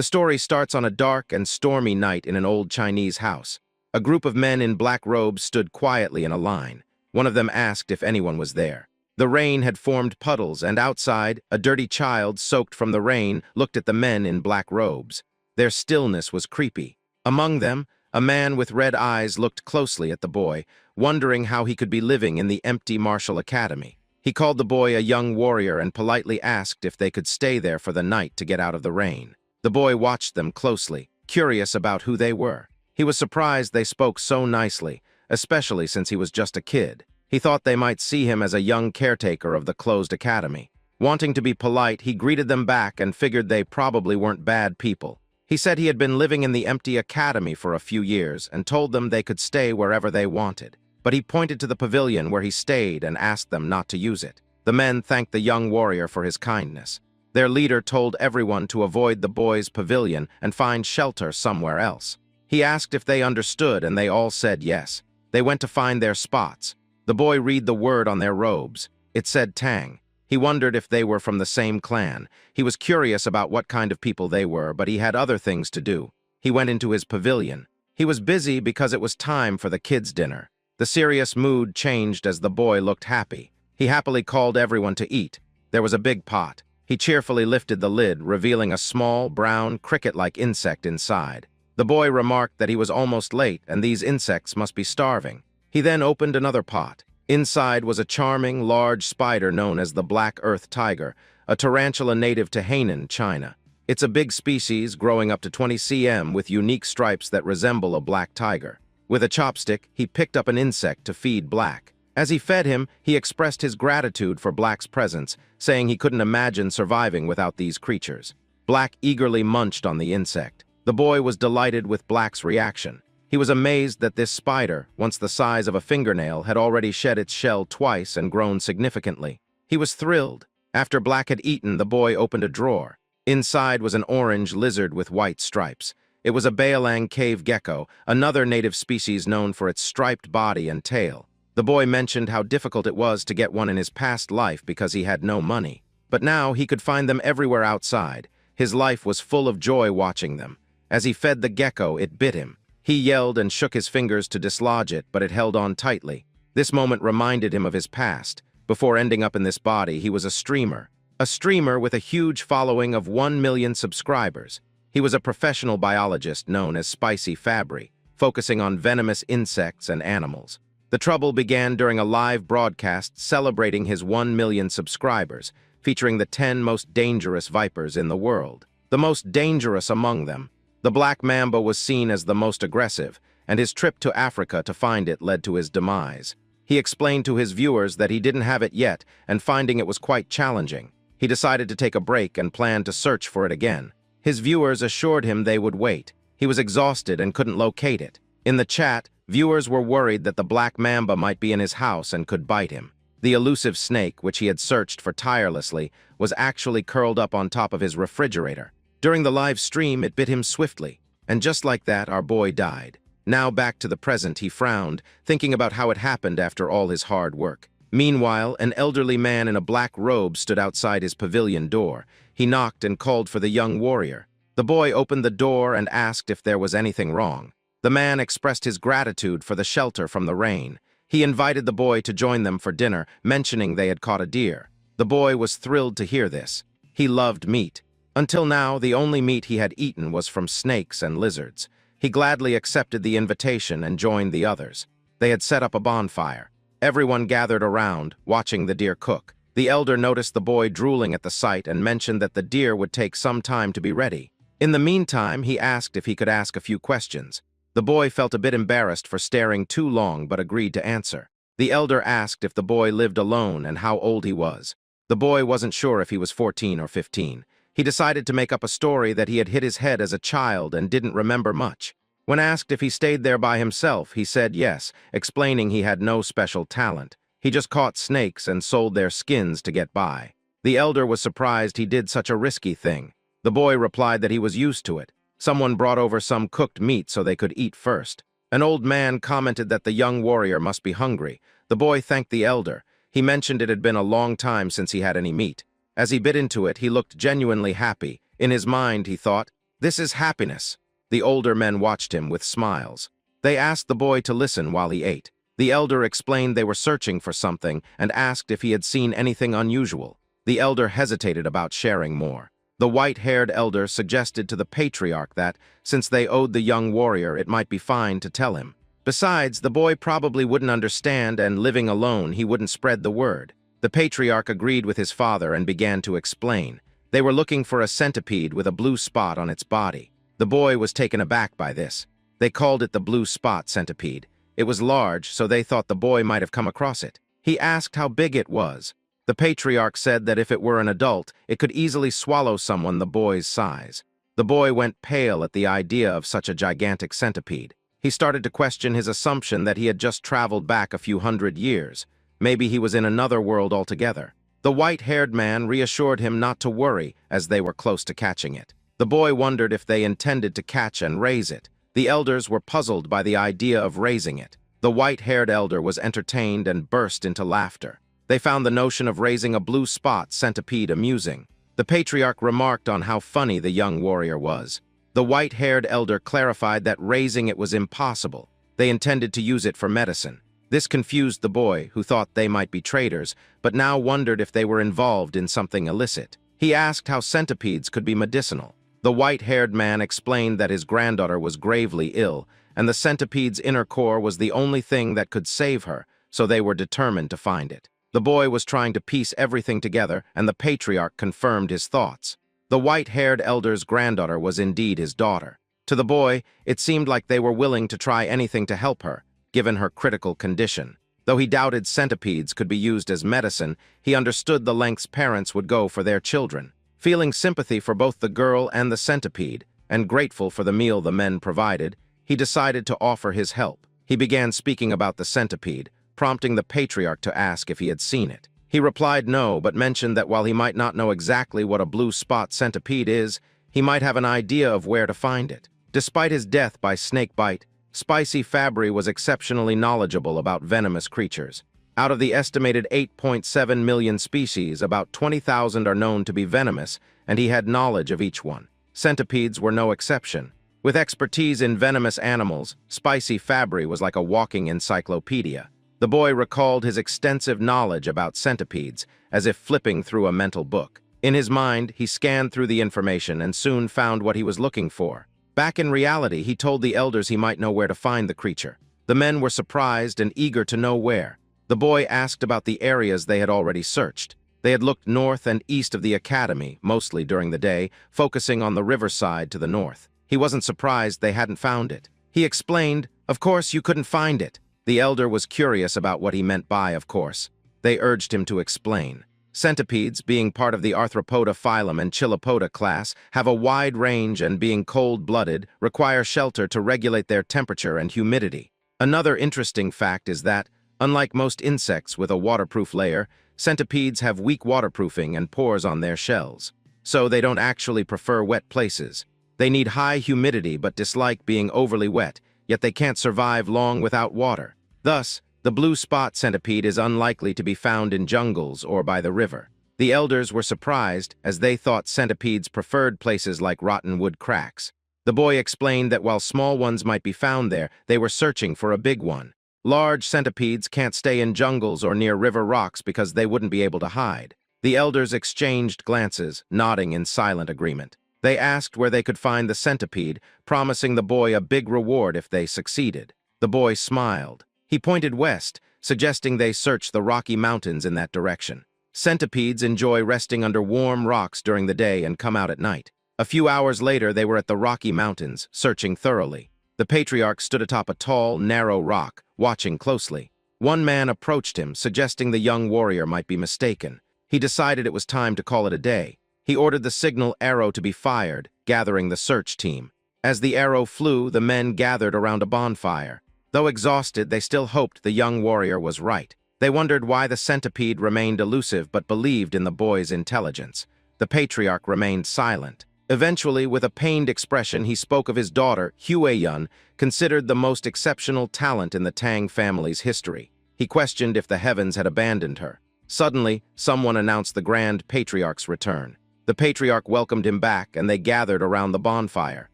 The story starts on a dark and stormy night in an old Chinese house. A group of men in black robes stood quietly in a line. One of them asked if anyone was there. The rain had formed puddles, and outside, a dirty child, soaked from the rain, looked at the men in black robes. Their stillness was creepy. Among them, a man with red eyes looked closely at the boy, wondering how he could be living in the empty martial academy. He called the boy a young warrior and politely asked if they could stay there for the night to get out of the rain. The boy watched them closely, curious about who they were. He was surprised they spoke so nicely, especially since he was just a kid. He thought they might see him as a young caretaker of the closed academy. Wanting to be polite, he greeted them back and figured they probably weren't bad people. He said he had been living in the empty academy for a few years and told them they could stay wherever they wanted. But he pointed to the pavilion where he stayed and asked them not to use it. The men thanked the young warrior for his kindness. Their leader told everyone to avoid the boy's pavilion and find shelter somewhere else. He asked if they understood, and they all said yes. They went to find their spots. The boy read the word on their robes. It said Tang. He wondered if they were from the same clan. He was curious about what kind of people they were, but he had other things to do. He went into his pavilion. He was busy because it was time for the kids' dinner. The serious mood changed as the boy looked happy. He happily called everyone to eat. There was a big pot. He cheerfully lifted the lid, revealing a small, brown, cricket-like insect inside. The boy remarked that he was almost late and these insects must be starving. He then opened another pot. Inside was a charming, large spider known as the black earth tiger, a tarantula native to Hainan, China. It's a big species growing up to 20 cm with unique stripes that resemble a black tiger. With a chopstick, he picked up an insect to feed Black. As he fed him, he expressed his gratitude for Black's presence, saying he couldn't imagine surviving without these creatures. Black eagerly munched on the insect. The boy was delighted with Black's reaction. He was amazed that this spider, once the size of a fingernail, had already shed its shell twice and grown significantly. He was thrilled. After Black had eaten, the boy opened a drawer. Inside was an orange lizard with white stripes. It was a Baolang cave gecko, another native species known for its striped body and tail. The boy mentioned how difficult it was to get one in his past life because he had no money. But now he could find them everywhere outside. His life was full of joy watching them. As he fed the gecko, it bit him. He yelled and shook his fingers to dislodge it, but it held on tightly. This moment reminded him of his past. Before ending up in this body, he was a streamer. A streamer with a huge following of 1 million subscribers. He was a professional biologist known as Spicy Fabry, focusing on venomous insects and animals. The trouble began during a live broadcast celebrating his 1 million subscribers, featuring the 10 most dangerous vipers in the world. The most dangerous among them, the black mamba, was seen as the most aggressive, and his trip to Africa to find it led to his demise. He explained to his viewers that he didn't have it yet, and finding it was quite challenging. He decided to take a break and planned to search for it again. His viewers assured him they would wait. He was exhausted and couldn't locate it. In the chat, viewers were worried that the black mamba might be in his house and could bite him. The elusive snake, which he had searched for tirelessly, was actually curled up on top of his refrigerator. During the live stream, it bit him swiftly, and just like that, our boy died. Now back to the present, he frowned, thinking about how it happened after all his hard work. Meanwhile, an elderly man in a black robe stood outside his pavilion door. He knocked and called for the young warrior. The boy opened the door and asked if there was anything wrong. The man expressed his gratitude for the shelter from the rain. He invited the boy to join them for dinner, mentioning they had caught a deer. The boy was thrilled to hear this. He loved meat. Until now, the only meat he had eaten was from snakes and lizards. He gladly accepted the invitation and joined the others. They had set up a bonfire. Everyone gathered around, watching the deer cook. The elder noticed the boy drooling at the sight and mentioned that the deer would take some time to be ready. In the meantime, he asked if he could ask a few questions. The boy felt a bit embarrassed for staring too long but agreed to answer. The elder asked if the boy lived alone and how old he was. The boy wasn't sure if he was 14 or 15. He decided to make up a story that he had hit his head as a child and didn't remember much. When asked if he stayed there by himself, he said yes, explaining he had no special talent. He just caught snakes and sold their skins to get by. The elder was surprised he did such a risky thing. The boy replied that he was used to it. Someone brought over some cooked meat so they could eat first. An old man commented that the young warrior must be hungry. The boy thanked the elder. He mentioned it had been a long time since he had any meat. As he bit into it, he looked genuinely happy. In his mind, he thought, "This is happiness." The older men watched him with smiles. They asked the boy to listen while he ate. The elder explained they were searching for something and asked if he had seen anything unusual. The elder hesitated about sharing more. The white-haired elder suggested to the patriarch that, since they owed the young warrior, it might be fine to tell him. Besides, the boy probably wouldn't understand, and living alone, he wouldn't spread the word. The patriarch agreed with his father and began to explain. They were looking for a centipede with a blue spot on its body. The boy was taken aback by this. They called it the blue spot centipede. It was large, so they thought the boy might have come across it. He asked how big it was. The patriarch said that if it were an adult, it could easily swallow someone the boy's size. The boy went pale at the idea of such a gigantic centipede. He started to question his assumption that he had just traveled back a few hundred years. Maybe he was in another world altogether. The white-haired man reassured him not to worry as they were close to catching it. The boy wondered if they intended to catch and raise it. The elders were puzzled by the idea of raising it. The white-haired elder was entertained and burst into laughter. They found the notion of raising a blue spot centipede amusing. The patriarch remarked on how funny the young warrior was. The white-haired elder clarified that raising it was impossible. They intended to use it for medicine. This confused the boy, who thought they might be traders, but now wondered if they were involved in something illicit. He asked how centipedes could be medicinal. The white-haired man explained that his granddaughter was gravely ill, and the centipede's inner core was the only thing that could save her, so they were determined to find it. The boy was trying to piece everything together, and the patriarch confirmed his thoughts. The white-haired elder's granddaughter was indeed his daughter. To the boy, it seemed like they were willing to try anything to help her, given her critical condition. Though he doubted centipedes could be used as medicine, he understood the lengths parents would go for their children. Feeling sympathy for both the girl and the centipede, and grateful for the meal the men provided, he decided to offer his help. He began speaking about the centipede, prompting the patriarch to ask if he had seen it. He replied no, but mentioned that while he might not know exactly what a blue spot centipede is, he might have an idea of where to find it. Despite his death by snake bite, Spicy Fabry was exceptionally knowledgeable about venomous creatures. Out of the estimated 8.7 million species, about 20,000 are known to be venomous, and he had knowledge of each one. Centipedes were no exception. With expertise in venomous animals, Spicy Fabry was like a walking encyclopedia. The boy recalled his extensive knowledge about centipedes, as if flipping through a mental book. In his mind, he scanned through the information and soon found what he was looking for. Back in reality, he told the elders he might know where to find the creature. The men were surprised and eager to know where. The boy asked about the areas they had already searched. They had looked north and east of the academy, mostly during the day, focusing on the riverside to the north. He wasn't surprised they hadn't found it. He explained, "Of course you couldn't find it." The elder was curious about what he meant by "of course." They urged him to explain. Centipedes, being part of the Arthropoda phylum and Chilopoda class, have a wide range and, being cold-blooded, require shelter to regulate their temperature and humidity. Another interesting fact is that, unlike most insects with a waterproof layer, centipedes have weak waterproofing and pores on their shells. So they don't actually prefer wet places. They need high humidity but dislike being overly wet, yet they can't survive long without water. Thus, the blue spot centipede is unlikely to be found in jungles or by the river. The elders were surprised, as they thought centipedes preferred places like rotten wood cracks. The boy explained that while small ones might be found there, they were searching for a big one. Large centipedes can't stay in jungles or near river rocks because they wouldn't be able to hide. The elders exchanged glances, nodding in silent agreement. They asked where they could find the centipede, promising the boy a big reward if they succeeded. The boy smiled. He pointed west, suggesting they search the Rocky Mountains in that direction. Centipedes enjoy resting under warm rocks during the day and come out at night. A few hours later, they were at the Rocky Mountains, searching thoroughly. The patriarch stood atop a tall, narrow rock, watching closely. One man approached him, suggesting the young warrior might be mistaken. He decided it was time to call it a day. He ordered the signal arrow to be fired, gathering the search team. As the arrow flew, the men gathered around a bonfire. Though exhausted, they still hoped the young warrior was right. They wondered why the centipede remained elusive but believed in the boy's intelligence. The patriarch remained silent. Eventually, with a pained expression, he spoke of his daughter, Hueyun, considered the most exceptional talent in the Tang family's history. He questioned if the heavens had abandoned her. Suddenly, someone announced the Grand Patriarch's return. The patriarch welcomed him back, and they gathered around the bonfire.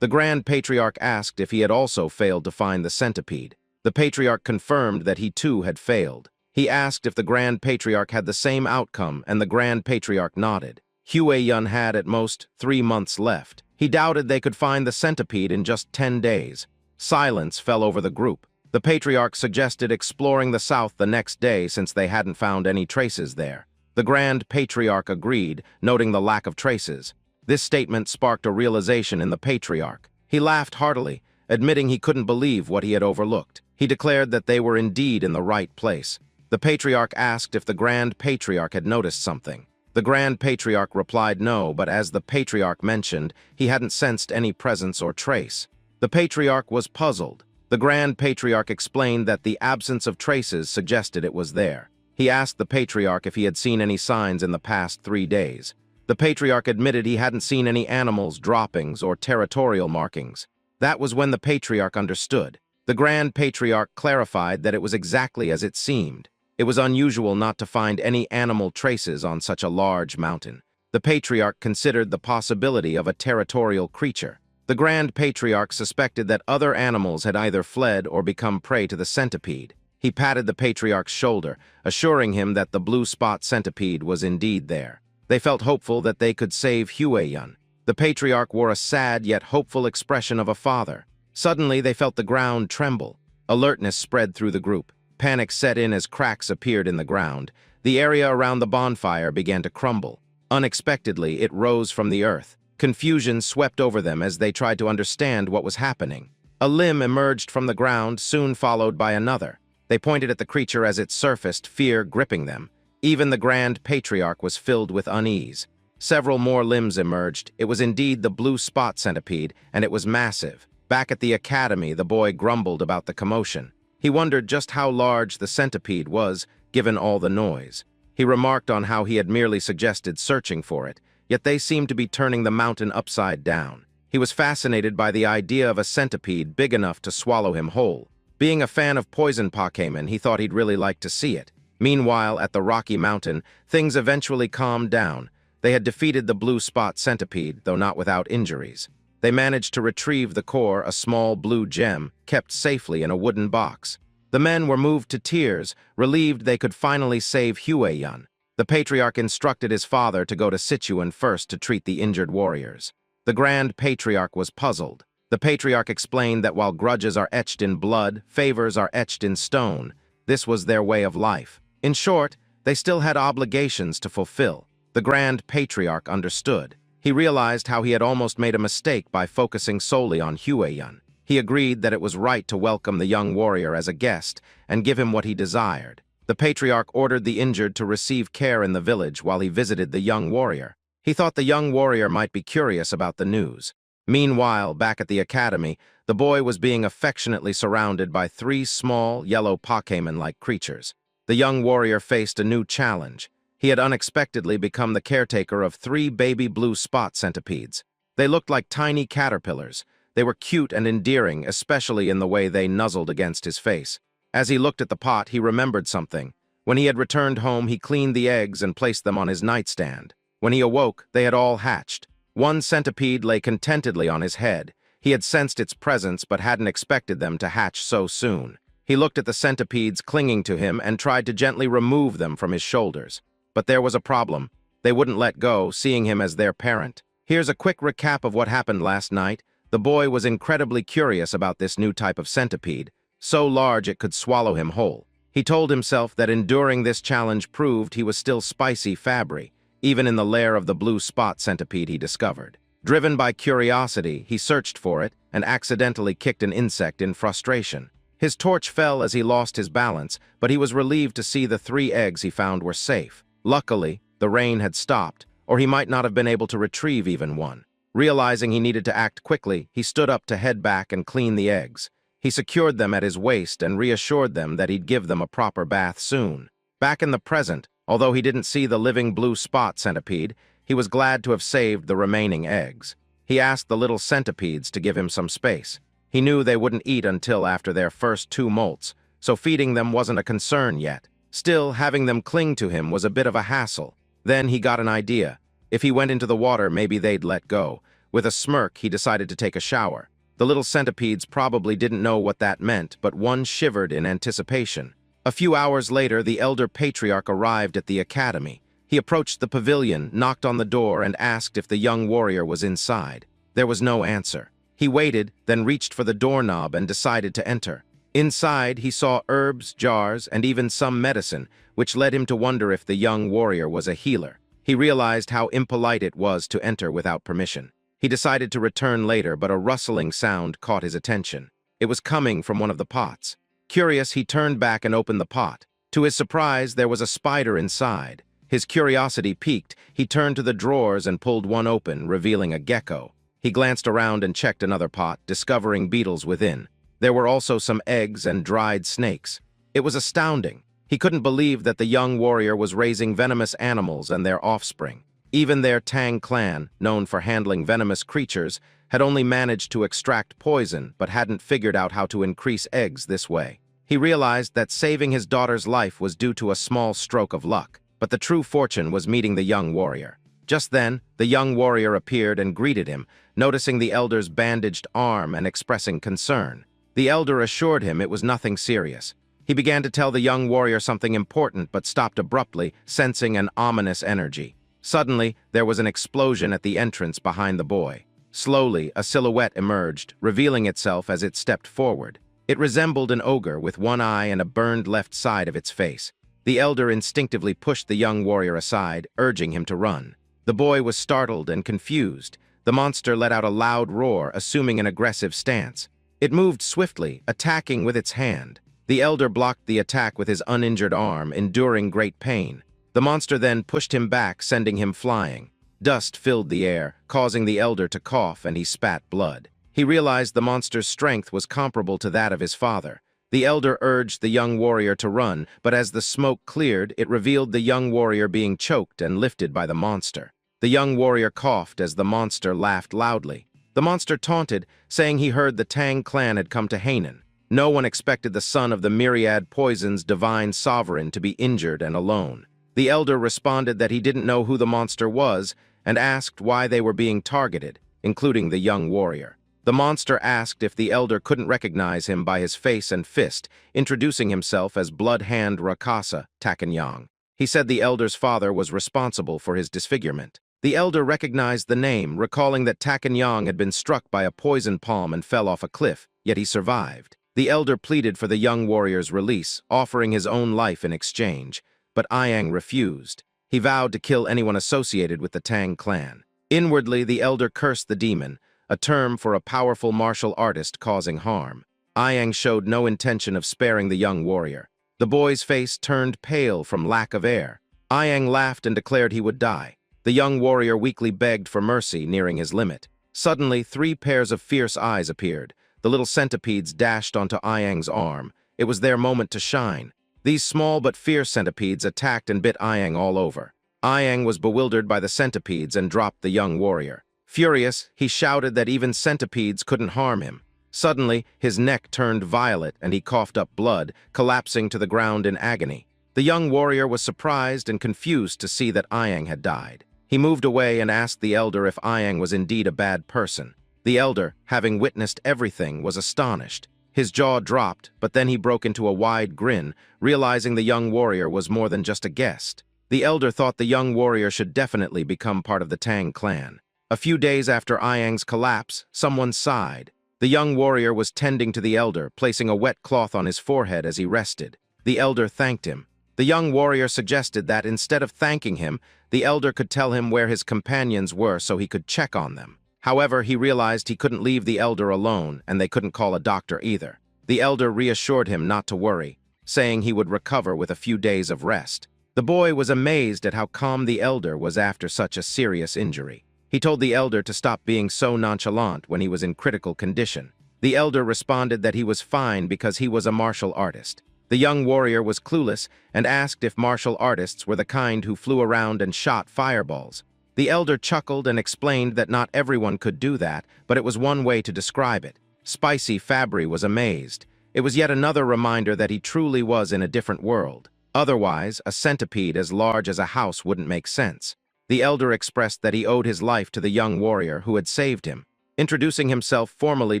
The Grand Patriarch asked if he had also failed to find the centipede. The patriarch confirmed that he too had failed. He asked if the Grand Patriarch had the same outcome, and the Grand Patriarch nodded. Hueyun had, at most, 3 months left. He doubted they could find the centipede in just 10 days. Silence fell over the group. The patriarch suggested exploring the south the next day since they hadn't found any traces there. The Grand Patriarch agreed, noting the lack of traces. This statement sparked a realization in the patriarch. He laughed heartily, admitting he couldn't believe what he had overlooked. He declared that they were indeed in the right place. The patriarch asked if the Grand Patriarch had noticed something. The Grand Patriarch replied no, but as the patriarch mentioned, he hadn't sensed any presence or trace. The patriarch was puzzled. The Grand Patriarch explained that the absence of traces suggested it was there. He asked the patriarch if he had seen any signs in the past 3 days. The patriarch admitted he hadn't seen any animals, droppings, or territorial markings. That was when the patriarch understood. The Grand Patriarch clarified that it was exactly as it seemed. It was unusual not to find any animal traces on such a large mountain. The patriarch considered the possibility of a territorial creature. The Grand Patriarch suspected that other animals had either fled or become prey to the centipede. He patted the patriarch's shoulder, assuring him that the blue spot centipede was indeed there. They felt hopeful that they could save Hueyun. The patriarch wore a sad yet hopeful expression of a father. Suddenly, they felt the ground tremble. Alertness spread through the group. Panic set in as cracks appeared in the ground. The area around the bonfire began to crumble. Unexpectedly, it rose from the earth. Confusion swept over them as they tried to understand what was happening. A limb emerged from the ground, soon followed by another. They pointed at the creature as it surfaced, fear gripping them. Even the Grand Patriarch was filled with unease. Several more limbs emerged. It was indeed the blue spot centipede, and it was massive. Back at the academy, the boy grumbled about the commotion. He wondered just how large the centipede was, given all the noise. He remarked on how he had merely suggested searching for it, yet they seemed to be turning the mountain upside down. He was fascinated by the idea of a centipede big enough to swallow him whole. Being a fan of poison Pokemon, he thought he'd really like to see it. Meanwhile, at the Rocky Mountain, things eventually calmed down. They had defeated the blue spot centipede, though not without injuries. They managed to retrieve the core, a small blue gem, kept safely in a wooden box. The men were moved to tears, relieved they could finally save Hueyun. The patriarch instructed his father to go to Sichuan first to treat the injured warriors. The Grand Patriarch was puzzled. The patriarch explained that while grudges are etched in blood, favors are etched in stone. This was their way of life. In short, they still had obligations to fulfill. The Grand Patriarch understood. He realized how he had almost made a mistake by focusing solely on Hueyun. He agreed that it was right to welcome the young warrior as a guest and give him what he desired. The patriarch ordered the injured to receive care in the village while he visited the young warrior. He thought the young warrior might be curious about the news. Meanwhile, back at the academy, the boy was being affectionately surrounded by 3 small, yellow Pokemon-like creatures. The young warrior faced a new challenge. He had unexpectedly become the caretaker of 3 baby blue spot centipedes. They looked like tiny caterpillars. They were cute and endearing, especially in the way they nuzzled against his face. As he looked at the pot, he remembered something. When he had returned home, he cleaned the eggs and placed them on his nightstand. When he awoke, they had all hatched. 1 centipede lay contentedly on his head. He had sensed its presence but hadn't expected them to hatch so soon. He looked at the centipedes clinging to him and tried to gently remove them from his shoulders. But there was a problem. They wouldn't let go, seeing him as their parent. Here's a quick recap of what happened last night. The boy was incredibly curious about this new type of centipede, so large it could swallow him whole. He told himself that enduring this challenge proved he was still spicy Fabry, even in the lair of the blue spot centipede he discovered. Driven by curiosity, he searched for it and accidentally kicked an insect in frustration. His torch fell as he lost his balance, but he was relieved to see the 3 eggs he found were safe. Luckily, the rain had stopped, or he might not have been able to retrieve even one. Realizing he needed to act quickly, he stood up to head back and clean the eggs. He secured them at his waist and reassured them that he'd give them a proper bath soon. Back in the present, although he didn't see the living blue spot centipede, he was glad to have saved the remaining eggs. He asked the little centipedes to give him some space. He knew they wouldn't eat until after their first 2 molts, so feeding them wasn't a concern yet. Still, having them cling to him was a bit of a hassle. Then he got an idea. If he went into the water, maybe they'd let go. With a smirk, he decided to take a shower. The little centipedes probably didn't know what that meant, but one shivered in anticipation. A few hours later, the elder patriarch arrived at the academy. He approached the pavilion, knocked on the door, and asked if the young warrior was inside. There was no answer. He waited, then reached for the doorknob and decided to enter. Inside, he saw herbs, jars, and even some medicine, which led him to wonder if the young warrior was a healer. He realized how impolite it was to enter without permission. He decided to return later, but a rustling sound caught his attention. It was coming from one of the pots. Curious, he turned back and opened the pot. To his surprise, there was a spider inside. His curiosity piqued. He turned to the drawers and pulled one open, revealing a gecko. He glanced around and checked another pot, discovering beetles within. There were also some eggs and dried snakes. It was astounding. He couldn't believe that the young warrior was raising venomous animals and their offspring. Even their Tang clan, known for handling venomous creatures, had only managed to extract poison but hadn't figured out how to increase eggs this way. He realized that saving his daughter's life was due to a small stroke of luck, but the true fortune was meeting the young warrior. Just then, the young warrior appeared and greeted him, noticing the elder's bandaged arm and expressing concern. The elder assured him it was nothing serious. He began to tell the young warrior something important but stopped abruptly, sensing an ominous energy. Suddenly, there was an explosion at the entrance behind the boy. Slowly, a silhouette emerged, revealing itself as it stepped forward. It resembled an ogre with one eye and a burned left side of its face. The elder instinctively pushed the young warrior aside, urging him to run. The boy was startled and confused. The monster let out a loud roar, assuming an aggressive stance. It moved swiftly, attacking with its hand. The elder blocked the attack with his uninjured arm, enduring great pain. The monster then pushed him back, sending him flying. Dust filled the air, causing the elder to cough, and he spat blood. He realized the monster's strength was comparable to that of his father. The elder urged the young warrior to run, but as the smoke cleared, it revealed the young warrior being choked and lifted by the monster. The young warrior coughed as the monster laughed loudly. The monster taunted, saying he heard the Tang clan had come to Hainan. No one expected the son of the myriad poison's divine sovereign to be injured and alone. The elder responded that he didn't know who the monster was and asked why they were being targeted, including the young warrior. The monster asked if the elder couldn't recognize him by his face and fist, introducing himself as Blood Hand Rakasa Takanyang. He said the elder's father was responsible for his disfigurement. The elder recognized the name, recalling that Takanyang had been struck by a poison palm and fell off a cliff, yet he survived. The elder pleaded for the young warrior's release, offering his own life in exchange, but Ayang refused. He vowed to kill anyone associated with the Tang clan. Inwardly, the elder cursed the demon, a term for a powerful martial artist causing harm. Ayang showed no intention of sparing the young warrior. The boy's face turned pale from lack of air. Ayang laughed and declared he would die. The young warrior weakly begged for mercy, nearing his limit. Suddenly, 3 pairs of fierce eyes appeared. The little centipedes dashed onto Ayang's arm. It was their moment to shine. These small but fierce centipedes attacked and bit Ayang all over. Ayang was bewildered by the centipedes and dropped the young warrior. Furious, he shouted that even centipedes couldn't harm him. Suddenly, his neck turned violet and he coughed up blood, collapsing to the ground in agony. The young warrior was surprised and confused to see that Ayang had died. He moved away and asked the elder if Ayang was indeed a bad person. The elder, having witnessed everything, was astonished. His jaw dropped, but then he broke into a wide grin, realizing the young warrior was more than just a guest. The elder thought the young warrior should definitely become part of the Tang clan. A few days after Ayang's collapse, someone sighed. The young warrior was tending to the elder, placing a wet cloth on his forehead as he rested. The elder thanked him. The young warrior suggested that instead of thanking him, the elder could tell him where his companions were so he could check on them. However, he realized he couldn't leave the elder alone, and they couldn't call a doctor either. The elder reassured him not to worry, saying he would recover with a few days of rest. The boy was amazed at how calm the elder was after such a serious injury. He told the elder to stop being so nonchalant when he was in critical condition. The elder responded that he was fine because he was a martial artist. The young warrior was clueless and asked if martial artists were the kind who flew around and shot fireballs. The elder chuckled and explained that not everyone could do that, but it was one way to describe it. Spicy Fabry was amazed. It was yet another reminder that he truly was in a different world. Otherwise, a centipede as large as a house wouldn't make sense. The elder expressed that he owed his life to the young warrior who had saved him. Introducing himself formally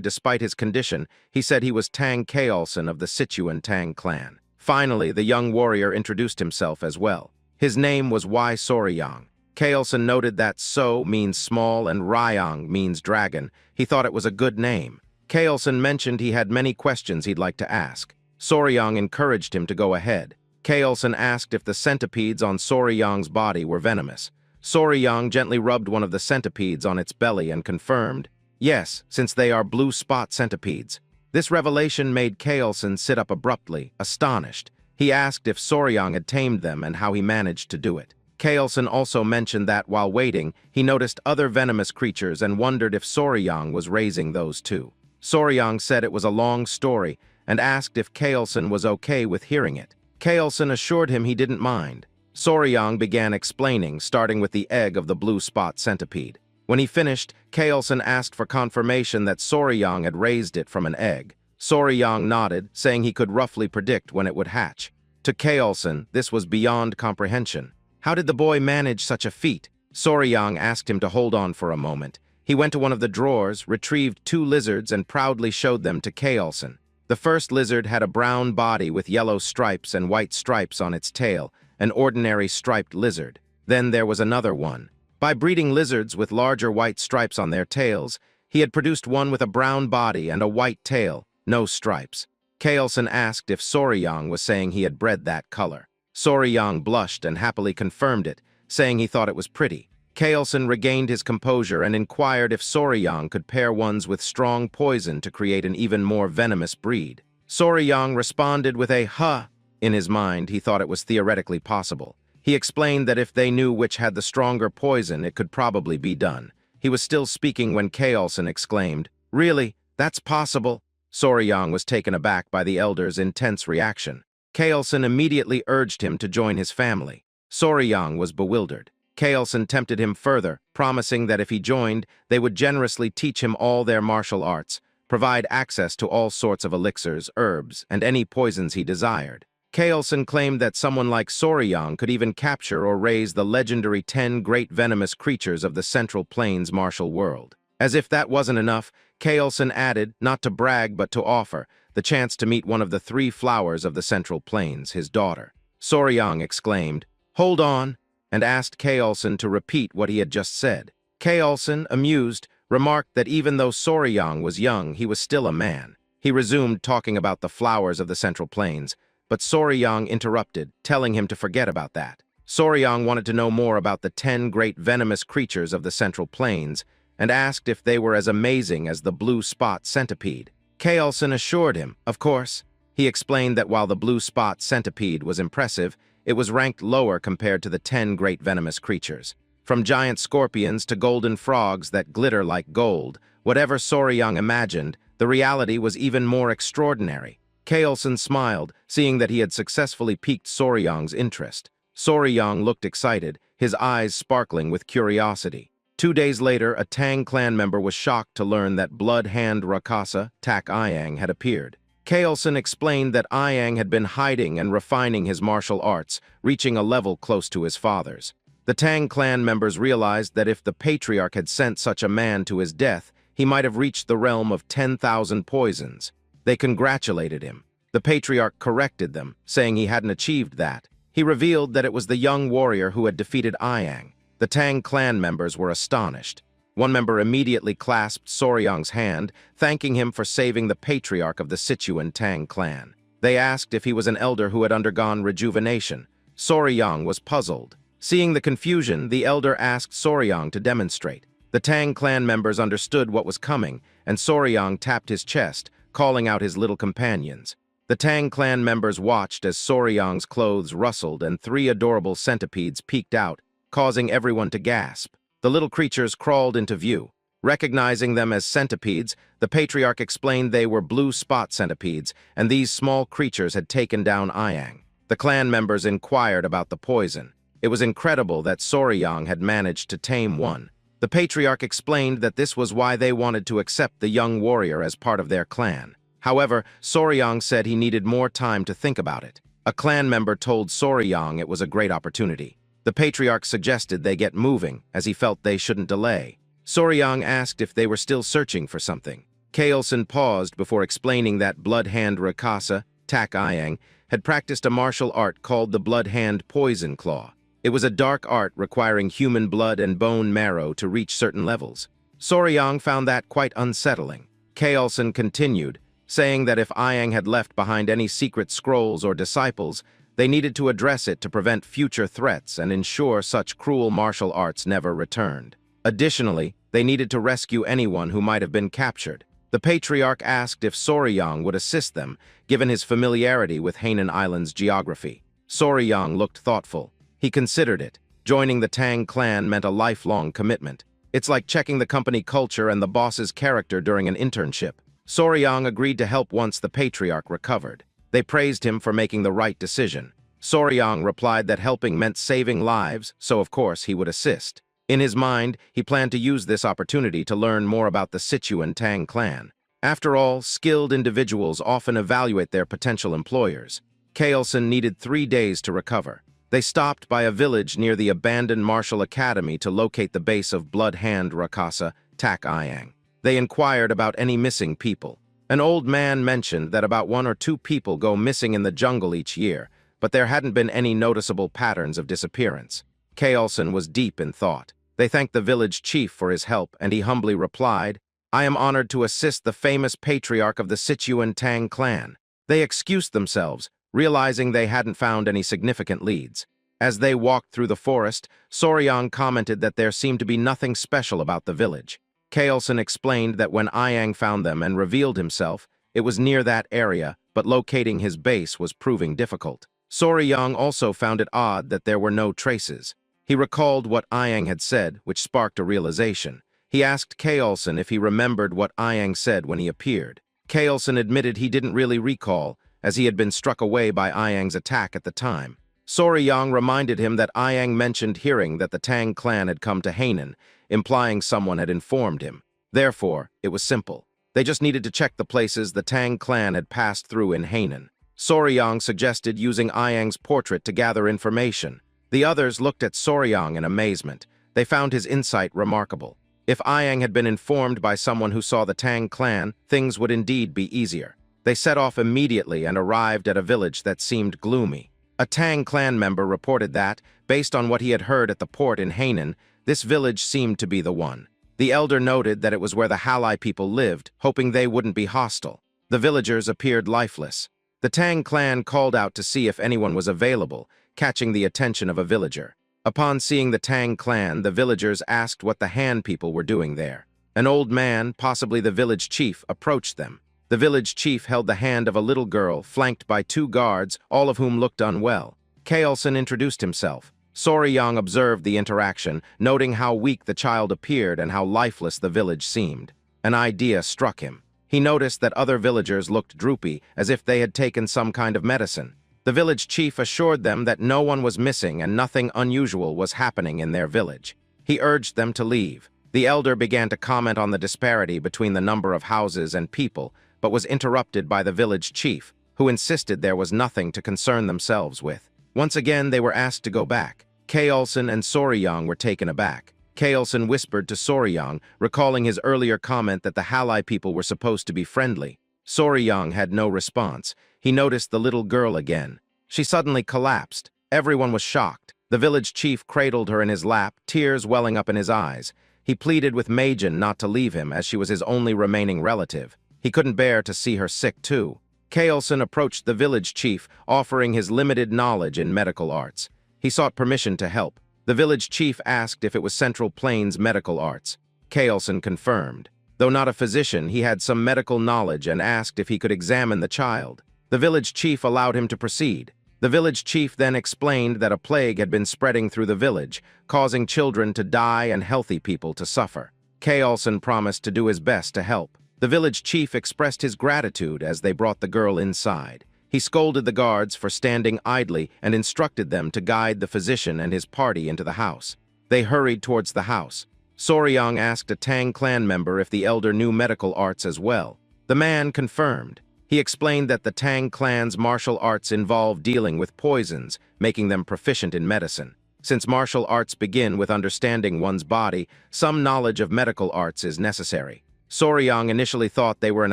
despite his condition, he said he was Tang Kaolson of the Sichuan Tang clan. Finally, the young warrior introduced himself as well. His name was Y Soryang. Kaolson noted that So means small and Ryang means dragon. He thought it was a good name. Kaolson mentioned he had many questions he'd like to ask. Soryang encouraged him to go ahead. Kaolson asked if the centipedes on Soryang's body were venomous. Soryang gently rubbed one of the centipedes on its belly and confirmed, yes, since they are blue spot centipedes. This revelation made Kaolson sit up abruptly, astonished. He asked if Soryang had tamed them and how he managed to do it. Kaolson also mentioned that, while waiting, he noticed other venomous creatures and wondered if Soryang was raising those too. Soryang said it was a long story and asked if Kaolson was okay with hearing it. Kaolson assured him he didn't mind. Soryang began explaining, starting with the egg of the blue spot centipede. When he finished, Kaolson asked for confirmation that Soryang had raised it from an egg. Soryang nodded, saying he could roughly predict when it would hatch. To Kaolson, this was beyond comprehension. How did the boy manage such a feat? Soryang asked him to hold on for a moment. He went to one of the drawers, retrieved 2 lizards, and proudly showed them to Kaolson. The first lizard had a brown body with yellow stripes and white stripes on its tail, an ordinary striped lizard. Then there was another one. By breeding lizards with larger white stripes on their tails, he had produced one with a brown body and a white tail, no stripes. Kaolson asked if Soryang was saying he had bred that color. Soryang blushed and happily confirmed it, saying he thought it was pretty. Kaolson regained his composure and inquired if Soryang could pair ones with strong poison to create an even more venomous breed. Soryang responded with a huh. In his mind, he thought it was theoretically possible. He explained that if they knew which had the stronger poison, it could probably be done. He was still speaking when Kaolson exclaimed, "Really? That's possible?" Soryang was taken aback by the elder's intense reaction. Kaolson immediately urged him to join his family. Soryang was bewildered. Kaolson tempted him further, promising that if he joined, they would generously teach him all their martial arts, provide access to all sorts of elixirs, herbs, and any poisons he desired. Kaolson claimed that someone like Soryang could even capture or raise the legendary 10 great venomous creatures of the Central Plains martial world. As if that wasn't enough, Kaolson added, not to brag but to offer, the chance to meet one of the 3 flowers of the Central Plains, his daughter. Soryang exclaimed, "Hold on," and asked Kaolson to repeat what he had just said. Kaolson, amused, remarked that even though Soryang was young, he was still a man. He resumed talking about the flowers of the Central Plains, but Soryang interrupted, telling him to forget about that. Soryang wanted to know more about the 10 great venomous creatures of the Central Plains and asked if they were as amazing as the blue spot centipede. Kaolson assured him, of course. He explained that while the blue spot centipede was impressive, it was ranked lower compared to the 10 great venomous creatures. From giant scorpions to golden frogs that glitter like gold, whatever Soryang imagined, the reality was even more extraordinary. Kaolson smiled, seeing that he had successfully piqued Soryang's interest. Soryang looked excited, his eyes sparkling with curiosity. 2 days later, a Tang clan member was shocked to learn that Blood Hand Rakasa, Tak Iyang, had appeared. Kaolson explained that Iyang had been hiding and refining his martial arts, reaching a level close to his father's. The Tang clan members realized that if the patriarch had sent such a man to his death, he might have reached the realm of 10,000 poisons. They congratulated him. The patriarch corrected them, saying he hadn't achieved that. He revealed that it was the young warrior who had defeated Iyang. The Tang clan members were astonished. One member immediately clasped Soryang's hand, thanking him for saving the patriarch of the Sichuan Tang clan. They asked if he was an elder who had undergone rejuvenation. Soryang was puzzled. Seeing the confusion, the elder asked Soryang to demonstrate. The Tang clan members understood what was coming, and Soryang tapped his chest, calling out his little companions. The Tang clan members watched as Soryang's clothes rustled and 3 adorable centipedes peeked out, causing everyone to gasp. The little creatures crawled into view. Recognizing them as centipedes, the patriarch explained they were blue spot centipedes, and these small creatures had taken down Iyang. The clan members inquired about the poison. It was incredible that Soryang had managed to tame one. The patriarch explained that this was why they wanted to accept the young warrior as part of their clan. However, Soryang said he needed more time to think about it. A clan member told Soryang it was a great opportunity. The patriarch suggested they get moving, as he felt they shouldn't delay. Soryang asked if they were still searching for something. Kaelson paused before explaining that Blood Hand Rakasa, Tak Ayang, had practiced a martial art called the Blood Hand Poison Claw. It was a dark art requiring human blood and bone marrow to reach certain levels. Soryang found that quite unsettling. Kaelson continued, saying that if Ayang had left behind any secret scrolls or disciples, they needed to address it to prevent future threats and ensure such cruel martial arts never returned. Additionally, they needed to rescue anyone who might have been captured. The patriarch asked if Soryang would assist them, given his familiarity with Hainan Island's geography. Soryang looked thoughtful. He considered it. Joining the Tang clan meant a lifelong commitment. It's like checking the company culture and the boss's character during an internship. Soryang agreed to help once the patriarch recovered. They praised him for making the right decision. Soryang replied that helping meant saving lives, so of course he would assist. In his mind, he planned to use this opportunity to learn more about the Sichuan Tang clan. After all, skilled individuals often evaluate their potential employers. Kaelson needed 3 days to recover. They stopped by a village near the abandoned martial academy to locate the base of Blood Hand Rakasa, Tak Ayang. They inquired about any missing people. An old man mentioned that about 1 or 2 people go missing in the jungle each year, but there hadn't been any noticeable patterns of disappearance. Kaelson was deep in thought. They thanked the village chief for his help, and he humbly replied, "I am honored to assist the famous patriarch of the Sichuan Tang clan." They excused themselves, realizing they hadn't found any significant leads. As they walked through the forest, Soryang commented that there seemed to be nothing special about the village. Kaelson explained that when Ayang found them and revealed himself, it was near that area, but locating his base was proving difficult. Soryang also found it odd that there were no traces. He recalled what Ayang had said, which sparked a realization. He asked Kaelson if he remembered what Ayang said when he appeared. Kaelson admitted he didn't really recall, as he had been struck away by Ayang's attack at the time. Soryang reminded him that Ayang mentioned hearing that the Tang clan had come to Hainan, implying someone had informed him. Therefore, it was simple. They just needed to check the places the Tang clan had passed through in Hainan. Soryang suggested using Ayang's portrait to gather information. The others looked at Soryang in amazement. They found his insight remarkable. If Ayang had been informed by someone who saw the Tang clan, things would indeed be easier. They set off immediately and arrived at a village that seemed gloomy. A Tang clan member reported that, based on what he had heard at the port in Hainan, this village seemed to be the one. The elder noted that it was where the Halai people lived, hoping they wouldn't be hostile. The villagers appeared lifeless. The Tang clan called out to see if anyone was available, catching the attention of a villager. Upon seeing the Tang clan, the villagers asked what the Han people were doing there. An old man, possibly the village chief, approached them. The village chief held the hand of a little girl, flanked by 2 guards, all of whom looked unwell. Kaelson introduced himself. Soryang observed the interaction, noting how weak the child appeared and how lifeless the village seemed. An idea struck him. He noticed that other villagers looked droopy, as if they had taken some kind of medicine. The village chief assured them that no one was missing and nothing unusual was happening in their village. He urged them to leave. The elder began to comment on the disparity between the number of houses and people, but was interrupted by the village chief, who insisted there was nothing to concern themselves with. Once again, they were asked to go back. Kaelson and Soryang were taken aback. Kaelson whispered to Soryang, recalling his earlier comment that the Halai people were supposed to be friendly. Soryang had no response. He noticed the little girl again. She suddenly collapsed. Everyone was shocked. The village chief cradled her in his lap, tears welling up in his eyes. He pleaded with Majin not to leave him, as she was his only remaining relative. He couldn't bear to see her sick, too. Kaelson approached the village chief, offering his limited knowledge in medical arts. He sought permission to help. The village chief asked if it was Central Plains medical arts. Kaelson confirmed. Though not a physician, he had some medical knowledge and asked if he could examine the child. The village chief allowed him to proceed. The village chief then explained that a plague had been spreading through the village, causing children to die and healthy people to suffer. Kaelson promised to do his best to help. The village chief expressed his gratitude as they brought the girl inside. He scolded the guards for standing idly and instructed them to guide the physician and his party into the house. They hurried towards the house. Soryang asked a Tang clan member if the elder knew medical arts as well. The man confirmed. He explained that the Tang clan's martial arts involve dealing with poisons, making them proficient in medicine. Since martial arts begin with understanding one's body, some knowledge of medical arts is necessary. Soryang initially thought they were an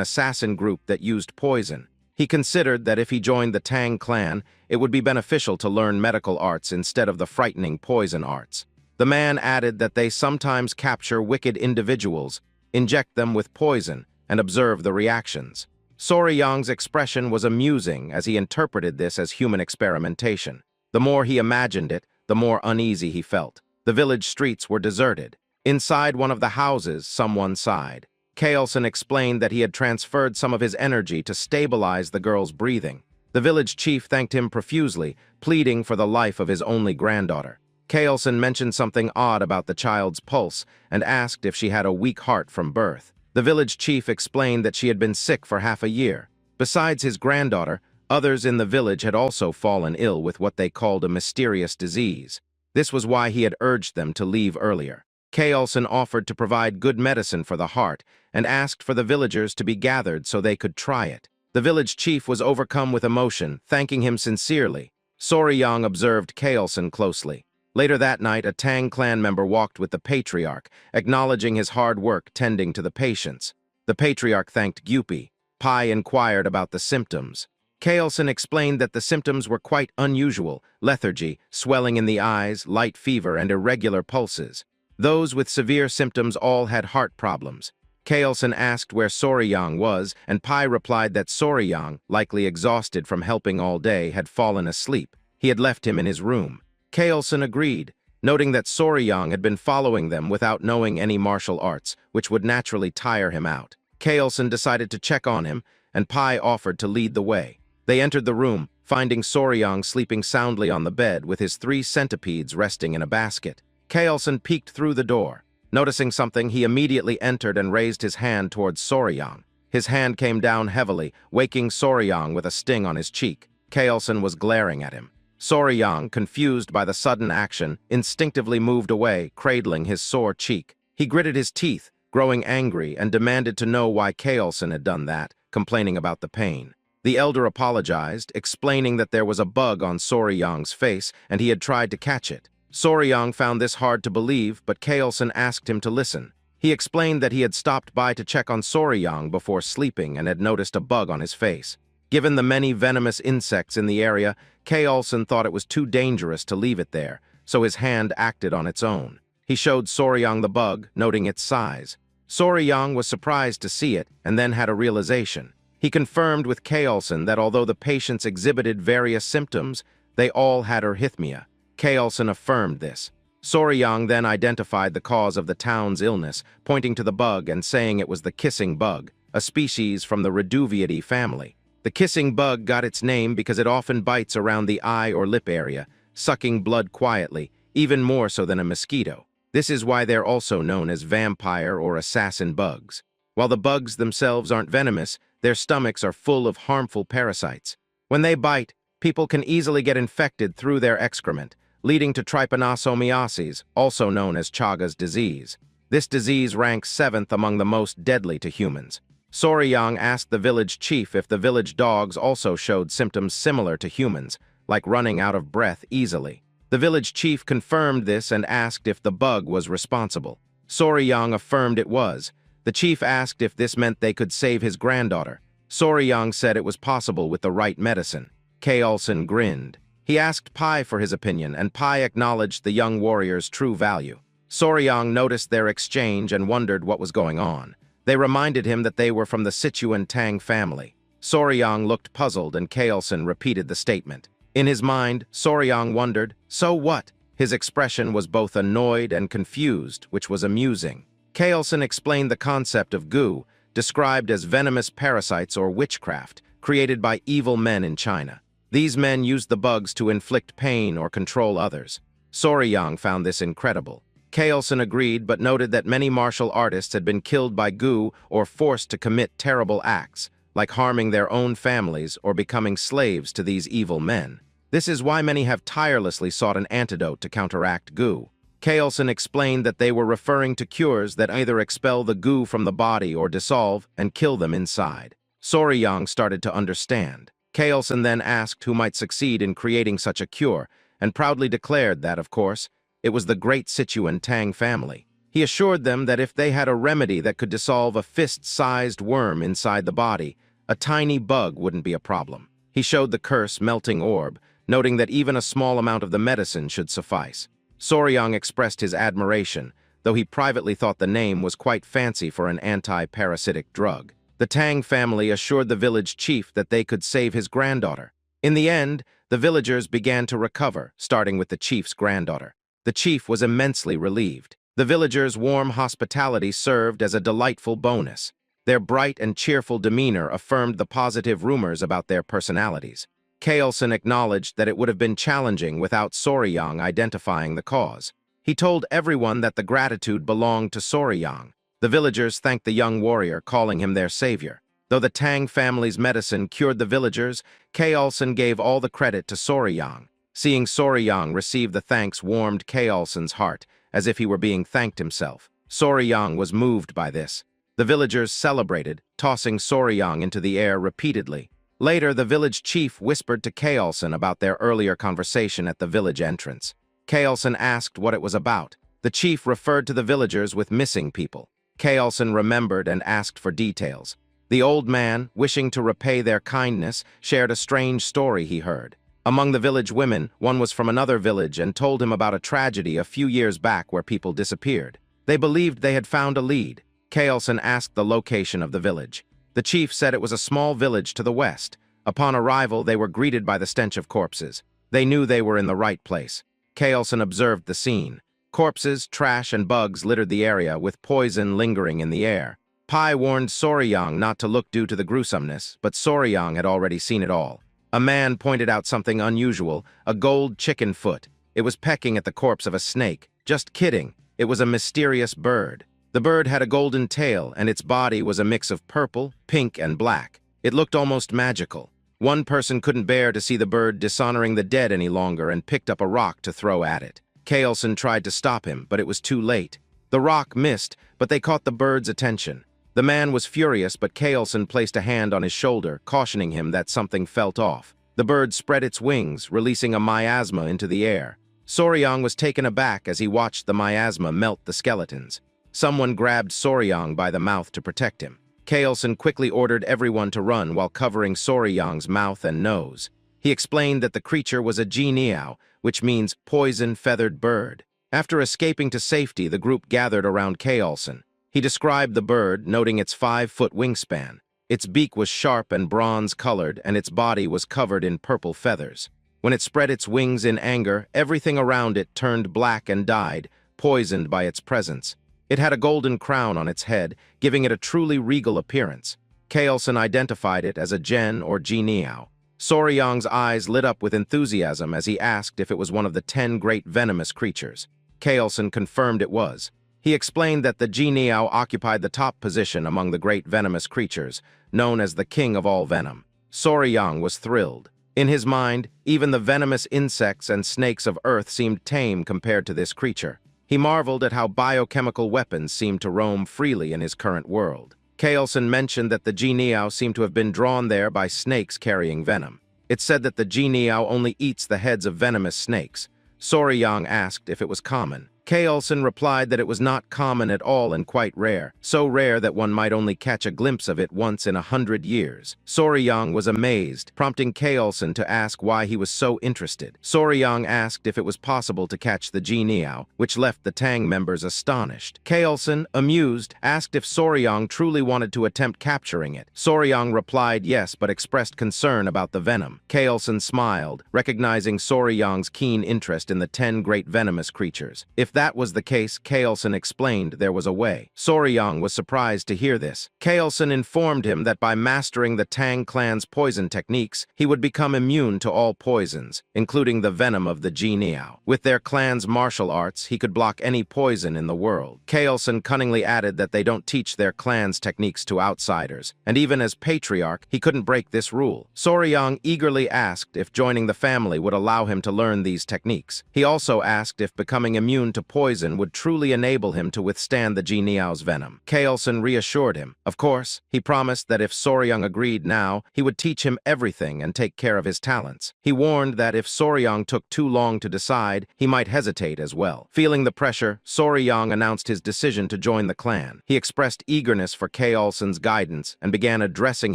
assassin group that used poison. He considered that if he joined the Tang clan, it would be beneficial to learn medical arts instead of the frightening poison arts. The man added that they sometimes capture wicked individuals, inject them with poison, and observe the reactions. Soryang's expression was amusing as he interpreted this as human experimentation. The more he imagined it, the more uneasy he felt. The village streets were deserted. Inside one of the houses, someone sighed. Kaelson explained that he had transferred some of his energy to stabilize the girl's breathing. The village chief thanked him profusely, pleading for the life of his only granddaughter. Kaelson mentioned something odd about the child's pulse and asked if she had a weak heart from birth. The village chief explained that she had been sick for half a year. Besides his granddaughter, others in the village had also fallen ill with what they called a mysterious disease. This was why he had urged them to leave earlier. Kaelson offered to provide good medicine for the heart and asked for the villagers to be gathered so they could try it. The village chief was overcome with emotion, thanking him sincerely. Soryang observed Kaelson closely. Later that night, a Tang clan member walked with the patriarch, acknowledging his hard work tending to the patients. The patriarch thanked Gyupi. Pai inquired about the symptoms. Kaelson explained that the symptoms were quite unusual: lethargy, swelling in the eyes, light fever, and irregular pulses. Those with severe symptoms all had heart problems. Kaelson asked where Soryang was, and Pai replied that Soryang, likely exhausted from helping all day, had fallen asleep. He had left him in his room. Kaelson agreed, noting that Soryang had been following them without knowing any martial arts, which would naturally tire him out. Kaelson decided to check on him, and Pai offered to lead the way. They entered the room, finding Soryang sleeping soundly on the bed with his 3 centipedes resting in a basket. Kaelson peeked through the door. Noticing something, he immediately entered and raised his hand towards Soryang. His hand came down heavily, waking Soryang with a sting on his cheek. Kaelson was glaring at him. Soryang, confused by the sudden action, instinctively moved away, cradling his sore cheek. He gritted his teeth, growing angry, and demanded to know why Kaelson had done that, complaining about the pain. The elder apologized, explaining that there was a bug on Soryang's face and he had tried to catch it. Soryang found this hard to believe, but Kaelson asked him to listen. He explained that he had stopped by to check on Soryang before sleeping and had noticed a bug on his face. Given the many venomous insects in the area, Kaelson thought it was too dangerous to leave it there, so his hand acted on its own. He showed Soryang the bug, noting its size. Soryang was surprised to see it and then had a realization. He confirmed with Kaelson that although the patients exhibited various symptoms, they all had arrhythmia. Kaelson affirmed this. Soryang then identified the cause of the town's illness, pointing to the bug and saying it was the kissing bug, a species from the Reduviidae family. The kissing bug got its name because it often bites around the eye or lip area, sucking blood quietly, even more so than a mosquito. This is why they're also known as vampire or assassin bugs. While the bugs themselves aren't venomous, their stomachs are full of harmful parasites. When they bite, people can easily get infected through their excrement, leading to trypanosomiasis, also known as Chagas disease. This disease ranks 7th among the most deadly to humans. Soryang asked the village chief if the village dogs also showed symptoms similar to humans, like running out of breath easily. The village chief confirmed this and asked if the bug was responsible. Soryang affirmed it was. The chief asked if this meant they could save his granddaughter. Soryang said it was possible with the right medicine. Kaelson grinned. He asked Pai for his opinion, and Pai acknowledged the young warrior's true value. Soryang noticed their exchange and wondered what was going on. They reminded him that they were from the Sichuan Tang family. Soryang looked puzzled, and Kaelson repeated the statement. In his mind, Soryang wondered, so what? His expression was both annoyed and confused, which was amusing. Kaelson explained the concept of gu, described as venomous parasites or witchcraft, created by evil men in China. These men used the bugs to inflict pain or control others. Soryang found this incredible. Kaelson agreed but noted that many martial artists had been killed by gu or forced to commit terrible acts, like harming their own families or becoming slaves to these evil men. This is why many have tirelessly sought an antidote to counteract gu. Kaelson explained that they were referring to cures that either expel the gu from the body or dissolve and kill them inside. Soryang started to understand. Kaelson then asked who might succeed in creating such a cure, and proudly declared that, of course, it was the great Sichuan Tang family. He assured them that if they had a remedy that could dissolve a fist-sized worm inside the body, a tiny bug wouldn't be a problem. He showed the curse melting orb, noting that even a small amount of the medicine should suffice. Soryang expressed his admiration, though he privately thought the name was quite fancy for an anti-parasitic drug. The Tang family assured the village chief that they could save his granddaughter. In the end, the villagers began to recover, starting with the chief's granddaughter. The chief was immensely relieved. The villagers' warm hospitality served as a delightful bonus. Their bright and cheerful demeanor affirmed the positive rumors about their personalities. Kaelson acknowledged that it would have been challenging without Soryang identifying the cause. He told everyone that the gratitude belonged to Soryang. The villagers thanked the young warrior, calling him their savior. Though the Tang family's medicine cured the villagers, Kaelson gave all the credit to Soryang. Seeing Soryang receive the thanks warmed Kaelson's heart, as if he were being thanked himself. Soryang was moved by this. The villagers celebrated, tossing Soryang into the air repeatedly. Later, the village chief whispered to Kaelson about their earlier conversation at the village entrance. Kaelson asked what it was about. The chief referred to the villagers with missing people. Kaelson remembered and asked for details. The old man, wishing to repay their kindness, shared a strange story he heard. Among the village women, one was from another village and told him about a tragedy a few years back where people disappeared. They believed they had found a lead. Kaelson asked the location of the village. The chief said it was a small village to the west. Upon arrival, they were greeted by the stench of corpses. They knew they were in the right place. Kaelson observed the scene. Corpses, trash, and bugs littered the area, with poison lingering in the air. Pai warned Soryang not to look due to the gruesomeness, but Soryang had already seen it all. A man pointed out something unusual, a gold chicken foot. It was pecking at the corpse of a snake. Just kidding. It was a mysterious bird. The bird had a golden tail, and its body was a mix of purple, pink, and black. It looked almost magical. One person couldn't bear to see the bird dishonoring the dead any longer and picked up a rock to throw at it. Kaelson tried to stop him, but it was too late. The rock missed, but they caught the bird's attention. The man was furious, but Kaelson placed a hand on his shoulder, cautioning him that something felt off. The bird spread its wings, releasing a miasma into the air. Soryang was taken aback as he watched the miasma melt the skeletons. Someone grabbed Soryang by the mouth to protect him. Kaelson quickly ordered everyone to run while covering Soryang's mouth and nose. He explained that the creature was a Jianiao, which means poison-feathered bird. After escaping to safety, the group gathered around Kaelson. He described the bird, noting its 5-foot wingspan. Its beak was sharp and bronze-colored, and its body was covered in purple feathers. When it spread its wings in anger, everything around it turned black and died, poisoned by its presence. It had a golden crown on its head, giving it a truly regal appearance. Kaelson identified it as a Gen or Jianiao. Soryang's eyes lit up with enthusiasm as he asked if it was one of the 10 great venomous creatures. Kaelson confirmed it was. He explained that the Jianiao occupied the top position among the great venomous creatures, known as the king of all venom. Soryang was thrilled. In his mind, even the venomous insects and snakes of Earth seemed tame compared to this creature. He marveled at how biochemical weapons seemed to roam freely in his current world. Kaelson mentioned that the Jianiao seemed to have been drawn there by snakes carrying venom. It said that the Jianiao only eats the heads of venomous snakes. Soryang asked if it was common. Kaelson replied that it was not common at all and quite rare, so rare that one might only catch a glimpse of it once in 100 years. Soryang was amazed, prompting Kaelson to ask why he was so interested. Soryang asked if it was possible to catch the Jianiao, which left the Tang members astonished. Kaelson, amused, asked if Soryang truly wanted to attempt capturing it. Soryang replied yes, but expressed concern about the venom. Kaelson smiled, recognizing Soryang's keen interest in the 10 great venomous creatures. If that was the case, Kaelson explained there was a way. Soryang was surprised to hear this. Kaelson informed him that by mastering the Tang clan's poison techniques, he would become immune to all poisons, including the venom of the Jianiao. With their clan's martial arts, he could block any poison in the world. Kaelson cunningly added that they don't teach their clan's techniques to outsiders, and even as patriarch, he couldn't break this rule. Soryang eagerly asked if joining the family would allow him to learn these techniques. He also asked if becoming immune to to poison would truly enable him to withstand the Geniao's venom. Kaelson reassured him. Of course, he promised that if Soryang agreed now, he would teach him everything and take care of his talents. He warned that if Soryang took too long to decide, he might hesitate as well. Feeling the pressure, Soryang announced his decision to join the clan. He expressed eagerness for Kaelson's guidance and began addressing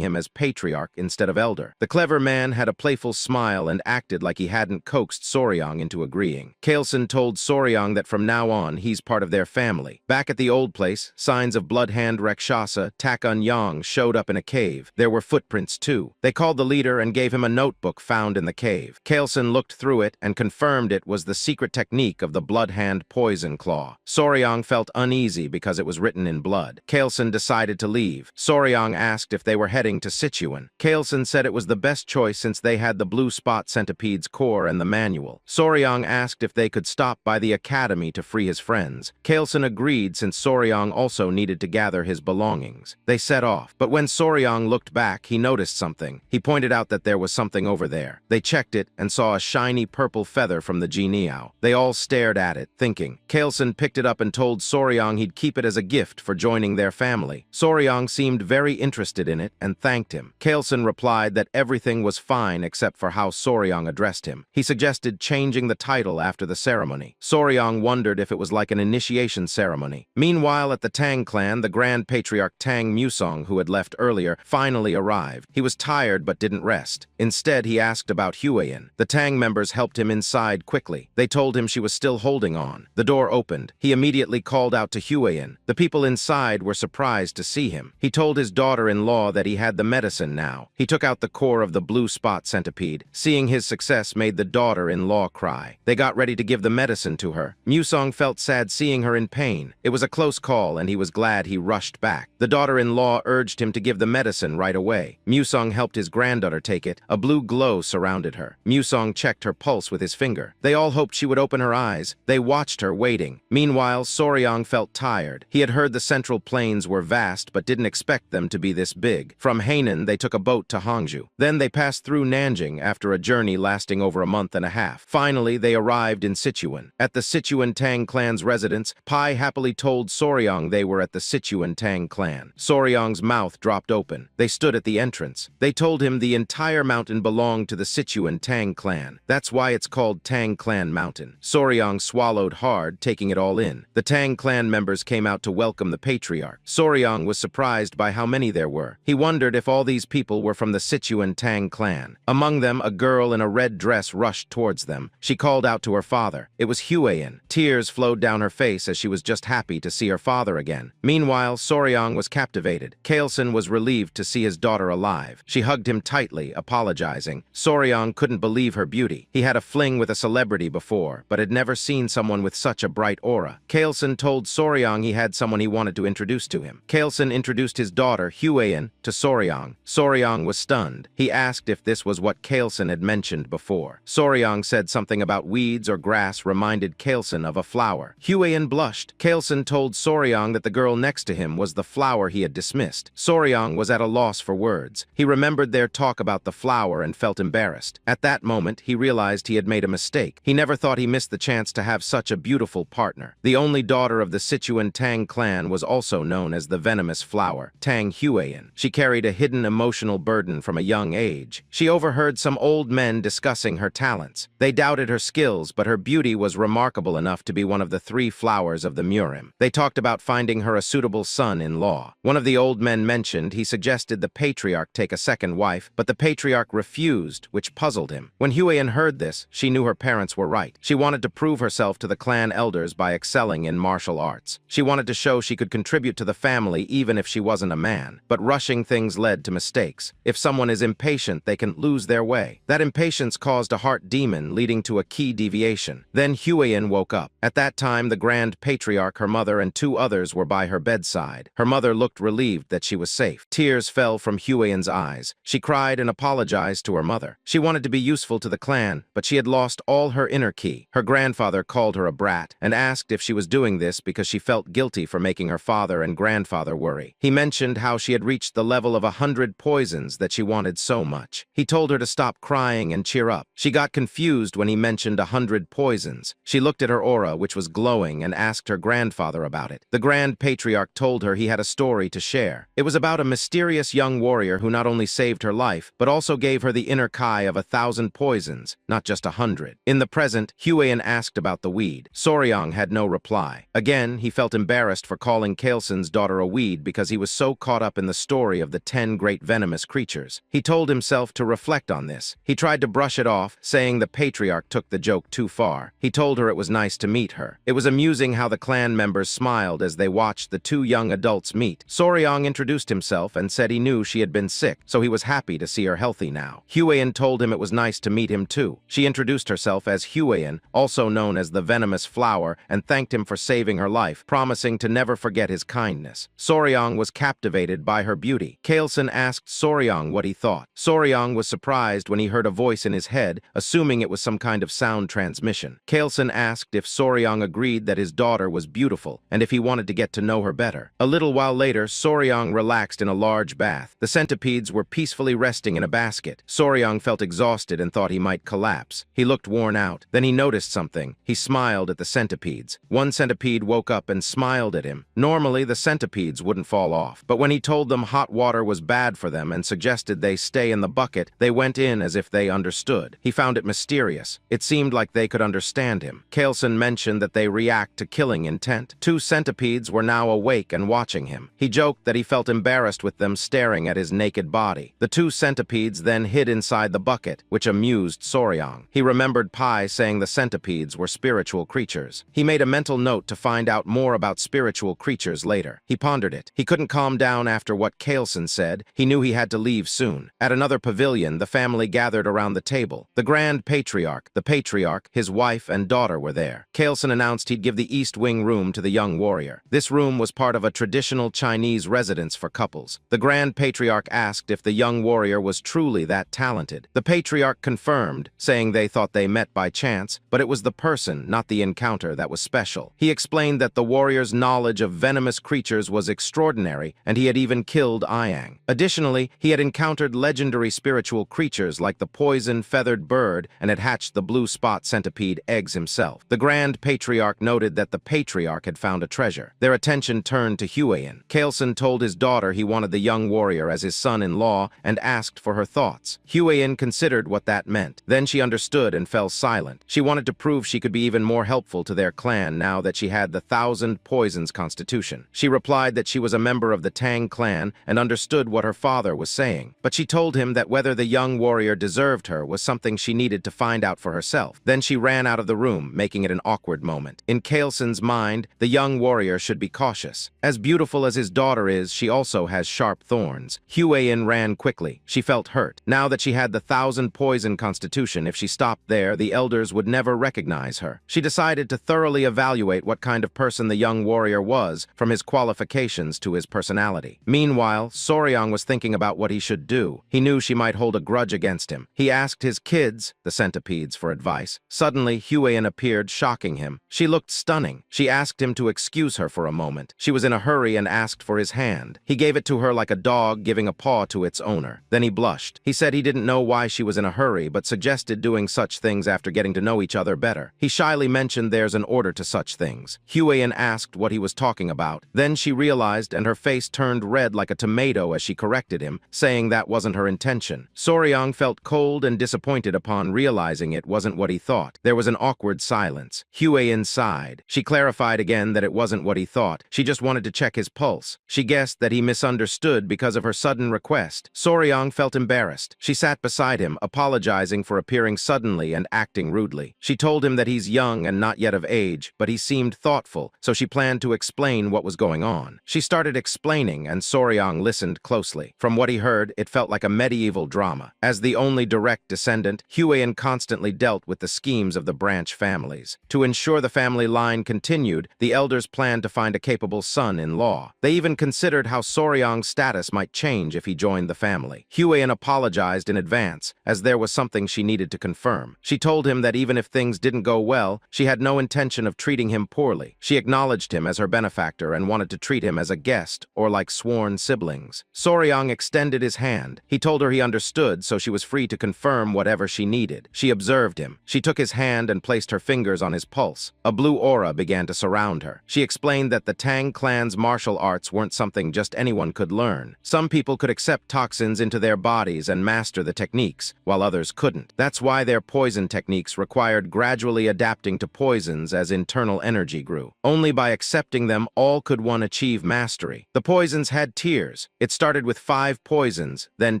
him as patriarch instead of elder. The clever man had a playful smile and acted like he hadn't coaxed Soryang into agreeing. Kaelson told Soryang that from now on, he's part of their family. Back at the old place, signs of Bloodhand Rakshasa, Takun Yang, showed up in a cave. There were footprints too. They called the leader and gave him a notebook found in the cave. Kaelson looked through it and confirmed it was the secret technique of the Bloodhand Poison Claw. Soryang felt uneasy because it was written in blood. Kaelson decided to leave. Soryang asked if they were heading to Sichuan. Kaelson said it was the best choice since they had the blue spot centipede's core and the manual. Soryang asked if they could stop by the academy to free his friends. Kaelson agreed since Soryang also needed to gather his belongings. They set off, but when Soryang looked back, he noticed something. He pointed out that there was something over there. They checked it and saw a shiny purple feather from the Geniao. They all stared at it, thinking. Kaelson picked it up and told Soryang he'd keep it as a gift for joining their family. Soryang seemed very interested in it and thanked him. Kaelson replied that everything was fine except for how Soryang addressed him. He suggested changing the title after the ceremony. Soryang wondered if it was like an initiation ceremony. Meanwhile, at the Tang clan, the Grand Patriarch Tang Musong, who had left earlier, finally arrived. He was tired but didn't rest. Instead, he asked about Huiyin. The Tang members helped him inside quickly. They told him she was still holding on. The door opened. He immediately called out to Huiyin. The people inside were surprised to see him. He told his daughter-in-law that he had the medicine now. He took out the core of the blue spot centipede. Seeing his success made the daughter-in-law cry. They got ready to give the medicine to her. Musong felt sad seeing her in pain. It was a close call and he was glad he rushed back. The daughter-in-law urged him to give the medicine right away. Musong helped his granddaughter take it. A blue glow surrounded her. Musong checked her pulse with his finger. They all hoped she would open her eyes. They watched her waiting. Meanwhile, Soryang felt tired. He had heard the Central Plains were vast but didn't expect them to be this big. From Hainan, they took a boat to Hangzhou. Then they passed through Nanjing after a journey lasting over a month and a half. Finally, they arrived in Sichuan. At the Sichuan Tang clan's residence, Pai happily told Soryang they were at the Sichuan Tang clan. Soryang's mouth dropped open. They stood at the entrance. They told him the entire mountain belonged to the Sichuan Tang clan. That's why it's called Tang Clan Mountain. Soryang swallowed hard, taking it all in. The Tang clan members came out to welcome the patriarch. Soryang was surprised by how many there were. He wondered if all these people were from the Sichuan Tang clan. Among them, a girl in a red dress rushed towards them. She called out to her father. It was Huiyin. Tears flowed down her face as she was just happy to see her father again. Meanwhile, Soryang was captivated. Kaelson was relieved to see his daughter alive. She hugged him tightly, apologizing. Soryang couldn't believe her beauty. He had a fling with a celebrity before, but had never seen someone with such a bright aura. Kaelson told Soryang he had someone he wanted to introduce to him. Kaelson introduced his daughter, Huiyin, to Soryang. Soryang was stunned. He asked if this was what Kaelson had mentioned before. Soryang said something about weeds or grass reminded Kaelson of a flower. Huiyin blushed. Kaelson told Soryang that the girl next to him was the flower he had dismissed. Soryang was at a loss for words. He remembered their talk about the flower and felt embarrassed. At that moment, he realized he had made a mistake. He never thought he missed the chance to have such a beautiful partner. The only daughter of the Sichuan Tang clan was also known as the venomous flower, Tang Huiyin. She carried a hidden emotional burden from a young age. She overheard some old men discussing her talents. They doubted her skills, but her beauty was remarkable enough to be one of the 3 flowers of the Murim. They talked about finding her a suitable son-in-law. One of the old men mentioned he suggested the patriarch take a second wife, but the patriarch refused, which puzzled him. When Huiyin heard this, she knew her parents were right. She wanted to prove herself to the clan elders by excelling in martial arts. She wanted to show she could contribute to the family even if she wasn't a man. But rushing things led to mistakes. If someone is impatient, they can lose their way. That impatience caused a heart demon, leading to a key deviation. Then Huiyin woke up. At that time, the Grand Patriarch, her mother, and 2 others were by her bedside. Her mother looked relieved that she was safe. Tears fell from Huiyin's eyes. She cried and apologized to her mother. She wanted to be useful to the clan, but she had lost all her inner ki. Her grandfather called her a brat and asked if she was doing this because she felt guilty for making her father and grandfather worry. He mentioned how she had reached the level of 100 poisons that she wanted so much. He told her to stop crying and cheer up. She got confused when he mentioned 100 poisons. She looked at her aura aura which was glowing and asked her grandfather about it. The Grand Patriarch told her he had a story to share. It was about a mysterious young warrior who not only saved her life, but also gave her the inner kai of 1,000 poisons, not just 100. In the present, Huiyin asked about the weed. Soryang had no reply. Again, he felt embarrassed for calling Kailsun's daughter a weed because he was so caught up in the story of the 10 great venomous creatures. He told himself to reflect on this. He tried to brush it off, saying the patriarch took the joke too far. He told her it was nice to meet her. It was amusing how the clan members smiled as they watched the 2 young adults meet. Soryang introduced himself and said he knew she had been sick, so he was happy to see her healthy now. Huiyin told him it was nice to meet him too. She introduced herself as Huiyin, also known as the Venomous Flower, and thanked him for saving her life, promising to never forget his kindness. Soryang was captivated by her beauty. Kailsun asked Soryang what he thought. Soryang was surprised when he heard a voice in his head, assuming it was some kind of sound transmission. Kailsun asked if Soryang agreed that his daughter was beautiful, and if he wanted to get to know her better. A little while later, Soryang relaxed in a large bath. The centipedes were peacefully resting in a basket. Soryang felt exhausted and thought he might collapse. He looked worn out. Then he noticed something. He smiled at the centipedes. One centipede woke up and smiled at him. Normally, the centipedes wouldn't fall off, but when he told them hot water was bad for them and suggested they stay in the bucket, they went in as if they understood. He found it mysterious. It seemed like they could understand him. Kailsun mentioned that they react to killing intent. 2 centipedes were now awake and watching him. He joked that he felt embarrassed with them staring at his naked body. The 2 centipedes then hid inside the bucket, which amused Soryang. He remembered Pai saying the centipedes were spiritual creatures. He made a mental note to find out more about spiritual creatures later. He pondered it. He couldn't calm down after what Kailsun said. He knew he had to leave soon. At another pavilion, the family gathered around the table. The Grand Patriarch, the Patriarch, his wife, and daughter were there. Kailsun announced he'd give the East Wing room to the young warrior. This room was part of a traditional Chinese residence for couples. The Grand Patriarch asked if the young warrior was truly that talented. The Patriarch confirmed, saying they thought they met by chance, but it was the person, not the encounter, that was special. He explained that the warrior's knowledge of venomous creatures was extraordinary, and he had even killed Ayang. Additionally, he had encountered legendary spiritual creatures like the poison-feathered bird and had hatched the blue spot centipede eggs himself. The Grand Patriarch noted that the Patriarch had found a treasure. Their attention turned to Huiyin. Kailsun told his daughter he wanted the young warrior as his son-in-law and asked for her thoughts. Huiyin considered what that meant. Then she understood and fell silent. She wanted to prove she could be even more helpful to their clan now that she had the 1,000 poisons constitution. She replied that she was a member of the Tang clan and understood what her father was saying. But she told him that whether the young warrior deserved her was something she needed to find out for herself. Then she ran out of the room, making it an awkward moment. In Kailsun's mind, the young warrior should be cautious. As beautiful as his daughter is, she also has sharp thorns. Huiyin ran quickly. She felt hurt. Now that she had the 1,000 poison constitution, if she stopped there, the elders would never recognize her. She decided to thoroughly evaluate what kind of person the young warrior was, from his qualifications to his personality. Meanwhile, Soryang was thinking about what he should do. He knew she might hold a grudge against him. He asked his kids, the centipedes, for advice. Suddenly, Huiyin appeared, shocking him. She looked stunning. She asked him to excuse her for a moment. She was in a hurry and asked for his hand. He gave it to her like a dog giving a paw to its owner. Then he blushed. He said he didn't know why she was in a hurry, but suggested doing such things after getting to know each other better. He shyly mentioned there's an order to such things. Huiyin asked what he was talking about. Then she realized, and her face turned red like a tomato as she corrected him, saying that wasn't her intention. Soryang felt cold and disappointed upon realizing it wasn't what he thought. There was an awkward silence. Huiyin sighed. She clarified again that it wasn't what he thought. She just wanted to check his pulse. She guessed that he misunderstood because of her sudden request. Soryang felt embarrassed. She sat beside him, apologizing for appearing suddenly and acting rudely. She told him that he's young and not yet of age, but he seemed thoughtful, so she planned to explain what was going on. She started explaining, and Soryang listened closely. From what he heard, it felt like a medieval drama. As the only direct descendant, Huiyin constantly dealt with the schemes of the branch families. To ensure the family line continued, the elders planned to find a capable son-in-law. They even considered how Soryang's status might change if he joined the family. Huiyin apologized in advance, as there was something she needed to confirm. She told him that even if things didn't go well, she had no intention of treating him poorly. She acknowledged him as her benefactor and wanted to treat him as a guest or like sworn siblings. Soryang extended his hand. He told her he understood, so she was free to confirm whatever she needed. She observed him. She took his hand and placed her fingers on his pulse. A blue aura began to surround her. She explained that the Tang clan's martial arts weren't something just anyone could learn. Some people could accept toxins into their bodies and master the techniques, while others couldn't. That's why their poison techniques required gradually adapting to poisons as internal energy grew. Only by accepting them all could one achieve mastery. The poisons had tiers. It started with 5 poisons, then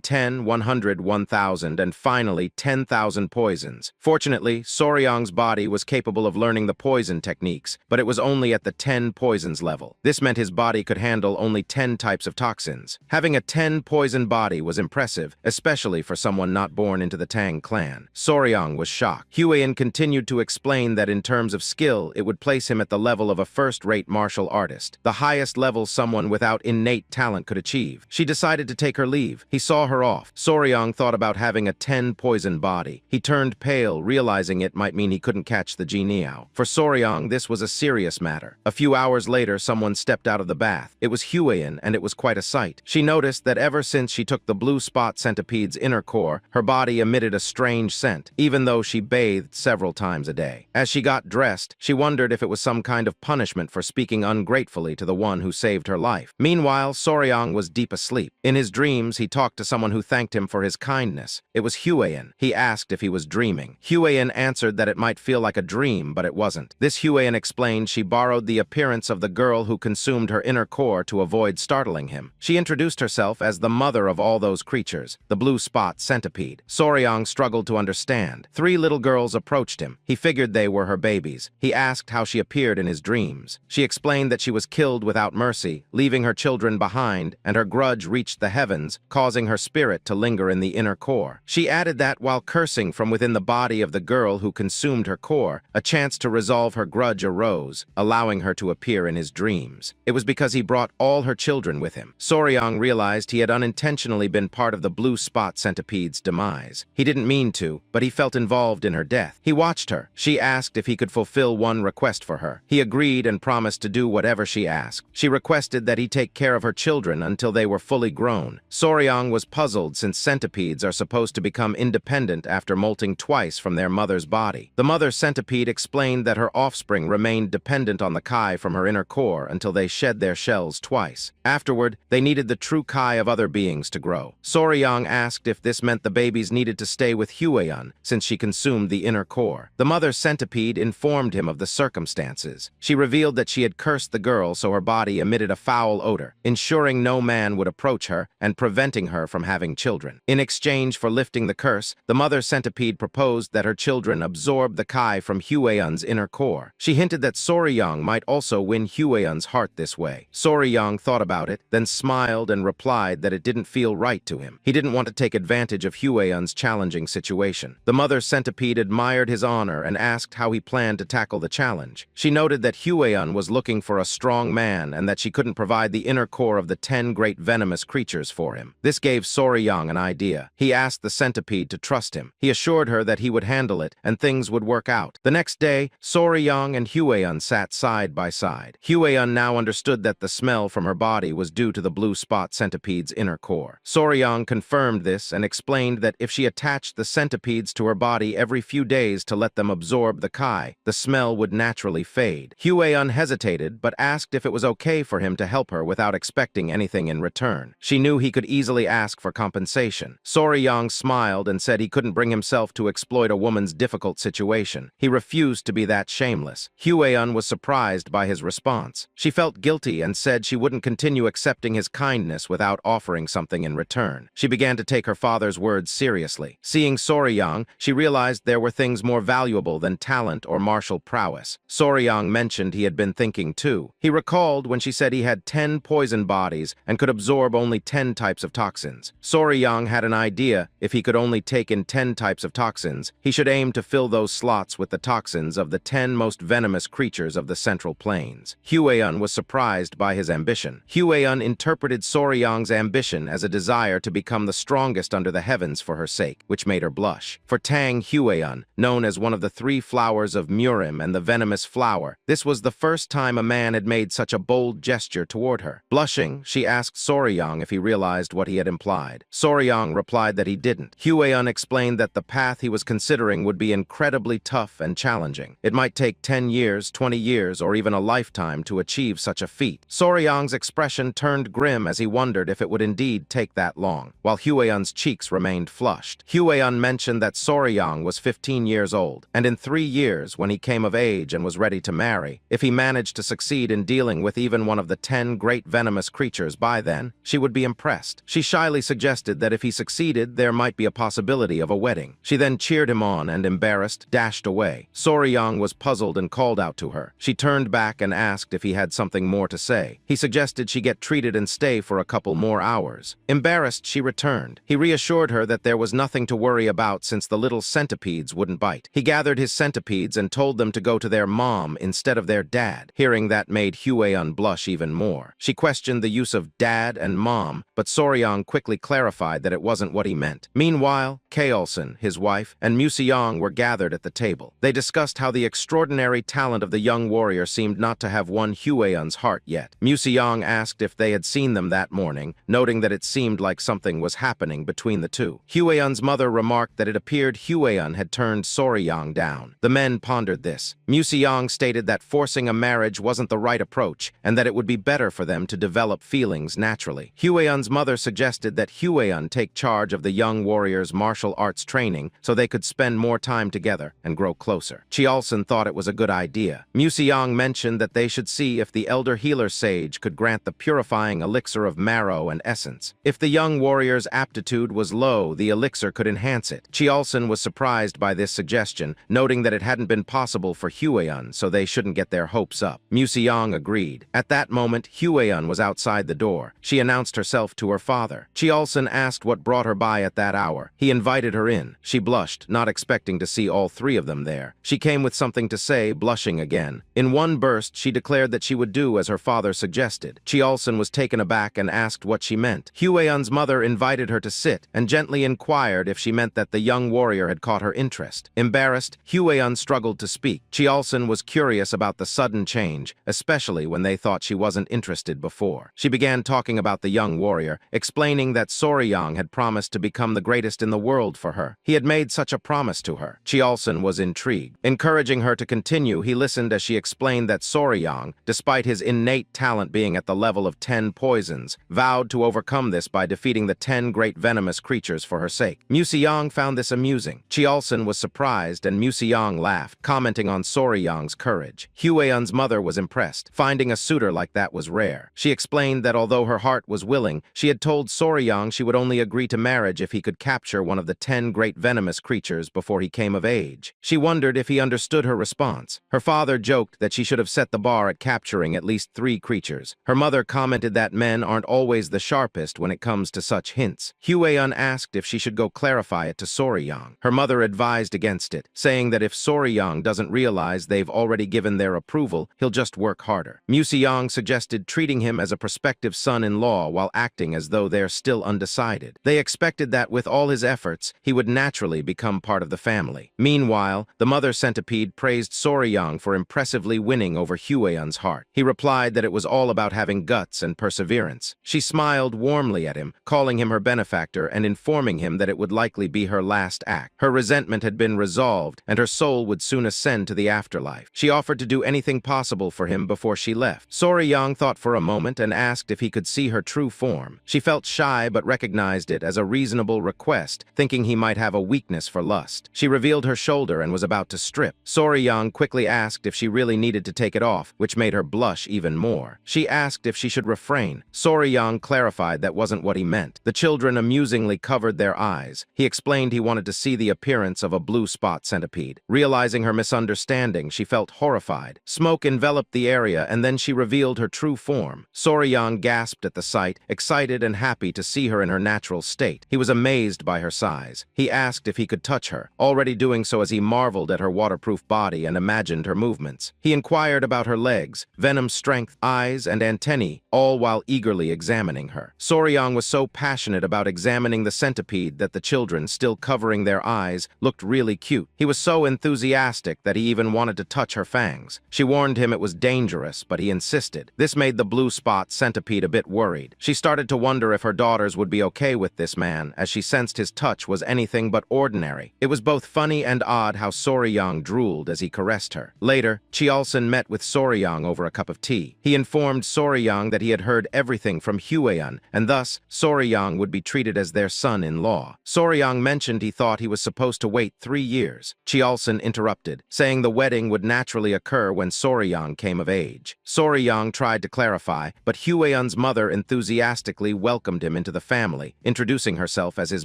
10, 100, 1,000, and finally 10,000 poisons. Fortunately, Soryang's body was capable of learning the poison techniques, but it was only at the 10 poisons level. This meant his body could handle only 10 types of toxins. Having a 10 poison body was impressive, especially for someone not born into the Tang clan. Soryang was shocked. Huiyin continued to explain that in terms of skill, it would place him at the level of a first-rate martial artist, the highest level someone without innate talent could achieve. She decided to take her leave. He saw her off. Soryang thought about having a 10 poison body. He turned pale, realizing it might mean he couldn't catch the Jianiao. For Soryang, this was a serious matter. A few hours later, someone stepped out of the bath. It was Huiyin, and it was quite a sight. She noticed that ever since she took the blue spot centipede's inner core, her body emitted a strange scent, even though she bathed several times a day. As she got dressed, she wondered if it was some kind of punishment for speaking ungratefully to the one who saved her life. Meanwhile, Soryang was deep asleep. In his dreams, he talked to someone who thanked him for his kindness. It was Huiyin. He asked if he was dreaming. Huiyin answered that it might feel like a dream, but it wasn't. This Huiyin explained she borrowed the appearance of the girl who consumed her inner core to avoid startling him. She introduced herself as the mother of all those creatures, the blue spot centipede. Soryang struggled to understand. 3 little girls approached him. He figured they were her babies. He asked how she appeared in his dreams. She explained that she was killed without mercy, leaving her children behind, and her grudge reached the heavens, causing her spirit to linger in the inner core. She added that while cursing from within the body of the girl who consumed her core, a chance to resolve her grudge arose, allowing her to appear in his dreams. It was because he brought all her children with him. Soryang realized he had unintentionally been part of the blue spot centipede's demise. He didn't mean to, but he felt involved in her death. He watched her. She asked if he could fulfill one request for her. He agreed and promised to do whatever she asked. She requested that he take care of her children until they were fully grown. Soryang was puzzled since centipedes are supposed to become independent after molting twice from their mother's body. The mother centipede explained that her offspring remained dependent on the Kai from her inner core until they shed their shells twice. Afterward, they needed the true Kai of other beings to grow. Soryang asked if this meant the babies needed to stay with Huiyin since she consumed the inner core. The mother centipede informed him of the circumstances. She revealed that she had cursed the girl so her body emitted a foul odor, ensuring no man would approach her and preventing her from having children. In exchange for lifting the curse, the mother centipede proposed that her children absorb the Kai from Huiyin's inner core. She hinted that Soryang might also win Huiyin's heart this way. Soryang thought about it, then smiled and replied that it didn't feel right to him. He didn't want to take advantage of Huiyin's challenging situation. The mother centipede admired his honor and asked how he planned to tackle the challenge. She noted that Huiyin was looking for a strong man and that she couldn't provide the inner core of the 10 great venomous creatures for him. This gave Soryang an idea. He asked the centipede to trust him. He assured her that he would handle it and things would work out. The next day, Soryang and Huiyin sat side by side. Huiyin now understood that the smell from her body was due to the blue spot centipede's inner core. Soryang confirmed this and explained that if she attached the centipedes to her body every few days to let them absorb the Kai, the smell would naturally fade. Huiyin hesitated but asked if it was okay for him to help her without expecting anything in return. She knew he could easily ask for compensation. Soryang smiled and said he couldn't bring himself to exploit a woman's difficult situation. He refused to be that shameless. Huiyin was surprised by his response. She felt guilty and said she wouldn't continue accepting his kindness without offering something in return. She began to take her father's words seriously. Seeing Soryang, she realized there were things more valuable than talent or martial prowess. Soryang mentioned he had been thinking too. He recalled when she said he had 10 poison bodies and could absorb only 10 types of toxins. Soryang had an idea if he could only take in 10 types of toxins, he should aim to fill those slots with the toxins of the 10 most venomous creatures of the Central Plains. Huiyin was surprised by his ambition. Huiyin interpreted Soryang's ambition as a desire to become the strongest under the heavens for her sake, which made her blush. For Tang Huiyin, known as one of the 3 flowers of Murim and the venomous flower, this was the first time a man had made such a bold gesture toward her. Blushing, she asked Soryang if he realized what he had implied. Soryang replied that he didn't. Huiyin explained that the path he was considering would be incredibly tough and challenging. challenging. It might take 10 years, 20 years, or even a lifetime to achieve such a feat. Soryang's expression turned grim as he wondered if it would indeed take that long, while Hueyun's cheeks remained flushed. Hueyun mentioned that Soryang was 15 years old, and in 3 years, when he came of age and was ready to marry, if he managed to succeed in dealing with even one of the 10 great venomous creatures by then, she would be impressed. She shyly suggested that if he succeeded, there might be a possibility of a wedding. She then cheered him on and, embarrassed, dashed away. Soryang was puzzled and called out to her. She turned back and asked if he had something more to say. He suggested she get treated and stay for a couple more hours. Embarrassed, she returned. He reassured her that there was nothing to worry about since the little centipedes wouldn't bite. He gathered his centipedes and told them to go to their mom instead of their dad. Hearing that made Hueyun blush even more. She questioned the use of dad and mom, but Soryang quickly clarified that it wasn't what he meant. Meanwhile, Kaolson, his wife, and Museong were gathered at the table. They discussed how the extraordinary talent of the young warrior seemed not to have won Hueyun's heart yet. Museong asked if they had seen them that morning, noting that it seemed like something was happening between the two. Hueyun's mother remarked that it appeared Hueyun had turned Soryang down. The men pondered this. Museong stated that forcing a marriage wasn't the right approach, and that it would be better for them to develop feelings naturally. Hueyun's mother suggested that Hueyun take charge of the young warrior's martial arts training so they could spend more time together and grow closer. Chiolson thought it was a good idea. Museong mentioned that they should see if the elder healer sage could grant the purifying elixir of marrow and essence. If the young warrior's aptitude was low, the elixir could enhance it. Chiolson was surprised by this suggestion, noting that it hadn't been possible for Hueyun, so they shouldn't get their hopes up. Museong agreed. At that moment, Hueyun was outside the door. She announced herself to her father. Chiolson asked what brought her by at that hour. He invited her in. She blushed, not expecting to see all three of them there. She came with something to say, blushing again. In one burst, she declared that she would do as her father suggested. Chiolson was taken aback and asked what she meant. Hueyun's mother invited her to sit and gently inquired if she meant that the young warrior had caught her interest. Embarrassed, Hueyun struggled to speak. Chiolson was curious about the sudden change, especially when they thought she wasn't interested before. She began talking about the young warrior, explaining that Soryang had promised to become the greatest in the world for her. He had made such a promise to her. Chiolson was intrigued. Encouraging her to continue, he listened as she explained that Soryang, despite his innate talent being at the level of 10 poisons, vowed to overcome this by defeating the 10 great venomous creatures for her sake. Museong found this amusing. Chiolson was surprised and Museong laughed, commenting on Soryang's courage. Hueyun's mother was impressed. Finding a suitor like that was rare. She explained that although her heart was willing, she had told Soryang she would only agree to marriage if he could capture one of the 10 great venomous creatures before he came of age. She wondered if he understood her response. Her father joked that she should have set the bar at capturing at least 3 creatures. Her mother commented that men aren't always the sharpest when it comes to such hints. Hueyun asked if she should go clarify it to Soryang. Her mother advised against it, saying that if Soryang doesn't realize they've already given their approval, he'll just work harder. Museong suggested treating him as a prospective son-in-law while acting as though they're still undecided. They expected that with all his efforts, he would naturally become part of the family. Meanwhile, the mother centipede praised Soryang for impressively winning over Hueyun's heart. He replied that it was all about having guts and perseverance. She smiled warmly at him, calling him her benefactor and informing him that it would likely be her last act. Her resentment had been resolved, and her soul would soon ascend to the afterlife. She offered to do anything possible for him before she left. Soryang thought for a moment and asked if he could see her true form. She felt shy but recognized it as a reasonable request, thinking he might have a weakness for lust. She revealed her shoulder and was about to strip. Soryang quickly asked if she really needed to take it off, which made her blush even more. She asked if she should refrain. Soryang clarified that wasn't what he meant. The children amusingly covered their eyes. He explained he wanted to see the appearance of a blue spot centipede. Realizing her misunderstanding, she felt horrified. Smoke enveloped the area, and then she revealed her true form. Soryang gasped at the sight, excited and happy to see her in her natural state. He was amazed by her size. He asked if he could touch her, already doing so as he marveled at her waterproof body and imagined her movements. He inquired about her legs, venom strength, eyes, and antennae, all while eagerly examining her. Soryang was so passionate about examining the centipede that the children, still covering their eyes, looked really cute. He was so enthusiastic that he even wanted to touch her fangs. She warned him it was dangerous, but he insisted. This made the blue spot centipede a bit worried. She started to wonder if her daughters would be okay with this man, as she sensed his touch was anything but ordinary. It was both funny and odd how Soryang drooled as he caressed her. Later, Cheolson met with Soryang over a cup of tea. He informed Soryang that he had heard everything from Hueon, and thus Soryang would be treated as their son-in-law. Soryang mentioned he thought he was supposed to wait 3 years. Cheolson interrupted, saying the wedding would naturally occur when Soryang came of age. Soryang tried to clarify, but Hueon's mother enthusiastically welcomed him into the family, introducing herself as his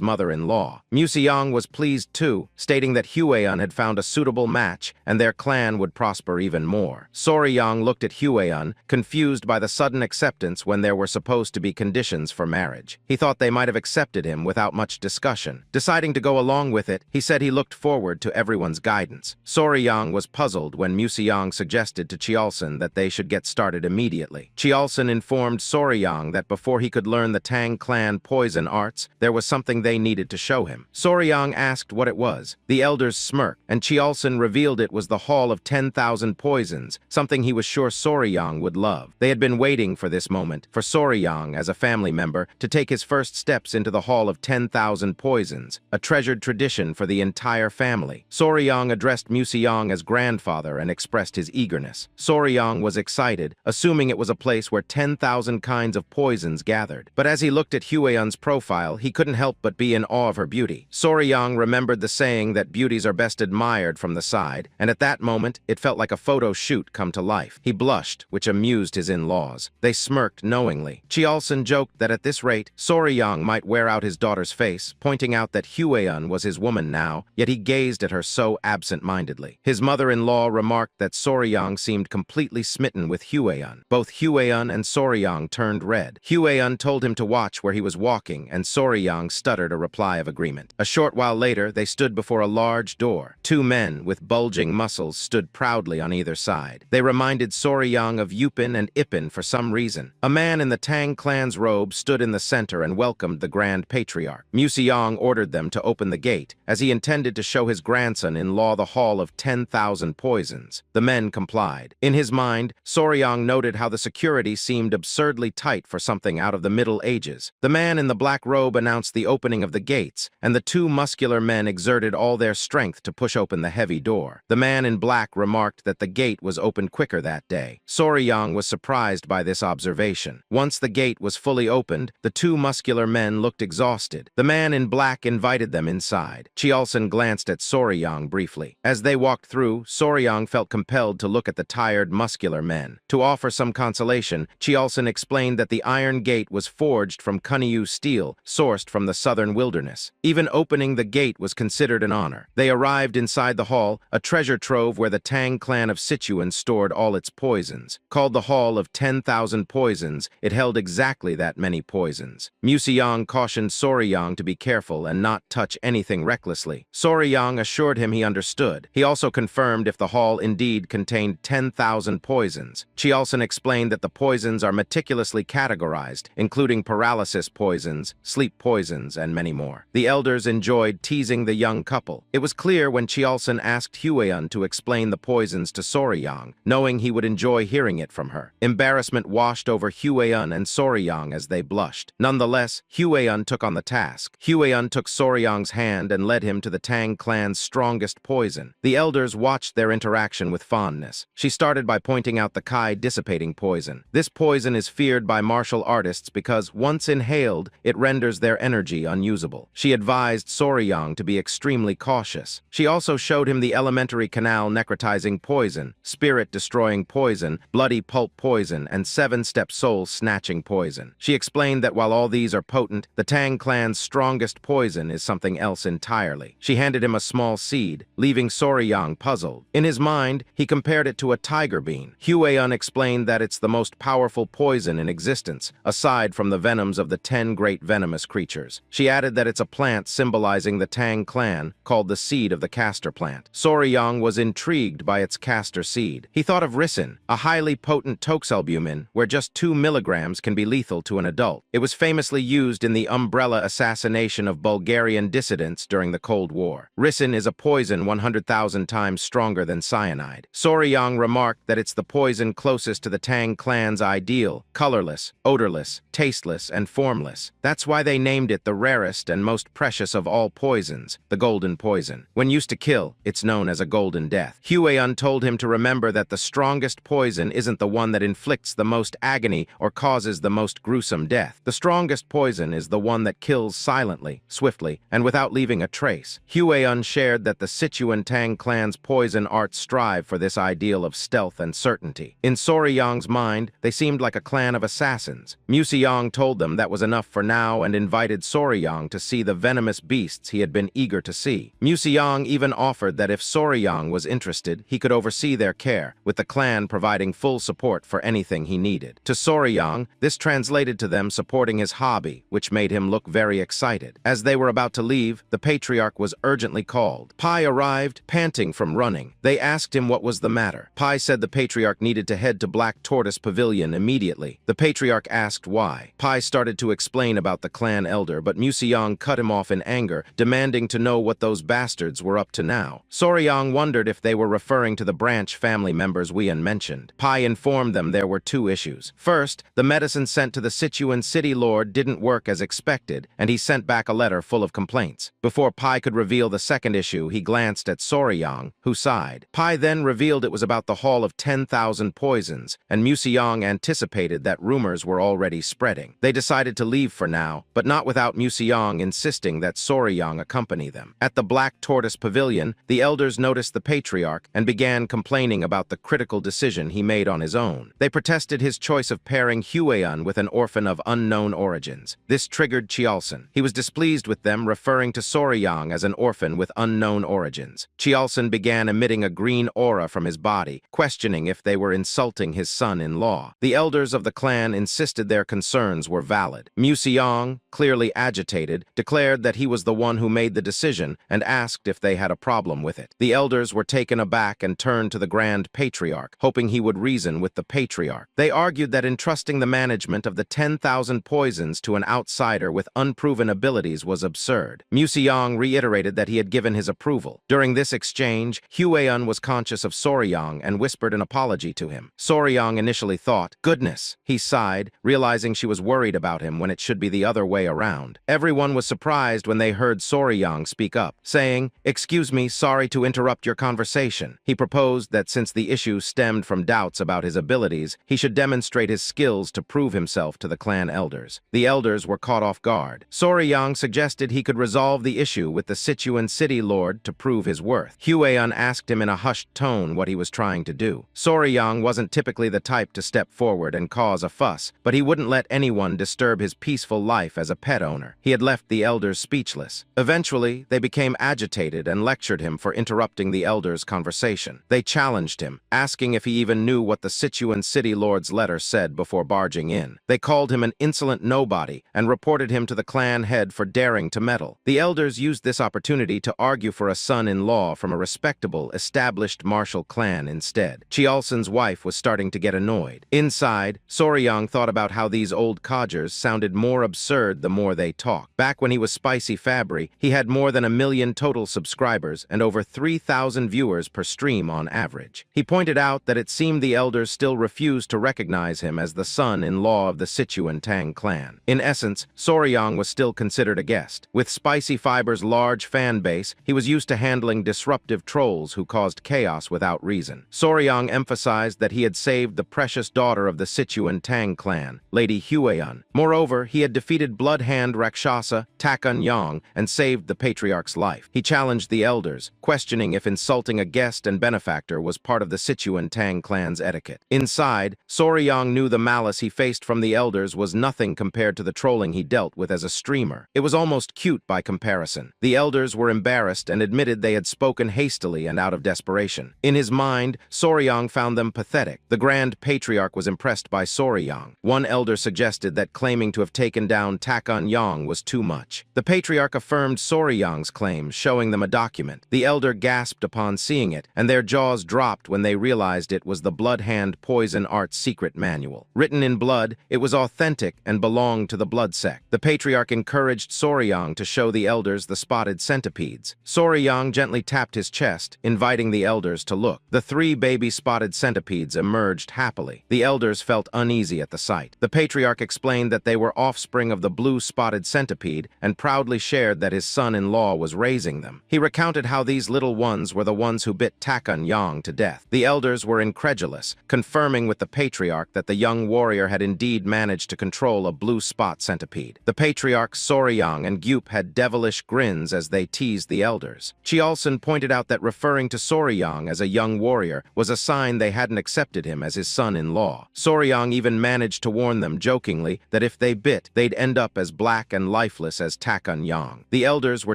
mother-in-law. Museong was pleased too, stating that Hueon had found a suitable match and their clan would prosper even more. Soryang looked at Hueon, confused by the sudden acceptance when there were supposed to be conditions for marriage. He thought they might have accepted him without much discussion. Deciding to go along with it, he said he looked forward to everyone's guidance. Soryang was puzzled when Museong suggested to Cheolson that they should get started immediately. Cheolson informed Soryang that before he could learn the Tang clan poison arts, there was something they needed to show him. Soryang asked what it was. The elders smirked, and Cheolson revealed it was the Hall of 10,000 Poisons, something he was sure Soryang would love. They had been waiting for this moment, for Soryang, as a family member, to take his first steps into the Hall of 10,000 Poisons, a treasured tradition for the entire family. Soryang addressed Museong as grandfather and expressed his eagerness. Soryang was excited, assuming it was a place where 10,000 kinds of poisons gathered. But as he looked at Hueon's profile, he couldn't help but be in awe of her beauty. Soryang remembered the saying that beauties are best admired from the side, and at that moment, it felt like a photo shoot come to life. He blushed, which amused his in-laws. They smirked knowingly. Cheolson joked that at this rate, Soryang might wear out his daughter's face, pointing out that Hueon was his woman now, yet he gazed at her so absent-mindedly. His mother-in-law remarked that Soryang seemed completely smitten with Hueon. Both Hueon and Soryang turned red. Hueon told him to watch where he was walking, and Soryang stuttered a reply of agreement. A short while later, they stood before a large door. 2 men with bulging muscles stood proudly on either side. They reminded Soryang of Yupin and Ipin for some reason. A man in the Tang clan's robe stood in the center and welcomed the Grand Patriarch. Museong ordered them to open the gate, as he intended to show his grandson-in-law the Hall of 10,000 Poisons. The men complied. In his mind, Soryang noted how the security seemed absurdly tight for something out of the Middle Ages. The man in the black robe announced the opening of the gates, and the 2 muscular men exerted all their strength to push open the heavy door. The man in black remarked that the gate was opened quicker that day. Soryang was surprised by this observation. Once the gate was fully opened, the 2 muscular men looked exhausted. The man in black invited them inside. Cheolson glanced at Soryang briefly. As they walked through, Soryang felt compelled to look at the tired, muscular men. To offer some consolation, Cheolson explained that the iron gate was forged from Kunyu steel, sourced from the southern wilderness. Even opening the gate was considered an honor. They arrived inside the hall, a treasure trove where the Tang clan of Sichuan stored all its poisons. Called the Hall of 10,000 Poisons, it held exactly that many poisons. Museong cautioned Soryang to be careful and not touch anything recklessly. Soryang assured him he understood. He also confirmed if the hall indeed contained 10,000 poisons. Cheolson explained that the poisons are meticulously categorized, including paralysis poisons, sleep poisons, and many more. The elders enjoyed teasing the young couple. It was clear when Cheolson asked Hueon to explain the poisons to Soryang, knowing he would enjoy hearing it from her. Embarrassment washed over Hueon and Soryang as they blushed. Nonetheless, Hueon took on the task. Hueon took Soryang's hand and led him to the Tang clan's strongest poison. The elders watched their interaction with fondness. She started by pointing out the Kai dissipating poison. This poison is feared by martial artists because, once inhaled, it renders their energy unusable. She advised Soryang to be extremely cautious. She also showed him the elementary canal necrotizing poison, spirit-destroying poison, bloody pulp poison, and 7-step soul-snatching poison. She explained that while all these are potent, the Tang clan's strongest poison is something else entirely. She handed him a small seed, leaving Soryang puzzled. In his mind, he compared it to a tiger bean. Hueon explained that it's the most powerful poison in existence, aside from the venoms of the 10 great venomous creatures. She added that it's a plant symbolizing the Tang clan, called the seed of the castor plant. Soryang was intrigued by its castor seed. He thought of ricin, a highly potent toxalbumin, where just 2 milligrams can be lethal to an adult. It was famously used in the umbrella assassination of Bulgarian dissidents during the Cold War. Ricin is a poison 100,000 times stronger than cyanide. Soryang remarked that it's the poison closest to the Tang clan's ideal, colorless, odorless, tasteless, and formless. That's why they named it the rarest and most precious of all poisons, the golden poison. When used to kill, it's known known as a golden death. Huayan told him to remember that the strongest poison isn't the one that inflicts the most agony or causes the most gruesome death. The strongest poison is the one that kills silently, swiftly, and without leaving a trace. Huayan shared that the Sichuan Tang clan's poison arts strive for this ideal of stealth and certainty. In Soriyang's mind, they seemed like a clan of assassins. Museyang told them that was enough for now and invited Soriyang to see the venomous beasts he had been eager to see. Museyang even offered that if Soriyang was interested, he could oversee their care, with the clan providing full support for anything he needed. To Soriyang, this translated to them supporting his hobby, which made him look very excited. As they were about to leave, the patriarch was urgently called. Pai arrived, panting from running. They asked him what was the matter. Pai said the patriarch needed to head to Black Tortoise Pavilion immediately. The patriarch asked why. Pai started to explain about the clan elder, but Museyang cut him off in anger, demanding to know what those bastards were up to now. Soriyang wondered if they were referring to the branch family members Wian mentioned. Pai informed them there were two issues. First, the medicine sent to the Sichuan city lord didn't work as expected, and he sent back a letter full of complaints. Before Pai could reveal the second issue, he glanced at Soriyang, who sighed. Pai then revealed it was about the Hall of 10,000 Poisons, and Museyang anticipated that rumors were already spreading. They decided to leave for now, but not without Museyang insisting that Soriyang accompany them. At the Black Tortoise Pavilion, the elders noticed the patriarch and began complaining about the critical decision he made on his own. They protested his choice of pairing Huayan with an orphan of unknown origins. This triggered Chialson. He was displeased with them, referring to Soriyang as an orphan with unknown origins. Chialson began emitting a green aura from his body, questioning if they were insulting his son-in-law. The elders of the clan insisted their concerns were valid. Museyang, clearly agitated, declared that he was the one who made the decision and asked if they had a problem with it. The elders were taken aback and turned to the Grand Patriarch, hoping he would reason with the patriarch. They argued that entrusting the management of the 10,000 poisons to an outsider with unproven abilities was absurd. Museyang reiterated that he had given his approval. During this exchange, Huayan was conscious of Soriyang and whispered an apology to him. Soriyang initially thought, "Goodness," he sighed, realizing she was worried about him when it should be the other way around. Everyone was surprised when they heard Soriyang speak up, saying, "Excuse me, sorry to interrupt your conversation." He proposed that since the issue stemmed from doubts about his abilities, he should demonstrate his skills to prove himself to the clan elders. The elders were caught off guard. Soriyang suggested he could resolve the issue with the Sichuan city lord to prove his worth. Huayan asked him in a hushed tone what he was trying to do. Soriyang wasn't typically the type to step forward and cause a fuss, but he wouldn't let anyone disturb his peaceful life as a pet owner. He had left the elders speechless. Eventually, they became agitated and lectured him for interrupting the elders' conversation. They challenged him, asking if he even knew what the Sichuan city lord's letter said before barging in. They called him an insolent nobody and reported him to the clan head for daring to meddle. The elders used this opportunity to argue for a son-in-law from a respectable, established martial clan instead. Chialson's wife was starting to get annoyed. Inside, Soriyang thought about how these old codgers sounded more absurd the more they talked. Back when he was Spicy Fabry, he had more than 1 million total subscribers and over 3,000 viewers per stream on average. He pointed out that it seemed the elders still refused to recognize him as the son-in-law of the Sichuan Tang clan. In essence, Soriyang was still considered a guest. With Spicy Fiber's large fan base, he was used to handling disruptive trolls who caused chaos without reason. Soriyang emphasized that he had saved the precious daughter of the Sichuan Tang clan, Lady Huayan. Moreover, he had defeated Bloodhand Rakshasa, Takun Yang, and saved the patriarch's life. He challenged the elders, questioning if insulting a guest and benefactor was part of the Sichuan Tang clan's etiquette. Inside, Soriyang knew the malice he faced from the elders was nothing compared to the trolling he dealt with as a streamer. It was almost cute by comparison. The elders were embarrassed and admitted they had spoken hastily and out of desperation. In his mind, Soriyang found them pathetic. The Grand Patriarch was impressed by Soriyang. One elder suggested that claiming to have taken down Takun Yang was too much. The Patriarch affirmed Soriyang's claims, showing them a document. The elder gasped upon seeing it, and their jaws dropped when they realized it was the Bloodhand Poison Arts secret manual. Written in blood, it was authentic and belonged to the blood sect. The Patriarch encouraged Soriyang to show the elders the spotted centipedes. Soriyang gently tapped his chest, inviting the elders to look. The 3 baby spotted centipedes emerged happily. The elders felt uneasy at the sight. The Patriarch explained that they were offspring of the blue spotted centipede and proudly shared that his son-in-law was raising them. He recounted how these little little ones were the ones who bit Takun Yang to death. The elders were incredulous, confirming with the patriarch that the young warrior had indeed managed to control a blue spot centipede. The patriarchs Soryang and Gyup had devilish grins as they teased the elders. Chiolson pointed out that referring to Soryang as a young warrior was a sign they hadn't accepted him as his son-in-law. Soryang even managed to warn them jokingly that if they bit, they'd end up as black and lifeless as Takun Yang. The elders were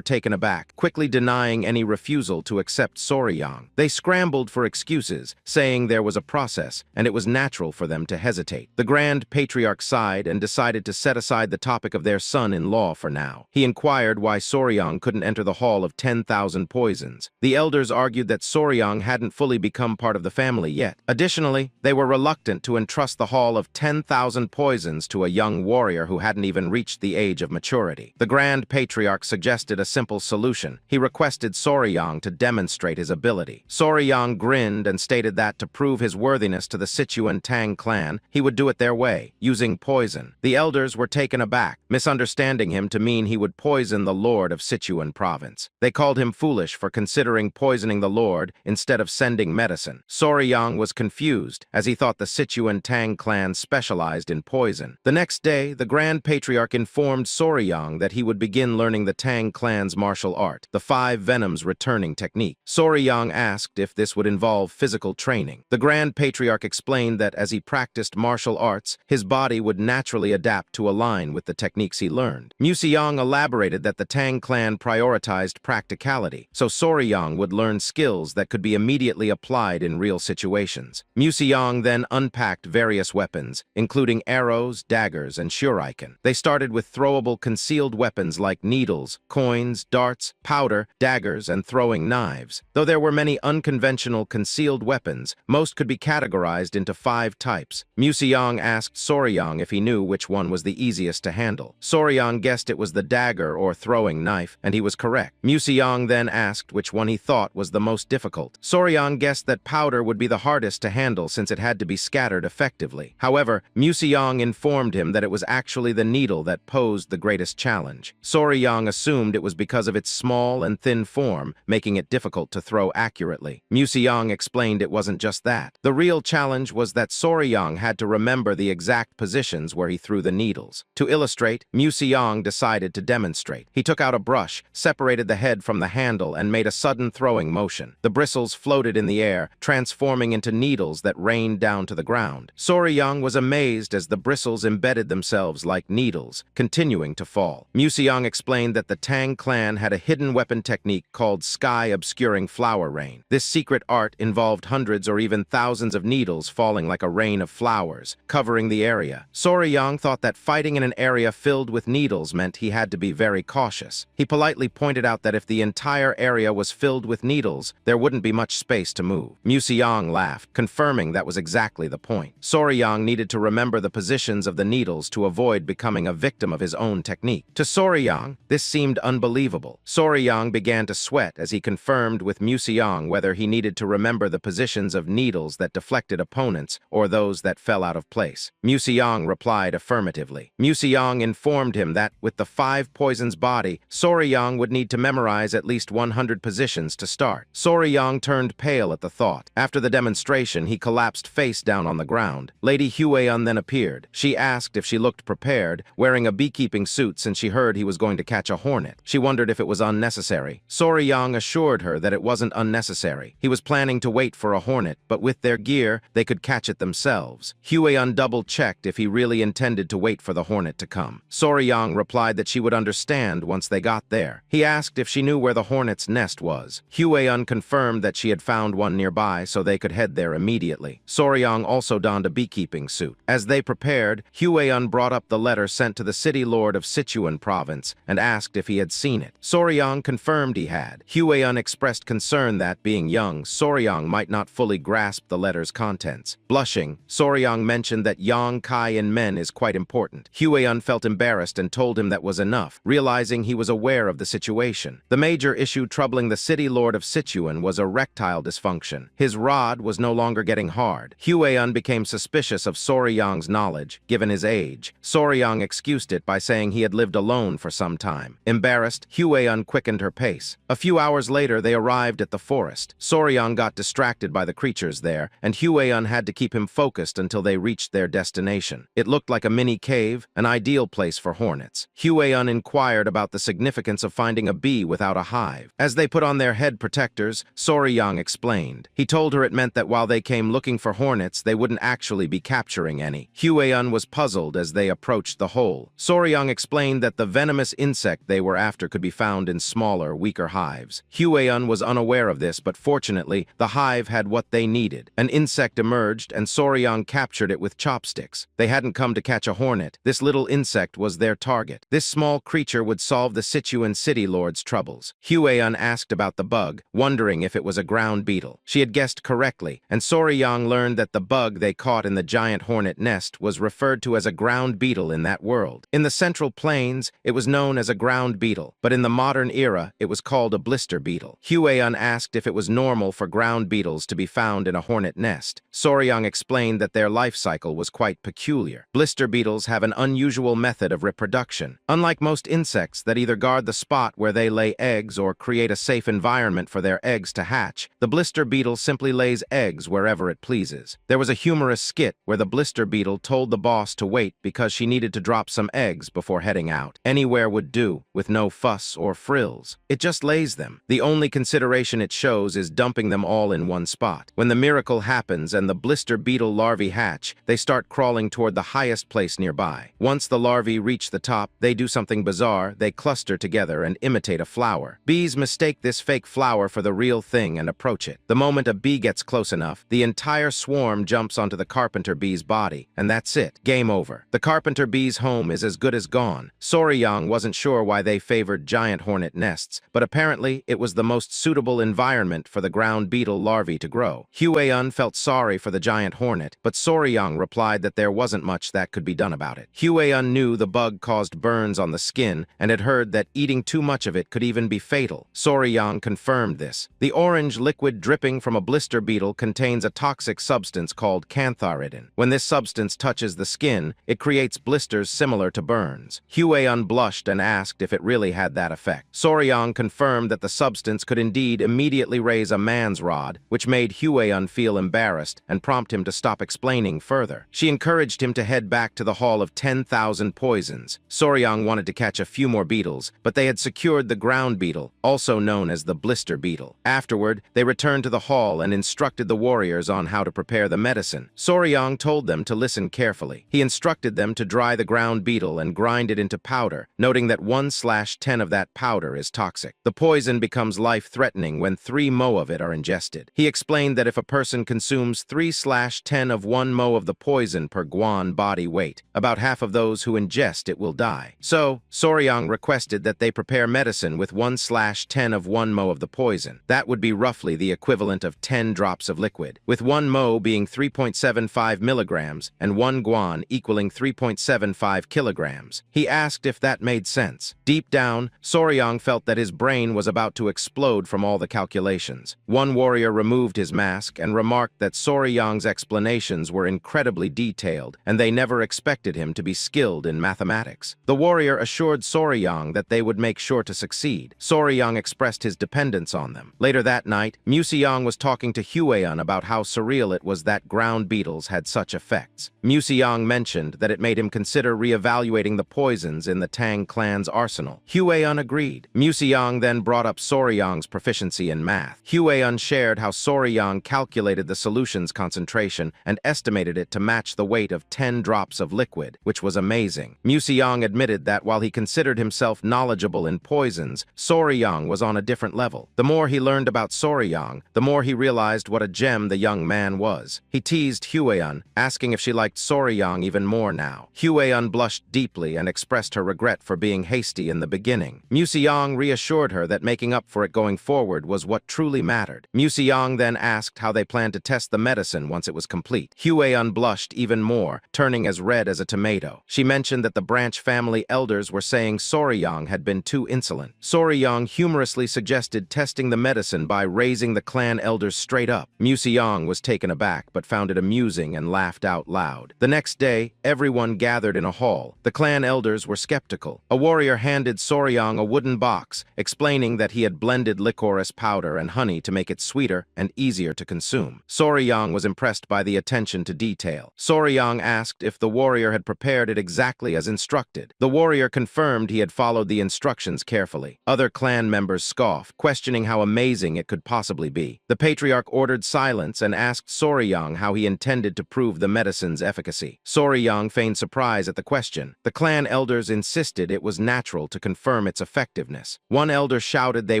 taken aback, quickly denying any refusal to accept Soryang. They scrambled for excuses, saying there was a process, and it was natural for them to hesitate. The Grand Patriarch sighed and decided to set aside the topic of their son-in-law for now. He inquired why Soryang couldn't enter the Hall of 10,000 Poisons. The elders argued that Soryang hadn't fully become part of the family yet. Additionally, they were reluctant to entrust the Hall of 10,000 Poisons to a young warrior who hadn't even reached the age of maturity. The Grand Patriarch suggested a simple solution. He requested Soryang to demonstrate his ability. Soryang grinned and stated that to prove his worthiness to the Sichuan Tang clan, he would do it their way, using poison. The elders were taken aback, misunderstanding him to mean he would poison the Lord of Sichuan province. They called him foolish for considering poisoning the Lord instead of sending medicine. Soryang was confused, as he thought the Sichuan Tang clan specialized in poison. The next day, the Grand Patriarch informed Soryang that he would begin learning the Tang clan's martial art, the 5 Venoms returning technique. Soryang asked if this would involve physical training. The Grand Patriarch explained that as he practiced martial arts, his body would naturally adapt to align with the techniques he learned. Museong elaborated that the Tang clan prioritized practicality, so Soryang would learn skills that could be immediately applied in real situations. Museong then unpacked various weapons, including arrows, daggers, and shuriken. They started with throwable concealed weapons like needles, coins, darts, powder, daggers, and throwing knives. Though there were many unconventional concealed weapons, most could be categorized into 5 types. Museong asked Soryang if he knew which one was the easiest to handle. Soryang guessed it was the dagger or throwing knife, and he was correct. Museong then asked which one he thought was the most difficult. Soryang guessed that powder would be the hardest to handle since it had to be scattered effectively. However, Museong informed him that it was actually the needle that posed the greatest challenge. Soryang assumed it was because of its small and thin form, making it difficult to throw accurately. Museong explained it wasn't just that. The real challenge was that Soryang had to remember the exact positions where he threw the needles. To illustrate, Museong decided to demonstrate. He took out a brush, separated the head from the handle, and made a sudden throwing motion. The bristles floated in the air, transforming into needles that rained down to the ground. Soryang was amazed as the bristles embedded themselves like needles, continuing to fall. Museong explained that the Tang clan had a hidden weapon technique called sky-obscuring flower rain. This secret art involved hundreds or even thousands of needles falling like a rain of flowers, covering the area. Soryang thought that fighting in an area filled with needles meant he had to be very cautious. He politely pointed out that if the entire area was filled with needles, there wouldn't be much space to move. Museong laughed, confirming that was exactly the point. Soryang needed to remember the positions of the needles to avoid becoming a victim of his own technique. To Soryang, this seemed unbelievable. Soryang began to sweat as he confirmed with Museong whether he needed to remember the positions of needles that deflected opponents or those that fell out of place. Museong replied affirmatively. Museong informed him that, with the 5 poisons body, Soryang would need to memorize at least 100 positions to start. Soryang turned pale at the thought. After the demonstration, he collapsed face down on the ground. Lady Hueon then appeared. She asked if she looked prepared, wearing a beekeeping suit since she heard he was going to catch a hornet. She wondered if it was unnecessary. Soryang assured her that it wasn't unnecessary. He was planning to wait for a hornet, but with their gear, they could catch it themselves. Hueon double-checked if he really intended to wait for the hornet to come. Soryang replied that she would understand once they got there. He asked if she knew where the hornet's nest was. Hueon confirmed that she had found one nearby so they could head there immediately. Soryang also donned a beekeeping suit. As they prepared, Hueon brought up the letter sent to the city lord of Sichuan province and asked if he had seen it. Soryang confirmed he had. Hueon expressed concern that, being young, Soryang might not fully grasp the letter's contents. Blushing, Soryang mentioned that yang kai in men is quite important. Hueon felt embarrassed and told him that was enough, realizing he was aware of the situation. The major issue troubling the city lord of Sichuan was erectile dysfunction. His rod was no longer getting hard. Hueon became suspicious of Soryang's knowledge, given his age. Soryang excused it by saying he had lived alone for some time. Embarrassed, Hueon quickened her pace. A few hours hours later, they arrived at the forest. Soryang got distracted by the creatures there, and Hueyun had to keep him focused until they reached their destination. It looked like a mini cave, an ideal place for hornets. Hueyun inquired about the significance of finding a bee without a hive. As they put on their head protectors, Soryang explained. He told her it meant that while they came looking for hornets, they wouldn't actually be capturing any. Hueyun was puzzled as they approached the hole. Soryang explained that the venomous insect they were after could be found in smaller, weaker hives. Hueyun was unaware of this, but fortunately, the hive had what they needed. An insect emerged, and Soryang captured it with chopsticks. They hadn't come to catch a hornet. This little insect was their target. This small creature would solve the Sichuan city lord's troubles. Hueyun asked about the bug, wondering if it was a ground beetle. She had guessed correctly, and Soryang learned that the bug they caught in the giant hornet nest was referred to as a ground beetle in that world. In the Central Plains, it was known as a ground beetle, but in the modern era, it was called a blister beetle. Hueyun asked if it was normal for ground beetles to be found in a hornet nest. Soryang explained that their life cycle was quite peculiar. Blister beetles have an unusual method of reproduction. Unlike most insects that either guard the spot where they lay eggs or create a safe environment for their eggs to hatch, the blister beetle simply lays eggs wherever it pleases. There was a humorous skit where the blister beetle told the boss to wait because she needed to drop some eggs before heading out. Anywhere would do, with no fuss or frills. It just lays them. The only consideration it shows is dumping them all in one spot. When the miracle happens and the blister beetle larvae hatch, they start crawling toward the highest place nearby. Once the larvae reach the top, they do something bizarre. They cluster together and imitate a flower. Bees mistake this fake flower for the real thing and approach it. The moment a bee gets close enough, the entire swarm jumps onto the carpenter bee's body, and that's it. Game over. The carpenter bee's home is as good as gone. Soryang wasn't sure why they favored giant hornet nests, but apparently it was the most suitable environment for the ground beetle larvae to grow. Hueyun felt sorry for the giant hornet, but Soryang replied that there wasn't much that could be done about it. Hueyun knew the bug caused burns on the skin and had heard that eating too much of it could even be fatal. Soryang confirmed this. The orange liquid dripping from a blister beetle contains a toxic substance called cantharidin. When this substance touches the skin, it creates blisters similar to burns. Hueyun blushed and asked if it really had that effect. Soryang confirmed that the substance could indeed immediately raise a man's rod, which made Hueyun feel embarrassed and prompt him to stop explaining further. She encouraged him to head back to the Hall of 10,000 Poisons. Soryang wanted to catch a few more beetles, but they had secured the ground beetle, also known as the blister beetle. Afterward, they returned to the hall and instructed the warriors on how to prepare the medicine. Soryang told them to listen carefully. He instructed them to dry the ground beetle and grind it into powder, noting that 1/10 of that powder is toxic. The poison becomes life-threatening when 3 mo of it are ingested. He explained that if a person consumes 3/10 of 1 mo of the poison per guan body weight, about half of those who ingest it will die. So, Soryang requested that they prepare medicine with 1/10 of 1 mo of the poison. That would be roughly the equivalent of 10 drops of liquid, with 1 mo being 3.75 milligrams and 1 guan equaling 3.75 kilograms. He asked if that made sense. Deep down, Soryang felt that his brain was about to explode from all the calculations. One warrior removed his mask and remarked that Soryang's explanations were incredibly detailed, and they never expected him to be skilled in mathematics. The warrior assured Soryang that they would make sure to succeed. Soryang expressed his dependence on them. Later that night, Museong was talking to Hueyun about how surreal it was that ground beetles had such effects. Museong mentioned that it made him consider reevaluating the poisons in the Tang clan's arsenal. Hueyun agreed. Museong then brought up Soryang's proficiency in math. Hueyun shared how Soryang calculated the solution's concentration and estimated it to match the weight of 10 drops of liquid, which was amazing. Museong admitted that while he considered himself knowledgeable in poisons, Soryang was on a different level. The more he learned about Soryang, the more he realized what a gem the young man was. He teased Hueyun, asking if she liked Soryang even more now. Hueyun blushed deeply and expressed her regret for being hasty in the beginning. Museong reassured her that making up for it going forward was what truly mattered. Museong then asked how they planned to test the medicine once it was complete. Hueyun blushed even more, turning as red as a tomato. She mentioned that the branch family elders were saying Soryang had been too insolent. Soryang humorously suggested testing the medicine by raising the clan elders straight up. Museong was taken aback but found it amusing and laughed out loud. The next day, everyone gathered in a hall. The clan elders were skeptical. A warrior handed Soryang a wooden box, explaining that he had added blended licorice powder and honey to make it sweeter and easier to consume. Soryang was impressed by the attention to detail. Soryang asked if the warrior had prepared it exactly as instructed. The warrior confirmed he had followed the instructions carefully. Other clan members scoffed, questioning how amazing it could possibly be. The patriarch ordered silence and asked Soryang how he intended to prove the medicine's efficacy. Soryang feigned surprise at the question. The clan elders insisted it was natural to confirm its effectiveness. One elder shouted they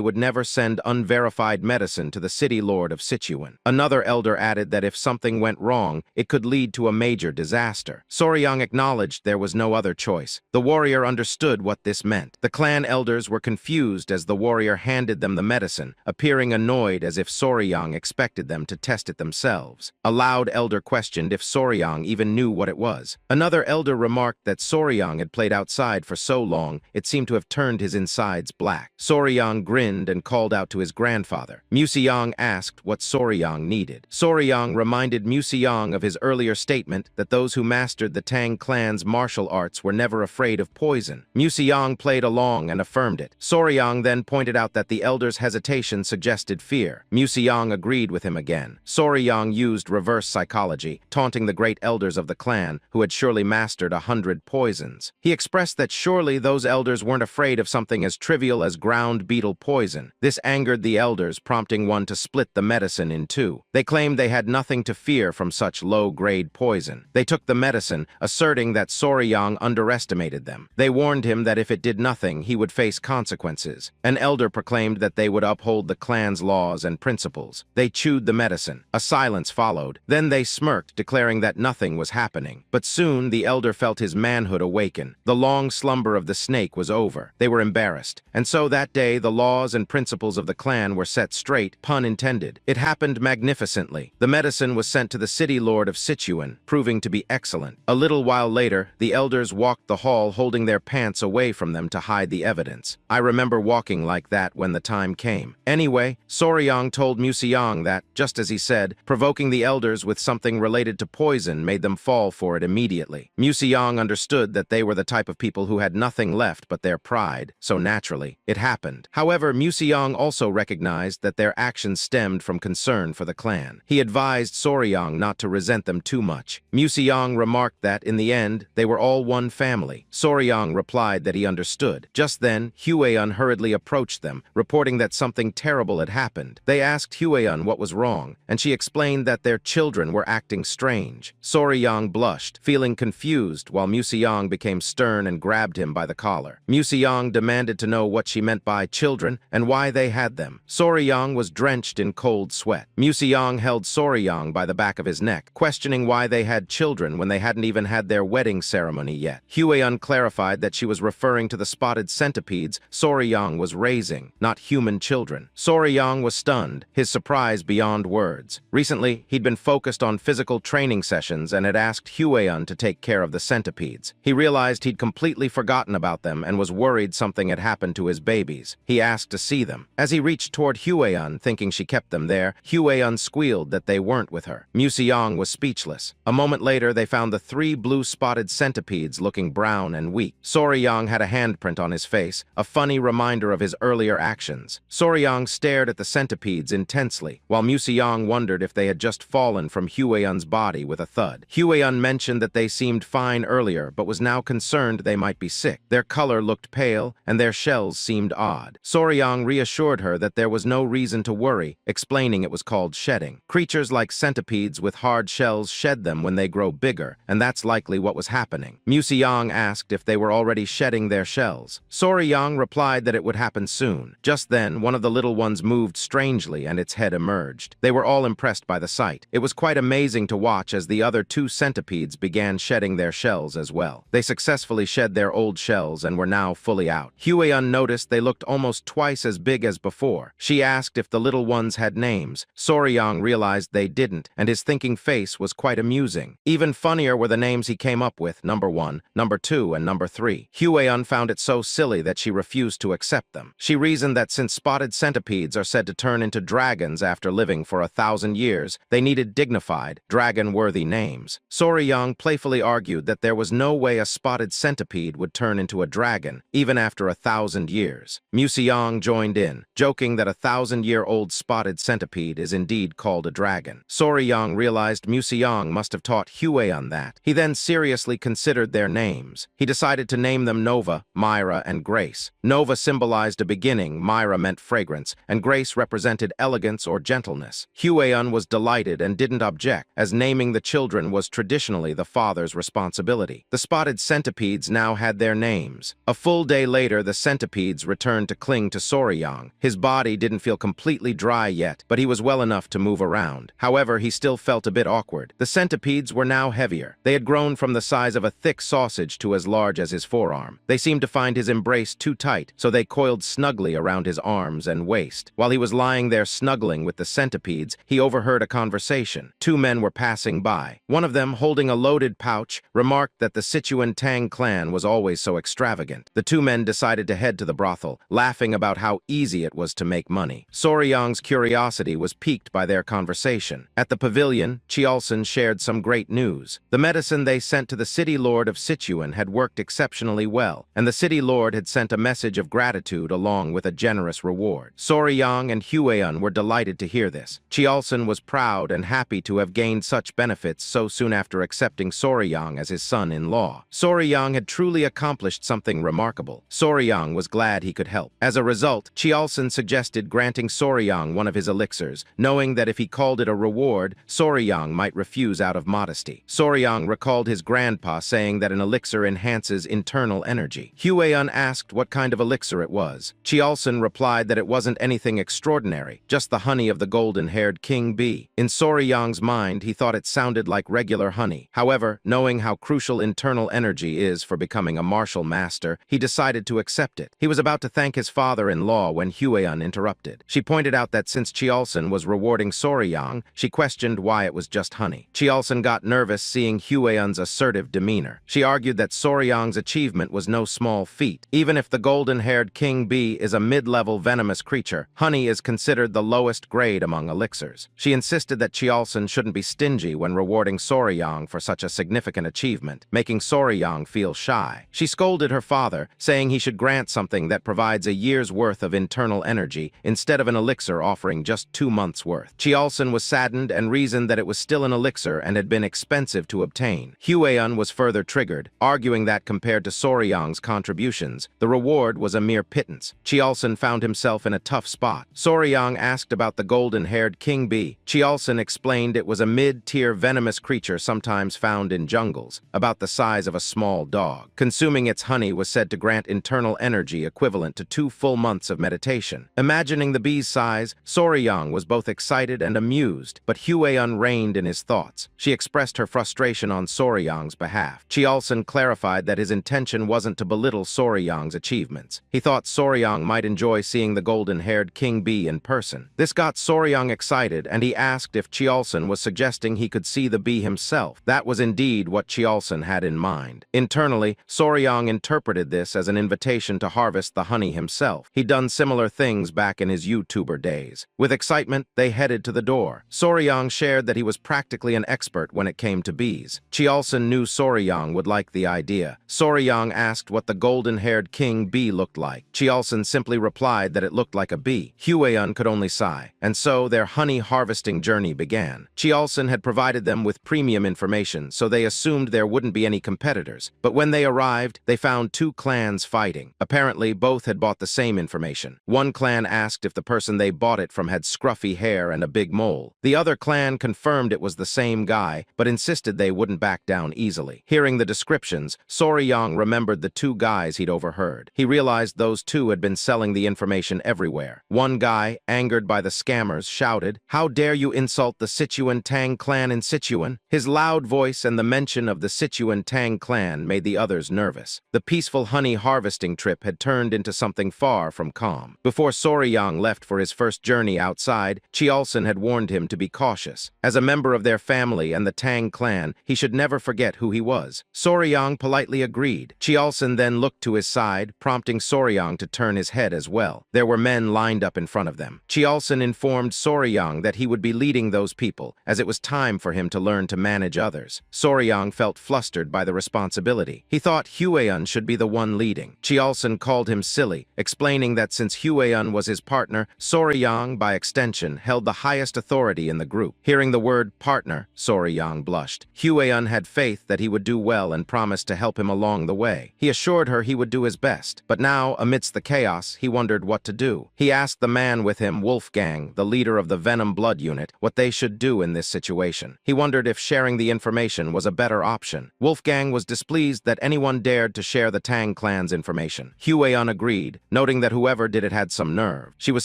would never send unverified medicine to the city lord of Sichuan. Another elder added that if something went wrong, it could lead to a major disaster. Soryang acknowledged there was no other choice. The warrior understood what this meant. The clan elders were confused as the warrior handed them the medicine, appearing annoyed as if Soryang expected them to test it themselves. A loud elder questioned if Soryang even knew what it was. Another elder remarked that Soryang had played outside for so long, it seemed to have turned his insides black. Soryang grinned and called out to his grandfather. Museong asked what Soryang needed. Soryang reminded Museong of his earlier statement that those who mastered the Tang clan's martial arts were never afraid of poison. Museong played along and affirmed it. Soryang then pointed out that the elder's hesitation suggested fear. Museong agreed with him again. Soryang used reverse psychology, taunting the great elders of the clan, who had surely mastered 100 poisons. He expressed that surely those elders weren't afraid of something as trivial as ground beetle poison. This angered the elders, prompting one to split the medicine in two. They claimed they had nothing to fear from such low-grade poison. They took the medicine, asserting that Soryang underestimated them. They warned him that if it did nothing, he would face consequences. An elder proclaimed that they would uphold the clan's laws and principles. They chewed the medicine. A silence followed. Then they smirked, declaring that nothing was happening. But soon the elder felt his manhood awaken. The long slumber of the snake was over. They were embarrassed. And so that day, the laws and principles of the clan were set straight, pun intended. It happened magnificently. The medicine was sent to the city lord of Sichuan, proving to be excellent. A little while later, the elders walked the hall holding their pants away from them to hide the evidence. I remember walking like that when the time came. Anyway, Soryang told Museong that, just as he said, provoking the elders with something related to poison made them fall for it immediately. Museong understood that they were the type of people who had nothing left but their pride, so naturally, it happened. However, Museong also recognized that their actions stemmed from concern for the clan. He advised Soryang not to resent them too much. Museong remarked that, in the end, they were all one family. Soryang replied that he understood. Just then, Hueun hurriedly approached them, reporting that something terrible had happened. They asked Hueun what was wrong, and she explained that their children were acting strange. Soryang blushed, feeling confused, while Museong became stern and grabbed him by the collar. Museong demanded to know what she meant by children and why they had them. Soryang was drenched in cold sweat. Museong held Soryang by the back of his neck, questioning why they had children when they hadn't even had their wedding ceremony yet. Hueun clarified that she was referring to the spotted centipedes Soryang was raising, not human children. Soryang was stunned, his surprise beyond words. Recently, he'd been focused on physical training sessions and had asked Hueun to take care of the centipedes. He realized he'd completely forgotten about them and was worried something had happened to his babies. He asked to see them. As he reached toward Hueun, thinking she kept them there, Hueun squealed that they weren't with her. Museong was speechless. A moment later, they found the 3 blue-spotted centipedes looking brown and weak. Soryang had a handprint on his face, a funny reminder of his earlier actions. Soryang stared at the centipedes intensely, while Museong wondered if they had just fallen from Hueun's body with a thud. Hueun mentioned that they seemed fine earlier, but was now concerned they might be sick. Their color looked pale, and their shells seemed odd. Soryang reassured her that there was no reason to worry, explaining it was called shedding. Creatures like centipedes with hard shells shed them when they grow bigger, and that's likely what was happening. Museong asked if they were already shedding their shells. Soryang replied that it would happen soon. Just then, one of the little ones moved strangely and its head emerged. They were all impressed by the sight. It was quite amazing to watch as the other 2 centipedes began shedding their shells as well. They successfully shed their old shells and were now fully out. Hueun noticed they looked almost twice as big as before. She asked if the little ones had names. Soryang realized they didn't, and his thinking face was quite amusing. Even funnier were the names he came up with, number 1, number 2, and number 3. Hueun found it so silly that she refused to accept them. She reasoned that since spotted centipedes are said to turn into dragons after living for 1,000 years, they needed dignified, dragon-worthy names. Soryang playfully argued that there was no way a spotted centipede would turn into a dragon, even after 1,000 years. Museong joined in, joking that a 1,000-year-old spotted centipede is indeed called a dragon. Soryang realized Museong must have taught Hueon that. He then seriously considered their names. He decided to name them Nova, Myra, and Grace. Nova symbolized a beginning, Myra meant fragrance, and Grace represented elegance or gentleness. Hueon was delighted and didn't object, as naming the children was traditionally the father's responsibility. The spotted centipedes now had their names. A full day later, the centipedes returned to cling to Soryang. His body didn't feel completely dry yet, but he was well enough to move around. However, he still felt a bit awkward. The centipedes were now heavier. They had grown from the size of a thick sausage to as large as his forearm. They seemed to find his embrace too tight, so they coiled snugly around his arms and waist. While he was lying there snuggling with the centipedes, he overheard a conversation. Two men were passing by. One of them, holding a loaded pouch, remarked that the Sichuan Tang clan was always so extravagant. The two men decided to head to the brothel, laughing about how easy it was to make money. Soryang's curiosity was piqued by their conversation. At the pavilion, Chiolson shared some great news. The medicine they sent to the city lord of Sichuan had worked exceptionally well, and the city lord had sent a message of gratitude along with a generous reward. Soryang and Hueon were delighted to hear this. Chiolson was proud and happy to have gained such benefits so soon after accepting Soryang as his son-in-law. Soryang had truly accomplished something remarkable. Soryang was glad he could help. As a result, Chiolson suggested granting Soryang one of his elixirs, knowing that if he called it a reward, Soryang might refuse out of modesty. Soryang recalled his grandpa saying that an elixir enhances internal energy. Hueon asked what kind of elixir it was. Chiolson replied that it wasn't anything extraordinary, just the honey of the golden-haired king bee. In Soryang's mind, he thought it sounded like regular honey. However, knowing how crucial internal energy is for becoming a martial master, he decided to accept it. He was about to thank his father-in-law when Hueon interrupted. She pointed out that since Chiolson was rewarding Soryang, she questioned why it was just honey. Chiolson got nervous seeing Hueon's assertive demeanor. She argued that Soryang's achievement was no small feat. Even if the golden-haired king bee is a mid-level venomous creature, honey is considered the lowest grade among elixirs. She insisted that Chiolson shouldn't be stingy when rewarding Soryang for such a significant achievement, making Soryang feel shy. She scolded her father, saying he should grant something that provides a year's worth of internal energy instead of an elixir offering just 2 months' worth. Chiolson was saddened and reasoned that it was still an elixir and had been expensive to obtain. Hueon was further triggered, arguing that compared to Soryang's contributions, the reward was a mere pittance. Chiolson found himself in a tough spot. Soryang asked about the golden-haired king bee. Chiolson explained it was a mid-tier venomous creature sometimes found in jungles, about the size of a small dog. Consuming its honey was said to grant internal energy equivalent to 2 full months of meditation. Imagining the bee's size, Soryang was both excited and amused, but Hueon reigned in his thoughts. She expressed her frustration on Soryang's behalf. Chiolson clarified that his intention wasn't to belittle Soryang's achievements. He thought Soryang might enjoy seeing the golden-haired king bee in person. This got Soryang excited, and he asked if Chiolson was suggesting he could see the bee himself. That was indeed what Chiolson had in mind. Internally, Soryang interpreted this as an invitation to harvest the honey himself. He'd done similar things back in his YouTuber days. With excitement, they headed to the door. Soryang shared that he was practically an expert when it came to bees. Chiolson knew Soryang would like the idea. Soryang asked what the golden-haired king bee looked like. Chiolson simply replied that it looked like a bee. Hueon could only sigh, and so their honey harvesting journey began. Chiolson had provided them with premium information, so they assumed there wouldn't be any competitors. But when they arrived, they found 2 clans fighting. Apparently, both had bought the same information. One clan asked if the person they bought it from had scruffy hair and a big mole. The other clan confirmed it was the same guy, but insisted they wouldn't back down easily. Hearing the descriptions, Soryang remembered the 2 guys he'd overheard. He realized those 2 had been selling the information everywhere. One guy, angered by the scammers, shouted, "How dare you insult the Sichuan Tang clan in Sichuan?" His loud voice and the mention of the Sichuan Tang clan made the others nervous. The peaceful honey harvesting trip had turned into something far from calm. Before Soryang left for his first journey outside, Chiolson had warned him to be cautious. As a member of their family and the Tang clan, he should never forget who he was. Soryang politely agreed. Chiolson then looked to his side, prompting Soryang to turn his head as well. There were men lined up in front of them. Chiolson informed Soryang that he would be leading those people, as it was time for him to learn to manage others. Soryang felt flustered by the responsibility. He thought Hueon should be the one leading. Chiolson called him silly, explaining that since Hueyun was his partner, Soryang, by extension, held the highest authority in the group. Hearing the word partner, Soryang blushed. Hueyun had faith that he would do well and promised to help him along the way. He assured her he would do his best, but now, amidst the chaos, he wondered what to do. He asked the man with him, Wolfgang, the leader of the Venom Blood Unit, what they should do in this situation. He wondered if sharing the information was a better option. Wolfgang was displeased that anyone dared to share the Tang clan's information. Hueyun agreed, noting that whoever did it had some nerve. She was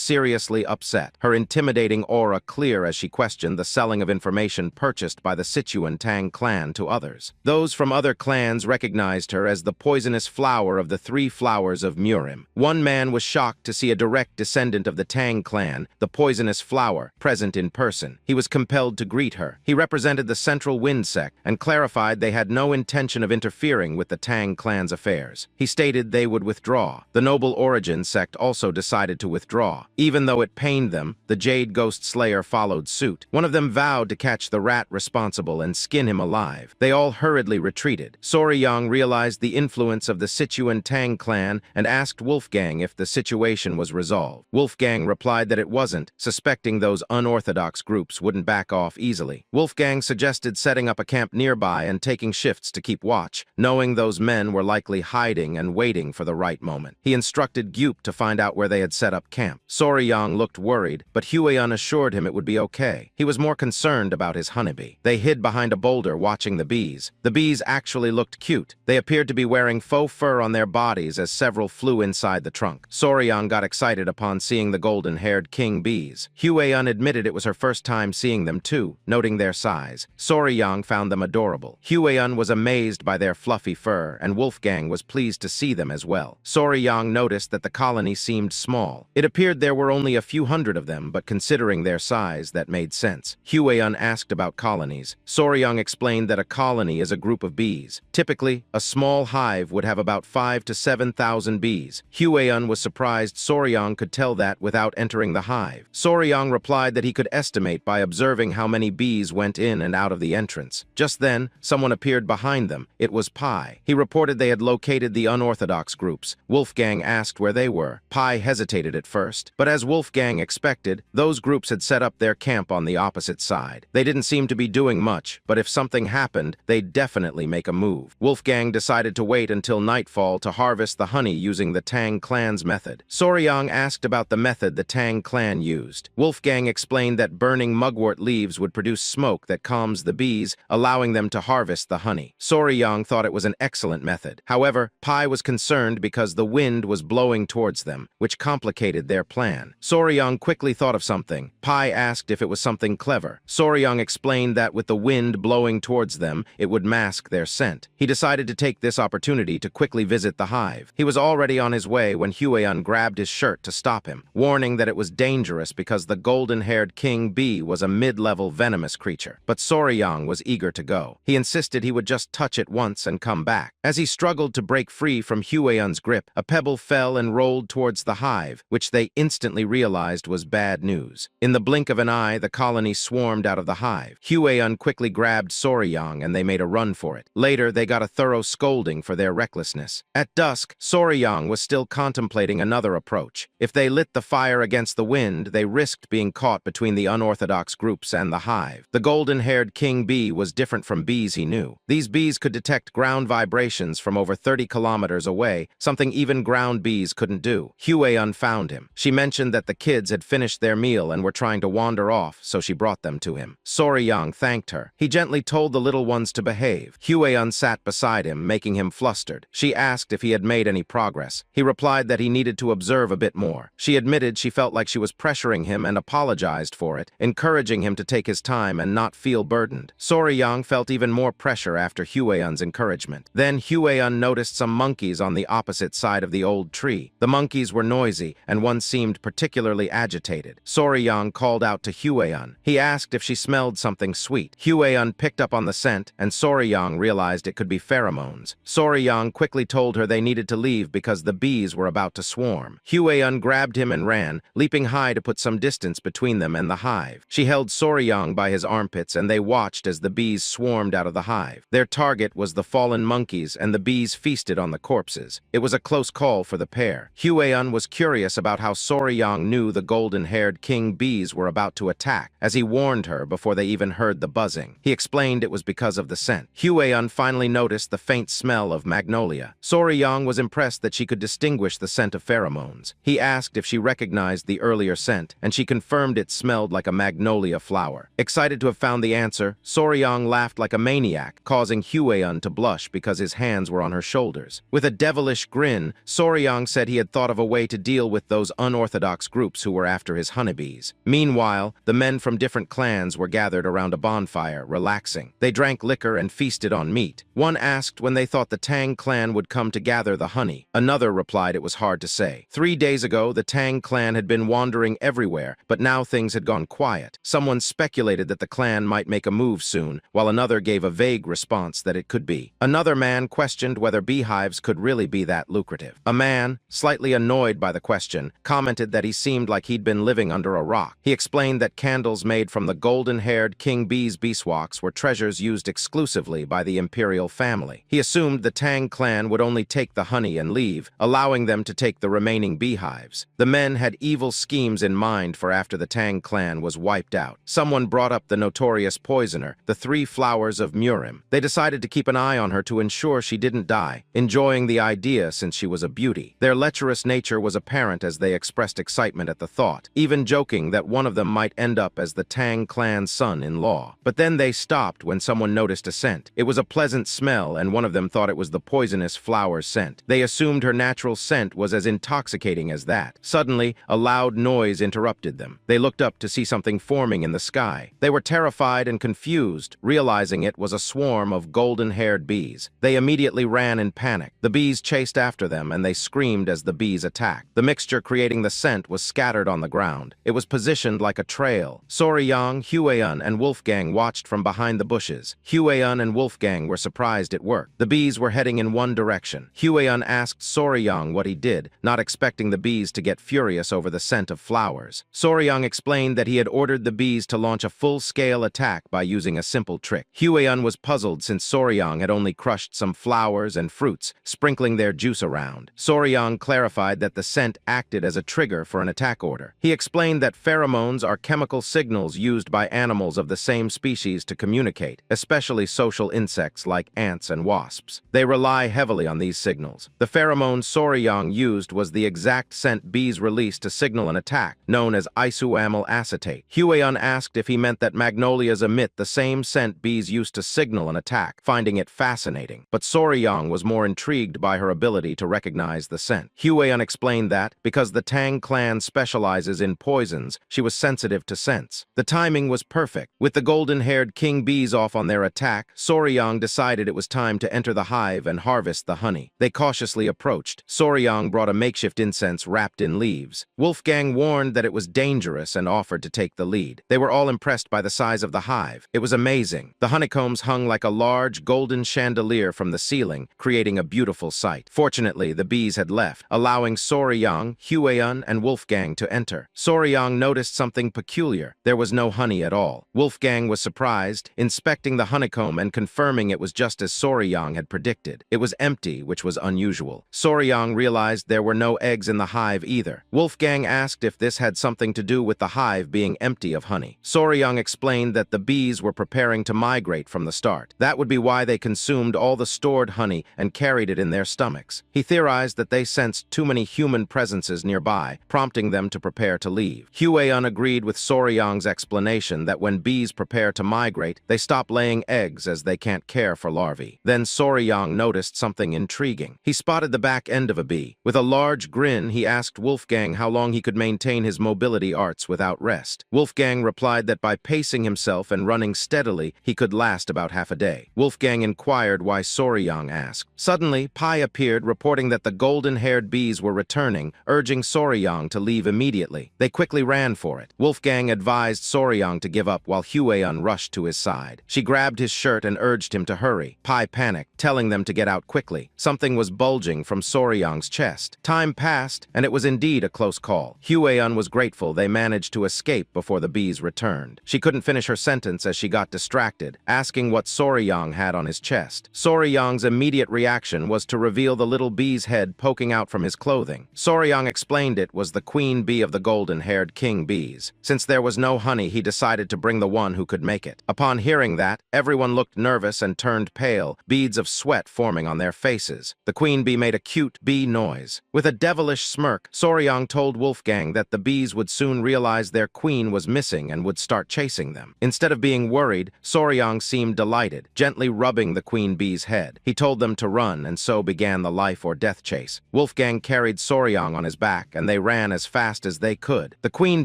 seriously upset, her intimidating aura clear as she questioned the selling of information purchased by the Sichuan Tang clan to others. Those from other clans recognized her as the poisonous flower of the 3 flowers of Murim. One man was shocked to see a direct descendant of the Tang clan, the poisonous flower, present in person. He was compelled to greet her. He represented the Central Wind sect and clarified they had no intention of interfering with the Tang clan's affairs. He stated they would withdraw. The Noble Origin sect also decided to withdraw. Even though it pained them, the Jade Ghost Slayer followed suit. One of them vowed to catch the rat responsible and skin him alive. They all hurriedly retreated. Soryang realized the influence of the Sichuan Tang clan and asked Wolfgang if the situation was resolved. Wolfgang replied that it wasn't, suspecting those unorthodox groups wouldn't back off easily. Wolfgang suggested setting up a camp nearby and taking shifts to keep watch, knowing those men were likely hiding and waiting for the right moment. He instructed Gyup to find out where they had set up camp. Soryang looked worried, but Hueyun assured him it would be okay. He was more concerned about his honeybee. They hid behind a boulder watching the bees. The bees actually looked cute. They appeared to be wearing faux fur on their bodies as several flew inside the trunk. Soryang got excited upon seeing the golden-haired king bees. Hueyun admitted it was her first time seeing them too, noting their size. Soryang found them adorable. Hueyun was amazed by their fluffy fur, and Wolfgang was pleased to see them as well. Soryang noticed that the colony seemed small. It appeared there were only a few hundred of them, but considering their size, that made sense. Hueyun asked about colonies. Soryang explained that a colony is a group of bees. Typically, a small hive would have about 5,000 to 7,000 bees. Hueyun was surprised Soryang could tell that without entering the hive. Soryang replied that he could estimate by observing how many bees went in and out of the entrance. Just then, someone appeared behind them. It was Pi. He reported they had located the unorthodox groups. Wolfgang asked where they were. Pi hesitated at first, but as Wolfgang expected, those groups had set up their camp on the opposite side. They didn't seem to be doing much, but if something happened, they'd definitely make a move. Wolfgang decided to wait until nightfall to harvest the honey using the Tang clan's method. Soryang asked about the method the Tang clan used. Wolfgang explained that burning mugwort leaves would produce smoke that calms the bees, allowing them to harvest the honey. Soryang thought it was an excellent method. However, Pi was concerned because the wind was blowing towards them, which complicated their plan. Soryang quickly thought of something. Pi asked if it was something clever. Soryang explained that with the wind blowing towards them, it would mask their scent. He decided to take this opportunity to quickly visit the hive. He was already on his way when Hueyun grabbed his shirt to stop him, warning that it was dangerous because the golden-haired king bee was a mid-level venomous creature. But Soryang was eager to go. He insisted he would just touch it once and come back. As he struggled to break free from Hueyun's grip, a pebble fell and rolled towards the hive, which they instantly realized was bad news. In the blink of an eye, the colony swarmed out of the hive. Hueyun quickly grabbed Soryang and they made a run for it. Later, they got a thorough scolding for their recklessness. At dusk, Soryang was still contemplating another approach. If they lit the fire against the wind, they risked being caught between the unorthodox groups and the hive. The golden-haired king bee was different from bees he knew. These bees could detect ground vibrations from over 30 kilometers away, something even ground bees couldn't do. Hueyun found him. She mentioned that the kids had finished their meal and were trying to wander off, so she brought them to him. Soryang thanked her. He gently told the little ones to behave. Hueyun sat beside him, making him flustered. She asked if he had made any progress. He replied that he needed to observe a bit more. She admitted she felt like she was pressuring him and apologized for it, encouraging him to take his time and not feel burdened. Soryang felt even more pressure after Hueyun's encouragement. Then Hueyun noticed some monkeys on the opposite side of the old tree. The monkeys were noisy, and one seemed particularly agitated. Soryang called out to Hueyun. He asked if she smelled something sweet. Hueyun picked up on the scent, and Soryang realized it could be pheromones. Soryang quickly told her they needed to leave because the bees were about to swarm. Hueyun grabbed him and ran, leaping high to put some distance between them and the hive. She held Soryang by his armpits, and they watched as the bees swarmed out of the hive. Their target was the fallen monkeys, and the bees feasted on the corpses. It was a close call for the pair. Hueyun Huayan was curious about how Soryang knew the golden-haired king bees were about to attack, as he warned her before they even heard the buzzing. He explained it was because of the scent. Huayan finally noticed the faint smell of magnolia. Soryang was impressed that she could distinguish the scent of pheromones. He asked if she recognized the earlier scent, and she confirmed it smelled like a magnolia flower. Excited to have found the answer, Soryang laughed like a maniac, causing Huayan to blush because his hands were on her shoulders. With a devilish grin, Soryang said he had thought of a way to deal with those unorthodox groups who were after his honeybees. Meanwhile, the men from different clans were gathered around a bonfire, relaxing. They drank liquor and feasted on meat. One asked when they thought the Tang clan would come to gather the honey. Another replied it was hard to say. 3 days ago, the Tang clan had been wandering everywhere, but now things had gone quiet. Someone speculated that the clan might make a move soon, while another gave a vague response that it could be. Another man questioned whether beehives could really be that lucrative. A man, slightly annoyed by the question, commented that he seemed like he'd been living under a rock. He explained that candles made from the golden-haired king bee's beeswax were treasures used exclusively by the imperial family. He assumed the Tang clan would only take the honey and leave, allowing them to take the remaining beehives. The men had evil schemes in mind for after the Tang clan was wiped out. Someone brought up the notorious poisoner, the 3 flowers of Murim. They decided to keep an eye on her to ensure she didn't die, enjoying the idea since she was a beauty. Their lecherous nature was apparent as they expressed excitement at the thought, even joking that one of them might end up as the Tang clan's son-in-law. But then they stopped when someone noticed a scent. It was a pleasant smell, and one of them thought it was the poisonous flower scent. They assumed her natural scent was as intoxicating as that. Suddenly, a loud noise interrupted them. They looked up to see something forming in the sky. They were terrified and confused, realizing it was a swarm of golden-haired bees. They immediately ran in panic. The bees chased after them, and they screamed as the bees attacked. The mixture creating the scent was scattered on the ground. It was positioned like a trail. Soryang, Huayan, and Wolfgang watched from behind the bushes. Huayan and Wolfgang were surprised it worked. The bees were heading in one direction. Huayan asked Soryang what he did, not expecting the bees to get furious over the scent of flowers. Soryang explained that he had ordered the bees to launch a full-scale attack by using a simple trick. Huayan was puzzled since Soryang had only crushed some flowers and fruits, sprinkling their juice around. Soryang clarified that the scent acted as a trigger for an attack order. He explained that pheromones are chemical signals used by animals of the same species to communicate, especially social insects like ants and wasps. They rely heavily on these signals. The pheromone Soryang used was the exact scent bees released to signal an attack, known as isoamyl acetate. Huayan asked if he meant that magnolias emit the same scent bees used to signal an attack, finding it fascinating. But Soryang was more intrigued by her ability to recognize the scent. Huayan explained that, because the Tang clan specializes in poisons, she was sensitive to scents. The timing was perfect. With the golden-haired king bees off on their attack, Soryang decided it was time to enter the hive and harvest the honey. They cautiously approached. Soryang brought a makeshift incense wrapped in leaves. Wolfgang warned that it was dangerous and offered to take the lead. They were all impressed by the size of the hive. It was amazing. The honeycombs hung like a large golden chandelier from the ceiling, creating a beautiful sight. Fortunately, the bees had left, allowing Soryang, Huayan, and Wolfgang to enter. Soryang noticed something peculiar. There was no honey at all. Wolfgang was surprised, inspecting the honeycomb and confirming it was just as Soryang had predicted. It was empty, which was unusual. Soryang realized there were no eggs in the hive either. Wolfgang asked if this had something to do with the hive being empty of honey. Soryang explained that the bees were preparing to migrate from the start. That would be why they consumed all the stored honey and carried it in their stomachs. He theorized that they sensed too many human presences nearby, prompting them to prepare to leave. Huayan agreed with Soryang's explanation that when bees prepare to migrate, they stop laying eggs as they can't care for larvae. Then Soryang noticed something intriguing. He spotted the back end of a bee. With a large grin, he asked Wolfgang how long he could maintain his mobility arts without rest. Wolfgang replied that by pacing himself and running steadily, he could last about half a day. Wolfgang inquired why Soryang asked. Suddenly, Pai appeared, reporting that the golden-haired bees were returning, urging Soryang to leave immediately. They quickly ran for it. Wolfgang advised Soryang to give up while Huayan rushed to his side. She grabbed his shirt and urged him to hurry. Pai panicked, telling them to get out quickly. Something was bulging from Soryang's chest. Time passed, and it was indeed a close call. Huayan was grateful they managed to escape before the bees returned. She couldn't finish her sentence as she got distracted, asking what Soryang had on his chest. Soryang's immediate reaction was to reveal the little bee's head poking out from his clothing. Soryang explained it was the queen bee of the golden-haired king bees. Since there was no honey, he decided to bring the one who could make it. Upon hearing that, everyone looked nervous and turned pale, beads of sweat forming on their faces. The queen bee made a cute bee noise. With a devilish smirk, Soryang told Wolfgang that the bees would soon realize their queen was missing and would start chasing them. Instead of being worried, Soryang seemed delighted, gently rubbing the queen bee's head. He told them to run, and so began the life or death chase. Wolfgang carried Soryang on his back, and they ran as fast as they could. The queen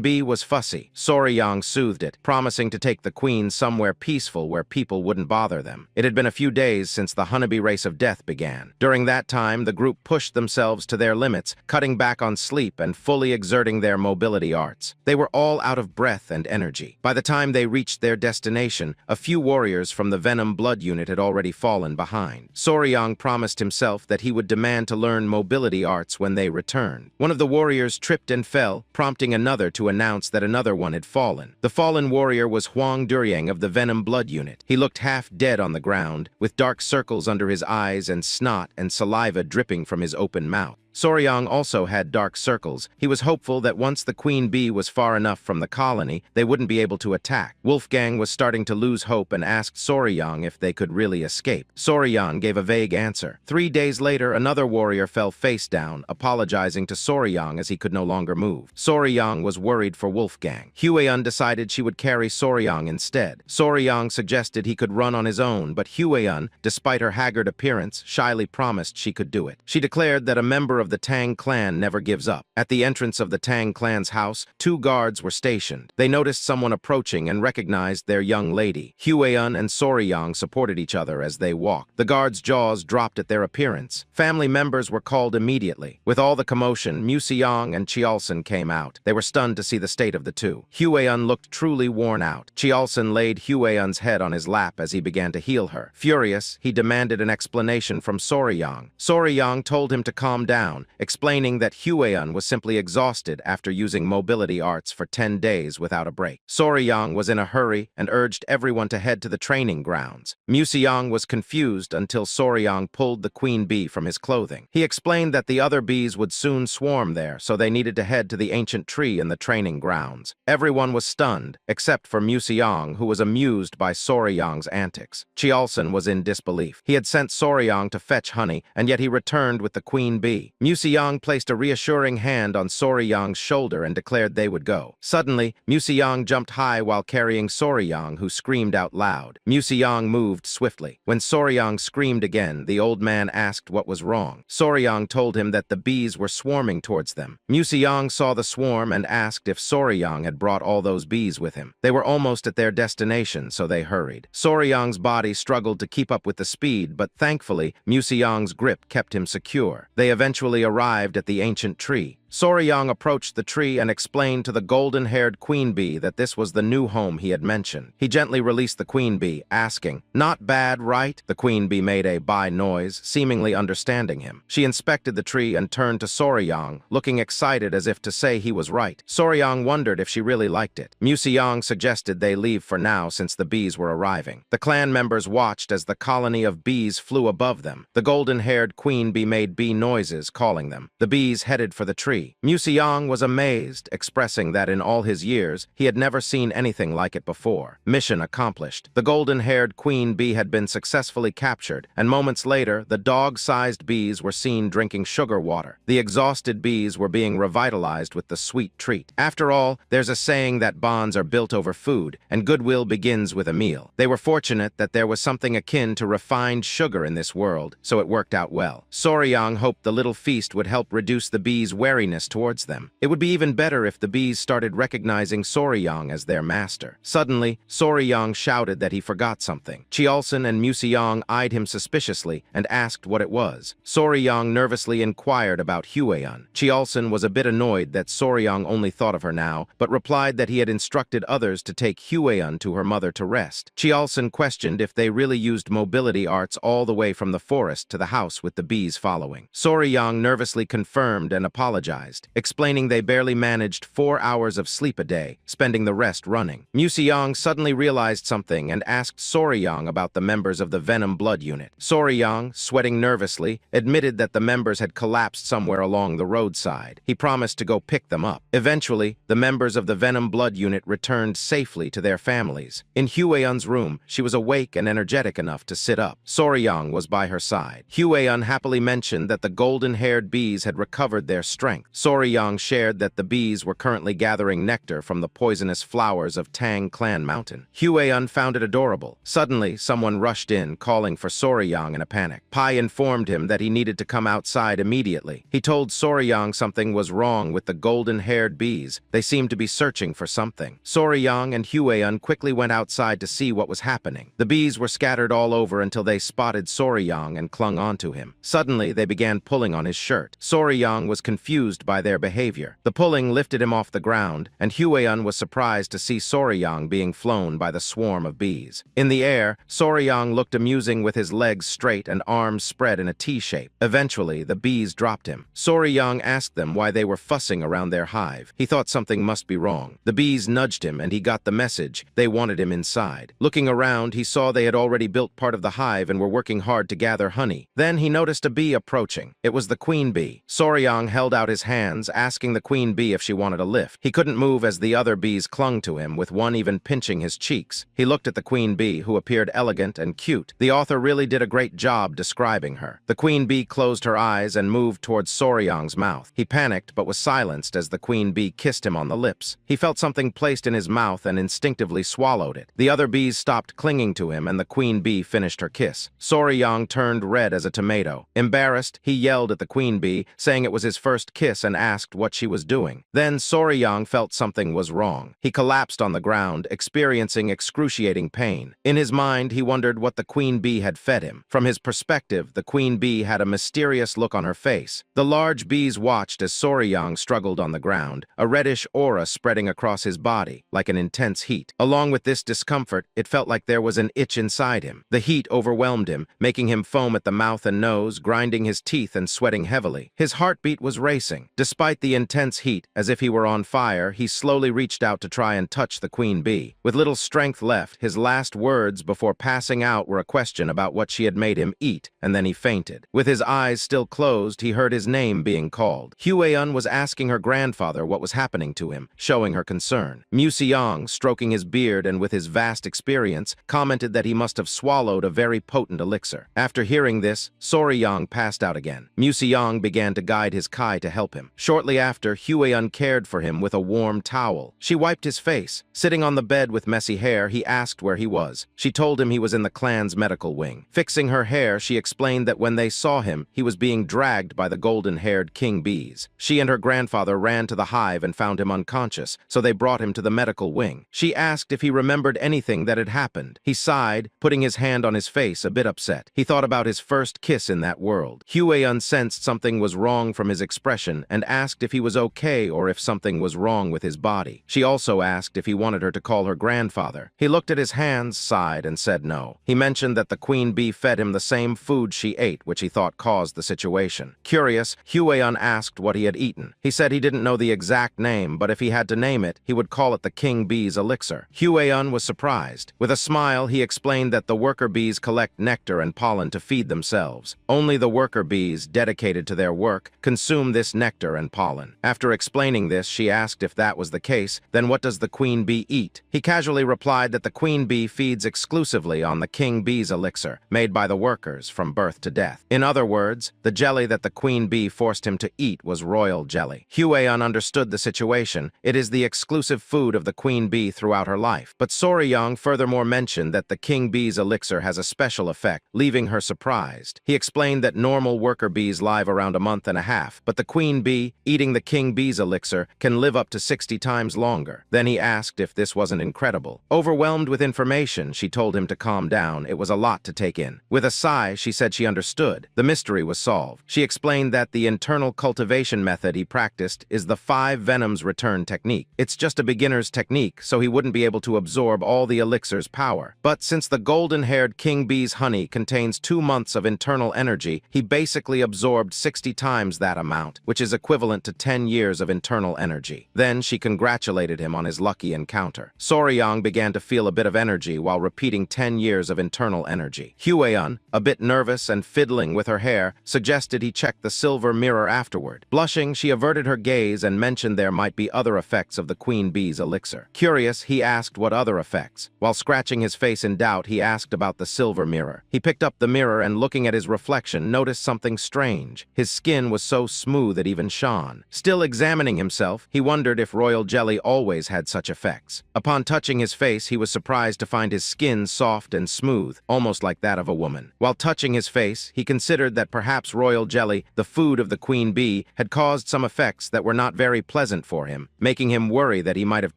bee was fussy. Soryang soothed it, promising to take the queen somewhere peaceful where people wouldn't bother them. It had been a few days since the honeybee race of death began. During that time, the group pushed themselves to their limits, cutting back on sleep and fully exerting their mobility arts. They were all out of breath and energy. By the time they reached their destination, a few warriors from the Venom Blood unit had already fallen behind. Soryang promised himself that he would demand to learn mobility arts when they returned. One of the warriors tripped and fell, prompting another to announce that another one had fallen. The fallen warrior was Huang Duryang of the Venom Blood unit. He looked half dead on the ground, with dark circles under his eyes and snot and saliva dripping from his open mouth. Soryang also had dark circles. He was hopeful that once the queen bee was far enough from the colony, they wouldn't be able to attack. Wolfgang was starting to lose hope and asked Soryang if they could really escape. Soryang gave a vague answer. 3 days later, another warrior fell face down, apologizing to Soryang as he could no longer move. Soryang was worried for Wolfgang. Hueyun decided she would carry Soryang instead. Soryang suggested he could run on his own, but Hueyun, despite her haggard appearance, shyly promised she could do it. She declared that a member of the Tang clan never gives up. At the entrance of the Tang clan's house, 2 guards were stationed. They noticed someone approaching and recognized their young lady. Hueyun and Soryang supported each other as they walked. The guards' jaws dropped at their appearance. Family members were called immediately. With all the commotion, Museong and Chialson came out. They were stunned to see the state of the two. Hueyun looked truly worn out. Chialson laid Hueyun's head on his lap as he began to heal her. Furious, he demanded an explanation from Soryang. Soryang told him to calm down, explaining that Hueyun was simply exhausted after using mobility arts for 10 days without a break. Soryang was in a hurry and urged everyone to head to the training grounds. Museong was confused until Soryang pulled the queen bee from his clothing. He explained that the other bees would soon swarm there, so they needed to head to the ancient tree in the training grounds. Everyone was stunned, except for Museong, who was amused by Soryang's antics. Chialson was in disbelief. He had sent Soryang to fetch honey, and yet he returned with the queen bee. Museong placed a reassuring hand on Soryang's shoulder and declared they would go. Suddenly, Museong jumped high while carrying Soryang, who screamed out loud. Museong moved swiftly. When Soryang screamed again, the old man asked what was wrong. Soryang told him that the bees were swarming towards them. Museong saw the swarm and asked if Soryang had brought all those bees with him. They were almost at their destination, so they hurried. Soryang's body struggled to keep up with the speed, but thankfully, Museong's grip kept him secure. They eventually arrived at the ancient tree. Soryang approached the tree and explained to the golden-haired queen bee that this was the new home he had mentioned. He gently released the queen bee, asking, "Not bad, right?" The queen bee made a bye noise, seemingly understanding him. She inspected the tree and turned to Soryang, looking excited as if to say he was right. Soryang wondered if she really liked it. Museong suggested they leave for now since the bees were arriving. The clan members watched as the colony of bees flew above them. The golden-haired queen bee made bee noises, calling them. The bees headed for the tree. Museong was amazed, expressing that in all his years, he had never seen anything like it before. Mission accomplished. The golden-haired queen bee had been successfully captured, and moments later, the dog-sized bees were seen drinking sugar water. The exhausted bees were being revitalized with the sweet treat. After all, there's a saying that bonds are built over food, and goodwill begins with a meal. They were fortunate that there was something akin to refined sugar in this world, so it worked out well. Soryang hoped the little feast would help reduce the bees' wariness towards them. It would be even better if the bees started recognizing Soryang as their master. Suddenly, Soryang shouted that he forgot something. Chialson and Museong eyed him suspiciously and asked what it was. Soryang nervously inquired about Hueyun. Chialson was a bit annoyed that Soryang only thought of her now, but replied that he had instructed others to take Hueyun to her mother to rest. Chialson questioned if they really used mobility arts all the way from the forest to the house with the bees following. Soryang nervously confirmed and apologized. apologized, explaining they barely managed 4 hours of sleep a day, spending the rest running. Museong suddenly realized something and asked Sorryang about the members of the Venom Blood Unit. Sorryang, sweating nervously, admitted that the members had collapsed somewhere along the roadside. He promised to go pick them up. Eventually, the members of the Venom Blood Unit returned safely to their families. In Hueyun's room, she was awake and energetic enough to sit up. Sorryang was by her side. Hueyun happily mentioned that the golden-haired bees had recovered their strength. Sorryang shared that the bees were currently gathering nectar from the poisonous flowers of Tang Clan Mountain. Hueyun found it adorable. Suddenly, someone rushed in, calling for Sorryang in a panic. Pai informed him that he needed to come outside immediately. He told Sorryang something was wrong with the golden-haired bees. They seemed to be searching for something. Sorryang and Hueyun quickly went outside to see what was happening. The bees were scattered all over until they spotted Sorryang and clung onto him. Suddenly, they began pulling on his shirt. Sorryang was confused by their behavior. The pulling lifted him off the ground, and Hueyun was surprised to see Sorryang being flown by the swarm of bees. In the air, Sorryang looked amusing with his legs straight and arms spread in a T shape. Eventually, the bees dropped him. Sorryang asked them why they were fussing around their hive. He thought something must be wrong. The bees nudged him, and he got the message. They wanted him inside. Looking around, he saw they had already built part of the hive and were working hard to gather honey. Then he noticed a bee approaching. It was the queen bee. Sorryang held out his hands, asking the queen bee if she wanted a lift. He couldn't move as the other bees clung to him, with one even pinching his cheeks. He looked at the queen bee, who appeared elegant and cute. The author really did a great job describing her. The queen bee closed her eyes and moved towards Sorryang's mouth. He panicked but was silenced as the queen bee kissed him on the lips. He felt something placed in his mouth and instinctively swallowed it. The other bees stopped clinging to him and the queen bee finished her kiss. Sorryang turned red as a tomato. Embarrassed, he yelled at the queen bee, saying it was his first kiss and asked what she was doing. Then Sorryang felt something was wrong. He collapsed on the ground, experiencing excruciating pain. In his mind, he wondered what the queen bee had fed him. From his perspective, the queen bee had a mysterious look on her face. The large bees watched as Sorryang struggled on the ground, a reddish aura spreading across his body, like an intense heat. Along with this discomfort, it felt like there was an itch inside him. The heat overwhelmed him, making him foam at the mouth and nose, grinding his teeth and sweating heavily. His heartbeat was racing. Despite the intense heat, as if he were on fire, he slowly reached out to try and touch the queen bee. With little strength left, his last words before passing out were a question about what she had made him eat, and then he fainted. With his eyes still closed, he heard his name being called. Hueyun was asking her grandfather what was happening to him, showing her concern. Museong, stroking his beard and with his vast experience, commented that he must have swallowed a very potent elixir. After hearing this, Sorryang passed out again. Museong began to guide his Kai to help him. Shortly after, Hueyun cared for him with a warm towel. She wiped his face. Sitting on the bed with messy hair, he asked where he was. She told him he was in the clan's medical wing. Fixing her hair, she explained that when they saw him, he was being dragged by the golden-haired king bees. She and her grandfather ran to the hive and found him unconscious, so they brought him to the medical wing. She asked if he remembered anything that had happened. He sighed, putting his hand on his face, a bit upset. He thought about his first kiss in that world. Hueyun sensed something was wrong from his expression and asked if he was okay or if something was wrong with his body. She also asked if he wanted her to call her grandfather. He looked at his hands, sighed, and said no. He mentioned that the queen bee fed him the same food she ate, which he thought caused the situation. Curious, Hueyun asked what he had eaten. He said he didn't know the exact name, but if he had to name it, he would call it the king bee's elixir. Hueyun was surprised. With a smile, he explained that the worker bees collect nectar and pollen to feed themselves. Only the worker bees, dedicated to their work, consume this nectar and pollen. After explaining this, she asked if that was the case, then what does the queen bee eat? He casually replied that the queen bee feeds exclusively on the king bee's elixir, made by the workers from birth to death. In other words, the jelly that the queen bee forced him to eat was royal jelly. Hueyun understood the situation. It is the exclusive food of the queen bee throughout her life. But Sorryang furthermore mentioned that the king bee's elixir has a special effect, leaving her surprised. He explained that normal worker bees live around a month and a half, but the queen bee, eating the king bee's elixir, can live up to 60 times longer. Then he asked if this wasn't incredible. Overwhelmed with information, she told him to calm down. It was a lot to take in. With a sigh, she said she understood. The mystery was solved. She explained that the internal cultivation method he practiced is the 5 venoms return technique. It's just a beginner's technique, so he wouldn't be able to absorb all the elixir's power. But since the golden-haired king bee's honey contains 2 months of internal energy, he basically absorbed 60 times that amount, which is is equivalent to 10 years of internal energy. Then she congratulated him on his lucky encounter. Soryang began to feel a bit of energy while repeating 10 years of internal energy. Hueun, a bit nervous and fiddling with her hair, suggested he check the silver mirror afterward. Blushing, she averted her gaze and mentioned there might be other effects of the queen bee's elixir. Curious, he asked what other effects. While scratching his face in doubt, he asked about the silver mirror. He picked up the mirror and, looking at his reflection, noticed something strange. His skin was so smooth it even shone. Still examining himself, he wondered if royal jelly always had such effects. Upon touching his face, he was surprised to find his skin soft and smooth, almost like that of a woman. While touching his face, he considered that perhaps royal jelly, the food of the queen bee, had caused some effects that were not very pleasant for him, making him worry that he might have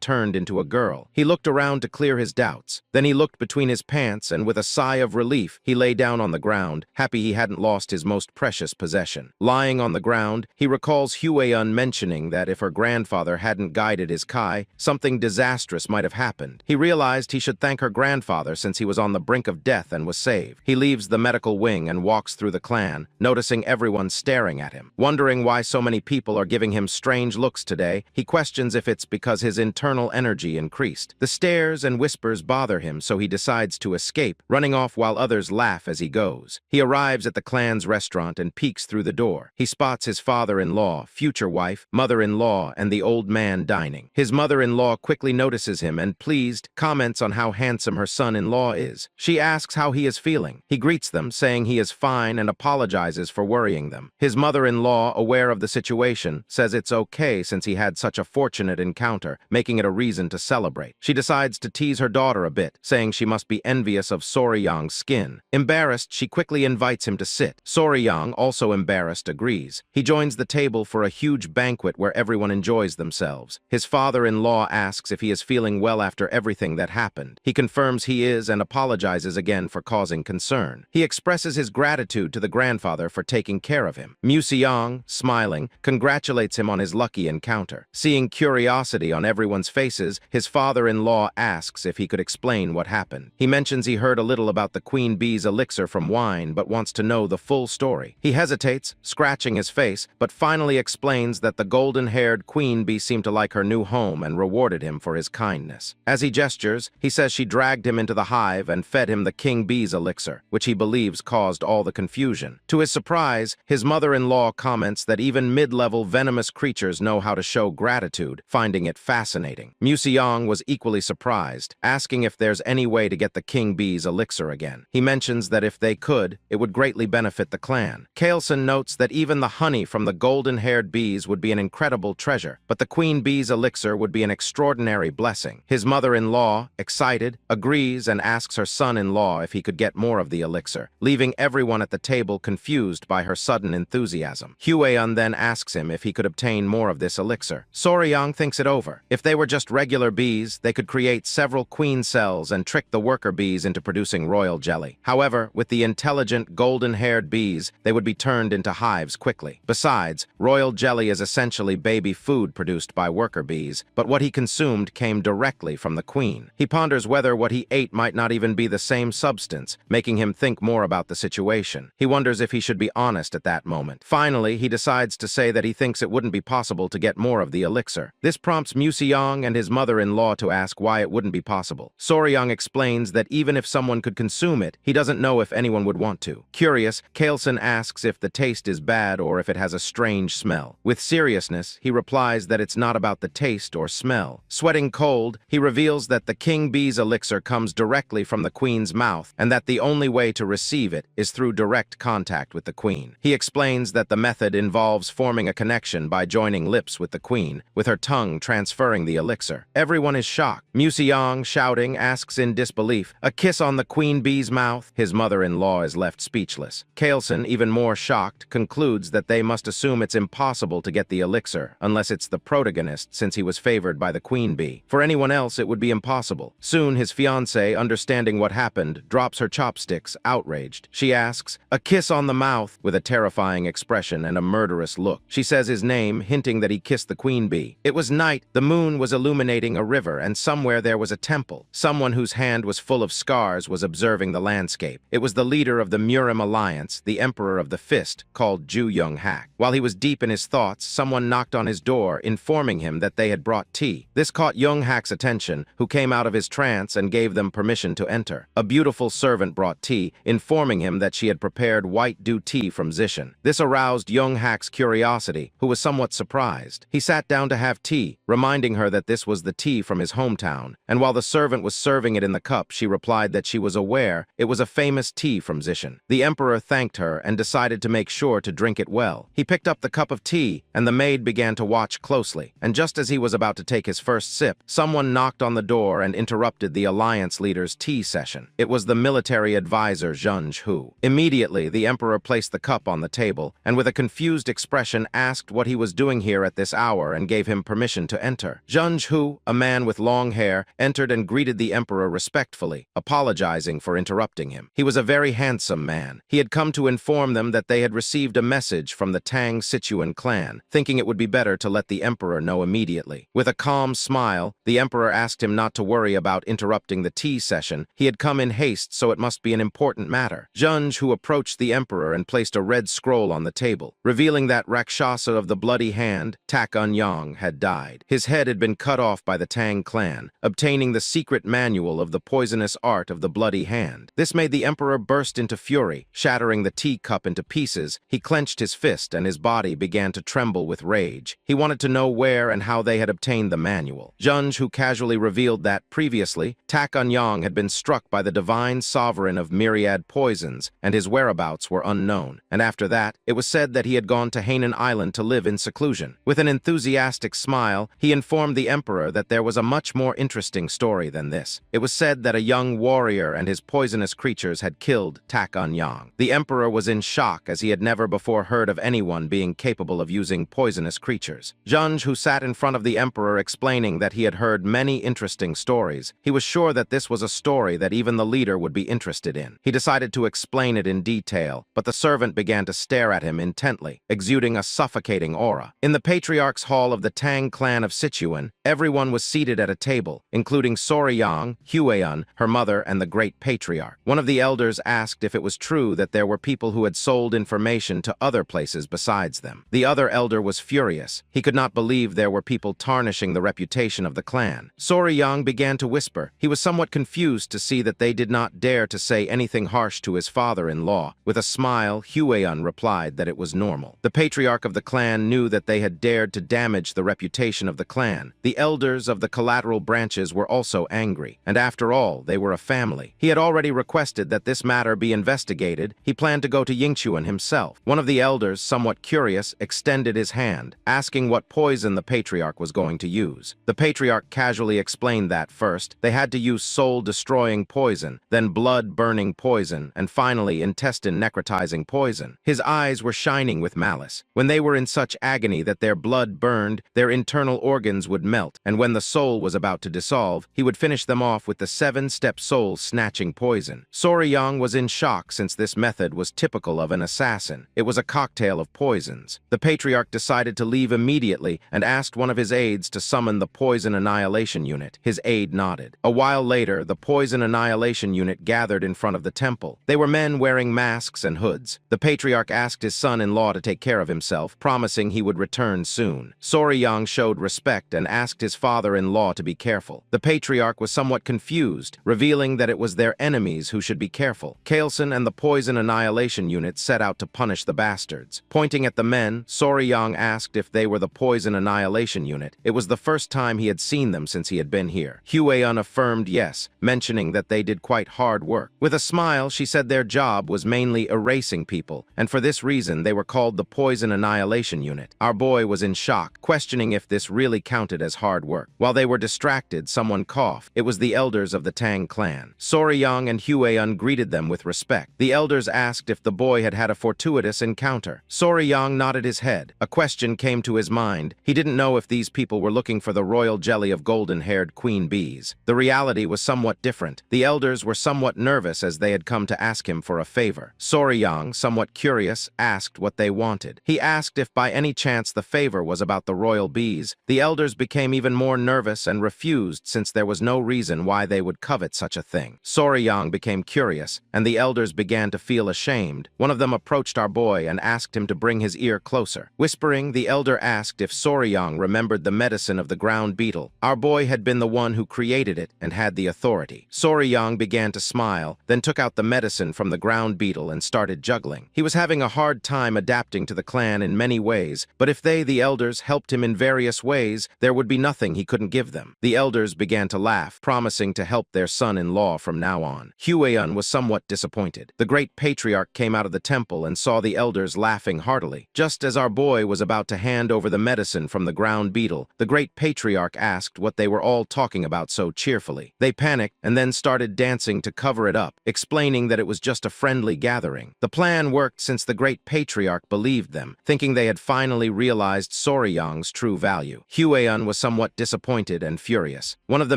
turned into a girl. He looked around to clear his doubts. Then he looked between his pants and, with a sigh of relief, he lay down on the ground, happy he hadn't lost his most precious possession. Lying on the ground, he recalls Hueun mentioning that if her grandfather hadn't guided his Kai, something disastrous might have happened. He realized he should thank her grandfather since he was on the brink of death and was saved. He leaves the medical wing and walks through the clan, noticing everyone staring at him. Wondering why so many people are giving him strange looks today, he questions if it's because his internal energy increased. The stares and whispers bother him, so he decides to escape, running off while others laugh as he goes. He arrives at the clan's restaurant and peeks through the door. He spots his father-in-law, future wife, mother-in-law, and the old man dining. His mother-in-law quickly notices him and, pleased, comments on how handsome her son-in-law is. She asks how he is feeling. He greets them, saying he is fine and apologizes for worrying them. His mother-in-law, aware of the situation, says it's okay since he had such a fortunate encounter, making it a reason to celebrate. She decides to tease her daughter a bit, saying she must be envious of Soryang's skin. Embarrassed, she quickly invites him to sit. Soryang, also embarrassed, agrees. He joins the table for a huge banquet where everyone enjoys themselves. His father-in-law asks if he is feeling well after everything that happened. He confirms he is and apologizes again for causing concern. He expresses his gratitude to the grandfather for taking care of him. Museong, smiling, congratulates him on his lucky encounter. Seeing curiosity on everyone's faces, his father-in-law asks if he could explain what happened. He mentions he heard a little about the queen bee's elixir from wine, but wants to know the full story. He hesitates, scratching his face, but finally explains that the golden-haired queen bee seemed to like her new home and rewarded him for his kindness. As he gestures, he says she dragged him into the hive and fed him the king bee's elixir, which he believes caused all the confusion. To his surprise, his mother-in-law comments that even mid-level venomous creatures know how to show gratitude, finding it fascinating. Museong was equally surprised, asking if there's any way to get the king bee's elixir again. He mentions that if they could, it would greatly benefit the clan. Kaelson notes that even the honey from the golden-haired bees would be an incredible treasure, but the queen bee's elixir would be an extraordinary blessing. His mother-in-law, excited, agrees and asks her son-in-law if he could get more of the elixir, leaving everyone at the table confused by her sudden enthusiasm. Hueun then asks him if he could obtain more of this elixir. Soryang thinks it over. If they were just regular bees, they could create several queen cells and trick the worker bees into producing royal jelly. However, with the intelligent golden-haired bees, they would be turned into hives quickly. Besides, royal jelly is essentially baby food produced by worker bees, but what he consumed came directly from the queen. He ponders whether what he ate might not even be the same substance, making him think more about the situation. He wonders if he should be honest at that moment. Finally, he decides to say that he thinks it wouldn't be possible to get more of the elixir. This prompts Museong and his mother-in-law to ask why it wouldn't be possible. Soryang explains that even if someone could consume it, he doesn't know if anyone would want to. Curious, Kaelson asks if the taste is bad or if it has a strange smell. With seriousness, he replies that it's not about the taste or smell. Sweating cold, he reveals that the king bee's elixir comes directly from the queen's mouth and that the only way to receive it is through direct contact with the queen. He explains that the method involves forming a connection by joining lips with the queen, with her tongue transferring the elixir. Everyone is shocked. Museong, shouting, asks in disbelief, "A kiss on the queen bee's mouth?" His mother-in-law is left speechless. Kaelson, even more shocked, concludes that they must assume it's impossible to get the elixir, unless it's the protagonist since he was favored by the queen bee. For anyone else, it would be impossible. Soon, his fiancée, understanding what happened, drops her chopsticks, outraged. She asks, "A kiss on the mouth?" with a terrifying expression and a murderous look. She says his name, hinting that he kissed the queen bee. It was night, the moon was illuminating a river, and somewhere there was a temple. Someone whose hand was full of scars was observing the landscape. It was the leader of the Murim Alliance, the Emperor of the Fist, called Ju Young Hak. While he was deep in his thoughts, someone knocked on his door, informing him that they had brought tea. This caught Young Hak's attention, who came out of his trance and gave them permission to enter. A beautiful servant brought tea, informing him that she had prepared white dew tea from Zishan. This aroused Young Hak's curiosity, who was somewhat surprised. He sat down to have tea, reminding her that this was the tea from his hometown, and while the servant was serving it in the cup, she replied that she was aware it was a famous tea from Zishan. The emperor thanked her and decided to make sure to drink it well. He picked up the cup of tea, and the maid began to watch closely, and just as he was about to take his first sip, someone knocked on the door and interrupted the alliance leader's tea session. It was the military advisor Zheng Hu. Immediately, the emperor placed the cup on the table, and with a confused expression asked what he was doing here at this hour and gave him permission to enter. Zheng Hu, a man with long hair, entered and greeted the emperor respectfully, apologizing for interrupting him. He was a very handsome man. He had come to inform them that they had received a message from the Tang Sichuan clan, thinking it would be better to let the emperor know immediately. With a calm smile, the emperor asked him not to worry about interrupting the tea session. He had come in haste, so it must be an important matter. Zheng Hu approached the emperor and placed a red scroll on the table, revealing that Rakshasa of the bloody hand, Tak Unyang, had died. His head had been cut off by the Tang clan, obtaining the secret manual of the poisonous art of the bloody hand. This made the emperor burst into fury, shattering the teacup into pieces. He clenched his fist and his body began to tremble with rage. He wanted to know where and how they had obtained the manual. Zheng Hu casually revealed that, previously, Tak Unyang had been struck by the divine sovereign of myriad poisons, and his whereabouts were unknown. And after that, it was said that he had gone to Hainan Island to live in seclusion. With an enthusiastic smile, he informed the emperor that there was a much more interesting story than this. It was said that a young warrior and his poisonous creatures had killed Tak Unyang. The emperor was in shock, as he had never before heard of anyone being capable of using poisonous creatures. Zheng Hu sat in front of the emperor explaining that he had heard many interesting stories. He was sure that this was a story that even the leader would be interested in. He decided to explain it in detail, but the servant began to stare at him intently, exuding a suffocating aura. In the patriarch's hall of the Tang clan of Sichuan, everyone was seated at a table, including Soryang, Huayan, her mother, and the great patriarch. One of the elders asked if it was true that there were people who had sold information to other places besides them. The other elder was furious. He could not believe there were people tarnishing the reputation of the clan. Soryang began to whisper. He was somewhat confused to see that they did not dare to say anything harsh to his father-in-law. With a smile, Huayan replied that it was normal. The patriarch of the clan knew that they had dared to damage the reputation of the clan. The elders of the collateral branches were also angry, and after all, they were a family. He had already requested that this matter be investigated. He planned to go to Yingchuan himself. One of the elders, somewhat curious, extended his hand, asking what poison the patriarch was going to use. The patriarch casually explained that first, they had to use soul-destroying poison, then blood-burning poison, and finally intestine-necrotizing poison. His eyes were shining with malice. When they were in such agony that their blood burned, their internal organs would melt, and when the soul was about to dissolve, he would finish them off with the 7-step soul-snatching poison. Soryang was in shock since this method was typical of an assassin. It was a cocktail of poisons. The patriarch decided to leave immediately and asked one of his aides to summon the poison annihilation unit. His aide nodded. A while later, the poison annihilation unit gathered in front of the temple. They were men wearing masks and hoods. The patriarch asked his son-in-law to take care of himself, promising he would return soon. Soryang showed respect and asked his father-in-law to be careful. The patriarch was somewhat confused, revealing that it was their enemies who should be careful. Kaelson and the poison annihilation unit set out to punish the bastards. Pointing at the men, Soryang asked if they were the poison annihilation unit. It was the first time he had seen them since he had been here. Huayan affirmed yes, mentioning that they did quite hard work. With a smile, she said their job was mainly erasing people, and for this reason they were called the poison annihilation unit. Our boy was in shock, questioning if this really counted as hard work. While they were distracted, someone coughed. It was the elders of the Tang clan. Soryang and Huayan greeted them with respect. The elders asked if the boy had had a fortuitous encounter. Soryang nodded his head. A question came to his mind. He didn't know if these people were looking for the royal jelly of golden-haired queen bees. The reality was somewhat different. The elders were somewhat nervous as they had come to ask him for a favor. Soryang, somewhat curious, asked what they wanted. He asked if by any chance the favor was about the royal bees. The elders became became even more nervous and refused since there was no reason why they would covet such a thing. Soryang became curious, and the elders began to feel ashamed. One of them approached our boy and asked him to bring his ear closer. Whispering, the elder asked if Soryang remembered the medicine of the ground beetle. Our boy had been the one who created it and had the authority. Soryang began to smile, then took out the medicine from the ground beetle and started juggling. He was having a hard time adapting to the clan in many ways, but if they, the elders, helped him in various ways, there would be nothing he couldn't give them. The elders began to laugh, promising to help their son-in-law from now on. Huayan was somewhat disappointed. The great patriarch came out of the temple and saw the elders laughing heartily. Just as our boy was about to hand over the medicine from the ground beetle, the great patriarch asked what they were all talking about so cheerfully. They panicked and then started dancing to cover it up, explaining that it was just a friendly gathering. The plan worked since the great patriarch believed them, thinking they had finally realized Soryang's true value. Huayan was somewhat disappointed and furious. One of the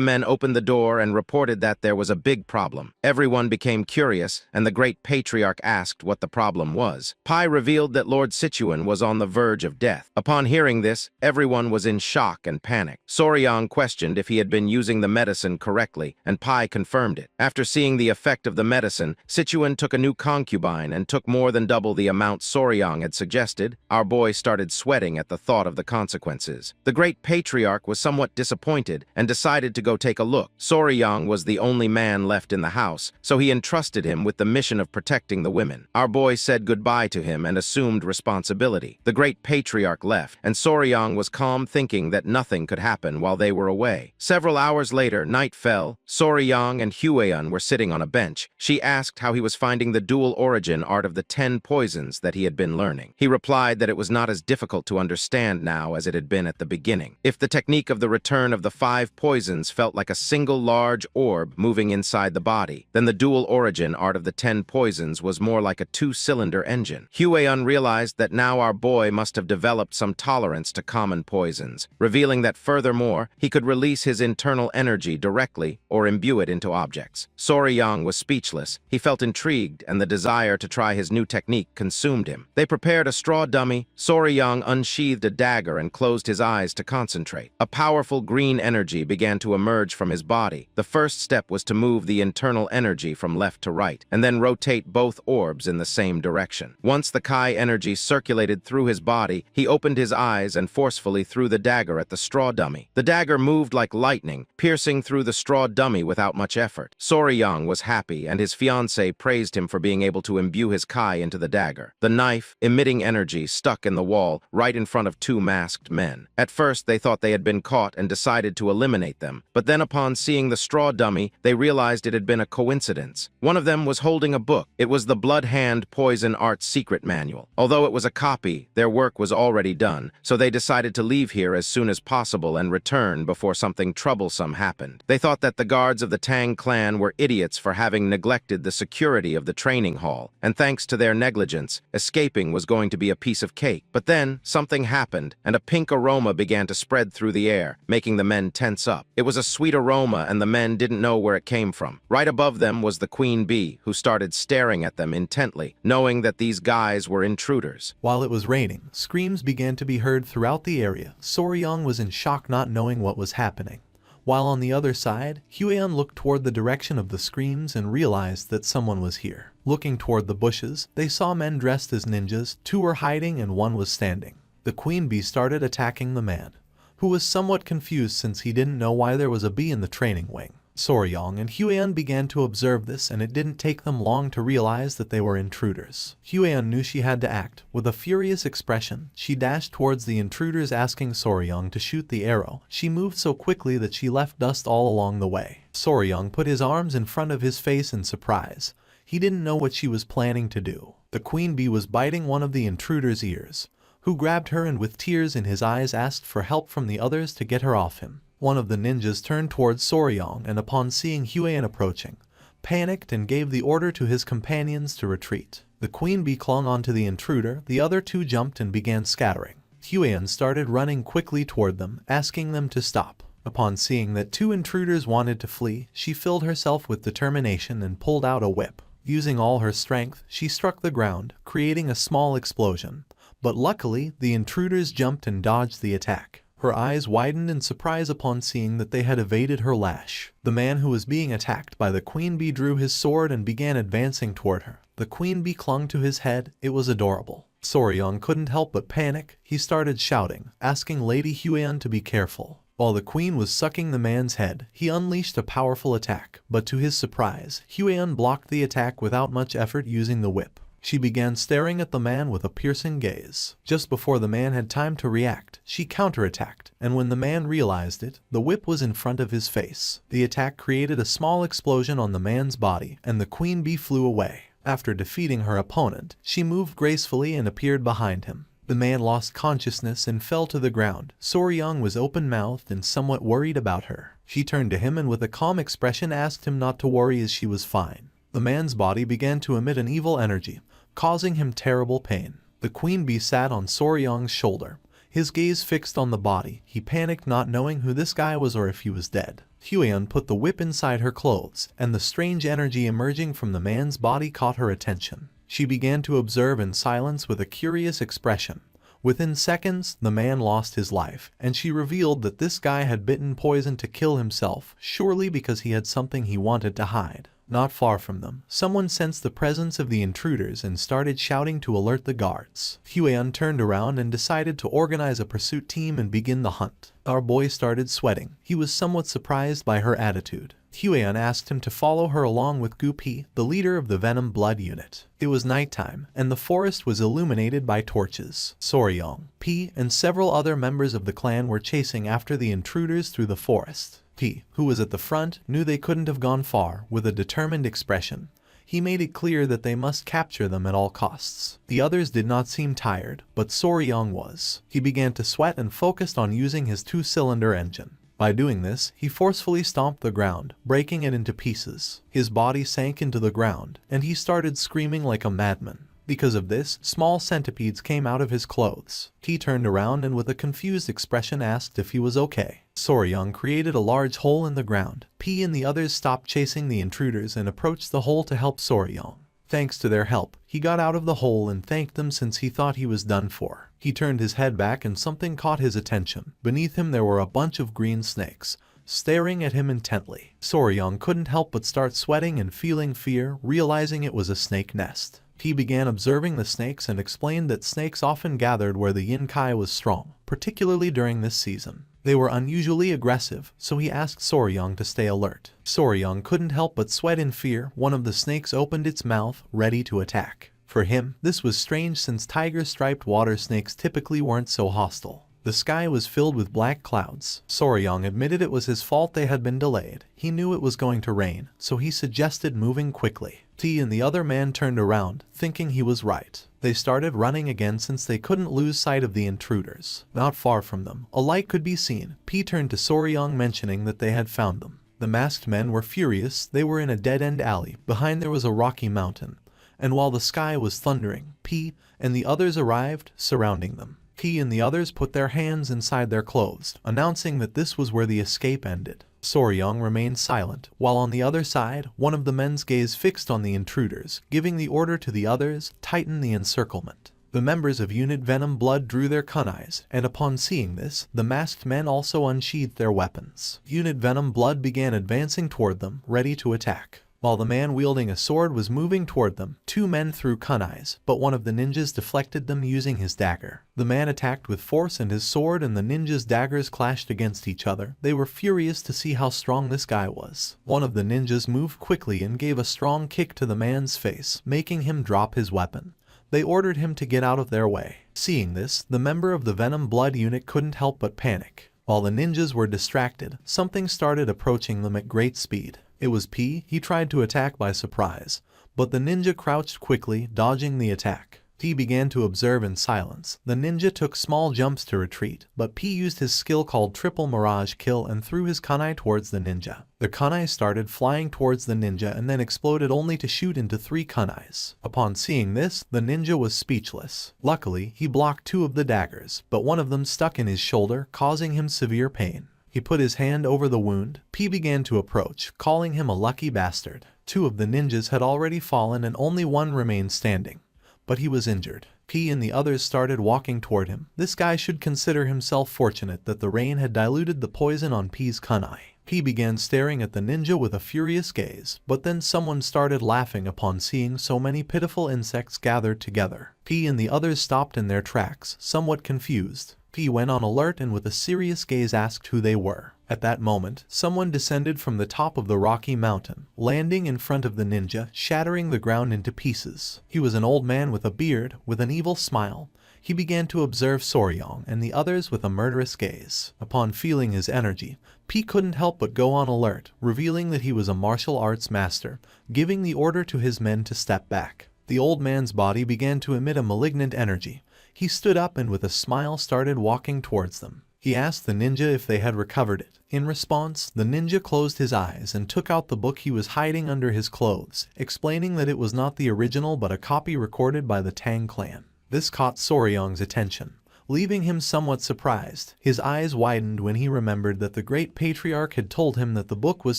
men opened the door and reported that there was a big problem. Everyone became curious, and the great patriarch asked what the problem was. Pai revealed that Lord Sichuan was on the verge of death. Upon hearing this, everyone was in shock and panic. Soryang questioned if he had been using the medicine correctly, and Pai confirmed it. After seeing the effect of the medicine, Sichuan took a new concubine and took more than double the amount Soryang had suggested. Our boy started sweating at the thought of the consequences. The great patriarch was somewhat disappointed and decided to go take a look. Soryang was the only man left in the house, so he entrusted him with the mission of protecting the women. Our boy said goodbye to him and assumed responsibility. The great patriarch left, and Soryang was calm, thinking that nothing could happen while they were away. Several hours later, night fell. Soryang and Huayan were sitting on a bench. She asked how he was finding the dual origin art of the 10 poisons that he had been learning. He replied that it was not as difficult to understand now as it had been at the beginning. If the technique of the return of the 5 poisons felt like a single large orb moving inside the body, then the dual origin art of the 10 poisons was more like a 2-cylinder engine. Huayan realized that now our boy must have developed some tolerance to common poisons, revealing that furthermore, he could release his internal energy directly or imbue it into objects. Soryang was speechless. He felt intrigued, and the desire to try his new technique consumed him. They prepared a straw dummy. Soryang unsheathed a dagger and closed his eyes to concentrate. A powerful green energy began to emerge from his body. The first step was to move the internal energy from left to right, and then rotate both orbs in the same direction. Once the Kai energy circulated through his body, he opened his eyes and forcefully threw the dagger at the straw dummy. The dagger moved like lightning, piercing through the straw dummy without much effort. Soryang was happy, and his fiancée praised him for being able to imbue his Kai into the dagger. The knife, emitting energy, stuck in the wall right in front of 2 masked men. At first, they thought they had been caught and decided to eliminate them, but then upon seeing the straw dummy, they realized it had been a coincidence. One of them was holding a book. It was the Blood Hand Poison Art Secret Manual. Although it was a copy, their work was already done, so they decided to leave here as soon as possible and return before something troublesome happened. They thought that the guards of the Tang clan were idiots for having neglected the security of the training hall, and thanks to their negligence, escaping was going to be a piece of cake. But then, something happened, and a pink aroma began to spread through the air, making the men tense up. It was a sweet aroma, and the men didn't know where it came from. Right above them was the queen bee, who started staring at them intently, knowing that these guys were intruders. While it was raining, screams began to be heard throughout the area. Soryang was in shock, not knowing what was happening. While on the other side, Huayan looked toward the direction of the screams and realized that someone was here. Looking toward the bushes, they saw men dressed as ninjas. 2 were hiding and 1 was standing. The queen bee started attacking the man, who was somewhat confused since he didn't know why there was a bee in the training wing. Soryang and Huayan began to observe this, and it didn't take them long to realize that they were intruders. Huayan knew she had to act. With a furious expression, she dashed towards the intruders, asking Soryang to shoot the arrow. She moved so quickly that she left dust all along the way. Soryang put his arms in front of his face in surprise. He didn't know what she was planning to do. The queen bee was biting one of the intruders' ears, who grabbed her and with tears in his eyes asked for help from the others to get her off him. One of the ninjas turned towards Soryang and upon seeing Huayan approaching, panicked and gave the order to his companions to retreat. The queen bee clung onto the intruder. The other 2 jumped and began scattering. Huayan started running quickly toward them, asking them to stop. Upon seeing that 2 intruders wanted to flee, she filled herself with determination and pulled out a whip. Using all her strength, she struck the ground, creating a small explosion. But luckily, the intruders jumped and dodged the attack. Her eyes widened in surprise upon seeing that they had evaded her lash. The man who was being attacked by the queen bee drew his sword and began advancing toward her. The queen bee clung to his head. It was adorable. Soryong couldn't help but panic. He started shouting, asking Lady Huan to be careful. While the queen was sucking the man's head, he unleashed a powerful attack, but to his surprise, Huan blocked the attack without much effort using the whip. She began staring at the man with a piercing gaze. Just before the man had time to react, she counterattacked, and when the man realized it, the whip was in front of his face. The attack created a small explosion on the man's body, and the queen bee flew away. After defeating her opponent, she moved gracefully and appeared behind him. The man lost consciousness and fell to the ground. Soryong was open-mouthed and somewhat worried about her. She turned to him and with a calm expression asked him not to worry as she was fine. The man's body began to emit an evil energy, causing him terrible pain. The queen bee sat on Soryong's shoulder, his gaze fixed on the body. He panicked, not knowing who this guy was or if he was dead. Huan put the whip inside her clothes, and the strange energy emerging from the man's body caught her attention. She began to observe in silence with a curious expression. Within seconds, the man lost his life, and she revealed that this guy had bitten poison to kill himself, surely because he had something he wanted to hide. Not far from them, someone sensed the presence of the intruders and started shouting to alert the guards. Huan turned around and decided to organize a pursuit team and begin the hunt. Our boy started sweating. He was somewhat surprised by her attitude. Huan asked him to follow her along with Gu Pi, the leader of the Venom Blood unit. It was nighttime, and the forest was illuminated by torches. Soryong, Pi, and several other members of the clan were chasing after the intruders through the forest. Pi, who was at the front, knew they couldn't have gone far. With a determined expression, he made it clear that they must capture them at all costs. The others did not seem tired, but Soryong was. He began to sweat and focused on using his two-cylinder engine. By doing this, he forcefully stomped the ground, breaking it into pieces. His body sank into the ground, and he started screaming like a madman. Because of this, small centipedes came out of his clothes. He turned around and with a confused expression asked if he was okay. Soryong created a large hole in the ground. P and the others stopped chasing the intruders and approached the hole to help Soryong. Thanks to their help, he got out of the hole and thanked them since he thought he was done for. He turned his head back and something caught his attention. Beneath him there were a bunch of green snakes, staring at him intently. Soryong couldn't help but start sweating and feeling fear, realizing it was a snake nest. He began observing the snakes and explained that snakes often gathered where the yin kai was strong, particularly during this season. They were unusually aggressive, so he asked Soryong to stay alert. Soryong couldn't help but sweat in fear. One of the snakes opened its mouth, ready to attack. For him, this was strange since tiger-striped water snakes typically weren't so hostile. The sky was filled with black clouds. Soryong admitted it was his fault they had been delayed. He knew it was going to rain, so he suggested moving quickly. T and the other man turned around, thinking he was right. They started running again since they couldn't lose sight of the intruders. Not far from them, a light could be seen. P turned to Soryong mentioning that they had found them. The masked men were furious. They were in a dead-end alley. Behind there was a rocky mountain. And while the sky was thundering, P and the others arrived, surrounding them. P and the others put their hands inside their clothes, announcing that this was where the escape ended. Soryong remained silent, while on the other side, one of the men's gaze fixed on the intruders, giving the order to the others, tighten the encirclement. The members of Unit Venom Blood drew their kunais, and upon seeing this, the masked men also unsheathed their weapons. Unit Venom Blood began advancing toward them, ready to attack. While the man wielding a sword was moving toward them, two men threw kunais, but one of the ninjas deflected them using his dagger. The man attacked with force and his sword and the ninjas' daggers clashed against each other. They were furious to see how strong this guy was. One of the ninjas moved quickly and gave a strong kick to the man's face, making him drop his weapon. They ordered him to get out of their way. Seeing this, the member of the Venom Blood unit couldn't help but panic. While the ninjas were distracted, something started approaching them at great speed. It was P. He tried to attack by surprise, but the ninja crouched quickly, dodging the attack. P began to observe in silence. The ninja took small jumps to retreat, but P used his skill called Triple Mirage Kill and threw his kunai towards the ninja. The kunai started flying towards the ninja and then exploded only to shoot into 3 kunais. Upon seeing this, the ninja was speechless. Luckily, he blocked 2 of the daggers, but one of them stuck in his shoulder, causing him severe pain. He put his hand over the wound. P began to approach, calling him a lucky bastard. 2 of the ninjas had already fallen and only one remained standing, but he was injured. He and the others started walking toward him. This guy should consider himself fortunate that the rain had diluted the poison on P's kunai. He began staring at the ninja with a furious gaze, but then someone started laughing upon seeing so many pitiful insects gathered together. P and the others stopped in their tracks, somewhat confused. P went on alert and with a serious gaze asked who they were. At that moment, someone descended from the top of the rocky mountain, landing in front of the ninja, shattering the ground into pieces. He was an old man with a beard, with an evil smile. He began to observe Soryong and the others with a murderous gaze. Upon feeling his energy, P couldn't help but go on alert, revealing that he was a martial arts master, giving the order to his men to step back. The old man's body began to emit a malignant energy. He stood up and with a smile started walking towards them. He asked the ninja if they had recovered it. In response, the ninja closed his eyes and took out the book he was hiding under his clothes, explaining that it was not the original but a copy recorded by the Tang clan. This caught Soryong's attention, leaving him somewhat surprised. His eyes widened when he remembered that the great patriarch had told him that the book was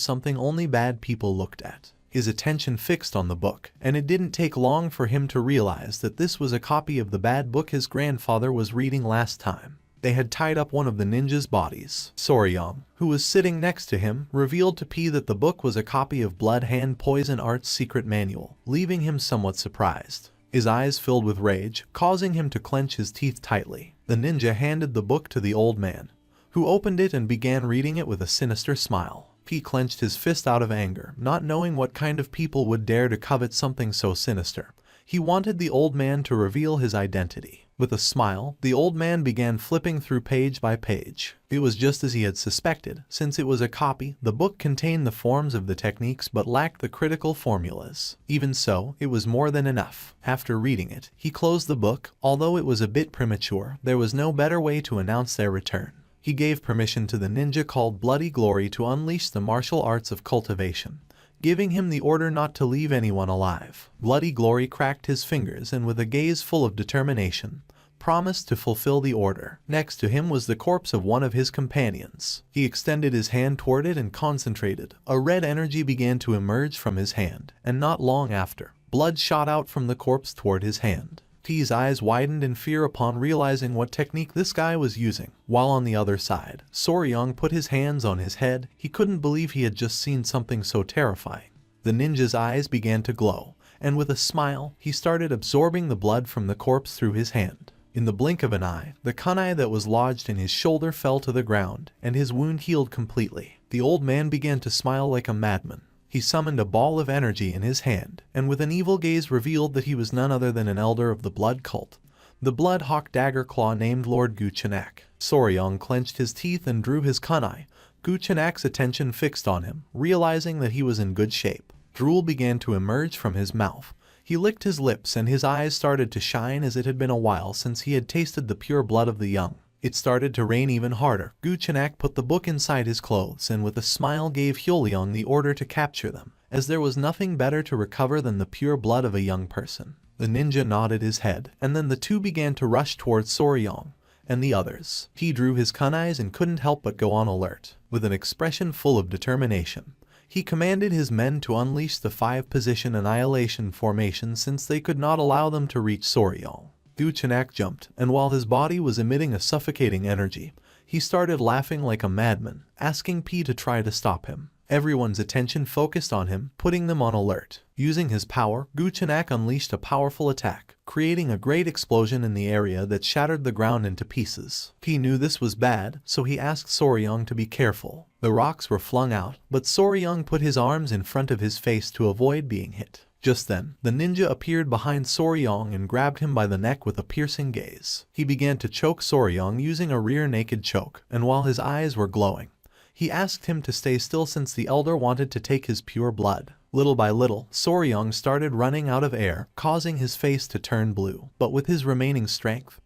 something only bad people looked at. His attention fixed on the book, and it didn't take long for him to realize that this was a copy of the bad book his grandfather was reading last time. They had tied up one of the ninja's bodies. Soryong, who was sitting next to him, revealed to P that the book was a copy of Blood Hand Poison Art's secret manual, leaving him somewhat surprised. His eyes filled with rage, causing him to clench his teeth tightly. The ninja handed the book to the old man, who opened it and began reading it with a sinister smile. P clenched his fist out of anger, not knowing what kind of people would dare to covet something so sinister. He wanted the old man to reveal his identity. With a smile, the old man began flipping through page by page. It was just as he had suspected. Since it was a copy, the book contained the forms of the techniques but lacked the critical formulas. Even so, it was more than enough. After reading it, he closed the book. Although it was a bit premature, there was no better way to announce their return. He gave permission to the ninja called Bloody Glory to unleash the martial arts of cultivation, giving him the order not to leave anyone alive. Bloody Glory cracked his fingers and with a gaze full of determination, promised to fulfill the order. Next to him was the corpse of one of his companions. He extended his hand toward it and concentrated. A red energy began to emerge from his hand, and not long after, blood shot out from the corpse toward his hand. T's eyes widened in fear upon realizing what technique this guy was using. While on the other side, Soryong put his hands on his head. He couldn't believe he had just seen something so terrifying. The ninja's eyes began to glow, and with a smile, he started absorbing the blood from the corpse through his hand. In the blink of an eye, the kunai that was lodged in his shoulder fell to the ground, and his wound healed completely. The old man began to smile like a madman. He summoned a ball of energy in his hand, and with an evil gaze revealed that he was none other than an elder of the blood cult, the Blood Hawk Dagger Claw named Lord Guchenak. Soryong clenched his teeth and drew his kunai. Guchenak's attention fixed on him, realizing that he was in good shape. Drool began to emerge from his mouth. He licked his lips and his eyes started to shine as it had been a while since he had tasted the pure blood of the young. It started to rain even harder. Guchenak put the book inside his clothes and with a smile gave Hyoleong the order to capture them, as there was nothing better to recover than the pure blood of a young person. The ninja nodded his head, and then the two began to rush towards Soryong and the others. He drew his kunais and couldn't help but go on alert. With an expression full of determination, he commanded his men to unleash the 5-position annihilation formation since they could not allow them to reach Soryong. Guchenak jumped, and while his body was emitting a suffocating energy, he started laughing like a madman, asking P to try to stop him. Everyone's attention focused on him, putting them on alert. Using his power, Guchenak unleashed a powerful attack, creating a great explosion in the area that shattered the ground into pieces. P knew this was bad, so he asked Soryong to be careful. The rocks were flung out, but Soryong put his arms in front of his face to avoid being hit. Just then, the ninja appeared behind Soryong and grabbed him by the neck with a piercing gaze. He began to choke Soryong using a rear naked choke, and while his eyes were glowing, he asked him to stay still since the elder wanted to take his pure blood. Little by little, Soryong started running out of air, causing his face to turn blue. But with his remaining strength,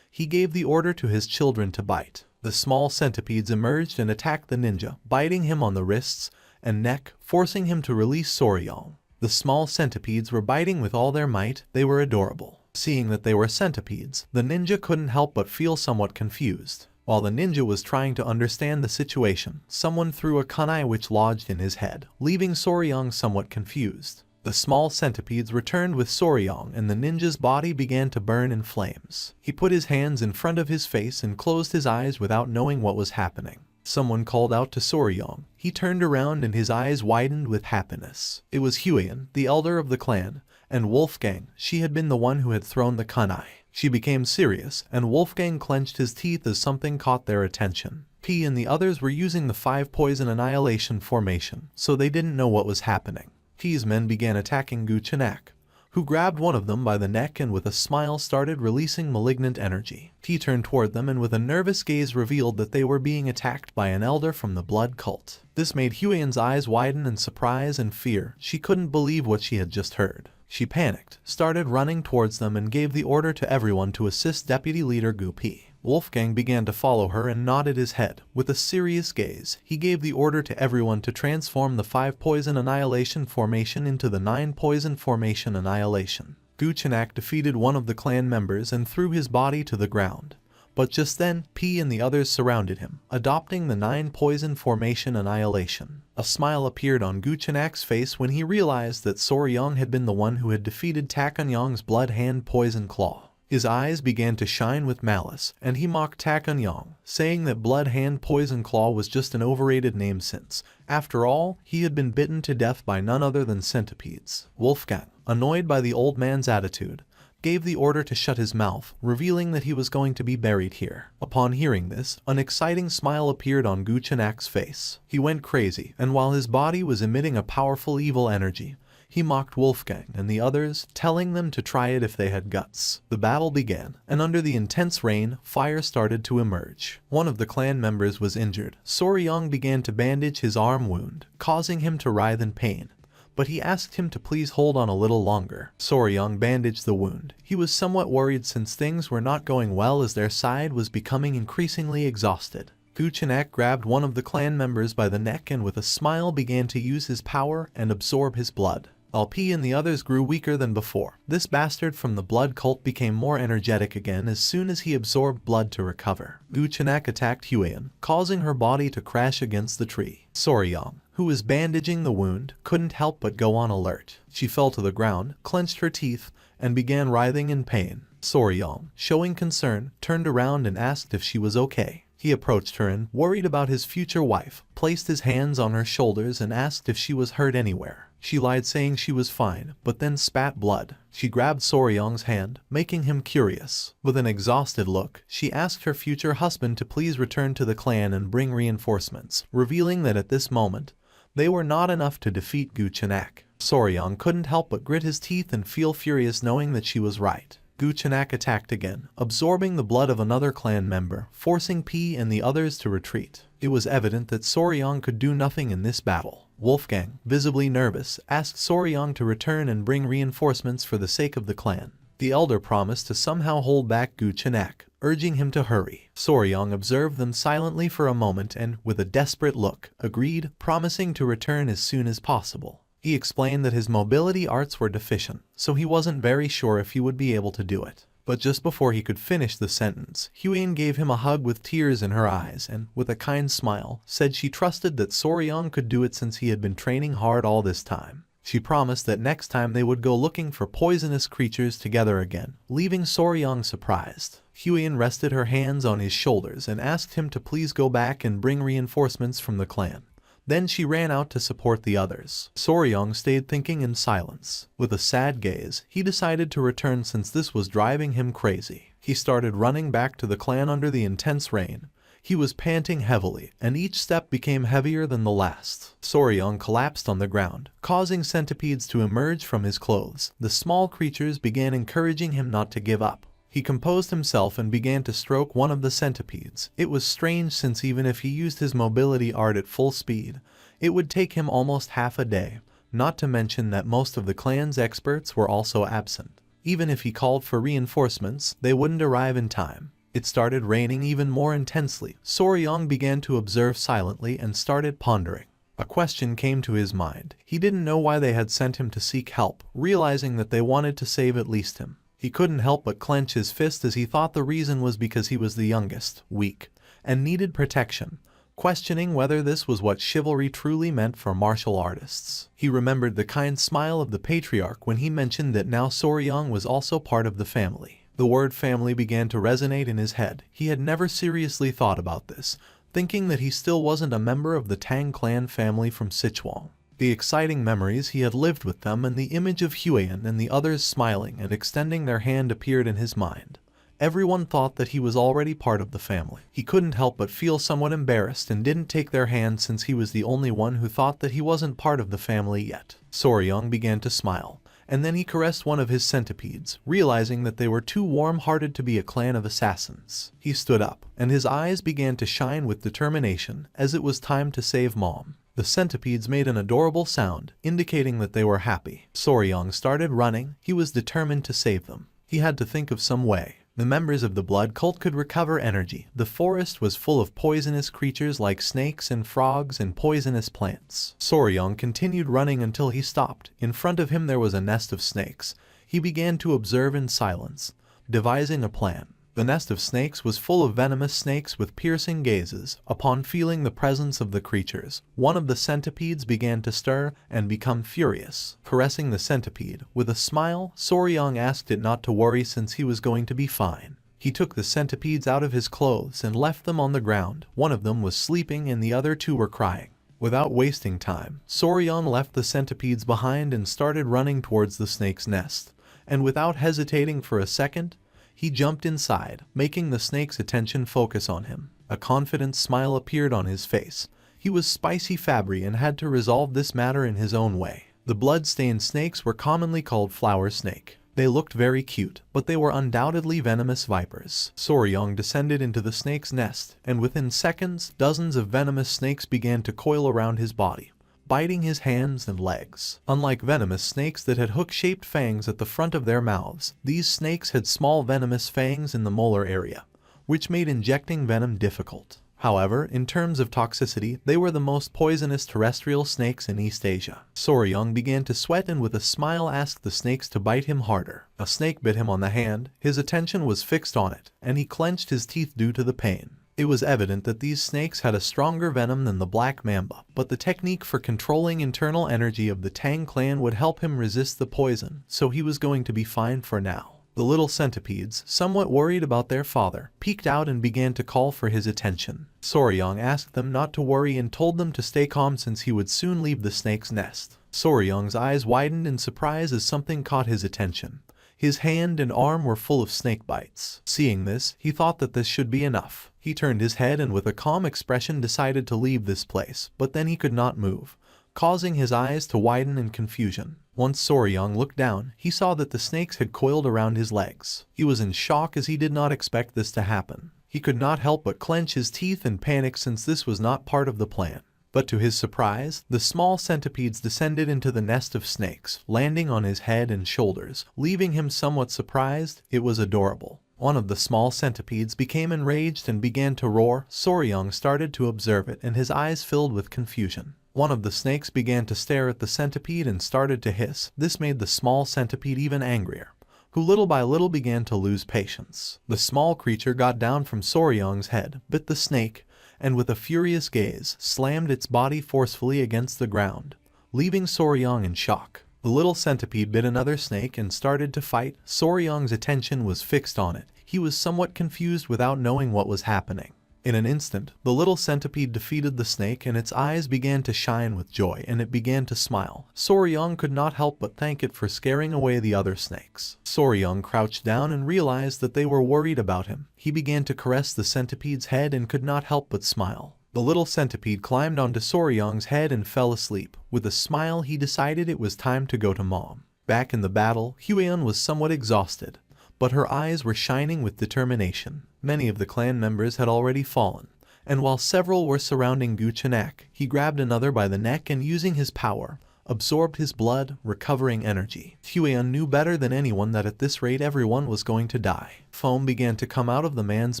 he gave the order to his children to bite. The small centipedes emerged and attacked the ninja, biting him on the wrists and neck, forcing him to release Soryong. The small centipedes were biting with all their might. They were adorable. Seeing that they were centipedes, the ninja couldn't help but feel somewhat confused. While the ninja was trying to understand the situation, someone threw a kunai which lodged in his head, leaving Soryong somewhat confused. The small centipedes returned with Soryong and the ninja's body began to burn in flames. He put his hands in front of his face and closed his eyes without knowing what was happening. Someone called out to Soryong. He turned around and his eyes widened with happiness. It was Huion, the elder of the clan, and Wolfgang. She had been the one who had thrown the kunai. She became serious, and Wolfgang clenched his teeth as something caught their attention. P and the others were using the 5 poison annihilation formation, so they didn't know what was happening. P's men began attacking Guchenak, who grabbed one of them by the neck and with a smile started releasing malignant energy. P turned toward them and with a nervous gaze revealed that they were being attacked by an elder from the blood cult. This made Huion's eyes widen in surprise and fear. She couldn't believe what she had just heard. She panicked, started running towards them and gave the order to everyone to assist Deputy Leader Gu P. Wolfgang began to follow her and nodded his head. With a serious gaze, he gave the order to everyone to transform the 5 poison annihilation formation into the 9 poison formation annihilation. Guchenak defeated one of the clan members and threw his body to the ground. But just then, P and the others surrounded him, adopting the 9 poison formation annihilation. A smile appeared on Guchenak's face when he realized that Soryong had been the one who had defeated Takanyong's blood hand poison claw. His eyes began to shine with malice, and he mocked Takanyong, saying that Blood Hand Poison Claw was just an overrated name since, after all, he had been bitten to death by none other than centipedes. Wolfgang, annoyed by the old man's attitude, gave the order to shut his mouth, revealing that he was going to be buried here. Upon hearing this, an exciting smile appeared on Guchenak's face. He went crazy, and while his body was emitting a powerful evil energy, he mocked Wolfgang and the others, telling them to try it if they had guts. The battle began, and under the intense rain, fire started to emerge. One of the clan members was injured. Soryong began to bandage his arm wound, causing him to writhe in pain, but he asked him to please hold on a little longer. Soryong bandaged the wound. He was somewhat worried since things were not going well as their side was becoming increasingly exhausted. Guchenak grabbed one of the clan members by the neck and with a smile began to use his power and absorb his blood. While P and the others grew weaker than before, this bastard from the blood cult became more energetic again as soon as he absorbed blood to recover. Guchenak attacked Huion, causing her body to crash against the tree. Soryong, who was bandaging the wound, couldn't help but go on alert. She fell to the ground, clenched her teeth, and began writhing in pain. Soryong, showing concern, turned around and asked if she was okay. He approached her and, worried about his future wife, placed his hands on her shoulders and asked if she was hurt anywhere. She lied saying she was fine, but then spat blood. She grabbed Soryong's hand, making him curious. With an exhausted look, she asked her future husband to please return to the clan and bring reinforcements, revealing that at this moment, they were not enough to defeat Guchenak. Soryong couldn't help but grit his teeth and feel furious knowing that she was right. Guchenak attacked again, absorbing the blood of another clan member, forcing P and the others to retreat. It was evident that Soryong could do nothing in this battle. Wolfgang, visibly nervous, asked Soryong to return and bring reinforcements for the sake of the clan. The elder promised to somehow hold back Guchenak, urging him to hurry. Soryong observed them silently for a moment and, with a desperate look, agreed, promising to return as soon as possible. He explained that his mobility arts were deficient, so he wasn't very sure if he would be able to do it. But just before he could finish the sentence, Huion gave him a hug with tears in her eyes and, with a kind smile, said she trusted that Soryong could do it since he had been training hard all this time. She promised that next time they would go looking for poisonous creatures together again, leaving Soryong surprised. Huion rested her hands on his shoulders and asked him to please go back and bring reinforcements from the clan. Then she ran out to support the others. Soryong stayed thinking in silence. With a sad gaze, he decided to return since this was driving him crazy. He started running back to the clan under the intense rain. He was panting heavily, and each step became heavier than the last. Soryong collapsed on the ground, causing centipedes to emerge from his clothes. The small creatures began encouraging him not to give up. He composed himself and began to stroke one of the centipedes. It was strange since even if he used his mobility art at full speed, it would take him almost half a day, not to mention that most of the clan's experts were also absent. Even if he called for reinforcements, they wouldn't arrive in time. It started raining even more intensely. Soryong began to observe silently and started pondering. A question came to his mind. He didn't know why they had sent him to seek help, realizing that they wanted to save at least him. He couldn't help but clench his fist as he thought the reason was because he was the youngest, weak, and needed protection. questioning whether this was what chivalry truly meant for martial artists. He remembered the kind smile of the patriarch when he mentioned that now Soryang was also part of the family. The word family began to resonate in his head. He had never seriously thought about this, thinking that he still wasn't a member of the Tang clan family from Sichuan. The exciting memories he had lived with them and the image of Huiyan and the others smiling and extending their hand appeared in his mind. Everyone thought that he was already part of the family. He couldn't help but feel somewhat embarrassed and didn't take their hand since he was the only one who thought that he wasn't part of the family yet. Soryang began to smile, and then he caressed one of his centipedes, realizing that they were too warm-hearted to be a clan of assassins. He stood up, and his eyes began to shine with determination as it was time to save Mom. The centipedes made an adorable sound, indicating that they were happy. Soryang started running. He was determined to save them. He had to think of some way. The members of the blood cult could recover energy. The forest was full of poisonous creatures like snakes and frogs and poisonous plants. Soryang continued running until he stopped. In front of him there was a nest of snakes. He began to observe in silence, devising a plan. The nest of snakes was full of venomous snakes with piercing gazes. Upon feeling the presence of the creatures, one of the centipedes began to stir and become furious. Caressing the centipede, with a smile, Soryang asked it not to worry since he was going to be fine. He took the centipedes out of his clothes and left them on the ground. One of them was sleeping and the other two were crying. Without wasting time, Soryang left the centipedes behind and started running towards the snake's nest. And without hesitating for a second, he jumped inside, making the snake's attention focus on him. A confident smile appeared on his face. He was Spicy Fabry and had to resolve this matter in his own way. The blood-stained snakes were commonly called flower snake. They looked very cute, but they were undoubtedly venomous vipers. Soryang descended into the snake's nest, and within seconds, dozens of venomous snakes began to coil around his body, biting his hands and legs. Unlike venomous snakes that had hook-shaped fangs at the front of their mouths, these snakes had small venomous fangs in the molar area, which made injecting venom difficult. However, in terms of toxicity, they were the most poisonous terrestrial snakes in East Asia. Soryang began to sweat and with a smile asked the snakes to bite him harder. A snake bit him on the hand. His attention was fixed on it, and he clenched his teeth due to the pain. It was evident that these snakes had a stronger venom than the black mamba, but the technique for controlling internal energy of the Tang clan would help him resist the poison, so he was going to be fine for now. The little centipedes, somewhat worried about their father, peeked out and began to call for his attention. Soryang asked them not to worry and told them to stay calm since he would soon leave the snake's nest. Soryang's eyes widened in surprise as something caught his attention. His hand and arm were full of snake bites. Seeing this, he thought that this should be enough. He turned his head and with a calm expression decided to leave this place, but then he could not move, causing his eyes to widen in confusion. Once Soryang looked down, he saw that the snakes had coiled around his legs. He was in shock as he did not expect this to happen. He could not help but clench his teeth and panic since this was not part of the plan. But to his surprise, the small centipedes descended into the nest of snakes, landing on his head and shoulders, leaving him somewhat surprised. It was adorable. One of the small centipedes became enraged and began to roar. Soryang started to observe it and his eyes filled with confusion. One of the snakes began to stare at the centipede and started to hiss. This made the small centipede even angrier, who little by little began to lose patience. The small creature got down from Soryang's head, bit the snake, and with a furious gaze, slammed its body forcefully against the ground, leaving Soryang in shock. The little centipede bit another snake and started to fight. Soryang's attention was fixed on it. He was somewhat confused without knowing what was happening. In an instant, the little centipede defeated the snake and its eyes began to shine with joy and it began to smile. Soryang could not help but thank it for scaring away the other snakes. Soryang crouched down and realized that they were worried about him. He began to caress the centipede's head and could not help but smile. The little centipede climbed onto Soryang's head and fell asleep. With a smile, he decided it was time to go to Mom. Back in the battle, Huiyan was somewhat exhausted, but her eyes were shining with determination. Many of the clan members had already fallen, and while several were surrounding Guchenak, he grabbed another by the neck and using his power, absorbed his blood, recovering energy. Huiyan knew better than anyone that at this rate everyone was going to die. Foam began to come out of the man's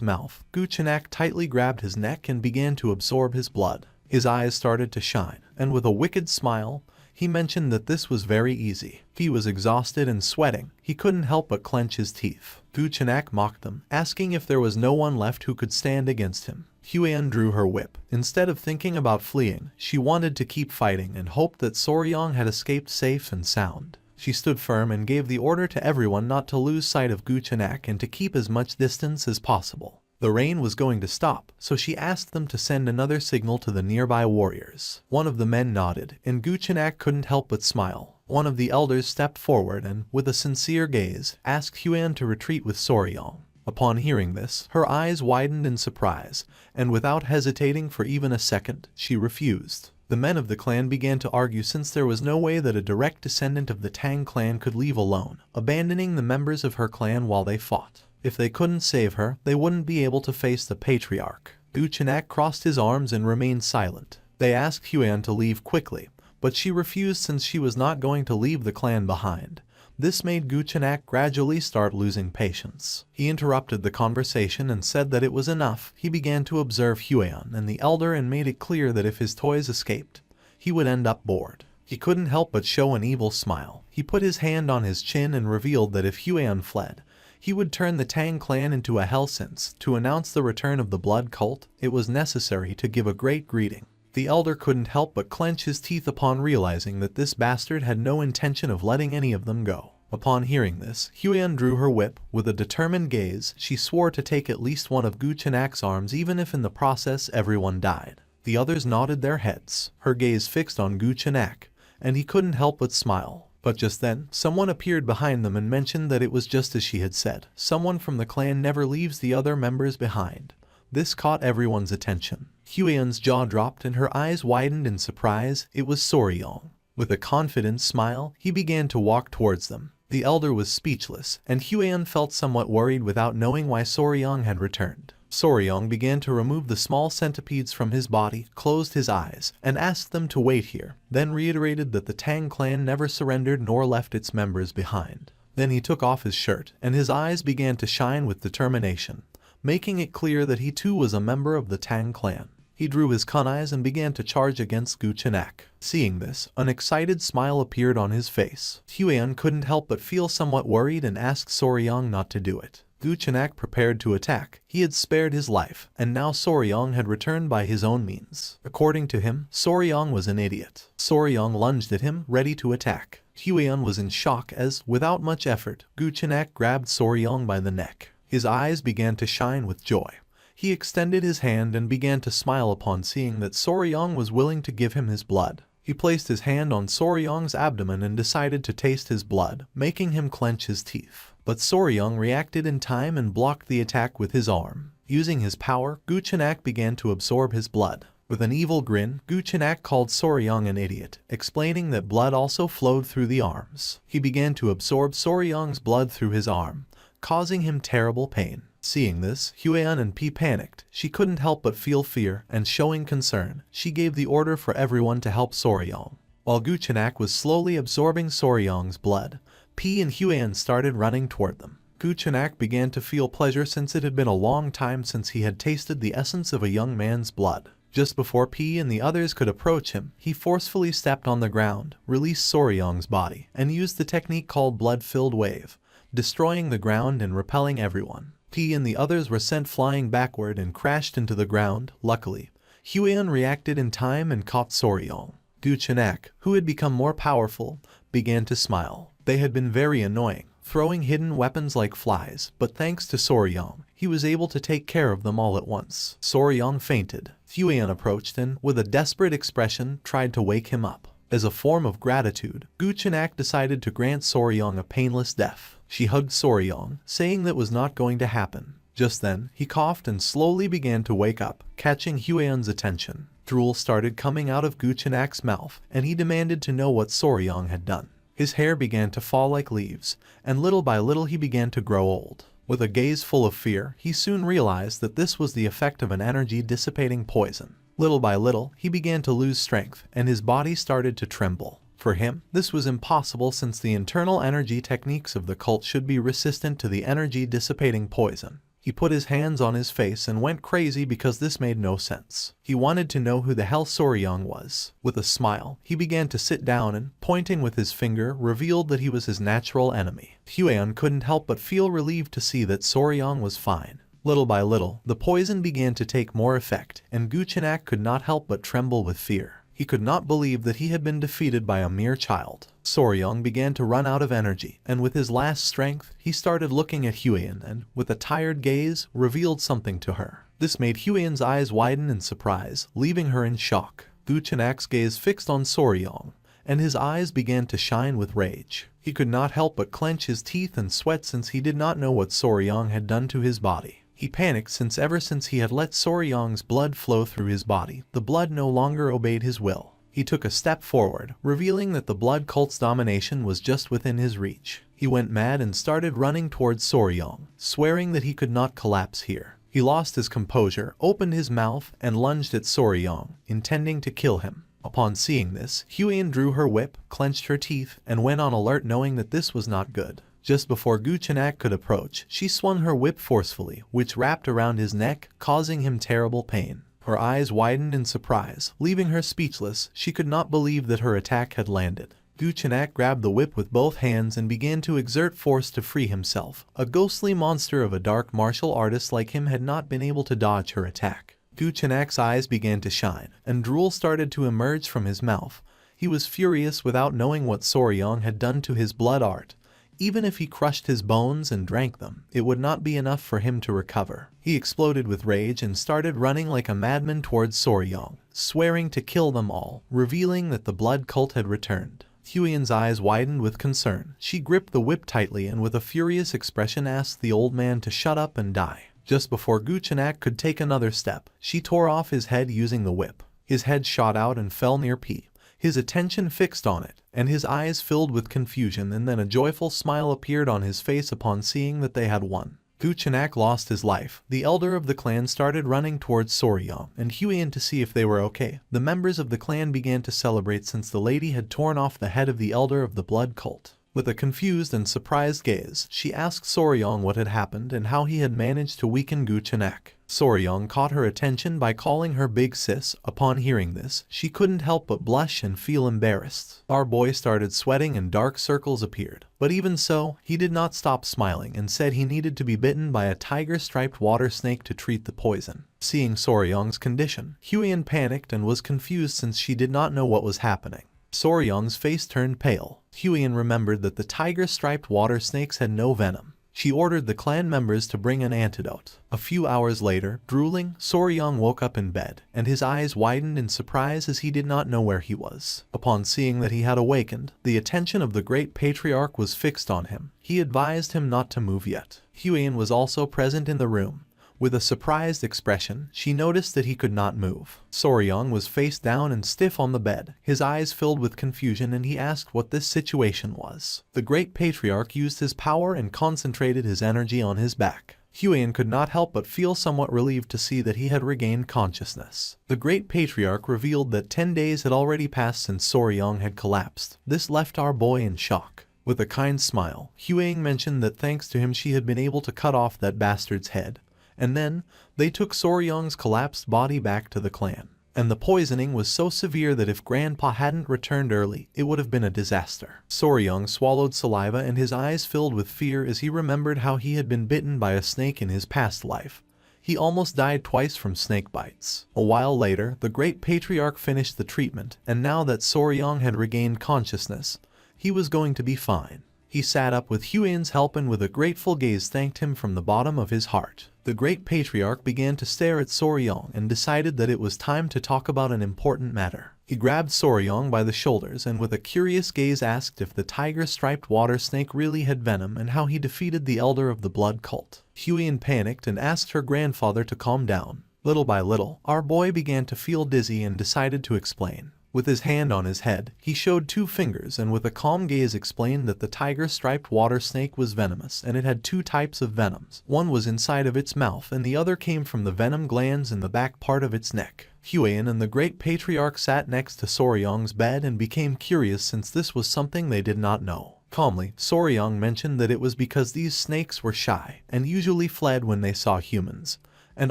mouth. Guchenak tightly grabbed his neck and began to absorb his blood. His eyes started to shine, and with a wicked smile, he mentioned that this was very easy. He was exhausted and sweating. He couldn't help but clench his teeth. Guchenak mocked them, asking if there was no one left who could stand against him. Huan drew her whip. Instead of thinking about fleeing, she wanted to keep fighting and hoped that Soryong had escaped safe and sound. She stood firm and gave the order to everyone not to lose sight of Guchenak and to keep as much distance as possible. The rain was going to stop, so she asked them to send another signal to the nearby warriors. One of the men nodded, and Guchenak couldn't help but smile. One of the elders stepped forward and, with a sincere gaze, asked Huan to retreat with Soryong. Upon hearing this, her eyes widened in surprise, and without hesitating for even a second, she refused. The men of the clan began to argue since there was no way that a direct descendant of the Tang clan could leave alone, abandoning the members of her clan while they fought. If they couldn't save her, they wouldn't be able to face the patriarch. Guchenak crossed his arms and remained silent. They asked Huan to leave quickly, but she refused since she was not going to leave the clan behind. This made Guchenak gradually start losing patience. He interrupted the conversation and said that it was enough. He began to observe Huan and the elder and made it clear that if his toys escaped, he would end up bored. He couldn't help but show an evil smile. He put his hand on his chin and revealed that if Huan fled, he would turn the Tang clan into a hell since, to announce the return of the blood cult, it was necessary to give a great greeting. The elder couldn't help but clench his teeth upon realizing that this bastard had no intention of letting any of them go. Upon hearing this, Huan drew her whip. With a determined gaze, she swore to take at least one of Guchenak's arms even if in the process everyone died. The others nodded their heads, her gaze fixed on Guchenak, and he couldn't help but smile. But just then, someone appeared behind them and mentioned that it was just as she had said. Someone from the clan never leaves the other members behind. This caught everyone's attention. Huan's jaw dropped and her eyes widened in surprise. It was Soryong. With a confident smile, he began to walk towards them. The elder was speechless, and Huan felt somewhat worried without knowing why Soryong had returned. Soryong began to remove the small centipedes from his body, closed his eyes, and asked them to wait here, then reiterated that the Tang clan never surrendered nor left its members behind. Then he took off his shirt, and his eyes began to shine with determination, making it clear that he too was a member of the Tang clan. He drew his kunais and began to charge against Guchenak. Seeing this, an excited smile appeared on his face. Huan couldn't help but feel somewhat worried and asked Soryong not to do it. Guchenak prepared to attack. He had spared his life, and now Soryong had returned by his own means. According to him, Soryong was an idiot. Soryong lunged at him, ready to attack. Huan was in shock as, without much effort, Guchenak grabbed Soryong by the neck. His eyes began to shine with joy. He extended his hand and began to smile upon seeing that Soryong was willing to give him his blood. He placed his hand on Soryong's abdomen and decided to taste his blood, making him clench his teeth. But Soryong reacted in time and blocked the attack with his arm. Using his power, Guchenak began to absorb his blood. With an evil grin, Guchenak called Soryong an idiot, explaining that blood also flowed through the arms. He began to absorb Soryong's blood through his arm, causing him terrible pain. Seeing this, Huan and P panicked. She couldn't help but feel fear, and showing concern, she gave the order for everyone to help Soryong. While Guchenak was slowly absorbing Soryong's blood, P and Huan started running toward them. Guchenak began to feel pleasure since it had been a long time since he had tasted the essence of a young man's blood. Just before P and the others could approach him, he forcefully stepped on the ground, released Soryong's body, and used the technique called blood-filled wave, destroying the ground and repelling everyone. P and the others were sent flying backward and crashed into the ground. Luckily, Huan reacted in time and caught Soryong. Guchenak, who had become more powerful, began to smile. They had been very annoying, throwing hidden weapons like flies, but thanks to Soryong, he was able to take care of them all at once. Soryong fainted. Huan approached and, with a desperate expression, tried to wake him up. As a form of gratitude, Guchenak decided to grant Soryong a painless death. She hugged Soryong, saying that was not going to happen. Just then, he coughed and slowly began to wake up, catching Huan's attention. Drool started coming out of Guchenak's mouth, and he demanded to know what Soryong had done. His hair began to fall like leaves, and little by little he began to grow old. With a gaze full of fear, he soon realized that this was the effect of an energy-dissipating poison. Little by little, he began to lose strength, and his body started to tremble. For him, this was impossible since the internal energy techniques of the cult should be resistant to the energy-dissipating poison. He put his hands on his face and went crazy because this made no sense. He wanted to know who the hell Soryong was. With a smile, he began to sit down and, pointing with his finger, revealed that he was his natural enemy. Huan couldn't help but feel relieved to see that Soryong was fine. Little by little, the poison began to take more effect, and Guchenak could not help but tremble with fear. He could not believe that he had been defeated by a mere child. Soryong began to run out of energy, and with his last strength, he started looking at Huion and, with a tired gaze, revealed something to her. This made Huion's eyes widen in surprise, leaving her in shock. Guchenak's gaze fixed on Soryong, and his eyes began to shine with rage. He could not help but clench his teeth and sweat since he did not know what Soryong had done to his body. He panicked since ever since he had let Soryong's blood flow through his body, the blood no longer obeyed his will. He took a step forward, revealing that the blood cult's domination was just within his reach. He went mad and started running towards Soryong, swearing that he could not collapse here. He lost his composure, opened his mouth, and lunged at Soryong, intending to kill him. Upon seeing this, Huion drew her whip, clenched her teeth, and went on alert knowing that this was not good. Just before Guchenak could approach, she swung her whip forcefully, which wrapped around his neck, causing him terrible pain. Her eyes widened in surprise, leaving her speechless. She could not believe that her attack had landed. Guchenak grabbed the whip with both hands and began to exert force to free himself. A ghostly monster of a dark martial artist like him had not been able to dodge her attack. Guchenak's eyes began to shine, and drool started to emerge from his mouth. He was furious without knowing what Soryong had done to his blood art. Even if he crushed his bones and drank them, it would not be enough for him to recover. He exploded with rage and started running like a madman towards Soryong, swearing to kill them all, revealing that the blood cult had returned. Huion's eyes widened with concern. She gripped the whip tightly and with a furious expression asked the old man to shut up and die. Just before Guchenak could take another step, she tore off his head using the whip. His head shot out and fell near P. His attention fixed on it, and his eyes filled with confusion, and then a joyful smile appeared on his face upon seeing that they had won. Guchenak lost his life. The elder of the clan started running towards Soryong and Huion to see if they were okay. The members of the clan began to celebrate since the lady had torn off the head of the elder of the blood cult. With a confused and surprised gaze, she asked Soryong what had happened and how he had managed to weaken Guchenak. Soryong caught her attention by calling her big sis. Upon hearing this, she couldn't help but blush and feel embarrassed. Our boy started sweating and dark circles appeared. But even so, he did not stop smiling and said he needed to be bitten by a tiger-striped water snake to treat the poison. Seeing Soryong's condition, Huion panicked and was confused since she did not know what was happening. Soryong's face turned pale. Huion remembered that the tiger-striped water snakes had no venom. She ordered the clan members to bring an antidote. A few hours later, drooling, Soryong woke up in bed, and his eyes widened in surprise as he did not know where he was. Upon seeing that he had awakened, the attention of the great patriarch was fixed on him. He advised him not to move yet. Huion was also present in the room. With a surprised expression, she noticed that he could not move. Soryong was face down and stiff on the bed, his eyes filled with confusion, and he asked what this situation was. The great patriarch used his power and concentrated his energy on his back. Huion could not help but feel somewhat relieved to see that he had regained consciousness. The great patriarch revealed that 10 days had already passed since Soryong had collapsed. This left our boy in shock. With a kind smile, Huion mentioned that thanks to him she had been able to cut off that bastard's head. And then, they took Soryong's collapsed body back to the clan. And the poisoning was so severe that if Grandpa hadn't returned early, it would have been a disaster. Soryong swallowed saliva and his eyes filled with fear as he remembered how he had been bitten by a snake in his past life. He almost died twice from snake bites. A while later, the great patriarch finished the treatment, and now that Soryong had regained consciousness, he was going to be fine. He sat up with Huion's help and with a grateful gaze thanked him from the bottom of his heart. The great patriarch began to stare at Soryong and decided that it was time to talk about an important matter. He grabbed Soryong by the shoulders and with a curious gaze asked if the tiger-striped water snake really had venom and how he defeated the elder of the blood cult. Huion panicked and asked her grandfather to calm down. Little by little, our boy began to feel dizzy and decided to explain. With his hand on his head, he showed 2 fingers and with a calm gaze explained that the tiger-striped water snake was venomous and it had 2 types of venoms. One was inside of its mouth and the other came from the venom glands in the back part of its neck. Huion and the great patriarch sat next to Soryong's bed and became curious since this was something they did not know. Calmly, Soryong mentioned that it was because these snakes were shy and usually fled when they saw humans, and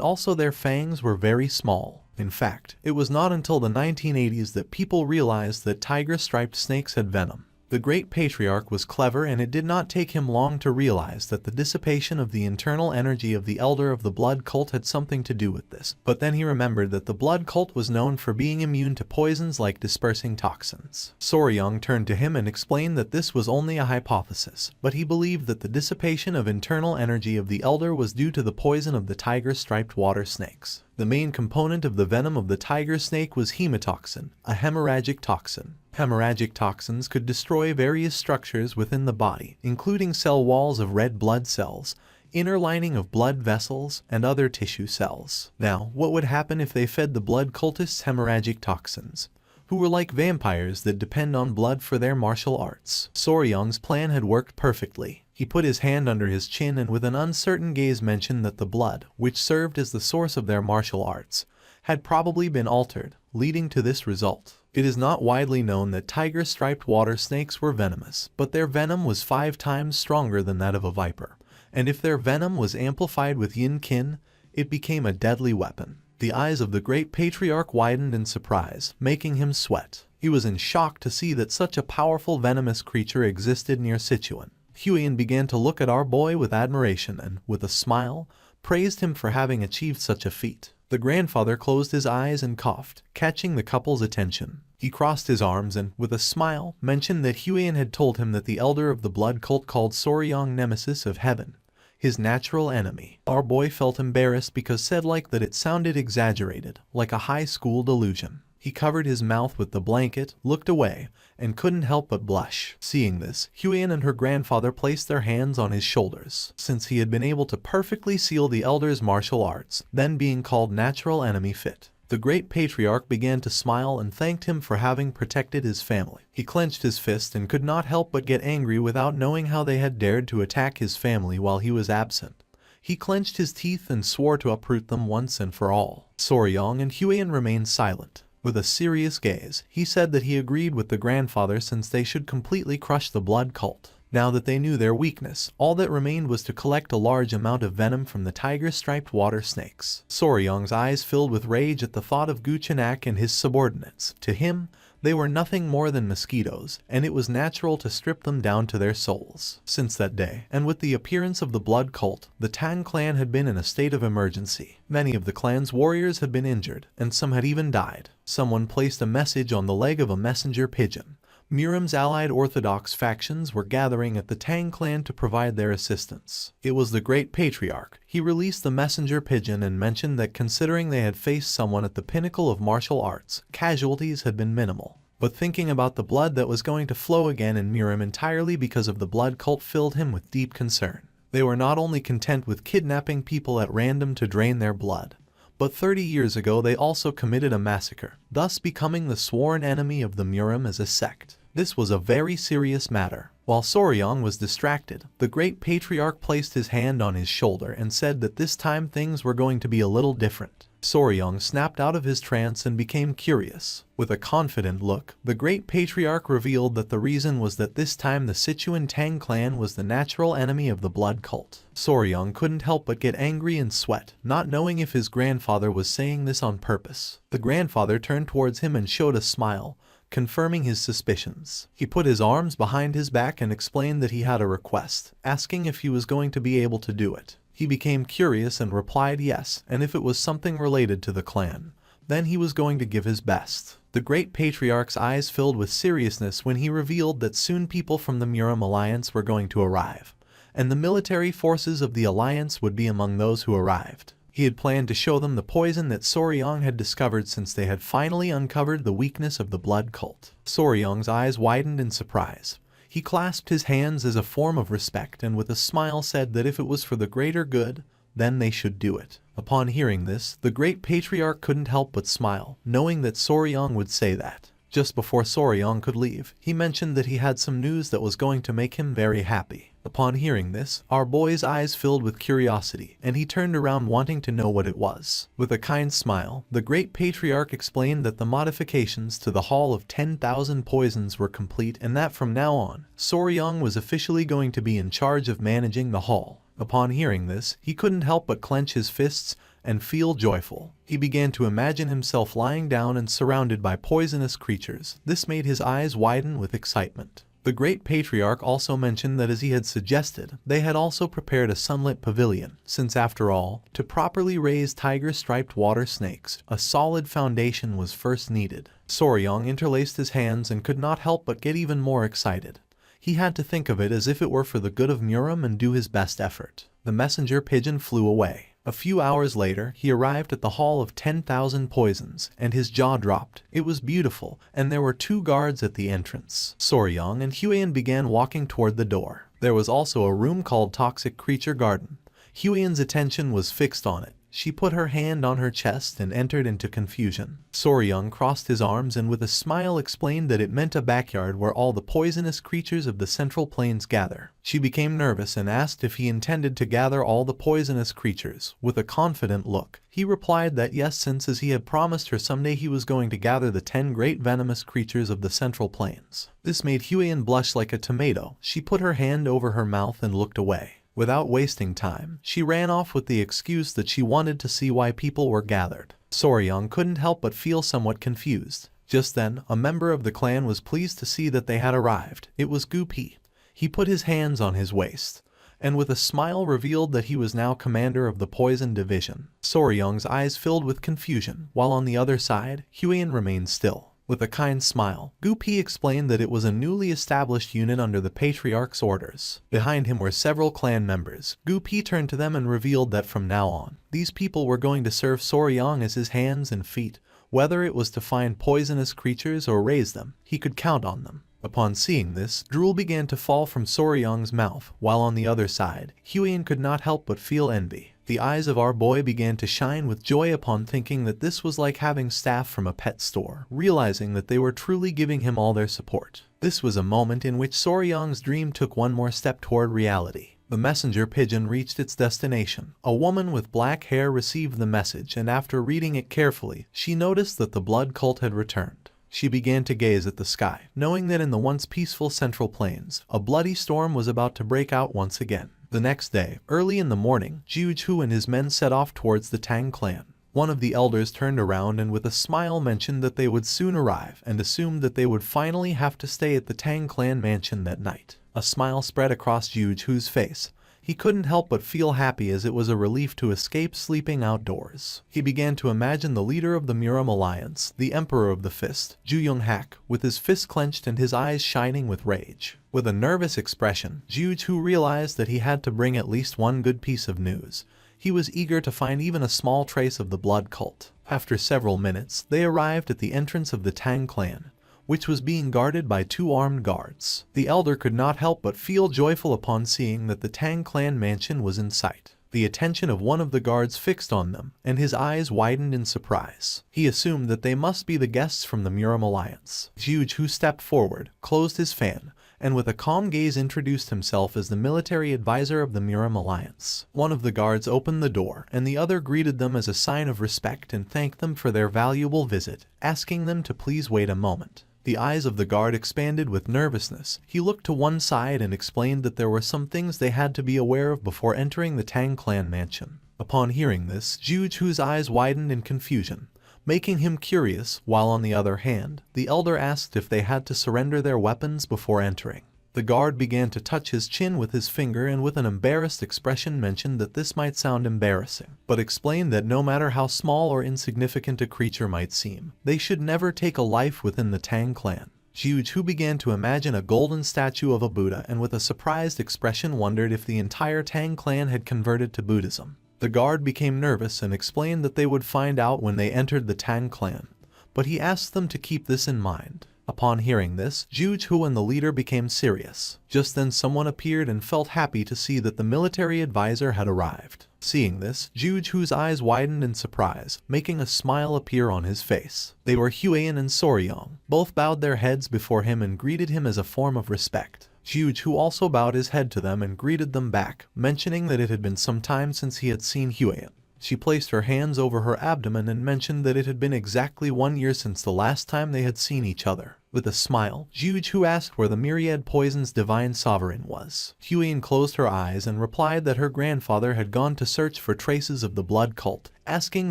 also their fangs were very small. In fact, it was not until the 1980s that people realized that tiger-striped snakes had venom. The great patriarch was clever, and it did not take him long to realize that the dissipation of the internal energy of the elder of the blood cult had something to do with this. But then he remembered that the blood cult was known for being immune to poisons like dispersing toxins. Soryang turned to him and explained that this was only a hypothesis, but he believed that the dissipation of internal energy of the elder was due to the poison of the tiger-striped water snakes. The main component of the venom of the tiger snake was hemotoxin, a hemorrhagic toxin. Hemorrhagic toxins could destroy various structures within the body, including cell walls of red blood cells, inner lining of blood vessels, and other tissue cells. Now, what would happen if they fed the blood cultists hemorrhagic toxins, who were like vampires that depend on blood for their martial arts? Soryang's plan had worked perfectly. He put his hand under his chin and with an uncertain gaze mentioned that the blood, which served as the source of their martial arts, had probably been altered, leading to this result. It is not widely known that tiger-striped water snakes were venomous, but their venom was 5 times stronger than that of a viper, and if their venom was amplified with yin-kin, it became a deadly weapon. The eyes of the great patriarch widened in surprise, making him sweat. He was in shock to see that such a powerful venomous creature existed near Sichuan. Huiyan began to look at our boy with admiration and, with a smile, praised him for having achieved such a feat. The grandfather closed his eyes and coughed, catching the couple's attention. He crossed his arms and, with a smile, mentioned that Huiyan had told him that the elder of the blood cult called Soryang Nemesis of Heaven, his natural enemy. Our boy felt embarrassed because said that it sounded exaggerated, like a high school delusion. He covered his mouth with the blanket, looked away, and couldn't help but blush. Seeing this, Huiyan and her grandfather placed their hands on his shoulders, since he had been able to perfectly seal the elder's martial arts, then being called natural enemy fit. The great patriarch began to smile and thanked him for having protected his family. He clenched his fist and could not help but get angry without knowing how they had dared to attack his family while he was absent. He clenched his teeth and swore to uproot them once and for all. Soryang and Huiyan remained silent. With a serious gaze, he said that he agreed with the grandfather since they should completely crush the blood cult. Now that they knew their weakness, all that remained was to collect a large amount of venom from the tiger-striped water snakes. Soryang's eyes filled with rage at the thought of Guchenak and his subordinates. To him, they were nothing more than mosquitoes, and it was natural to strip them down to their souls. Since that day, and with the appearance of the blood cult, the Tang clan had been in a state of emergency. Many of the clan's warriors had been injured, and some had even died. Someone placed a message on the leg of a messenger pigeon. Miram's allied orthodox factions were gathering at the Tang clan to provide their assistance. It was the great patriarch. He released the messenger pigeon and mentioned that considering they had faced someone at the pinnacle of martial arts, casualties had been minimal. But thinking about the blood that was going to flow again in Miram entirely because of the blood cult filled him with deep concern. They were not only content with kidnapping people at random to drain their blood, but 30 years ago they also committed a massacre, thus becoming the sworn enemy of the Miram as a sect. This was a very serious matter. While Soryang was distracted, the great patriarch placed his hand on his shoulder and said that this time things were going to be a little different. Soryang snapped out of his trance and became curious. With a confident look, the great patriarch revealed that the reason was that this time the Sichuan Tang clan was the natural enemy of the blood cult. Soryang couldn't help but get angry and sweat, not knowing if his grandfather was saying this on purpose. The grandfather turned towards him and showed a smile, confirming his suspicions. He put his arms behind his back and explained that he had a request, asking if he was going to be able to do it. He became curious and replied yes, and if it was something related to the clan, then he was going to give his best. The great patriarch's eyes filled with seriousness when he revealed that soon people from the Miram alliance were going to arrive, and the military forces of the alliance would be among those who arrived. He had planned to show them the poison that Soryang had discovered since they had finally uncovered the weakness of the blood cult. Soryang's eyes widened in surprise. He clasped his hands as a form of respect and with a smile said that if it was for the greater good, then they should do it. Upon hearing this, the great patriarch couldn't help but smile, knowing that Soryang would say that. Just before Soryang could leave, he mentioned that he had some news that was going to make him very happy. Upon hearing this, our boy's eyes filled with curiosity, and he turned around wanting to know what it was. With a kind smile, the great patriarch explained that the modifications to the Hall of 10,000 Poisons were complete and that from now on, Soryang was officially going to be in charge of managing the hall. Upon hearing this, he couldn't help but clench his fists and feel joyful. He began to imagine himself lying down and surrounded by poisonous creatures. This made his eyes widen with excitement. The great patriarch also mentioned that as he had suggested, they had also prepared a sunlit pavilion, since after all, to properly raise tiger-striped water snakes, a solid foundation was first needed. Soryong interlaced his hands and could not help but get even more excited. He had to think of it as if it were for the good of Muram and do his best effort. The messenger pigeon flew away. A few hours later, he arrived at the Hall of 10,000 Poisons, and his jaw dropped. It was beautiful, and there were 2 guards at the entrance. Soryong and Huiyan began walking toward the door. There was also a room called Toxic Creature Garden. Huiyan's attention was fixed on it. She put her hand on her chest and entered into confusion. Soryong crossed his arms and with a smile explained that it meant a backyard where all the poisonous creatures of the Central Plains gather. She became nervous and asked if he intended to gather all the poisonous creatures. With a confident look, he replied that yes, since as he had promised her someday he was going to gather the 10 great venomous creatures of the Central Plains. This made Huiyan blush like a tomato. She put her hand over her mouth and looked away. Without wasting time, she ran off with the excuse that she wanted to see why people were gathered. Soryong couldn't help but feel somewhat confused. Just then, a member of the clan was pleased to see that they had arrived. It was Gu Pi. He put his hands on his waist, and with a smile revealed that he was now commander of the Poison Division. Soryong's eyes filled with confusion, while on the other side, Huiyan remained still. With a kind smile, Gu Pi explained that it was a newly established unit under the Patriarch's orders. Behind him were several clan members. Gu Pi turned to them and revealed that from now on, these people were going to serve Soryong as his hands and feet. Whether it was to find poisonous creatures or raise them, he could count on them. Upon seeing this, drool began to fall from Soryong's mouth, while on the other side, Huiyan could not help but feel envy. The eyes of our boy began to shine with joy upon thinking that this was like having staff from a pet store, realizing that they were truly giving him all their support. This was a moment in which Soryong's dream took one more step toward reality. The messenger pigeon reached its destination. A woman with black hair received the message, and after reading it carefully, she noticed that the blood cult had returned. She began to gaze at the sky, knowing that in the once peaceful Central Plains, a bloody storm was about to break out once again. The next day, early in the morning, Jiu Chu and his men set off towards the Tang clan. One of the elders turned around and with a smile mentioned that they would soon arrive and assumed that they would finally have to stay at the Tang clan mansion that night. A smile spread across Jiu Chu's face. He couldn't help but feel happy as it was a relief to escape sleeping outdoors. He began to imagine the leader of the Muram Alliance, the Emperor of the Fist, Ju Young-hak, with his fist clenched and his eyes shining with rage. With a nervous expression, Jiu Chu realized that he had to bring at least one good piece of news. He was eager to find even a small trace of the blood cult. After several minutes, they arrived at the entrance of the Tang clan, which was being guarded by 2 armed guards. The elder could not help but feel joyful upon seeing that the Tang clan mansion was in sight. The attention of one of the guards fixed on them, and his eyes widened in surprise. He assumed that they must be the guests from the Muram Alliance. Jiu Chu stepped forward, closed his fan, and with a calm gaze introduced himself as the military advisor of the Muram Alliance. One of the guards opened the door, and the other greeted them as a sign of respect and thanked them for their valuable visit, asking them to please wait a moment. The eyes of the guard expanded with nervousness. He looked to one side and explained that there were some things they had to be aware of before entering the Tang clan mansion. Upon hearing this, Jiu Chu's eyes widened in confusion, making him curious, while on the other hand, the elder asked if they had to surrender their weapons before entering. The guard began to touch his chin with his finger and with an embarrassed expression mentioned that this might sound embarrassing, but explained that no matter how small or insignificant a creature might seem, they should never take a life within the Tang clan. Jiu Chu began to imagine a golden statue of a Buddha and with a surprised expression wondered if the entire Tang clan had converted to Buddhism. The guard became nervous and explained that they would find out when they entered the Tang clan, but he asked them to keep this in mind. Upon hearing this, Jiu Chu and the leader became serious. Just then someone appeared and felt happy to see that the military advisor had arrived. Seeing this, Jiu Chu's eyes widened in surprise, making a smile appear on his face. They were Huiyan and Soryong. Both bowed their heads before him and greeted him as a form of respect. Jiu Chu also bowed his head to them and greeted them back, mentioning that it had been some time since he had seen Huiyan. She placed her hands over her abdomen and mentioned that it had been exactly 1 year since the last time they had seen each other. With a smile, Juju asked where the myriad poison's divine sovereign was. Huiyan closed her eyes and replied that her grandfather had gone to search for traces of the blood cult, asking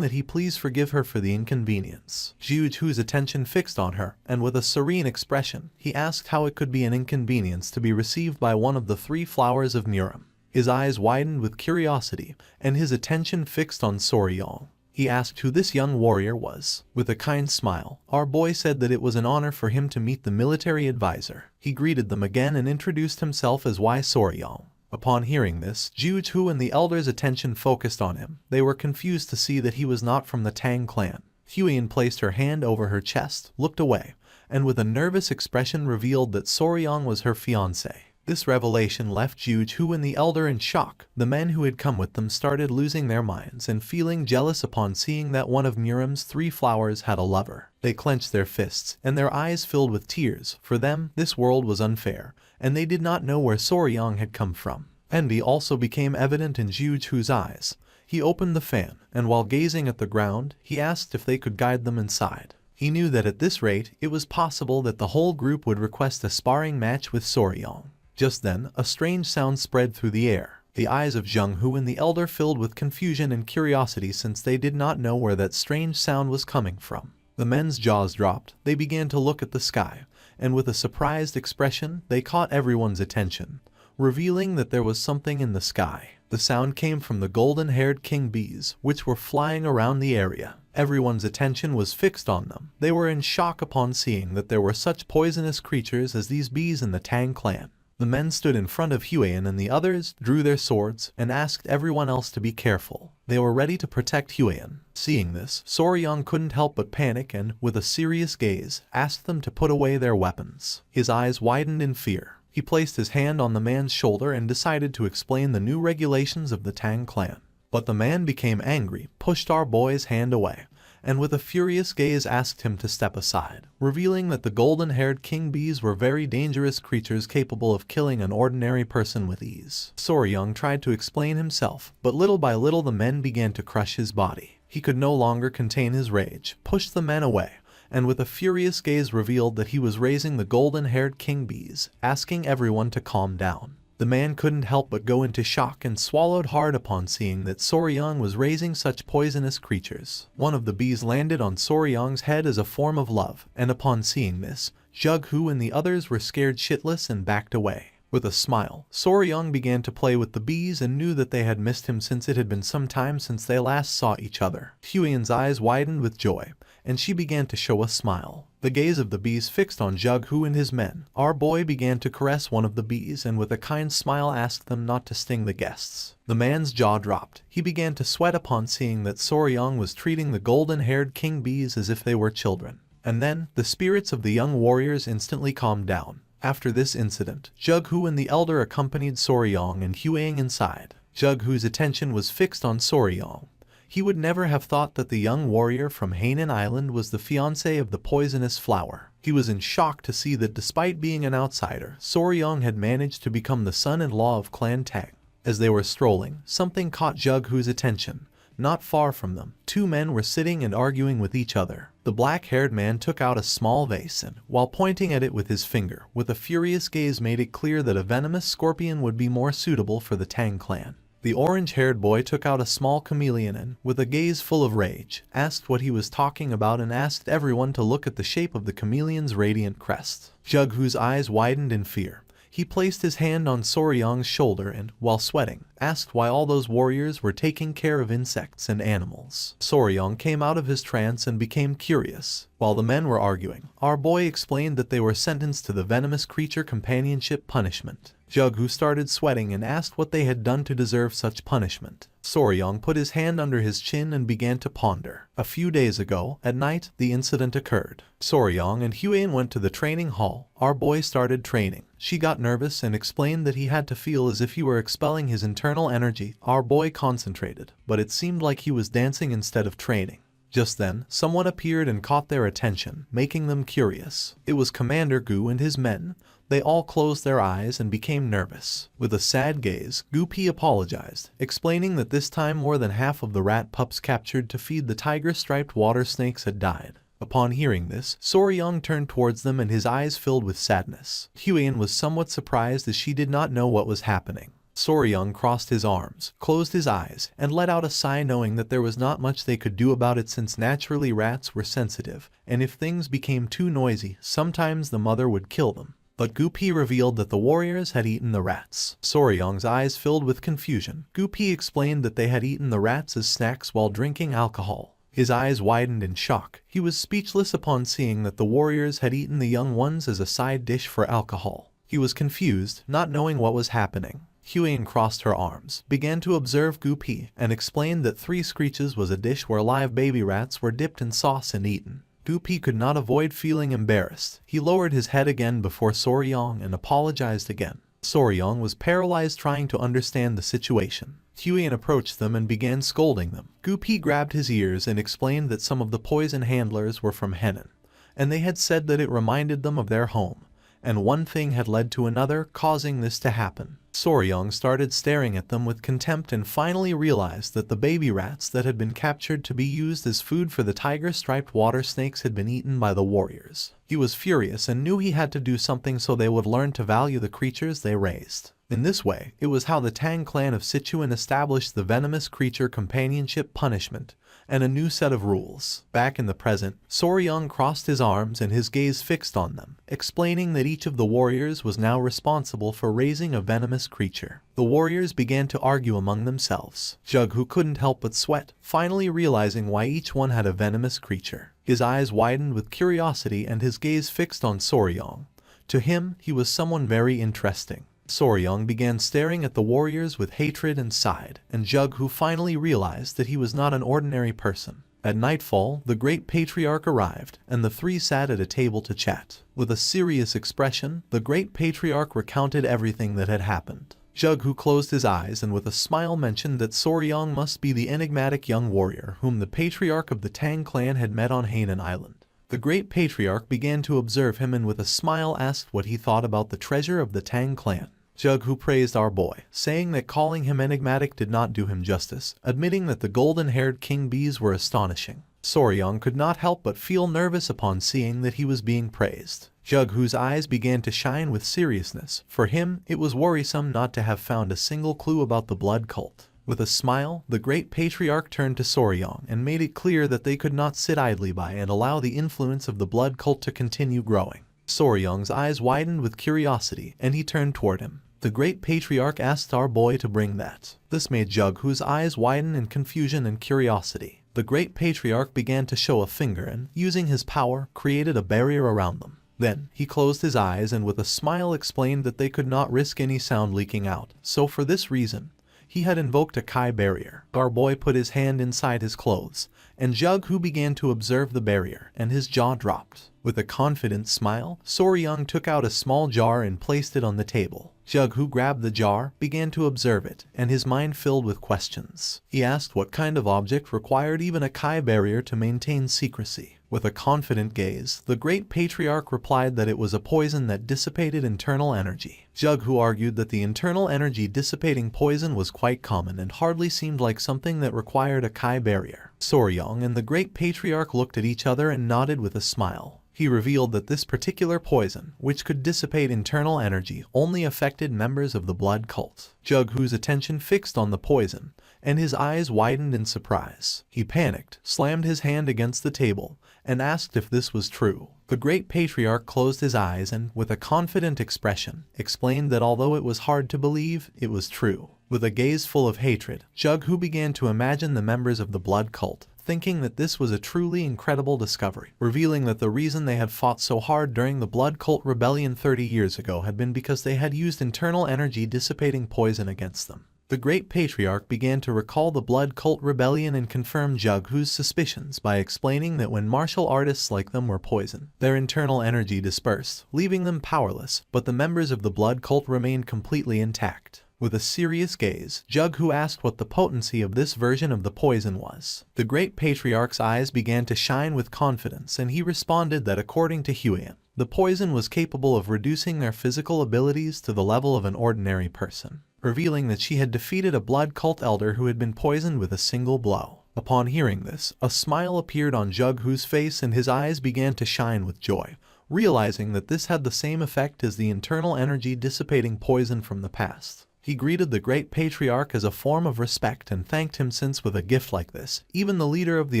that he please forgive her for the inconvenience. Juju's attention fixed on her, and with a serene expression, he asked how it could be an inconvenience to be received by one of the 3 flowers of Murim. His eyes widened with curiosity, and his attention fixed on Soryong. He asked who this young warrior was. With a kind smile, our boy said that it was an honor for him to meet the military advisor. He greeted them again and introduced himself as Soryong. Upon hearing this, Juju and the elders' attention focused on him. They were confused to see that he was not from the Tang clan. Huiyan placed her hand over her chest, looked away, and with a nervous expression revealed that Soryong was her fiancé. This revelation left Juju and the elder in shock. The men who had come with them started losing their minds and feeling jealous upon seeing that one of Murim's 3 flowers had a lover. They clenched their fists, and their eyes filled with tears. For them, this world was unfair, and they did not know where Soryong had come from. Envy also became evident in Juju's eyes. He opened the fan, and while gazing at the ground, he asked if they could guide them inside. He knew that at this rate, it was possible that the whole group would request a sparring match with Soryong. Just then, a strange sound spread through the air. The eyes of Jung-Hoo and the elder filled with confusion and curiosity since they did not know where that strange sound was coming from. The men's jaws dropped, they began to look at the sky, and with a surprised expression, they caught everyone's attention, revealing that there was something in the sky. The sound came from the golden-haired king bees, which were flying around the area. Everyone's attention was fixed on them. They were in shock upon seeing that there were such poisonous creatures as these bees in the Tang clan. The men stood in front of Huiyan and the others drew their swords and asked everyone else to be careful. They were ready to protect Huiyan. Seeing this, Soryong couldn't help but panic and, with a serious gaze, asked them to put away their weapons. His eyes widened in fear. He placed his hand on the man's shoulder and decided to explain the new regulations of the Tang clan. But the man became angry, pushed our boy's hand away, and with a furious gaze asked him to step aside, revealing that the golden-haired king bees were very dangerous creatures capable of killing an ordinary person with ease. Soryong tried to explain himself, but little by little the men began to crush his body. He could no longer contain his rage, pushed the men away, and with a furious gaze revealed that he was raising the golden-haired king bees, asking everyone to calm down. The man couldn't help but go into shock and swallowed hard upon seeing that Soryong was raising such poisonous creatures. One of the bees landed on Soryong's head as a form of love, and upon seeing this, Jung-Hoo and the others were scared shitless and backed away. With a smile, Soryong began to play with the bees and knew that they had missed him since it had been some time since they last saw each other. Huiyan's eyes widened with joy, and she began to show a smile. The gaze of the bees fixed on Jung-Hoo and his men. Our boy began to caress one of the bees and with a kind smile asked them not to sting the guests. The man's jaw dropped. He began to sweat upon seeing that Soryong was treating the golden-haired king bees as if they were children. And then, the spirits of the young warriors instantly calmed down. After this incident, Jung-Hoo and the elder accompanied Soryong and Huiyan inside. Jung-Hoo's attention was fixed on Soryong. He would never have thought that the young warrior from Hainan Island was the fiancé of the poisonous flower. He was in shock to see that despite being an outsider, Soryong had managed to become the son-in-law of Clan Tang. As they were strolling, something caught Jung-Hoo's attention. Not far from them, 2 men were sitting and arguing with each other. The black-haired man took out a small vase and, while pointing at it with his finger, with a furious gaze made it clear that a venomous scorpion would be more suitable for the Tang clan. The orange-haired boy took out a small chameleon and, with a gaze full of rage, asked what he was talking about and asked everyone to look at the shape of the chameleon's radiant crest. Jung-Hoo's eyes widened in fear. He placed his hand on Soryong's shoulder and, while sweating, asked why all those warriors were taking care of insects and animals. Soryong came out of his trance and became curious. While the men were arguing, our boy explained that they were sentenced to the venomous creature companionship punishment. Jung-Hoo started sweating and asked what they had done to deserve such punishment. Soryong put his hand under his chin and began to ponder. A few days ago, at night, the incident occurred. Soryong and Huiyan went to the training hall. Our boy started training. She got nervous and explained that he had to feel as if he were expelling his internal energy. Our boy concentrated, but it seemed like he was dancing instead of training. Just then, someone appeared and caught their attention, making them curious. It was Commander Gu and his men. They all closed their eyes and became nervous. With a sad gaze, Gu Pi apologized, explaining that this time more than half of the rat pups captured to feed the tiger-striped water snakes had died. Upon hearing this, Soryang turned towards them and his eyes filled with sadness. Huiyan was somewhat surprised as she did not know what was happening. Soryang crossed his arms, closed his eyes, and let out a sigh knowing that there was not much they could do about it since naturally rats were sensitive, and if things became too noisy, sometimes the mother would kill them. But Gupi revealed that the warriors had eaten the rats. Soryang's eyes filled with confusion. Gupi explained that they had eaten the rats as snacks while drinking alcohol. His eyes widened in shock. He was speechless upon seeing that the warriors had eaten the young ones as a side dish for alcohol. He was confused, not knowing what was happening. Huiyan crossed her arms, began to observe Gupi, and explained that 3 screeches was a dish where live baby rats were dipped in sauce and eaten. Gupi could not avoid feeling embarrassed. He lowered his head again before Soryang and apologized again. Soryang was paralyzed trying to understand the situation. Huiyan approached them and began scolding them. Gupi grabbed his ears and explained that some of the poison handlers were from Henan, and they had said that it reminded them of their home, and one thing had led to another, causing this to happen. Soryang started staring at them with contempt and finally realized that the baby rats that had been captured to be used as food for the tiger-striped water snakes had been eaten by the warriors. He was furious and knew he had to do something so they would learn to value the creatures they raised. In this way, it was how the Tang clan of Sichuan established the venomous creature companionship punishment and a new set of rules. Back in the present, Soryang crossed his arms and his gaze fixed on them, explaining that each of the warriors was now responsible for raising a venomous creature. The warriors began to argue among themselves. Jug, who couldn't help but sweat, finally realizing why each one had a venomous creature. His eyes widened with curiosity and his gaze fixed on Soryang. To him, he was someone very interesting. Soryang began staring at the warriors with hatred and sighed, and Jug, who finally realized that he was not an ordinary person. At nightfall, the great patriarch arrived, and the 3 sat at a table to chat. With a serious expression, the great patriarch recounted everything that had happened. Jug, who closed his eyes and with a smile mentioned that Soryang must be the enigmatic young warrior whom the patriarch of the Tang clan had met on Hainan Island. The great patriarch began to observe him and with a smile asked what he thought about the treasure of the Tang clan. Jug, who praised our boy, saying that calling him enigmatic did not do him justice, admitting that the golden-haired king bees were astonishing. Soryang could not help but feel nervous upon seeing that he was being praised. Jug, whose eyes began to shine with seriousness. For him, it was worrisome not to have found a single clue about the blood cult. With a smile, the great patriarch turned to Soryang and made it clear that they could not sit idly by and allow the influence of the blood cult to continue growing. Soryang's eyes widened with curiosity, and he turned toward him. The great patriarch asked our boy to bring that. This made Jug, whose eyes widened in confusion and curiosity. The great patriarch began to show a finger and, using his power, created a barrier around them. Then, he closed his eyes and with a smile explained that they could not risk any sound leaking out, so for this reason, he had invoked a Kai barrier. Our boy put his hand inside his clothes, and Jug, who began to observe the barrier, and his jaw dropped. With a confident smile, Soryang took out a small jar and placed it on the table. Jug, who grabbed the jar, began to observe it, and his mind filled with questions. He asked what kind of object required even a Kai barrier to maintain secrecy. With a confident gaze, the great patriarch replied that it was a poison that dissipated internal energy. Jug, who argued that the internal energy dissipating poison was quite common and hardly seemed like something that required a Kai barrier. Soryang and the great patriarch looked at each other and nodded with a smile. He revealed that this particular poison, which could dissipate internal energy, only affected members of the blood cult. Jug, whose attention fixed on the poison, and his eyes widened in surprise. He panicked, slammed his hand against the table, and asked if this was true. The great patriarch closed his eyes and, with a confident expression, explained that although it was hard to believe, it was true. With a gaze full of hatred, Jug, who began to imagine the members of the blood cult, thinking that this was a truly incredible discovery, revealing that the reason they had fought so hard during the blood cult rebellion 30 years ago had been because they had used internal energy dissipating poison against them. The great patriarch began to recall the blood cult rebellion and confirm Jug, whose suspicions by explaining that when martial artists like them were poisoned, their internal energy dispersed, leaving them powerless, but the members of the blood cult remained completely intact. With a serious gaze, Jug, who asked what the potency of this version of the poison was. The great patriarch's eyes began to shine with confidence and he responded that according to Huiyan, the poison was capable of reducing their physical abilities to the level of an ordinary person, revealing that she had defeated a blood cult elder who had been poisoned with a single blow. Upon hearing this, a smile appeared on Jughu's face and his eyes began to shine with joy, realizing that this had the same effect as the internal energy dissipating poison from the past. He greeted the great patriarch as a form of respect and thanked him, since with a gift like this, even the leader of the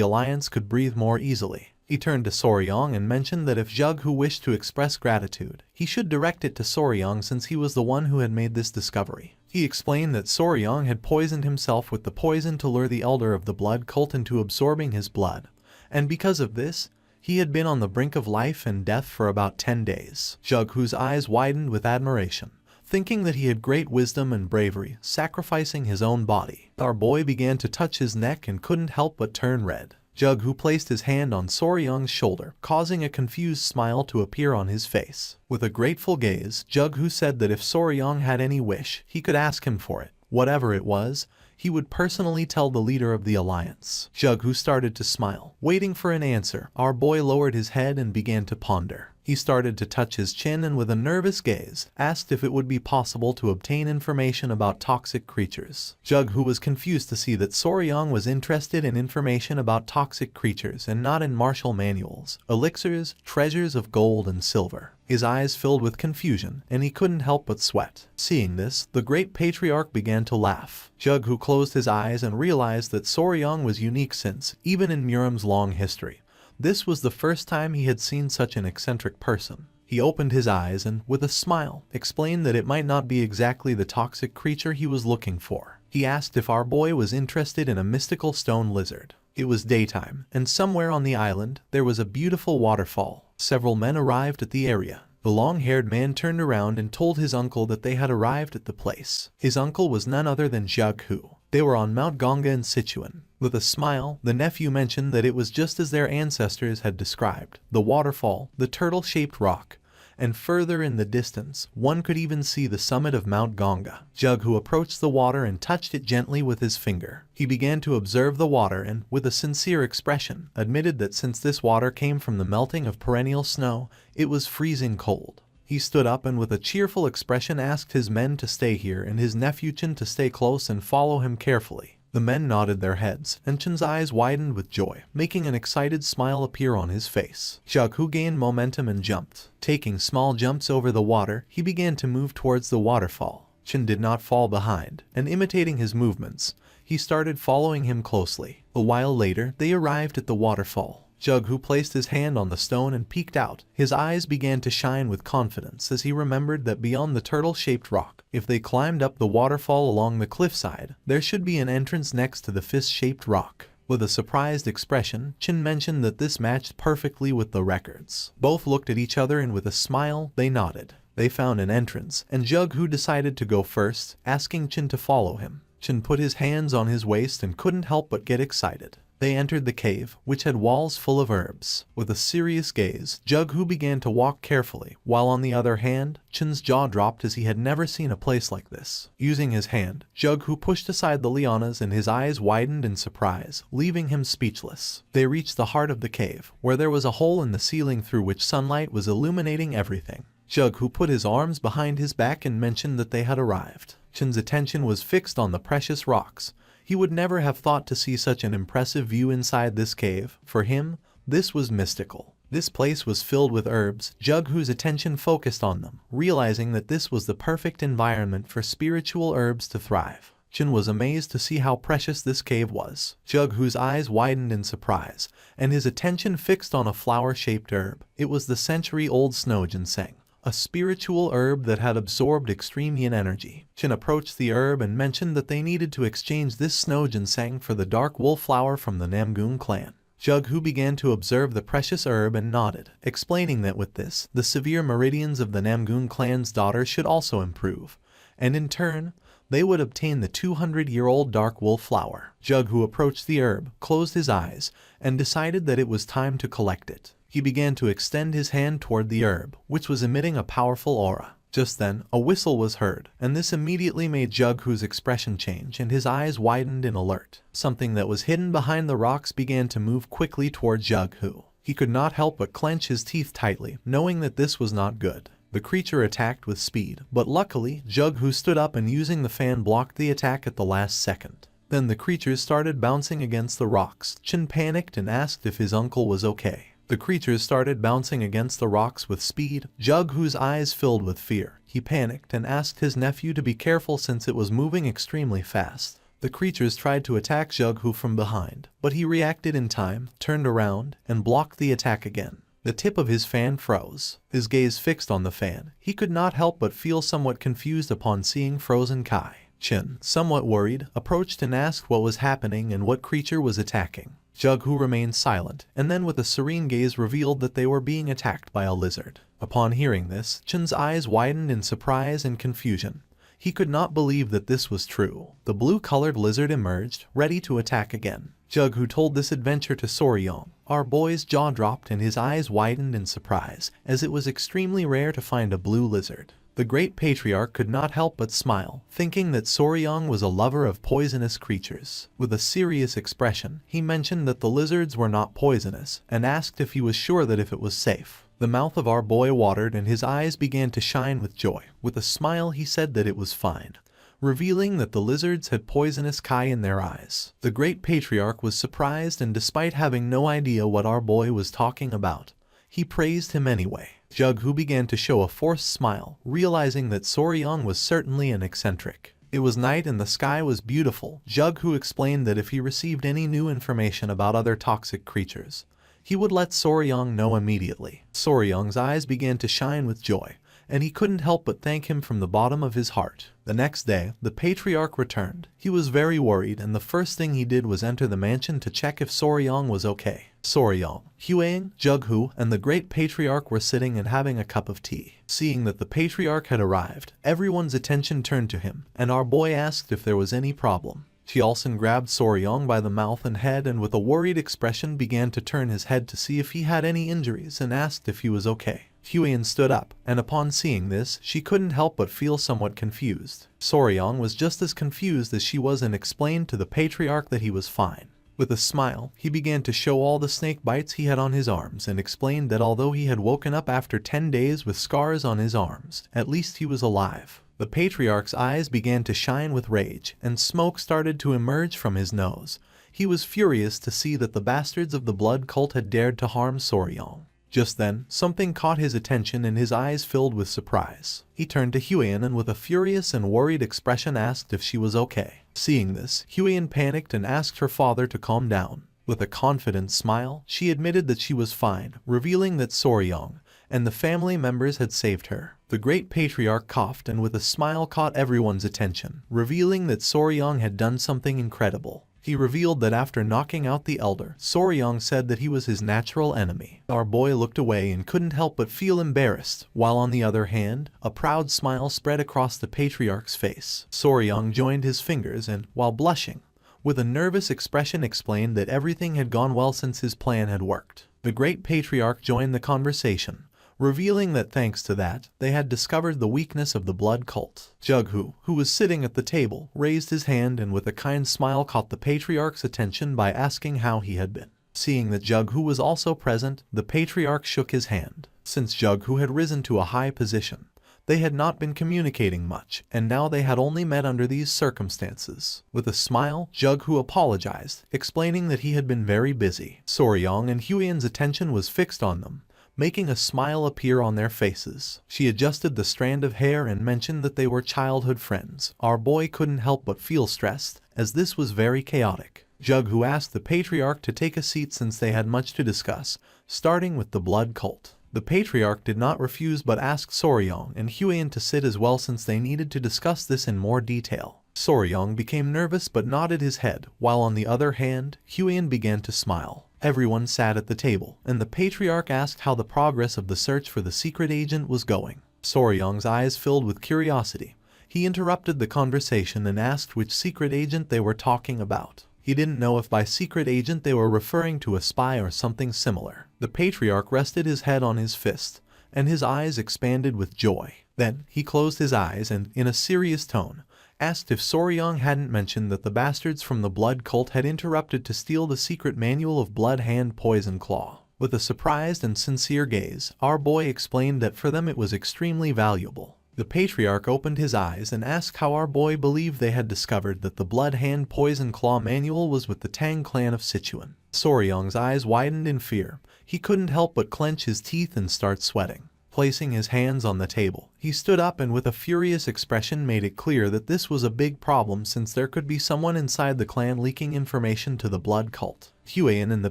alliance could breathe more easily. He turned to Soryong and mentioned that if Jughu wished to express gratitude, he should direct it to Soryong, since he was the one who had made this discovery. He explained that Soryong had poisoned himself with the poison to lure the elder of the blood cult into absorbing his blood, and because of this, he had been on the brink of life and death for about 10 days. Jughu's eyes widened with admiration, thinking that he had great wisdom and bravery, sacrificing his own body. Our boy began to touch his neck and couldn't help but turn red. Jughu placed his hand on Soryong's shoulder, causing a confused smile to appear on his face. With a grateful gaze, Jughu said that if Soryong had any wish, he could ask him for it. Whatever it was, he would personally tell the leader of the alliance. Jughu started to smile, waiting for an answer. Our boy lowered his head and began to ponder. He started to touch his chin and with a nervous gaze, asked if it would be possible to obtain information about toxic creatures. Jughu was confused to see that Soryong was interested in information about toxic creatures and not in martial manuals, elixirs, treasures of gold and silver. His eyes filled with confusion, and he couldn't help but sweat. Seeing this, the great patriarch began to laugh. Jughu closed his eyes and realized that Soryong was unique, since, even in Muram's long history, this was the first time he had seen such an eccentric person. He opened his eyes and, with a smile, explained that it might not be exactly the toxic creature he was looking for. He asked if our boy was interested in a mystical stone lizard. It was daytime, and somewhere on the island, there was a beautiful waterfall. Several men arrived at the area. The long-haired man turned around and told his uncle that they had arrived at the place. His uncle was none other than Jughu. They were on Mount Ganga in Sichuan. With a smile, the nephew mentioned that it was just as their ancestors had described. The waterfall, the turtle-shaped rock, and further in the distance, one could even see the summit of Mount Ganga. Jughu approached the water and touched it gently with his finger. He began to observe the water and, with a sincere expression, admitted that since this water came from the melting of perennial snow, it was freezing cold. He stood up and with a cheerful expression asked his men to stay here and his nephew Chen to stay close and follow him carefully. The men nodded their heads, and Chen's eyes widened with joy, making an excited smile appear on his face. Jughu gained momentum and jumped. Taking small jumps over the water, he began to move towards the waterfall. Chen did not fall behind, and imitating his movements, he started following him closely. A while later, they arrived at the waterfall. Jughu placed his hand on the stone and peeked out. His eyes began to shine with confidence as he remembered that beyond the turtle-shaped rock, if they climbed up the waterfall along the cliffside, there should be an entrance next to the fist-shaped rock. With a surprised expression, Chen mentioned that this matched perfectly with the records. Both looked at each other and with a smile, they nodded. They found an entrance, and Jughu decided to go first, asking Chen to follow him. Chen put his hands on his waist and couldn't help but get excited. They entered the cave, which had walls full of herbs. With a serious gaze, Jughu began to walk carefully, while on the other hand, Chen's jaw dropped as he had never seen a place like this. Using his hand, Jughu pushed aside the lianas and his eyes widened in surprise, leaving him speechless. They reached the heart of the cave, where there was a hole in the ceiling through which sunlight was illuminating everything. Jughu put his arms behind his back and mentioned that they had arrived. Chen's attention was fixed on the precious rocks. He would never have thought to see such an impressive view inside this cave. For him, this was mystical. This place was filled with herbs. Jughu's attention focused on them, realizing that this was the perfect environment for spiritual herbs to thrive. Chen was amazed to see how precious this cave was. Jughu's eyes widened in surprise, and his attention fixed on a flower-shaped herb. It was the century-old snow ginseng, a spiritual herb that had absorbed extreme yin energy. Chen approached the herb and mentioned that they needed to exchange this snow ginseng for the dark wool flower from the Namgung clan. Jughu began to observe the precious herb and nodded, explaining that with this, the severe meridians of the Namgung clan's daughter should also improve, and in turn, they would obtain the 200-year-old dark wool flower. Jughu approached the herb, closed his eyes, and decided that it was time to collect it. He began to extend his hand toward the herb, which was emitting a powerful aura. Just then, a whistle was heard, and this immediately made Jughu's expression change and his eyes widened in alert. Something that was hidden behind the rocks began to move quickly toward Jughu. He could not help but clench his teeth tightly, knowing that this was not good. The creature attacked with speed, but luckily, Jughu stood up and using the fan blocked the attack at the last second. Then the creatures started bouncing against the rocks. Chen panicked and asked if his uncle was okay. The creatures started bouncing against the rocks with speed. Jug, whose eyes filled with fear, he panicked and asked his nephew to be careful since it was moving extremely fast. The creatures tried to attack Jughu from behind, but he reacted in time, turned around, and blocked the attack again. The tip of his fan froze. His gaze fixed on the fan. He could not help but feel somewhat confused upon seeing frozen Kai. Chen, somewhat worried, approached and asked what was happening and what creature was attacking. Jughu remained silent, and then with a serene gaze revealed that they were being attacked by a lizard. Upon hearing this, Chen's eyes widened in surprise and confusion. He could not believe that this was true. The blue-colored lizard emerged, ready to attack again. Jughu told this adventure to Soryong. Our boy's jaw dropped and his eyes widened in surprise, as it was extremely rare to find a blue lizard. The great patriarch could not help but smile, thinking that Soryong was a lover of poisonous creatures. With a serious expression, he mentioned that the lizards were not poisonous, and asked if he was sure that if it was safe. The mouth of our boy watered and his eyes began to shine with joy. With a smile he said that it was fine, revealing that the lizards had poisonous Kai in their eyes. The great patriarch was surprised, and despite having no idea what our boy was talking about, he praised him anyway. Jughu began to show a forced smile, realizing that Soryong was certainly an eccentric. It was night and the sky was beautiful. Jughu explained that if he received any new information about other toxic creatures, he would let Soryong know immediately. Soryong's eyes began to shine with joy, and he couldn't help but thank him from the bottom of his heart. The next day, the patriarch returned. He was very worried, and the first thing he did was enter the mansion to check if Soryong was okay. Soryong, Huang, Jughu, and the great patriarch were sitting and having a cup of tea. Seeing that the patriarch had arrived, everyone's attention turned to him, and our boy asked if there was any problem. Chiolson grabbed Soryong by the mouth and head and with a worried expression began to turn his head to see if he had any injuries and asked if he was okay. Huan stood up, and upon seeing this, she couldn't help but feel somewhat confused. Soryong was just as confused as she was and explained to the patriarch that he was fine. With a smile, he began to show all the snake bites he had on his arms and explained that although he had woken up after 10 days with scars on his arms, at least he was alive. The patriarch's eyes began to shine with rage, and smoke started to emerge from his nose. He was furious to see that the bastards of the blood cult had dared to harm Soryong. Just then, something caught his attention and his eyes filled with surprise. He turned to Huan and with a furious and worried expression asked if she was okay. Seeing this, Huan panicked and asked her father to calm down. With a confident smile, she admitted that she was fine, revealing that Soryong and the family members had saved her. The great patriarch coughed and with a smile caught everyone's attention, revealing that Soryong had done something incredible. He revealed that after knocking out the elder, Soryong said that he was his natural enemy. Our boy looked away and couldn't help but feel embarrassed, while on the other hand, a proud smile spread across the patriarch's face. Soryong joined his fingers and, while blushing, with a nervous expression explained that everything had gone well since his plan had worked. The great patriarch joined the conversation, revealing that thanks to that, they had discovered the weakness of the blood cult. Jughu, who was sitting at the table, raised his hand and with a kind smile caught the patriarch's attention by asking how he had been. Seeing that Jughu was also present, the patriarch shook his hand. Since Jughu had risen to a high position, they had not been communicating much, and now they had only met under these circumstances. With a smile, Jughu apologized, explaining that he had been very busy. Soryong and Huan's attention was fixed on them, making a smile appear on their faces. She adjusted the strand of hair and mentioned that they were childhood friends. Our boy couldn't help but feel stressed, as this was very chaotic. Jughu asked the patriarch to take a seat since they had much to discuss, starting with the blood cult. The patriarch did not refuse but asked Soryong and Huan to sit as well since they needed to discuss this in more detail. Soryong became nervous but nodded his head, while on the other hand, Huan began to smile. Everyone sat at the table, and the patriarch asked how the progress of the search for the secret agent was going. Soryong's eyes filled with curiosity. He interrupted the conversation and asked which secret agent they were talking about. He didn't know if by secret agent they were referring to a spy or something similar. The patriarch rested his head on his fist, and his eyes expanded with joy. Then, he closed his eyes and, in a serious tone, asked if Soryong hadn't mentioned that the bastards from the blood cult had interrupted to steal the secret manual of Blood Hand Poison Claw. With a surprised and sincere gaze, our boy explained that for them it was extremely valuable. The patriarch opened his eyes and asked how our boy believed they had discovered that the Blood Hand Poison Claw manual was with the Tang clan of Sichuan. Soryong's eyes widened in fear. He couldn't help but clench his teeth and start sweating. Placing his hands on the table, he stood up and with a furious expression made it clear that this was a big problem since there could be someone inside the clan leaking information to the blood cult. Huiyan and the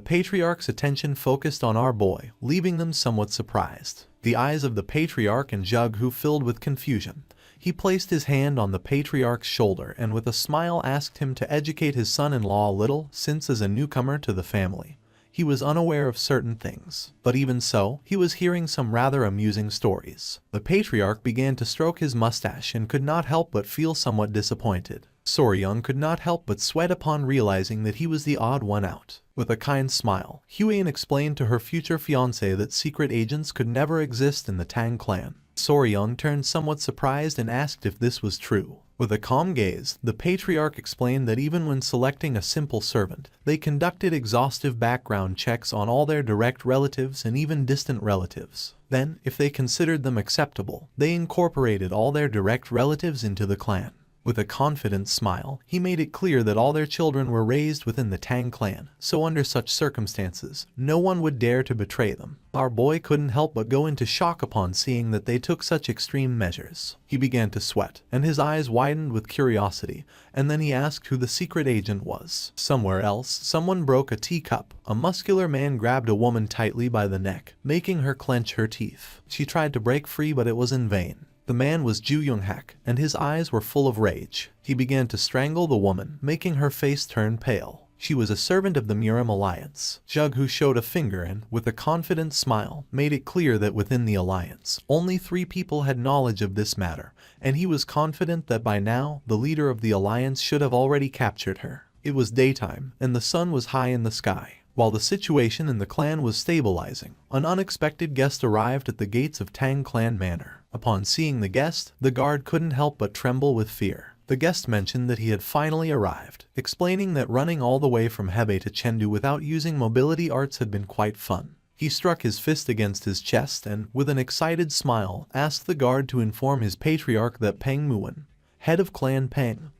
patriarch's attention focused on our boy, leaving them somewhat surprised. The eyes of the patriarch and Jughu filled with confusion. He placed his hand on the patriarch's shoulder and with a smile asked him to educate his son-in-law a little, since as a newcomer to the family, he was unaware of certain things. But even so, he was hearing some rather amusing stories. The patriarch began to stroke his mustache and could not help but feel somewhat disappointed. Soryong could not help but sweat upon realizing that he was the odd one out. With a kind smile, Huiyan explained to her future fiancé that secret agents could never exist in the Tang clan. Soryong turned somewhat surprised and asked if this was true. With a calm gaze, the patriarch explained that even when selecting a simple servant, they conducted exhaustive background checks on all their direct relatives and even distant relatives. Then, if they considered them acceptable, they incorporated all their direct relatives into the clan. With a confident smile, he made it clear that all their children were raised within the Tang clan, so under such circumstances, no one would dare to betray them. Our boy couldn't help but go into shock upon seeing that they took such extreme measures. He began to sweat, and his eyes widened with curiosity, and then he asked who the secret agent was. Somewhere else, someone broke a teacup. A muscular man grabbed a woman tightly by the neck, making her clench her teeth. She tried to break free, but it was in vain. The man was Ju Yoonghak, and his eyes were full of rage. He began to strangle the woman, making her face turn pale. She was a servant of the Murim Alliance. Jughu showed a finger and, with a confident smile, made it clear that within the alliance, only 3 people had knowledge of this matter, and he was confident that by now, the leader of the alliance should have already captured her. It was daytime, and the sun was high in the sky. While the situation in the clan was stabilizing, an unexpected guest arrived at the gates of Tang Clan Manor. Upon seeing the guest, the guard couldn't help but tremble with fear. The guest mentioned that he had finally arrived, explaining that running all the way from Hebei to Chengdu without using mobility arts had been quite fun. He struck his fist against his chest and, with an excited smile, asked the guard to inform his patriarch that Peng Muan, head of Clan Peng,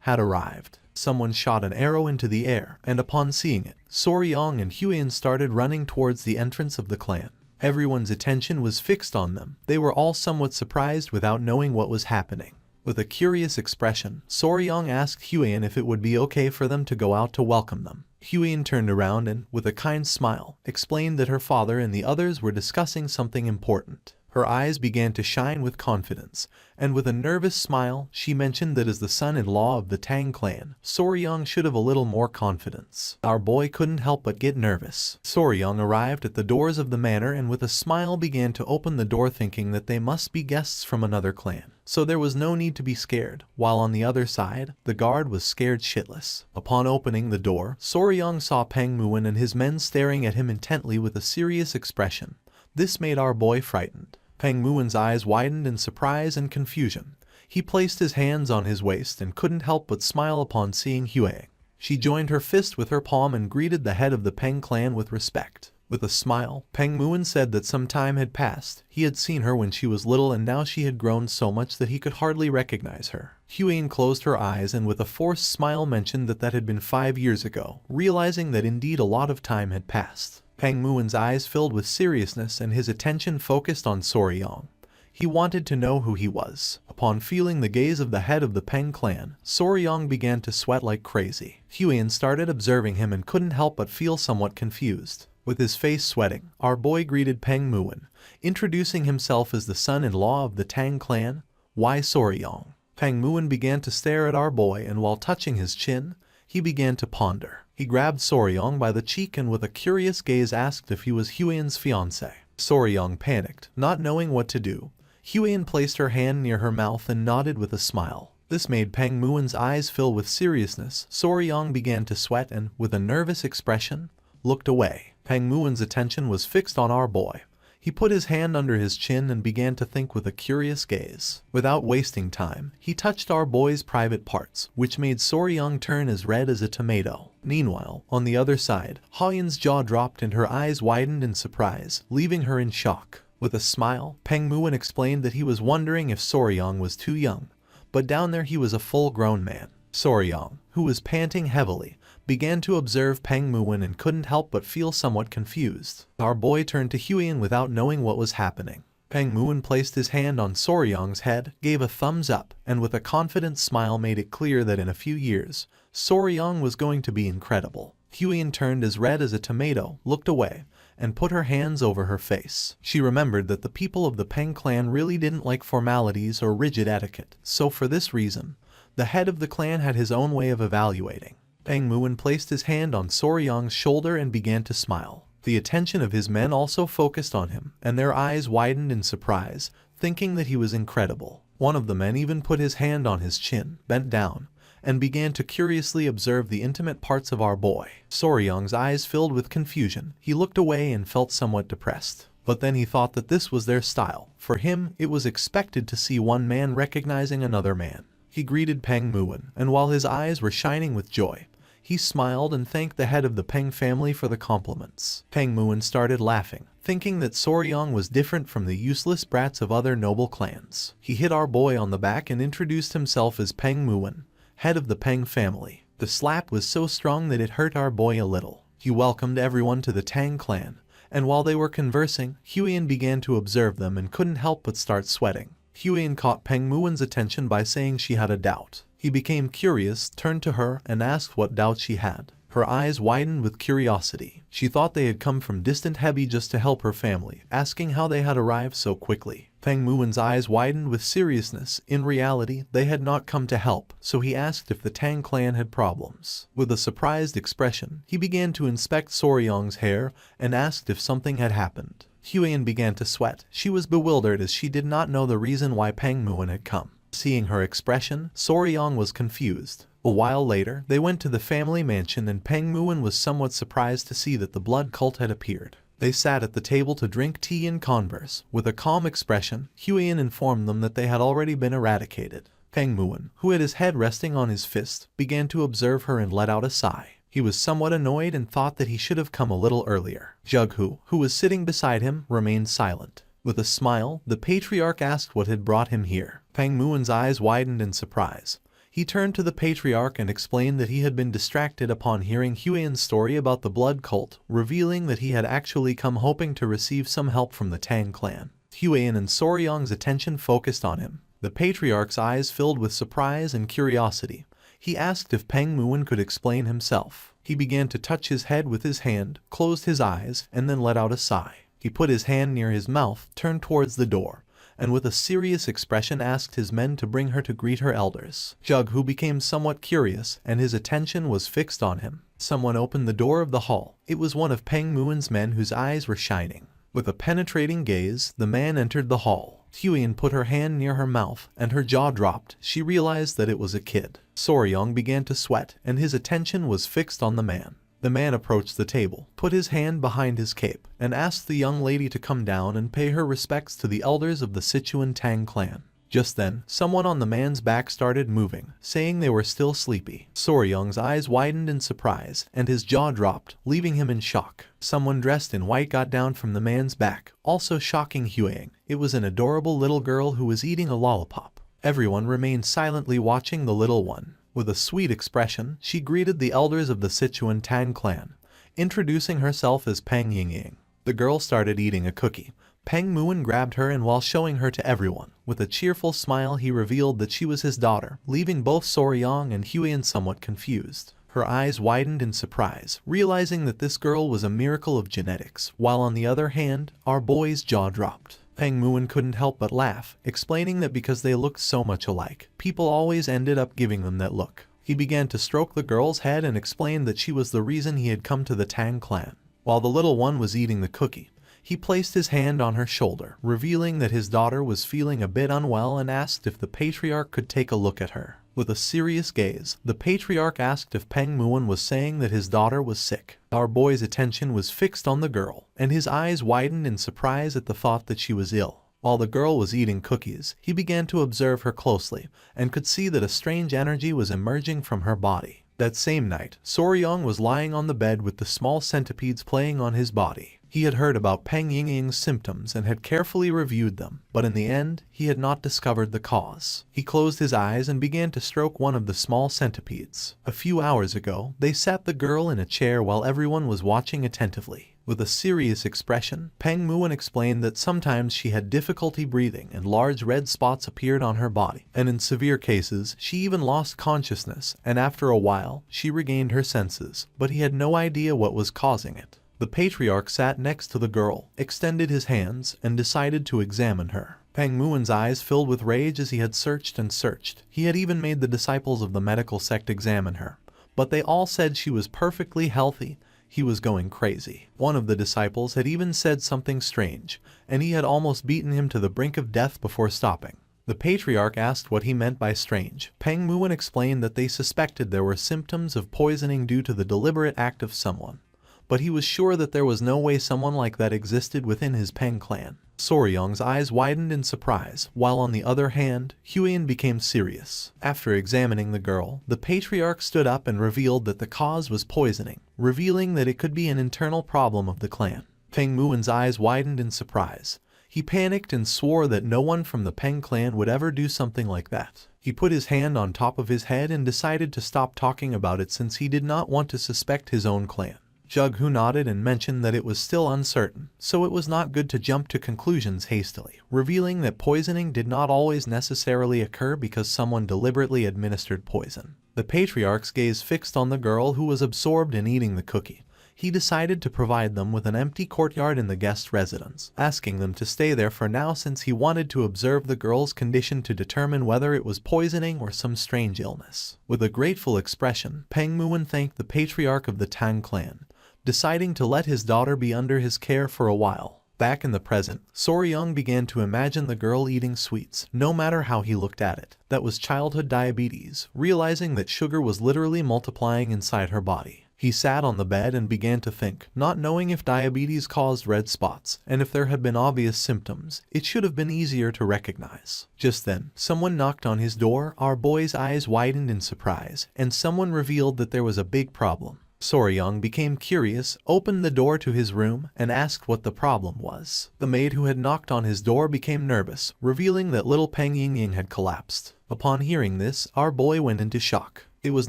had arrived. Someone shot an arrow into the air, and upon seeing it, Soryong and Huiyan started running towards the entrance of the clan. Everyone's attention was fixed on them. They were all somewhat surprised without knowing what was happening. With a curious expression, Soryong asked Huiyan if it would be okay for them to go out to welcome them. Huiyan turned around and, with a kind smile, explained that her father and the others were discussing something important. Her eyes began to shine with confidence, and with a nervous smile, she mentioned that as the son-in-law of the Tang clan, Soryong should have a little more confidence. Our boy couldn't help but get nervous. Soryong arrived at the doors of the manor and with a smile began to open the door, thinking that they must be guests from another clan. So there was no need to be scared, while on the other side, the guard was scared shitless. Upon opening the door, Soryong saw Peng Muan and his men staring at him intently with a serious expression. This made our boy frightened. Peng Muan's eyes widened in surprise and confusion. He placed his hands on his waist and couldn't help but smile upon seeing Huiyan. She joined her fist with her palm and greeted the head of the Peng clan with respect. With a smile, Peng Muan said that some time had passed. He had seen her when she was little and now she had grown so much that he could hardly recognize her. Huiyan closed her eyes and with a forced smile mentioned that that had been 5 years ago, realizing that indeed a lot of time had passed. Peng Muan's eyes filled with seriousness and his attention focused on Soryong. He wanted to know who he was. Upon feeling the gaze of the head of the Peng clan, Soryong began to sweat like crazy. Huiyan started observing him and couldn't help but feel somewhat confused. With his face sweating, our boy greeted Peng Muan, introducing himself as the son-in-law of the Tang clan. Why Soryong? Peng Muan began to stare at our boy and while touching his chin, he began to ponder. He grabbed Soryong by the cheek and with a curious gaze asked if he was Huiyan's fiancé. Soryong panicked, not knowing what to do. Huiyan placed her hand near her mouth and nodded with a smile. This made Peng Muan's eyes fill with seriousness. Soryong began to sweat and, with a nervous expression, looked away. Peng Muan's attention was fixed on our boy. He put his hand under his chin and began to think with a curious gaze. Without wasting time, he touched our boy's private parts, which made Soryong turn as red as a tomato. Meanwhile, on the other side, Huiyan's jaw dropped and her eyes widened in surprise, leaving her in shock. With a smile, Peng Muwen explained that he was wondering if Soryang was too young, but down there he was a full-grown man. Soryang, who was panting heavily, began to observe Peng Muwen and couldn't help but feel somewhat confused. Our boy turned to Huiyan without knowing what was happening. Peng Muwen placed his hand on Soryang's head, gave a thumbs up, and with a confident smile made it clear that in a few years, Soryang was going to be incredible. Huiyan turned as red as a tomato, looked away, and put her hands over her face. She remembered that the people of the Peng clan really didn't like formalities or rigid etiquette, so for this reason, the head of the clan had his own way of evaluating. Peng Muwen placed his hand on Soryang's shoulder and began to smile. The attention of his men also focused on him, and their eyes widened in surprise, thinking that he was incredible. One of the men even put his hand on his chin, bent down, and began to curiously observe the intimate parts of our boy. Soryang's eyes filled with confusion. He looked away and felt somewhat depressed. But then he thought that this was their style. For him, it was expected to see one man recognizing another man. He greeted Peng Muwen, and while his eyes were shining with joy, he smiled and thanked the head of the Peng family for the compliments. Peng Muwen started laughing, thinking that Soryang was different from the useless brats of other noble clans. He hit our boy on the back and introduced himself as Peng Muwen, head of the Peng family. The slap was so strong that it hurt our boy a little. He welcomed everyone to the Tang clan, and while they were conversing, Huiyan began to observe them and couldn't help but start sweating. Huiyan caught Peng Muwen's attention by saying she had a doubt. He became curious, turned to her, and asked what doubt she had. Her eyes widened with curiosity. She thought they had come from distant Hebi just to help her family, asking how they had arrived so quickly. Peng Muwen's eyes widened with seriousness. In reality, they had not come to help, so he asked if the Tang clan had problems. With a surprised expression, he began to inspect Soryang's hair and asked if something had happened. Huiyan began to sweat. She was bewildered as she did not know the reason why Peng Muwen had come. Seeing her expression, Soryang was confused. A while later, they went to the family mansion and Peng Muwen was somewhat surprised to see that the blood cult had appeared. They sat at the table to drink tea and converse. With a calm expression, Huiyan informed them that they had already been eradicated. Peng Muwen, who had his head resting on his fist, began to observe her and let out a sigh. He was somewhat annoyed and thought that he should have come a little earlier. Jughu, who was sitting beside him, remained silent. With a smile, the patriarch asked what had brought him here. Peng Muwen's eyes widened in surprise. He turned to the patriarch and explained that he had been distracted upon hearing Huiyan's story about the blood cult, revealing that he had actually come hoping to receive some help from the Tang clan. Huiyan and Soryang's attention focused on him. The patriarch's eyes filled with surprise and curiosity. He asked if Peng Muwen could explain himself. He began to touch his head with his hand, closed his eyes, and then let out a sigh. He put his hand near his mouth, turned towards the door, and with a serious expression asked his men to bring her to greet her elders. Jughu became somewhat curious, and his attention was fixed on him. Someone opened the door of the hall. It was one of Peng Muwen's men whose eyes were shining. With a penetrating gaze, the man entered the hall. Huiyan put her hand near her mouth, and her jaw dropped. She realized that it was a kid. Soryang began to sweat, and his attention was fixed on the man. The man approached the table, put his hand behind his cape, and asked the young lady to come down and pay her respects to the elders of the Sichuan Tang clan. Just then, someone on the man's back started moving, saying they were still sleepy. Soryang's eyes widened in surprise, and his jaw dropped, leaving him in shock. Someone dressed in white got down from the man's back, also shocking Huiyan. It was an adorable little girl who was eating a lollipop. Everyone remained silently watching the little one. With a sweet expression, she greeted the elders of the Sichuan Tang clan, introducing herself as Peng Yingying. The girl started eating a cookie. Peng Muwen grabbed her and while showing her to everyone, with a cheerful smile he revealed that she was his daughter, leaving both Soryang and Huiyan somewhat confused. Her eyes widened in surprise, realizing that this girl was a miracle of genetics, while on the other hand, our boy's jaw dropped. Peng Muwen couldn't help but laugh, explaining that because they looked so much alike, people always ended up giving them that look. He began to stroke the girl's head and explained that she was the reason he had come to the Tang clan. While the little one was eating the cookie, he placed his hand on her shoulder, revealing that his daughter was feeling a bit unwell and asked if the patriarch could take a look at her. With a serious gaze, the patriarch asked if Peng Muwen was saying that his daughter was sick. Our boy's attention was fixed on the girl, and his eyes widened in surprise at the thought that she was ill. While the girl was eating cookies, he began to observe her closely, and could see that a strange energy was emerging from her body. That same night, Soryang was lying on the bed with the small centipedes playing on his body. He had heard about Peng Yingying's symptoms and had carefully reviewed them, but in the end, he had not discovered the cause. He closed his eyes and began to stroke one of the small centipedes. A few hours ago, they sat the girl in a chair while everyone was watching attentively. With a serious expression, Peng Muwen explained that sometimes she had difficulty breathing and large red spots appeared on her body, and in severe cases, she even lost consciousness, and after a while, she regained her senses, but he had no idea what was causing it. The patriarch sat next to the girl, extended his hands, and decided to examine her. Peng Muwen's eyes filled with rage as he had searched and searched. He had even made the disciples of the medical sect examine her, but they all said she was perfectly healthy. He was going crazy. One of the disciples had even said something strange, and he had almost beaten him to the brink of death before stopping. The patriarch asked what he meant by strange. Peng Muwen explained that they suspected there were symptoms of poisoning due to the deliberate act of someone, but he was sure that there was no way someone like that existed within his Peng clan. Soryong's eyes widened in surprise, while on the other hand, Huiyin became serious. After examining the girl, the patriarch stood up and revealed that the cause was poisoning, revealing that it could be an internal problem of the clan. Peng Muwen's eyes widened in surprise. He panicked and swore that no one from the Peng clan would ever do something like that. He put his hand on top of his head and decided to stop talking about it since he did not want to suspect his own clan. Jughu nodded and mentioned that it was still uncertain, so it was not good to jump to conclusions hastily, revealing that poisoning did not always necessarily occur because someone deliberately administered poison. The patriarch's gaze fixed on the girl who was absorbed in eating the cookie. He decided to provide them with an empty courtyard in the guest residence, asking them to stay there for now since he wanted to observe the girl's condition to determine whether it was poisoning or some strange illness. With a grateful expression, Peng Muwen thanked the patriarch of the Tang clan, deciding to let his daughter be under his care for a while. Back in the present, Soryong began to imagine the girl eating sweets, no matter how he looked at it. That was childhood diabetes, realizing that sugar was literally multiplying inside her body. He sat on the bed and began to think, not knowing if diabetes caused red spots, and if there had been obvious symptoms, it should have been easier to recognize. Just then, someone knocked on his door. Our boy's eyes widened in surprise, and someone revealed that there was a big problem. Soryong became curious, opened the door to his room, and asked what the problem was. The maid who had knocked on his door became nervous, revealing that little Peng Yingying had collapsed. Upon hearing this, our boy went into shock. It was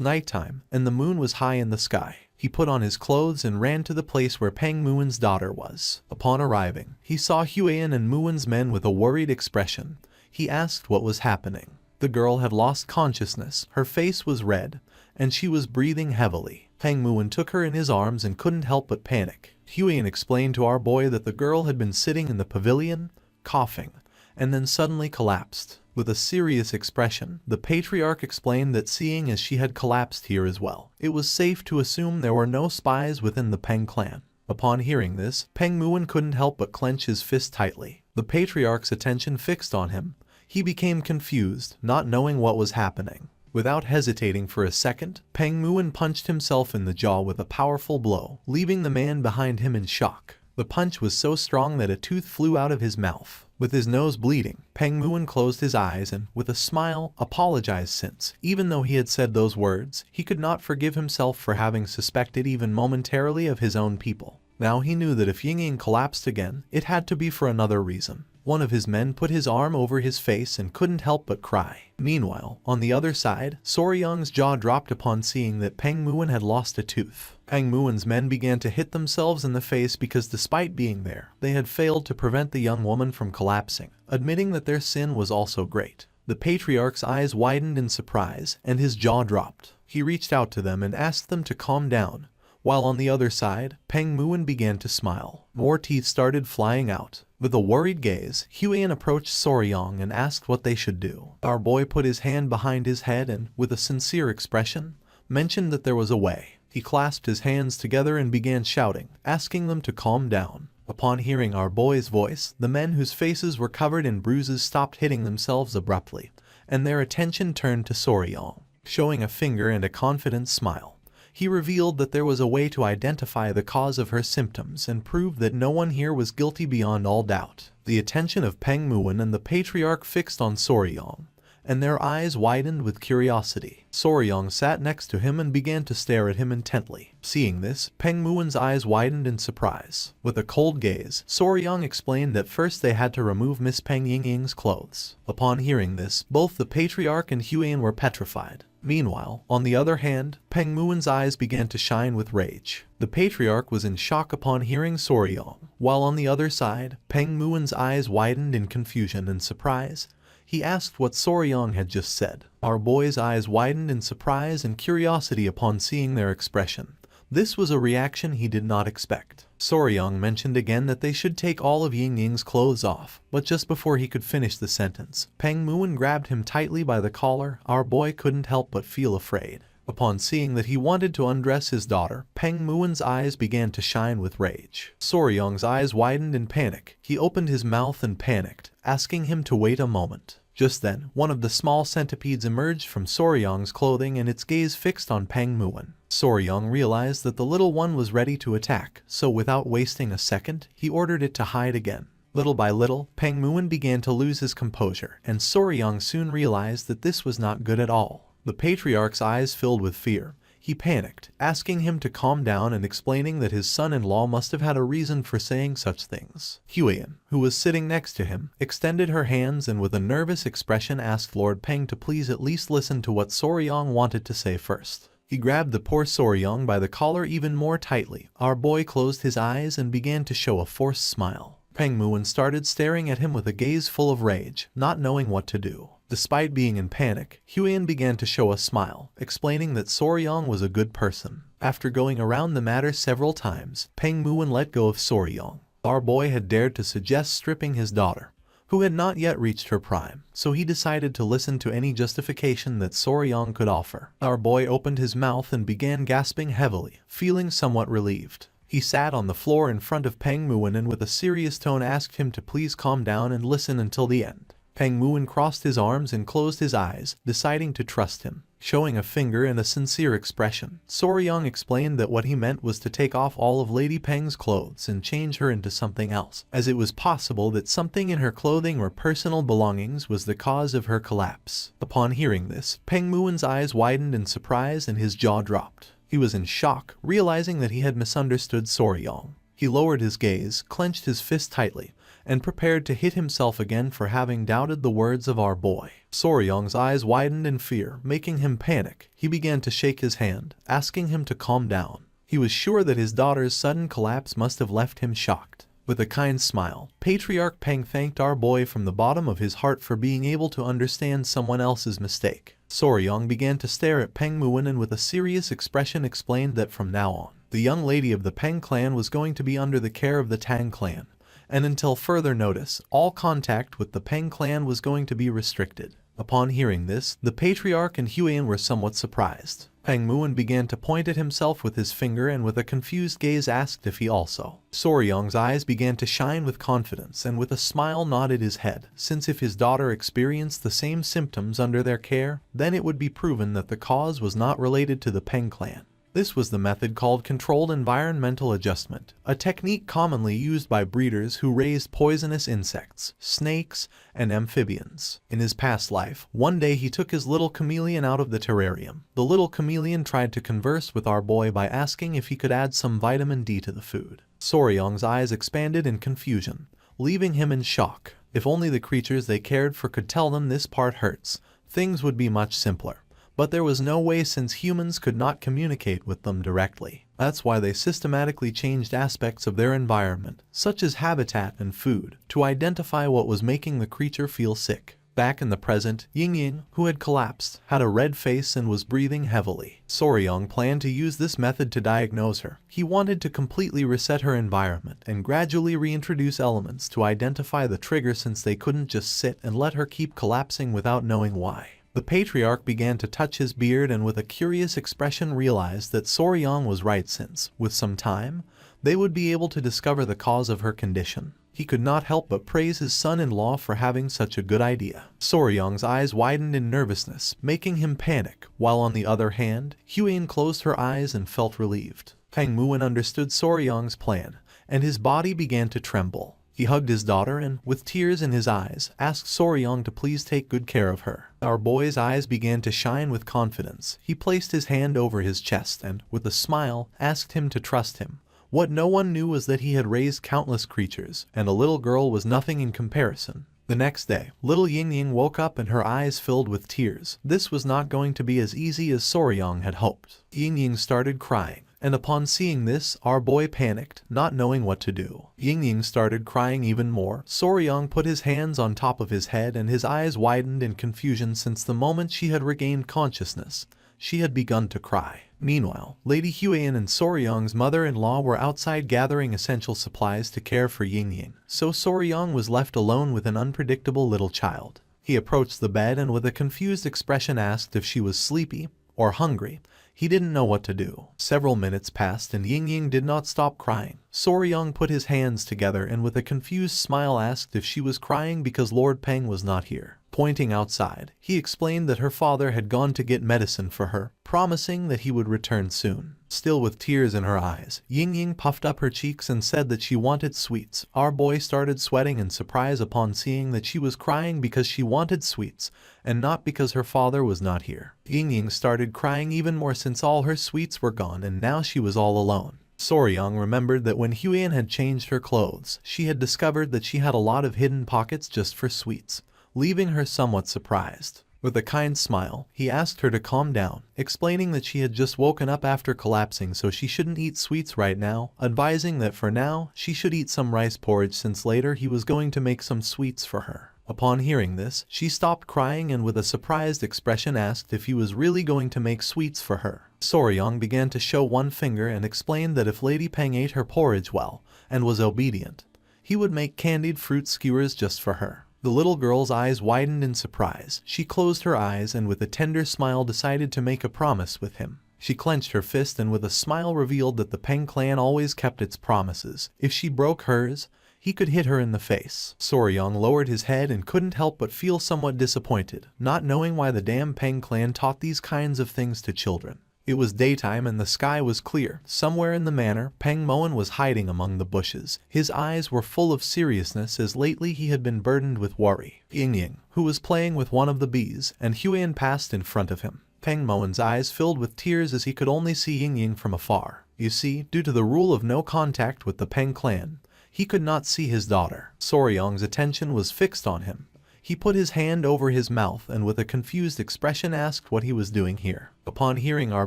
nighttime, and the moon was high in the sky. He put on his clothes and ran to the place where Peng Muwen's daughter was. Upon arriving, he saw Huiyin and Muwen's men with a worried expression. He asked what was happening. The girl had lost consciousness, her face was red, and she was breathing heavily. Peng Muwen took her in his arms and couldn't help but panic. Huiyin explained to our boy that the girl had been sitting in the pavilion, coughing, and then suddenly collapsed. With a serious expression, the patriarch explained that seeing as she had collapsed here as well, it was safe to assume there were no spies within the Peng clan. Upon hearing this, Peng Muwen couldn't help but clench his fist tightly. The patriarch's attention fixed on him. He became confused, not knowing what was happening. Without hesitating for a second, Peng Muwen punched himself in the jaw with a powerful blow, leaving the man behind him in shock. The punch was so strong that a tooth flew out of his mouth. With his nose bleeding, Peng Muwen closed his eyes and, with a smile, apologized since, even though he had said those words, he could not forgive himself for having suspected even momentarily of his own people. Now he knew that if Yingying collapsed again, it had to be for another reason. One of his men put his arm over his face and couldn't help but cry. Meanwhile, on the other side, Soryong's jaw dropped upon seeing that Peng Muwen had lost a tooth. Peng Muwen's men began to hit themselves in the face because despite being there, they had failed to prevent the young woman from collapsing, admitting that their sin was also great. The patriarch's eyes widened in surprise, and his jaw dropped. He reached out to them and asked them to calm down, while on the other side, Peng Muwen began to smile. More teeth started flying out. With a worried gaze, Huiyin approached Soryong and asked what they should do. Our boy put his hand behind his head and, with a sincere expression, mentioned that there was a way. He clasped his hands together and began shouting, asking them to calm down. Upon hearing our boy's voice, the men whose faces were covered in bruises stopped hitting themselves abruptly, and their attention turned to Soryong. Showing a finger and a confident smile, he revealed that there was a way to identify the cause of her symptoms and prove that no one here was guilty beyond all doubt. The attention of Peng Muwen and the patriarch fixed on Soryong, and their eyes widened with curiosity. Soryong sat next to him and began to stare at him intently. Seeing this, Peng Muin's eyes widened in surprise. With a cold gaze, Soryong explained that first they had to remove Miss Peng Yingying's clothes. Upon hearing this, both the patriarch and Huiyan were petrified. Meanwhile, on the other hand, Peng Muin's eyes began to shine with rage. The patriarch was in shock upon hearing Soryong, while on the other side, Peng Muin's eyes widened in confusion and surprise. He asked what Soryong had just said. Our boy's eyes widened in surprise and curiosity upon seeing their expression. This was a reaction he did not expect. Soryong mentioned again that they should take all of Yingying's clothes off, but just before he could finish the sentence, Peng Muin grabbed him tightly by the collar. Our boy couldn't help but feel afraid. Upon seeing that he wanted to undress his daughter, Peng Muin's eyes began to shine with rage. Soryong's eyes widened in panic. He opened his mouth and panicked, asking him to wait a moment. Just then, one of the small centipedes emerged from Soryong's clothing and its gaze fixed on Peng Muin. Soryong realized that the little one was ready to attack, so without wasting a second, he ordered it to hide again. Little by little, Peng Muin began to lose his composure, and Soryong soon realized that this was not good at all. The patriarch's eyes filled with fear. He panicked, asking him to calm down and explaining that his son-in-law must have had a reason for saying such things. Huiyan, who was sitting next to him, extended her hands and with a nervous expression asked Lord Peng to please at least listen to what Soryong wanted to say first. He grabbed the poor Soryong by the collar even more tightly. Our boy closed his eyes and began to show a forced smile. Peng Muin started staring at him with a gaze full of rage, not knowing what to do. Despite being in panic, Huiyan began to show a smile, explaining that Soryong was a good person. After going around the matter several times, Peng Muin let go of Soryong. Our boy had dared to suggest stripping his daughter, who had not yet reached her prime, so he decided to listen to any justification that Soryong could offer. Our boy opened his mouth and began gasping heavily, feeling somewhat relieved. He sat on the floor in front of Peng Muin and with a serious tone asked him to please calm down and listen until the end. Peng Muin crossed his arms and closed his eyes, deciding to trust him. Showing a finger and a sincere expression, Soryong explained that what he meant was to take off all of Lady Peng's clothes and change her into something else, as it was possible that something in her clothing or personal belongings was the cause of her collapse. Upon hearing this, Peng Muin's eyes widened in surprise and his jaw dropped. He was in shock, realizing that he had misunderstood Soryong. He lowered his gaze, clenched his fist tightly, and prepared to hit himself again for having doubted the words of our boy. Soryong's eyes widened in fear, making him panic. He began to shake his hand, asking him to calm down. He was sure that his daughter's sudden collapse must have left him shocked. With a kind smile, Patriarch Peng thanked our boy from the bottom of his heart for being able to understand someone else's mistake. Soryong began to stare at Peng Muin and with a serious expression explained that from now on, the young lady of the Peng clan was going to be under the care of the Tang clan, and until further notice, all contact with the Peng clan was going to be restricted. Upon hearing this, the Patriarch and Huiyan were somewhat surprised. Peng Muin began to point at himself with his finger and with a confused gaze asked if he also. Soryong's eyes began to shine with confidence and with a smile nodded his head, since if his daughter experienced the same symptoms under their care, then it would be proven that the cause was not related to the Peng clan. This was the method called controlled environmental adjustment, a technique commonly used by breeders who raised poisonous insects, snakes, and amphibians. In his past life, one day he took his little chameleon out of the terrarium. The little chameleon tried to converse with our boy by asking if he could add some vitamin D to the food. Soryong's eyes expanded in confusion, leaving him in shock. If only the creatures they cared for could tell them this part hurts, things would be much simpler. But there was no way since humans could not communicate with them directly. That's why they systematically changed aspects of their environment, such as habitat and food, to identify what was making the creature feel sick. Back in the present, Yingying, who had collapsed, had a red face and was breathing heavily. Soryong planned to use this method to diagnose her. He wanted to completely reset her environment and gradually reintroduce elements to identify the trigger since they couldn't just sit and let her keep collapsing without knowing why. The Patriarch began to touch his beard and with a curious expression realized that Soryong was right since, with some time, they would be able to discover the cause of her condition. He could not help but praise his son-in-law for having such a good idea. Soryong's eyes widened in nervousness, making him panic, while on the other hand, Huiyan closed her eyes and felt relieved. Peng Muin understood Soryong's plan, and his body began to tremble. He hugged his daughter and, with tears in his eyes, asked Soryong to please take good care of her. Our boy's eyes began to shine with confidence. He placed his hand over his chest and, with a smile, asked him to trust him. What no one knew was that he had raised countless creatures, and a little girl was nothing in comparison. The next day, little Yingying woke up and her eyes filled with tears. This was not going to be as easy as Soryong had hoped. Yingying started crying, and upon seeing this, our boy panicked, not knowing what to do. Yingying started crying even more. Soryong put his hands on top of his head and his eyes widened in confusion since the moment she had regained consciousness. She had begun to cry. Meanwhile, Lady Huiyan and Soryong's mother-in-law were outside gathering essential supplies to care for Yingying, so Soryong was left alone with an unpredictable little child. He approached the bed and with a confused expression asked if she was sleepy or hungry. He didn't know what to do. Several minutes passed and Yingying did not stop crying. Soryong put his hands together and with a confused smile asked if she was crying because Lord Peng was not here. Pointing outside, he explained that her father had gone to get medicine for her, promising that he would return soon. Still with tears in her eyes, Yingying puffed up her cheeks and said that she wanted sweets. Our boy started sweating in surprise upon seeing that she was crying because she wanted sweets, and not because her father was not here. Yingying started crying even more since all her sweets were gone and now she was all alone. Soryong remembered that when Huiyan had changed her clothes, she had discovered that she had a lot of hidden pockets just for sweets, leaving her somewhat surprised. With a kind smile, he asked her to calm down, explaining that she had just woken up after collapsing so she shouldn't eat sweets right now, advising that for now, she should eat some rice porridge since later he was going to make some sweets for her. Upon hearing this, she stopped crying and with a surprised expression asked if he was really going to make sweets for her. Soryong began to show one finger and explained that if Lady Peng ate her porridge well and was obedient, he would make candied fruit skewers just for her. The little girl's eyes widened in surprise. She closed her eyes and with a tender smile decided to make a promise with him. She clenched her fist and with a smile revealed that the Peng clan always kept its promises. If she broke hers, he could hit her in the face. Soryong lowered his head and couldn't help but feel somewhat disappointed, not knowing why the damn Peng clan taught these kinds of things to children. It was daytime and the sky was clear. Somewhere in the manor, Peng Moen was hiding among the bushes. His eyes were full of seriousness as lately he had been burdened with worry. Yingying, who was playing with one of the bees, and Huiyan passed in front of him. Peng Moen's eyes filled with tears as he could only see Yingying from afar. You see, due to the rule of no contact with the Peng clan, he could not see his daughter. Soryong's attention was fixed on him. He put his hand over his mouth and with a confused expression asked what he was doing here. Upon hearing our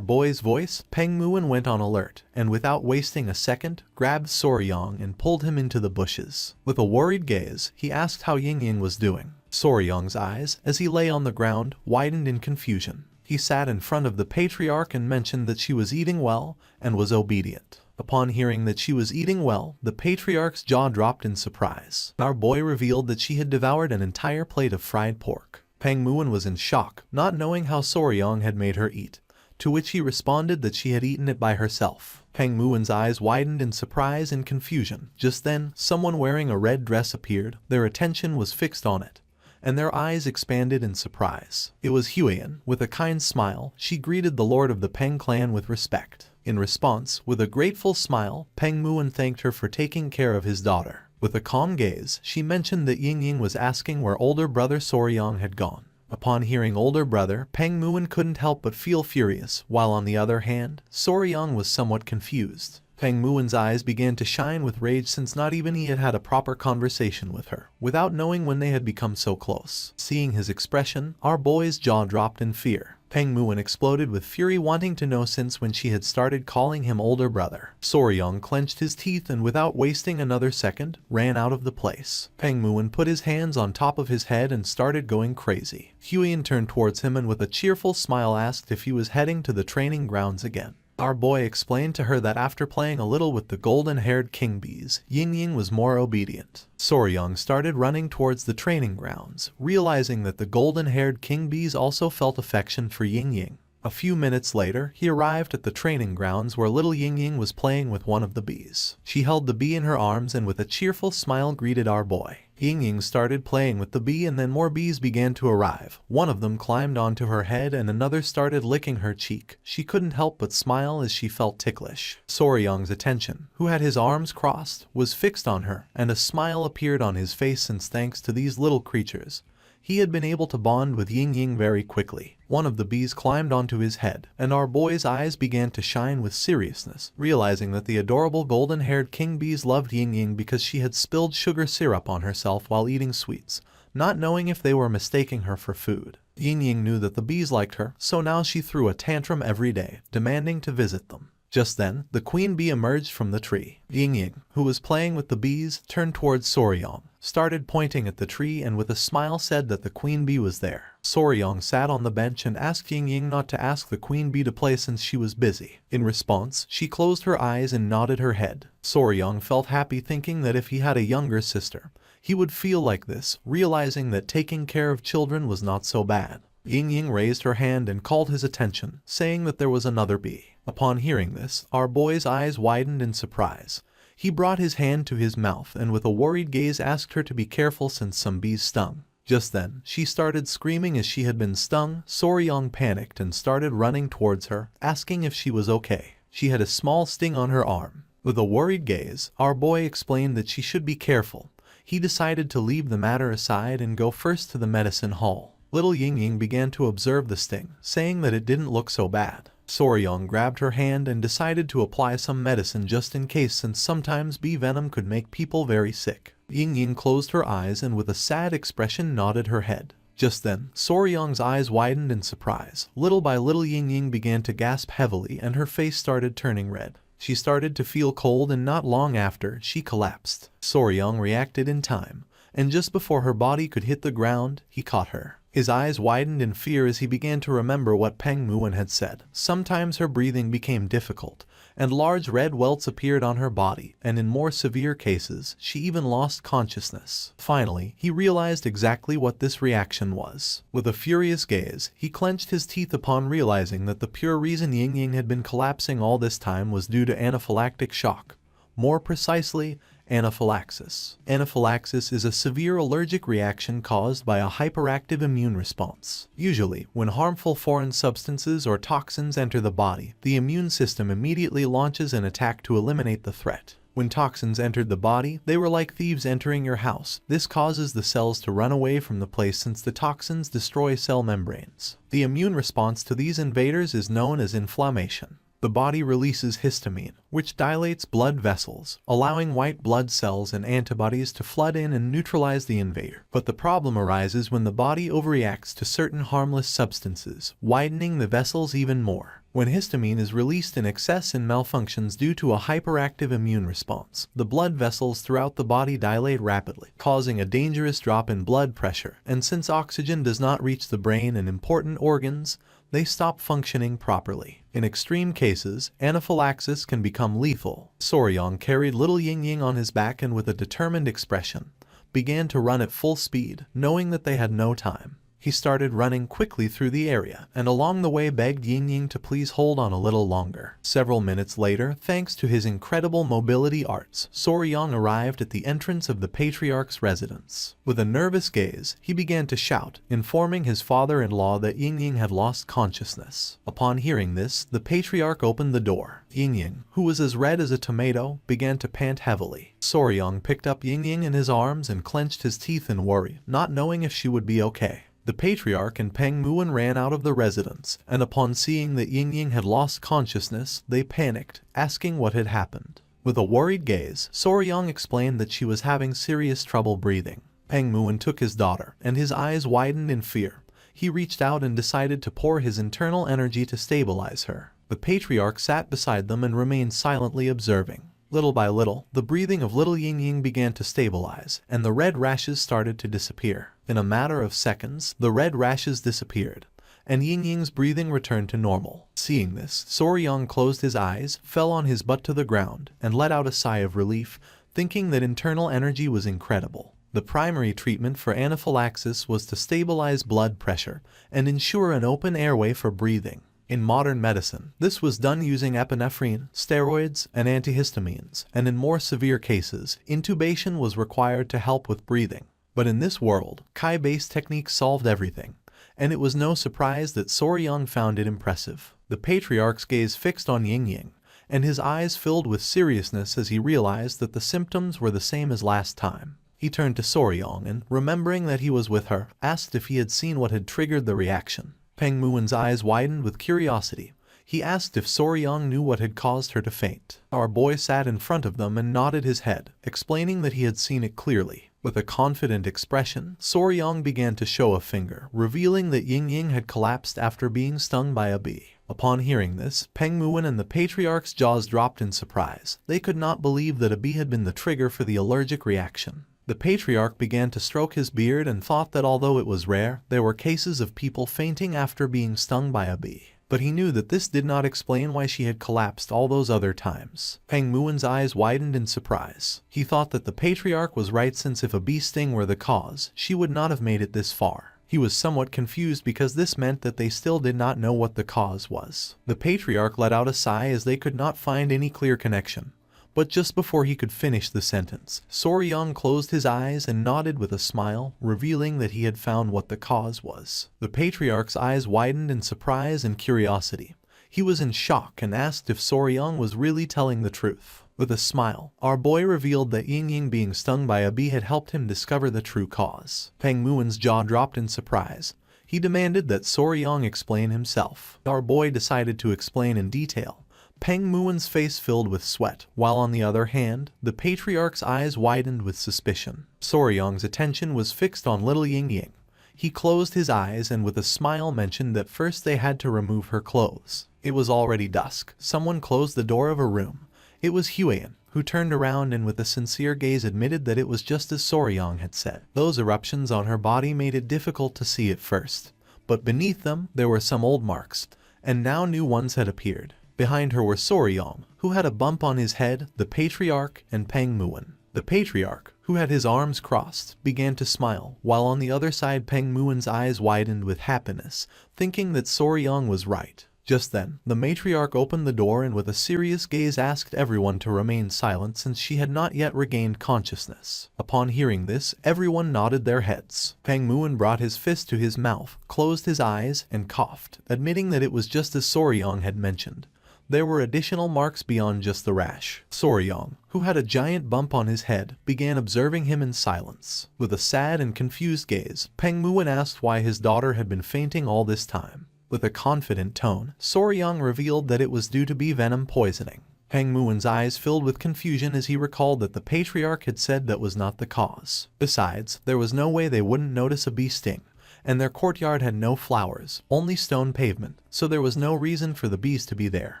boy's voice, Peng Moen went on alert, and without wasting a second, grabbed Soryong and pulled him into the bushes. With a worried gaze, he asked how Yingying was doing. Soryong's eyes, as he lay on the ground, widened in confusion. He sat in front of the patriarch and mentioned that she was eating well and was obedient. Upon hearing that she was eating well, the patriarch's jaw dropped in surprise. Our boy revealed that she had devoured an entire plate of fried pork. Peng Moen was in shock, not knowing how Soryong had made her eat, to which he responded that she had eaten it by herself. Peng Moen's eyes widened in surprise and confusion. Just then, someone wearing a red dress appeared. Their attention was fixed on it, and their eyes expanded in surprise. It was Huiyan. With a kind smile, she greeted the lord of the Peng clan with respect. In response, with a grateful smile, Peng Moen thanked her for taking care of his daughter. With a calm gaze, she mentioned that Yingying was asking where older brother Soryong had gone. Upon hearing older brother, Peng Moen couldn't help but feel furious, while on the other hand, Soryong was somewhat confused. Peng Moen's eyes began to shine with rage since not even he had had a proper conversation with her, without knowing when they had become so close. Seeing his expression, our boy's jaw dropped in fear. Peng Moen exploded with fury, wanting to know since when she had started calling him older brother. Soryong clenched his teeth and without wasting another second, ran out of the place. Peng Moen put his hands on top of his head and started going crazy. Huiyan turned towards him and with a cheerful smile asked if he was heading to the training grounds again. Our boy explained to her that after playing a little with the golden-haired king bees, Yingying was more obedient. Soryong started running towards the training grounds, realizing that the golden-haired king bees also felt affection for Yingying. A few minutes later, he arrived at the training grounds where little Yingying was playing with one of the bees. She held the bee in her arms and with a cheerful smile greeted our boy. Ying started playing with the bee and then more bees began to arrive. One of them climbed onto her head and another started licking her cheek. She couldn't help but smile as she felt ticklish. Soryang's attention, who had his arms crossed, was fixed on her, and a smile appeared on his face since thanks to these little creatures, he had been able to bond with Ying very quickly. One of the bees climbed onto his head, and our boy's eyes began to shine with seriousness, realizing that the adorable golden-haired king bees loved Ying because she had spilled sugar syrup on herself while eating sweets, not knowing if they were mistaking her for food. Ying knew that the bees liked her, so now she threw a tantrum every day, demanding to visit them. Just then, the queen bee emerged from the tree. Ying, who was playing with the bees, turned towards Soryang, started pointing at the tree and with a smile said that the queen bee was there. Soryang sat on the bench and asked Ying not to ask the queen bee to play since she was busy. In response, she closed her eyes and nodded her head. Soryang felt happy thinking that if he had a younger sister, he would feel like this, realizing that taking care of children was not so bad. Ying raised her hand and called his attention, saying that there was another bee. Upon hearing this, our boy's eyes widened in surprise. He brought his hand to his mouth and with a worried gaze asked her to be careful since some bees stung. Just then, she started screaming as she had been stung. Soryang panicked and started running towards her, asking if she was okay. She had a small sting on her arm. With a worried gaze, our boy explained that she should be careful. He decided to leave the matter aside and go first to the medicine hall. Little Ying began to observe the sting, saying that it didn't look so bad. Soryang grabbed her hand and decided to apply some medicine just in case since sometimes bee venom could make people very sick. Ying closed her eyes and with a sad expression nodded her head. Just then, Soryang's eyes widened in surprise. Little by little Ying began to gasp heavily and her face started turning red. She started to feel cold and not long after, she collapsed. Soryang reacted in time, and just before her body could hit the ground, he caught her. His eyes widened in fear as he began to remember what Peng Muwen had said. Sometimes her breathing became difficult, and large red welts appeared on her body, and in more severe cases, she even lost consciousness. Finally, he realized exactly what this reaction was. With a furious gaze, he clenched his teeth upon realizing that the pure reason Ying had been collapsing all this time was due to anaphylactic shock. More precisely, anaphylaxis. Anaphylaxis is a severe allergic reaction caused by a hyperactive immune response. Usually, when harmful foreign substances or toxins enter the body, the immune system immediately launches an attack to eliminate the threat. When toxins entered the body, they were like thieves entering your house. This causes the cells to run away from the place since the toxins destroy cell membranes. The immune response to these invaders is known as inflammation. The body releases histamine, which dilates blood vessels, allowing white blood cells and antibodies to flood in and neutralize the invader. But the problem arises when the body overreacts to certain harmless substances, widening the vessels even more. When histamine is released in excess and malfunctions due to a hyperactive immune response, the blood vessels throughout the body dilate rapidly, causing a dangerous drop in blood pressure, and since oxygen does not reach the brain and important organs, they stop functioning properly. In extreme cases, anaphylaxis can become lethal. Soryang carried little Ying on his back and with a determined expression, began to run at full speed, knowing that they had no time. He started running quickly through the area, and along the way begged Ying to please hold on a little longer. Several minutes later, thanks to his incredible mobility arts, Soryang arrived at the entrance of the patriarch's residence. With a nervous gaze, he began to shout, informing his father-in-law that Ying had lost consciousness. Upon hearing this, the patriarch opened the door. Ying, who was as red as a tomato, began to pant heavily. Soryang picked up Ying in his arms and clenched his teeth in worry, not knowing if she would be okay. The patriarch and Peng Muwen ran out of the residence, and upon seeing that Ying had lost consciousness, they panicked, asking what had happened. With a worried gaze, Soryang explained that she was having serious trouble breathing. Peng Muwen took his daughter, and his eyes widened in fear. He reached out and decided to pour his internal energy to stabilize her. The patriarch sat beside them and remained silently observing. Little by little, the breathing of little Ying began to stabilize, and the red rashes started to disappear. In a matter of seconds, the red rashes disappeared, and Ying's breathing returned to normal. Seeing this, Soryang closed his eyes, fell on his butt to the ground, and let out a sigh of relief, thinking that internal energy was incredible. The primary treatment for anaphylaxis was to stabilize blood pressure and ensure an open airway for breathing. In modern medicine, this was done using epinephrine, steroids, and antihistamines, and in more severe cases, intubation was required to help with breathing. But in this world, Kai-based techniques solved everything, and it was no surprise that Soryang found it impressive. The patriarch's gaze fixed on Ying, and his eyes filled with seriousness as he realized that the symptoms were the same as last time. He turned to Soryang and, remembering that he was with her, asked if he had seen what had triggered the reaction. Peng Muin's eyes widened with curiosity. He asked if Soryang knew what had caused her to faint. Our boy sat in front of them and nodded his head, explaining that he had seen it clearly. With a confident expression, Soryang began to show a finger, revealing that Ying had collapsed after being stung by a bee. Upon hearing this, Peng Muin and the patriarch's jaws dropped in surprise. They could not believe that a bee had been the trigger for the allergic reaction. The patriarch began to stroke his beard and thought that although it was rare, there were cases of people fainting after being stung by a bee. But he knew that this did not explain why she had collapsed all those other times. Peng Muin's eyes widened in surprise. He thought that the patriarch was right, since if a bee sting were the cause, she would not have made it this far. He was somewhat confused because this meant that they still did not know what the cause was. The patriarch let out a sigh as they could not find any clear connection. But just before he could finish the sentence, Soryang closed his eyes and nodded with a smile, revealing that he had found what the cause was. The patriarch's eyes widened in surprise and curiosity. He was in shock and asked if Soryang was really telling the truth. With a smile, our boy revealed that Ying being stung by a bee had helped him discover the true cause. Peng Muin's jaw dropped in surprise. He demanded that Soryang explain himself. Our boy decided to explain in detail. Peng Muin's face filled with sweat, while on the other hand, the patriarch's eyes widened with suspicion. Soryang's attention was fixed on little Ying. He closed his eyes and with a smile mentioned that first they had to remove her clothes. It was already dusk. Someone closed the door of her room. It was Huiyan, who turned around and with a sincere gaze admitted that it was just as Soryang had said. Those eruptions on her body made it difficult to see at first, but beneath them there were some old marks, and now new ones had appeared. Behind her were Soryang, who had a bump on his head, the patriarch, and Peng Muin. The patriarch, who had his arms crossed, began to smile, while on the other side Peng Muin's eyes widened with happiness, thinking that Soryang was right. Just then, the matriarch opened the door and with a serious gaze asked everyone to remain silent since she had not yet regained consciousness. Upon hearing this, everyone nodded their heads. Peng Muin brought his fist to his mouth, closed his eyes, and coughed, admitting that it was just as Soryang had mentioned. There were additional marks beyond just the rash. Soryang, who had a giant bump on his head, began observing him in silence. With a sad and confused gaze, Peng Muin asked why his daughter had been fainting all this time. With a confident tone, Soryang revealed that it was due to bee venom poisoning. Peng Muin's eyes filled with confusion as he recalled that the patriarch had said that was not the cause. Besides, there was no way they wouldn't notice a bee sting, and their courtyard had no flowers, only stone pavement, so there was no reason for the bees to be there.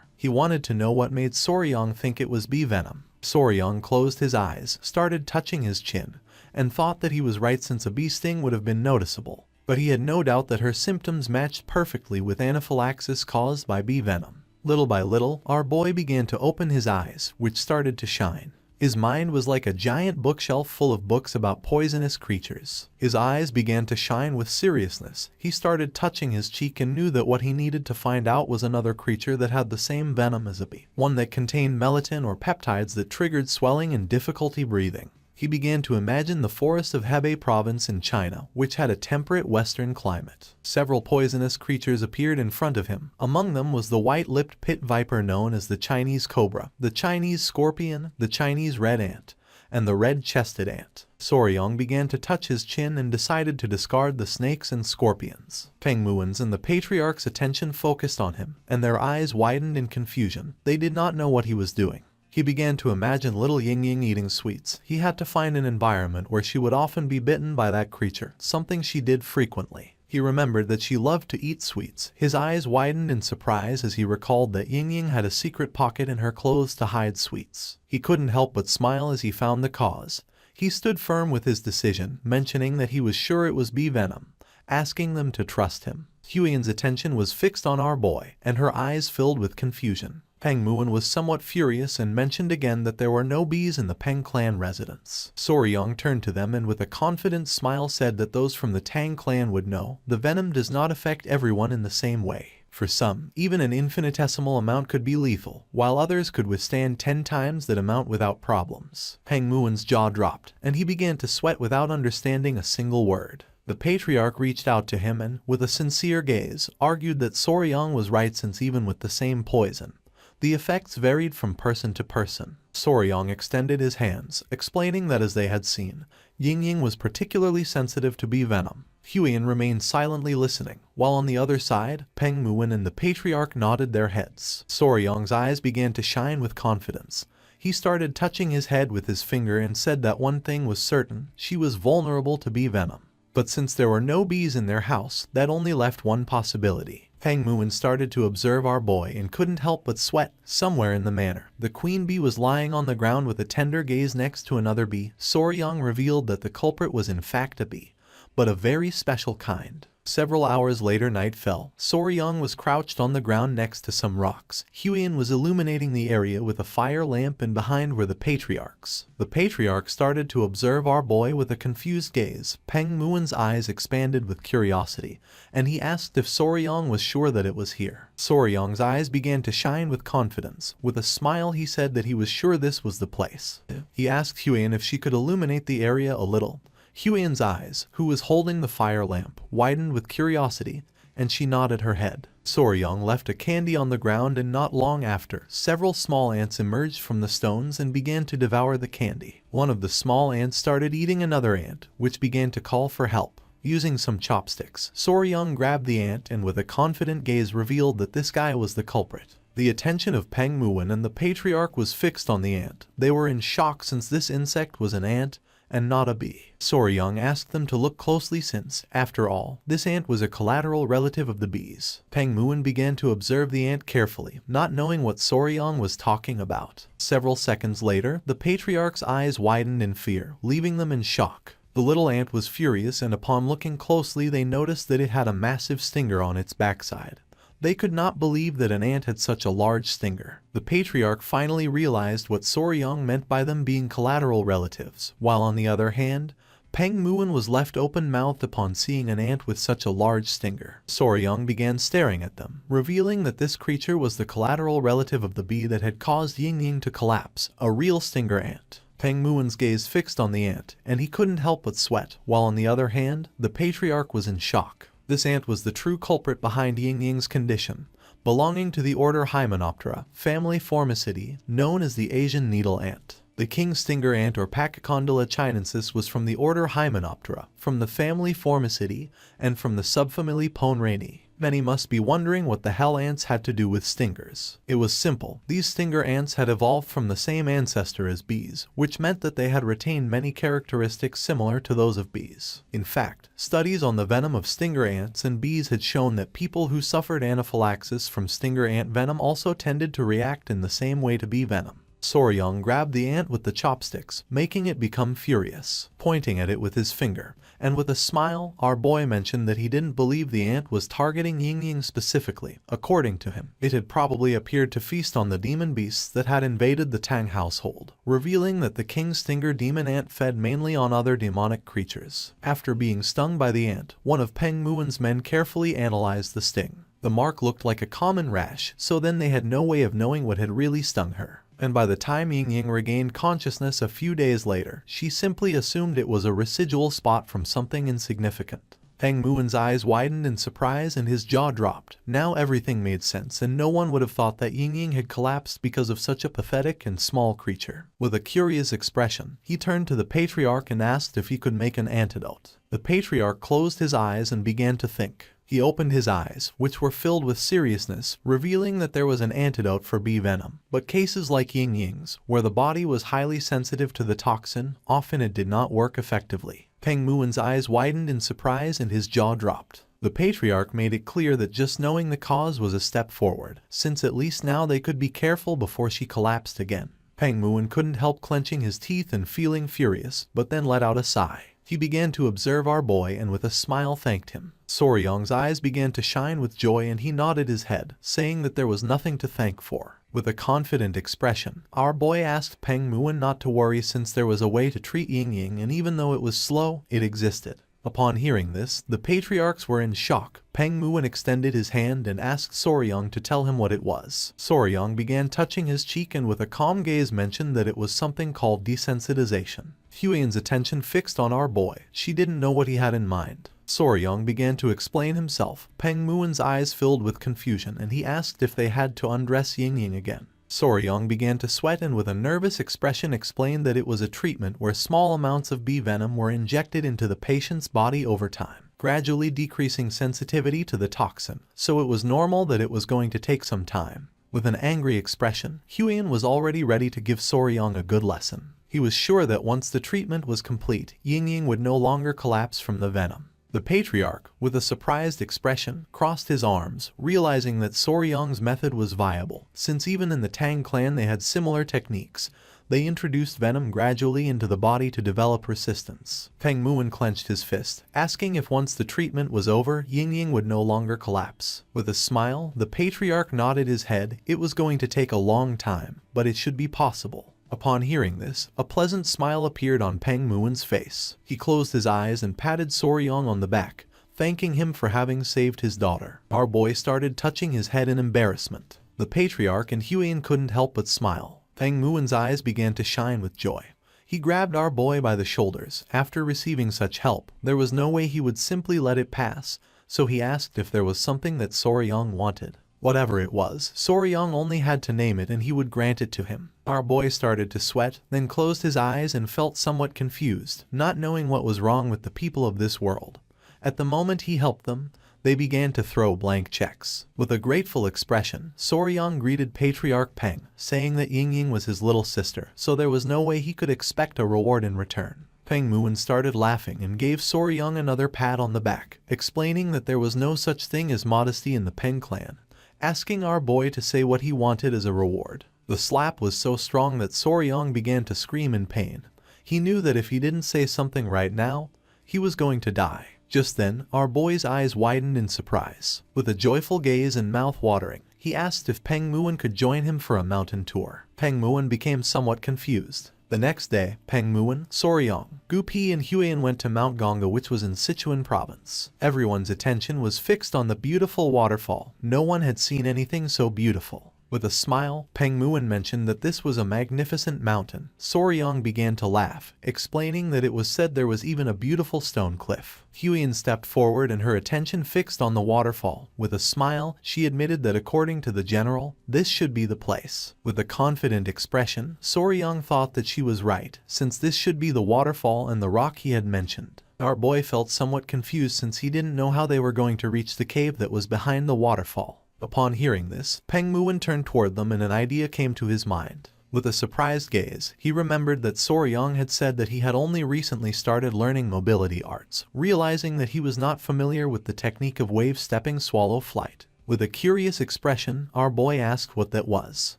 He wanted to know what made Soryang think it was bee venom. Soryang closed his eyes, started touching his chin, and thought that he was right since a bee sting would have been noticeable. But he had no doubt that her symptoms matched perfectly with anaphylaxis caused by bee venom. Little by little, our boy began to open his eyes, which started to shine. His mind was like a giant bookshelf full of books about poisonous creatures. His eyes began to shine with seriousness. He started touching his cheek and knew that what he needed to find out was another creature that had the same venom as a bee, one that contained melatonin or peptides that triggered swelling and difficulty breathing. He began to imagine the forest of Hebei province in China, which had a temperate western climate. Several poisonous creatures appeared in front of him. Among them was the white-lipped pit viper known as the Chinese cobra, the Chinese scorpion, the Chinese red ant, and the red-chested ant. Soryang began to touch his chin and decided to discard the snakes and scorpions. Peng Muin's and the patriarch's attention focused on him, and their eyes widened in confusion. They did not know what he was doing. He began to imagine little Ying eating sweets. He had to find an environment where she would often be bitten by that creature, something she did frequently. He remembered that she loved to eat sweets. His eyes widened in surprise as he recalled that Ying had a secret pocket in her clothes to hide sweets. He couldn't help but smile as he found the cause. He stood firm with his decision, mentioning that he was sure it was bee venom, asking them to trust him. Huiyan's attention was fixed on our boy, and her eyes filled with confusion. Peng Muin was somewhat furious and mentioned again that there were no bees in the Peng clan residence. Soryang turned to them and with a confident smile said that those from the Tang clan would know, the venom does not affect everyone in the same way. For some, even an infinitesimal amount could be lethal, while others could withstand 10 times that amount without problems. Peng Muin's jaw dropped, and he began to sweat without understanding a single word. The patriarch reached out to him and, with a sincere gaze, argued that Soryang was right since even with the same poison, the effects varied from person to person. Soryang extended his hands, explaining that as they had seen, Yingying was particularly sensitive to bee venom. Huiyan remained silently listening, while on the other side, Peng Muin and the patriarch nodded their heads. Soryang's eyes began to shine with confidence. He started touching his head with his finger and said that one thing was certain, she was vulnerable to bee venom. But since there were no bees in their house, that only left one possibility. Peng Muin started to observe our boy and couldn't help but sweat. Somewhere in the manor, the queen bee was lying on the ground with a tender gaze next to another bee. Soryang revealed that the culprit was in fact a bee, but a very special kind. Several hours later night fell. Soryang was crouched on the ground next to some rocks. Huiyan was illuminating the area with a fire lamp and behind were the patriarchs. The patriarch started to observe our boy with a confused gaze. Peng Muin's eyes expanded with curiosity, and he asked if Soryang was sure that it was here. Soryang's eyes began to shine with confidence. With a smile he said that he was sure this was the place. He asked Huiyan if she could illuminate the area a little. Huiyan's eyes, who was holding the fire lamp, widened with curiosity, and she nodded her head. Soryang left a candy on the ground and not long after, several small ants emerged from the stones and began to devour the candy. One of the small ants started eating another ant, which began to call for help. Using some chopsticks, Soryang grabbed the ant and with a confident gaze revealed that this guy was the culprit. The attention of Peng Muin and the patriarch was fixed on the ant. They were in shock since this insect was an ant and not a bee. Soryang asked them to look closely since, after all, this ant was a collateral relative of the bees. Peng Muin began to observe the ant carefully, not knowing what Soryang was talking about. Several seconds later, the patriarch's eyes widened in fear, leaving them in shock. The little ant was furious and upon looking closely they noticed that it had a massive stinger on its backside. They could not believe that an ant had such a large stinger. The patriarch finally realized what Soryang meant by them being collateral relatives, while on the other hand, Peng Muin was left open-mouthed upon seeing an ant with such a large stinger. Soryang began staring at them, revealing that this creature was the collateral relative of the bee that had caused Yingying to collapse, a real stinger ant. Peng Muin's gaze fixed on the ant, and he couldn't help but sweat, while on the other hand, the patriarch was in shock. This ant was the true culprit behind Yingying's condition, belonging to the order Hymenoptera, family Formicidae, known as the Asian needle ant. The king stinger ant or Pachycondyla chinensis was from the order Hymenoptera, from the family Formicidae, and from the subfamily Ponrani. Many must be wondering what the hell ants had to do with stingers. It was simple. These stinger ants had evolved from the same ancestor as bees, which meant that they had retained many characteristics similar to those of bees. In fact, studies on the venom of stinger ants and bees had shown that people who suffered anaphylaxis from stinger ant venom also tended to react in the same way to bee venom. Soryang grabbed the ant with the chopsticks, making it become furious, pointing at it with his finger, and with a smile, our boy mentioned that he didn't believe the ant was targeting Yingying specifically. According to him, it had probably appeared to feast on the demon beasts that had invaded the Tang household, revealing that the king stinger demon ant fed mainly on other demonic creatures. After being stung by the ant, one of Peng Muin's men carefully analyzed the sting. The mark looked like a common rash, so then they had no way of knowing what had really stung her. And by the time Yingying regained consciousness a few days later, she simply assumed it was a residual spot from something insignificant. Peng Muin's eyes widened in surprise and his jaw dropped. Now everything made sense and no one would have thought that Yingying had collapsed because of such a pathetic and small creature. With a curious expression, he turned to the patriarch and asked if he could make an antidote. The patriarch closed his eyes and began to think. He opened his eyes, which were filled with seriousness, revealing that there was an antidote for bee venom. But cases like Yingying's, where the body was highly sensitive to the toxin, often it did not work effectively. Peng Muin's eyes widened in surprise and his jaw dropped. The patriarch made it clear that just knowing the cause was a step forward, since at least now they could be careful before she collapsed again. Peng Muin couldn't help clenching his teeth and feeling furious, but then let out a sigh. He began to observe our boy and with a smile thanked him. Soryang's eyes began to shine with joy and he nodded his head, saying that there was nothing to thank for. With a confident expression, our boy asked Peng Muin not to worry since there was a way to treat Yingying and even though it was slow, it existed. Upon hearing this, the patriarchs were in shock. Peng Muin extended his hand and asked Soryong to tell him what it was. Soryong began touching his cheek and with a calm gaze mentioned that it was something called desensitization. Huiyan's attention fixed on our boy. She didn't know what he had in mind. Soryong began to explain himself. Peng Muin's eyes filled with confusion and he asked if they had to undress Yingying again. Soryong began to sweat and with a nervous expression explained that it was a treatment where small amounts of bee venom were injected into the patient's body over time, gradually decreasing sensitivity to the toxin, so it was normal that it was going to take some time. With an angry expression, Huiyan was already ready to give Soryong a good lesson. He was sure that once the treatment was complete, Yingying would no longer collapse from the venom. The patriarch, with a surprised expression, crossed his arms, realizing that Soryong's method was viable, since even in the Tang clan they had similar techniques. They introduced venom gradually into the body to develop resistance. Peng Muin clenched his fist, asking if once the treatment was over, Yingying would no longer collapse. With a smile, the patriarch nodded his head. It was going to take a long time, but it should be possible. Upon hearing this, a pleasant smile appeared on Peng Muin's face. He closed his eyes and patted Soryong on the back, thanking him for having saved his daughter. Our boy started touching his head in embarrassment. The patriarch and Huiyan couldn't help but smile. Peng Muin's eyes began to shine with joy. He grabbed our boy by the shoulders. After receiving such help, there was no way he would simply let it pass, so he asked if there was something that Soryong wanted. Whatever it was, Soryong only had to name it and he would grant it to him. Our boy started to sweat, then closed his eyes and felt somewhat confused, not knowing what was wrong with the people of this world. At the moment he helped them, they began to throw blank checks. With a grateful expression, Soryong greeted Patriarch Peng, saying that Yingying was his little sister, so there was no way he could expect a reward in return. Peng Muin started laughing and gave Soryong another pat on the back, explaining that there was no such thing as modesty in the Peng clan, asking our boy to say what he wanted as a reward. The slap was so strong that Soryong began to scream in pain. He knew that if he didn't say something right now, he was going to die. Just then, our boy's eyes widened in surprise. With a joyful gaze and mouth watering, he asked if Peng Muin could join him for a mountain tour. Peng Muin became somewhat confused. The next day, Peng Muin, Soryong, Gu Pi and Huiyan went to Mount Ganga, which was in Sichuan province. Everyone's attention was fixed on the beautiful waterfall. No one had seen anything so beautiful. With a smile, Peng Muin mentioned that this was a magnificent mountain. Soryong began to laugh, explaining that it was said there was even a beautiful stone cliff. Huiyan stepped forward and her attention fixed on the waterfall. With a smile, she admitted that according to the general, this should be the place. With a confident expression, Soryong thought that she was right, since this should be the waterfall and the rock he had mentioned. Our boy felt somewhat confused since he didn't know how they were going to reach the cave that was behind the waterfall. Upon hearing this, Peng Muin turned toward them and an idea came to his mind. With a surprised gaze, he remembered that Soryong had said that he had only recently started learning mobility arts, realizing that he was not familiar with the technique of wave-stepping swallow flight. With a curious expression, our boy asked what that was.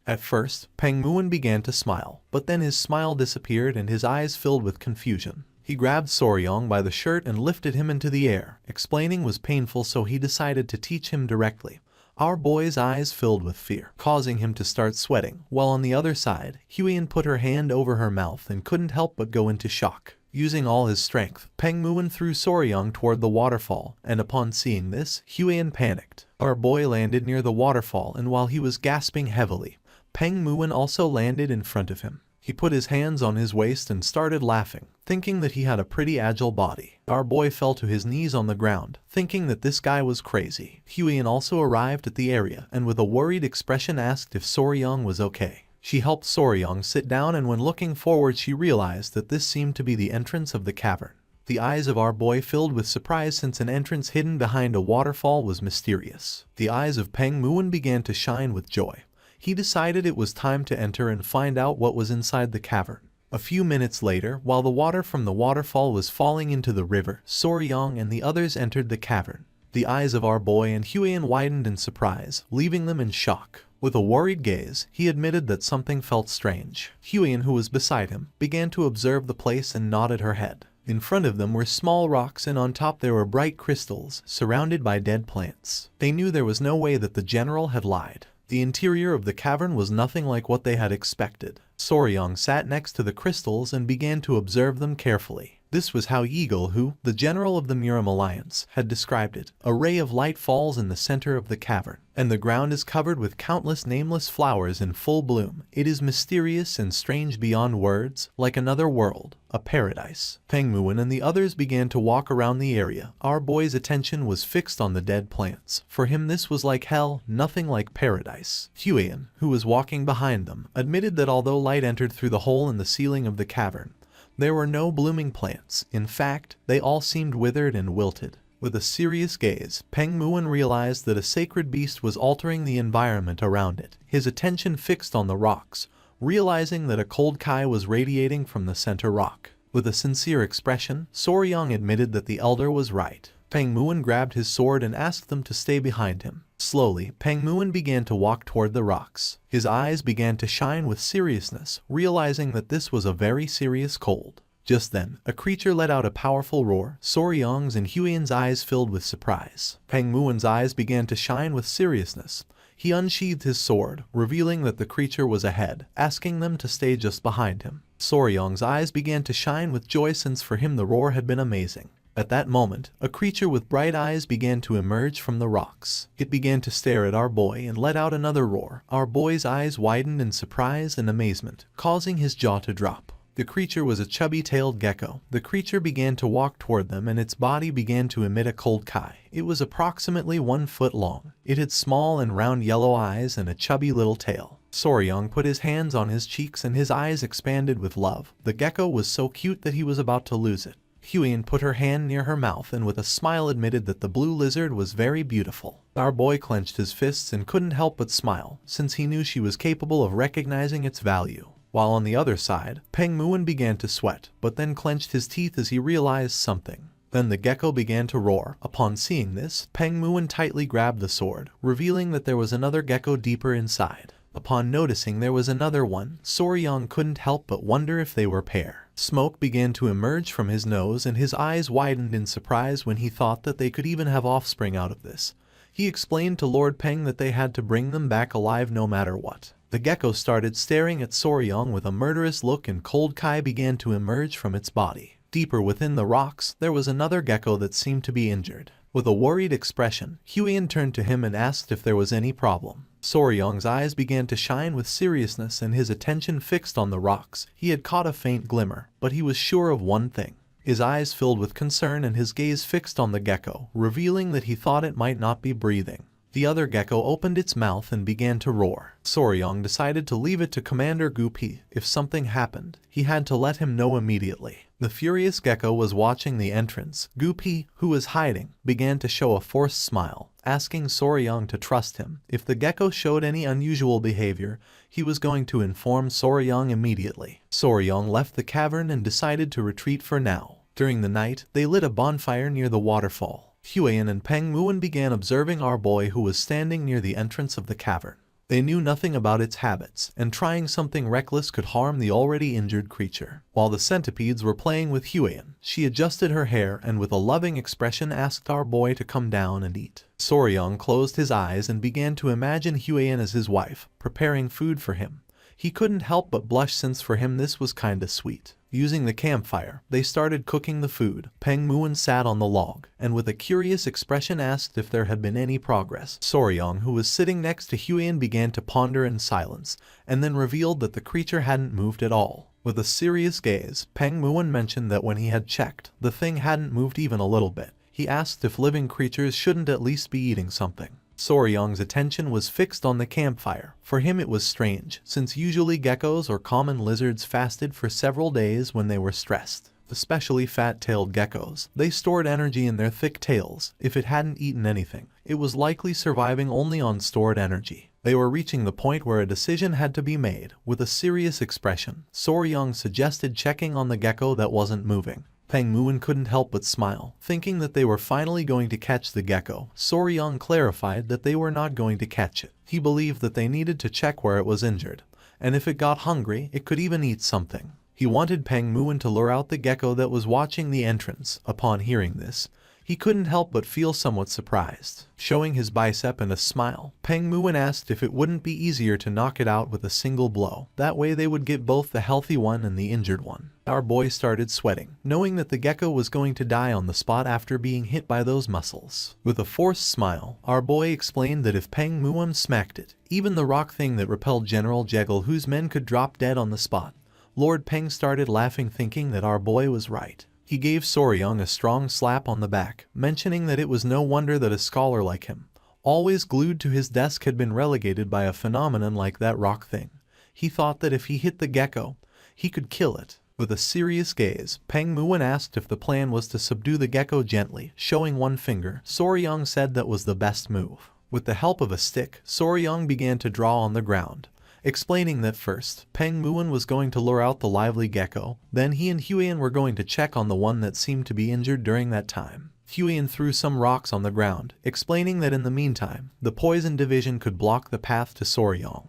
At first, Peng Muin began to smile, but then his smile disappeared and his eyes filled with confusion. He grabbed Soryong by the shirt and lifted him into the air. Explaining was painful, so he decided to teach him directly. Our boy's eyes filled with fear, causing him to start sweating, while on the other side, Huiyan put her hand over her mouth and couldn't help but go into shock. Using all his strength, Peng Muin threw Soryong toward the waterfall, and upon seeing this, Huiyan panicked. Our boy landed near the waterfall, and while he was gasping heavily, Peng Muin also landed in front of him. He put his hands on his waist and started laughing, thinking that he had a pretty agile body. Our boy fell to his knees on the ground, thinking that this guy was crazy. Huiyan also arrived at the area and with a worried expression asked if Soryong was okay. She helped Soryong sit down and when looking forward she realized that this seemed to be the entrance of the cavern. The eyes of our boy filled with surprise since an entrance hidden behind a waterfall was mysterious. The eyes of Peng Muin began to shine with joy. He decided it was time to enter and find out what was inside the cavern. A few minutes later, while the water from the waterfall was falling into the river, Soryong and the others entered the cavern. The eyes of our boy and Huiyan widened in surprise, leaving them in shock. With a worried gaze, he admitted that something felt strange. Huiyan, who was beside him, began to observe the place and nodded her head. In front of them were small rocks and on top there were bright crystals, surrounded by dead plants. They knew there was no way that the general had lied. The interior of the cavern was nothing like what they had expected. Soryong sat next to the crystals and began to observe them carefully. This was how Eagle, who, the general of the Muram Alliance, had described it. A ray of light falls in the center of the cavern, and the ground is covered with countless nameless flowers in full bloom. It is mysterious and strange beyond words, like another world, a paradise. Peng Muin and the others began to walk around the area. Our boy's attention was fixed on the dead plants. For him this was like hell, nothing like paradise. Huiyan, who was walking behind them, admitted that although light entered through the hole in the ceiling of the cavern, there were no blooming plants. In fact, they all seemed withered and wilted. With a serious gaze, Peng Muin realized that a sacred beast was altering the environment around it. His attention fixed on the rocks, realizing that a cold Kai was radiating from the center rock. With a sincere expression, Soryang admitted that the elder was right. Peng Muin grabbed his sword and asked them to stay behind him. Slowly, Peng Muin began to walk toward the rocks. His eyes began to shine with seriousness, realizing that this was a very serious cold. Just then, a creature let out a powerful roar. Soryang's and Huiyan's eyes filled with surprise. Peng Muin's eyes began to shine with seriousness. He unsheathed his sword, revealing that the creature was ahead, asking them to stay just behind him. Soryang's eyes began to shine with joy since for him the roar had been amazing. At that moment, a creature with bright eyes began to emerge from the rocks. It began to stare at our boy and let out another roar. Our boy's eyes widened in surprise and amazement, causing his jaw to drop. The creature was a chubby-tailed gecko. The creature began to walk toward them and its body began to emit a cold Kai. It was approximately 1 foot long. It had small and round yellow eyes and a chubby little tail. Soryang put his hands on his cheeks and his eyes expanded with love. The gecko was so cute that he was about to lose it. Huiyan put her hand near her mouth and with a smile admitted that the blue lizard was very beautiful. Our boy clenched his fists and couldn't help but smile, since he knew she was capable of recognizing its value. While on the other side, Peng Muin began to sweat, but then clenched his teeth as he realized something. Then the gecko began to roar. Upon seeing this, Peng Muin tightly grabbed the sword, revealing that there was another gecko deeper inside. Upon noticing there was another one, Soryang couldn't help but wonder if they were pair. Smoke began to emerge from his nose and his eyes widened in surprise when he thought that they could even have offspring out of this. He explained to Lord Peng that they had to bring them back alive no matter what. The gecko started staring at Soryang with a murderous look and cold Kai began to emerge from its body. Deeper within the rocks, there was another gecko that seemed to be injured. With a worried expression, Huiyan turned to him and asked if there was any problem. Soryang's eyes began to shine with seriousness and his attention fixed on the rocks. He had caught a faint glimmer, but he was sure of one thing. His eyes filled with concern and his gaze fixed on the gecko, revealing that he thought it might not be breathing. The other gecko opened its mouth and began to roar. Soryang decided to leave it to Commander Gupi. If something happened, he had to let him know immediately. The furious gecko was watching the entrance. Gupi, who was hiding, began to show a forced smile, asking Soryang to trust him. If the gecko showed any unusual behavior, he was going to inform Soryang immediately. Soryang left the cavern and decided to retreat for now. During the night, they lit a bonfire near the waterfall. Huiyan and Peng Muin began observing our boy who was standing near the entrance of the cavern. They knew nothing about its habits, and trying something reckless could harm the already injured creature. While the centipedes were playing with Huiyan, she adjusted her hair and with a loving expression asked our boy to come down and eat. Soryang closed his eyes and began to imagine Huiyan as his wife, preparing food for him. He couldn't help but blush since for him this was kinda sweet. Using the campfire, they started cooking the food. Peng Muin sat on the log, and with a curious expression asked if there had been any progress. Soryang, who was sitting next to Huiyan, began to ponder in silence, and then revealed that the creature hadn't moved at all. With a serious gaze, Peng Muin mentioned that when he had checked, the thing hadn't moved even a little bit. He asked if living creatures shouldn't at least be eating something. Soryang's attention was fixed on the campfire. For him it was strange, since usually geckos or common lizards fasted for several days when they were stressed. Especially fat-tailed geckos. They stored energy in their thick tails. If it hadn't eaten anything, it was likely surviving only on stored energy. They were reaching the point where a decision had to be made. With a serious expression, Soryang suggested checking on the gecko that wasn't moving. Peng Muin couldn't help but smile, thinking that they were finally going to catch the gecko. Soryang clarified that they were not going to catch it. He believed that they needed to check where it was injured, and if it got hungry, it could even eat something. He wanted Peng Muin to lure out the gecko that was watching the entrance. Upon hearing this, he couldn't help but feel somewhat surprised. Showing his bicep and a smile, Peng Muin asked if it wouldn't be easier to knock it out with a single blow. That way they would get both the healthy one and the injured one. Our boy started sweating, knowing that the gecko was going to die on the spot after being hit by those muscles. With a forced smile, our boy explained that if Peng Muin smacked it, even the rock thing that repelled General Jekyll, whose men could drop dead on the spot. Lord Peng started laughing, thinking that our boy was right. He gave Soryong a strong slap on the back, mentioning that it was no wonder that a scholar like him, always glued to his desk, had been relegated by a phenomenon like that rock thing. He thought that if he hit the gecko, he could kill it. With a serious gaze, Peng Muin asked if the plan was to subdue the gecko gently. Showing one finger, Soryong said that was the best move. With the help of a stick, Soryong began to draw on the ground, explaining that first, Peng Muin was going to lure out the lively gecko, then he and Huiyan were going to check on the one that seemed to be injured during that time. Huiyan threw some rocks on the ground, explaining that in the meantime, the poison division could block the path to Soryong.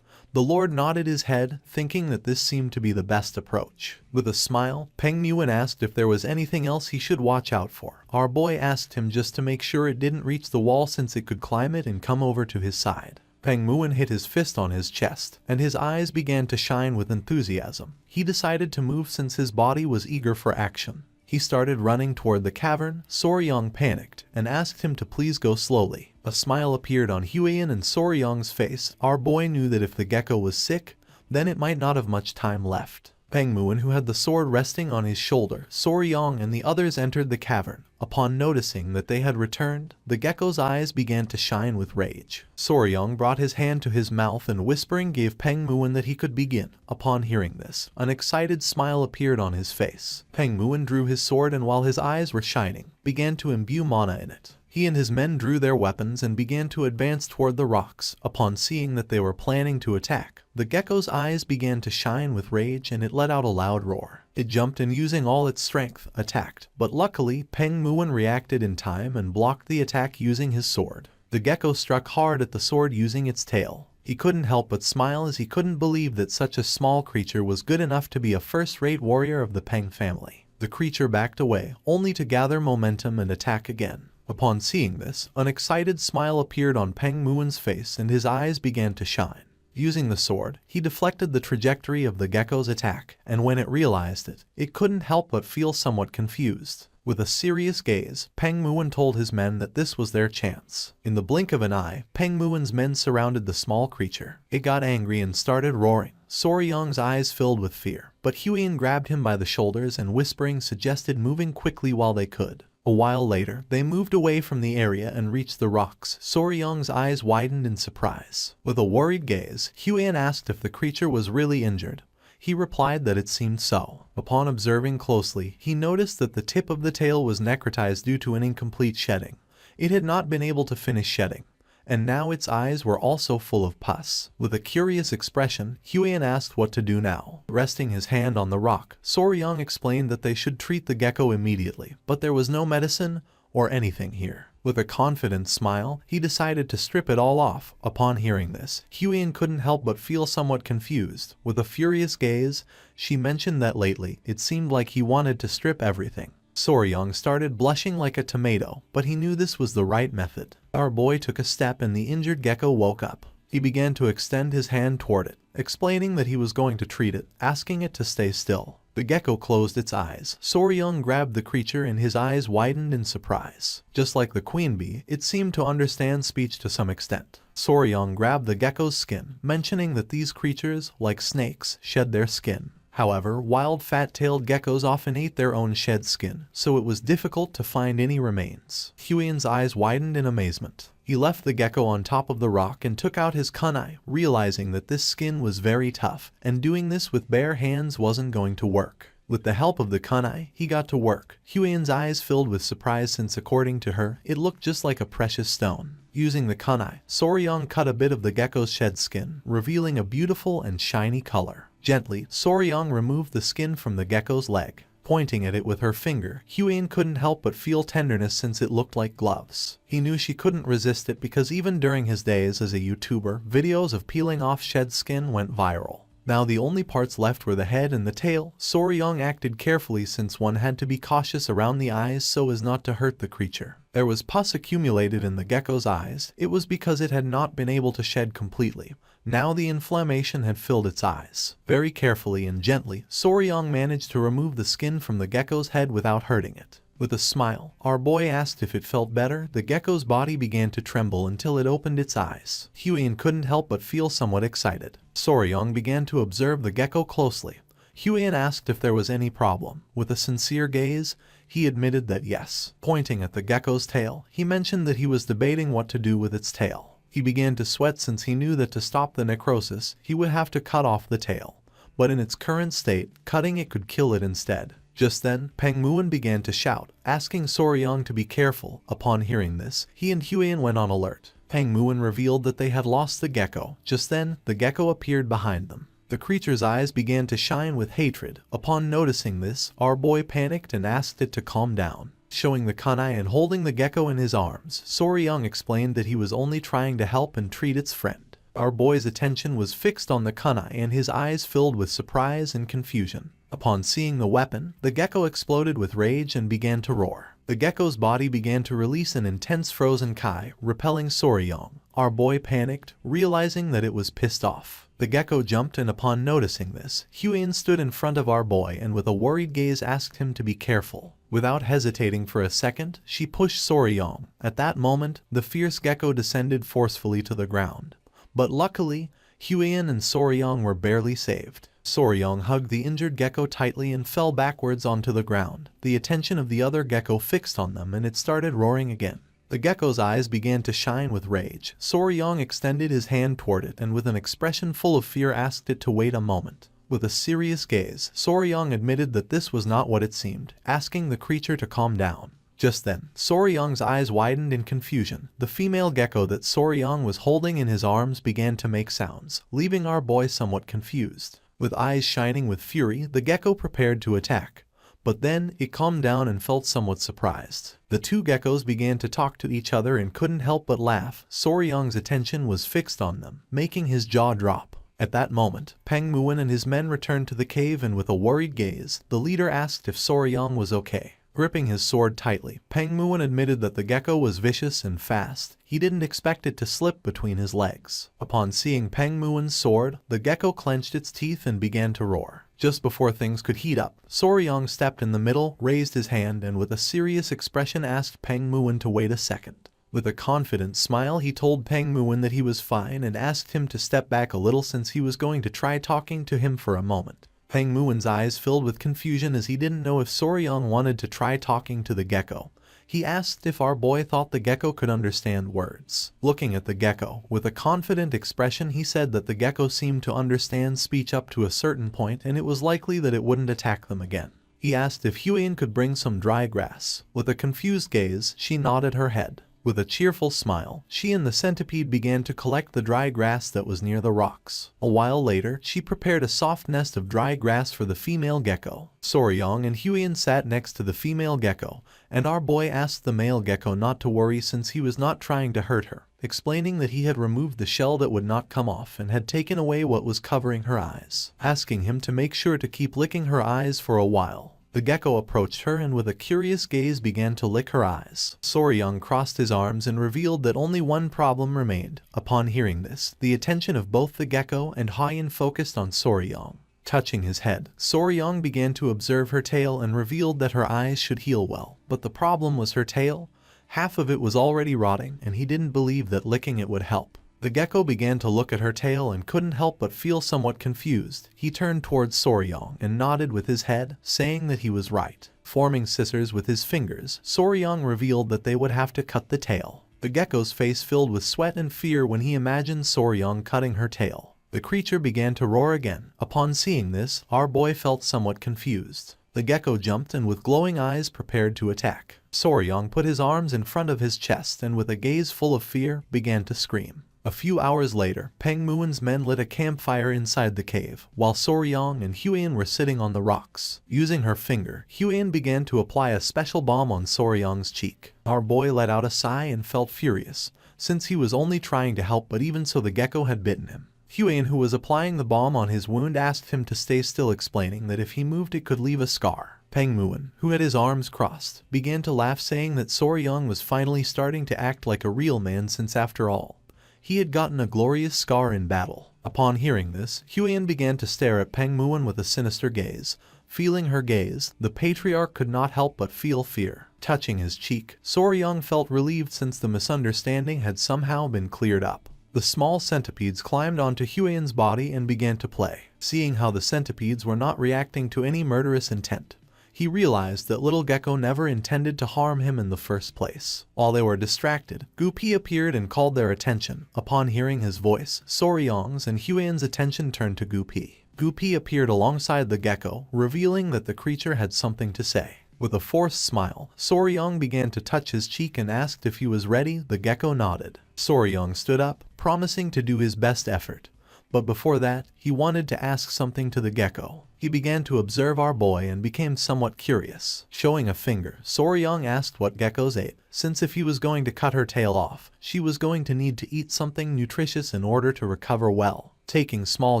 The Lord nodded his head, thinking that this seemed to be the best approach. With a smile, Peng Muin asked if there was anything else he should watch out for. Our boy asked him just to make sure it didn't reach the wall, since it could climb it and come over to his side. Peng Muin hit his fist on his chest, and his eyes began to shine with enthusiasm. He decided to move since his body was eager for action. He started running toward the cavern. Soryong panicked and asked him to please go slowly. A smile appeared on Huiyan and Soryong's face. Our boy knew that if the gecko was sick, then it might not have much time left. Peng Muin, who had the sword resting on his shoulder, Soryong and the others entered the cavern. Upon noticing that they had returned, the gecko's eyes began to shine with rage. Soryong brought his hand to his mouth and whispering gave Peng Muin that he could begin. Upon hearing this, an excited smile appeared on his face. Peng Muin drew his sword and while his eyes were shining, began to imbue mana in it. He and his men drew their weapons and began to advance toward the rocks. Upon seeing that they were planning to attack, the gecko's eyes began to shine with rage and it let out a loud roar. It jumped and using all its strength, attacked, but luckily Peng Muin reacted in time and blocked the attack using his sword. The gecko struck hard at the sword using its tail. He couldn't help but smile as he couldn't believe that such a small creature was good enough to be a first-rate warrior of the Peng family. The creature backed away, only to gather momentum and attack again. Upon seeing this, an excited smile appeared on Peng Muin's face and his eyes began to shine. Using the sword, he deflected the trajectory of the gecko's attack, and when it realized it, it couldn't help but feel somewhat confused. With a serious gaze, Peng Muin told his men that this was their chance. In the blink of an eye, Peng Muin's men surrounded the small creature. It got angry and started roaring. Soryong's eyes filled with fear, but Huiyan grabbed him by the shoulders and whispering suggested moving quickly while they could. A while later, they moved away from the area and reached the rocks. Soryong's eyes widened in surprise. With a worried gaze, Huiyan asked if the creature was really injured. He replied that it seemed so. Upon observing closely, he noticed that the tip of the tail was necrotized due to an incomplete shedding. It had not been able to finish shedding, and now its eyes were also full of pus. With a curious expression, Huiyan asked what to do now. Resting his hand on the rock, Soryong explained that they should treat the gecko immediately, but there was no medicine or anything here. With a confident smile, he decided to strip it all off. Upon hearing this, Huiyan couldn't help but feel somewhat confused. With a furious gaze, she mentioned that lately, it seemed like he wanted to strip everything. Soryong started blushing like a tomato, but he knew this was the right method. Our boy took a step and the injured gecko woke up. He began to extend his hand toward it, explaining that he was going to treat it, asking it to stay still. The gecko closed its eyes. Soryong grabbed the creature and his eyes widened in surprise. Just like the queen bee, it seemed to understand speech to some extent. Soryong grabbed the gecko's skin, mentioning that these creatures, like snakes, shed their skin. However, wild fat-tailed geckos often ate their own shed skin, so it was difficult to find any remains. Huiyan's eyes widened in amazement. He left the gecko on top of the rock and took out his kunai, realizing that this skin was very tough, and doing this with bare hands wasn't going to work. With the help of the kunai, he got to work. Huiyan's eyes filled with surprise since according to her, it looked just like a precious stone. Using the kunai, Soryong cut a bit of the gecko's shed skin, revealing a beautiful and shiny color. Gently, Soryong removed the skin from the gecko's leg. Pointing at it with her finger, Huiyan couldn't help but feel tenderness since it looked like gloves. He knew she couldn't resist it because even during his days as a YouTuber, videos of peeling off shed skin went viral. Now the only parts left were the head and the tail. Soryong acted carefully since one had to be cautious around the eyes so as not to hurt the creature. There was pus accumulated in the gecko's eyes. It was because it had not been able to shed completely. Now the inflammation had filled its eyes. Very carefully and gently, Soryong managed to remove the skin from the gecko's head without hurting it. With a smile, our boy asked if it felt better. The gecko's body began to tremble until it opened its eyes. Huion couldn't help but feel somewhat excited. Soryong began to observe the gecko closely. Huion asked if there was any problem. With a sincere gaze, he admitted that yes. Pointing at the gecko's tail, he mentioned that he was debating what to do with its tail. He began to sweat since he knew that to stop the necrosis, he would have to cut off the tail. But in its current state, cutting it could kill it instead. Just then, Pengmuin began to shout, asking Soryong to be careful. Upon hearing this, he and Huion went on alert. Pengmuin revealed that they had lost the gecko. Just then, the gecko appeared behind them. The creature's eyes began to shine with hatred. Upon noticing this, our boy panicked and asked it to calm down. Showing the kunai and holding the gecko in his arms, Soryong explained that he was only trying to help and treat its friend. Our boy's attention was fixed on the kunai and his eyes filled with surprise and confusion. Upon seeing the weapon, the gecko exploded with rage and began to roar. The gecko's body began to release an intense frozen kai, repelling Soryong. Our boy panicked, realizing that it was pissed off. The gecko jumped, and upon noticing this, Huion stood in front of our boy and with a worried gaze asked him to be careful. Without hesitating for a second, she pushed Soryong. At that moment, the fierce gecko descended forcefully to the ground. But luckily, Huion and Soryong were barely saved. Soryong hugged the injured gecko tightly and fell backwards onto the ground. The attention of the other gecko fixed on them and it started roaring again. The gecko's eyes began to shine with rage. Soryong extended his hand toward it and with an expression full of fear asked it to wait a moment. With a serious gaze, Soryong admitted that this was not what it seemed, asking the creature to calm down. Just then, Soryong's eyes widened in confusion. The female gecko that Soryong was holding in his arms began to make sounds, leaving our boy somewhat confused. With eyes shining with fury, the gecko prepared to attack. But then, it calmed down and felt somewhat surprised. The two geckos began to talk to each other and couldn't help but laugh. Soryong's attention was fixed on them, making his jaw drop. At that moment, Pengmuin and his men returned to the cave and with a worried gaze, the leader asked if Soryong was okay. Gripping his sword tightly, Pengmuin admitted that the gecko was vicious and fast. He didn't expect it to slip between his legs. Upon seeing Pengmuin's sword, the gecko clenched its teeth and began to roar. Just before things could heat up, Soryong stepped in the middle, raised his hand and with a serious expression asked Pengmuin to wait a second. With a confident smile, he told Pengmuin that he was fine and asked him to step back a little since he was going to try talking to him for a moment. Pengmuin's eyes filled with confusion as he didn't know if Soryong wanted to try talking to the gecko. He asked if our boy thought the gecko could understand words. Looking at the gecko, with a confident expression he said that the gecko seemed to understand speech up to a certain point and it was likely that it wouldn't attack them again. He asked if Huion could bring some dry grass. With a confused gaze, she nodded her head. With a cheerful smile, she and the centipede began to collect the dry grass that was near the rocks. A while later, she prepared a soft nest of dry grass for the female gecko. Soryong and Huion sat next to the female gecko, and our boy asked the male gecko not to worry since he was not trying to hurt her, explaining that he had removed the shell that would not come off and had taken away what was covering her eyes, asking him to make sure to keep licking her eyes for a while. The gecko approached her and with a curious gaze began to lick her eyes. Soryong crossed his arms and revealed that only one problem remained. Upon hearing this, the attention of both the gecko and Huion focused on Soryong. Touching his head, Soryong began to observe her tail and revealed that her eyes should heal well. But the problem was her tail. Half of it was already rotting and he didn't believe that licking it would help. The gecko began to look at her tail and couldn't help but feel somewhat confused. He turned towards Soryong and nodded with his head, saying that he was right. Forming scissors with his fingers, Soryong revealed that they would have to cut the tail. The gecko's face filled with sweat and fear when he imagined Soryong cutting her tail. The creature began to roar again. Upon seeing this, our boy felt somewhat confused. The gecko jumped and with glowing eyes prepared to attack. Soryong put his arms in front of his chest and with a gaze full of fear, began to scream. A few hours later, Pengmuin's men lit a campfire inside the cave, while Soryong and Huion were sitting on the rocks. Using her finger, Huion began to apply a special balm on Soryong's cheek. Our boy let out a sigh and felt furious, since he was only trying to help but even so the gecko had bitten him. Huan, who was applying the balm on his wound, asked him to stay still, explaining that if he moved it could leave a scar. Peng Muan, who had his arms crossed, began to laugh, saying that Soryang was finally starting to act like a real man, since after all, he had gotten a glorious scar in battle. Upon hearing this, Huan began to stare at Peng Muan with a sinister gaze. Feeling her gaze, the patriarch could not help but feel fear. Touching his cheek, Soryang felt relieved since the misunderstanding had somehow been cleared up. The small centipedes climbed onto Huan's body and began to play. Seeing how the centipedes were not reacting to any murderous intent, he realized that little gecko never intended to harm him in the first place. While they were distracted, Gupi appeared and called their attention. Upon hearing his voice, Soryang's and Huan's attention turned to Gupi. Gupi appeared alongside the gecko, revealing that the creature had something to say. With a forced smile, Soryang began to touch his cheek and asked if he was ready. The gecko nodded. Soryang stood up, promising to do his best effort. But before that, he wanted to ask something to the gecko. He began to observe our boy and became somewhat curious. Showing a finger, Soryang asked what geckos ate, since if he was going to cut her tail off, she was going to need to eat something nutritious in order to recover well. Taking small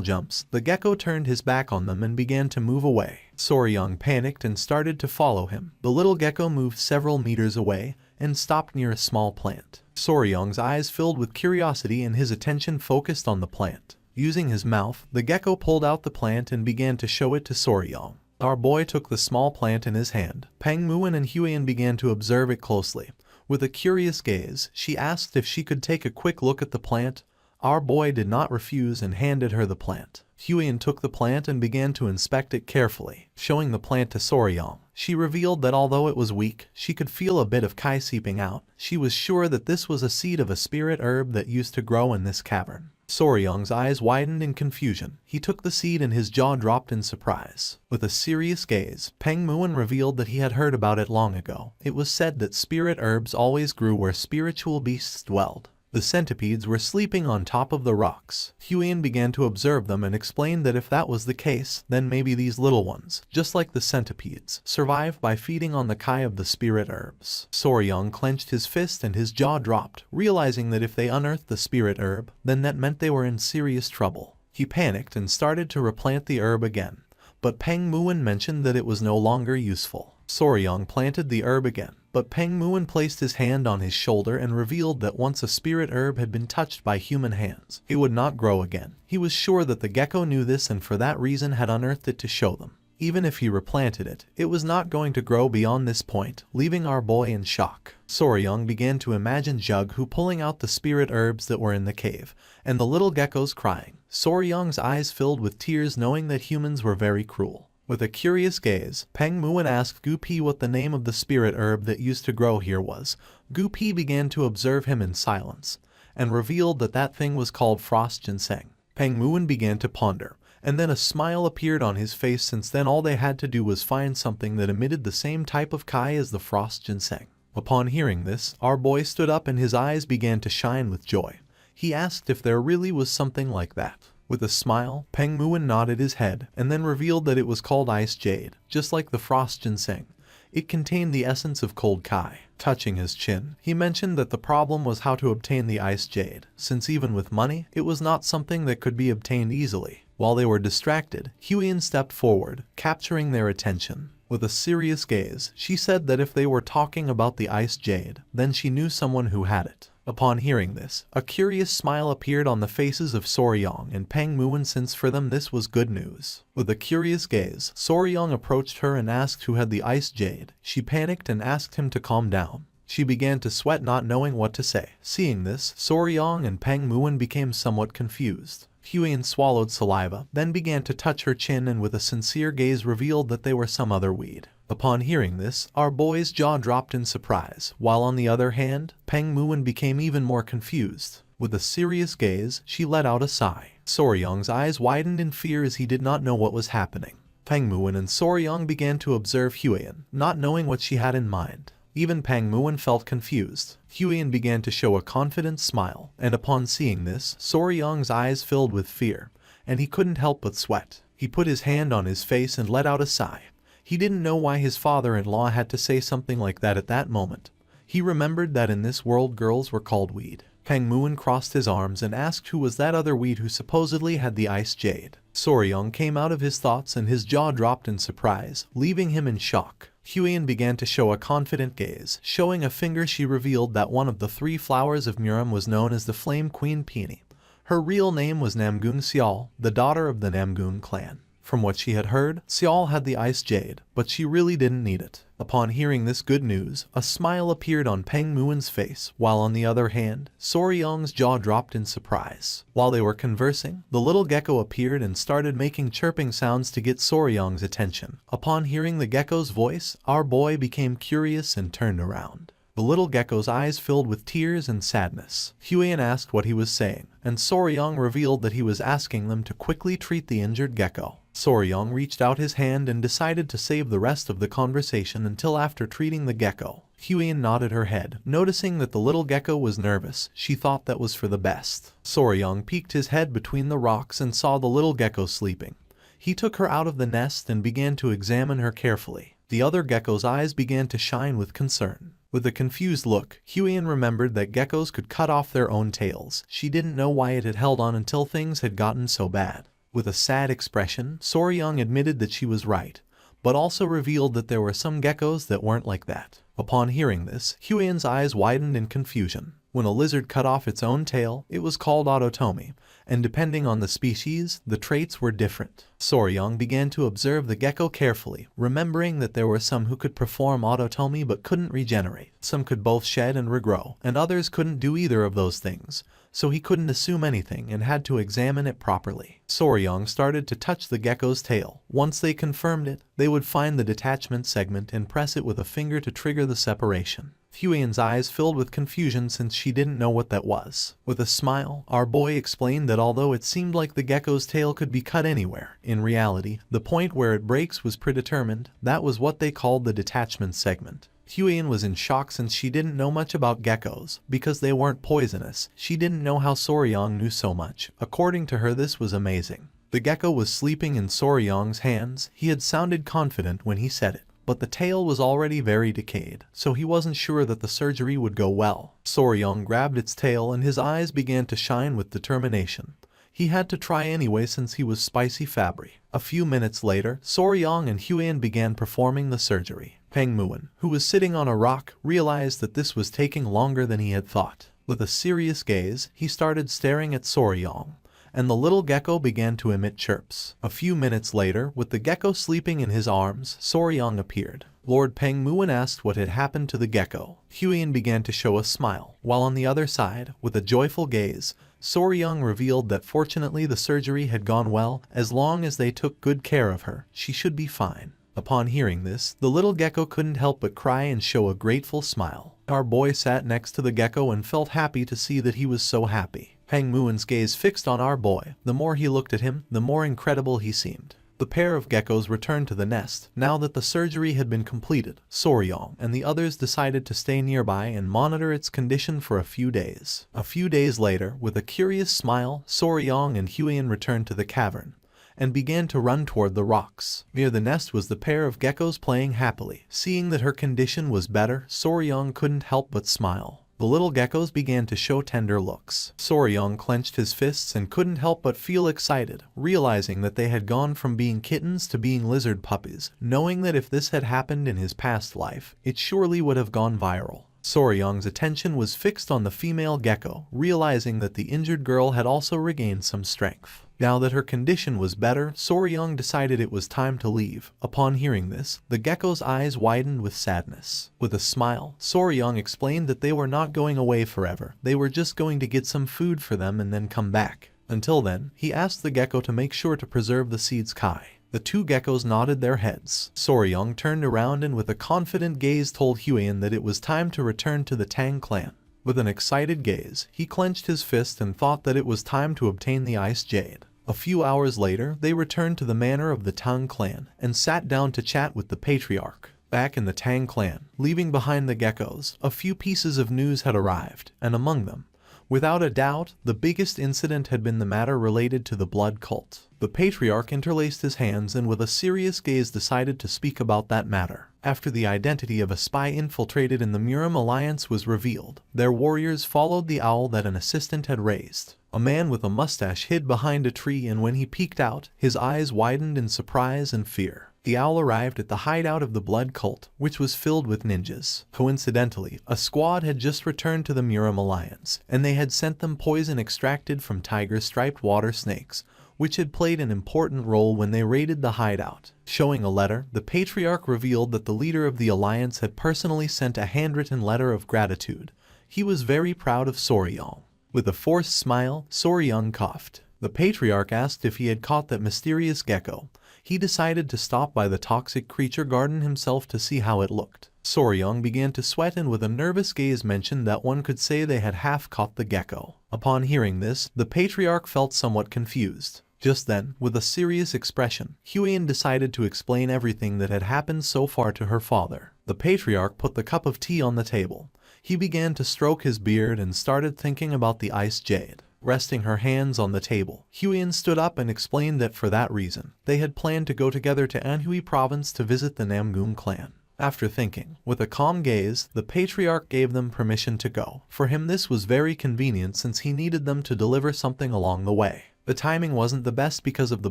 jumps, the gecko turned his back on them and began to move away. Soryang panicked and started to follow him. The little gecko moved several meters away and stopped near a small plant. Soryang's eyes filled with curiosity and his attention focused on the plant. Using his mouth, the gecko pulled out the plant and began to show it to Soryang. Our boy took the small plant in his hand. Peng Muan and Huan began to observe it closely. With a curious gaze, she asked if she could take a quick look at the plant. Our boy did not refuse and handed her the plant. Huan took the plant and began to inspect it carefully. Showing the plant to Soryang, she revealed that although it was weak, she could feel a bit of kai seeping out. She was sure that this was a seed of a spirit herb that used to grow in this cavern. Soryang's eyes widened in confusion. He took the seed and his jaw dropped in surprise. With a serious gaze, Peng Muan revealed that he had heard about it long ago. It was said that spirit herbs always grew where spiritual beasts dwelled. The centipedes were sleeping on top of the rocks. Huan began to observe them and explained that if that was the case, then maybe these little ones, just like the centipedes, survive by feeding on the kai of the spirit herbs. Soryang clenched his fist and his jaw dropped, realizing that if they unearthed the spirit herb, then that meant they were in serious trouble. He panicked and started to replant the herb again, but Peng Muan mentioned that it was no longer useful. Soryang planted the herb again, but Peng Muan placed his hand on his shoulder and revealed that once a spirit herb had been touched by human hands, it would not grow again. He was sure that the gecko knew this and for that reason had unearthed it to show them. Even if he replanted it, it was not going to grow beyond this point, leaving our boy in shock. Soryang began to imagine Jughu pulling out the spirit herbs that were in the cave, and the little geckos crying. Soryang's eyes filled with tears, knowing that humans were very cruel. With a curious gaze, Peng Muan asked Gupi what the name of the spirit herb that used to grow here was. Gupi began to observe him in silence, and revealed that that thing was called frost ginseng. Peng Muan began to ponder, and then a smile appeared on his face, since then all they had to do was find something that emitted the same type of kai as the frost ginseng. Upon hearing this, our boy stood up and his eyes began to shine with joy. He asked if there really was something like that. With a smile, Peng Muan nodded his head and then revealed that it was called ice jade, just like the frost ginseng. It contained the essence of cold kai. Touching his chin, he mentioned that the problem was how to obtain the ice jade, since even with money, it was not something that could be obtained easily. While they were distracted, Huan stepped forward, capturing their attention. With a serious gaze, she said that if they were talking about the ice jade, then she knew someone who had it. Upon hearing this, a curious smile appeared on the faces of Soryang and Peng Muan, since for them this was good news. With a curious gaze, Soryang approached her and asked who had the ice jade. She panicked and asked him to calm down. She began to sweat, not knowing what to say. Seeing this, Soryang and Peng Muan became somewhat confused. Huan swallowed saliva, then began to touch her chin and with a sincere gaze revealed that they were some other weed. Upon hearing this, our boy's jaw dropped in surprise, while on the other hand, Peng Muan became even more confused. With a serious gaze, she let out a sigh. Soryang's eyes widened in fear as he did not know what was happening. Peng Muan and Soryang began to observe Huan, not knowing what she had in mind. Even Peng Muan felt confused. Huan began to show a confident smile, and upon seeing this, Soryang's eyes filled with fear, and he couldn't help but sweat. He put his hand on his face and let out a sigh. He didn't know why his father-in-law had to say something like that at that moment. He remembered that in this world girls were called weed. Peng Muin crossed his arms and asked who was that other weed who supposedly had the ice jade. Soryong came out of his thoughts and his jaw dropped in surprise, leaving him in shock. Huiyan began to show a confident gaze. Showing a finger, she revealed that one of the 3 flowers of Muram was known as the Flame Queen Peony. Her real name was Namgun Xiao, the daughter of the Namgun clan. From what she had heard, Xiao had the ice jade, but she really didn't need it. Upon hearing this good news, a smile appeared on Peng Muin's face, while on the other hand, Soryong's jaw dropped in surprise. While they were conversing, the little gecko appeared and started making chirping sounds to get Soryong's attention. Upon hearing the gecko's voice, our boy became curious and turned around. The little gecko's eyes filled with tears and sadness. Huiyan asked what he was saying, and Soryong revealed that he was asking them to quickly treat the injured gecko. Soryong reached out his hand and decided to save the rest of the conversation until after treating the gecko. Huiyan nodded her head, noticing that the little gecko was nervous. She thought that was for the best. Soryong peeked his head between the rocks and saw the little gecko sleeping. He took her out of the nest and began to examine her carefully. The other gecko's eyes began to shine with concern. With a confused look, Huiyan remembered that geckos could cut off their own tails. She didn't know why it had held on until things had gotten so bad. With a sad expression, Soryong admitted that she was right, but also revealed that there were some geckos that weren't like that. Upon hearing this, Huiyan's eyes widened in confusion. When a lizard cut off its own tail, it was called autotomy, and depending on the species, the traits were different. Soryong began to observe the gecko carefully, remembering that there were some who could perform autotomy but couldn't regenerate. Some could both shed and regrow, and others couldn't do either of those things, so he couldn't assume anything and had to examine it properly. Soryong started to touch the gecko's tail. Once they confirmed it, they would find the detachment segment and press it with a finger to trigger the separation. Huiyan's eyes filled with confusion since she didn't know what that was. With a smile, our boy explained that although it seemed like the gecko's tail could be cut anywhere, in reality, the point where it breaks was predetermined. That was what they called the detachment segment. Huiyan was in shock since she didn't know much about geckos. Because they weren't poisonous, she didn't know how Soryong knew so much. According to her, this was amazing. The gecko was sleeping in Soryong's hands. He had sounded confident when he said it, but the tail was already very decayed, so he wasn't sure that the surgery would go well. Soryong grabbed its tail and his eyes began to shine with determination. He had to try anyway since he was spicy Fabry. A few minutes later, Soryong and Huiyan began performing the surgery. Peng Muin, who was sitting on a rock, realized that this was taking longer than he had thought. With a serious gaze, he started staring at Soryong, and the little gecko began to emit chirps. A few minutes later, with the gecko sleeping in his arms, Soryong appeared. Lord Peng Muin asked what had happened to the gecko. Huiyan began to show a smile, while on the other side, with a joyful gaze, Soryong revealed that fortunately the surgery had gone well. As long as they took good care of her, she should be fine. Upon hearing this, the little gecko couldn't help but cry and show a grateful smile. Our boy sat next to the gecko and felt happy to see that he was so happy. Peng Muin's gaze fixed on our boy. The more he looked at him, the more incredible he seemed. The pair of geckos returned to the nest. Now that the surgery had been completed, Soryong and the others decided to stay nearby and monitor its condition for a few days. A few days later, with a curious smile, Soryong and Huiyan returned to the cavern and began to run toward the rocks. Near the nest was the pair of geckos playing happily. Seeing that her condition was better, Soryong couldn't help but smile. The little geckos began to show tender looks. Soryong clenched his fists and couldn't help but feel excited, realizing that they had gone from being kittens to being lizard puppies, knowing that if this had happened in his past life, it surely would have gone viral. Soryong's attention was fixed on the female gecko, realizing that the injured girl had also regained some strength. Now that her condition was better, Soryong decided it was time to leave. Upon hearing this, the gecko's eyes widened with sadness. With a smile, Soryong explained that they were not going away forever. They were just going to get some food for them and then come back. Until then, he asked the gecko to make sure to preserve the seeds Kai. The two geckos nodded their heads. Soryong turned around and with a confident gaze told Huiyan that it was time to return to the Tang clan. With an excited gaze, he clenched his fist and thought that it was time to obtain the ice jade. A few hours later, they returned to the manor of the Tang clan and sat down to chat with the patriarch. Back in the Tang clan, leaving behind the geckos, a few pieces of news had arrived, and among them, without a doubt, the biggest incident had been the matter related to the blood cult. The patriarch interlaced his hands and with a serious gaze decided to speak about that matter. After the identity of a spy infiltrated in the Muram alliance was revealed, their warriors followed the owl that an assistant had raised. A man with a mustache hid behind a tree, and when he peeked out, his eyes widened in surprise and fear. The owl arrived at the hideout of the blood cult, which was filled with ninjas. Coincidentally, a squad had just returned to the Muram alliance, and they had sent them poison extracted from tiger-striped water snakes, which had played an important role when they raided the hideout. Showing a letter, the patriarch revealed that the leader of the alliance had personally sent a handwritten letter of gratitude. He was very proud of Soryong. With a forced smile, Soryong coughed. The patriarch asked if he had caught that mysterious gecko. He decided to stop by the toxic creature garden himself to see how it looked. Soryong began to sweat and with a nervous gaze mentioned that one could say they had half caught the gecko. Upon hearing this, the patriarch felt somewhat confused. Just then, with a serious expression, Huiyin decided to explain everything that had happened so far to her father. The patriarch put the cup of tea on the table. He began to stroke his beard and started thinking about the ice jade. Resting her hands on the table, Huiyin stood up and explained that for that reason, they had planned to go together to Anhui province to visit the Namgun clan. After thinking, with a calm gaze, the patriarch gave them permission to go. For him this was very convenient since he needed them to deliver something along the way. The timing wasn't the best because of the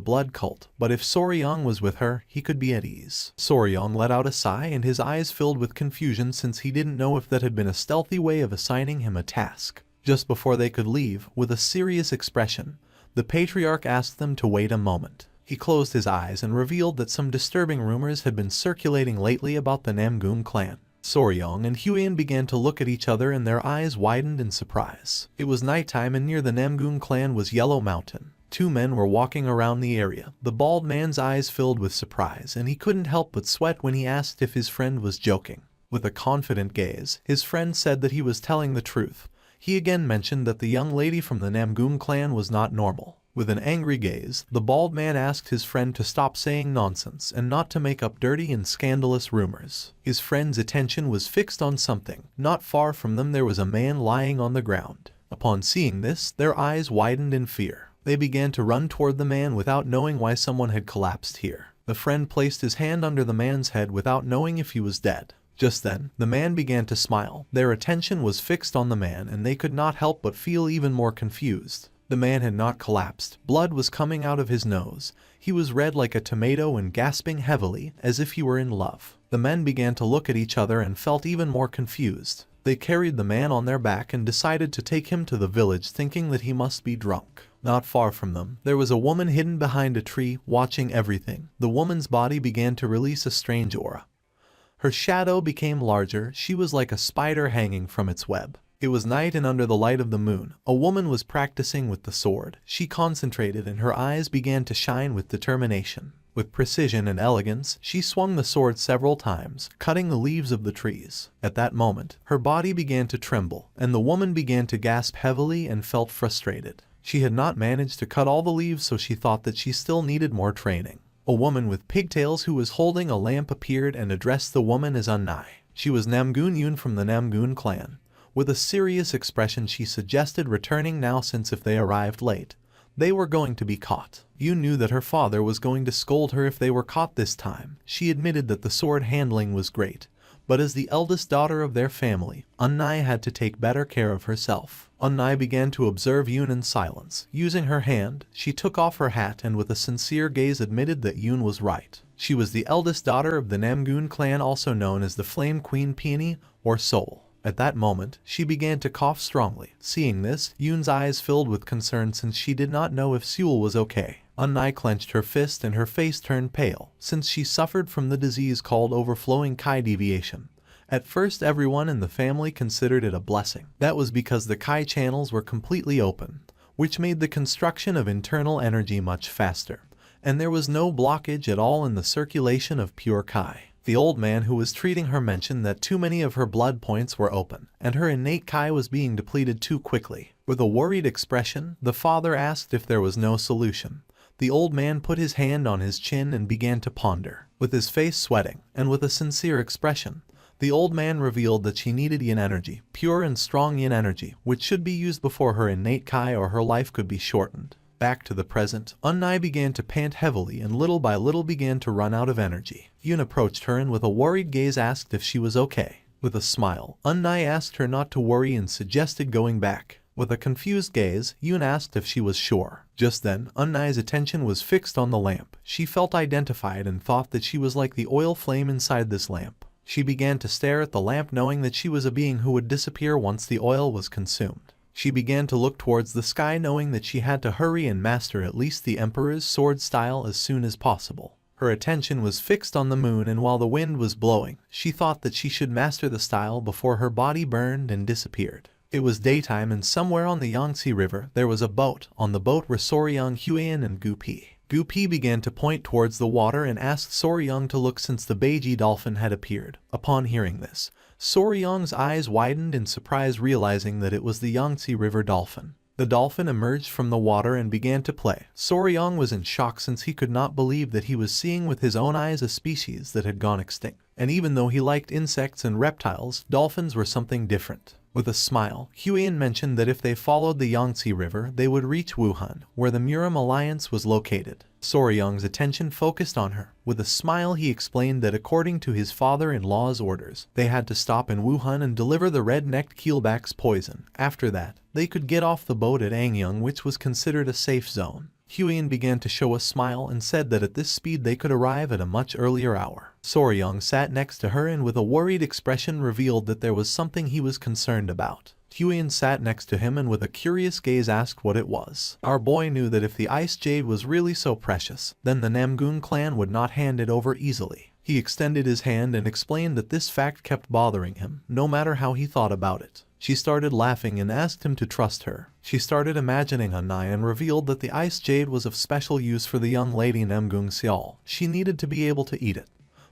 blood cult, but if Soryong was with her, he could be at ease. Soryong let out a sigh and his eyes filled with confusion since he didn't know if that had been a stealthy way of assigning him a task. Just before they could leave, with a serious expression, the patriarch asked them to wait a moment. He closed his eyes and revealed that some disturbing rumors had been circulating lately about the Namgun clan. Soryong and Huiyin began to look at each other and their eyes widened in surprise. It was nighttime and near the Namgun clan was Yellow Mountain. Two men were walking around the area. The bald man's eyes filled with surprise and he couldn't help but sweat when he asked if his friend was joking. With a confident gaze, his friend said that he was telling the truth. He again mentioned that the young lady from the Namgun clan was not normal. With an angry gaze, the bald man asked his friend to stop saying nonsense and not to make up dirty and scandalous rumors. His friend's attention was fixed on something. Not far from them there was a man lying on the ground. Upon seeing this, their eyes widened in fear. They began to run toward the man without knowing why someone had collapsed here. The friend placed his hand under the man's head without knowing if he was dead. Just then, the man began to smile. Their attention was fixed on the man and they could not help but feel even more confused. The man had not collapsed. Blood was coming out of his nose. He was red like a tomato and gasping heavily, as if he were in love. The men began to look at each other and felt even more confused. They carried the man on their back and decided to take him to the village thinking that he must be drunk. Not far from them, there was a woman hidden behind a tree, watching everything. The woman's body began to release a strange aura. Her shadow became larger. She was like a spider hanging from its web. It was night and under the light of the moon, a woman was practicing with the sword. She concentrated and her eyes began to shine with determination. With precision and elegance, she swung the sword several times, cutting the leaves of the trees. At that moment, her body began to tremble, and the woman began to gasp heavily and felt frustrated. She had not managed to cut all the leaves, so she thought that she still needed more training. A woman with pigtails who was holding a lamp appeared and addressed the woman as Unnai. She was Namgun Yun from the Namgun clan. With a serious expression she suggested returning now since if they arrived late, they were going to be caught. Yun knew that her father was going to scold her if they were caught this time. She admitted that the sword handling was great, but as the eldest daughter of their family, Unnai had to take better care of herself. Unnai began to observe Yun in silence. Using her hand, she took off her hat and with a sincere gaze admitted that Yun was right. She was the eldest daughter of the Namgun clan, also known as the Flame Queen Peony or Soul. At that moment, she began to cough strongly. Seeing this, Yun's eyes filled with concern since she did not know if Seul was okay. Unnai clenched her fist and her face turned pale, since she suffered from the disease called overflowing Kai deviation. At first everyone in the family considered it a blessing. That was because the Kai channels were completely open, which made the construction of internal energy much faster, and there was no blockage at all in the circulation of pure Kai. The old man who was treating her mentioned that too many of her blood points were open, and her innate Kai was being depleted too quickly. With a worried expression, the father asked if there was no solution. The old man put his hand on his chin and began to ponder. With his face sweating, and with a sincere expression, the old man revealed that she needed yin energy, pure and strong yin energy, which should be used before her innate Kai or her life could be shortened. Back to the present, Unnai began to pant heavily and little by little began to run out of energy. Yun approached her and with a worried gaze asked if she was okay. With a smile, Unnai asked her not to worry and suggested going back. With a confused gaze, Yun asked if she was sure. Just then, Unnai's attention was fixed on the lamp. She felt identified and thought that she was like the oil flame inside this lamp. She began to stare at the lamp knowing that she was a being who would disappear once the oil was consumed. She began to look towards the sky knowing that she had to hurry and master at least the Emperor's sword style as soon as possible. Her attention was fixed on the moon and while the wind was blowing, she thought that she should master the style before her body burned and disappeared. It was daytime and somewhere on the Yangtze River there was a boat. On the boat were Soryang, Huiyan and Gupi. Gupi began to point towards the water and asked Soryang to look since the Beiji dolphin had appeared. Upon hearing this, Soryang's eyes widened in surprise realizing that it was the Yangtze River dolphin. The dolphin emerged from the water and began to play. Soryang was in shock since he could not believe that he was seeing with his own eyes a species that had gone extinct. And even though he liked insects and reptiles, dolphins were something different. With a smile, Huiyan mentioned that if they followed the Yangtze River, they would reach Wuhan, where the Muram Alliance was located. Soryang's attention focused on her. With a smile he explained that according to his father-in-law's orders, they had to stop in Wuhan and deliver the red-necked keelback's poison. After that, they could get off the boat at Angyang, which was considered a safe zone. Huiyan began to show a smile and said that at this speed they could arrive at a much earlier hour. Soryang sat next to her and with a worried expression revealed that there was something he was concerned about. Huiyan sat next to him and with a curious gaze asked what it was. Our boy knew that if the ice jade was really so precious, then the Namgun clan would not hand it over easily. He extended his hand and explained that this fact kept bothering him, no matter how he thought about it. She started laughing and asked him to trust her. She started imagining Unnai and revealed that the ice jade was of special use for the young lady Namgung Seol. She needed to be able to eat it.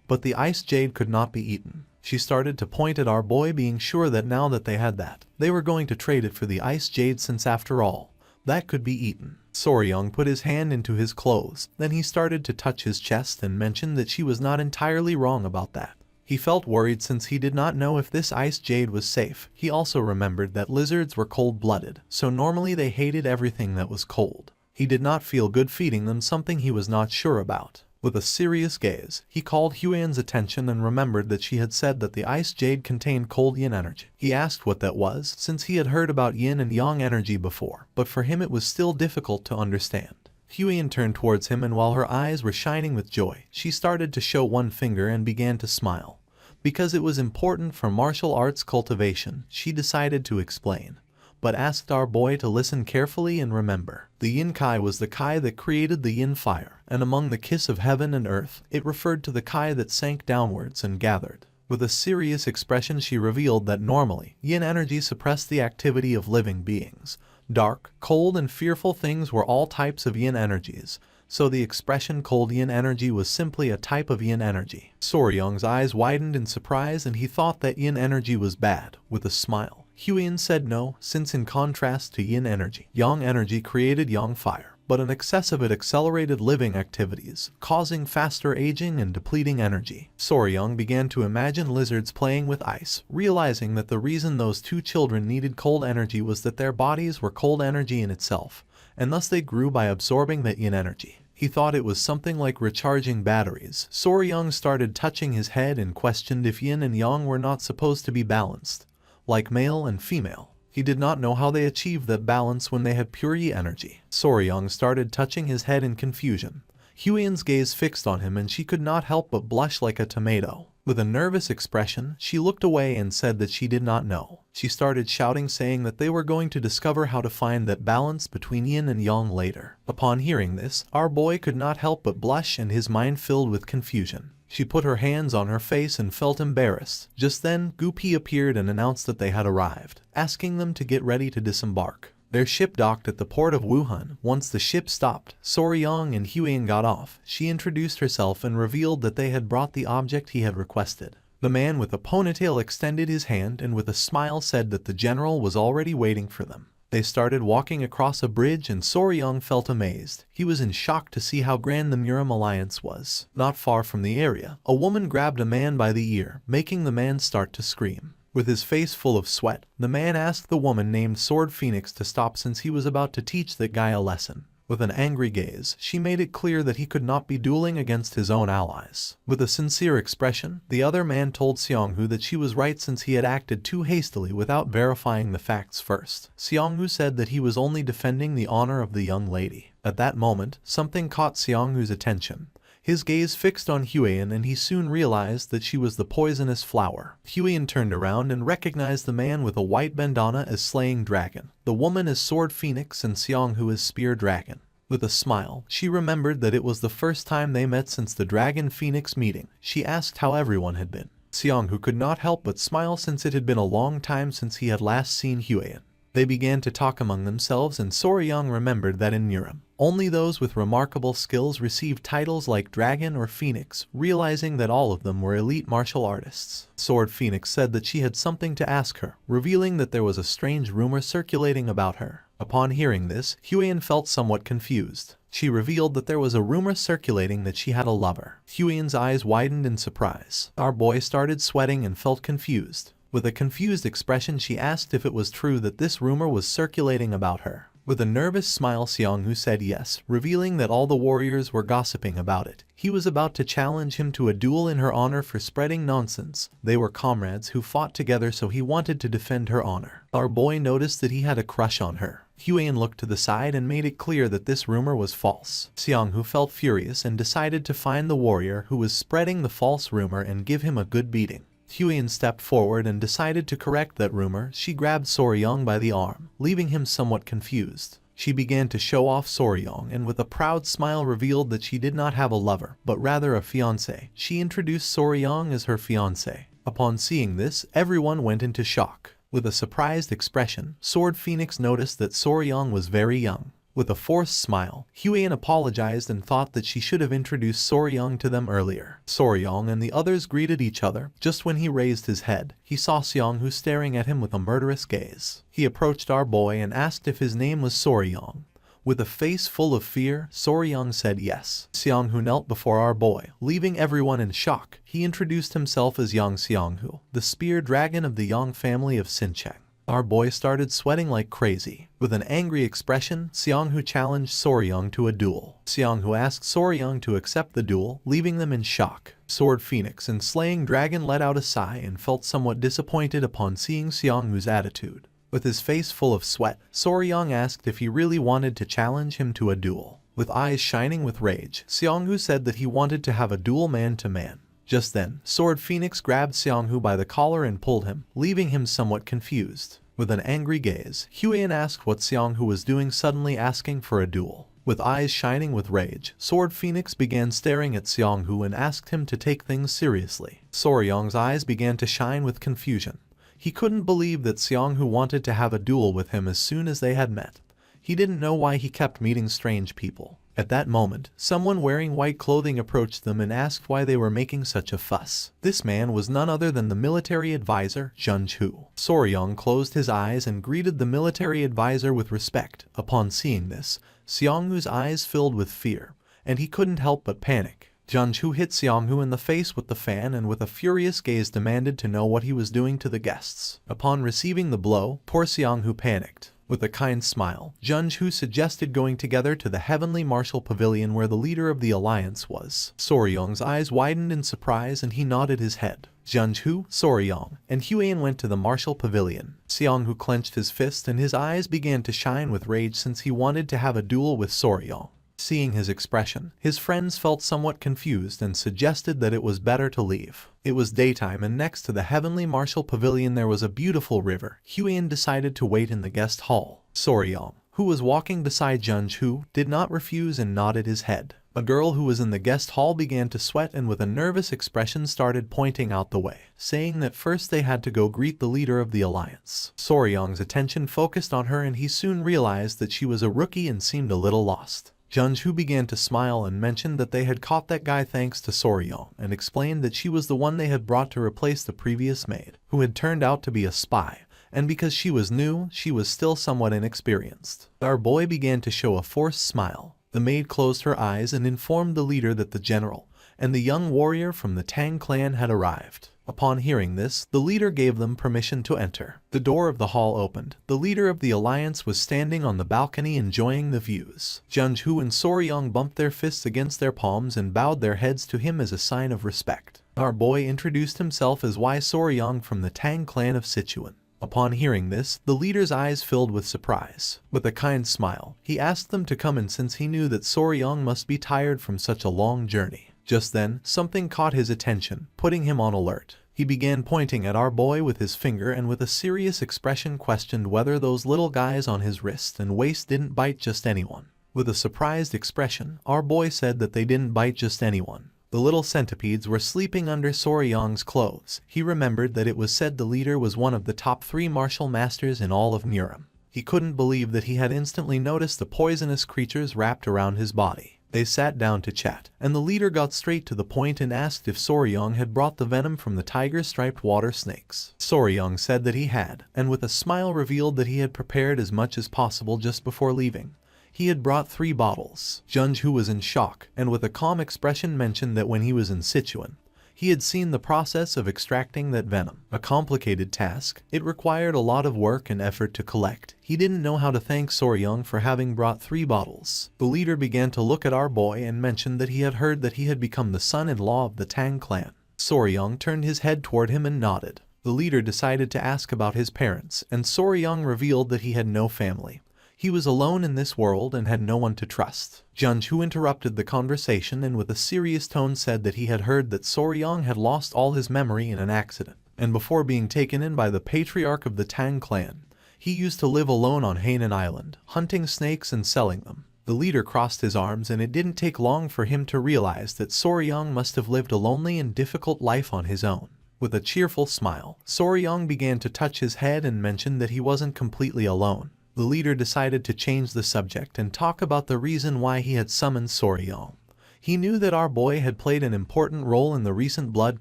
But the ice jade could not be eaten. She started to point at our boy, being sure that now that they had that, they were going to trade it for the ice jade since after all, that could be eaten. Soryang put his hand into his clothes. Then he started to touch his chest and mentioned that she was not entirely wrong about that. He felt worried since he did not know if this ice jade was safe. He also remembered that lizards were cold-blooded, so normally they hated everything that was cold. He did not feel good feeding them something he was not sure about. With a serious gaze, he called Huiyan's attention and remembered that she had said that the ice jade contained cold yin energy. He asked what that was, since he had heard about yin and yang energy before, but for him it was still difficult to understand. Huiyan turned towards him and while her eyes were shining with joy, she started to show one finger and began to smile. Because it was important for martial arts cultivation, she decided to explain, but asked our boy to listen carefully and remember. The Yin Kai was the Kai that created the Yin fire, and among the kiss of heaven and earth, it referred to the Kai that sank downwards and gathered. With a serious expression she revealed that normally, Yin energy suppressed the activity of living beings. Dark, cold and fearful things were all types of Yin energies, so the expression cold Yin energy was simply a type of Yin energy. Soryang's eyes widened in surprise and he thought that Yin energy was bad. With a smile, Huiyan said no, since in contrast to Yin energy, Yang energy created Yang fire, but an excess of it accelerated living activities, causing faster aging and depleting energy. Soryang began to imagine lizards playing with ice, realizing that the reason those two children needed cold energy was that their bodies were cold energy in itself, and thus they grew by absorbing that Yin energy. He thought it was something like recharging batteries. Soryang started touching his head and questioned if Yin and Yang were not supposed to be balanced, like male and female. He did not know how they achieved that balance when they had pure Yi energy. Soryang started touching his head in confusion. Huiyan's gaze fixed on him and she could not help but blush like a tomato. With a nervous expression, she looked away and said that she did not know. She started shouting saying that they were going to discover how to find that balance between Yin and Yang later. Upon hearing this, our boy could not help but blush and his mind filled with confusion. She put her hands on her face and felt embarrassed. Just then, Gupi appeared and announced that they had arrived, asking them to get ready to disembark. Their ship docked at the port of Wuhan. Once the ship stopped, Soryang and Huiyan got off. She introduced herself and revealed that they had brought the object he had requested. The man with a ponytail extended his hand and with a smile said that the general was already waiting for them. They started walking across a bridge and Soryang felt amazed. He was in shock to see how grand the Muram Alliance was. Not far from the area, a woman grabbed a man by the ear, making the man start to scream. With his face full of sweat, the man asked the woman named Sword Phoenix to stop since he was about to teach that guy a lesson. With an angry gaze, she made it clear that he could not be dueling against his own allies. With a sincere expression, the other man told Xionghu that she was right since he had acted too hastily without verifying the facts first. Xionghu said that he was only defending the honor of the young lady. At that moment, something caught Xionghu's attention. His gaze fixed on Huiyan and he soon realized that she was the poisonous flower. Huiyan turned around and recognized the man with a white bandana as Slaying Dragon, the woman as Sword Phoenix and Xionghu as Spear Dragon. With a smile, she remembered that it was the first time they met since the Dragon Phoenix meeting. She asked how everyone had been. Xionghu could not help but smile since it had been a long time since he had last seen Huiyan. They began to talk among themselves and Soryang remembered that in Nurum, only those with remarkable skills received titles like Dragon or Phoenix, realizing that all of them were elite martial artists. Sword Phoenix said that she had something to ask her, revealing that there was a strange rumor circulating about her. Upon hearing this, Huiyan felt somewhat confused. She revealed that there was a rumor circulating that she had a lover. Huiyan's eyes widened in surprise. Our boy started sweating and felt confused. With a confused expression, she asked if it was true that this rumor was circulating about her. With a nervous smile, Xionghu said yes, revealing that all the warriors were gossiping about it. He was about to challenge him to a duel in her honor for spreading nonsense. They were comrades who fought together, so he wanted to defend her honor. Our boy noticed that he had a crush on her. Huiyan looked to the side and made it clear that this rumor was false. Xionghu felt furious and decided to find the warrior who was spreading the false rumor and give him a good beating. Huiyan stepped forward and decided to correct that rumor. She grabbed Soryang by the arm, leaving him somewhat confused. She began to show off Soryang and with a proud smile revealed that she did not have a lover, but rather a fiancé. She introduced Soryang as her fiancé. Upon seeing this, everyone went into shock. With a surprised expression, Sword Phoenix noticed that Soryang was very young. With a forced smile, Huiyan apologized and thought that she should have introduced Soryang to them earlier. Soryang and the others greeted each other. Just when he raised his head, he saw Xionghu staring at him with a murderous gaze. He approached our boy and asked if his name was Soryang. With a face full of fear, Soryang said yes. Xionghu knelt before our boy, leaving everyone in shock. He introduced himself as Yang Xionghu, the spear dragon of the Yang family of Xincheng. Our boy started sweating like crazy. With an angry expression, Xionghu challenged Soryang to a duel. Xionghu asked Soryang to accept the duel, leaving them in shock. Sword Phoenix and Slaying Dragon let out a sigh and felt somewhat disappointed upon seeing Xionghu's attitude. With his face full of sweat, Soryang asked if he really wanted to challenge him to a duel. With eyes shining with rage, Xionghu said that he wanted to have a duel man-to-man. Just then, Sword Phoenix grabbed Xionghu by the collar and pulled him, leaving him somewhat confused. With an angry gaze, Huiyan asked what Xionghu was doing, suddenly asking for a duel. With eyes shining with rage, Sword Phoenix began staring at Xionghu and asked him to take things seriously. Soryang's eyes began to shine with confusion. He couldn't believe that Xionghu wanted to have a duel with him as soon as they had met. He didn't know why he kept meeting strange people. At that moment, someone wearing white clothing approached them and asked why they were making such a fuss. This man was none other than the military advisor, Zhenzhu. Soryang closed his eyes and greeted the military advisor with respect. Upon seeing this, Xionghu's eyes filled with fear, and he couldn't help but panic. Zhenzhu hit Xionghu in the face with the fan and with a furious gaze demanded to know what he was doing to the guests. Upon receiving the blow, poor Xionghu panicked. With a kind smile, Zhenzhu suggested going together to the Heavenly Martial Pavilion where the leader of the alliance was. Soryang's eyes widened in surprise and he nodded his head. Zhenzhu, Soryang, and Huiyan went to the Martial Pavilion. Xionghu clenched his fist and his eyes began to shine with rage since he wanted to have a duel with Soryang. Seeing his expression, his friends felt somewhat confused and suggested that it was better to leave. It was daytime and next to the Heavenly Martial Pavilion there was a beautiful river. Huiyan decided to wait in the guest hall. Soryang, who was walking beside Zhenzhu, did not refuse and nodded his head. A girl who was in the guest hall began to sweat and with a nervous expression started pointing out the way, saying that first they had to go greet the leader of the alliance. Soryang's attention focused on her and he soon realized that she was a rookie and seemed a little lost. Zhenzhu began to smile and mentioned that they had caught that guy thanks to Soryang and explained that she was the one they had brought to replace the previous maid, who had turned out to be a spy, and because she was new, she was still somewhat inexperienced. Our boy began to show a forced smile. The maid closed her eyes and informed the leader that the general and the young warrior from the Tang clan had arrived. Upon hearing this, the leader gave them permission to enter. The door of the hall opened. The leader of the alliance was standing on the balcony enjoying the views. Junju and Soryong bumped their fists against their palms and bowed their heads to him as a sign of respect. Our boy introduced himself as Y Soryong from the Tang clan of Sichuan. Upon hearing this, the leader's eyes filled with surprise. With a kind smile, he asked them to come in since he knew that Soryong must be tired from such a long journey. Just then, something caught his attention, putting him on alert. He began pointing at our boy with his finger and with a serious expression questioned whether those little guys on his wrist and waist didn't bite just anyone. With a surprised expression, our boy said that they didn't bite just anyone. The little centipedes were sleeping under Soryong's clothes. He remembered that it was said the leader was one of the top 3 martial masters in all of Muram. He couldn't believe that he had instantly noticed the poisonous creatures wrapped around his body. They sat down to chat, and the leader got straight to the point and asked if Soryong had brought the venom from the tiger-striped water snakes. Soryong said that he had, and with a smile revealed that he had prepared as much as possible just before leaving. He had brought 3 bottles. Junju was in shock, and with a calm expression mentioned that when he was in Sichuan, he had seen the process of extracting that venom. A complicated task. It required a lot of work and effort to collect. He didn't know how to thank Soryong for having brought 3 bottles. The leader began to look at our boy and mentioned that he had heard that he had become the son-in-law of the Tang clan. Soryong turned his head toward him and nodded. The leader decided to ask about his parents, and Soryong revealed that he had no family. He was alone in this world and had no one to trust. Junju interrupted the conversation and with a serious tone said that he had heard that Soryong had lost all his memory in an accident, and before being taken in by the patriarch of the Tang clan, he used to live alone on Hainan Island, hunting snakes and selling them. The leader crossed his arms and it didn't take long for him to realize that Soryong must have lived a lonely and difficult life on his own. With a cheerful smile, Soryong began to touch his head and mentioned that he wasn't completely alone. The leader decided to change the subject and talk about the reason why he had summoned Soryong. He knew that our boy had played an important role in the recent blood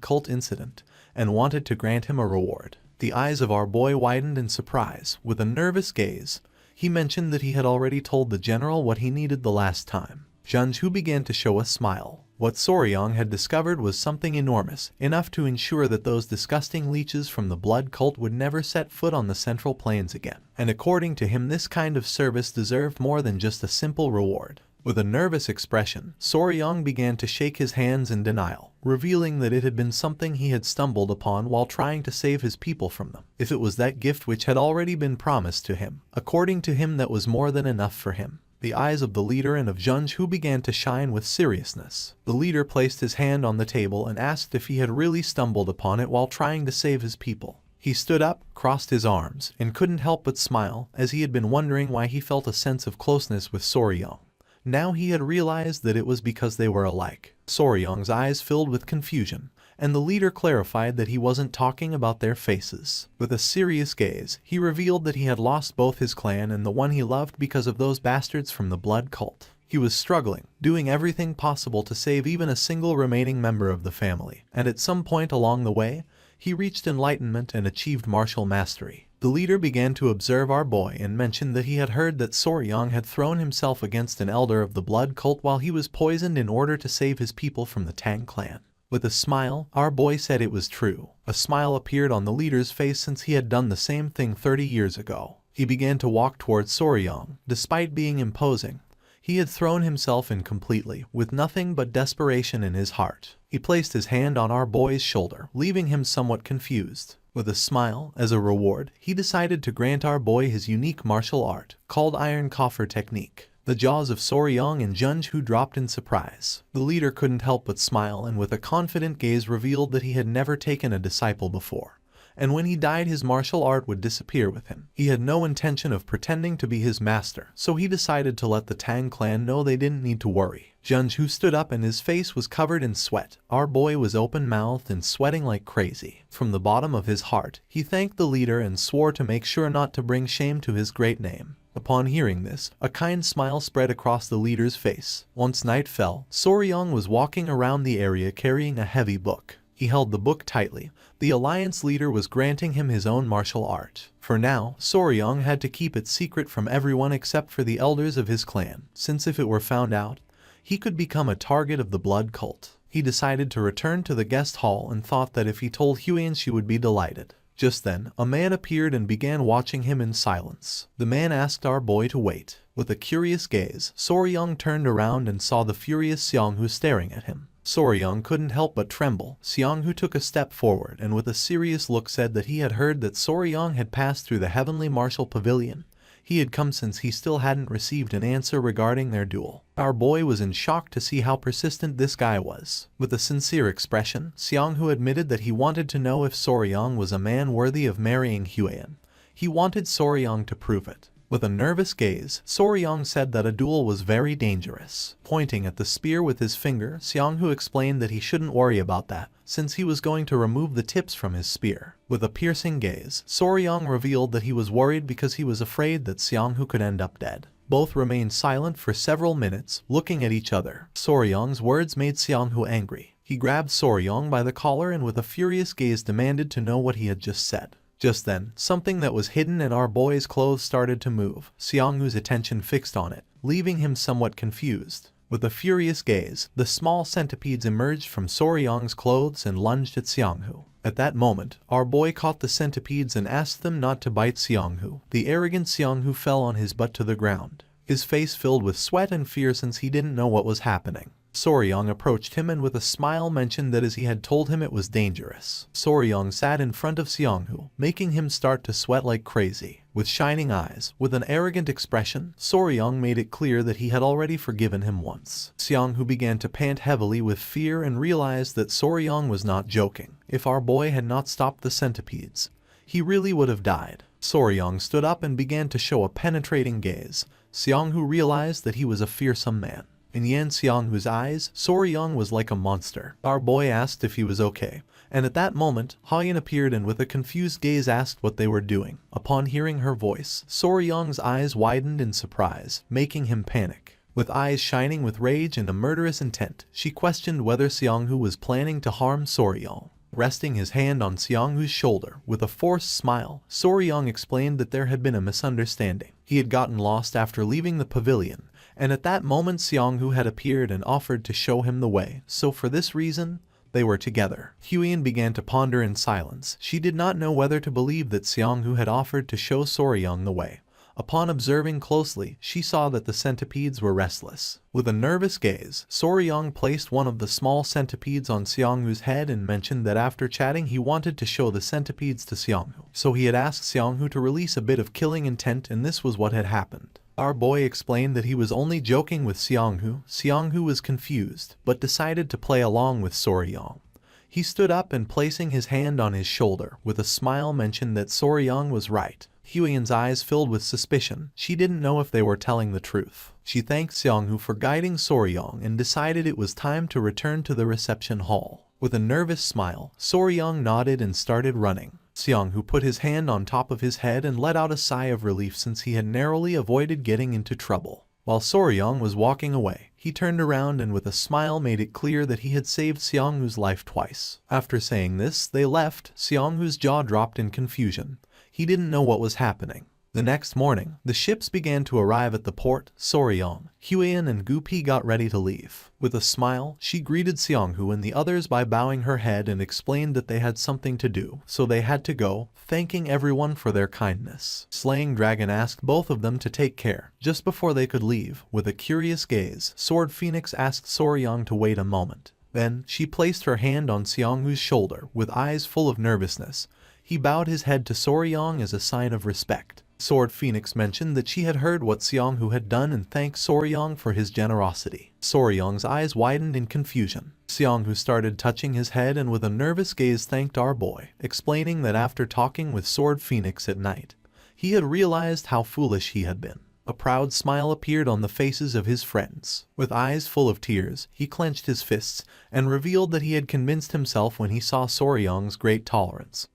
cult incident and wanted to grant him a reward. The eyes of our boy widened in surprise. With a nervous gaze, he mentioned that he had already told the general what he needed the last time. Junju began to show a smile. What Soryong had discovered was something enormous, enough to ensure that those disgusting leeches from the blood cult would never set foot on the Central Plains again. And according to him, this kind of service deserved more than just a simple reward. With a nervous expression, Soryong began to shake his hands in denial, revealing that it had been something he had stumbled upon while trying to save his people from them. If it was that gift which had already been promised to him, according to him that was more than enough for him. The eyes of the leader and of Junju began to shine with seriousness. The leader placed his hand on the table and asked if he had really stumbled upon it while trying to save his people. He stood up, crossed his arms, and couldn't help but smile, as he had been wondering why he felt a sense of closeness with Soryong. Now he had realized that it was because they were alike. Soryong's eyes filled with confusion, and the leader clarified that he wasn't talking about their faces. With a serious gaze, he revealed that he had lost both his clan and the one he loved because of those bastards from the blood cult. He was struggling, doing everything possible to save even a single remaining member of the family, and at some point along the way, he reached enlightenment and achieved martial mastery. The leader began to observe our boy and mentioned that he had heard that Soryong had thrown himself against an elder of the blood cult while he was poisoned in order to save his people from the Tang clan. With a smile, our boy said it was true. A smile appeared on the leader's face since he had done the same thing 30 years ago. He began to walk towards Soryong. Despite being imposing, he had thrown himself in completely, with nothing but desperation in his heart. He placed his hand on our boy's shoulder, leaving him somewhat confused. With a smile, as a reward, he decided to grant our boy his unique martial art, called Iron Coffer Technique. The jaws of Soryong and Junju dropped in surprise. The leader couldn't help but smile and with a confident gaze revealed that he had never taken a disciple before. And when he died, his martial art would disappear with him. He had no intention of pretending to be his master, so he decided to let the Tang clan know they didn't need to worry. Junju stood up and his face was covered in sweat. Our boy was open-mouthed and sweating like crazy. From the bottom of his heart, he thanked the leader and swore to make sure not to bring shame to his great name. Upon hearing this, a kind smile spread across the leader's face. Once night fell, Soryong was walking around the area carrying a heavy book. He held the book tightly. The alliance leader was granting him his own martial art. For now, Soryong had to keep it secret from everyone except for the elders of his clan, since if it were found out, he could become a target of the blood cult. He decided to return to the guest hall and thought that if he told Huian she would be delighted. Just then, a man appeared and began watching him in silence. The man asked our boy to wait. With a curious gaze, Soryong turned around and saw the furious Seonghu staring at him. Soryong couldn't help but tremble. Seonghu took a step forward and with a serious look said that he had heard that Soryong had passed through the heavenly martial pavilion. He had come since he still hadn't received an answer regarding their duel. Our boy was in shock to see how persistent this guy was. With a sincere expression, Seonghu admitted that he wanted to know if Soryong was a man worthy of marrying Huian. He wanted Soryong to prove it. With a nervous gaze, Soryong said that a duel was very dangerous. Pointing at the spear with his finger, Seonghu explained that he shouldn't worry about that, since he was going to remove the tips from his spear. With a piercing gaze, Soryong revealed that he was worried because he was afraid that Seonghu could end up dead. Both remained silent for several minutes, looking at each other. Soryong's words made Seonghu angry. He grabbed Soryong by the collar and with a furious gaze demanded to know what he had just said. Just then, something that was hidden in our boy's clothes started to move. Seonghu's attention fixed on it, leaving him somewhat confused. With a furious gaze, the small centipedes emerged from Soryong's clothes and lunged at Seonghu. At that moment, our boy caught the centipedes and asked them not to bite Seonghu. The arrogant Seonghu fell on his butt to the ground, his face filled with sweat and fear since he didn't know what was happening. Soryong approached him and with a smile mentioned that as he had told him it was dangerous. Soryong sat in front of Seonghu, making him start to sweat like crazy. With shining eyes, with an arrogant expression, Soryong made it clear that he had already forgiven him once. Seonghu began to pant heavily with fear and realized that Soryong was not joking. If our boy had not stopped the centipedes, he really would have died. Soryong stood up and began to show a penetrating gaze. Seonghu realized that he was a fearsome man. In Yan Seonghu's eyes, Soryong was like a monster. Our boy asked if he was okay, and at that moment, Hayan appeared and with a confused gaze asked what they were doing. Upon hearing her voice, Soryong's eyes widened in surprise, making him panic. With eyes shining with rage and a murderous intent, she questioned whether Seonghu was planning to harm Soryong. Resting his hand on Seonghu's shoulder, with a forced smile, Soryong explained that there had been a misunderstanding. He had gotten lost after leaving the pavilion, and at that moment Seonghu had appeared and offered to show him the way, so for this reason, they were together. Huian began to ponder in silence. She did not know whether to believe that Seonghu had offered to show Soryong the way. Upon observing closely, she saw that the centipedes were restless. With a nervous gaze, Soryong placed one of the small centipedes on Seonghu's head and mentioned that after chatting he wanted to show the centipedes to Seonghu. So he had asked Seonghu to release a bit of killing intent and this was what had happened. Our boy explained that he was only joking with Seonghu. Seonghu was confused, but decided to play along with Soryong. He stood up and placing his hand on his shoulder, with a smile mentioned that Soryong was right. Huian's eyes filled with suspicion. She didn't know if they were telling the truth. She thanked Seonghu for guiding Soryong and decided it was time to return to the reception hall. With a nervous smile, Soryong nodded and started running. Seonghu put his hand on top of his head and let out a sigh of relief since he had narrowly avoided getting into trouble. While Soryong was walking away, he turned around and with a smile made it clear that he had saved Seonghu's life twice. After saying this, they left. Seonghu's jaw dropped in confusion. He didn't know what was happening. The next morning, the ships began to arrive at the port. Soryong, Huian and Gupi got ready to leave. With a smile, she greeted Seonghu and the others by bowing her head and explained that they had something to do, so they had to go, thanking everyone for their kindness. Slaying Dragon asked both of them to take care. Just before they could leave, with a curious gaze, Sword Phoenix asked Soryong to wait a moment. Then, she placed her hand on Seonghu's shoulder, with eyes full of nervousness. He bowed his head to Soryong as a sign of respect. Sword Phoenix mentioned that she had heard what Seonghu had done and thanked Soryong for his generosity. Soryong's eyes widened in confusion. Seonghu started touching his head and with a nervous gaze thanked our boy, explaining that after talking with Sword Phoenix at night, he had realized how foolish he had been. A proud smile appeared on the faces of his friends. With eyes full of tears, he clenched his fists and revealed that he had convinced himself when he saw Soryong's great tolerance,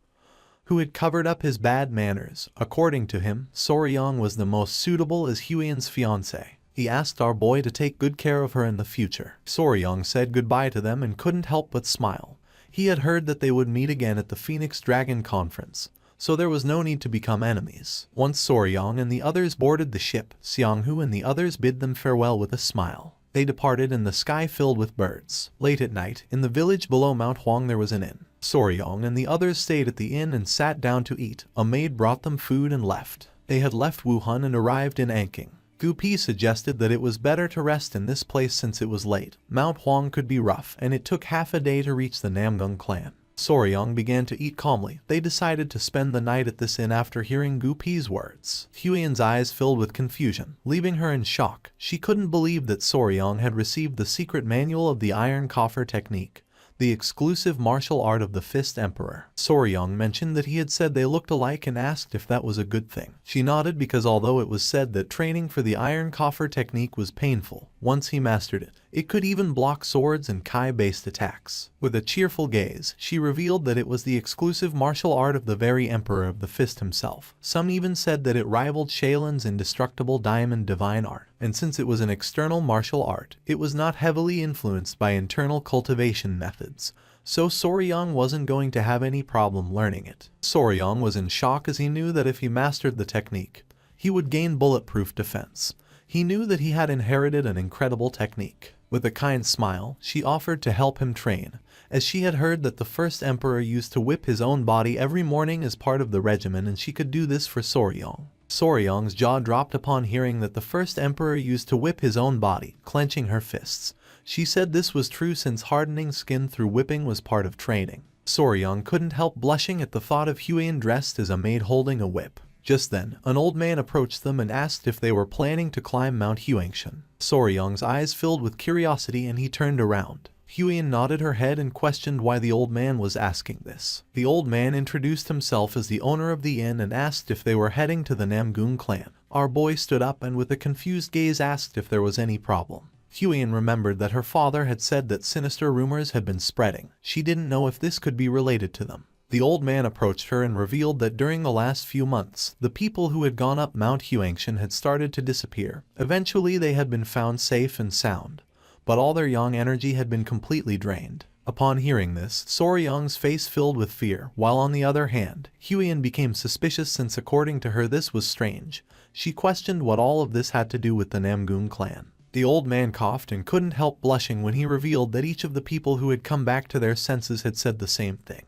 who had covered up his bad manners. According to him, Soryong was the most suitable as Huian's fiancé. He asked our boy to take good care of her in the future. Soryong said goodbye to them and couldn't help but smile. He had heard that they would meet again at the Phoenix Dragon Conference, so there was no need to become enemies. Once Soryong and the others boarded the ship, Xianghu and the others bid them farewell with a smile. They departed in the sky filled with birds. Late at night, in the village below Mount Huang there was an inn. Soryong and the others stayed at the inn and sat down to eat. A maid brought them food and left. They had left Wuhan and arrived in Anqing. Gu Pi suggested that it was better to rest in this place since it was late. Mount Huang could be rough, and it took half a day to reach the Namgung clan. Soryong began to eat calmly. They decided to spend the night at this inn after hearing Gu Pi's words. Huiyan's eyes filled with confusion, leaving her in shock. She couldn't believe that Soryong had received the secret manual of the Iron Coffer technique, the exclusive martial art of the Fist Emperor. Soryong mentioned that he had said they looked alike and asked if that was a good thing. She nodded because although it was said that training for the Iron Coffer technique was painful, once he mastered it, it could even block swords and Kai-based attacks. With a cheerful gaze, she revealed that it was the exclusive martial art of the very Emperor of the Fist himself. Some even said that it rivaled Shailen's indestructible diamond divine art, and since it was an external martial art, it was not heavily influenced by internal cultivation methods, so Soryong wasn't going to have any problem learning it. Soryong was in shock as he knew that if he mastered the technique, he would gain bulletproof defense. He knew that he had inherited an incredible technique. With a kind smile, she offered to help him train, as she had heard that the first emperor used to whip his own body every morning as part of the regimen and she could do this for Soryong. Soryong's jaw dropped upon hearing that the first emperor used to whip his own body, clenching her fists. She said this was true since hardening skin through whipping was part of training. Soryong couldn't help blushing at the thought of Huiyan dressed as a maid holding a whip. Just then, an old man approached them and asked if they were planning to climb Mount Huangshan. Soryong's eyes filled with curiosity and he turned around. Huiyan nodded her head and questioned why the old man was asking this. The old man introduced himself as the owner of the inn and asked if they were heading to the Namgung clan. Our boy stood up and with a confused gaze asked if there was any problem. Huiyan remembered that her father had said that sinister rumors had been spreading. She didn't know if this could be related to them. The old man approached her and revealed that during the last few months, the people who had gone up Mount Huangshan had started to disappear. Eventually they had been found safe and sound, but all their yang energy had been completely drained. Upon hearing this, Soryong's face filled with fear, while on the other hand, Huiyan became suspicious since according to her this was strange. She questioned what all of this had to do with the Namgung clan. The old man coughed and couldn't help blushing when he revealed that each of the people who had come back to their senses had said the same thing.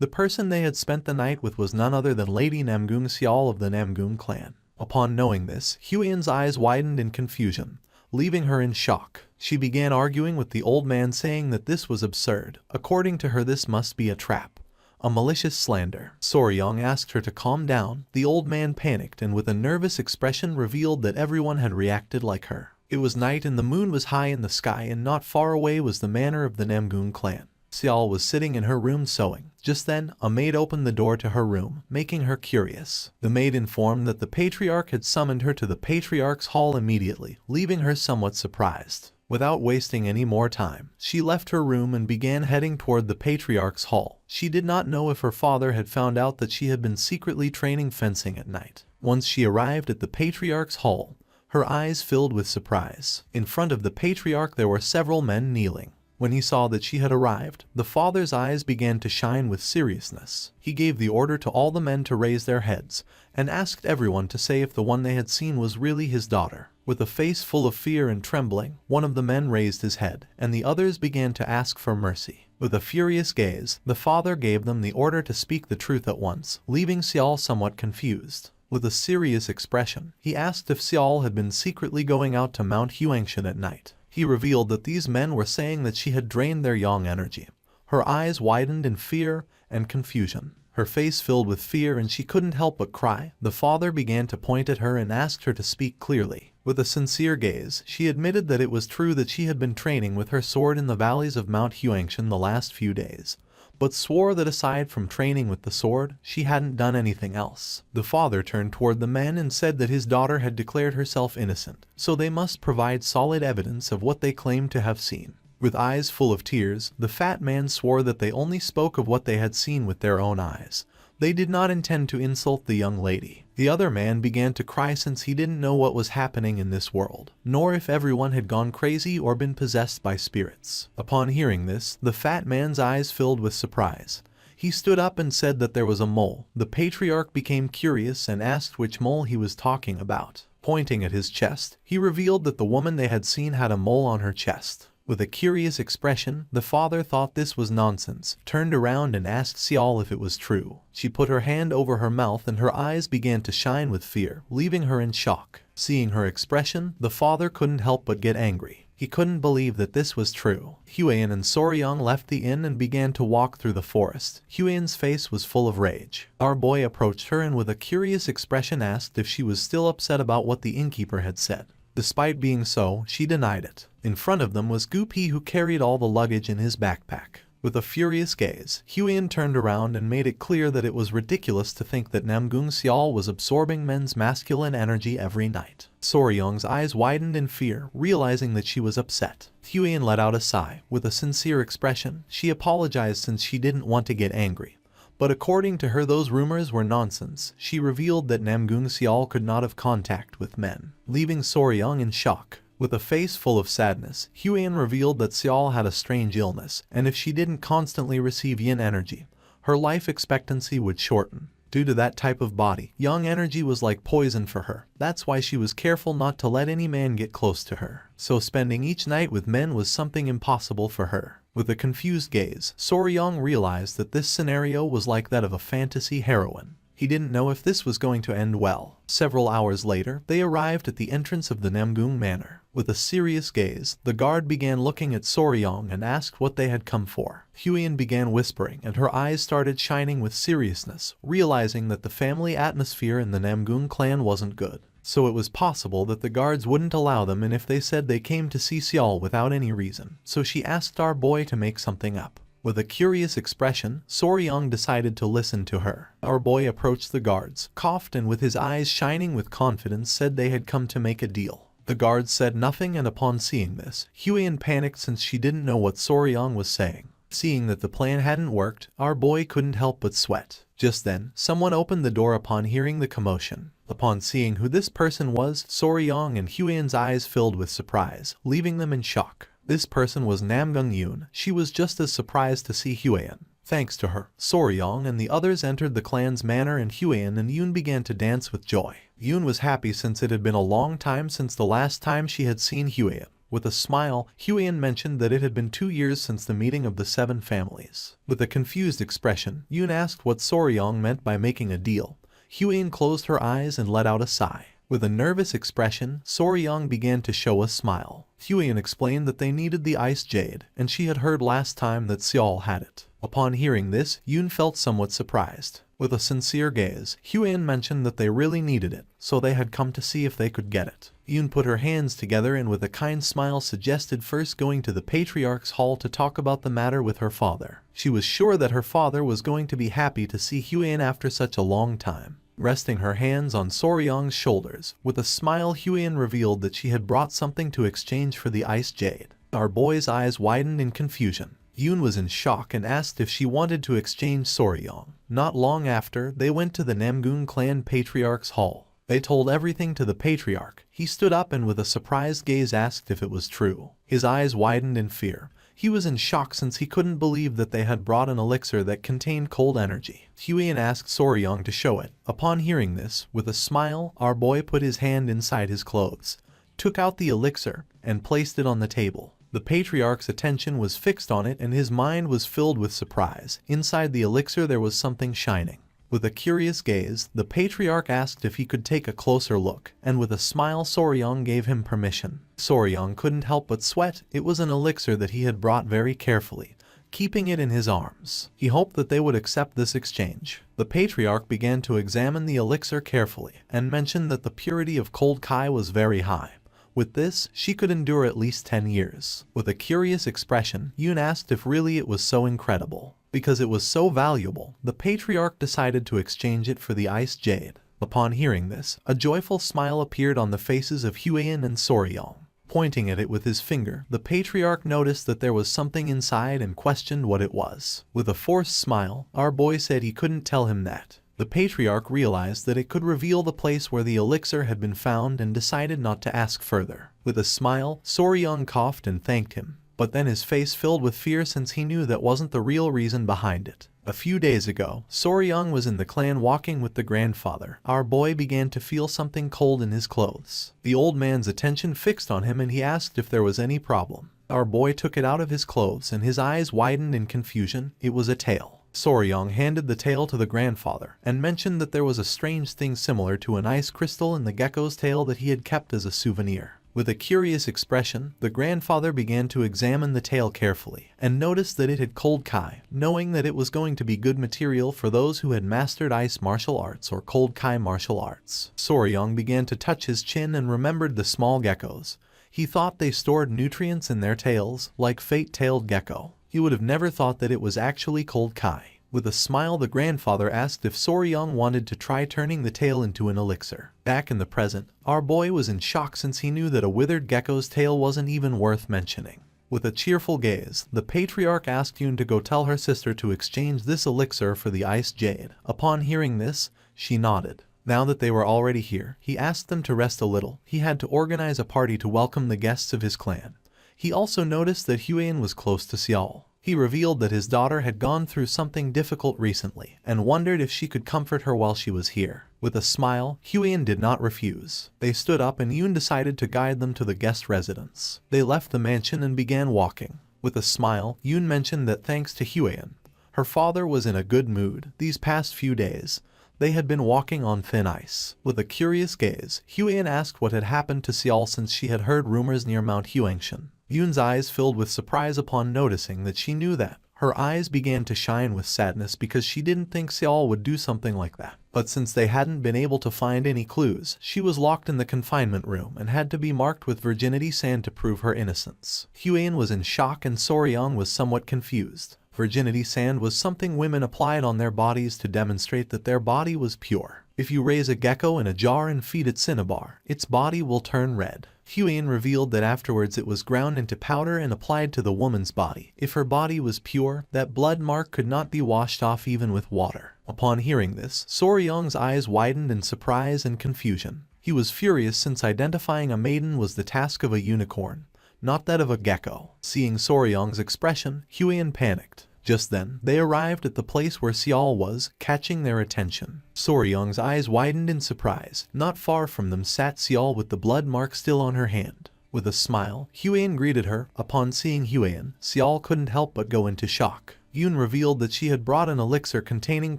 The person they had spent the night with was none other than Lady Namgung Xiao of the Namgung clan. Upon knowing this, Huiyan's eyes widened in confusion, leaving her in shock. She began arguing with the old man saying that this was absurd. According to her this must be a trap, a malicious slander. Soryong asked her to calm down. The old man panicked and with a nervous expression revealed that everyone had reacted like her. It was night and the moon was high in the sky and not far away was the manor of the Namgung clan. Xiao was sitting in her room sewing. Just then, a maid opened the door to her room, making her curious. The maid informed that the patriarch had summoned her to the patriarch's hall immediately, leaving her somewhat surprised. Without wasting any more time, she left her room and began heading toward the patriarch's hall. She did not know if her father had found out that she had been secretly training fencing at night. Once she arrived at the patriarch's hall, her eyes filled with surprise. In front of the patriarch there were several men kneeling. When he saw that she had arrived, the father's eyes began to shine with seriousness. He gave the order to all the men to raise their heads, and asked everyone to say if the one they had seen was really his daughter. With a face full of fear and trembling, one of the men raised his head, and the others began to ask for mercy. With a furious gaze, the father gave them the order to speak the truth at once, leaving Xiao somewhat confused. With a serious expression, he asked if Xiao had been secretly going out to Mount Huangshan at night. He revealed that these men were saying that she had drained their yang energy. Her eyes widened in fear and confusion. Her face filled with fear and she couldn't help but cry. The father began to point at her and asked her to speak clearly. With a sincere gaze, she admitted that it was true that she had been training with her sword in the valleys of Mount Huangshan the last few days, but swore that aside from training with the sword, she hadn't done anything else. The father turned toward the men and said that his daughter had declared herself innocent, so they must provide solid evidence of what they claimed to have seen. With eyes full of tears, the fat man swore that they only spoke of what they had seen with their own eyes. They did not intend to insult the young lady. The other man began to cry since he didn't know what was happening in this world, nor if everyone had gone crazy or been possessed by spirits. Upon hearing this, the fat man's eyes filled with surprise. He stood up and said that there was a mole. The patriarch became curious and asked which mole he was talking about. Pointing at his chest, he revealed that the woman they had seen had a mole on her chest. With a curious expression, the father thought this was nonsense, turned around and asked Xiao if it was true. She put her hand over her mouth and her eyes began to shine with fear, leaving her in shock. Seeing her expression, the father couldn't help but get angry. He couldn't believe that this was true. Huiyan and Soryang left the inn and began to walk through the forest. Huiyan's face was full of rage. Our boy approached her and with a curious expression asked if she was still upset about what the innkeeper had said. Despite being so, she denied it. In front of them was Gupi, who carried all the luggage in his backpack. With a furious gaze, Huiyan turned around and made it clear that it was ridiculous to think that Namgung Xiao was absorbing men's masculine energy every night. Soryang's eyes widened in fear, realizing that she was upset. Huiyan let out a sigh. With a sincere expression, she apologized since she didn't want to get angry. But according to her, those rumors were nonsense. She revealed that Namgung Xiao could not have contact with men, leaving Soryang in shock. With a face full of sadness, Huiyan revealed that Xiao had a strange illness, and if she didn't constantly receive yin energy, her life expectancy would shorten. Due to that type of body, yang energy was like poison for her. That's why she was careful not to let any man get close to her. So spending each night with men was something impossible for her. With a confused gaze, Soryang realized that this scenario was like that of a fantasy heroine. He didn't know if this was going to end well. Several hours later, they arrived at the entrance of the Namgung Manor. With a serious gaze, the guard began looking at Soryang and asked what they had come for. Huiyan began whispering and her eyes started shining with seriousness, realizing that the family atmosphere in the Namgung clan wasn't good. So it was possible that the guards wouldn't allow them, and if they said they came to see Xiao without any reason. So she asked our boy to make something up. With a curious expression, Soryang decided to listen to her. Our boy approached the guards, coughed, and with his eyes shining with confidence said they had come to make a deal. The guards said nothing, and upon seeing this, Huiyan panicked since she didn't know what Soryang was saying. Seeing that the plan hadn't worked, our boy couldn't help but sweat. Just then, someone opened the door upon hearing the commotion. Upon seeing who this person was, Soryang and Huiyan's eyes filled with surprise, leaving them in shock. This person was Namgung Yoon. She was just as surprised to see Huiyan. Thanks to her, Soryang and the others entered the clan's manor, and Huiyan and Yoon began to dance with joy. Yoon was happy since it had been a long time since the last time she had seen Huiyan. With a smile, Huiyan mentioned that it had been 2 years since the meeting of the 7 families. With a confused expression, Yoon asked what Soryang meant by making a deal. Huiyan closed her eyes and let out a sigh. With a nervous expression, Soryang began to show a smile. Huiyan explained that they needed the ice jade, and she had heard last time that Xiao had it. Upon hearing this, Yoon felt somewhat surprised. With a sincere gaze, Huiyan mentioned that they really needed it, so they had come to see if they could get it. Yoon put her hands together and with a kind smile suggested first going to the patriarch's hall to talk about the matter with her father. She was sure that her father was going to be happy to see Huiyan after such a long time. Resting her hands on Soryang's shoulders, with a smile, Huiyan revealed that she had brought something to exchange for the ice jade. Our boy's eyes widened in confusion. Yoon was in shock and asked if she wanted to exchange Soryang. Not long after, they went to the Namgung clan patriarch's hall. They told everything to the patriarch. He stood up and with a surprised gaze asked if it was true. His eyes widened in fear. He was in shock since he couldn't believe that they had brought an elixir that contained cold energy. Huiyan asked Soryang to show it. Upon hearing this, with a smile, our boy put his hand inside his clothes, took out the elixir, and placed it on the table. The patriarch's attention was fixed on it and his mind was filled with surprise. Inside the elixir there was something shining. With a curious gaze, the patriarch asked if he could take a closer look, and with a smile Soryang gave him permission. Soryang couldn't help but sweat. It was an elixir that he had brought very carefully, keeping it in his arms. He hoped that they would accept this exchange. The patriarch began to examine the elixir carefully, and mentioned that the purity of cold kai was very high. With this, she could endure at least 10 years. With a curious expression, Yoon asked if really it was so incredible. Because it was so valuable, the patriarch decided to exchange it for the ice jade. Upon hearing this, a joyful smile appeared on the faces of Huiyan and Soryang. Pointing at it with his finger, the patriarch noticed that there was something inside and questioned what it was. With a forced smile, our boy said he couldn't tell him that. The patriarch realized that it could reveal the place where the elixir had been found and decided not to ask further. With a smile, Soryang coughed and thanked him, but then his face filled with fear since he knew that wasn't the real reason behind it. A few days ago, Soryang was in the clan walking with the grandfather. Our boy began to feel something cold in his clothes. The old man's attention fixed on him and he asked if there was any problem. Our boy took it out of his clothes and his eyes widened in confusion. It was a tail. Soryang handed the tail to the grandfather and mentioned that there was a strange thing similar to an ice crystal in the gecko's tail that he had kept as a souvenir. With a curious expression, the grandfather began to examine the tail carefully and noticed that it had cold kai, knowing that it was going to be good material for those who had mastered ice martial arts or cold kai martial arts. Soryang began to touch his chin and remembered the small geckos. He thought they stored nutrients in their tails, like fate-tailed gecko. He would have never thought that it was actually cold kai. With a smile, the grandfather asked if Soryang wanted to try turning the tail into an elixir. Back in the present, our boy was in shock since he knew that a withered gecko's tail wasn't even worth mentioning. With a cheerful gaze, the patriarch asked Yoon to go tell her sister to exchange this elixir for the ice jade. Upon hearing this, she nodded. Now that they were already here, he asked them to rest a little. He had to organize a party to welcome the guests of his clan. He also noticed that Huyen was close to Seol. He revealed that his daughter had gone through something difficult recently and wondered if she could comfort her while she was here. With a smile, Huyen did not refuse. They stood up and Yoon decided to guide them to the guest residence. They left the mansion and began walking. With a smile, Yoon mentioned that thanks to Huyen, her father was in a good mood. These past few days, they had been walking on thin ice. With a curious gaze, Huyen asked what had happened to Seol since she had heard rumors near Mount Huangshan. Yoon's eyes filled with surprise upon noticing that she knew that. Her eyes began to shine with sadness because she didn't think Seol would do something like that. But since they hadn't been able to find any clues, she was locked in the confinement room and had to be marked with virginity sand to prove her innocence. Huyen was in shock and Soryang was somewhat confused. Virginity sand was something women applied on their bodies to demonstrate that their body was pure. If you raise a gecko in a jar and feed it cinnabar, its body will turn red. Huyen revealed that afterwards it was ground into powder and applied to the woman's body. If her body was pure, that blood mark could not be washed off even with water. Upon hearing this, Soryang's eyes widened in surprise and confusion. He was furious since identifying a maiden was the task of a unicorn, not that of a gecko. Seeing Soryang's expression, Huyen panicked. Just then, they arrived at the place where Seol was, catching their attention. Soryang's eyes widened in surprise. Not far from them sat Seol with the blood mark still on her hand. With a smile, Huyen greeted her. Upon seeing Huyen, Seol couldn't help but go into shock. Yoon revealed that she had brought an elixir containing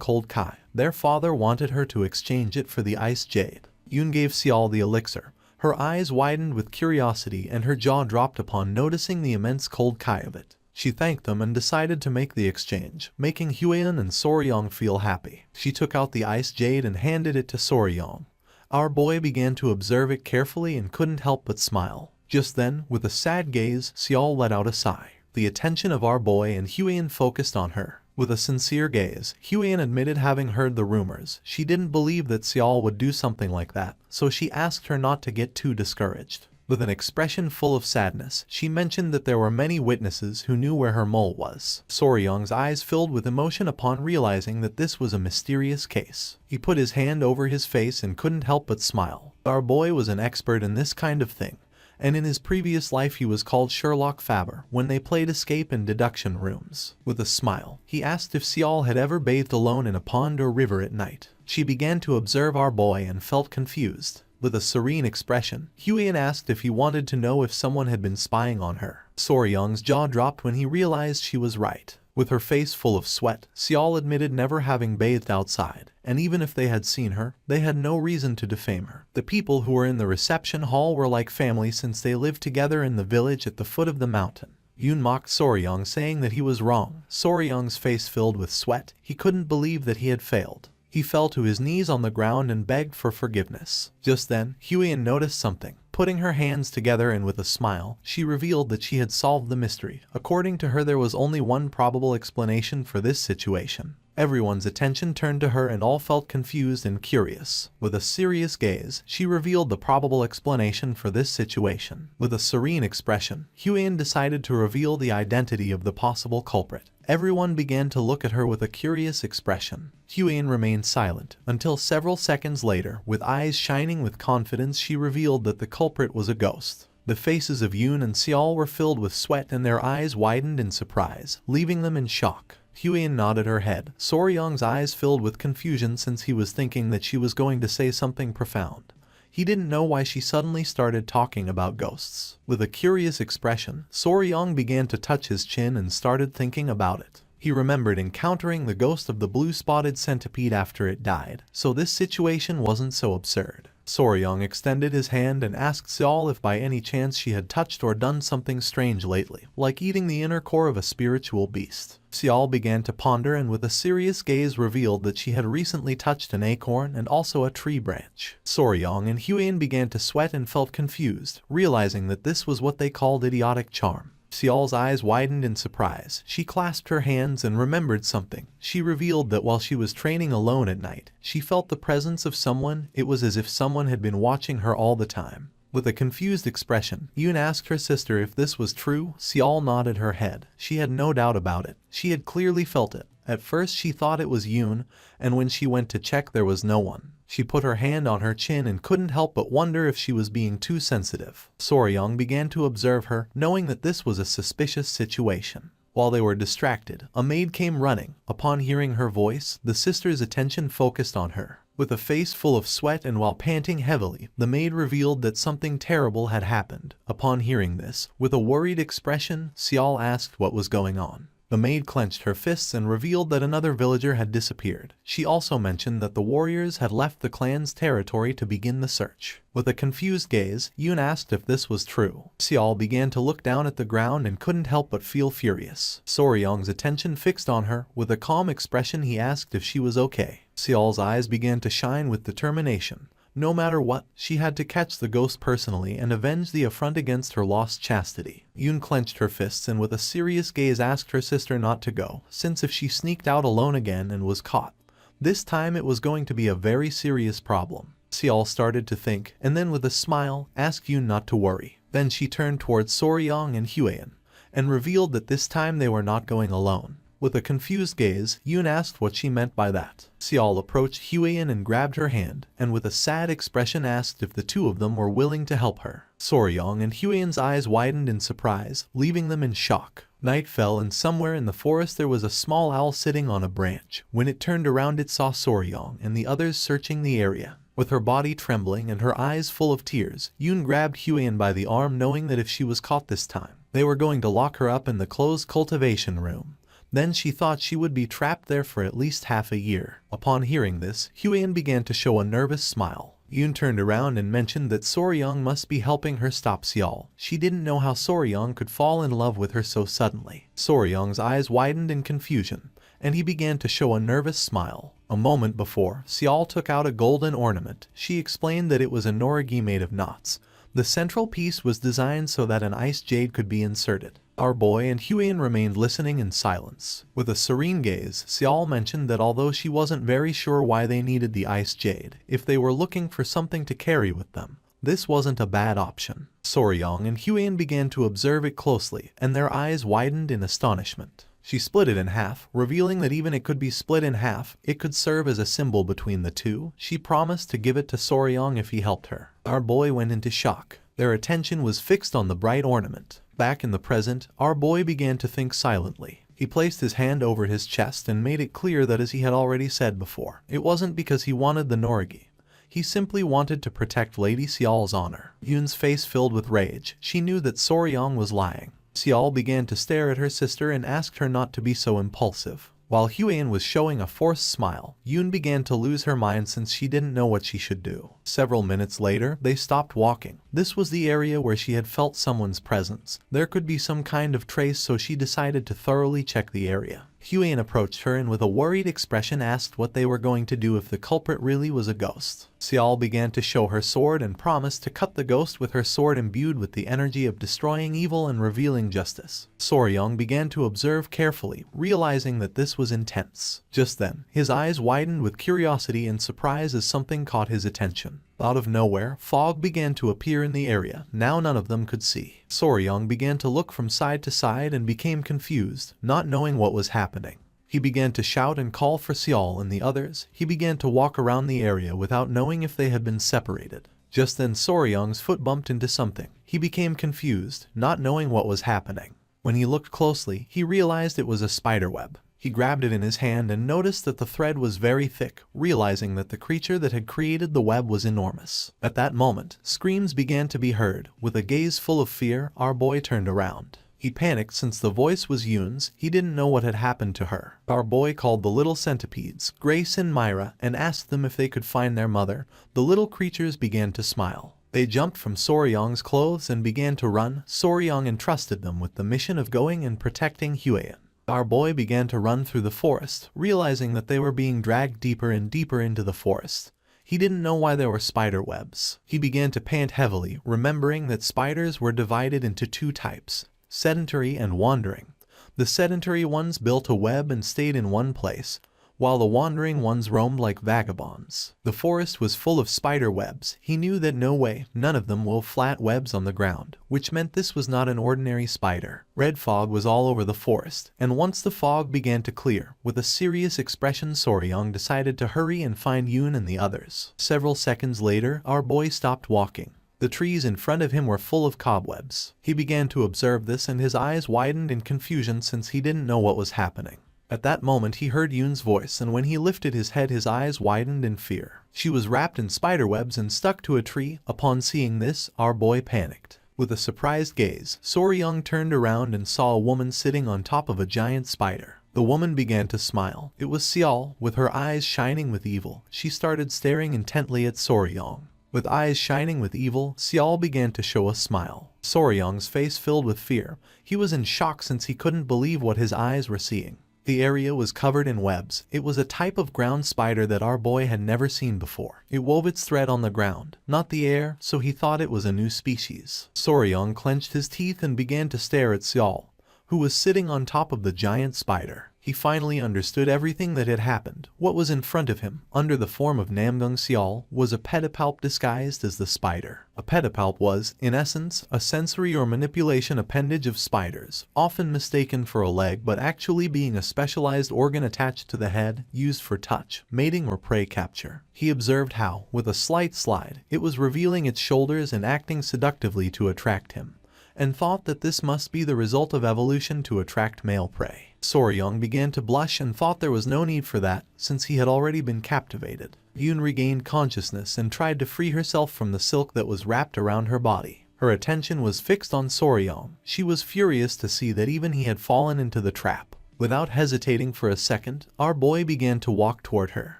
cold kai. Their father wanted her to exchange it for the ice jade. Yoon gave Seol the elixir. Her eyes widened with curiosity and her jaw dropped upon noticing the immense cold kai of it. She thanked them and decided to make the exchange, making Huyen and Soryang feel happy. She took out the ice jade and handed it to Soryang. Our boy began to observe it carefully and couldn't help but smile. Just then, with a sad gaze, Seol let out a sigh. The attention of our boy and Huyen focused on her. With a sincere gaze, Huyen admitted having heard the rumors. She didn't believe that Seol would do something like that, so she asked her not to get too discouraged. With an expression full of sadness, she mentioned that there were many witnesses who knew where her mole was. Soryang's eyes filled with emotion upon realizing that this was a mysterious case. He put his hand over his face and couldn't help but smile. Our boy was an expert in this kind of thing, and in his previous life he was called Sherlock Faber when they played escape in deduction rooms. With a smile, he asked if Seol had ever bathed alone in a pond or river at night. She began to observe our boy and felt confused. With a serene expression, Huyen asked if he wanted to know if someone had been spying on her. Soryang's jaw dropped when he realized she was right. With her face full of sweat, Seol admitted never having bathed outside, and even if they had seen her, they had no reason to defame her. The people who were in the reception hall were like family since they lived together in the village at the foot of the mountain. Yoon mocked Soryang, saying that he was wrong. Soryang's face filled with sweat. He couldn't believe that he had failed. He fell to his knees on the ground and begged for forgiveness. Just then, Huyen noticed something. Putting her hands together and with a smile, she revealed that she had solved the mystery. According to her, there was only one probable explanation for this situation. Everyone's attention turned to her and all felt confused and curious. With a serious gaze, she revealed the probable explanation for this situation. With a serene expression, Huan decided to reveal the identity of the possible culprit. Everyone began to look at her with a curious expression. Huan remained silent until several seconds later, with eyes shining with confidence, she revealed that the culprit was a ghost. The faces of Yoon and Seol were filled with sweat and their eyes widened in surprise, leaving them in shock. Huan nodded her head. Soryong's eyes filled with confusion since he was thinking that she was going to say something profound. He didn't know why she suddenly started talking about ghosts. With a curious expression, Soryong began to touch his chin and started thinking about it. He remembered encountering the ghost of the blue-spotted centipede after it died, so this situation wasn't so absurd. Soryong extended his hand and asked Seol if by any chance she had touched or done something strange lately, like eating the inner core of a spiritual beast. Seol began to ponder and with a serious gaze revealed that she had recently touched an acorn and also a tree branch. Soryong and Huan began to sweat and felt confused, realizing that this was what they called idiotic charm. Seol's eyes widened in surprise. She clasped her hands and remembered something. She revealed that while she was training alone at night, she felt the presence of someone. It was as if someone had been watching her all the time. With a confused expression, Yoon asked her sister if this was true. Seol nodded her head. She had no doubt about it. She had clearly felt it. At first she thought it was Yoon, and when she went to check there was no one. She put her hand on her chin and couldn't help but wonder if she was being too sensitive. Soryong began to observe her, knowing that this was a suspicious situation. While they were distracted, a maid came running. Upon hearing her voice, the sister's attention focused on her. With a face full of sweat and while panting heavily, the maid revealed that something terrible had happened. Upon hearing this, with a worried expression, Seol asked what was going on. The maid clenched her fists and revealed that another villager had disappeared. She also mentioned that the warriors had left the clan's territory to begin the search. With a confused gaze, Yoon asked if this was true. Seol began to look down at the ground and couldn't help but feel furious. Soryong's attention fixed on her. With a calm expression he asked if she was okay. Seol's eyes began to shine with determination. No matter what, she had to catch the ghost personally and avenge the affront against her lost chastity. Yoon clenched her fists and with a serious gaze asked her sister not to go, since if she sneaked out alone again and was caught, this time it was going to be a very serious problem. Seol started to think, and then with a smile, asked Yoon not to worry. Then she turned towards Soryong and Huan, and revealed that this time they were not going alone. With a confused gaze, Yoon asked what she meant by that. Seol approached Huan and grabbed her hand, and with a sad expression asked if the two of them were willing to help her. Soryong and Huan's eyes widened in surprise, leaving them in shock. Night fell and somewhere in the forest there was a small owl sitting on a branch. When it turned around it saw Soryong and the others searching the area. With her body trembling and her eyes full of tears, Yoon grabbed Huan by the arm knowing that if she was caught this time, they were going to lock her up in the closed cultivation room. Then she thought she would be trapped there for at least half a year. Upon hearing this, Huan began to show a nervous smile. Yoon turned around and mentioned that Soryong must be helping her stop Seol. She didn't know how Soryong could fall in love with her so suddenly. Soryong's eyes widened in confusion, and he began to show a nervous smile. A moment before, Seol took out a golden ornament. She explained that it was a norigi made of knots. The central piece was designed so that an ice jade could be inserted. Our boy and Huan remained listening in silence. With a serene gaze, Seol mentioned that although she wasn't very sure why they needed the ice jade, if they were looking for something to carry with them, this wasn't a bad option. Soryong and Huan began to observe it closely, and their eyes widened in astonishment. She split it in half, revealing that even it could be split in half, it could serve as a symbol between the two. She promised to give it to Soryong if he helped her. Our boy went into shock. Their attention was fixed on the bright ornament. Back in the present, our boy began to think silently. He placed his hand over his chest and made it clear that, as he had already said before, it wasn't because he wanted the norigi. He simply wanted to protect Lady Seol's honor. Yoon's face filled with rage. She knew that Soryong was lying. Seol began to stare at her sister and asked her not to be so impulsive. While Huan was showing a forced smile, Yoon began to lose her mind since she didn't know what she should do. Several minutes later, they stopped walking. This was the area where she had felt someone's presence. There could be some kind of trace, so she decided to thoroughly check the area. Huian approached her and with a worried expression asked what they were going to do if the culprit really was a ghost. Xiao began to show her sword and promised to cut the ghost with her sword imbued with the energy of destroying evil and revealing justice. Soryong began to observe carefully, realizing that this was intense. Just then, his eyes widened with curiosity and surprise as something caught his attention. Out of nowhere, fog began to appear in the area. Now none of them could see. Soryong began to look from side to side and became confused, not knowing what was happening. He began to shout and call for Xiao and the others. He began to walk around the area without knowing if they had been separated. Just then Soryong's foot bumped into something. He became confused, not knowing what was happening. When he looked closely, he realized it was a spiderweb. He grabbed it in his hand and noticed that the thread was very thick, realizing that the creature that had created the web was enormous. At that moment, screams began to be heard. With a gaze full of fear, our boy turned around. He panicked since the voice was Yoon's. He didn't know what had happened to her. Our boy called the little centipedes, Grace and Myra, and asked them if they could find their mother. The little creatures began to smile. They jumped from Soryong's clothes and began to run. Soryong entrusted them with the mission of going and protecting Huian. Our boy began to run through the forest, realizing that they were being dragged deeper and deeper into the forest. He didn't know why there were spider webs. He began to pant heavily, remembering that spiders were divided into two types, sedentary and wandering. The sedentary ones built a web and stayed in one place, while the wandering ones roamed like vagabonds. The forest was full of spider webs. He knew that no way, none of them wove flat webs on the ground, which meant this was not an ordinary spider. Red fog was all over the forest, and once the fog began to clear, with a serious expression Soryong decided to hurry and find Yoon and the others. Several seconds later, our boy stopped walking. The trees in front of him were full of cobwebs. He began to observe this and his eyes widened in confusion since he didn't know what was happening. At that moment he heard Yoon's voice, and when he lifted his head his eyes widened in fear. She was wrapped in spiderwebs and stuck to a tree. Upon seeing this, our boy panicked. With a surprised gaze, Soryong turned around and saw a woman sitting on top of a giant spider. The woman began to smile. It was Xiao, with her eyes shining with evil. She started staring intently at Soryong. With eyes shining with evil, Xiao began to show a smile. Soryong's face filled with fear. He was in shock since he couldn't believe what his eyes were seeing. The area was covered in webs. It was a type of ground spider that our boy had never seen before. It wove its thread on the ground, not the air, so he thought it was a new species. Soryong clenched his teeth and began to stare at Xiao, who was sitting on top of the giant spider. He finally understood everything that had happened. What was in front of him, under the form of Namgung Xiao, was a pedipalp disguised as the spider. A pedipalp was, in essence, a sensory or manipulation appendage of spiders, often mistaken for a leg but actually being a specialized organ attached to the head, used for touch, mating or prey capture. He observed how, with a slight slide, it was revealing its shoulders and acting seductively to attract him, and thought that this must be the result of evolution to attract male prey. Soryong began to blush and thought there was no need for that, since he had already been captivated. Yoon regained consciousness and tried to free herself from the silk that was wrapped around her body. Her attention was fixed on Soryong. She was furious to see that even he had fallen into the trap. Without hesitating for a second, our boy began to walk toward her.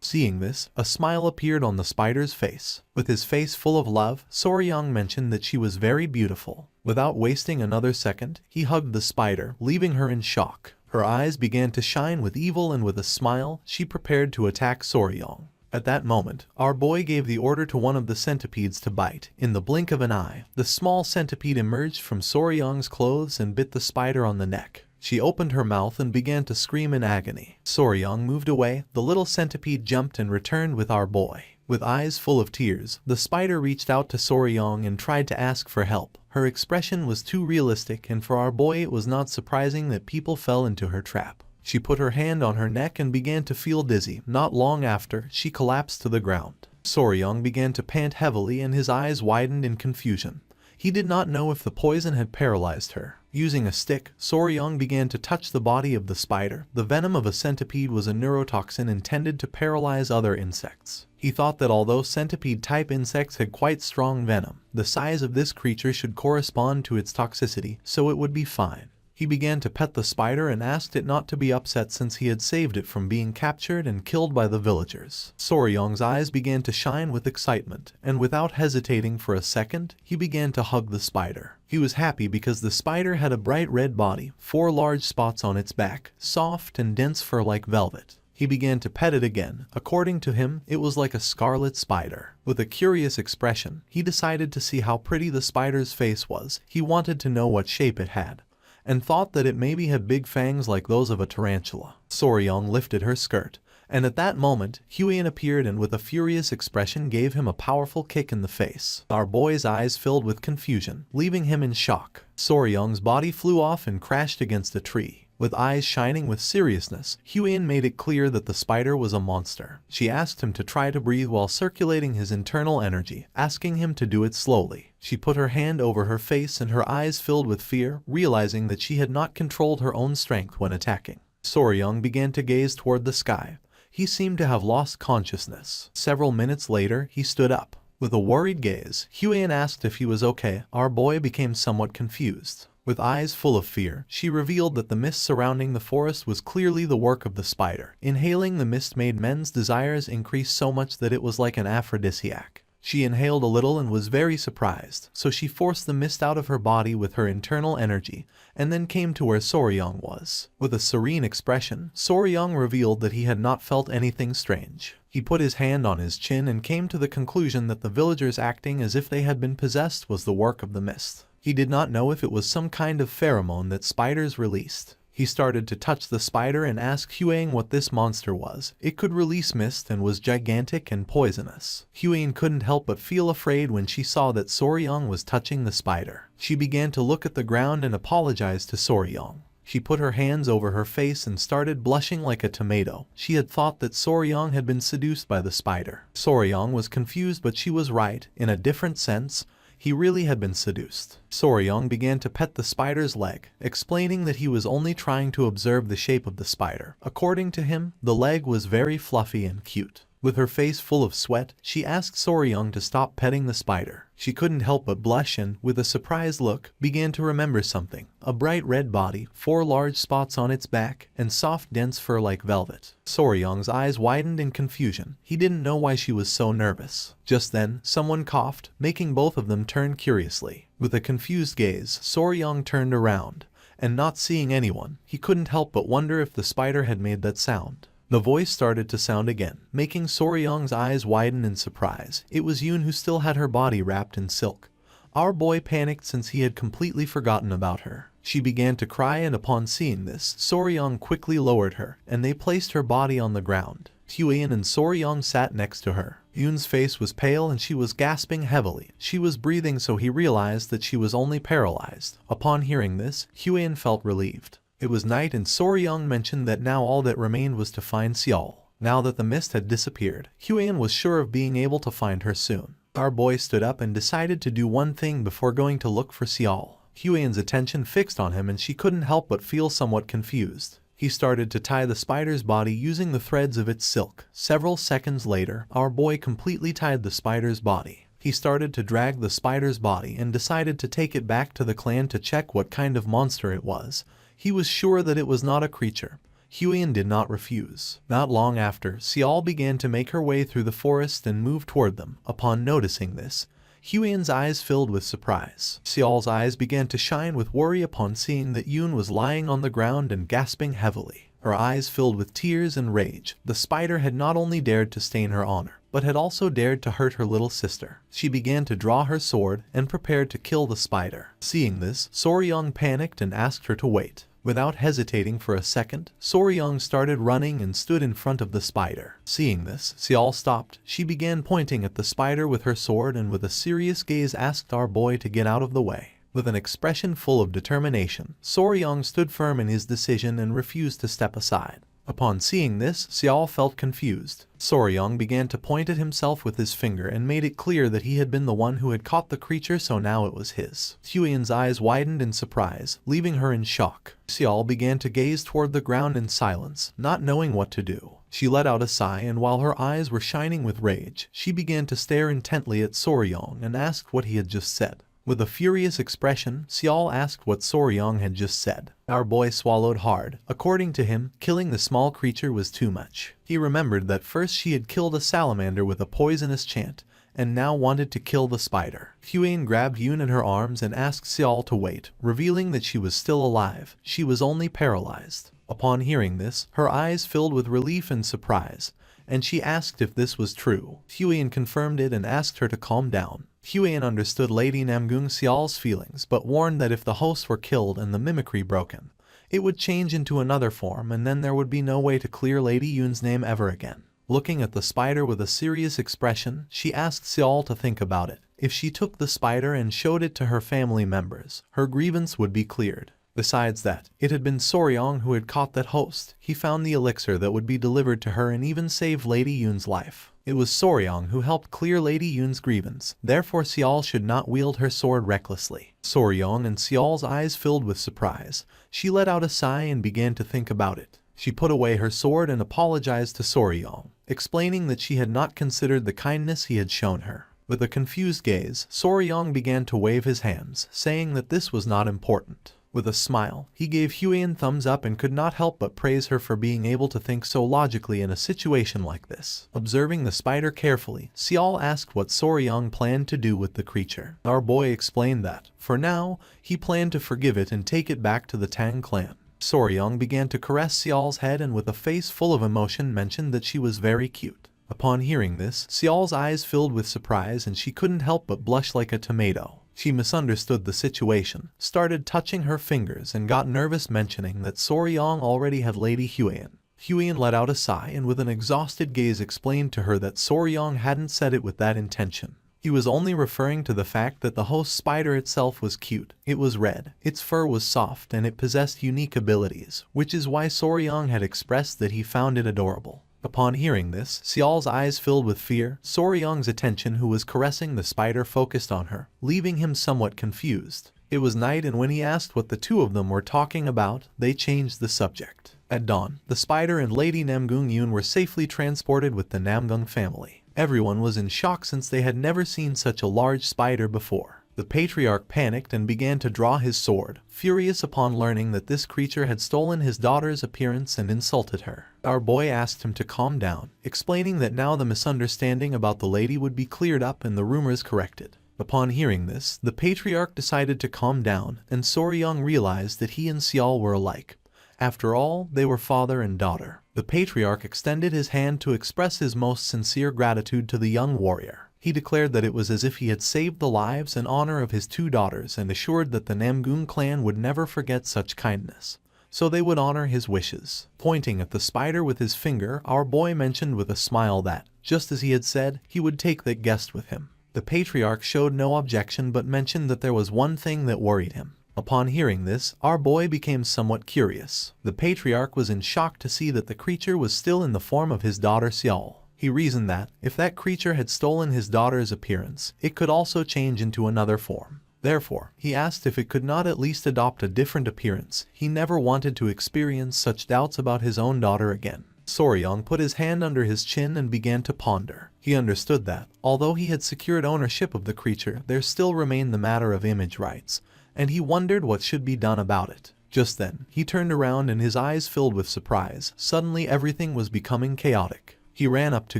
Seeing this, a smile appeared on the spider's face. With his face full of love, Soryong mentioned that she was very beautiful. Without wasting another second, he hugged the spider, leaving her in shock. Her eyes began to shine with evil, and with a smile, she prepared to attack Soryong. At that moment, our boy gave the order to one of the centipedes to bite. In the blink of an eye, the small centipede emerged from Soryong's clothes and bit the spider on the neck. She opened her mouth and began to scream in agony. Soryong moved away. The little centipede jumped and returned with our boy. With eyes full of tears, the spider reached out to Soryong and tried to ask for help. Her expression was too realistic, and for our boy it was not surprising that people fell into her trap. She put her hand on her neck and began to feel dizzy. Not long after, she collapsed to the ground. Soryong began to pant heavily and his eyes widened in confusion. He did not know if the poison had paralyzed her. Using a stick, Soryong began to touch the body of the spider. The venom of a centipede was a neurotoxin intended to paralyze other insects. He thought that although centipede-type insects had quite strong venom, the size of this creature should correspond to its toxicity, so it would be fine. He began to pet the spider and asked it not to be upset since he had saved it from being captured and killed by the villagers. Soryong's eyes began to shine with excitement, and without hesitating for a second, he began to hug the spider. He was happy because the spider had a bright red body, 4 large spots on its back, soft and dense fur like velvet. He began to pet it again. According to him, it was like a scarlet spider. With a curious expression, he decided to see how pretty the spider's face was. He wanted to know what shape it had, and thought that it maybe had big fangs like those of a tarantula. Soryong lifted her skirt, and at that moment, Huion appeared and with a furious expression gave him a powerful kick in the face. Our boy's eyes filled with confusion, leaving him in shock. Soryong's body flew off and crashed against a tree. With eyes shining with seriousness, Huion made it clear that the spider was a monster. She asked him to try to breathe while circulating his internal energy, asking him to do it slowly. She put her hand over her face and her eyes filled with fear, realizing that she had not controlled her own strength when attacking. Soryong began to gaze toward the sky. He seemed to have lost consciousness. Several minutes later, he stood up. With a worried gaze, Huion asked if he was okay. Our boy became somewhat confused. With eyes full of fear, she revealed that the mist surrounding the forest was clearly the work of the spider. Inhaling the mist made men's desires increase so much that it was like an aphrodisiac. She inhaled a little and was very surprised, so she forced the mist out of her body with her internal energy, and then came to where Soryong was. With a serene expression, Soryong revealed that he had not felt anything strange. He put his hand on his chin and came to the conclusion that the villagers acting as if they had been possessed was the work of the mist. He did not know if it was some kind of pheromone that spiders released. He started to touch the spider and ask Huion what this monster was. It could release mist and was gigantic and poisonous. Huion couldn't help but feel afraid when she saw that Soryong was touching the spider. She began to look at the ground and apologize to Soryong. She put her hands over her face and started blushing like a tomato. She had thought that Soryong had been seduced by the spider. Soryong was confused, but she was right. In a different sense, he really had been seduced. Soryong began to pet the spider's leg, explaining that he was only trying to observe the shape of the spider. According to him, the leg was very fluffy and cute. With her face full of sweat, she asked Soryong to stop petting the spider. She couldn't help but blush and, with a surprised look, began to remember something. A bright red body, 4 large spots on its back, and soft dense fur like velvet. Soryong's eyes widened in confusion. He didn't know why she was so nervous. Just then, someone coughed, making both of them turn curiously. With a confused gaze, Soryong turned around, and not seeing anyone, he couldn't help but wonder if the spider had made that sound. The voice started to sound again, making Soryong's eyes widen in surprise. It was Yoon, who still had her body wrapped in silk. Our boy panicked since he had completely forgotten about her. She began to cry, and upon seeing this, Soryong quickly lowered her, and they placed her body on the ground. Huion and Soryong sat next to her. Yoon's face was pale and she was gasping heavily. She was breathing, so he realized that she was only paralyzed. Upon hearing this, Huion felt relieved. It was night, and Soryong mentioned that now all that remained was to find Seol. Now that the mist had disappeared, Huion was sure of being able to find her soon. Our boy stood up and decided to do one thing before going to look for Seol. Huion's attention fixed on him and she couldn't help but feel somewhat confused. He started to tie the spider's body using the threads of its silk. Several seconds later, our boy completely tied the spider's body. He started to drag the spider's body and decided to take it back to the clan to check what kind of monster it was. He was sure that it was not a creature. Huion did not refuse. Not long after, Seol began to make her way through the forest and move toward them. Upon noticing this, Huion's eyes filled with surprise. Seol's eyes began to shine with worry upon seeing that Yoon was lying on the ground and gasping heavily. Her eyes filled with tears and rage. The spider had not only dared to stain her honor, but had also dared to hurt her little sister. She began to draw her sword and prepared to kill the spider. Seeing this, Soryong panicked and asked her to wait. Without hesitating for a second, Soryong started running and stood in front of the spider. Seeing this, Seol stopped. She began pointing at the spider with her sword and with a serious gaze asked our boy to get out of the way. With an expression full of determination, Soryong stood firm in his decision and refused to step aside. Upon seeing this, Seol felt confused. Soryong began to point at himself with his finger and made it clear that he had been the one who had caught the creature, so now it was his. Huion's eyes widened in surprise, leaving her in shock. Seol began to gaze toward the ground in silence, not knowing what to do. She let out a sigh, and while her eyes were shining with rage, she began to stare intently at Soryong and asked what he had just said. With a furious expression, Seol asked what Soryong had just said. Our boy swallowed hard. According to him, killing the small creature was too much. He remembered that first she had killed a salamander with a poisonous chant, and now wanted to kill the spider. Huyen grabbed Yoon in her arms and asked Seol to wait, revealing that she was still alive. She was only paralyzed. Upon hearing this, her eyes filled with relief and surprise, and she asked if this was true. Huyen confirmed it and asked her to calm down. Huyen understood Lady Namgung Seol's feelings but warned that if the hosts were killed and the mimicry broken, it would change into another form and then there would be no way to clear Lady Yoon's name ever again. Looking at the spider with a serious expression, she asked Seol to think about it. If she took the spider and showed it to her family members, her grievance would be cleared. Besides that, it had been Soryong who had caught that host. He found the elixir that would be delivered to her and even saved Lady Yoon's life. It was Soryong who helped clear Lady Yoon's grievance, therefore Seol should not wield her sword recklessly. Soryong and Seol's eyes filled with surprise. She let out a sigh and began to think about it. She put away her sword and apologized to Soryong, explaining that she had not considered the kindness he had shown her. With a confused gaze, Soryong began to wave his hands, saying that this was not important. With a smile, he gave Huyen thumbs up and could not help but praise her for being able to think so logically in a situation like this. Observing the spider carefully, Seol asked what Soryong planned to do with the creature. Our boy explained that, for now, he planned to forgive it and take it back to the Tang clan. Soryong began to caress Seol's head and with a face full of emotion mentioned that she was very cute. Upon hearing this, Seol's eyes filled with surprise and she couldn't help but blush like a tomato. She misunderstood the situation, started touching her fingers and got nervous mentioning that Soryong already had Lady Huyen. Huyen let out a sigh and with an exhausted gaze explained to her that Soryong hadn't said it with that intention. He was only referring to the fact that the host spider itself was cute. It was red, its fur was soft and it possessed unique abilities, which is why Soryong had expressed that he found it adorable. Upon hearing this, Seol's eyes filled with fear. Soryong's attention, who was caressing the spider, focused on her, leaving him somewhat confused. It was night and when he asked what the two of them were talking about, they changed the subject. At dawn, the spider and Lady Namgung Yoon were safely transported with the Namgung family. Everyone was in shock since they had never seen such a large spider before. The patriarch panicked and began to draw his sword, furious upon learning that this creature had stolen his daughter's appearance and insulted her. Our boy asked him to calm down, explaining that now the misunderstanding about the lady would be cleared up and the rumors corrected. Upon hearing this, the patriarch decided to calm down, and Soryong realized that he and Seol were alike. After all, they were father and daughter. The patriarch extended his hand to express his most sincere gratitude to the young warrior. He declared that it was as if he had saved the lives and honor of his two daughters and assured that the Namgung clan would never forget such kindness, so they would honor his wishes. Pointing at the spider with his finger, our boy mentioned with a smile that, just as he had said, he would take that guest with him. The patriarch showed no objection but mentioned that there was one thing that worried him. Upon hearing this, our boy became somewhat curious. The patriarch was in shock to see that the creature was still in the form of his daughter Seol. He reasoned that, if that creature had stolen his daughter's appearance, it could also change into another form. Therefore, he asked if it could not at least adopt a different appearance. He never wanted to experience such doubts about his own daughter again. Soryong put his hand under his chin and began to ponder. He understood that, although he had secured ownership of the creature, there still remained the matter of image rights, and he wondered what should be done about it. Just then, he turned around and his eyes filled with surprise. Suddenly everything was becoming chaotic. He ran up to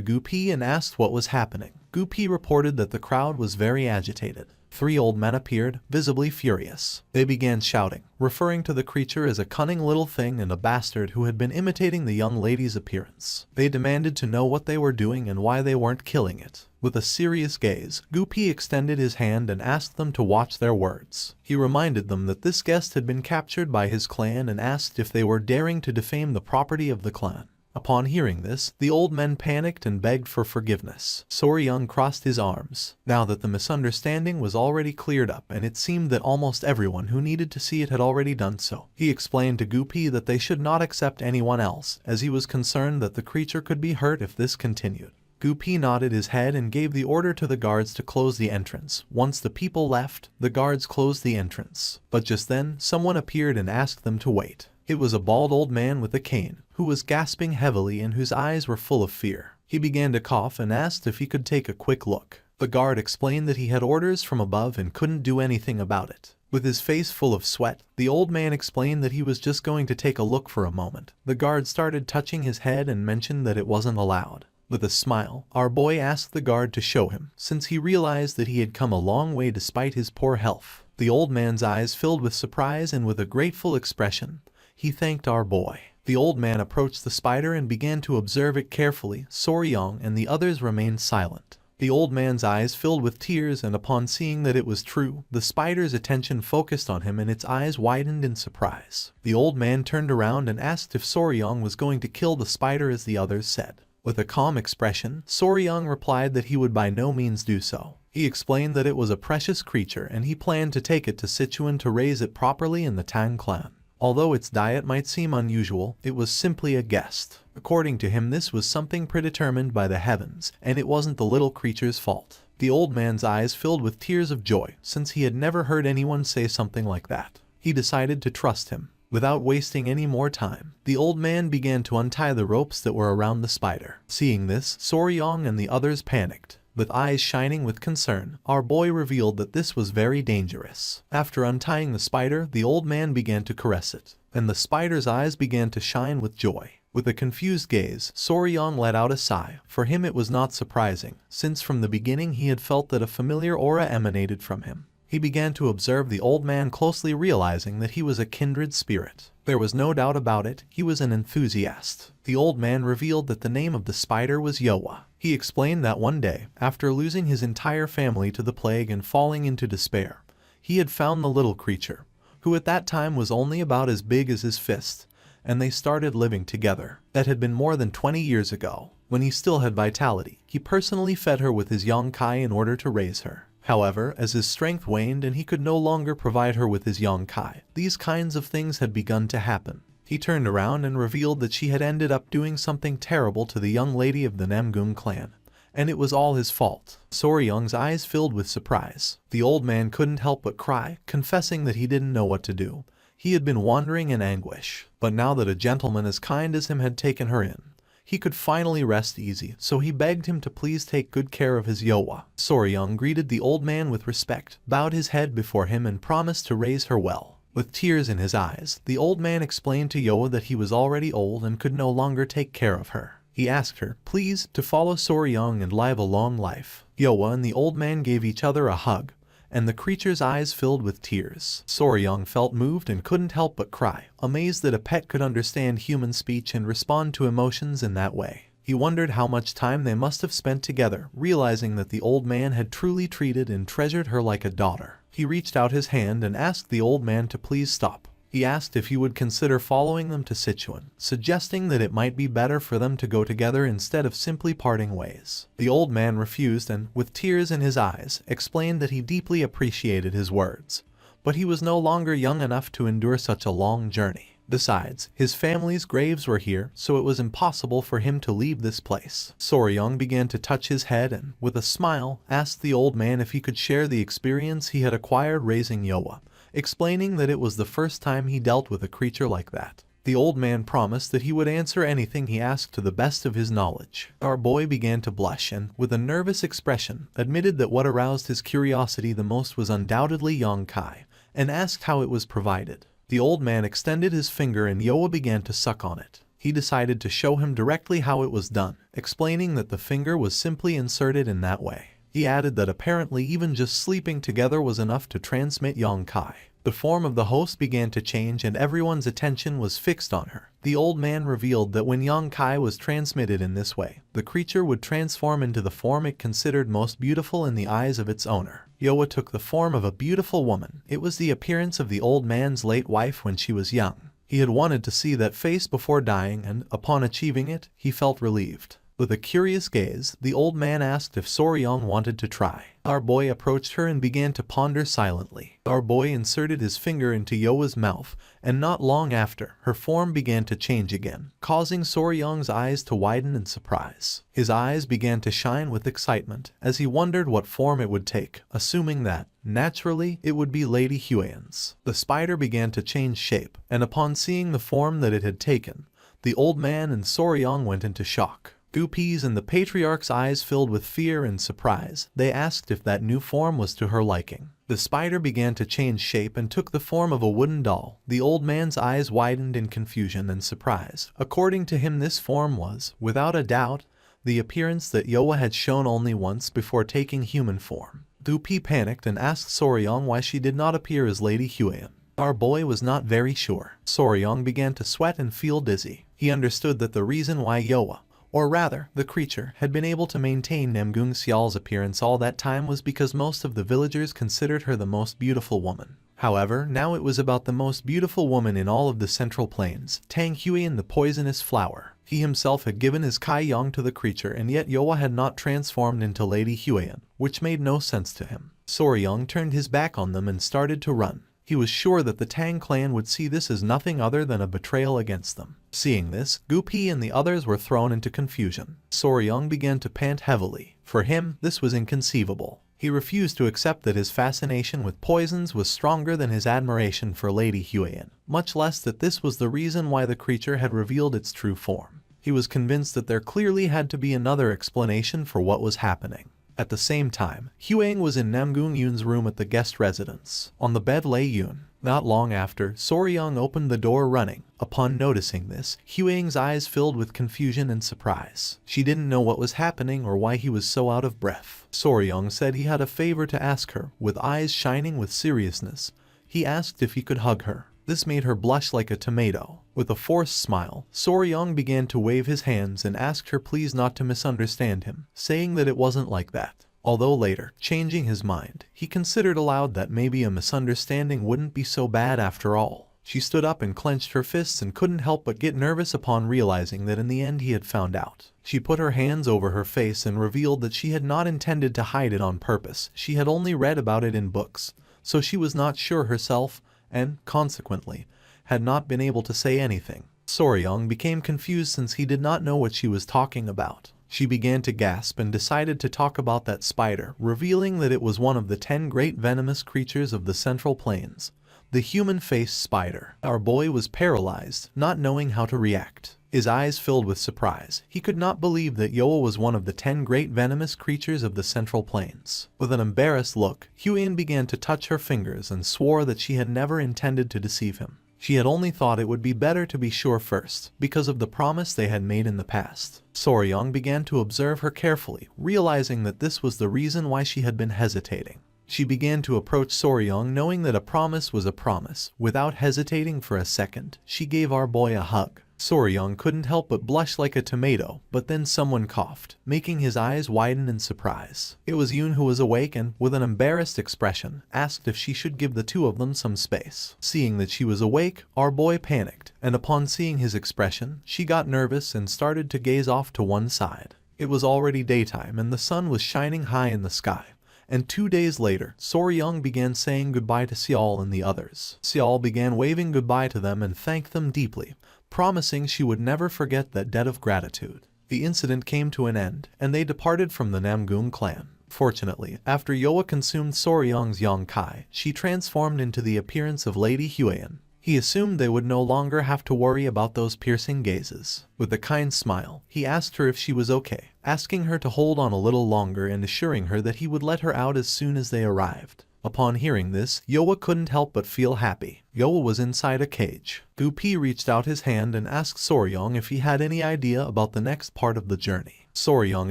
Gupi and asked what was happening. Gupi reported that the crowd was very agitated. 3 old men appeared, visibly furious. They began shouting, referring to the creature as a cunning little thing and a bastard who had been imitating the young lady's appearance. They demanded to know what they were doing and why they weren't killing it. With a serious gaze, Gupi extended his hand and asked them to watch their words. He reminded them that this guest had been captured by his clan and asked if they were daring to defame the property of the clan. Upon hearing this, the old men panicked and begged for forgiveness. Soryong crossed his arms. Now that the misunderstanding was already cleared up and it seemed that almost everyone who needed to see it had already done so, he explained to Gupi that they should not accept anyone else, as he was concerned that the creature could be hurt if this continued. Gupi nodded his head and gave the order to the guards to close the entrance. Once the people left, the guards closed the entrance. But just then, someone appeared and asked them to wait. It was a bald old man with a cane, who was gasping heavily and whose eyes were full of fear. He began to cough and asked if he could take a quick look. The guard explained that he had orders from above and couldn't do anything about it. With his face full of sweat, the old man explained that he was just going to take a look for a moment. The guard started touching his head and mentioned that it wasn't allowed. With a smile, our boy asked the guard to show him, since he realized that he had come a long way despite his poor health. The old man's eyes filled with surprise, and with a grateful expression, he thanked our boy. The old man approached the spider and began to observe it carefully. Soryong and the others remained silent. The old man's eyes filled with tears, and upon seeing that it was true, the spider's attention focused on him and its eyes widened in surprise. The old man turned around and asked if Soryong was going to kill the spider as the others said. With a calm expression, Soryong replied that he would by no means do so. He explained that it was a precious creature and he planned to take it to Sichuan to raise it properly in the Tang clan. Although its diet might seem unusual, it was simply a guest. According to him, this was something predetermined by the heavens, and it wasn't the little creature's fault. The old man's eyes filled with tears of joy, since he had never heard anyone say something like that. He decided to trust him. Without wasting any more time, the old man began to untie the ropes that were around the spider. Seeing this, Soryong and the others panicked. With eyes shining with concern, our boy revealed that this was very dangerous. After untying the spider, the old man began to caress it, and the spider's eyes began to shine with joy. With a confused gaze, Soryong let out a sigh. For him it was not surprising, since from the beginning he had felt that a familiar aura emanated from him. He began to observe the old man closely, realizing that he was a kindred spirit. There was no doubt about it, he was an enthusiast. The old man revealed that the name of the spider was Yowa. He explained that one day, after losing his entire family to the plague and falling into despair, he had found the little creature, who at that time was only about as big as his fist, and they started living together. That had been more than 20 years ago. When he still had vitality, he personally fed her with his yonkai in order to raise her. However, as his strength waned and he could no longer provide her with his yonkai, these kinds of things had begun to happen. He turned around and revealed that she had ended up doing something terrible to the young lady of the Namgung clan, and it was all his fault. Soryong's eyes filled with surprise. The old man couldn't help but cry, confessing that he didn't know what to do. He had been wandering in anguish, but now that a gentleman as kind as him had taken her in, he could finally rest easy, so he begged him to please take good care of his Yowa. Soryong greeted the old man with respect, bowed his head before him and promised to raise her well. With tears in his eyes, the old man explained to Yowa that he was already old and could no longer take care of her. He asked her, please, to follow Soryong and live a long life. Yowa and the old man gave each other a hug, and the creature's eyes filled with tears. Soryong felt moved and couldn't help but cry, amazed that a pet could understand human speech and respond to emotions in that way. He wondered how much time they must have spent together, realizing that the old man had truly treated and treasured her like a daughter. He reached out his hand and asked the old man to please stop. He asked if he would consider following them to Sichuan, suggesting that it might be better for them to go together instead of simply parting ways. The old man refused and, with tears in his eyes, explained that he deeply appreciated his words, but he was no longer young enough to endure such a long journey. Besides, his family's graves were here, so it was impossible for him to leave this place. Soryong began to touch his head and, with a smile, asked the old man if he could share the experience he had acquired raising Yowa, explaining that it was the first time he dealt with a creature like that. The old man promised that he would answer anything he asked to the best of his knowledge. Our boy began to blush and, with a nervous expression, admitted that what aroused his curiosity the most was undoubtedly yonkai, and asked how it was provided. The old man extended his finger and Yowa began to suck on it. He decided to show him directly how it was done, explaining that the finger was simply inserted in that way. He added that apparently even just sleeping together was enough to transmit yonkai. The form of the host began to change and everyone's attention was fixed on her. The old man revealed that when yonkai was transmitted in this way, the creature would transform into the form it considered most beautiful in the eyes of its owner. Yowa took the form of a beautiful woman. It was the appearance of the old man's late wife when she was young. He had wanted to see that face before dying and, upon achieving it, he felt relieved. With a curious gaze, the old man asked if Soryong wanted to try. Our boy approached her and began to ponder silently. Our boy inserted his finger into Yowa's mouth, and not long after, her form began to change again, causing Soryong's eyes to widen in surprise. His eyes began to shine with excitement as he wondered what form it would take, assuming that, naturally, it would be Lady Huiyan's. The spider began to change shape, and upon seeing the form that it had taken, the old man and Soryong went into shock. Goopies and the patriarch's eyes filled with fear and surprise. They asked if that new form was to her liking. The spider began to change shape and took the form of a wooden doll. The old man's eyes widened in confusion and surprise. According to him, this form was, without a doubt, the appearance that Yoa had shown only once before taking human form. Dupi panicked and asked Soryong why she did not appear as Lady Hueyan. Our boy was not very sure. Soryong began to sweat and feel dizzy. He understood that the reason why Yoa, or rather, the creature, had been able to maintain Namgung Xial's appearance all that time was because most of the villagers considered her the most beautiful woman. However, now it was about the most beautiful woman in all of the Central Plains, Tang Hueyan the poisonous flower. He himself had given his Kai Yang to the creature, and yet Yoa had not transformed into Lady Hueyan, which made no sense to him. Soryong turned his back on them and started to run. He was sure that the Tang clan would see this as nothing other than a betrayal against them. Seeing this, Gupi and the others were thrown into confusion. Soryong began to pant heavily. For him, this was inconceivable. He refused to accept that his fascination with poisons was stronger than his admiration for Lady Hueyan, much less that this was the reason why the creature had revealed its true form. He was convinced that there clearly had to be another explanation for what was happening. At the same time, Huang was in Namgung Yun's room at the guest residence. On the bed lay Yun. Not long after, Soryong opened the door running. Upon noticing this, Huang's eyes filled with confusion and surprise. She didn't know what was happening or why he was so out of breath. Soryong said he had a favor to ask her. With eyes shining with seriousness, he asked if he could hug her. This made her blush like a tomato. With a forced smile, Soryong began to wave his hands and asked her please not to misunderstand him, saying that it wasn't like that. Although later, changing his mind, he considered aloud that maybe a misunderstanding wouldn't be so bad after all. She stood up and clenched her fists and couldn't help but get nervous upon realizing that in the end he had found out. She put her hands over her face and revealed that she had not intended to hide it on purpose. She had only read about it in books, so she was not sure herself and, consequently, had not been able to say anything. Soryong became confused since he did not know what she was talking about. She began to gasp and decided to talk about that spider, revealing that it was one of the 10 great venomous creatures of the Central Plains, the human-faced spider. Our boy was paralyzed, not knowing how to react. His eyes filled with surprise. He could not believe that Yoa was one of the 10 great venomous creatures of the Central Plains. With an embarrassed look, Hueyan began to touch her fingers and swore that she had never intended to deceive him. She had only thought it would be better to be sure first, because of the promise they had made in the past. Soryong began to observe her carefully, realizing that this was the reason why she had been hesitating. She began to approach Soryong knowing that a promise was a promise. Without hesitating for a second, she gave our boy a hug. Soryong couldn't help but blush like a tomato, but then someone coughed, making his eyes widen in surprise. It was Yun who was awake and, with an embarrassed expression, asked if she should give the two of them some space. Seeing that she was awake, our boy panicked, and upon seeing his expression, she got nervous and started to gaze off to one side. It was already daytime and the sun was shining high in the sky. And 2 days later, Soryong began saying goodbye to Xiao and the others. Xiao began waving goodbye to them and thanked them deeply, promising she would never forget that debt of gratitude. The incident came to an end, and they departed from the Namgung clan. Fortunately, after Yoa consumed Soryong's Yongkai, she transformed into the appearance of Lady Hueyan. He assumed they would no longer have to worry about those piercing gazes. With a kind smile, he asked her if she was okay, asking her to hold on a little longer and assuring her that he would let her out as soon as they arrived. Upon hearing this, Yoa couldn't help but feel happy. Yoa was inside a cage. Gupi reached out his hand and asked Soryong if he had any idea about the next part of the journey. Soryong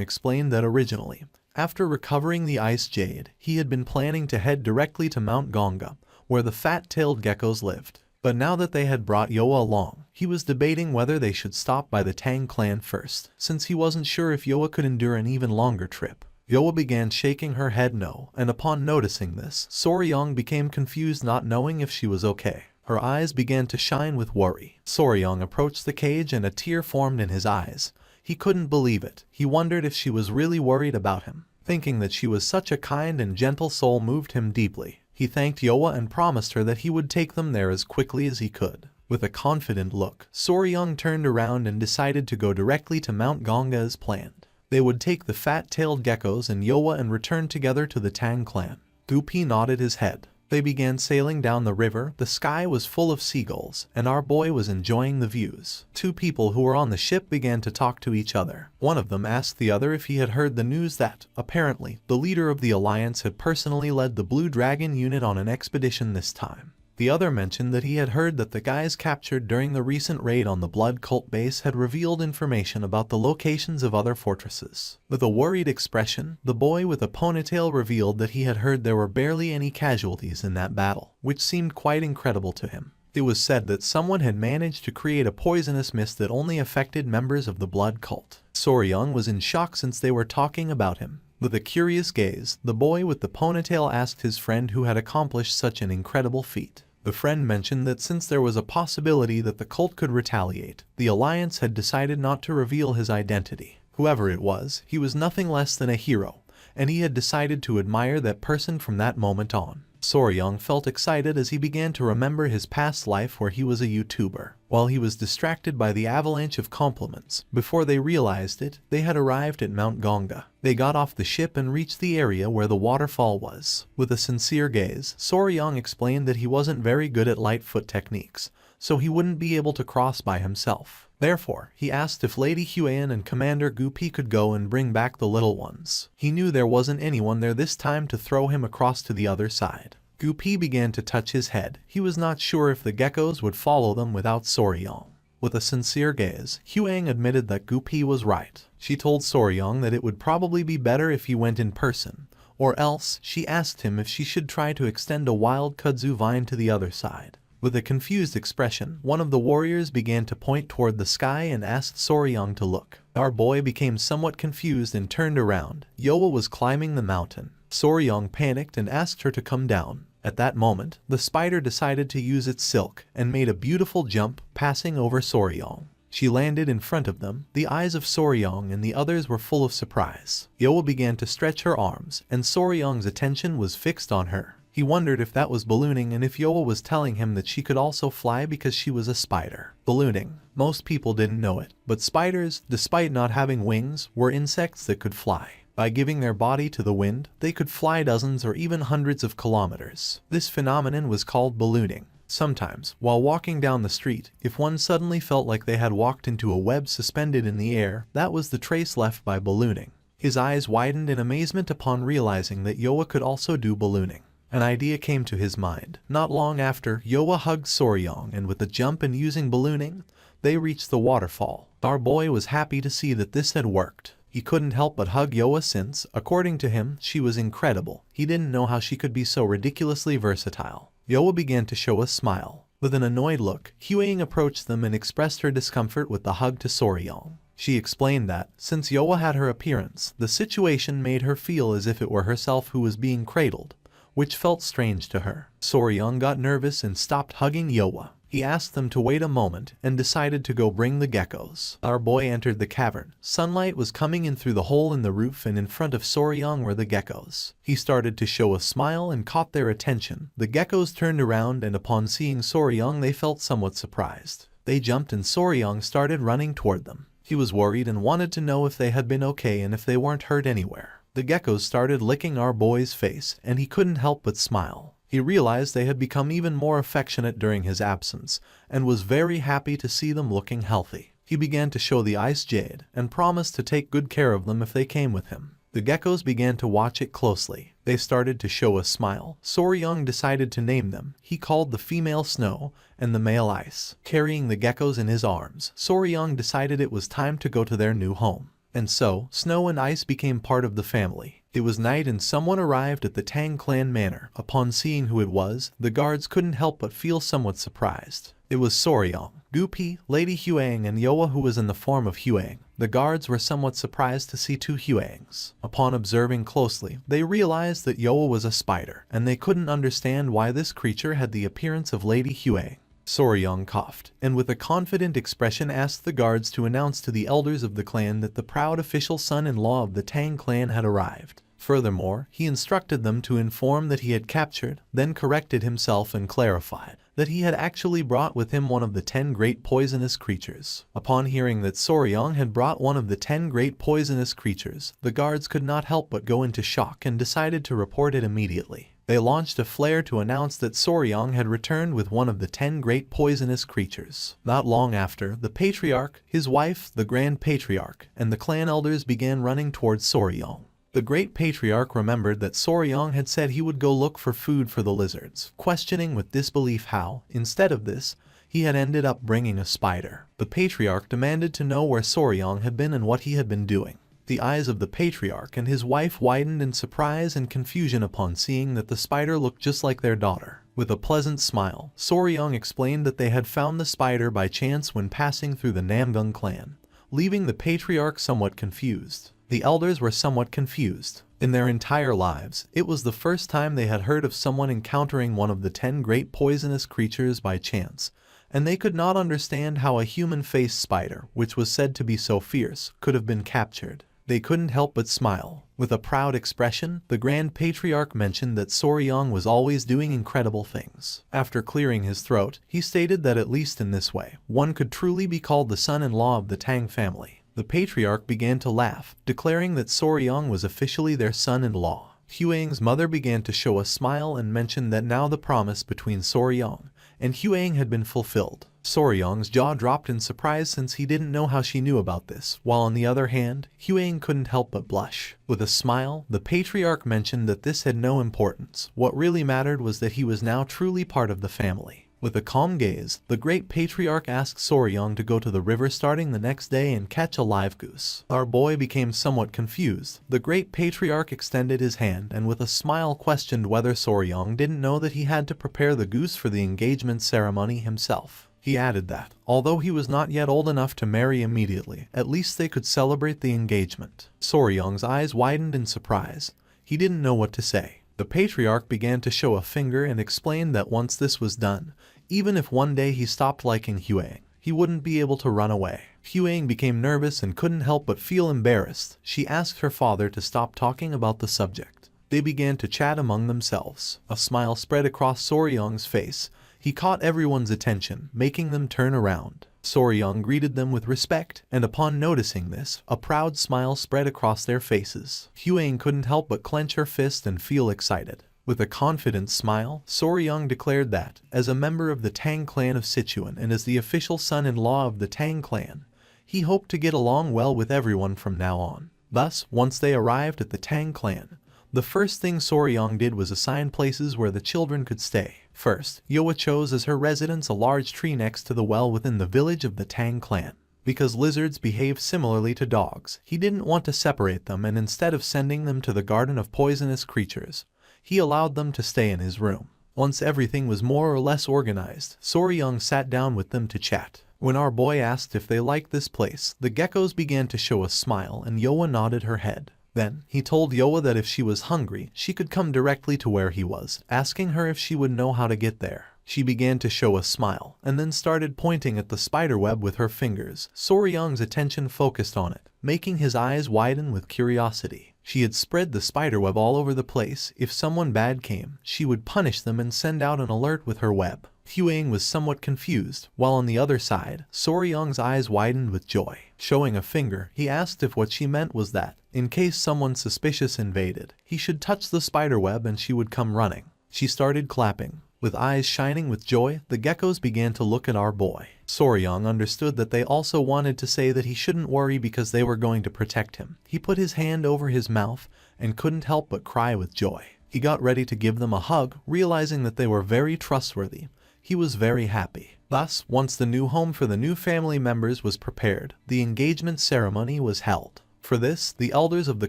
explained that originally, after recovering the ice jade, he had been planning to head directly to Mount Ganga, where the fat-tailed geckos lived. But now that they had brought Yoa along, he was debating whether they should stop by the Tang clan first, since he wasn't sure if Yoa could endure an even longer trip. Yoa began shaking her head no, and upon noticing this, Soryong became confused not knowing if she was okay. Her eyes began to shine with worry. Soryong approached the cage and a tear formed in his eyes. He couldn't believe it. He wondered if she was really worried about him. Thinking that she was such a kind and gentle soul moved him deeply. He thanked Yoa and promised her that he would take them there as quickly as he could. With a confident look, Soryong turned around and decided to go directly to Mount Ganga as planned. They would take the fat-tailed geckos and Yoa and return together to the Tang clan. Gupi nodded his head. They began sailing down the river. The sky was full of seagulls, and our boy was enjoying the views. Two people who were on the ship began to talk to each other. One of them asked the other if he had heard the news that, apparently, the leader of the alliance had personally led the Blue Dragon unit on an expedition this time. The other mentioned that he had heard that the guys captured during the recent raid on the Blood Cult base had revealed information about the locations of other fortresses. With a worried expression, the boy with a ponytail revealed that he had heard there were barely any casualties in that battle, which seemed quite incredible to him. It was said that someone had managed to create a poisonous mist that only affected members of the Blood Cult. Soryong was in shock since they were talking about him. With a curious gaze, the boy with the ponytail asked his friend who had accomplished such an incredible feat. The friend mentioned that since there was a possibility that the cult could retaliate, the Alliance had decided not to reveal his identity. Whoever it was, he was nothing less than a hero, and he had decided to admire that person from that moment on. Soryong felt excited as he began to remember his past life where he was a YouTuber. While he was distracted by the avalanche of compliments, before they realized it, they had arrived at Mount Ganga. They got off the ship and reached the area where the waterfall was. With a sincere gaze, Soryong explained that he wasn't very good at light foot techniques, so he wouldn't be able to cross by himself. Therefore, he asked if Lady Huan and Commander Gupi could go and bring back the little ones. He knew there wasn't anyone there this time to throw him across to the other side. Gupi began to touch his head. He was not sure if the geckos would follow them without Soryong. With a sincere gaze, Huang admitted that Gupi was right. She told Soryong that it would probably be better if he went in person, or else she asked him if she should try to extend a wild kudzu vine to the other side. With a confused expression, one of the warriors began to point toward the sky and asked Soryong to look. Our boy became somewhat confused and turned around. Yoa was climbing the mountain. Soryong panicked and asked her to come down. At that moment, the spider decided to use its silk and made a beautiful jump, passing over Soryong. She landed in front of them. The eyes of Soryong and the others were full of surprise. Yoa began to stretch her arms, and Soryong's attention was fixed on her. He wondered if that was ballooning and if Yoa was telling him that she could also fly because she was a spider. Ballooning. Most people didn't know it, but spiders, despite not having wings, were insects that could fly. By giving their body to the wind, they could fly dozens or even hundreds of kilometers. This phenomenon was called ballooning. Sometimes, while walking down the street, if one suddenly felt like they had walked into a web suspended in the air, that was the trace left by ballooning. His eyes widened in amazement upon realizing that Yoa could also do ballooning. An idea came to his mind. Not long after, Yoa hugged Soryong, and with a jump and using ballooning, they reached the waterfall. Our boy was happy to see that this had worked. He couldn't help but hug Yoa since, according to him, she was incredible. He didn't know how she could be so ridiculously versatile. Yoa began to show a smile. With an annoyed look, Huang approached them and expressed her discomfort with the hug to Soryong. She explained that, since Yoa had her appearance, the situation made her feel as if it were herself who was being cradled, which felt strange to her. Soryong got nervous and stopped hugging Yoa. He asked them to wait a moment and decided to go bring the geckos. Our boy entered the cavern. Sunlight was coming in through the hole in the roof, and in front of Soryong were the geckos. He started to show a smile and caught their attention. The geckos turned around, and upon seeing Soryong they felt somewhat surprised. They jumped and Soryong started running toward them. He was worried and wanted to know if they had been okay and if they weren't hurt anywhere. The geckos started licking our boy's face, and he couldn't help but smile. He realized they had become even more affectionate during his absence, and was very happy to see them looking healthy. He began to show the ice jade, and promised to take good care of them if they came with him. The geckos began to watch it closely. They started to show a smile. Soryong decided to name them. He called the female Snow and the male Ice. Carrying the geckos in his arms, Soryong decided it was time to go to their new home. And so, Snow and Ice became part of the family. It was night and someone arrived at the Tang clan manor. Upon seeing who it was, the guards couldn't help but feel somewhat surprised. It was Soryong, Gupi, Lady Huang, and Yoa, who was in the form of Huang. The guards were somewhat surprised to see two Huangs. Upon observing closely, they realized that Yoa was a spider, and they couldn't understand why this creature had the appearance of Lady Huang. Soryong coughed, and with a confident expression asked the guards to announce to the elders of the clan that the proud official son-in-law of the Tang clan had arrived. Furthermore, he instructed them to inform that he had captured, then corrected himself and clarified that he had actually brought with him one of the 10 great poisonous creatures. Upon hearing that Soryong had brought one of the 10 great poisonous creatures, the guards could not help but go into shock and decided to report it immediately. They launched a flare to announce that Soryong had returned with one of the 10 great poisonous creatures. Not long after, the Patriarch, his wife, the Grand Patriarch, and the clan elders began running towards Soryong. The great patriarch remembered that Soryong had said he would go look for food for the lizards, questioning with disbelief how, instead of this, he had ended up bringing a spider. The patriarch demanded to know where Soryong had been and what he had been doing. The eyes of the patriarch and his wife widened in surprise and confusion upon seeing that the spider looked just like their daughter. With a pleasant smile, Soryong explained that they had found the spider by chance when passing through the Namgung clan, leaving the patriarch somewhat confused. The elders were somewhat confused. In their entire lives, it was the first time they had heard of someone encountering one of the 10 great poisonous creatures by chance, and they could not understand how a human-faced spider, which was said to be so fierce, could have been captured. They couldn't help but smile. With a proud expression, the Grand Patriarch mentioned that Soryong was always doing incredible things. After clearing his throat, he stated that at least in this way, one could truly be called the son-in-law of the Tang family. The Patriarch began to laugh, declaring that Soryong was officially their son-in-law. Huang's mother began to show a smile and mentioned that now the promise between Soryong and Huang had been fulfilled. Soryong's jaw dropped in surprise since he didn't know how she knew about this, while on the other hand, Huang couldn't help but blush. With a smile, the patriarch mentioned that this had no importance. What really mattered was that he was now truly part of the family. With a calm gaze, the great patriarch asked Soryong to go to the river starting the next day and catch a live goose. Our boy became somewhat confused. The great patriarch extended his hand and with a smile questioned whether Soryong didn't know that he had to prepare the goose for the engagement ceremony himself. He added that, although he was not yet old enough to marry immediately, at least they could celebrate the engagement. Soryong's eyes widened in surprise. He didn't know what to say. The patriarch began to show a finger and explained that once this was done, even if one day he stopped liking Huang, he wouldn't be able to run away. Huang became nervous and couldn't help but feel embarrassed. She asked her father to stop talking about the subject. They began to chat among themselves. A smile spread across Soryong's face. He caught everyone's attention, making them turn around. Soryong greeted them with respect, and upon noticing this, a proud smile spread across their faces. Huang couldn't help but clench her fist and feel excited. With a confident smile, Soryong declared that, as a member of the Tang clan of Sichuan and as the official son-in-law of the Tang clan, he hoped to get along well with everyone from now on. Thus, once they arrived at the Tang clan, the first thing Soryong did was assign places where the children could stay. First, Yoa chose as her residence a large tree next to the well within the village of the Tang clan. Because lizards behave similarly to dogs, he didn't want to separate them, and instead of sending them to the garden of poisonous creatures, he allowed them to stay in his room. Once everything was more or less organized, Soryong sat down with them to chat. When our boy asked if they liked this place, the geckos began to show a smile and Yoa nodded her head. Then, he told Yoa that if she was hungry, she could come directly to where he was, asking her if she would know how to get there. She began to show a smile, and then started pointing at the spiderweb with her fingers. Soryong's attention focused on it, making his eyes widen with curiosity. She had spread the spiderweb all over the place. If someone bad came, she would punish them and send out an alert with her web. Huang was somewhat confused, while on the other side, Soryong's eyes widened with joy. Showing a finger, he asked if what she meant was that, in case someone suspicious invaded, he should touch the spiderweb and she would come running. She started clapping. With eyes shining with joy, the geckos began to look at our boy. Soryong understood that they also wanted to say that he shouldn't worry because they were going to protect him. He put his hand over his mouth and couldn't help but cry with joy. He got ready to give them a hug, realizing that they were very trustworthy. He was very happy. Thus, once the new home for the new family members was prepared, the engagement ceremony was held. For this, the elders of the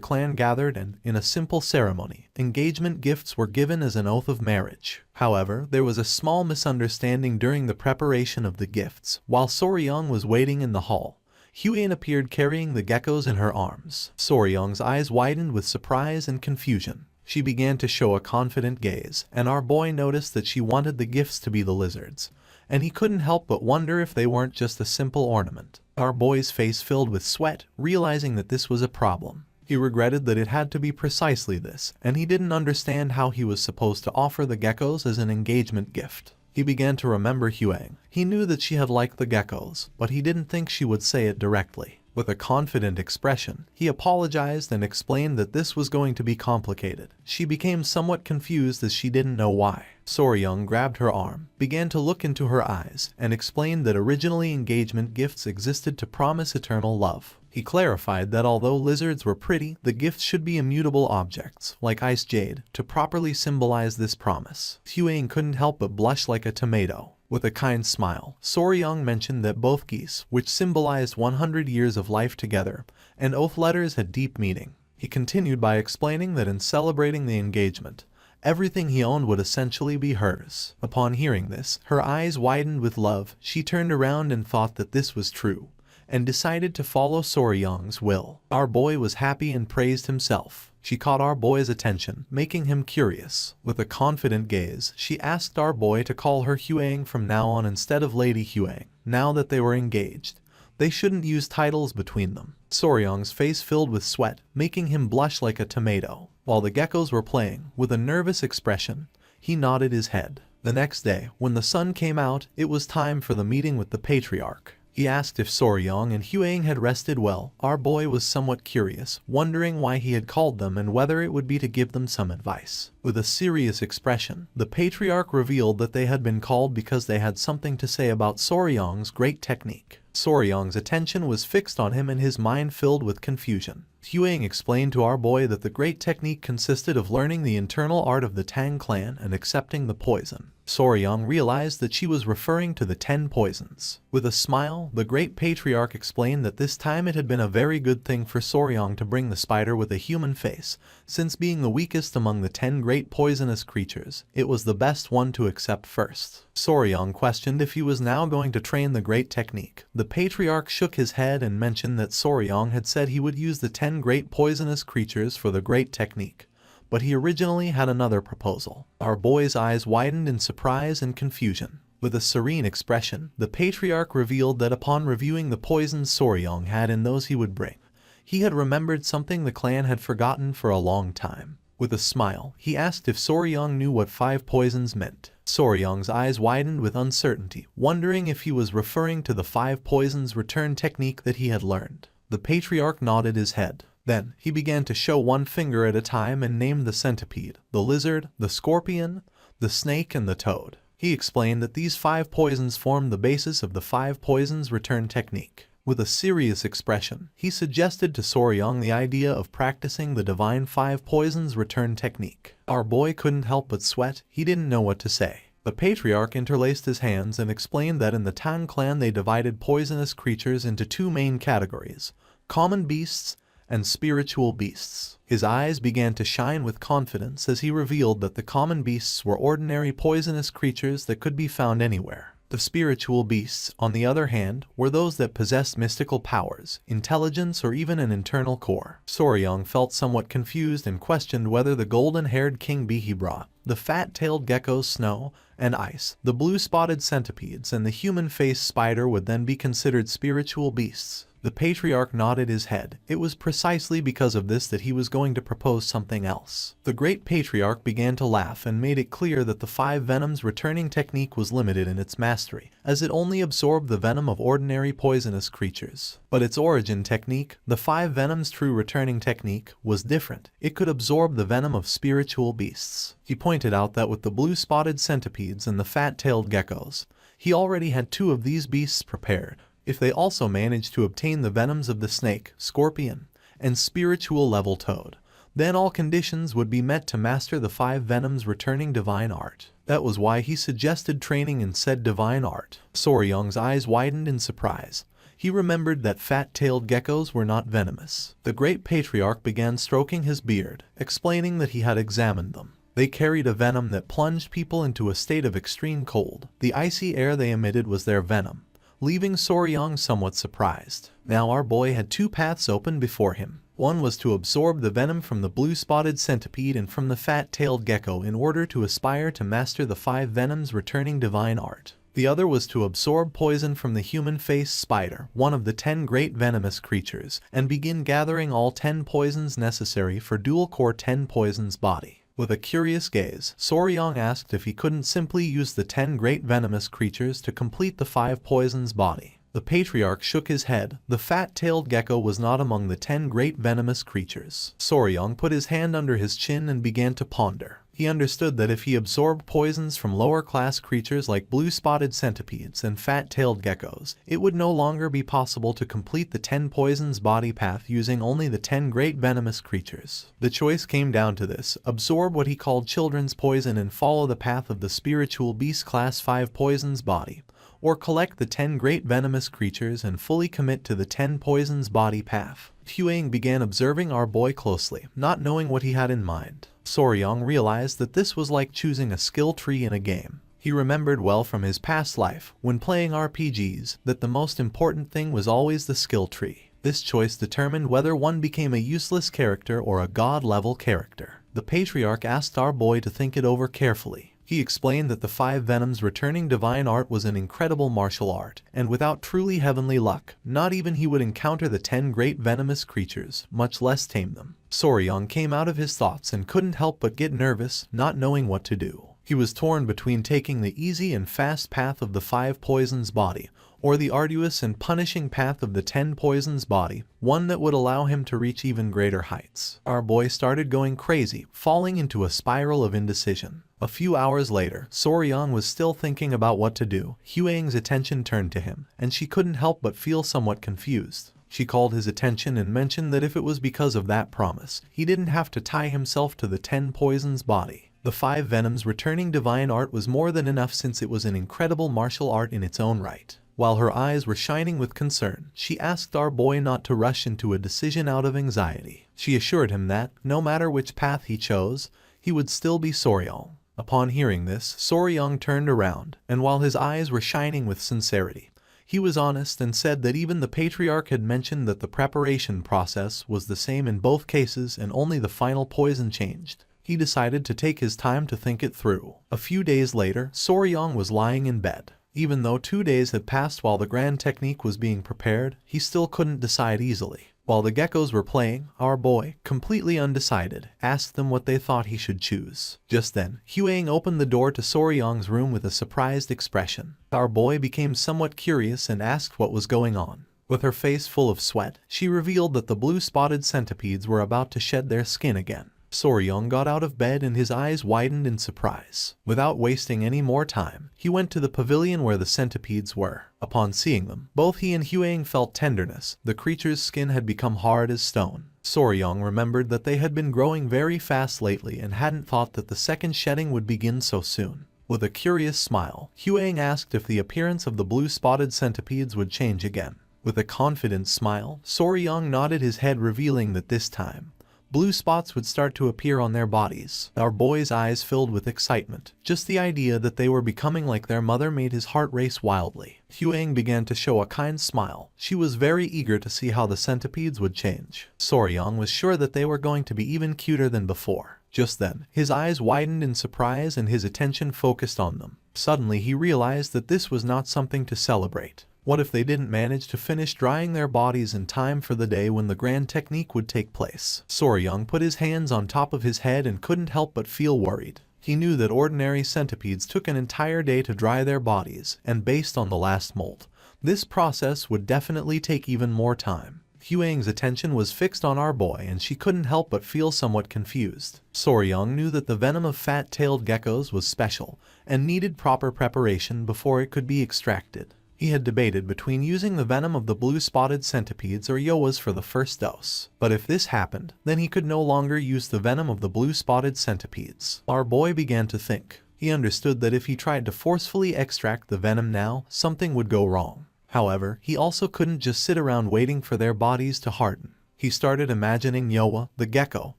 clan gathered and, in a simple ceremony, engagement gifts were given as an oath of marriage. However, there was a small misunderstanding during the preparation of the gifts. While Soryong was waiting in the hall, Huan appeared carrying the geckos in her arms. Soryong's eyes widened with surprise and confusion. She began to show a confident gaze, and our boy noticed that she wanted the gifts to be the lizards, and he couldn't help but wonder if they weren't just a simple ornament. Our boy's face filled with sweat, realizing that this was a problem. He regretted that it had to be precisely this, and he didn't understand how he was supposed to offer the geckos as an engagement gift. He began to remember Huang. He knew that she had liked the geckos, but he didn't think she would say it directly. With a confident expression, he apologized and explained that this was going to be complicated. She became somewhat confused as she didn't know why. Soryung grabbed her arm, began to look into her eyes, and explained that originally engagement gifts existed to promise eternal love. He clarified that although lizards were pretty, the gifts should be immutable objects, like ice jade, to properly symbolize this promise. Huang couldn't help but blush like a tomato. With a kind smile, Soryung mentioned that both geese, which symbolized 100 years of life together, and oath letters had deep meaning. He continued by explaining that in celebrating the engagement, everything he owned would essentially be hers. Upon hearing this, her eyes widened with love. She turned around and thought that this was true, and decided to follow Soryung's will. Our boy was happy and praised himself. She caught our boy's attention, making him curious. With a confident gaze, she asked our boy to call her Huang from now on instead of Lady Huang. Now that they were engaged, they shouldn't use titles between them. Soryung's face filled with sweat, making him blush like a tomato. While the geckos were playing, with a nervous expression, he nodded his head. The next day, when the sun came out, it was time for the meeting with the patriarch. He asked if Soryung and Huang had rested well. Our boy was somewhat curious, wondering why he had called them and whether it would be to give them some advice. With a serious expression, the patriarch revealed that they had been called because they had something to say about Soryung's great technique. Soryung's attention was fixed on him and his mind filled with confusion. Huang explained to our boy that the great technique consisted of learning the internal art of the Tang clan and accepting the poison. Soryung realized that she was referring to the 10 poisons. With a smile, the great patriarch explained that this time it had been a very good thing for Soryung to bring the spider with a human face, since being the weakest among the 10 great poisonous creatures, it was the best one to accept first. Soryung questioned if he was now going to train the great technique. The patriarch shook his head and mentioned that Soryung had said he would use the 10 great poisonous creatures for the great technique, but he originally had another proposal. Our boy's eyes widened in surprise and confusion. With a serene expression, the patriarch revealed that upon reviewing the poisons Soryung had and those he would bring, he had remembered something the clan had forgotten for a long time. With a smile, he asked if Soryung knew what 5 poisons meant. Soryung's eyes widened with uncertainty, wondering if he was referring to the 5 poisons return technique that he had learned. The patriarch nodded his head. Then, he began to show one finger at a time and named the centipede, the lizard, the scorpion, the snake, and the toad. He explained that these 5 poisons formed the basis of the 5 poisons return technique. With a serious expression, he suggested to Soryung the idea of practicing the divine 5 poisons return technique. Our boy couldn't help but sweat. He didn't know what to say. The patriarch interlaced his hands and explained that in the Tang clan they divided poisonous creatures into 2 main categories: common beasts and spiritual beasts. His eyes began to shine with confidence as he revealed that the common beasts were ordinary poisonous creatures that could be found anywhere. The spiritual beasts, on the other hand, were those that possessed mystical powers, intelligence, or even an internal core. Soryung felt somewhat confused and questioned whether the golden-haired king bee he brought, the fat-tailed geckos Snow and Ice, the blue-spotted centipedes, and the human-faced spider would then be considered spiritual beasts. The patriarch nodded his head. It was precisely because of this that he was going to propose something else. The great patriarch began to laugh and made it clear that the 5 venoms returning technique was limited in its mastery, as it only absorbed the venom of ordinary poisonous creatures. But its origin technique, the 5 venoms true returning technique, was different. It could absorb the venom of spiritual beasts. He pointed out that with the blue-spotted centipedes and the fat-tailed geckos, he already had 2 of these beasts prepared. If they also managed to obtain the venoms of the snake, scorpion, and spiritual level toad, then all conditions would be met to master the 5 venoms returning divine art. That was why he suggested training in said divine art. Soryung's eyes widened in surprise. He remembered that fat-tailed geckos were not venomous. The great patriarch began stroking his beard, explaining that he had examined them. They carried a venom that plunged people into a state of extreme cold. The icy air they emitted was their venom, leaving Soryung somewhat surprised. Now our boy had 2 paths open before him. One was to absorb the venom from the blue-spotted centipede and from the fat-tailed gecko in order to aspire to master the 5 venoms returning divine art. The other was to absorb poison from the human-faced spider, one of the 10 great venomous creatures, and begin gathering all 10 poisons necessary for dual-core 10 poisons body. With a curious gaze, Soryung asked if he couldn't simply use the 10 great venomous creatures to complete the 5 poisons body. The patriarch shook his head. The fat-tailed gecko was not among the 10 great venomous creatures. Soryong put his hand under his chin and began to ponder. He understood that if he absorbed poisons from lower-class creatures like blue-spotted centipedes and fat-tailed geckos, it would no longer be possible to complete the 10 poisons body path using only the 10 great venomous creatures. The choice came down to this: absorb what he called children's poison and follow the path of the spiritual beast class 5 poisons body, or collect the 10 great venomous creatures and fully commit to the 10 poisons body path. Huang began observing our boy closely, not knowing what he had in mind. Soryong realized that this was like choosing a skill tree in a game. He remembered well from his past life, when playing RPGs, that the most important thing was always the skill tree. This choice determined whether one became a useless character or a god-level character. The patriarch asked our boy to think it over carefully. He explained that the 5 venoms returning divine art was an incredible martial art, and without truly heavenly luck, not even he would encounter the 10 great venomous creatures, much less tame them. Soryong came out of his thoughts and couldn't help but get nervous, not knowing what to do. He was torn between taking the easy and fast path of the 5 poisons body, or the arduous and punishing path of the 10 poisons body, one that would allow him to reach even greater heights. Our boy started going crazy, falling into a spiral of indecision. A few hours later, Soryong was still thinking about what to do. Huang's attention turned to him, and she couldn't help but feel somewhat confused. She called his attention and mentioned that if it was because of that promise, he didn't have to tie himself to the 10 poisons body. The 5 venoms returning divine art was more than enough, since it was an incredible martial art in its own right. While her eyes were shining with concern, she asked our boy not to rush into a decision out of anxiety. She assured him that, no matter which path he chose, he would still be Soryong. Upon hearing this, Soryong turned around, and while his eyes were shining with sincerity, he was honest and said that even the patriarch had mentioned that the preparation process was the same in both cases and only the final poison changed. He decided to take his time to think it through. A few days later, Soryong was lying in bed. Even though 2 days had passed while the grand technique was being prepared, he still couldn't decide easily. While the geckos were playing, our boy, completely undecided, asked them what they thought he should choose. Just then, Huang opened the door to Soryong's room with a surprised expression. Our boy became somewhat curious and asked what was going on. With her face full of sweat, she revealed that the blue-spotted centipedes were about to shed their skin again. Soryong got out of bed and his eyes widened in surprise. Without wasting any more time, he went to the pavilion where the centipedes were. Upon seeing them, both he and Huang felt tenderness. The creature's skin had become hard as stone. Soryong remembered that they had been growing very fast lately and hadn't thought that the second shedding would begin so soon. With a curious smile, Huang asked if the appearance of the blue-spotted centipedes would change again. With a confident smile, Soryong nodded his head, revealing that this time, blue spots would start to appear on their bodies. Our boy's eyes filled with excitement. Just the idea that they were becoming like their mother made his heart race wildly. Huang began to show a kind smile. She was very eager to see how the centipedes would change. Soryong was sure that they were going to be even cuter than before. Just then, his eyes widened in surprise and his attention focused on them. Suddenly he realized that this was not something to celebrate. What if they didn't manage to finish drying their bodies in time for the day when the grand technique would take place? Soryong put his hands on top of his head and couldn't help but feel worried. He knew that ordinary centipedes took an entire day to dry their bodies, and based on the last molt, this process would definitely take even more time. Huang's attention was fixed on our boy and she couldn't help but feel somewhat confused. Soryong knew that the venom of fat-tailed geckos was special and needed proper preparation before it could be extracted. He had debated between using the venom of the blue-spotted centipedes or Yoas for the first dose. But if this happened, then he could no longer use the venom of the blue-spotted centipedes. Our boy began to think. He understood that if he tried to forcefully extract the venom now, something would go wrong. However, he also couldn't just sit around waiting for their bodies to harden. He started imagining Yoa, the gecko,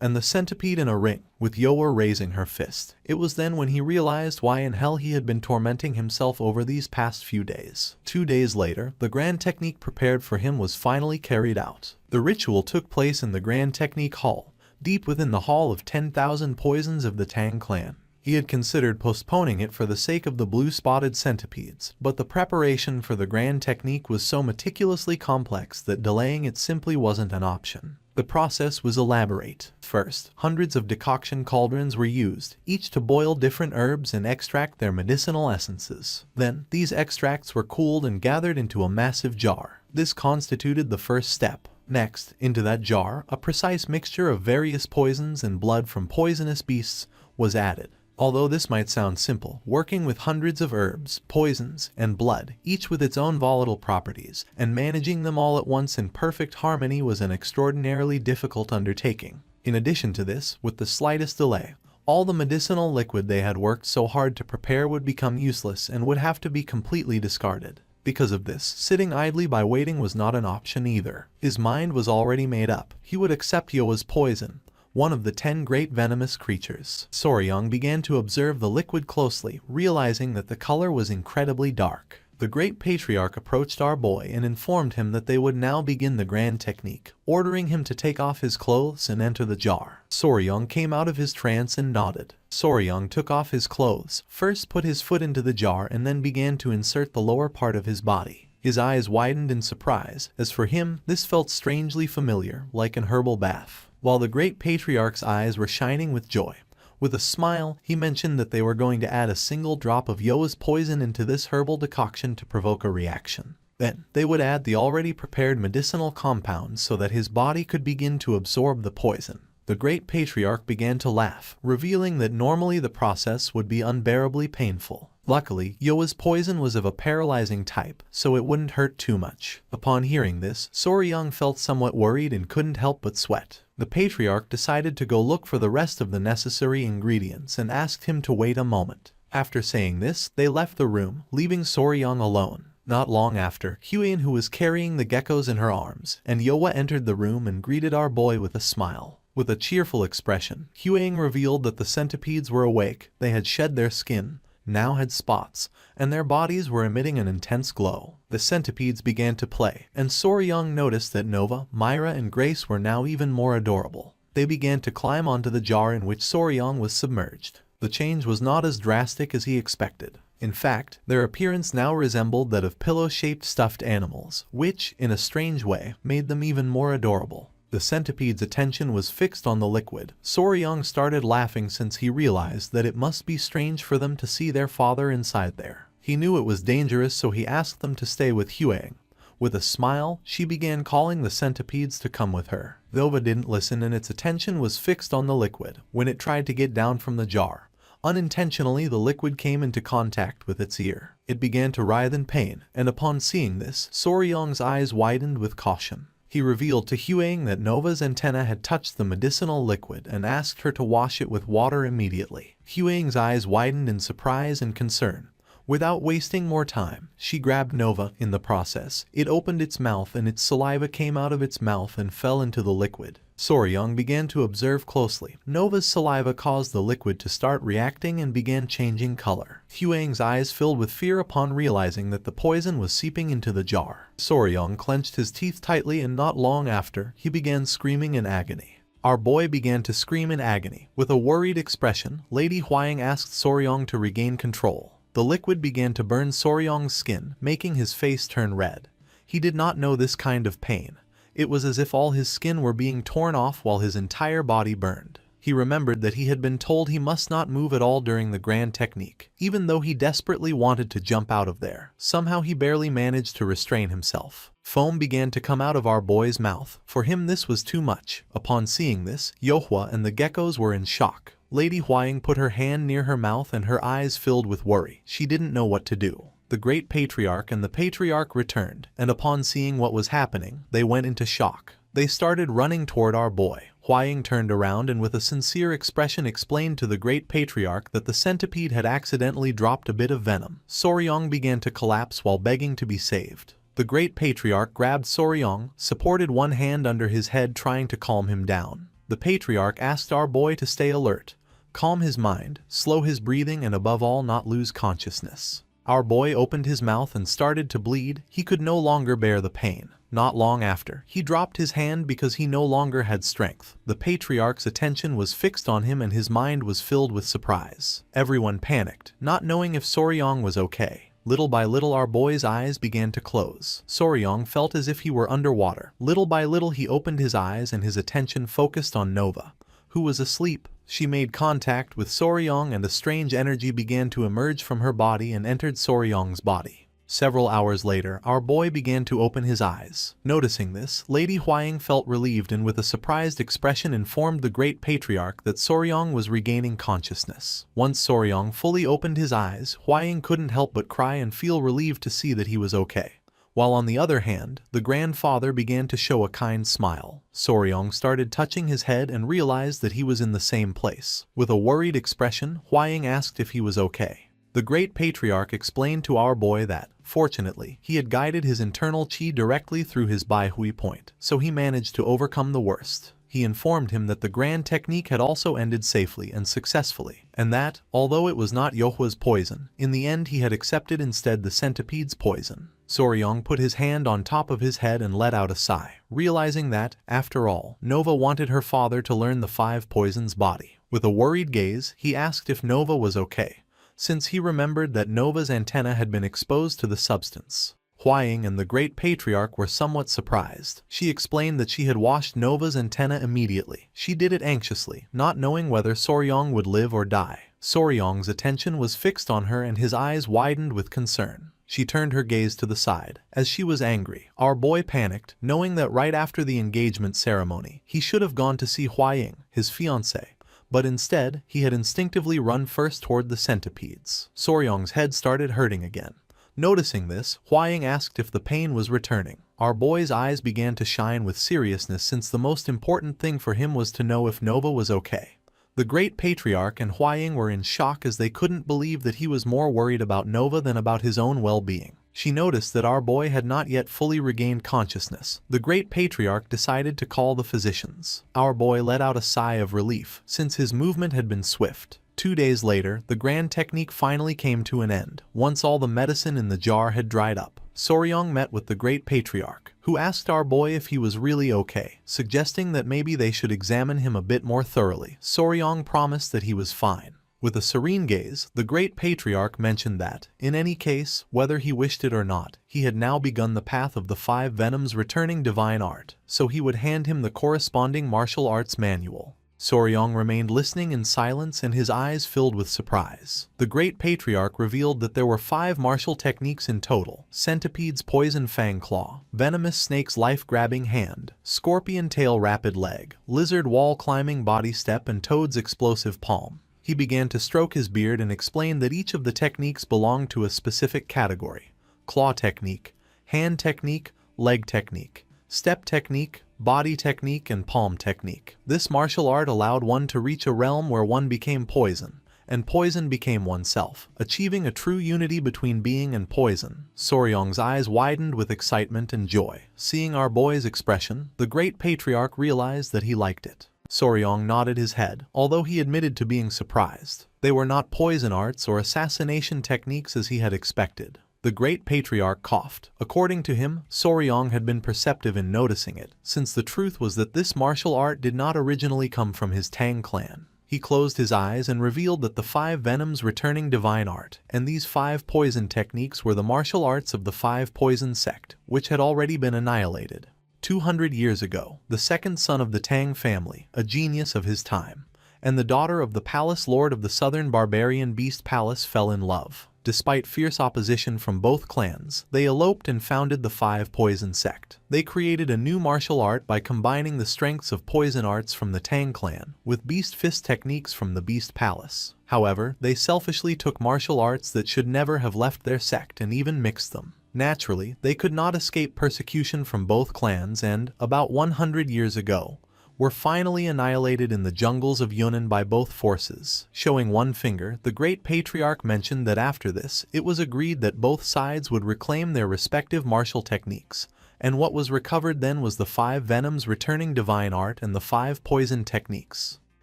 and the centipede in a ring, with Yoa raising her fist. It was then when he realized why in hell he had been tormenting himself over these past few days. 2 days later, the grand technique prepared for him was finally carried out. The ritual took place in the grand technique hall, deep within the hall of 10,000 poisons of the Tang clan. He had considered postponing it for the sake of the blue-spotted centipedes, but the preparation for the grand technique was so meticulously complex that delaying it simply wasn't an option. The process was elaborate. First, hundreds of decoction cauldrons were used, each to boil different herbs and extract their medicinal essences. Then, these extracts were cooled and gathered into a massive jar. This constituted the first step. Next, into that jar, a precise mixture of various poisons and blood from poisonous beasts was added. Although this might sound simple, working with hundreds of herbs, poisons, and blood, each with its own volatile properties, and managing them all at once in perfect harmony was an extraordinarily difficult undertaking. In addition to this, with the slightest delay, all the medicinal liquid they had worked so hard to prepare would become useless and would have to be completely discarded. Because of this, sitting idly by waiting was not an option either. His mind was already made up. He would accept Yoa's poison, one of the 10 great venomous creatures. Soryang began to observe the liquid closely, realizing that the color was incredibly dark. The great patriarch approached our boy and informed him that they would now begin the grand technique, ordering him to take off his clothes and enter the jar. Soryang came out of his trance and nodded. Soryang took off his clothes, first put his foot into the jar and then began to insert the lower part of his body. His eyes widened in surprise, as for him, this felt strangely familiar, like an herbal bath. While the great patriarch's eyes were shining with joy, with a smile, he mentioned that they were going to add a single drop of Yoa's poison into this herbal decoction to provoke a reaction. Then, they would add the already prepared medicinal compounds so that his body could begin to absorb the poison. The great patriarch began to laugh, revealing that normally the process would be unbearably painful. Luckily, Yoa's poison was of a paralyzing type, so it wouldn't hurt too much. Upon hearing this, Soryang felt somewhat worried and couldn't help but sweat. The patriarch decided to go look for the rest of the necessary ingredients and asked him to wait a moment. After saying this, they left the room, leaving Soryang alone. Not long after, Huian, who was carrying the geckos in her arms, and Yoa entered the room and greeted our boy with a smile. With a cheerful expression, Huian revealed that the centipedes were awake, they had shed their skin, now had spots, and their bodies were emitting an intense glow. The centipedes began to play, and Soryang noticed that Nova, Myra, and Grace were now even more adorable. They began to climb onto the jar in which Soryang was submerged. The change was not as drastic as he expected. In fact, their appearance now resembled that of pillow-shaped stuffed animals, which, in a strange way, made them even more adorable. The centipede's attention was fixed on the liquid. Soryang started laughing since he realized that it must be strange for them to see their father inside there. He knew it was dangerous, so he asked them to stay with Huang. With a smile, she began calling the centipedes to come with her. Nova didn't listen and its attention was fixed on the liquid. When it tried to get down from the jar, unintentionally the liquid came into contact with its ear. It began to writhe in pain, and upon seeing this, Soryang's eyes widened with caution. He revealed to Huang that Nova's antenna had touched the medicinal liquid and asked her to wash it with water immediately. Huang's eyes widened in surprise and concern. Without wasting more time, she grabbed Nova. In the process, it opened its mouth and its saliva came out of its mouth and fell into the liquid. Soryang began to observe closely. Nova's saliva caused the liquid to start reacting and began changing color. Huang's eyes filled with fear upon realizing that the poison was seeping into the jar. Soryang clenched his teeth tightly and not long after, he began screaming in agony. Our boy began to scream in agony. With a worried expression, Lady Huang asked Soryang to regain control. The liquid began to burn Soryang's skin, making his face turn red. He did not know this kind of pain. It was as if all his skin were being torn off while his entire body burned. He remembered that he had been told he must not move at all during the grand technique. Even though he desperately wanted to jump out of there, somehow he barely managed to restrain himself. Foam began to come out of our boy's mouth. For him this was too much. Upon seeing this, Yohua and the geckos were in shock. Lady Huang put her hand near her mouth and her eyes filled with worry. She didn't know what to do. The great patriarch and the patriarch returned, and upon seeing what was happening, they went into shock. They started running toward our boy. Huang turned around and with a sincere expression explained to the great patriarch that the centipede had accidentally dropped a bit of venom. Soryang began to collapse while begging to be saved. The great patriarch grabbed Soryang, supported one hand under his head trying to calm him down. The patriarch asked our boy to stay alert, calm his mind, slow his breathing and above all not lose consciousness. Our boy opened his mouth and started to bleed. He could no longer bear the pain. Not long after, he dropped his hand because he no longer had strength. The patriarch's attention was fixed on him and his mind was filled with surprise. Everyone panicked, not knowing if Soryang was okay. Little by little our boy's eyes began to close. Soryong felt as if he were underwater. Little by little he opened his eyes and his attention focused on Nova, who was asleep. She made contact with Soryong and a strange energy began to emerge from her body and entered Soryong's body. Several hours later, our boy began to open his eyes. Noticing this, Lady Huaying felt relieved and with a surprised expression informed the Great Patriarch that Soryong was regaining consciousness. Once Soryong fully opened his eyes, Huaying couldn't help but cry and feel relieved to see that he was okay. While on the other hand, the grandfather began to show a kind smile. Soryong started touching his head and realized that he was in the same place. With a worried expression, Huaying asked if he was okay. The Great Patriarch explained to our boy that, fortunately, he had guided his internal qi directly through his Baihui point, so he managed to overcome the worst. He informed him that the grand technique had also ended safely and successfully, and that, although it was not Yohua's poison, in the end he had accepted instead the centipede's poison. Soryong put his hand on top of his head and let out a sigh, realizing that, after all, Nova wanted her father to learn the 5 poisons body. With a worried gaze, he asked if Nova was okay, since he remembered that Nova's antenna had been exposed to the substance. Huaying and the Great Patriarch were somewhat surprised. She explained that she had washed Nova's antenna immediately. She did it anxiously, not knowing whether Soryong would live or die. Soryong's attention was fixed on her and his eyes widened with concern. She turned her gaze to the side, as she was angry. Our boy panicked, knowing that right after the engagement ceremony, he should have gone to see Huaying, his fiancée. But instead, he had instinctively run first toward the centipedes. Soryong's head started hurting again. Noticing this, Huaying asked if the pain was returning. Our boy's eyes began to shine with seriousness since the most important thing for him was to know if Nova was okay. The Great Patriarch and Huaying were in shock as they couldn't believe that he was more worried about Nova than about his own well-being. She noticed that our boy had not yet fully regained consciousness. The Great Patriarch decided to call the physicians. Our boy let out a sigh of relief, since his movement had been swift. 2 days later, the grand technique finally came to an end, once all the medicine in the jar had dried up. Soryong met with the Great Patriarch, who asked our boy if he was really okay, suggesting that maybe they should examine him a bit more thoroughly. Soryong promised that he was fine. With a serene gaze, the Great Patriarch mentioned that, in any case, whether he wished it or not, he had now begun the path of the 5 venoms returning divine art, so he would hand him the corresponding martial arts manual. Soryong remained listening in silence and his eyes filled with surprise. The Great Patriarch revealed that there were 5 martial techniques in total: Centipede's Poison Fang Claw, Venomous Snake's Life-Grabbing Hand, Scorpion Tail Rapid Leg, Lizard Wall Climbing Body Step and Toad's Explosive Palm. He began to stroke his beard and explained that each of the techniques belonged to a specific category: claw technique, hand technique, leg technique, step technique, body technique, and palm technique. This martial art allowed one to reach a realm where one became poison, and poison became oneself, achieving a true unity between being and poison. Soryong's eyes widened with excitement and joy. Seeing our boy's expression, the Great Patriarch realized that he liked it. Soryong nodded his head, although he admitted to being surprised. They were not poison arts or assassination techniques as he had expected. The Great Patriarch coughed. According to him, Soryong had been perceptive in noticing it, since the truth was that this martial art did not originally come from his Tang clan. He closed his eyes and revealed that the 5 venoms returning divine art, and these 5 poison techniques were the martial arts of the 5 poison sect, which had already been annihilated. 200 years ago, the second son of the Tang family, a genius of his time, and the daughter of the palace lord of the southern barbarian beast palace fell in love. Despite fierce opposition from both clans, they eloped and founded the 5 Poison Sect. They created a new martial art by combining the strengths of poison arts from the Tang clan with beast fist techniques from the Beast Palace. However, they selfishly took martial arts that should never have left their sect and even mixed them. Naturally, they could not escape persecution from both clans and, about 100 years ago, were finally annihilated in the jungles of Yunnan by both forces. Showing one finger, the Great Patriarch mentioned that after this, it was agreed that both sides would reclaim their respective martial techniques, and what was recovered then was the 5 venoms returning divine art and the 5 poison techniques.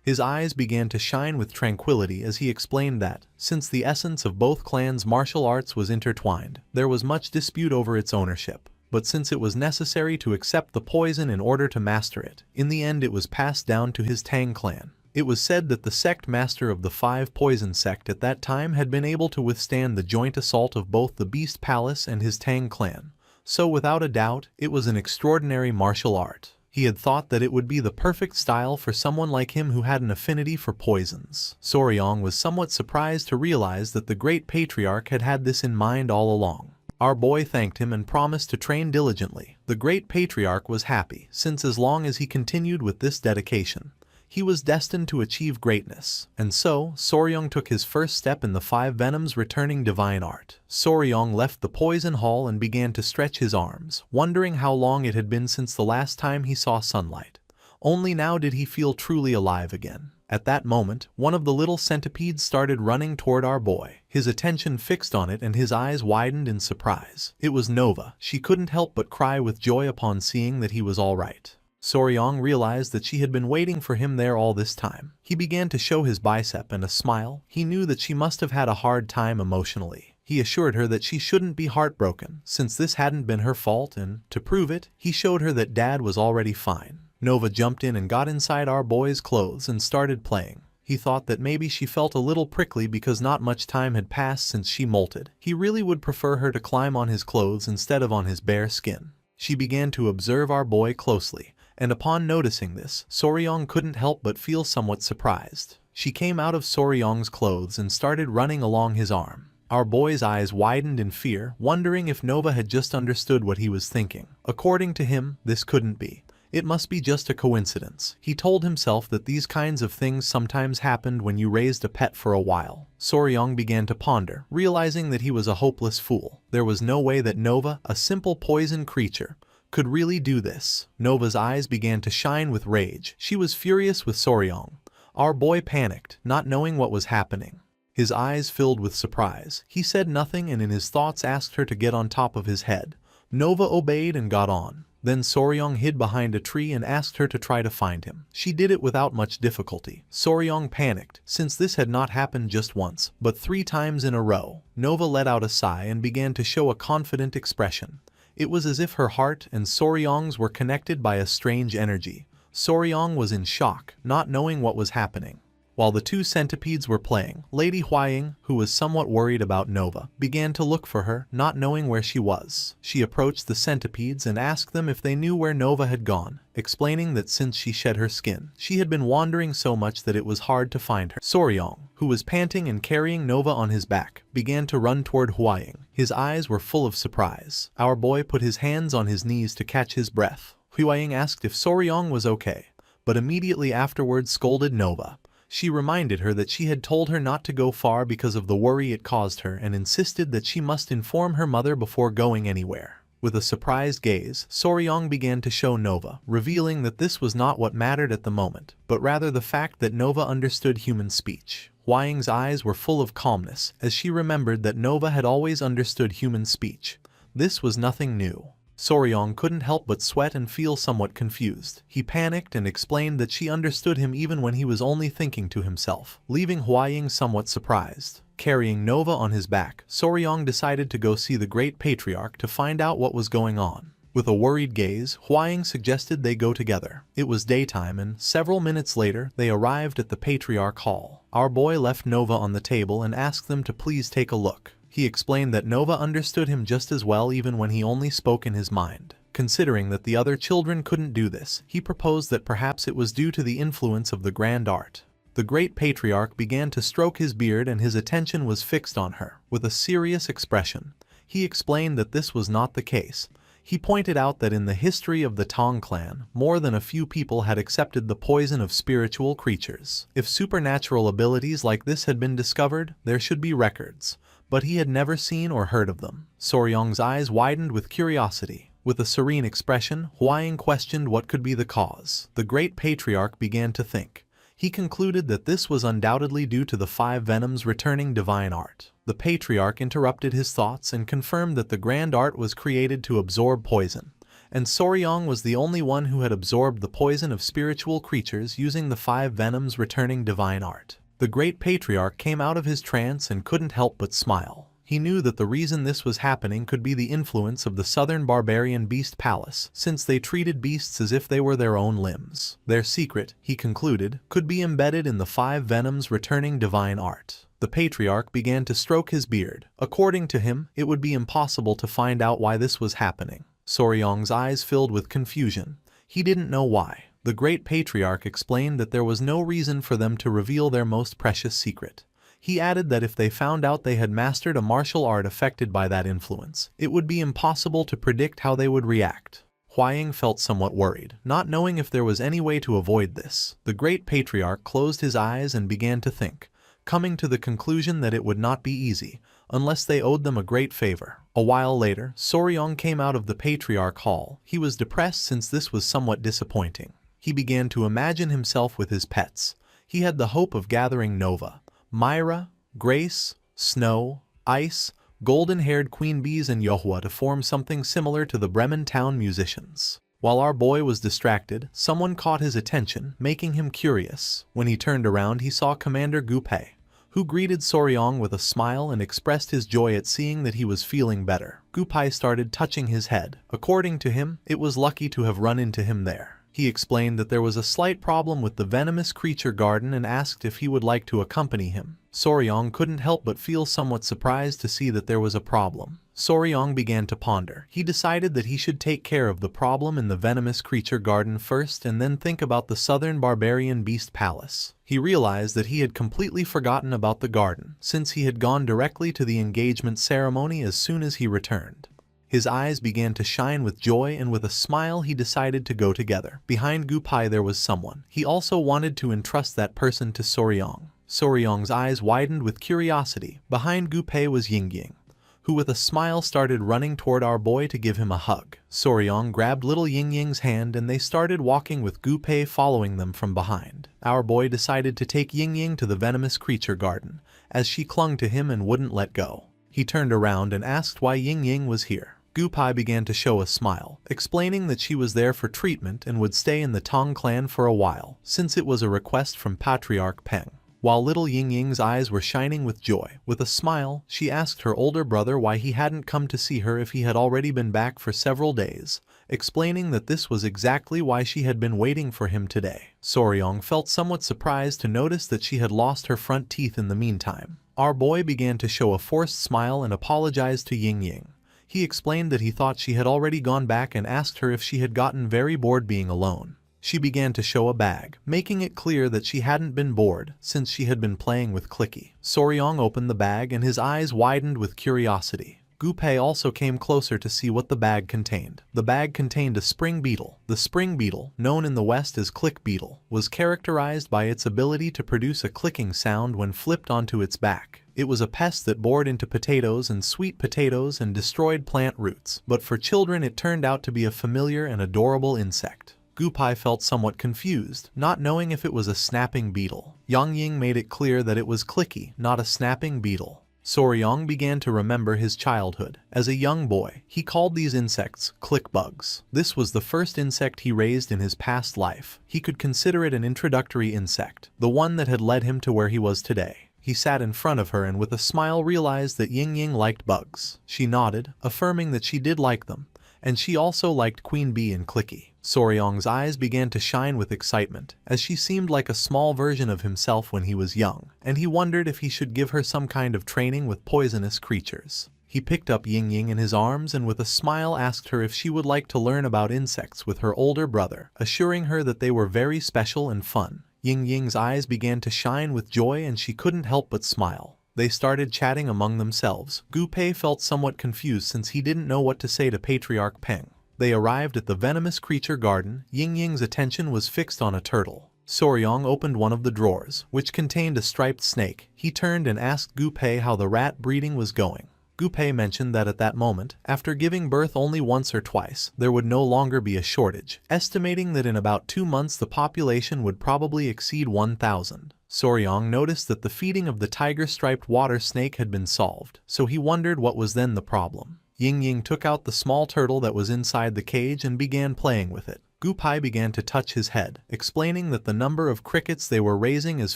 His eyes began to shine with tranquility as he explained that, since the essence of both clans' martial arts was intertwined, there was much dispute over its ownership. But since it was necessary to accept the poison in order to master it, in the end it was passed down to his Tang clan. It was said that the sect master of the 5 poison sect at that time had been able to withstand the joint assault of both the Beast Palace and his Tang clan, so without a doubt, it was an extraordinary martial art. He had thought that it would be the perfect style for someone like him who had an affinity for poisons. Soryong was somewhat surprised to realize that the great patriarch had had this in mind all along. Our boy thanked him and promised to train diligently. The great patriarch was happy, since as long as he continued with this dedication, he was destined to achieve greatness. And so, Soryong took his first step in the 5 venoms returning divine art. Soryong left the poison hall and began to stretch his arms, wondering how long it had been since the last time he saw sunlight. Only now did he feel truly alive again. At that moment, one of the little centipedes started running toward our boy. His attention fixed on it and his eyes widened in surprise. It was Nova. She couldn't help but cry with joy upon seeing that he was all right. Soryong realized that she had been waiting for him there all this time. He began to show his bicep and a smile. He knew that she must have had a hard time emotionally. He assured her that she shouldn't be heartbroken, since this hadn't been her fault, and, to prove it, he showed her that Dad was already fine. Nova jumped in and got inside our boy's clothes and started playing. He thought that maybe she felt a little prickly because not much time had passed since she molted. He really would prefer her to climb on his clothes instead of on his bare skin. She began to observe our boy closely, and upon noticing this, Soryong couldn't help but feel somewhat surprised. She came out of Soryong's clothes and started running along his arm. Our boy's eyes widened in fear, wondering if Nova had just understood what he was thinking. According to him, this couldn't be. It must be just a coincidence. He told himself that these kinds of things sometimes happened when you raised a pet for a while. Soryong began to ponder, realizing that he was a hopeless fool. There was no way that Nova, a simple poison creature, could really do this. Nova's eyes began to shine with rage. She was furious with Soryong. Our boy panicked, not knowing what was happening. His eyes filled with surprise. He said nothing and in his thoughts asked her to get on top of his head. Nova obeyed and got on. Then Soryong hid behind a tree and asked her to try to find him. She did it without much difficulty. Soryong panicked, since this had not happened just once, but 3 times in a row. Nova let out a sigh and began to show a confident expression. It was as if her heart and Soryong's were connected by a strange energy. Soryong was in shock, not knowing what was happening. While the 2 centipedes were playing, Lady Huaying, who was somewhat worried about Nova, began to look for her, not knowing where she was. She approached the centipedes and asked them if they knew where Nova had gone, explaining that since she shed her skin, she had been wandering so much that it was hard to find her. Soryong, who was panting and carrying Nova on his back, began to run toward Huaying. His eyes were full of surprise. Our boy put his hands on his knees to catch his breath. Huaying asked if Soryong was okay, but immediately afterwards scolded Nova. She reminded her that she had told her not to go far because of the worry it caused her and insisted that she must inform her mother before going anywhere. With a surprised gaze, Soryong began to show Nova, revealing that this was not what mattered at the moment, but rather the fact that Nova understood human speech. Huaying's eyes were full of calmness, as she remembered that Nova had always understood human speech. This was nothing new. Soryong couldn't help but sweat and feel somewhat confused. He panicked and explained that she understood him even when he was only thinking to himself, leaving Huaying somewhat surprised. Carrying Nova on his back, Soryong decided to go see the Great Patriarch to find out what was going on. With a worried gaze, Huaying suggested they go together. It was daytime and, several minutes later, they arrived at the Patriarch Hall. Our boy left Nova on the table and asked them to please take a look. He explained that Nova understood him just as well even when he only spoke in his mind. Considering that the other children couldn't do this, he proposed that perhaps it was due to the influence of the grand art. The Great Patriarch began to stroke his beard and his attention was fixed on her. With a serious expression, he explained that this was not the case. He pointed out that in the history of the Tang clan, more than a few people had accepted the poison of spiritual creatures. If supernatural abilities like this had been discovered, there should be records. But he had never seen or heard of them. Soryong's eyes widened with curiosity. With a serene expression, Huaying questioned what could be the cause. The Great Patriarch began to think. He concluded that this was undoubtedly due to the 5 venoms returning divine art. The Patriarch interrupted his thoughts and confirmed that the grand art was created to absorb poison, and Soryong was the only one who had absorbed the poison of spiritual creatures using the 5 venoms returning divine art. The Great Patriarch came out of his trance and couldn't help but smile. He knew that the reason this was happening could be the influence of the southern barbarian beast palace, since they treated beasts as if they were their own limbs. Their secret, he concluded, could be embedded in the 5 venoms returning divine art. The patriarch began to stroke his beard. According to him, it would be impossible to find out why this was happening. Soryong's eyes filled with confusion. He didn't know why. The great patriarch explained that there was no reason for them to reveal their most precious secret. He added that if they found out they had mastered a martial art affected by that influence, it would be impossible to predict how they would react. Huaying felt somewhat worried, not knowing if there was any way to avoid this. The great patriarch closed his eyes and began to think, coming to the conclusion that it would not be easy, unless they owed them a great favor. A while later, Soryong came out of the patriarch hall. He was depressed since this was somewhat disappointing. He began to imagine himself with his pets. He had the hope of gathering Nova, Myra, Grace, Snow, Ice, golden-haired queen bees and Yahello to form something similar to the Bremen town musicians. While our boy was distracted, someone caught his attention, making him curious. When he turned around, he saw Commander Gupe, who greeted Soryong with a smile and expressed his joy at seeing that he was feeling better. Gupai started touching his head. According to him, it was lucky to have run into him there. He explained that there was a slight problem with the venomous creature garden and asked if he would like to accompany him. Soryong couldn't help but feel somewhat surprised to see that there was a problem. Soryong began to ponder. He decided that he should take care of the problem in the venomous creature garden first and then think about the southern barbarian beast palace. He realized that he had completely forgotten about the garden, since he had gone directly to the engagement ceremony as soon as he returned. His eyes began to shine with joy, and with a smile he decided to go together. Behind Gupai there was someone. He also wanted to entrust that person to Soryong. Soryong's eyes widened with curiosity. Behind Gupai was Yingying, who with a smile started running toward our boy to give him a hug. Soryong grabbed little Yingying's hand and they started walking with Gupai following them from behind. Our boy decided to take Yingying to the venomous creature garden, as she clung to him and wouldn't let go. He turned around and asked why Yingying was here. Gupai began to show a smile, explaining that she was there for treatment and would stay in the Tong clan for a while, since it was a request from Patriarch Peng. While little Yingying's eyes were shining with joy, with a smile, she asked her older brother why he hadn't come to see her if he had already been back for several days, explaining that this was exactly why she had been waiting for him today. Soryong felt somewhat surprised to notice that she had lost her front teeth in the meantime. Our boy began to show a forced smile and apologized to Yingying. He explained that he thought she had already gone back and asked her if she had gotten very bored being alone. She began to show a bag, making it clear that she hadn't been bored since she had been playing with Clicky. Soryong opened the bag and his eyes widened with curiosity. Gupai also came closer to see what the bag contained. The bag contained a spring beetle. The spring beetle, known in the West as click beetle, was characterized by its ability to produce a clicking sound when flipped onto its back. It was a pest that bored into potatoes and sweet potatoes and destroyed plant roots, but for children it turned out to be a familiar and adorable insect. Gupai felt somewhat confused, not knowing if it was a snapping beetle. Yingying made it clear that it was Clicky, not a snapping beetle. Soryong began to remember his childhood. As a young boy, he called these insects click bugs. This was the first insect he raised in his past life. He could consider it an introductory insect, the one that had led him to where he was today. He sat in front of her and with a smile realized that Yingying liked bugs. She nodded, affirming that she did like them, and she also liked Queen Bee and Clicky. Soryong's eyes began to shine with excitement, as she seemed like a small version of himself when he was young, and he wondered if he should give her some kind of training with poisonous creatures. He picked up Yingying in his arms and with a smile asked her if she would like to learn about insects with her older brother, assuring her that they were very special and fun. Yingying's eyes began to shine with joy and she couldn't help but smile. They started chatting among themselves. Gupai felt somewhat confused since he didn't know what to say to Patriarch Peng. They arrived at the venomous creature garden. Yingying's attention was fixed on a turtle. Soryong opened one of the drawers, which contained a striped snake. He turned and asked Gupai how the rat breeding was going. Gupai mentioned that at that moment, after giving birth only once or twice, there would no longer be a shortage, estimating that in about 2 months the population would probably exceed 1,000. Soryong noticed that the feeding of the tiger-striped water snake had been solved, so he wondered what was then the problem. Yingying took out the small turtle that was inside the cage and began playing with it. Gupai began to touch his head, explaining that the number of crickets they were raising as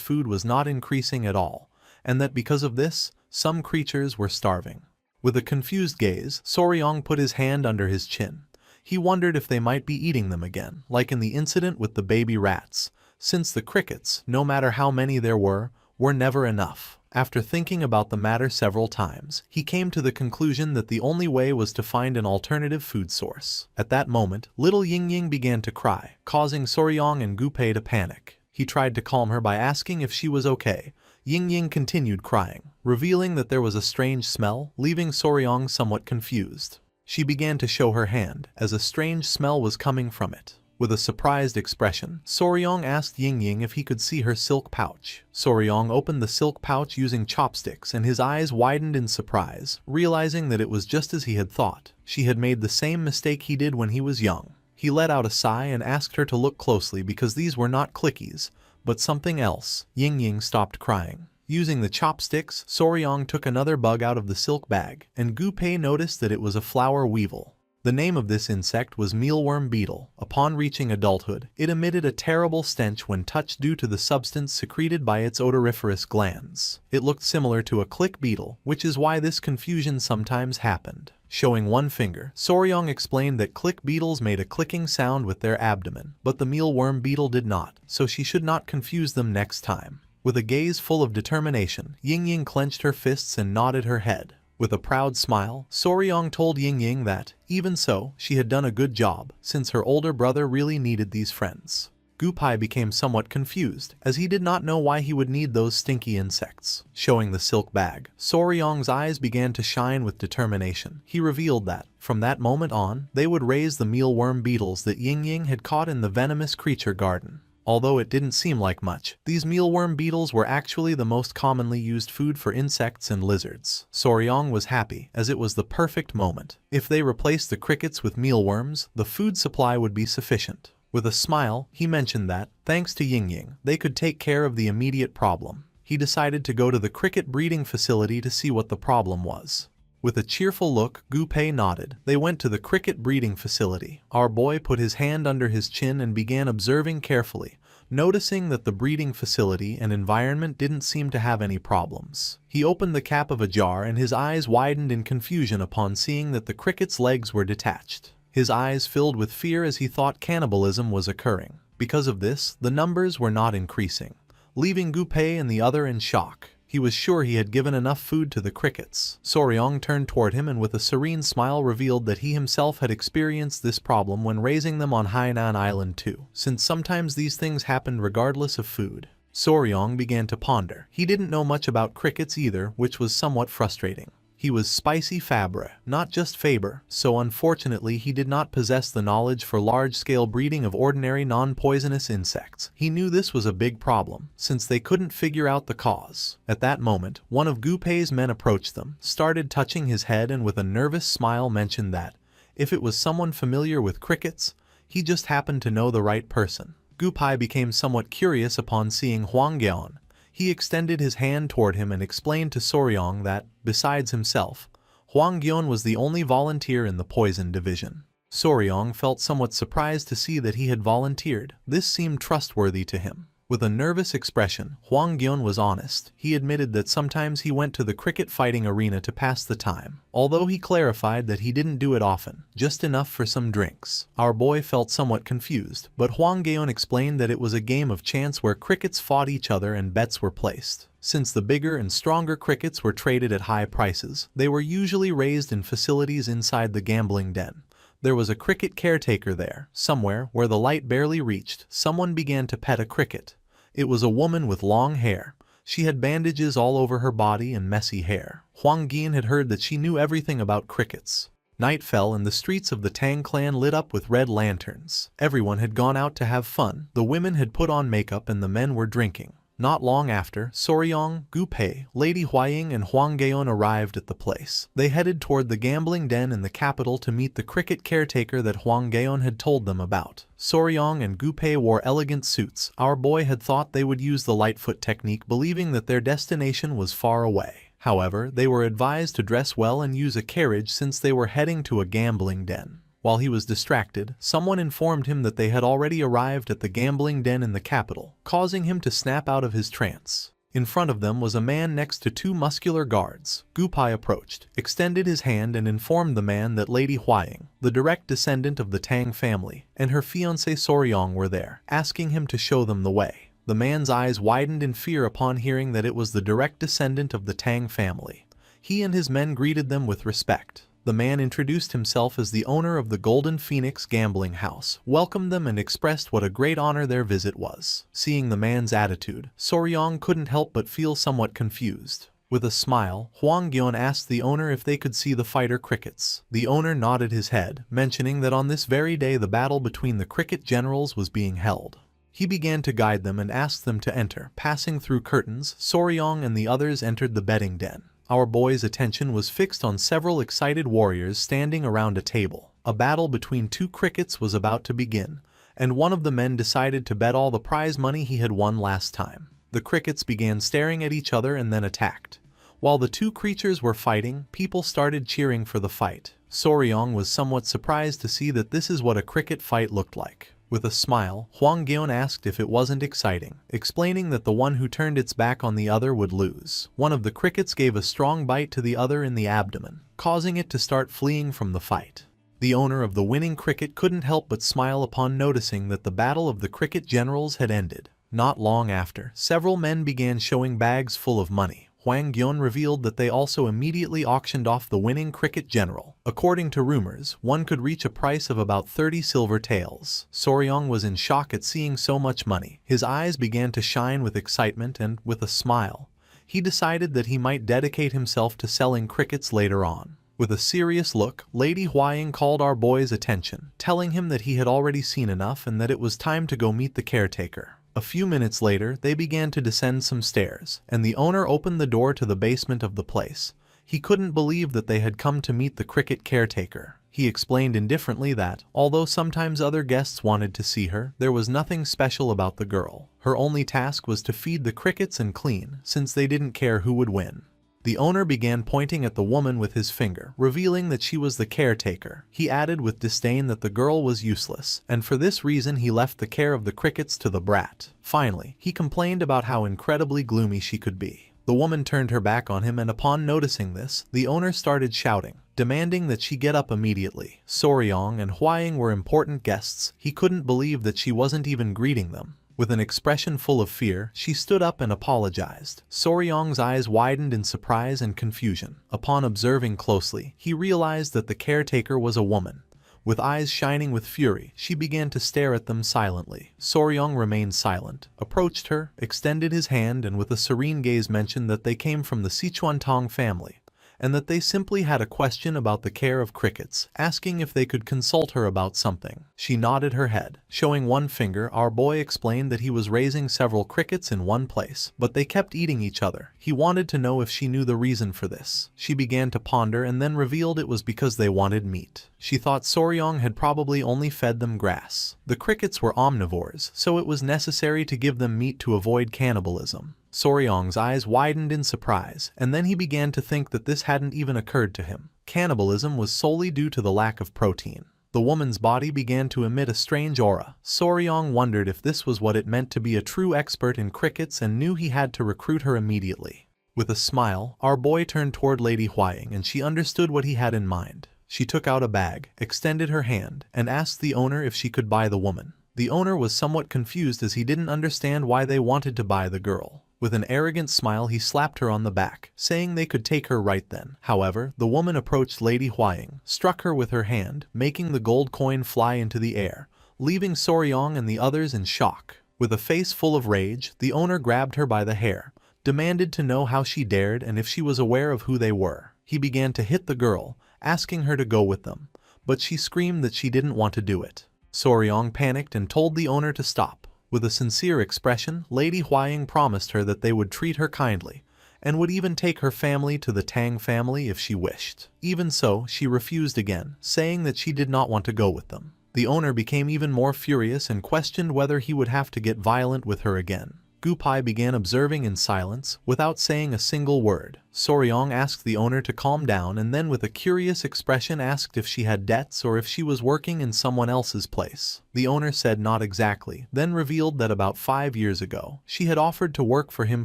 food was not increasing at all, and that because of this, some creatures were starving. With a confused gaze, Soryong put his hand under his chin. He wondered if they might be eating them again, like in the incident with the baby rats, since the crickets, no matter how many there were never enough. After thinking about the matter several times, he came to the conclusion that the only way was to find an alternative food source. At that moment, little Ying began to cry, causing Soryong and Gunpei to panic. He tried to calm her by asking if she was okay. Ying continued crying, revealing that there was a strange smell, leaving Soryong somewhat confused. She began to show her hand, as a strange smell was coming from it. With a surprised expression, Soryong asked Ying if he could see her silk pouch. Soryong opened the silk pouch using chopsticks and his eyes widened in surprise, realizing that it was just as he had thought. She had made the same mistake he did when he was young. He let out a sigh and asked her to look closely because these were not clickies, but something else. Ying stopped crying. Using the chopsticks, Soryong took another bug out of the silk bag, and Gunpei noticed that it was a flower weevil. The name of this insect was mealworm beetle. Upon reaching adulthood, it emitted a terrible stench when touched due to the substance secreted by its odoriferous glands. It looked similar to a click beetle, which is why this confusion sometimes happened. Showing one finger, Soryong explained that click beetles made a clicking sound with their abdomen, but the mealworm beetle did not, so she should not confuse them next time. With a gaze full of determination, Ying clenched her fists and nodded her head. With a proud smile, Soryong told Ying that, even so, she had done a good job, since her older brother really needed these friends. Gunpei became somewhat confused, as he did not know why he would need those stinky insects. Showing the silk bag, Soryong's eyes began to shine with determination. He revealed that, from that moment on, they would raise the mealworm beetles that Ying had caught in the venomous creature garden. Although it didn't seem like much, these mealworm beetles were actually the most commonly used food for insects and lizards. Soryong was happy, as it was the perfect moment. If they replaced the crickets with mealworms, the food supply would be sufficient. With a smile, he mentioned that, thanks to Ying, they could take care of the immediate problem. He decided to go to the cricket breeding facility to see what the problem was. With a cheerful look, Gunpei nodded. They went to the cricket breeding facility. Our boy put his hand under his chin and began observing carefully, noticing that the breeding facility and environment didn't seem to have any problems. He opened the cap of a jar and his eyes widened in confusion upon seeing that the cricket's legs were detached. His eyes filled with fear as he thought cannibalism was occurring. Because of this, the numbers were not increasing, leaving Gunpei and the other in shock. He was sure he had given enough food to the crickets. Soryong turned toward him and with a serene smile revealed that he himself had experienced this problem when raising them on Hainan Island too, since sometimes these things happened regardless of food. Soryong began to ponder. He didn't know much about crickets either, which was somewhat frustrating. He was spicy Fabre, not just Faber, so unfortunately he did not possess the knowledge for large-scale breeding of ordinary non-poisonous insects. He knew this was a big problem, since they couldn't figure out the cause. At that moment, one of Gunpei's men approached them, started touching his head and with a nervous smile mentioned that, if it was someone familiar with crickets, he just happened to know the right person. Gunpei became somewhat curious upon seeing Huang Geon. He extended his hand toward him and explained to Soryong that, besides himself, Huang Geon was the only volunteer in the poison division. Soryong felt somewhat surprised to see that he had volunteered. This seemed trustworthy to him. With a nervous expression, Huang Geon was honest. He admitted that sometimes he went to the cricket fighting arena to pass the time, although he clarified that he didn't do it often, just enough for some drinks. Our boy felt somewhat confused, but Huang Geon explained that it was a game of chance where crickets fought each other and bets were placed. Since the bigger and stronger crickets were traded at high prices, they were usually raised in facilities inside the gambling den. There was a cricket caretaker there. Somewhere, where the light barely reached, someone began to pet a cricket. It was a woman with long hair. She had bandages all over her body and messy hair. Huang Geon had heard that she knew everything about crickets. Night fell and the streets of the Tang clan lit up with red lanterns. Everyone had gone out to have fun. The women had put on makeup and the men were drinking. Not long after, Soryong, Gunpei, Lady Huaying and Huang Geon arrived at the place. They headed toward the gambling den in the capital to meet the cricket caretaker that Huang Geon had told them about. Soryong and Gunpei wore elegant suits. Our boy had thought they would use the Lightfoot technique, believing that their destination was far away. However, they were advised to dress well and use a carriage since they were heading to a gambling den. While he was distracted, someone informed him that they had already arrived at the gambling den in the capital, causing him to snap out of his trance. In front of them was a man next to two muscular guards. Gupai approached, extended his hand and informed the man that Lady Huaying, the direct descendant of the Tang family, and her fiancé Soryong were there, asking him to show them the way. The man's eyes widened in fear upon hearing that it was the direct descendant of the Tang family. He and his men greeted them with respect. The man introduced himself as the owner of the Golden Phoenix gambling house, welcomed them and expressed what a great honor their visit was. Seeing the man's attitude, Soryong couldn't help but feel somewhat confused. With a smile, Huang Gyeon asked the owner if they could see the fighter crickets. The owner nodded his head, mentioning that on this very day the battle between the cricket generals was being held. He began to guide them and asked them to enter. Passing through curtains, Soryong and the others entered the betting den. Our boy's attention was fixed on several excited warriors standing around a table. A battle between two crickets was about to begin, and one of the men decided to bet all the prize money he had won last time. The crickets began staring at each other and then attacked. While the two creatures were fighting, people started cheering for the fight. Soryong was somewhat surprised to see that this is what a cricket fight looked like. With a smile, Huang Gyeon asked if it wasn't exciting, explaining that the one who turned its back on the other would lose. One of the crickets gave a strong bite to the other in the abdomen, causing it to start fleeing from the fight. The owner of the winning cricket couldn't help but smile upon noticing that the battle of the cricket generals had ended. Not long after, several men began showing bags full of money. Huang Gyeon revealed that they also immediately auctioned off the winning cricket general. According to rumors, one could reach a price of about 30 silver taels. Soryong was in shock at seeing so much money. His eyes began to shine with excitement and, with a smile, he decided that he might dedicate himself to selling crickets later on. With a serious look, Lady Huaying called our boy's attention, telling him that he had already seen enough and that it was time to go meet the caretaker. A few minutes later, they began to descend some stairs, and the owner opened the door to the basement of the place. He couldn't believe that they had come to meet the cricket caretaker. He explained indifferently that, although sometimes other guests wanted to see her, there was nothing special about the girl. Her only task was to feed the crickets and clean, since they didn't care who would win. The owner began pointing at the woman with his finger, revealing that she was the caretaker. He added with disdain that the girl was useless, and for this reason he left the care of the crickets to the brat. Finally, he complained about how incredibly gloomy she could be. The woman turned her back on him, and upon noticing this, the owner started shouting, demanding that she get up immediately. Soryong and Huaying were important guests. He couldn't believe that she wasn't even greeting them. With an expression full of fear, she stood up and apologized. Soryong's eyes widened in surprise and confusion. Upon observing closely, he realized that the caretaker was a woman. With eyes shining with fury, she began to stare at them silently. Soryong remained silent, approached her, extended his hand, and with a serene gaze mentioned that they came from the Sichuan Tong family, and that they simply had a question about the care of crickets, asking if they could consult her about something. She nodded her head. Showing one finger, our boy explained that he was raising several crickets in one place, but they kept eating each other. He wanted to know if she knew the reason for this. She began to ponder and then revealed it was because they wanted meat. She thought Soryong had probably only fed them grass. The crickets were omnivores, so it was necessary to give them meat to avoid cannibalism. Soryong's eyes widened in surprise, and then he began to think that this hadn't even occurred to him. Cannibalism was solely due to the lack of protein. The woman's body began to emit a strange aura. Soryong wondered if this was what it meant to be a true expert in crickets and knew he had to recruit her immediately. With a smile, our boy turned toward Lady Huaying, and she understood what he had in mind. She took out a bag, extended her hand, and asked the owner if she could buy the woman. The owner was somewhat confused as he didn't understand why they wanted to buy the girl. With an arrogant smile, he slapped her on the back, saying they could take her right then. However, the woman approached Lady Huaying, struck her with her hand, making the gold coin fly into the air, leaving Soryong and the others in shock. With a face full of rage, the owner grabbed her by the hair, demanded to know how she dared and if she was aware of who they were. He began to hit the girl, asking her to go with them, but she screamed that she didn't want to do it. Soryong panicked and told the owner to stop. With a sincere expression, Lady Huaying promised her that they would treat her kindly, and would even take her family to the Tang family if she wished. Even so, she refused again, saying that she did not want to go with them. The owner became even more furious and questioned whether he would have to get violent with her again. Gupai began observing in silence, without saying a single word. Soryong asked the owner to calm down and then with a curious expression asked if she had debts or if she was working in someone else's place. The owner said not exactly, then revealed that about 5 years ago, she had offered to work for him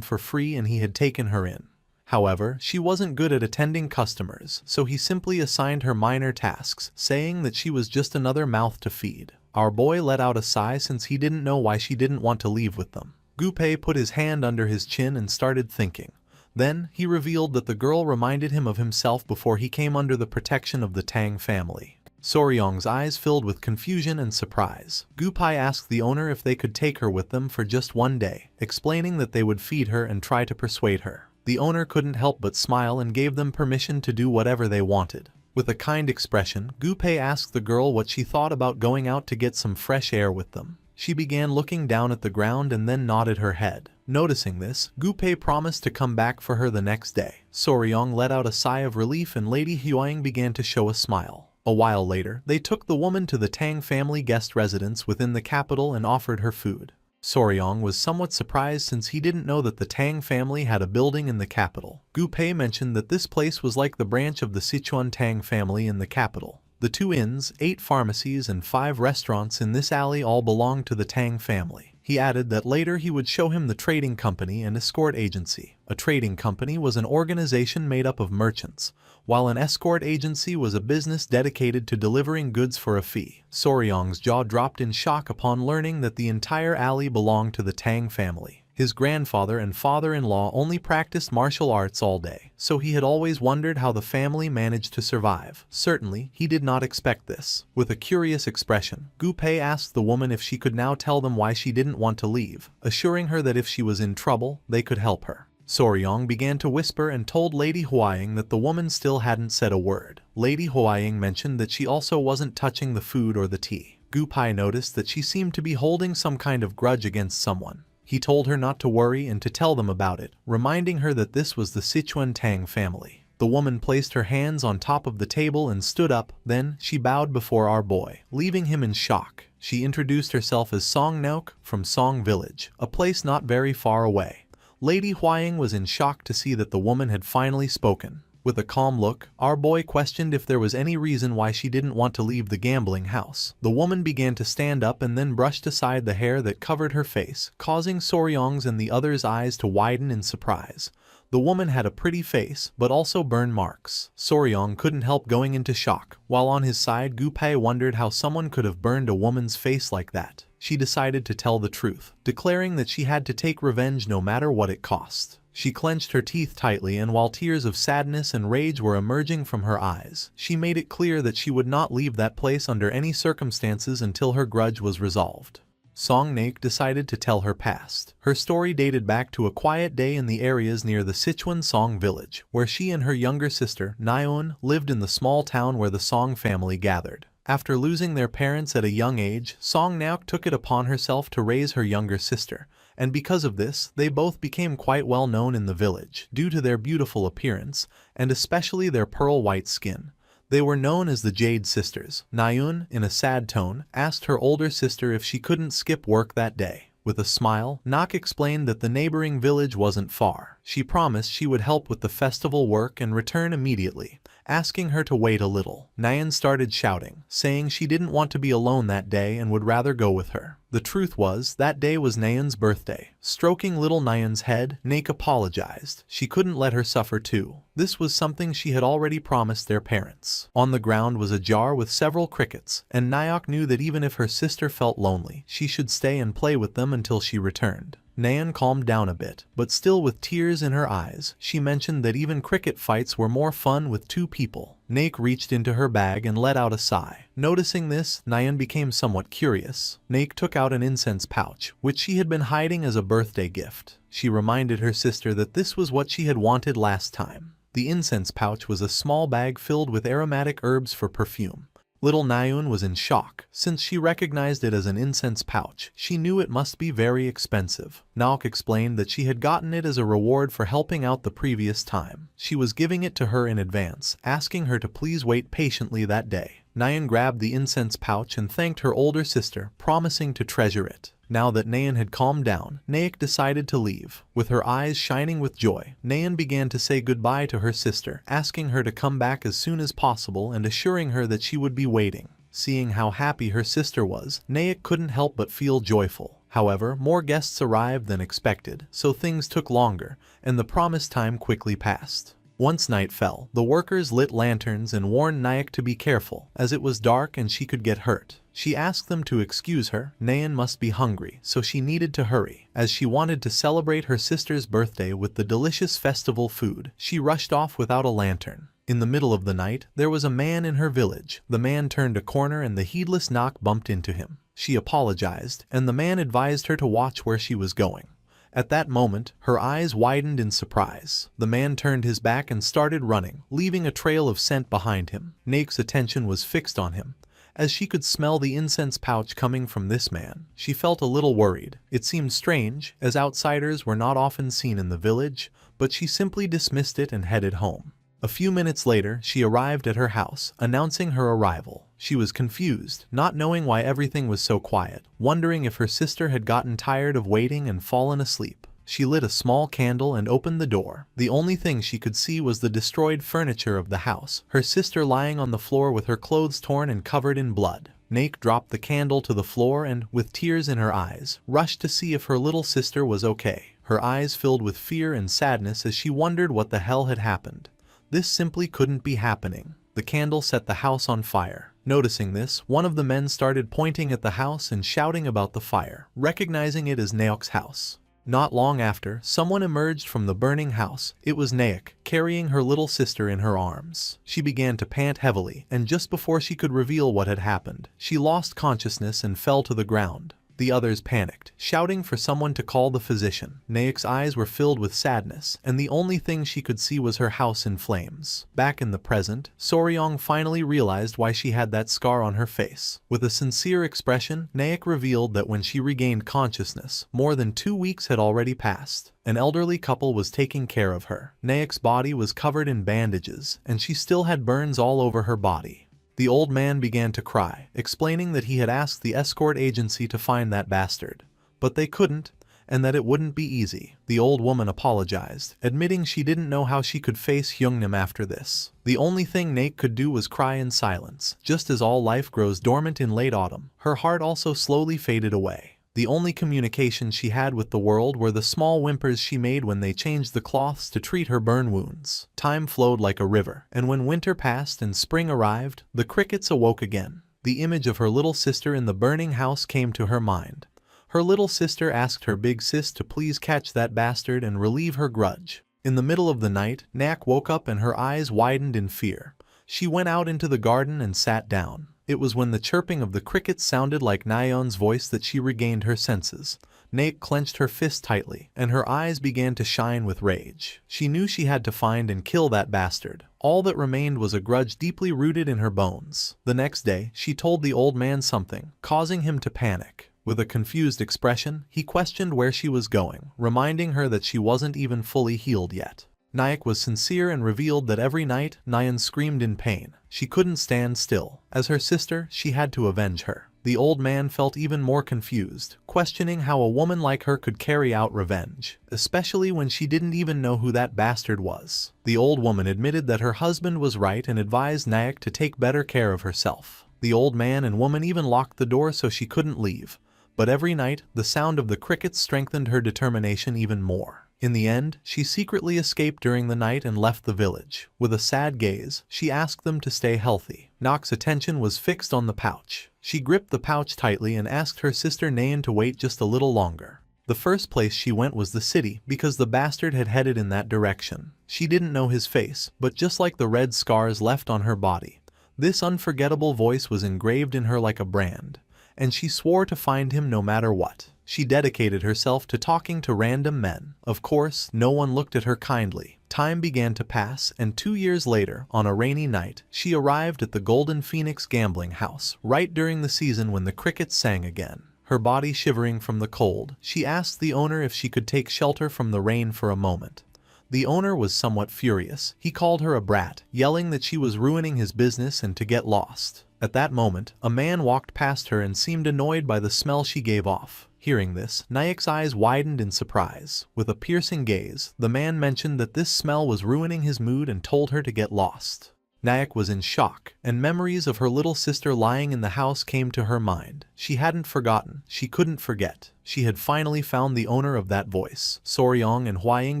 for free and he had taken her in. However, she wasn't good at attending customers, so he simply assigned her minor tasks, saying that she was just another mouth to feed. Our boy let out a sigh since he didn't know why she didn't want to leave with them. Gupai put his hand under his chin and started thinking. Then, he revealed that the girl reminded him of himself before he came under the protection of the Tang family. Soryong's eyes filled with confusion and surprise. Gupai asked the owner if they could take her with them for just one day, explaining that they would feed her and try to persuade her. The owner couldn't help but smile and gave them permission to do whatever they wanted. With a kind expression, Gupai asked the girl what she thought about going out to get some fresh air with them. She began looking down at the ground and then nodded her head. Noticing this, Gupai promised to come back for her the next day. Soryong let out a sigh of relief and Lady Huang began to show a smile. A while later, they took the woman to the Tang family guest residence within the capital and offered her food. Soryong was somewhat surprised since he didn't know that the Tang family had a building in the capital. Gupai mentioned that this place was like the branch of the Sichuan Tang family in the capital. The 2 inns, 8 pharmacies and 5 restaurants in this alley all belonged to the Tang family. He added that later he would show him the trading company and escort agency. A trading company was an organization made up of merchants, while an escort agency was a business dedicated to delivering goods for a fee. Soryong's jaw dropped in shock upon learning that the entire alley belonged to the Tang family. His grandfather and father-in-law only practiced martial arts all day, so he had always wondered how the family managed to survive. Certainly, he did not expect this. With a curious expression, Gupai asked the woman if she could now tell them why she didn't want to leave, assuring her that if she was in trouble, they could help her. Soryong began to whisper and told Lady Huang that the woman still hadn't said a word. Lady Huang mentioned that she also wasn't touching the food or the tea. Gupai noticed that she seemed to be holding some kind of grudge against someone. He told her not to worry and to tell them about it, reminding her that this was the Sichuan Tang family. The woman placed her hands on top of the table and stood up, then she bowed before our boy, leaving him in shock. She introduced herself as Song Nauk from Song Village, a place not very far away. Lady Huang was in shock to see that the woman had finally spoken. With a calm look, our boy questioned if there was any reason why she didn't want to leave the gambling house. The woman began to stand up and then brushed aside the hair that covered her face, causing Soryong's and the others' eyes to widen in surprise. The woman had a pretty face, but also burn marks. Soryong couldn't help going into shock, while on his side Gupai wondered how someone could have burned a woman's face like that. She decided to tell the truth, declaring that she had to take revenge no matter what it cost. She clenched her teeth tightly and while tears of sadness and rage were emerging from her eyes, she made it clear that she would not leave that place under any circumstances until her grudge was resolved. Song Naik decided to tell her past. Her story dated back to a quiet day in the areas near the Sichuan Song village, where she and her younger sister, Nyeon, lived in the small town where the Song family gathered. After losing their parents at a young age, Song Nauk took it upon herself to raise her younger sister, and because of this, they both became quite well known in the village, due to their beautiful appearance, and especially their pearl-white skin. They were known as the Jade Sisters. Nyeon, in a sad tone, asked her older sister if she couldn't skip work that day. With a smile, Nak explained that the neighboring village wasn't far. She promised she would help with the festival work and return immediately, asking her to wait a little. Nyan started shouting, saying she didn't want to be alone that day and would rather go with her. The truth was, that day was Nyan's birthday. Stroking little Nyan's head, Nak apologized. She couldn't let her suffer too. This was something she had already promised their parents. On the ground was a jar with several crickets, and Nayok knew that even if her sister felt lonely, she should stay and play with them until she returned. Nayan calmed down a bit, but still with tears in her eyes, she mentioned that even cricket fights were more fun with 2 people. Naik reached into her bag and let out a sigh. Noticing this, Nayan became somewhat curious. Naik took out an incense pouch, which she had been hiding as a birthday gift. She reminded her sister that this was what she had wanted last time. The incense pouch was a small bag filled with aromatic herbs for perfume. Little Nayun was in shock. Since she recognized it as an incense pouch, she knew it must be very expensive. Naok explained that she had gotten it as a reward for helping out the previous time. She was giving it to her in advance, asking her to please wait patiently that day. Nyan grabbed the incense pouch and thanked her older sister, promising to treasure it. Now that Nayan had calmed down, Nayak decided to leave. With her eyes shining with joy, Nayan began to say goodbye to her sister, asking her to come back as soon as possible and assuring her that she would be waiting. Seeing how happy her sister was, Nayak couldn't help but feel joyful. However, more guests arrived than expected, so things took longer, and the promised time quickly passed. Once night fell, the workers lit lanterns and warned Nayak to be careful, as it was dark and she could get hurt. She asked them to excuse her. Nayan must be hungry, so she needed to hurry. As she wanted to celebrate her sister's birthday with the delicious festival food, she rushed off without a lantern. In the middle of the night, there was a man in her village. The man turned a corner and the heedless Nak bumped into him. She apologized, and the man advised her to watch where she was going. At that moment, her eyes widened in surprise. The man turned his back and started running, leaving a trail of scent behind him. Nake's attention was fixed on him. As she could smell the incense pouch coming from this man, she felt a little worried. It seemed strange, as outsiders were not often seen in the village, but she simply dismissed it and headed home. A few minutes later, she arrived at her house, announcing her arrival. She was confused, not knowing why everything was so quiet, wondering if her sister had gotten tired of waiting and fallen asleep. She lit a small candle and opened the door. The only thing she could see was the destroyed furniture of the house, her sister lying on the floor with her clothes torn and covered in blood. Nake dropped the candle to the floor and, with tears in her eyes, rushed to see if her little sister was okay. Her eyes filled with fear and sadness as she wondered what the hell had happened. This simply couldn't be happening. The candle set the house on fire. Noticing this, one of the men started pointing at the house and shouting about the fire, recognizing it as Naok's house. Not long after, someone emerged from the burning house. It was Naok, carrying her little sister in her arms. She began to pant heavily, and just before she could reveal what had happened, she lost consciousness and fell to the ground. The others panicked, shouting for someone to call the physician. Naok's eyes were filled with sadness, and the only thing she could see was her house in flames. Back in the present, Soryong finally realized why she had that scar on her face. With a sincere expression, Naok revealed that when she regained consciousness, more than 2 weeks had already passed. An elderly couple was taking care of her. Naok's body was covered in bandages, and she still had burns all over her body. The old man began to cry, explaining that he had asked the escort agency to find that bastard. But they couldn't, and that it wouldn't be easy. The old woman apologized, admitting she didn't know how she could face Hyungnim after this. The only thing Nate could do was cry in silence. Just as all life grows dormant in late autumn, her heart also slowly faded away. The only communication she had with the world were the small whimpers she made when they changed the cloths to treat her burn wounds. Time flowed like a river, and when winter passed and spring arrived, the crickets awoke again. The image of her little sister in the burning house came to her mind. Her little sister asked her big sis to please catch that bastard and relieve her grudge. In the middle of the night, Nak woke up and her eyes widened in fear. She went out into the garden and sat down. It was when the chirping of the crickets sounded like Nayeon's voice that she regained her senses. Nate clenched her fist tightly, and her eyes began to shine with rage. She knew she had to find and kill that bastard. All that remained was a grudge deeply rooted in her bones. The next day, she told the old man something, causing him to panic. With a confused expression, he questioned where she was going, reminding her that she wasn't even fully healed yet. Nayak was sincere and revealed that every night, Nayeon screamed in pain. She couldn't stand still. As her sister, she had to avenge her. The old man felt even more confused, questioning how a woman like her could carry out revenge, especially when she didn't even know who that bastard was. The old woman admitted that her husband was right and advised Nayak to take better care of herself. The old man and woman even locked the door so she couldn't leave. But every night, the sound of the crickets strengthened her determination even more. In the end, she secretly escaped during the night and left the village. With a sad gaze, she asked them to stay healthy. Nok's attention was fixed on the pouch. She gripped the pouch tightly and asked her sister Nayeon to wait just a little longer. The first place she went was the city, because the bastard had headed in that direction. She didn't know his face, but just like the red scars left on her body, this unforgettable voice was engraved in her like a brand, and she swore to find him no matter what. She dedicated herself to talking to random men. Of course, no one looked at her kindly. Time began to pass, and 2 years later, on a rainy night, she arrived at the Golden Phoenix gambling house, right during the season when the crickets sang again. Her body shivering from the cold, she asked the owner if she could take shelter from the rain for a moment. The owner was somewhat furious. He called her a brat, yelling that she was ruining his business and to get lost. At that moment, a man walked past her and seemed annoyed by the smell she gave off. Hearing this, Nayak's eyes widened in surprise. With a piercing gaze, the man mentioned that this smell was ruining his mood and told her to get lost. Nayak was in shock, and memories of her little sister lying in the house came to her mind. She hadn't forgotten, she couldn't forget. She had finally found the owner of that voice. Soryong and Hwaying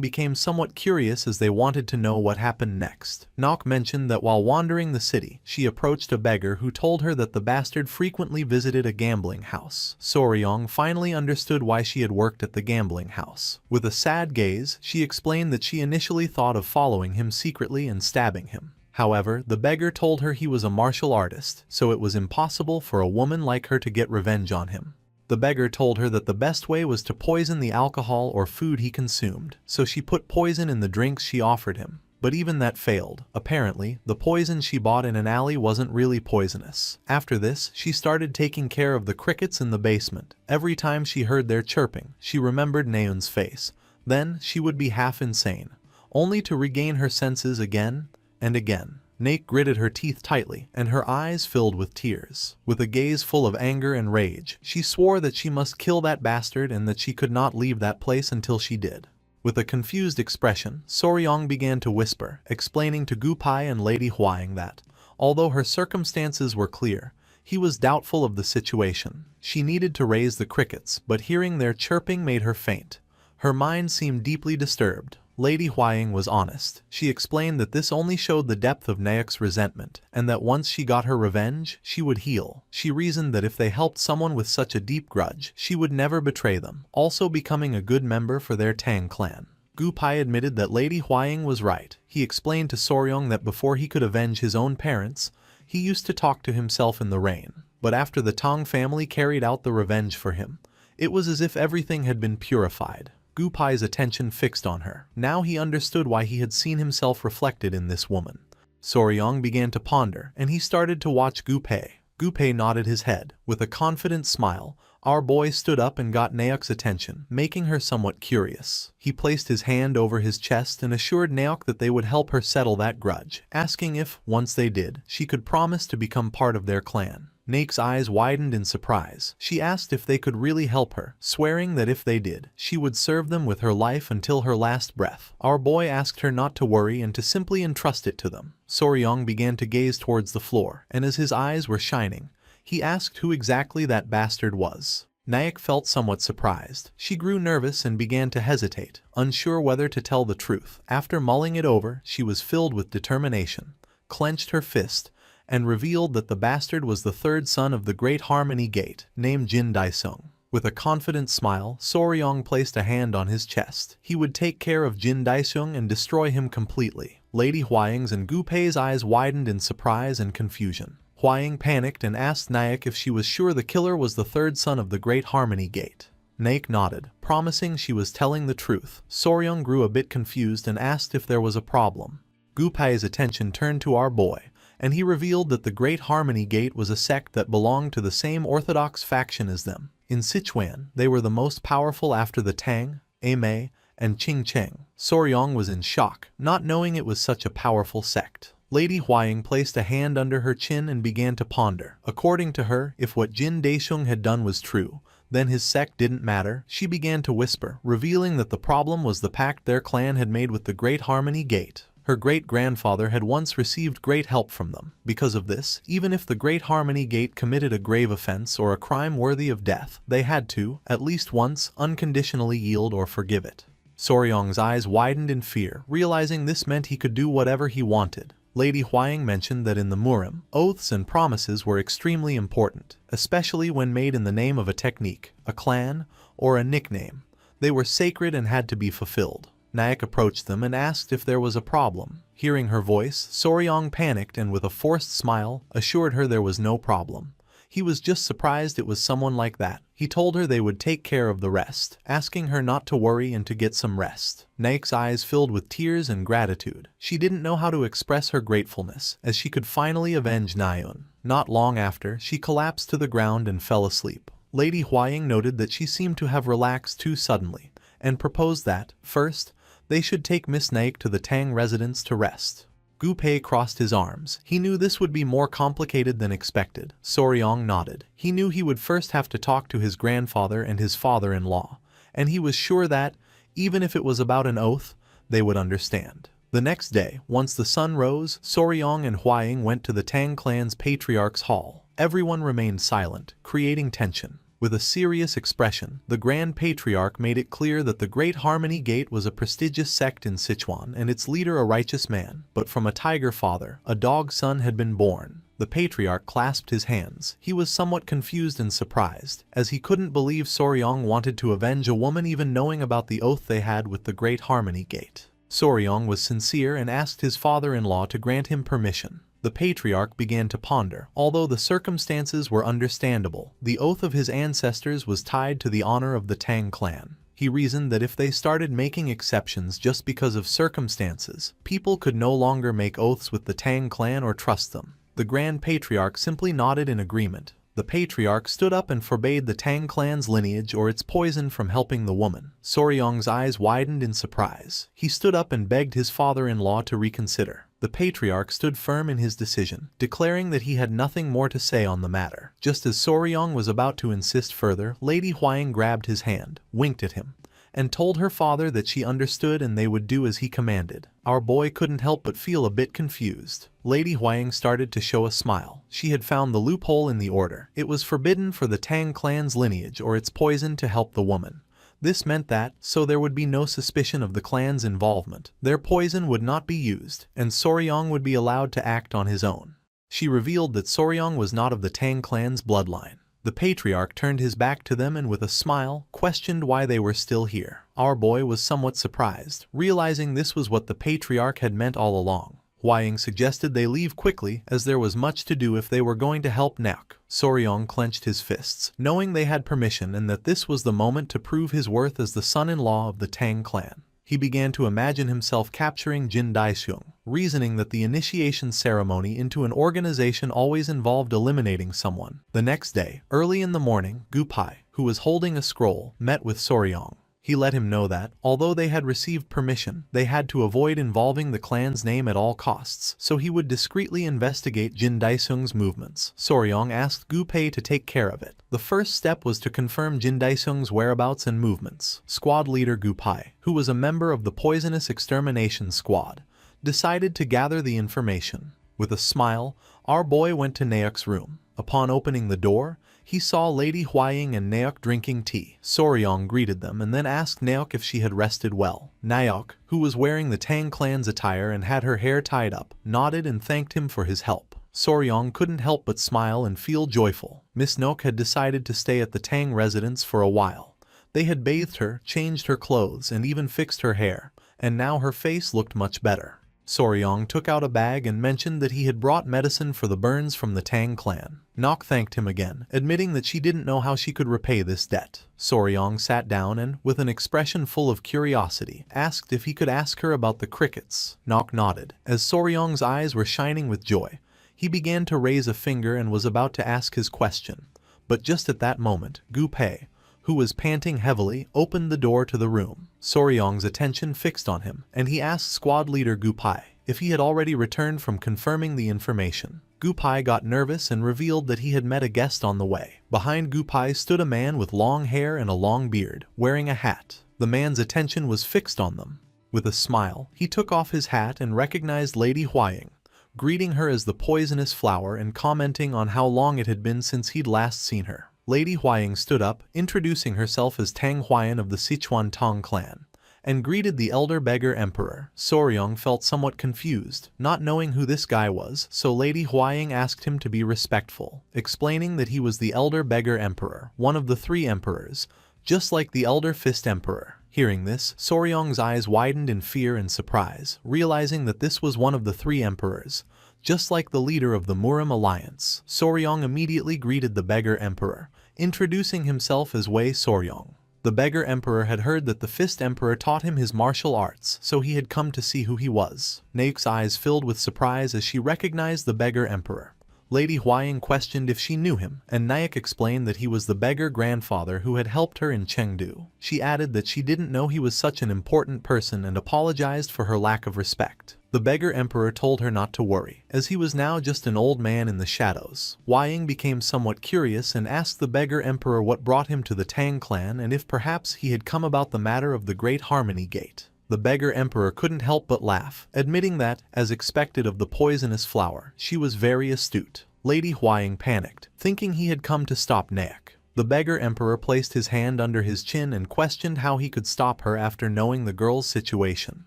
became somewhat curious as they wanted to know what happened next. Nok mentioned that while wandering the city, she approached a beggar who told her that the bastard frequently visited a gambling house. Soryong finally understood why she had worked at the gambling house. With a sad gaze, she explained that she initially thought of following him secretly and stabbing him. However, the beggar told her he was a martial artist, so it was impossible for a woman like her to get revenge on him. The beggar told her that the best way was to poison the alcohol or food he consumed, so she put poison in the drinks she offered him. But even that failed. Apparently, the poison she bought in an alley wasn't really poisonous. After this, she started taking care of the crickets in the basement. Every time she heard their chirping, she remembered Naeun's face. Then, she would be half insane, only to regain her senses again and again. Naek gritted her teeth tightly, and her eyes filled with tears. With a gaze full of anger and rage, she swore that she must kill that bastard and that she could not leave that place until she did. With a confused expression, Soryong began to whisper, explaining to Gupai and Lady Hwaying that, although her circumstances were clear, he was doubtful of the situation. She needed to raise the crickets, but hearing their chirping made her faint. Her mind seemed deeply disturbed. Lady Hwaying was honest. She explained that this only showed the depth of Naek's resentment, and that once she got her revenge, she would heal. She reasoned that if they helped someone with such a deep grudge, she would never betray them, also becoming a good member for their Tang clan. Gupai admitted that Lady Hwaying was right. He explained to Soryong that before he could avenge his own parents, he used to talk to himself in the rain. But after the Tang family carried out the revenge for him, it was as if everything had been purified. Gupai's attention fixed on her. Now he understood why he had seen himself reflected in this woman. Soryong began to ponder, and he started to watch Gupai. Gupai nodded his head. With a confident smile, our boy stood up and got Naok's attention, making her somewhat curious. He placed his hand over his chest and assured Naok that they would help her settle that grudge, asking if, once they did, she could promise to become part of their clan. Naek's eyes widened in surprise. She asked if they could really help her, swearing that if they did, she would serve them with her life until her last breath. Our boy asked her not to worry and to simply entrust it to them. Soryong began to gaze towards the floor, and as his eyes were shining, he asked who exactly that bastard was. Naek felt somewhat surprised. She grew nervous and began to hesitate, unsure whether to tell the truth. After mulling it over, she was filled with determination, clenched her fist, and revealed that the bastard was the third son of the Great Harmony Gate, named Jin Daisung. With a confident smile, Soryong placed a hand on his chest. He would take care of Jin Daisung and destroy him completely. Lady Hwaying's and Gupai's eyes widened in surprise and confusion. Hwaying panicked and asked Naek if she was sure the killer was the third son of the Great Harmony Gate. Naek nodded, promising she was telling the truth. Soryong grew a bit confused and asked if there was a problem. Gupai's attention turned to our boy, and he revealed that the Great Harmony Gate was a sect that belonged to the same orthodox faction as them. In Sichuan, they were the most powerful after the Tang, Amei, and Qingcheng. Soryong was in shock, not knowing it was such a powerful sect. Lady Hwaying placed a hand under her chin and began to ponder. According to her, if what Jin Daisheng had done was true, then his sect didn't matter. She began to whisper, revealing that the problem was the pact their clan had made with the Great Harmony Gate. Her great-grandfather had once received great help from them. Because of this, even if the Great Harmony Gate committed a grave offense or a crime worthy of death, they had to, at least once, unconditionally yield or forgive it. Soryong's eyes widened in fear, realizing this meant he could do whatever he wanted. Lady Hwaying mentioned that in the Murim, oaths and promises were extremely important, especially when made in the name of a technique, a clan, or a nickname. They were sacred and had to be fulfilled. Naek approached them and asked if there was a problem. Hearing her voice, Soryong panicked and with a forced smile, assured her there was no problem. He was just surprised it was someone like that. He told her they would take care of the rest, asking her not to worry and to get some rest. Naek's eyes filled with tears and gratitude. She didn't know how to express her gratefulness, as she could finally avenge Naeun. Not long after, she collapsed to the ground and fell asleep. Lady Hwaying noted that she seemed to have relaxed too suddenly, and proposed that, first, they should take Miss Naek to the Tang residence to rest. Gu Pei crossed his arms. He knew this would be more complicated than expected. Soryong nodded. He knew he would first have to talk to his grandfather and his father-in-law, and he was sure that, even if it was about an oath, they would understand. The next day, once the sun rose, Soryong and Huaying went to the Tang clan's patriarch's hall. Everyone remained silent, creating tension. With a serious expression, the Grand Patriarch made it clear that the Great Harmony Gate was a prestigious sect in Sichuan and its leader a righteous man, but from a tiger father, a dog son had been born. The Patriarch clasped his hands. He was somewhat confused and surprised, as he couldn't believe Soryong wanted to avenge a woman even knowing about the oath they had with the Great Harmony Gate. Soryong was sincere and asked his father-in-law to grant him permission. The Patriarch began to ponder. Although the circumstances were understandable, the oath of his ancestors was tied to the honor of the Tang clan. He reasoned that if they started making exceptions just because of circumstances, people could no longer make oaths with the Tang clan or trust them. The Grand Patriarch simply nodded in agreement. The Patriarch stood up and forbade the Tang clan's lineage or its poison from helping the woman. Soryong's eyes widened in surprise. He stood up and begged his father-in-law to reconsider. The Patriarch stood firm in his decision, declaring that he had nothing more to say on the matter. Just as Soryong was about to insist further, Lady Huaying grabbed his hand, winked at him, and told her father that she understood and they would do as he commanded. Our boy couldn't help but feel a bit confused. Lady Huaying started to show a smile. She had found the loophole in the order. It was forbidden for the Tang clan's lineage or its poison to help the woman. This meant that, so there would be no suspicion of the clan's involvement, their poison would not be used, and Soryong would be allowed to act on his own. She revealed that Soryong was not of the Tang clan's bloodline. The Patriarch turned his back to them and with a smile, questioned why they were still here. Our boy was somewhat surprised, realizing this was what the Patriarch had meant all along. Huaying suggested they leave quickly, as there was much to do if they were going to help Naok. Soryong clenched his fists, knowing they had permission and that this was the moment to prove his worth as the son-in-law of the Tang clan. He began to imagine himself capturing Jin Daixing, reasoning that the initiation ceremony into an organization always involved eliminating someone. The next day, early in the morning, Gu Pei, who was holding a scroll, met with Soryong. He let him know that, although they had received permission, they had to avoid involving the clan's name at all costs, so he would discreetly investigate Jin Daixing's movements. Soryong asked Gu Pei to take care of it. The first step was to confirm Jin Daixing's whereabouts and movements. Squad leader Gu Pei, who was a member of the Poisonous Extermination Squad, decided to gather the information. With a smile, our boy went to Naok's room. Upon opening the door, he saw Lady Huaying and Naok drinking tea. Soryong greeted them and then asked Naok if she had rested well. Naok, who was wearing the Tang clan's attire and had her hair tied up, nodded and thanked him for his help. Soryong couldn't help but smile and feel joyful. Miss Naok had decided to stay at the Tang residence for a while. They had bathed her, changed her clothes, and even fixed her hair, and now her face looked much better. Soryong took out a bag and mentioned that he had brought medicine for the burns from the Tang clan. Naok thanked him again, admitting that she didn't know how she could repay this debt. Soryong sat down and, with an expression full of curiosity, asked if he could ask her about the crickets. Naok nodded. As Soryong's eyes were shining with joy, he began to raise a finger and was about to ask his question. But just at that moment, Gu Pei, who was panting heavily, opened the door to the room. Soryong's attention fixed on him, and he asked squad leader Gu Pei if he had already returned from confirming the information. Gu Pei got nervous and revealed that he had met a guest on the way. Behind Gu Pei stood a man with long hair and a long beard, wearing a hat. The man's attention was fixed on them. With a smile, he took off his hat and recognized Lady Huaying, greeting her as the poisonous flower and commenting on how long it had been since he'd last seen her. Lady Huaying stood up, introducing herself as Tang Huayan of the Sichuan Tang clan, and greeted the elder beggar emperor. Soryong felt somewhat confused, not knowing who this guy was, so Lady Huaying asked him to be respectful, explaining that he was the elder beggar emperor, one of the 3 emperors, just like the elder fist emperor. Hearing this, Soryong's eyes widened in fear and surprise, realizing that this was one of the 3 emperors, just like the leader of the Murim alliance. Soryong immediately greeted the beggar emperor, introducing himself as Wei Soryong. The beggar emperor had heard that the fist emperor taught him his martial arts, so he had come to see who he was. Naok's eyes filled with surprise as she recognized the beggar emperor. Lady Huaying questioned if she knew him, and Nyack explained that he was the beggar grandfather who had helped her in Chengdu. She added that she didn't know he was such an important person and apologized for her lack of respect. The beggar emperor told her not to worry, as he was now just an old man in the shadows. Huaying became somewhat curious and asked the beggar emperor what brought him to the Tang clan and if perhaps he had come about the matter of the Great Harmony Gate. The beggar emperor couldn't help but laugh, admitting that, as expected of the poisonous flower, she was very astute. Lady Huaying panicked, thinking he had come to stop Nyack. The beggar emperor placed his hand under his chin and questioned how he could stop her after knowing the girl's situation.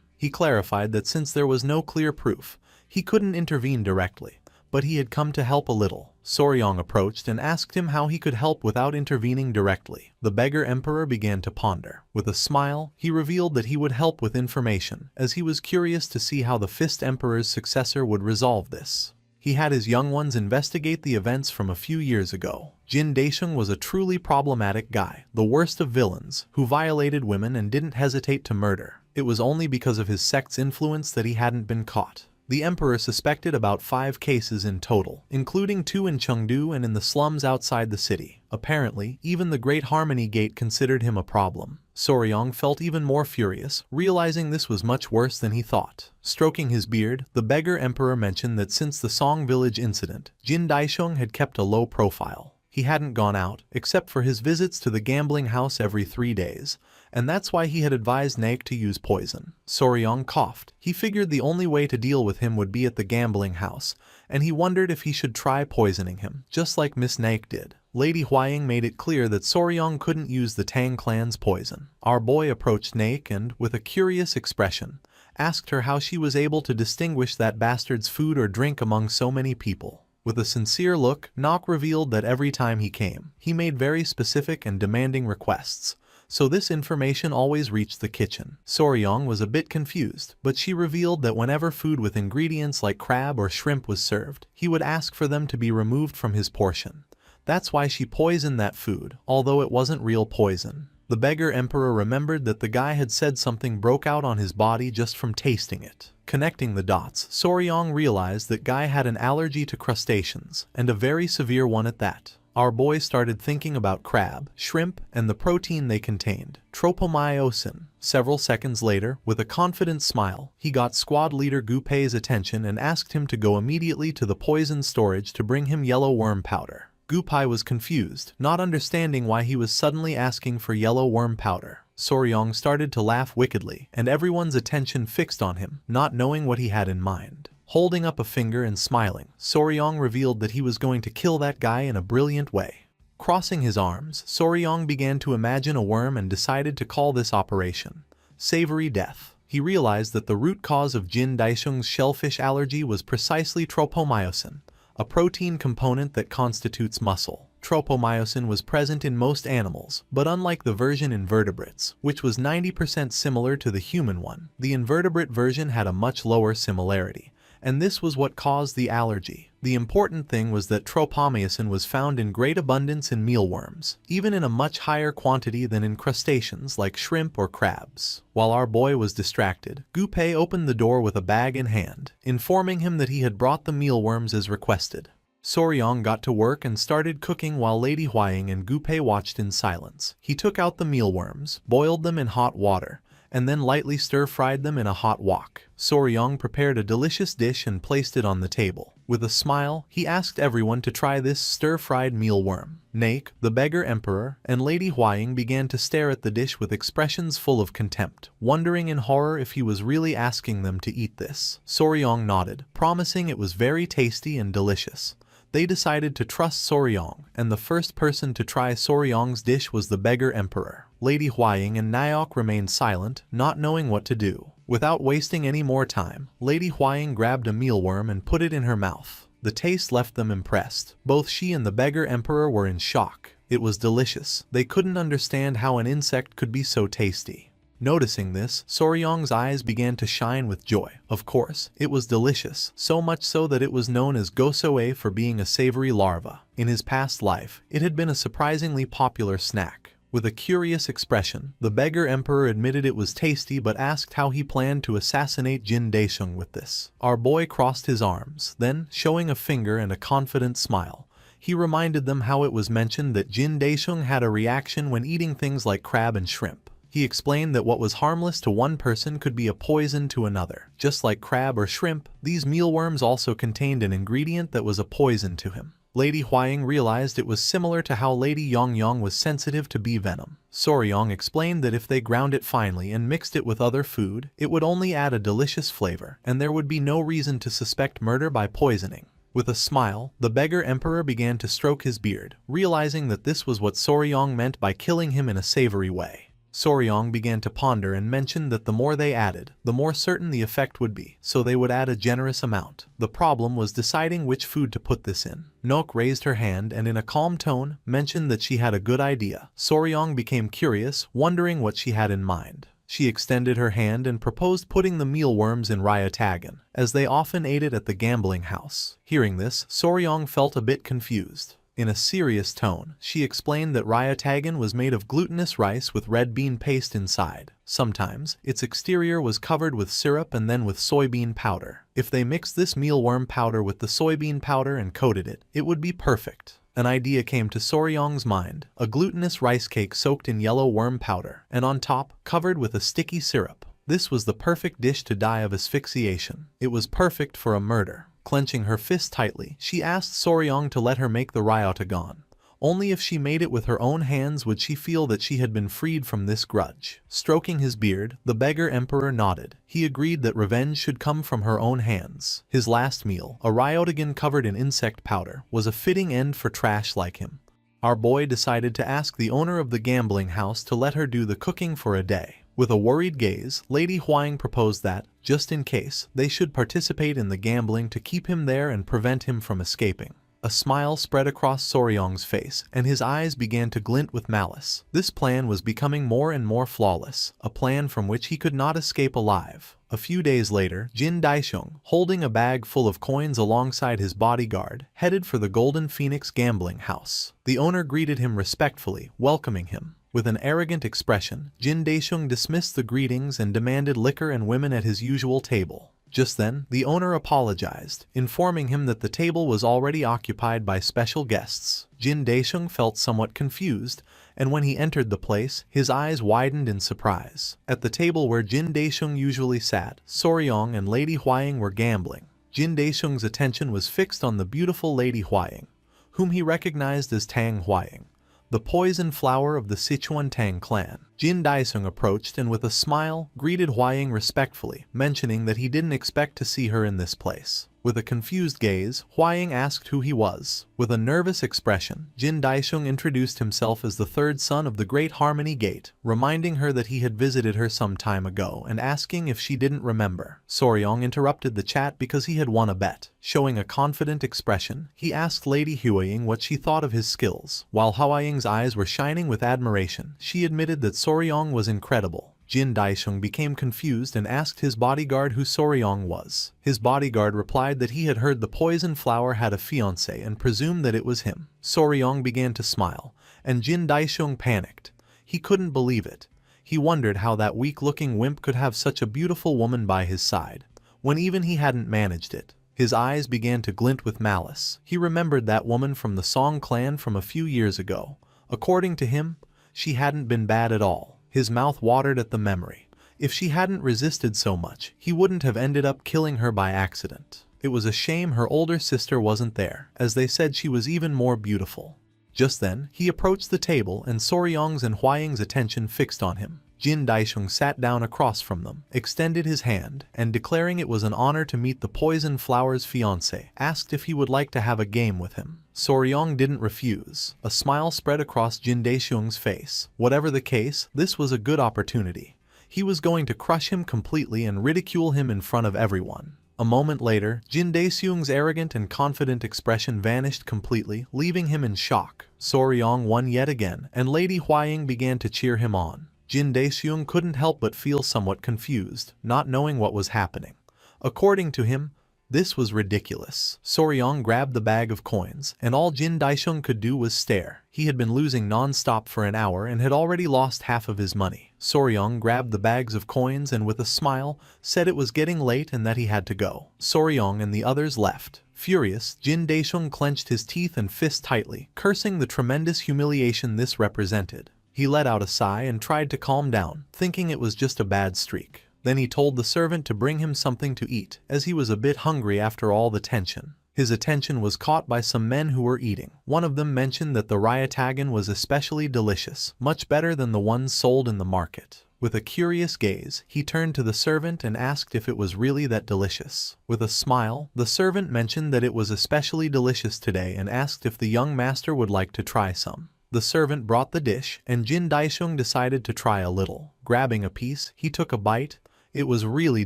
He clarified that since there was no clear proof, he couldn't intervene directly, but he had come to help a little. Soryong approached and asked him how he could help without intervening directly. The beggar emperor began to ponder. With a smile, he revealed that he would help with information, as he was curious to see how the Fist Emperor's successor would resolve this. He had his young ones investigate the events from a few years ago. Jin Daisheng was a truly problematic guy, the worst of villains, who violated women and didn't hesitate to murder. It was only because of his sect's influence that he hadn't been caught. The emperor suspected about 5 cases in total, including 2 in Chengdu and in the slums outside the city. Apparently, even the Great Harmony Gate considered him a problem. Soryong felt even more furious, realizing this was much worse than he thought. Stroking his beard, the beggar emperor mentioned that since the Song Village incident, Jin Daisheng had kept a low profile. He hadn't gone out, except for his visits to the gambling house every 3 days, and that's why he had advised Nyack to use poison. Soryong coughed. He figured the only way to deal with him would be at the gambling house, and he wondered if he should try poisoning him, just like Miss Nyack did. Lady Huaying made it clear that Soryong couldn't use the Tang clan's poison. Our boy approached Nyack and, with a curious expression, asked her how she was able to distinguish that bastard's food or drink among so many people. With a sincere look, Nyack revealed that every time he came, he made very specific and demanding requests, so this information always reached the kitchen. Soryong was a bit confused, but she revealed that whenever food with ingredients like crab or shrimp was served, he would ask for them to be removed from his portion. That's why she poisoned that food, although it wasn't real poison. The beggar emperor remembered that the guy had said something broke out on his body just from tasting it. Connecting the dots, Soryong realized that Guy had an allergy to crustaceans, and a very severe one at that. Our boy started thinking about crab, shrimp, and the protein they contained, tropomyosin. Several seconds later, with a confident smile, he got squad leader Gu Pei's attention and asked him to go immediately to the poison storage to bring him yellow worm powder. Gu Pei was confused, not understanding why he was suddenly asking for yellow worm powder. Soryong started to laugh wickedly, and everyone's attention fixed on him, not knowing what he had in mind. Holding up a finger and smiling, Soryong revealed that he was going to kill that guy in a brilliant way. Crossing his arms, Soryong began to imagine a worm and decided to call this operation Savory Death. He realized that the root cause of Jin Daisheng's shellfish allergy was precisely tropomyosin, a protein component that constitutes muscle. Tropomyosin was present in most animals, but unlike the version in vertebrates, which was 90% similar to the human one, the invertebrate version had a much lower similarity, and this was what caused the allergy. The important thing was that tropomyosin was found in great abundance in mealworms, even in a much higher quantity than in crustaceans like shrimp or crabs. While our boy was distracted, Gu Pei opened the door with a bag in hand, informing him that he had brought the mealworms as requested. Soryong got to work and started cooking while Lady Huaying and Gu Pei watched in silence. He took out the mealworms, boiled them in hot water, and then lightly stir-fried them in a hot wok. Soryong prepared a delicious dish and placed it on the table. With a smile, he asked everyone to try this stir-fried mealworm. Nyack, the beggar emperor, and Lady Huaying began to stare at the dish with expressions full of contempt, wondering in horror if he was really asking them to eat this. Soryong nodded, promising it was very tasty and delicious. They decided to trust Soryong, and the first person to try Soryong's dish was the beggar emperor. Lady Huaying and Nyack remained silent, not knowing what to do. Without wasting any more time, Lady Huaying grabbed a mealworm and put it in her mouth. The taste left them impressed. Both she and the beggar emperor were in shock. It was delicious. They couldn't understand how an insect could be so tasty. Noticing this, Soryong's eyes began to shine with joy. Of course, it was delicious, so much so that it was known as gosoe for being a savory larva. In his past life, it had been a surprisingly popular snack. With a curious expression, the beggar emperor admitted it was tasty but asked how he planned to assassinate Jin Daisheng with this. Our boy crossed his arms, then, showing a finger and a confident smile, he reminded them how it was mentioned that Jin Daisheng had a reaction when eating things like crab and shrimp. He explained that what was harmless to one person could be a poison to another. Just like crab or shrimp, these mealworms also contained an ingredient that was a poison to him. Lady Huaying realized it was similar to how Lady Yongyong was sensitive to bee venom. Soryong explained that if they ground it finely and mixed it with other food, it would only add a delicious flavor, and there would be no reason to suspect murder by poisoning. With a smile, the beggar emperor began to stroke his beard, realizing that this was what Soryong meant by killing him in a savory way. Soryong began to ponder and mentioned that the more they added, the more certain the effect would be, so they would add a generous amount. The problem was deciding which food to put this in. Nok raised her hand and in a calm tone, mentioned that she had a good idea. Soryong became curious, wondering what she had in mind. She extended her hand and proposed putting the mealworms in Ryatagan, as they often ate it at the gambling house. Hearing this, Soryong felt a bit confused. In a serious tone, she explained that Ryatagan was made of glutinous rice with red bean paste inside. Sometimes, its exterior was covered with syrup and then with soybean powder. If they mixed this mealworm powder with the soybean powder and coated it, it would be perfect. An idea came to Soryong's mind, a glutinous rice cake soaked in yellow worm powder, and on top, covered with a sticky syrup. This was the perfect dish to die of asphyxiation. It was perfect for a murder. Clenching her fist tightly, she asked Soryong to let her make the Ryatagan. Only if she made it with her own hands would she feel that she had been freed from this grudge. Stroking his beard, the beggar emperor nodded. He agreed that revenge should come from her own hands. His last meal, a Ryatagan covered in insect powder, was a fitting end for trash like him. Our boy decided to ask the owner of the gambling house to let her do the cooking for a day. With a worried gaze, Lady Huaying proposed that, just in case, they should participate in the gambling to keep him there and prevent him from escaping. A smile spread across Soryong's face, and his eyes began to glint with malice. This plan was becoming more and more flawless, a plan from which he could not escape alive. A few days later, Jin Daisheng, holding a bag full of coins alongside his bodyguard, headed for the Golden Phoenix gambling house. The owner greeted him respectfully, welcoming him. With an arrogant expression, Jin Daisheng dismissed the greetings and demanded liquor and women at his usual table. Just then, the owner apologized, informing him that the table was already occupied by special guests. Jin Daisheng felt somewhat confused, and when he entered the place, his eyes widened in surprise. At the table where Jin Daisheng usually sat, Soryong and Lady Huaying were gambling. Jin Daisheng's attention was fixed on the beautiful Lady Huaying, whom he recognized as Tang Huaying, the poison flower of the Sichuan Tang clan. Jin Daisheng approached and with a smile, greeted Huaying respectfully, mentioning that he didn't expect to see her in this place. With a confused gaze, Huaying asked who he was. With a nervous expression, Jin Daisheng introduced himself as the third son of the Great Harmony Gate, reminding her that he had visited her some time ago and asking if she didn't remember. Soryong interrupted the chat because he had won a bet. Showing a confident expression, he asked Lady Huaying what she thought of his skills. While Huaying's eyes were shining with admiration, she admitted that Soryong was incredible. Jin Daisheng became confused and asked his bodyguard who Soryong was. His bodyguard replied that he had heard the poison flower had a fiancé and presumed that it was him. Soryong began to smile, and Jin Daisheng panicked. He couldn't believe it. He wondered how that weak-looking wimp could have such a beautiful woman by his side, when even he hadn't managed it. His eyes began to glint with malice. He remembered that woman from the Song clan from a few years ago. According to him, she hadn't been bad at all. His mouth watered at the memory. If she hadn't resisted so much, he wouldn't have ended up killing her by accident. It was a shame her older sister wasn't there, as they said she was even more beautiful. Just then, he approached the table and Soryong's and Huaying's attention fixed on him. Jin Daisheng sat down across from them, extended his hand, and declaring it was an honor to meet the poison flower's fiancé, asked if he would like to have a game with him. Soryong didn't refuse. A smile spread across Jin Daisheng's face. Whatever the case, this was a good opportunity. He was going to crush him completely and ridicule him in front of everyone. A moment later, Jin Daisheng's arrogant and confident expression vanished completely, leaving him in shock. Soryong won yet again, and Lady Huaying began to cheer him on. Jin Daisheng couldn't help but feel somewhat confused, not knowing what was happening. According to him, This was ridiculous. Soryong grabbed the bag of coins, and all Jin Daisheng could do was stare. He had been losing non-stop for an hour and had already lost half of his money. Soryong grabbed the bags of coins and with a smile, said it was getting late and that he had to go. Soryong and the others left. Furious, Jin Daisheng clenched his teeth and fist tightly, cursing the tremendous humiliation this represented. He let out a sigh and tried to calm down, thinking it was just a bad streak. Then he told the servant to bring him something to eat, as he was a bit hungry after all the tension. His attention was caught by some men who were eating. One of them mentioned that the ryatagan was especially delicious, much better than the ones sold in the market. With a curious gaze, he turned to the servant and asked if it was really that delicious. With a smile, the servant mentioned that it was especially delicious today and asked if the young master would like to try some. The servant brought the dish, and Jin Daisheng decided to try a little. Grabbing a piece, he took a bite. It was really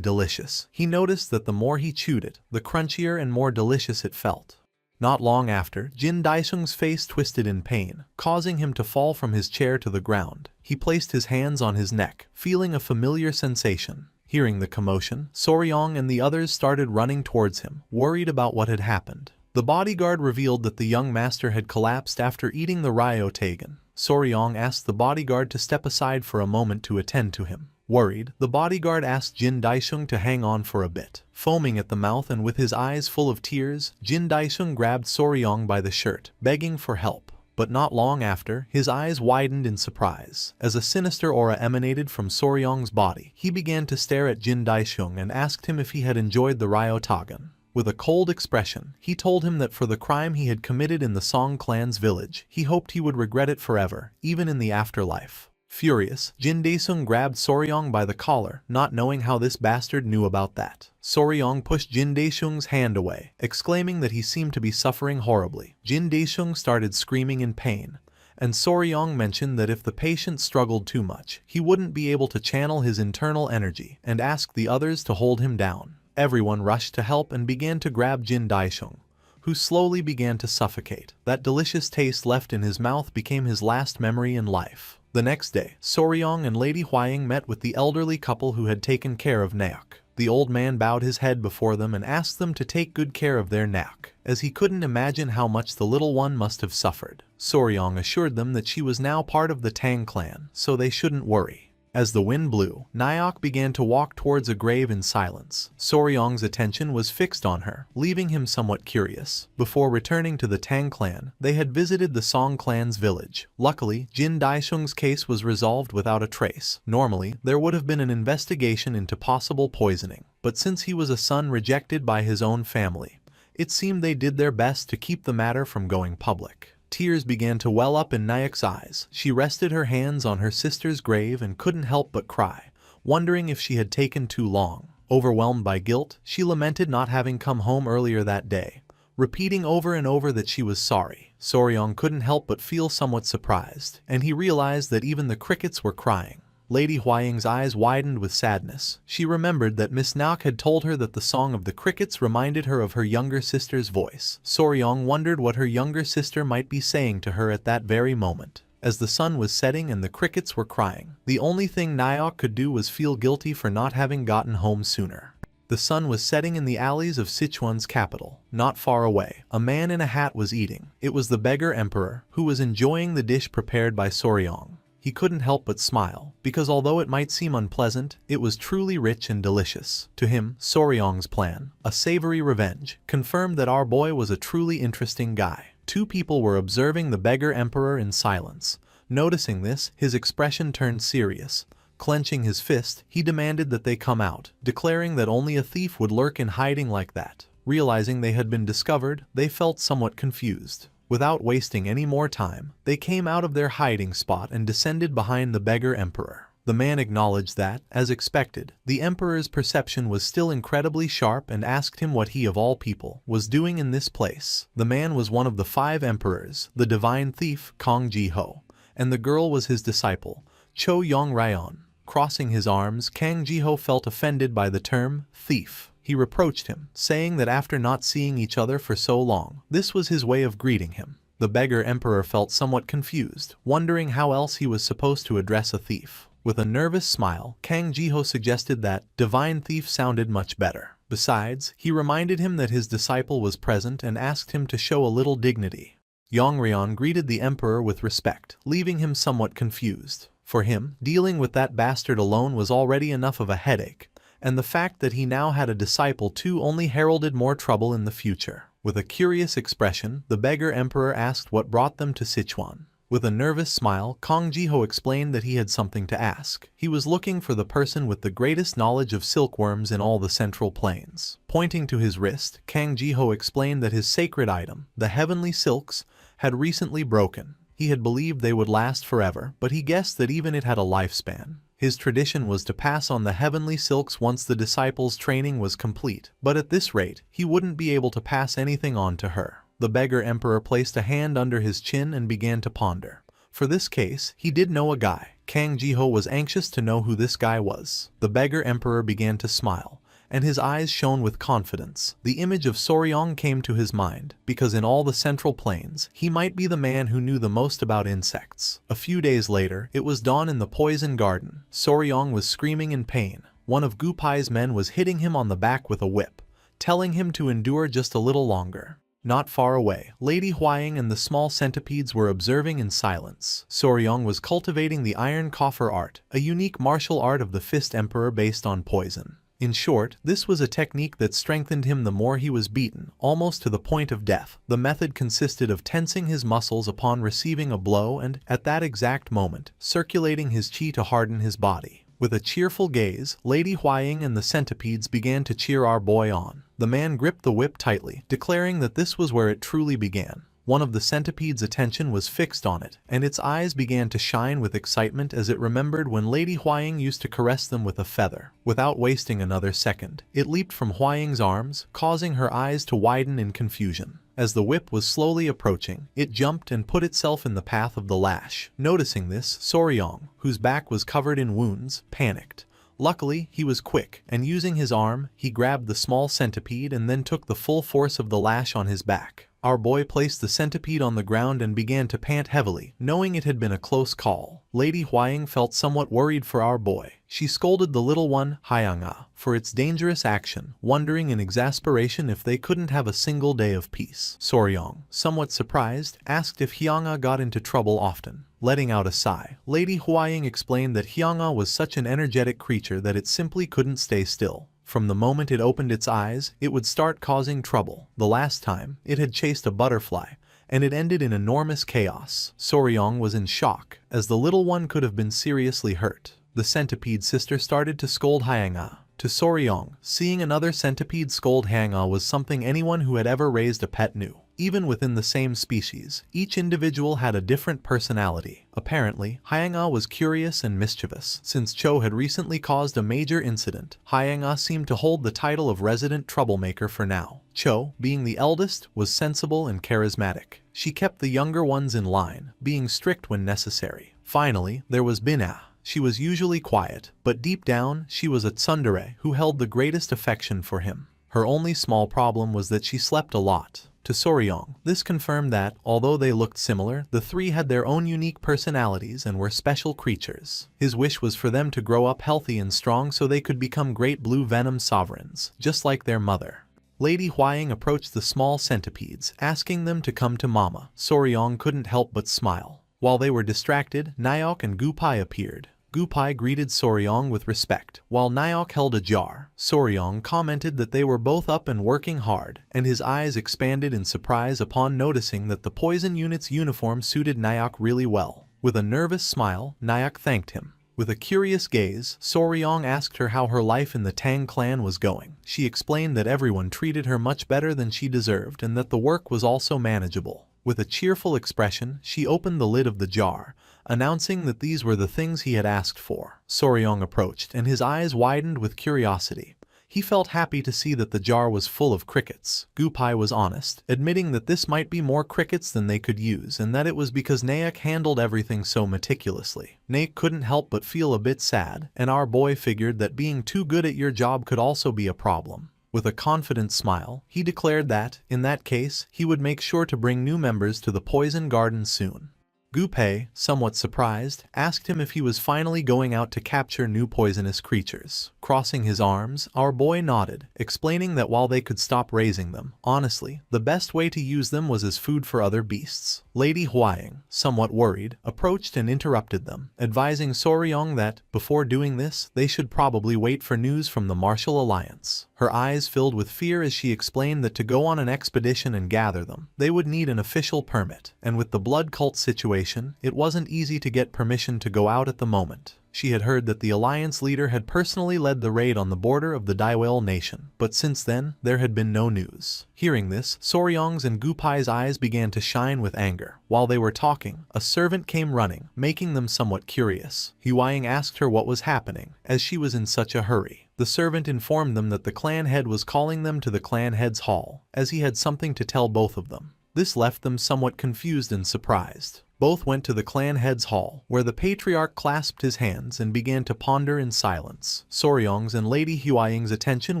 delicious. He noticed that the more he chewed it, the crunchier and more delicious it felt. Not long after, Jin Daisheng's face twisted in pain, causing him to fall from his chair to the ground. He placed his hands on his neck, feeling a familiar sensation. Hearing the commotion, Soryong and the others started running towards him, worried about what had happened. The bodyguard revealed that the young master had collapsed after eating the ryotagan. Soryong asked the bodyguard to step aside for a moment to attend to him. Worried, the bodyguard asked Jin Daisheng to hang on for a bit. Foaming at the mouth and with his eyes full of tears, Jin Daisheng grabbed Soryong by the shirt, begging for help. But not long after, his eyes widened in surprise. As a sinister aura emanated from Soryong's body, he began to stare at Jin Daisheng and asked him if he had enjoyed the ryotagan. With a cold expression, he told him that for the crime he had committed in the Song clan's village, he hoped he would regret it forever, even in the afterlife. Furious, Jin Daisheng grabbed Soryong by the collar, not knowing how this bastard knew about that. Soryong pushed Jin Daisheng's hand away, exclaiming that he seemed to be suffering horribly. Jin Daisheng started screaming in pain, and Soryong mentioned that if the patient struggled too much, he wouldn't be able to channel his internal energy, and asked the others to hold him down. Everyone rushed to help and began to grab Jin Daisheng, who slowly began to suffocate. That delicious taste left in his mouth became his last memory in life. The next day, Soryong and Lady Huaying met with the elderly couple who had taken care of Naok. The old man bowed his head before them and asked them to take good care of their Naok, as he couldn't imagine how much the little one must have suffered. Soryong assured them that she was now part of the Tang clan, so they shouldn't worry. As the wind blew, Naok began to walk towards a grave in silence. Soryong's attention was fixed on her, leaving him somewhat curious. Before returning to the Tang clan, they had visited the Song clan's village. Luckily, Jin Daisheng's case was resolved without a trace. Normally, there would have been an investigation into possible poisoning, but since he was a son rejected by his own family, it seemed they did their best to keep the matter from going public. Tears began to well up in Naok's eyes. She rested her hands on her sister's grave and couldn't help but cry, wondering if she had taken too long. Overwhelmed by guilt, she lamented not having come home earlier that day, repeating over and over that she was sorry. Soryong couldn't help but feel somewhat surprised, and he realized that even the crickets were crying. Lady Huaying's eyes widened with sadness. She remembered that Miss Naok had told her that the song of the crickets reminded her of her younger sister's voice. Soryong wondered what her younger sister might be saying to her at that very moment. As the sun was setting and the crickets were crying, the only thing Naok could do was feel guilty for not having gotten home sooner. The sun was setting in the alleys of Sichuan's capital. Not far away, a man in a hat was eating. It was the beggar emperor, who was enjoying the dish prepared by Soryong. He couldn't help but smile, because although it might seem unpleasant, it was truly rich and delicious. To him, Soryong's plan, a savory revenge, confirmed that our boy was a truly interesting guy. Two people were observing the beggar emperor in silence. Noticing this, his expression turned serious. Clenching his fist, he demanded that they come out, declaring that only a thief would lurk in hiding like that. Realizing they had been discovered, they felt somewhat confused. Without wasting any more time, they came out of their hiding spot and descended behind the beggar emperor. The man acknowledged that, as expected, the emperor's perception was still incredibly sharp and asked him what he of all people was doing in this place. The man was one of the 5 emperors, the divine thief Kong Jiho, and the girl was his disciple, Cho Yong Ryon. Crossing his arms, Kang Jiho felt offended by the term thief. He reproached him, saying that after not seeing each other for so long, this was his way of greeting him. The beggar emperor felt somewhat confused, wondering how else he was supposed to address a thief. With a nervous smile, Kang Jiho suggested that divine thief sounded much better. Besides, he reminded him that his disciple was present and asked him to show a little dignity. Yongryon greeted the emperor with respect, leaving him somewhat confused. For him, dealing with that bastard alone was already enough of a headache, and the fact that he now had a disciple too only heralded more trouble in the future. With a curious expression, the beggar emperor asked what brought them to Sichuan. With a nervous smile, Kang Jiho explained that he had something to ask. He was looking for the person with the greatest knowledge of silkworms in all the Central Plains. Pointing to his wrist, Kang Jiho explained that his sacred item, the heavenly silks, had recently broken. He had believed they would last forever, but he guessed that even it had a lifespan. His tradition was to pass on the heavenly silks once the disciple's training was complete, but at this rate, he wouldn't be able to pass anything on to her. The beggar emperor placed a hand under his chin and began to ponder. For this case, he did know a guy. Kang Jiho was anxious to know who this guy was. The beggar emperor began to smile, and his eyes shone with confidence. The image of Soryong came to his mind, because in all the Central Plains, he might be the man who knew the most about insects. A few days later, it was dawn in the poison garden. Soryong was screaming in pain. One of Gupai's men was hitting him on the back with a whip, telling him to endure just a little longer. Not far away, Lady Huaying and the small centipedes were observing in silence. Soryong was cultivating the iron coffer art, a unique martial art of the Fist Emperor based on poison. In short, this was a technique that strengthened him the more he was beaten, almost to the point of death. The method consisted of tensing his muscles upon receiving a blow and, at that exact moment, circulating his chi to harden his body. With a cheerful gaze, Lady Huaying and the centipedes began to cheer our boy on. The man gripped the whip tightly, declaring that this was where it truly began. One of the centipedes' attention was fixed on it, and its eyes began to shine with excitement as it remembered when Lady Huaying used to caress them with a feather. Without wasting another second, it leaped from Huaying's arms, causing her eyes to widen in confusion. As the whip was slowly approaching, it jumped and put itself in the path of the lash. Noticing this, Soryong, whose back was covered in wounds, panicked. Luckily, he was quick, and using his arm, he grabbed the small centipede and then took the full force of the lash on his back. Our boy placed the centipede on the ground and began to pant heavily, knowing it had been a close call. Lady Huaying felt somewhat worried for our boy. She scolded the little one, Hyanga, for its dangerous action, wondering in exasperation if they couldn't have a single day of peace. Soryong, somewhat surprised, asked if Hyanga got into trouble often. Letting out a sigh, Lady Huaying explained that Hyanga was such an energetic creature that it simply couldn't stay still. From the moment it opened its eyes, it would start causing trouble. The last time, it had chased a butterfly, and it ended in enormous chaos. Soryong was in shock, as the little one could have been seriously hurt. The centipede sister started to scold Hyanga. To Soryong, seeing another centipede scold Hyanga was something anyone who had ever raised a pet knew. Even within the same species, each individual had a different personality. Apparently, Hyanga was curious and mischievous. Since Cho had recently caused a major incident, Hyanga seemed to hold the title of resident troublemaker for now. Cho, being the eldest, was sensible and charismatic. She kept the younger ones in line, being strict when necessary. Finally, there was Bina. She was usually quiet, but deep down, she was a tsundere who held the greatest affection for him. Her only small problem was that she slept a lot. To Soryong, this confirmed that, although they looked similar, the three had their own unique personalities and were special creatures. His wish was for them to grow up healthy and strong so they could become great blue venom sovereigns, just like their mother. Lady Huaying approached the small centipedes, asking them to come to Mama. Soryong couldn't help but smile. While they were distracted, Nyok and Gupai appeared. Gupai greeted Soryong with respect, while Nyok held a jar. Soryong commented that they were both up and working hard, and his eyes expanded in surprise upon noticing that the poison unit's uniform suited Nyok really well. With a nervous smile, Nyok thanked him. With a curious gaze, Soryong asked her how her life in the Tang clan was going. She explained that everyone treated her much better than she deserved and that the work was also manageable. With a cheerful expression, she opened the lid of the jar, announcing that these were the things he had asked for. Soryong approached, and his eyes widened with curiosity. He felt happy to see that the jar was full of crickets. Gupai was honest, admitting that this might be more crickets than they could use and that it was because Naek handled everything so meticulously. Naek couldn't help but feel a bit sad, and our boy figured that being too good at your job could also be a problem. With a confident smile, he declared that, in that case, he would make sure to bring new members to the Poison Garden soon. Gu-pei, somewhat surprised, asked him if he was finally going out to capture new poisonous creatures. Crossing his arms, our boy nodded, explaining that while they could stop raising them, honestly, the best way to use them was as food for other beasts. Lady Huaying, somewhat worried, approached and interrupted them, advising Soryong that, before doing this, they should probably wait for news from the Martial Alliance. Her eyes filled with fear as she explained that to go on an expedition and gather them, they would need an official permit, and with the blood cult situation, it wasn't easy to get permission to go out at the moment. She had heard that the Alliance leader had personally led the raid on the border of the Daiwell nation, but since then, there had been no news. Hearing this, Soryong's and Gu-pei's eyes began to shine with anger. While they were talking, a servant came running, making them somewhat curious. Huaying asked her what was happening, as she was in such a hurry. The servant informed them that the clan head was calling them to the clan head's hall, as he had something to tell both of them. This left them somewhat confused and surprised. Both went to the clan head's hall, where the patriarch clasped his hands and began to ponder in silence. Soryong's and Lady Huaying's attention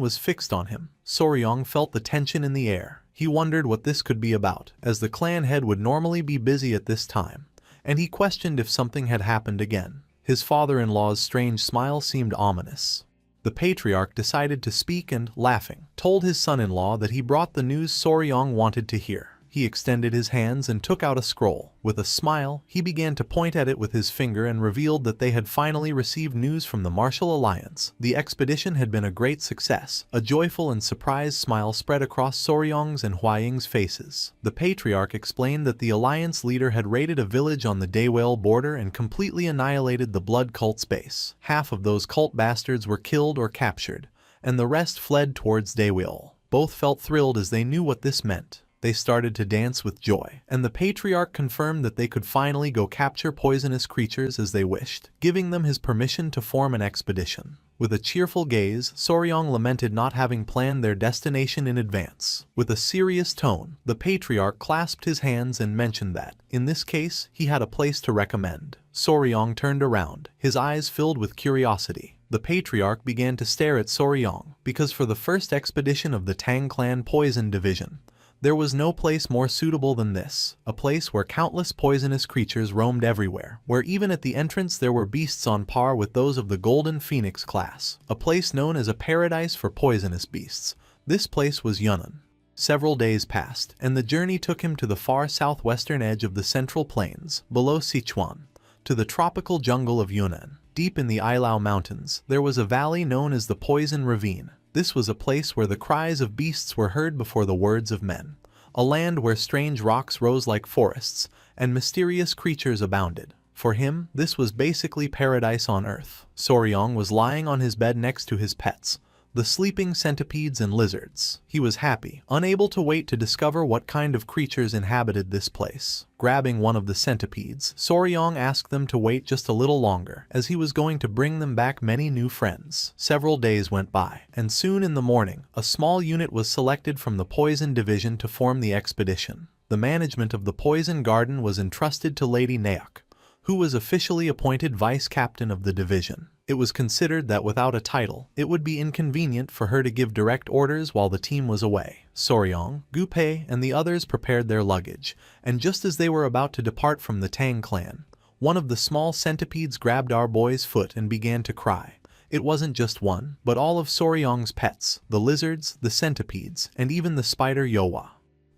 was fixed on him. Soryong felt the tension in the air. He wondered what this could be about, as the clan head would normally be busy at this time, and he questioned if something had happened again. His father-in-law's strange smile seemed ominous. The patriarch decided to speak and, laughing, told his son-in-law that he brought the news Soryong wanted to hear. He extended his hands and took out a scroll. With a smile, he began to point at it with his finger and revealed that they had finally received news from the Martial Alliance. The expedition had been a great success. A joyful and surprised smile spread across Soryong's and Huaying's faces. The patriarch explained that the Alliance leader had raided a village on the Daiwell border and completely annihilated the blood cult's base. Half of those cult bastards were killed or captured, and the rest fled towards Daiwell. Both felt thrilled as they knew what this meant. They started to dance with joy, and the patriarch confirmed that they could finally go capture poisonous creatures as they wished, giving them his permission to form an expedition. With a cheerful gaze, Soryong lamented not having planned their destination in advance. With a serious tone, the patriarch clasped his hands and mentioned that, in this case, he had a place to recommend. Soryong turned around, his eyes filled with curiosity. The patriarch began to stare at Soryong, because for the first expedition of the Tang Clan Poison Division, there was no place more suitable than this, a place where countless poisonous creatures roamed everywhere, where even at the entrance there were beasts on par with those of the Golden Phoenix class, a place known as a paradise for poisonous beasts. This place was Yunnan. Several days passed, and the journey took him to the far southwestern edge of the Central Plains, below Sichuan, to the tropical jungle of Yunnan. Deep in the Ailao Mountains, there was a valley known as the Poison Ravine. This was a place where the cries of beasts were heard before the words of men, a land where strange rocks rose like forests, and mysterious creatures abounded. For him, this was basically paradise on earth. Soryong was lying on his bed next to his pets, the sleeping centipedes and lizards. He was happy, unable to wait to discover what kind of creatures inhabited this place. Grabbing one of the centipedes, Soryong asked them to wait just a little longer, as he was going to bring them back many new friends. Several days went by, and soon in the morning, a small unit was selected from the Poison Division to form the expedition. The management of the Poison Garden was entrusted to Lady Naok, who was officially appointed vice captain of the division. It was considered that without a title, it would be inconvenient for her to give direct orders while the team was away. Soryong, Gu-pei, and the others prepared their luggage, and just as they were about to depart from the Tang clan, one of the small centipedes grabbed our boy's foot and began to cry. It wasn't just one, but all of Soryong's pets, the lizards, the centipedes, and even the spider Yowa.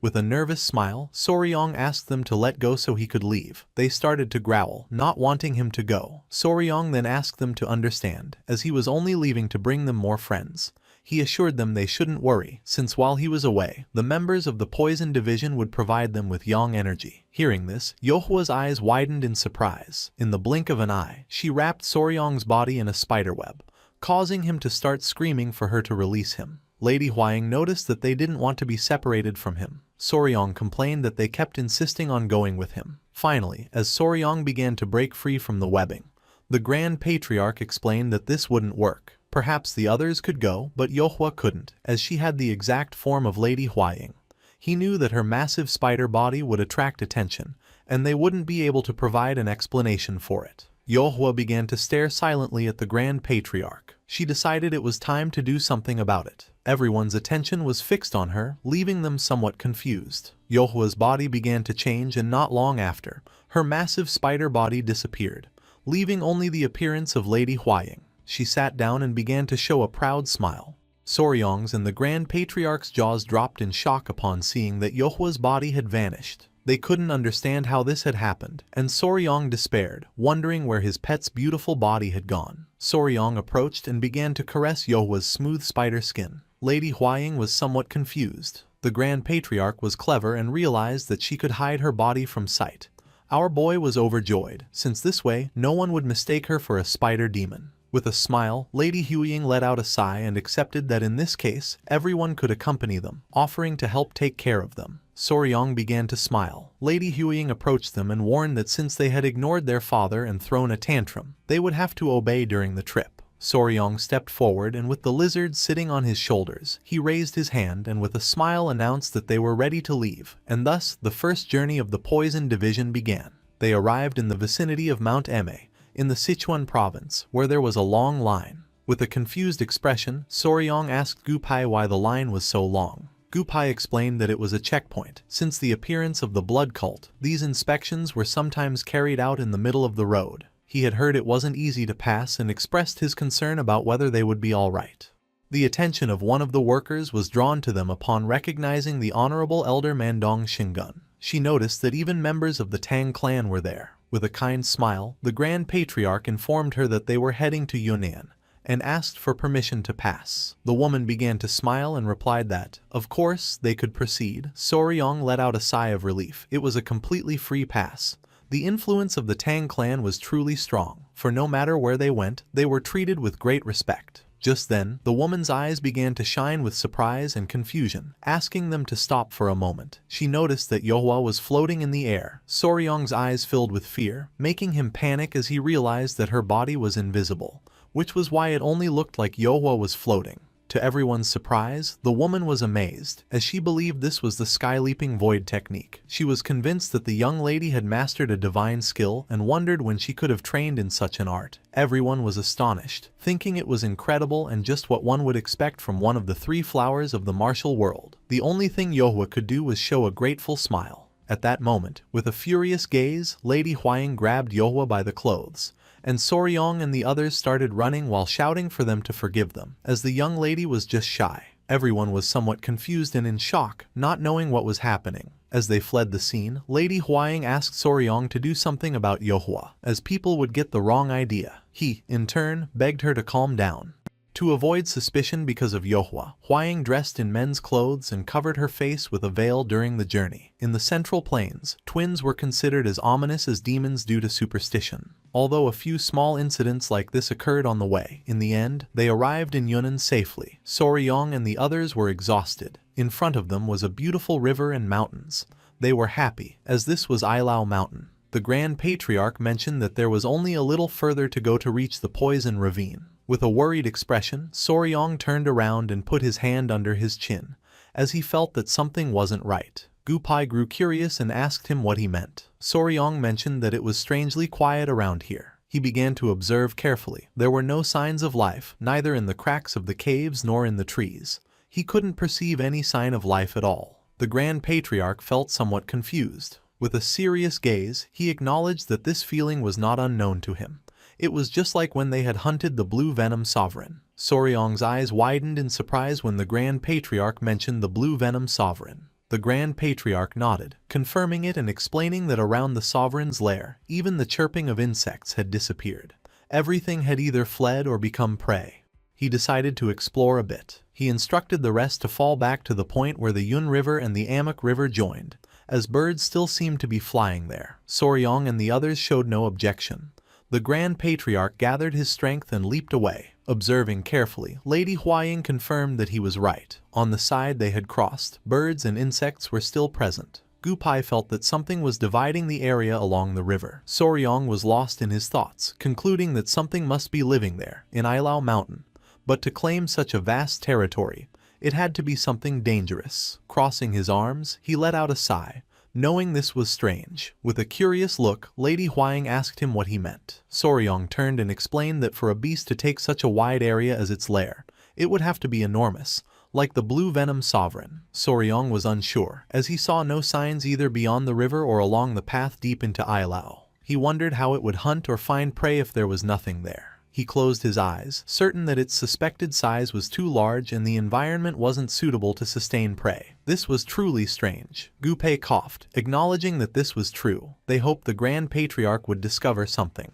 With a nervous smile, Soryong asked them to let go so he could leave. They started to growl, not wanting him to go. Soryong then asked them to understand, as he was only leaving to bring them more friends. He assured them they shouldn't worry, since while he was away, the members of the Poison Division would provide them with yang energy. Hearing this, Yohua's eyes widened in surprise. In the blink of an eye, she wrapped Soryong's body in a spiderweb, causing him to start screaming for her to release him. Lady Huaying noticed that they didn't want to be separated from him. Soryong complained that they kept insisting on going with him. Finally, as Soryong began to break free from the webbing, the Grand Patriarch explained that this wouldn't work. Perhaps the others could go, but Yohua couldn't, as she had the exact form of Lady Huaying. He knew that her massive spider body would attract attention, and they wouldn't be able to provide an explanation for it. Yohua began to stare silently at the Grand Patriarch. She decided it was time to do something about it. Everyone's attention was fixed on her, leaving them somewhat confused. Yahello's body began to change, and not long after, her massive spider body disappeared, leaving only the appearance of Lady Huaying. She sat down and began to show a proud smile. Soryong's and the Grand Patriarch's jaws dropped in shock upon seeing that Yahello's body had vanished. They couldn't understand how this had happened, and Soryong despaired, wondering where his pet's beautiful body had gone. Soryong approached and began to caress Yahello's smooth spider skin. Lady Huaying was somewhat confused. The Grand Patriarch was clever and realized that she could hide her body from sight. Our boy was overjoyed, since this way no one would mistake her for a spider demon. With a smile, Lady Huaying let out a sigh and accepted that in this case, everyone could accompany them, offering to help take care of them. Soryong began to smile. Lady Huaying approached them and warned that since they had ignored their father and thrown a tantrum, they would have to obey during the trip. Soryong stepped forward, and with the lizard sitting on his shoulders, he raised his hand and with a smile announced that they were ready to leave, and thus the first journey of the Poison Division began. They arrived in the vicinity of Mount Eme, in the Sichuan province, where there was a long line. With a confused expression, Soryong asked Gupai why the line was so long. Gupai explained that it was a checkpoint. Since the appearance of the blood cult, these inspections were sometimes carried out in the middle of the road. He had heard it wasn't easy to pass and expressed his concern about whether they would be all right. The attention of one of the workers was drawn to them upon recognizing the Honorable Elder Mandong Shingun. She noticed that even members of the Tang clan were there. With a kind smile, the Grand Patriarch informed her that they were heading to Yunnan, and asked for permission to pass. The woman began to smile and replied that, of course, they could proceed. Soryong let out a sigh of relief. It was a completely free pass. The influence of the Tang clan was truly strong, for no matter where they went, they were treated with great respect. Just then, the woman's eyes began to shine with surprise and confusion, asking them to stop for a moment. She noticed that Yahello was floating in the air. Soryong's eyes filled with fear, making him panic as he realized that her body was invisible, which was why it only looked like Yahello was floating. To everyone's surprise, the woman was amazed, as she believed this was the sky-leaping void technique. She was convinced that the young lady had mastered a divine skill and wondered when she could have trained in such an art. Everyone was astonished, thinking it was incredible and just what one would expect from one of the three flowers of the martial world. The only thing Yahello could do was show a grateful smile. At that moment, with a furious gaze, Lady Huaying grabbed Yahello by the clothes, and Soryong and the others started running while shouting for them to forgive them, as the young lady was just shy. Everyone was somewhat confused and in shock, not knowing what was happening. As they fled the scene, Lady Huaying asked Soryong to do something about Yahello, as people would get the wrong idea. He, in turn, begged her to calm down. To avoid suspicion because of Yahello, Huaying dressed in men's clothes and covered her face with a veil during the journey. In the Central Plains, twins were considered as ominous as demons due to superstition. Although a few small incidents like this occurred on the way, in the end, they arrived in Yunnan safely. Soryong and the others were exhausted. In front of them was a beautiful river and mountains. They were happy, as this was Ailao Mountain. The Grand Patriarch mentioned that there was only a little further to go to reach the Poison Ravine. With a worried expression, Soryong turned around and put his hand under his chin, as he felt that something wasn't right. Gupai grew curious and asked him what he meant. Soryong mentioned that it was strangely quiet around here. He began to observe carefully. There were no signs of life, neither in the cracks of the caves nor in the trees. He couldn't perceive any sign of life at all. The Grand Patriarch felt somewhat confused. With a serious gaze, he acknowledged that this feeling was not unknown to him. It was just like when they had hunted the Blue Venom Sovereign. Soryong's eyes widened in surprise when the Grand Patriarch mentioned the Blue Venom Sovereign. The Grand Patriarch nodded, confirming it and explaining that around the Sovereign's lair, even the chirping of insects had disappeared. Everything had either fled or become prey. He decided to explore a bit. He instructed the rest to fall back to the point where the Yun River and the Amak River joined, as birds still seemed to be flying there. Soryong and the others showed no objection. The Grand Patriarch gathered his strength and leaped away. Observing carefully, Lady Huaying confirmed that he was right. On the side they had crossed, birds and insects were still present. Gupai felt that something was dividing the area along the river. Soryong was lost in his thoughts, concluding that something must be living there, in Ailao Mountain. But to claim such a vast territory, it had to be something dangerous. Crossing his arms, he let out a sigh, Knowing this was strange, with a curious look, Lady Huang asked him what he meant. Soryong turned and explained that for a beast to take such a wide area as its lair, it would have to be enormous, like the blue venom sovereign. Soryong was unsure, as he saw no signs either beyond the river or along the path deep into Yahello. He wondered how it would hunt or find prey if there was nothing there. He closed his eyes, certain that its suspected size was too large and the environment wasn't suitable to sustain prey. This was truly strange. Gu Pei coughed, acknowledging that this was true. They hoped the Grand Patriarch would discover something.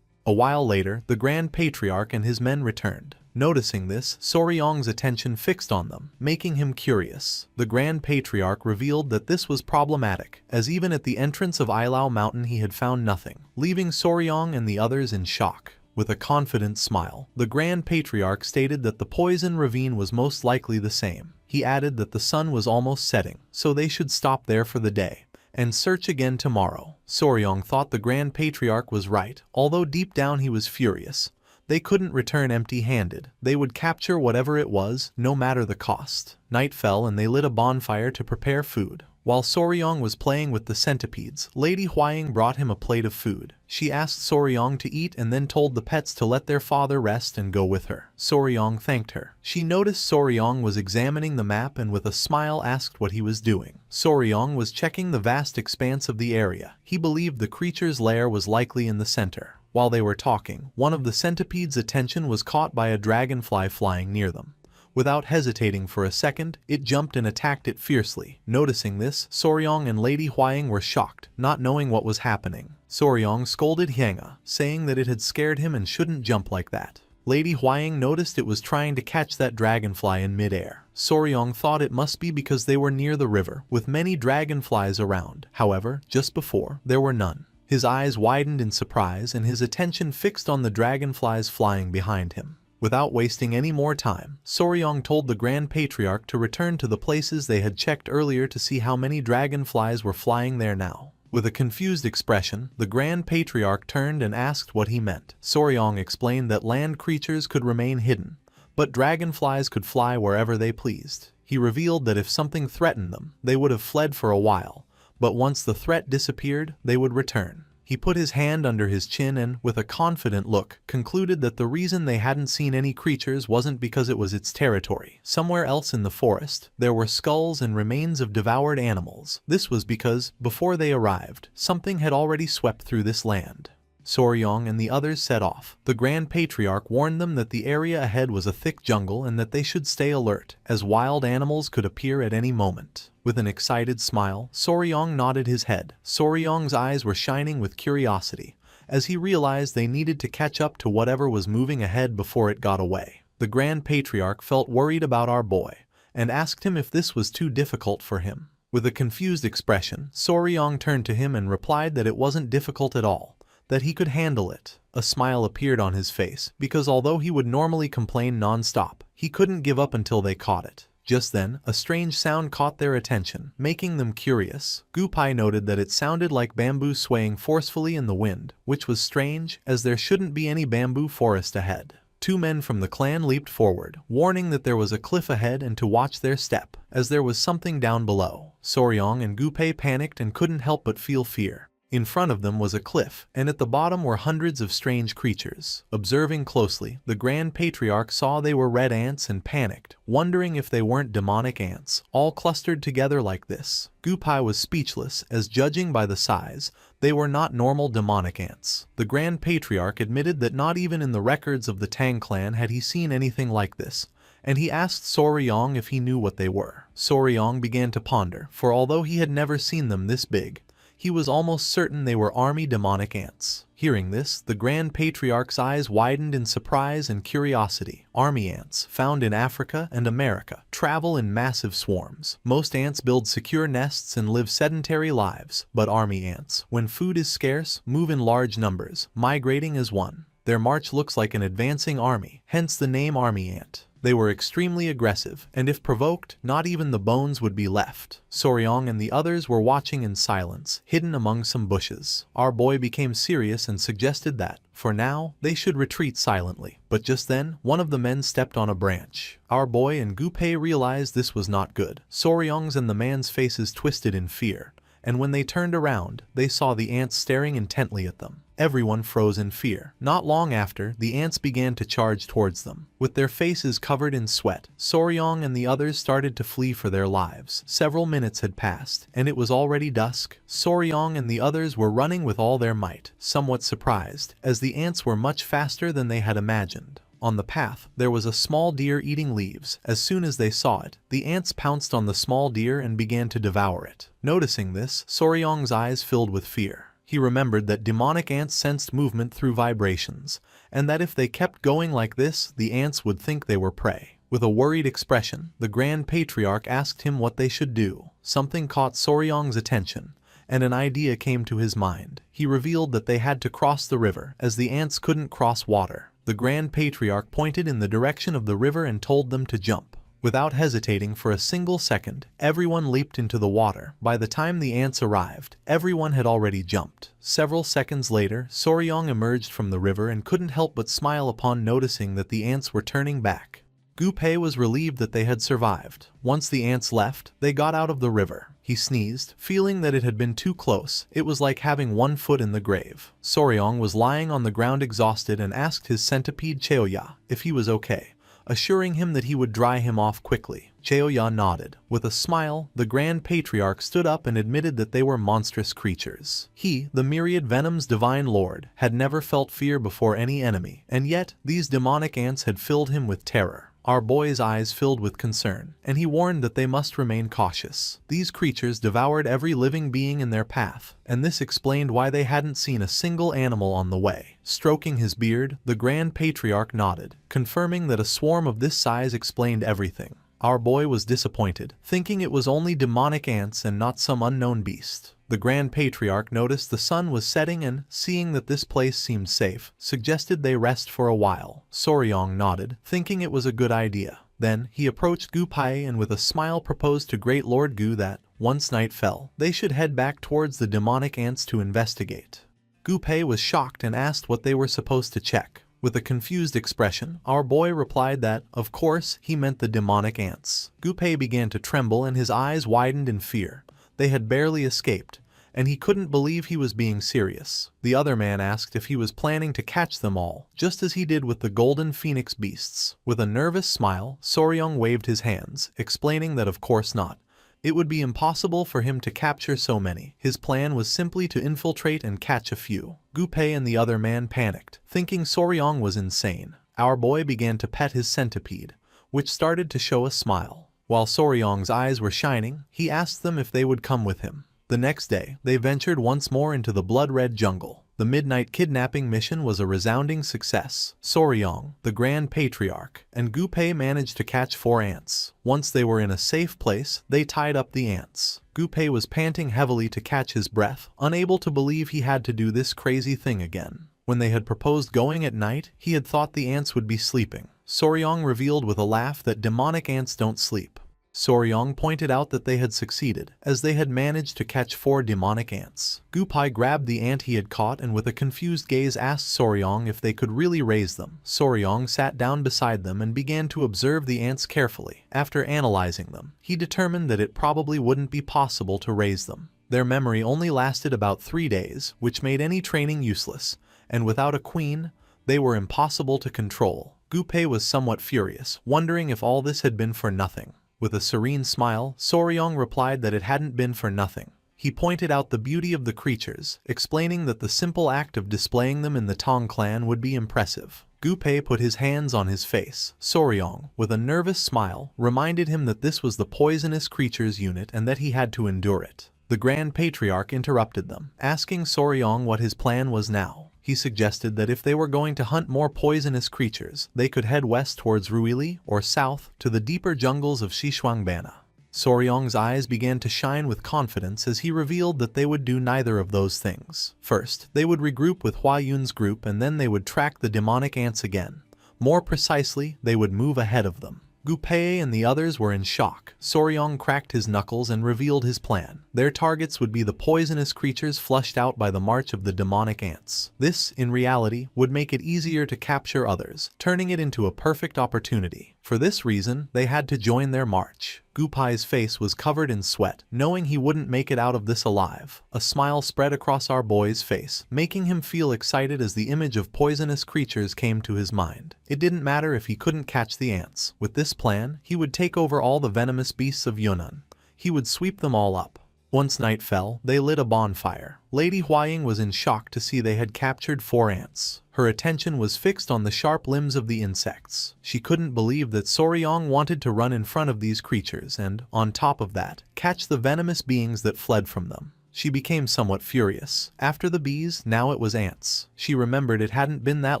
A while later, the Grand Patriarch and his men returned. Noticing this, Soryong's attention fixed on them, making him curious. The Grand Patriarch revealed that this was problematic, as even at the entrance of Yahello Mountain he had found nothing, leaving Soryong and the others in shock. With a confident smile, the Grand Patriarch stated that the poison ravine was most likely the same. He added that the sun was almost setting, so they should stop there for the day, and search again tomorrow. Soryong thought the Grand Patriarch was right, although deep down he was furious. They couldn't return empty-handed. They would capture whatever it was, no matter the cost. Night fell and they lit a bonfire to prepare food. While Soryong was playing with the centipedes, Lady Huang brought him a plate of food. She asked Soryong to eat and then told the pets to let their father rest and go with her. Soryong thanked her. She noticed Soryong was examining the map and with a smile asked what he was doing. Soryong was checking the vast expanse of the area. He believed the creature's lair was likely in the center. While they were talking, one of the centipedes' attention was caught by a dragonfly flying near them. Without hesitating for a second, it jumped and attacked it fiercely. Noticing this, Soryong and Lady Huang were shocked, not knowing what was happening. Soryong scolded Hyanga, saying that it had scared him and shouldn't jump like that. Lady Huang noticed it was trying to catch that dragonfly in midair. Soryong thought it must be because they were near the river, with many dragonflies around. However, just before, there were none. His eyes widened in surprise and his attention fixed on the dragonflies flying behind him. Without wasting any more time, Soryong told the Grand Patriarch to return to the places they had checked earlier to see how many dragonflies were flying there now. With a confused expression, the Grand Patriarch turned and asked what he meant. Soryong explained that land creatures could remain hidden, but dragonflies could fly wherever they pleased. He revealed that if something threatened them, they would have fled for a while, but once the threat disappeared, they would return. He put his hand under his chin and, with a confident look, concluded that the reason they hadn't seen any creatures wasn't because it was its territory. Somewhere else in the forest, there were skulls and remains of devoured animals. This was because, before they arrived, something had already swept through this land. Soryong and the others set off. The Grand Patriarch warned them that the area ahead was a thick jungle and that they should stay alert, as wild animals could appear at any moment. With an excited smile, Soryong nodded his head. Soryong's eyes were shining with curiosity, as he realized they needed to catch up to whatever was moving ahead before it got away. The Grand Patriarch felt worried about our boy, and asked him if this was too difficult for him. With a confused expression, Soryong turned to him and replied that it wasn't difficult at all, that he could handle it. A smile appeared on his face, because although he would normally complain non-stop, he couldn't give up until they caught it. Just then, a strange sound caught their attention, making them curious. Gu Pei noted that it sounded like bamboo swaying forcefully in the wind, which was strange, as there shouldn't be any bamboo forest ahead. Two men from the clan leaped forward, warning that there was a cliff ahead and to watch their step, as there was something down below. Soryong and Gu Pei panicked and couldn't help but feel fear. In front of them was a cliff, and at the bottom were hundreds of strange creatures. Observing closely, the Grand Patriarch saw they were red ants and panicked, wondering if they weren't demonic ants, all clustered together like this. Gu Pei was speechless, as judging by the size, they were not normal demonic ants. The Grand Patriarch admitted that not even in the records of the Tang clan had he seen anything like this, and he asked Soryong if he knew what they were. Soryong began to ponder, for although he had never seen them this big, he was almost certain they were army demonic ants. Hearing this, the Grand Patriarch's eyes widened in surprise and curiosity. Army ants, found in Africa and America, travel in massive swarms. Most ants build secure nests and live sedentary lives, but army ants, when food is scarce, move in large numbers, migrating as one. Their march looks like an advancing army, hence the name army ant. They were extremely aggressive, and if provoked, not even the bones would be left. Soryong and the others were watching in silence, hidden among some bushes. Our boy became serious and suggested that, for now, they should retreat silently. But just then, one of the men stepped on a branch. Our boy and Gu Pei realized this was not good. Soryong's and the man's faces twisted in fear, and when they turned around, they saw the ants staring intently at them. Everyone froze in fear. Not long after, the ants began to charge towards them. With their faces covered in sweat, Soryong and the others started to flee for their lives. Several minutes had passed, and it was already dusk. Soryong and the others were running with all their might, somewhat surprised, as the ants were much faster than they had imagined. On the path, there was a small deer eating leaves. As soon as they saw it, the ants pounced on the small deer and began to devour it. Noticing this, Soryong's eyes filled with fear. He remembered that demonic ants sensed movement through vibrations, and that if they kept going like this, the ants would think they were prey. With a worried expression, the Grand Patriarch asked him what they should do. Something caught Soryong's attention, and an idea came to his mind. He revealed that they had to cross the river, as the ants couldn't cross water. The Grand Patriarch pointed in the direction of the river and told them to jump. Without hesitating for a single second, everyone leaped into the water. By the time the ants arrived, everyone had already jumped. Several seconds later, Soryong emerged from the river and couldn't help but smile upon noticing that the ants were turning back. Gu-pei was relieved that they had survived. Once the ants left, they got out of the river. He sneezed, feeling that it had been too close. It was like having one foot in the grave. Soryong was lying on the ground exhausted and asked his centipede Cheoya if he was okay, assuring him that he would dry him off quickly. Cheoya nodded. With a smile, the Grand Patriarch stood up and admitted that they were monstrous creatures. He, the myriad Venom's divine lord, had never felt fear before any enemy, and yet these demonic ants had filled him with terror. Our boy's eyes filled with concern, and he warned that they must remain cautious. These creatures devoured every living being in their path, and this explained why they hadn't seen a single animal on the way. Stroking his beard, the Grand Patriarch nodded, confirming that a swarm of this size explained everything. Our boy was disappointed, thinking it was only demonic ants and not some unknown beast. The Grand Patriarch noticed the sun was setting and, seeing that this place seemed safe, suggested they rest for a while. Soryong nodded, thinking it was a good idea. Then, he approached Gu-pei and with a smile proposed to Great Lord Gu that, once night fell, they should head back towards the demonic ants to investigate. Gu-pei was shocked and asked what they were supposed to check. With a confused expression, our boy replied that, of course, he meant the demonic ants. Gu-pei began to tremble and his eyes widened in fear. They had barely escaped, and he couldn't believe he was being serious. The other man asked if he was planning to catch them all, just as he did with the golden phoenix beasts. With a nervous smile, Soryong waved his hands, explaining that of course not. It would be impossible for him to capture so many. His plan was simply to infiltrate and catch a few. Gu-pei and the other man panicked, thinking Soryong was insane. Our boy began to pet his centipede, which started to show a smile. While Soryong's eyes were shining, he asked them if they would come with him. The next day, they ventured once more into the blood-red jungle. The midnight kidnapping mission was a resounding success. Soryong, the Grand Patriarch, and Gu-pei managed to catch 4 ants. Once they were in a safe place, they tied up the ants. Gu-pei was panting heavily to catch his breath, unable to believe he had to do this crazy thing again. When they had proposed going at night, he had thought the ants would be sleeping. Soryong revealed with a laugh that demonic ants don't sleep. Soryong pointed out that they had succeeded, as they had managed to catch 4 demonic ants. Gu-pei grabbed the ant he had caught and with a confused gaze asked Soryong if they could really raise them. Soryong sat down beside them and began to observe the ants carefully. After analyzing them, he determined that it probably wouldn't be possible to raise them. Their memory only lasted about 3 days, which made any training useless, and without a queen, they were impossible to control. Gu-pei was somewhat furious, wondering if all this had been for nothing. With a serene smile, Soryong replied that it hadn't been for nothing. He pointed out the beauty of the creatures, explaining that the simple act of displaying them in the Tong clan would be impressive. Gu-pei put his hands on his face. Soryong, with a nervous smile, reminded him that this was the poisonous creatures unit and that he had to endure it. The Grand Patriarch interrupted them, asking Soryong what his plan was now. He suggested that if they were going to hunt more poisonous creatures, they could head west towards Ruili or south to the deeper jungles of Xishuangbana. Soryong's eyes began to shine with confidence as he revealed that they would do neither of those things. First, they would regroup with Hua Yun's group and then they would track the demonic ants again. More precisely, they would move ahead of them. Gu-pei and the others were in shock. Soryong cracked his knuckles and revealed his plan. Their targets would be the poisonous creatures flushed out by the march of the demonic ants. This, in reality, would make it easier to capture others, turning it into a perfect opportunity. For this reason, they had to join their march. Gupai's face was covered in sweat, knowing he wouldn't make it out of this alive. A smile spread across our boy's face, making him feel excited as the image of poisonous creatures came to his mind. It didn't matter if he couldn't catch the ants. With this plan, he would take over all the venomous beasts of Yunnan. He would sweep them all up. Once night fell, they lit a bonfire. Lady Huaying was in shock to see they had captured 4 ants. Her attention was fixed on the sharp limbs of the insects. She couldn't believe that Soryong wanted to run in front of these creatures and, on top of that, catch the venomous beings that fled from them. She became somewhat furious. After the bees, now it was ants. She remembered it hadn't been that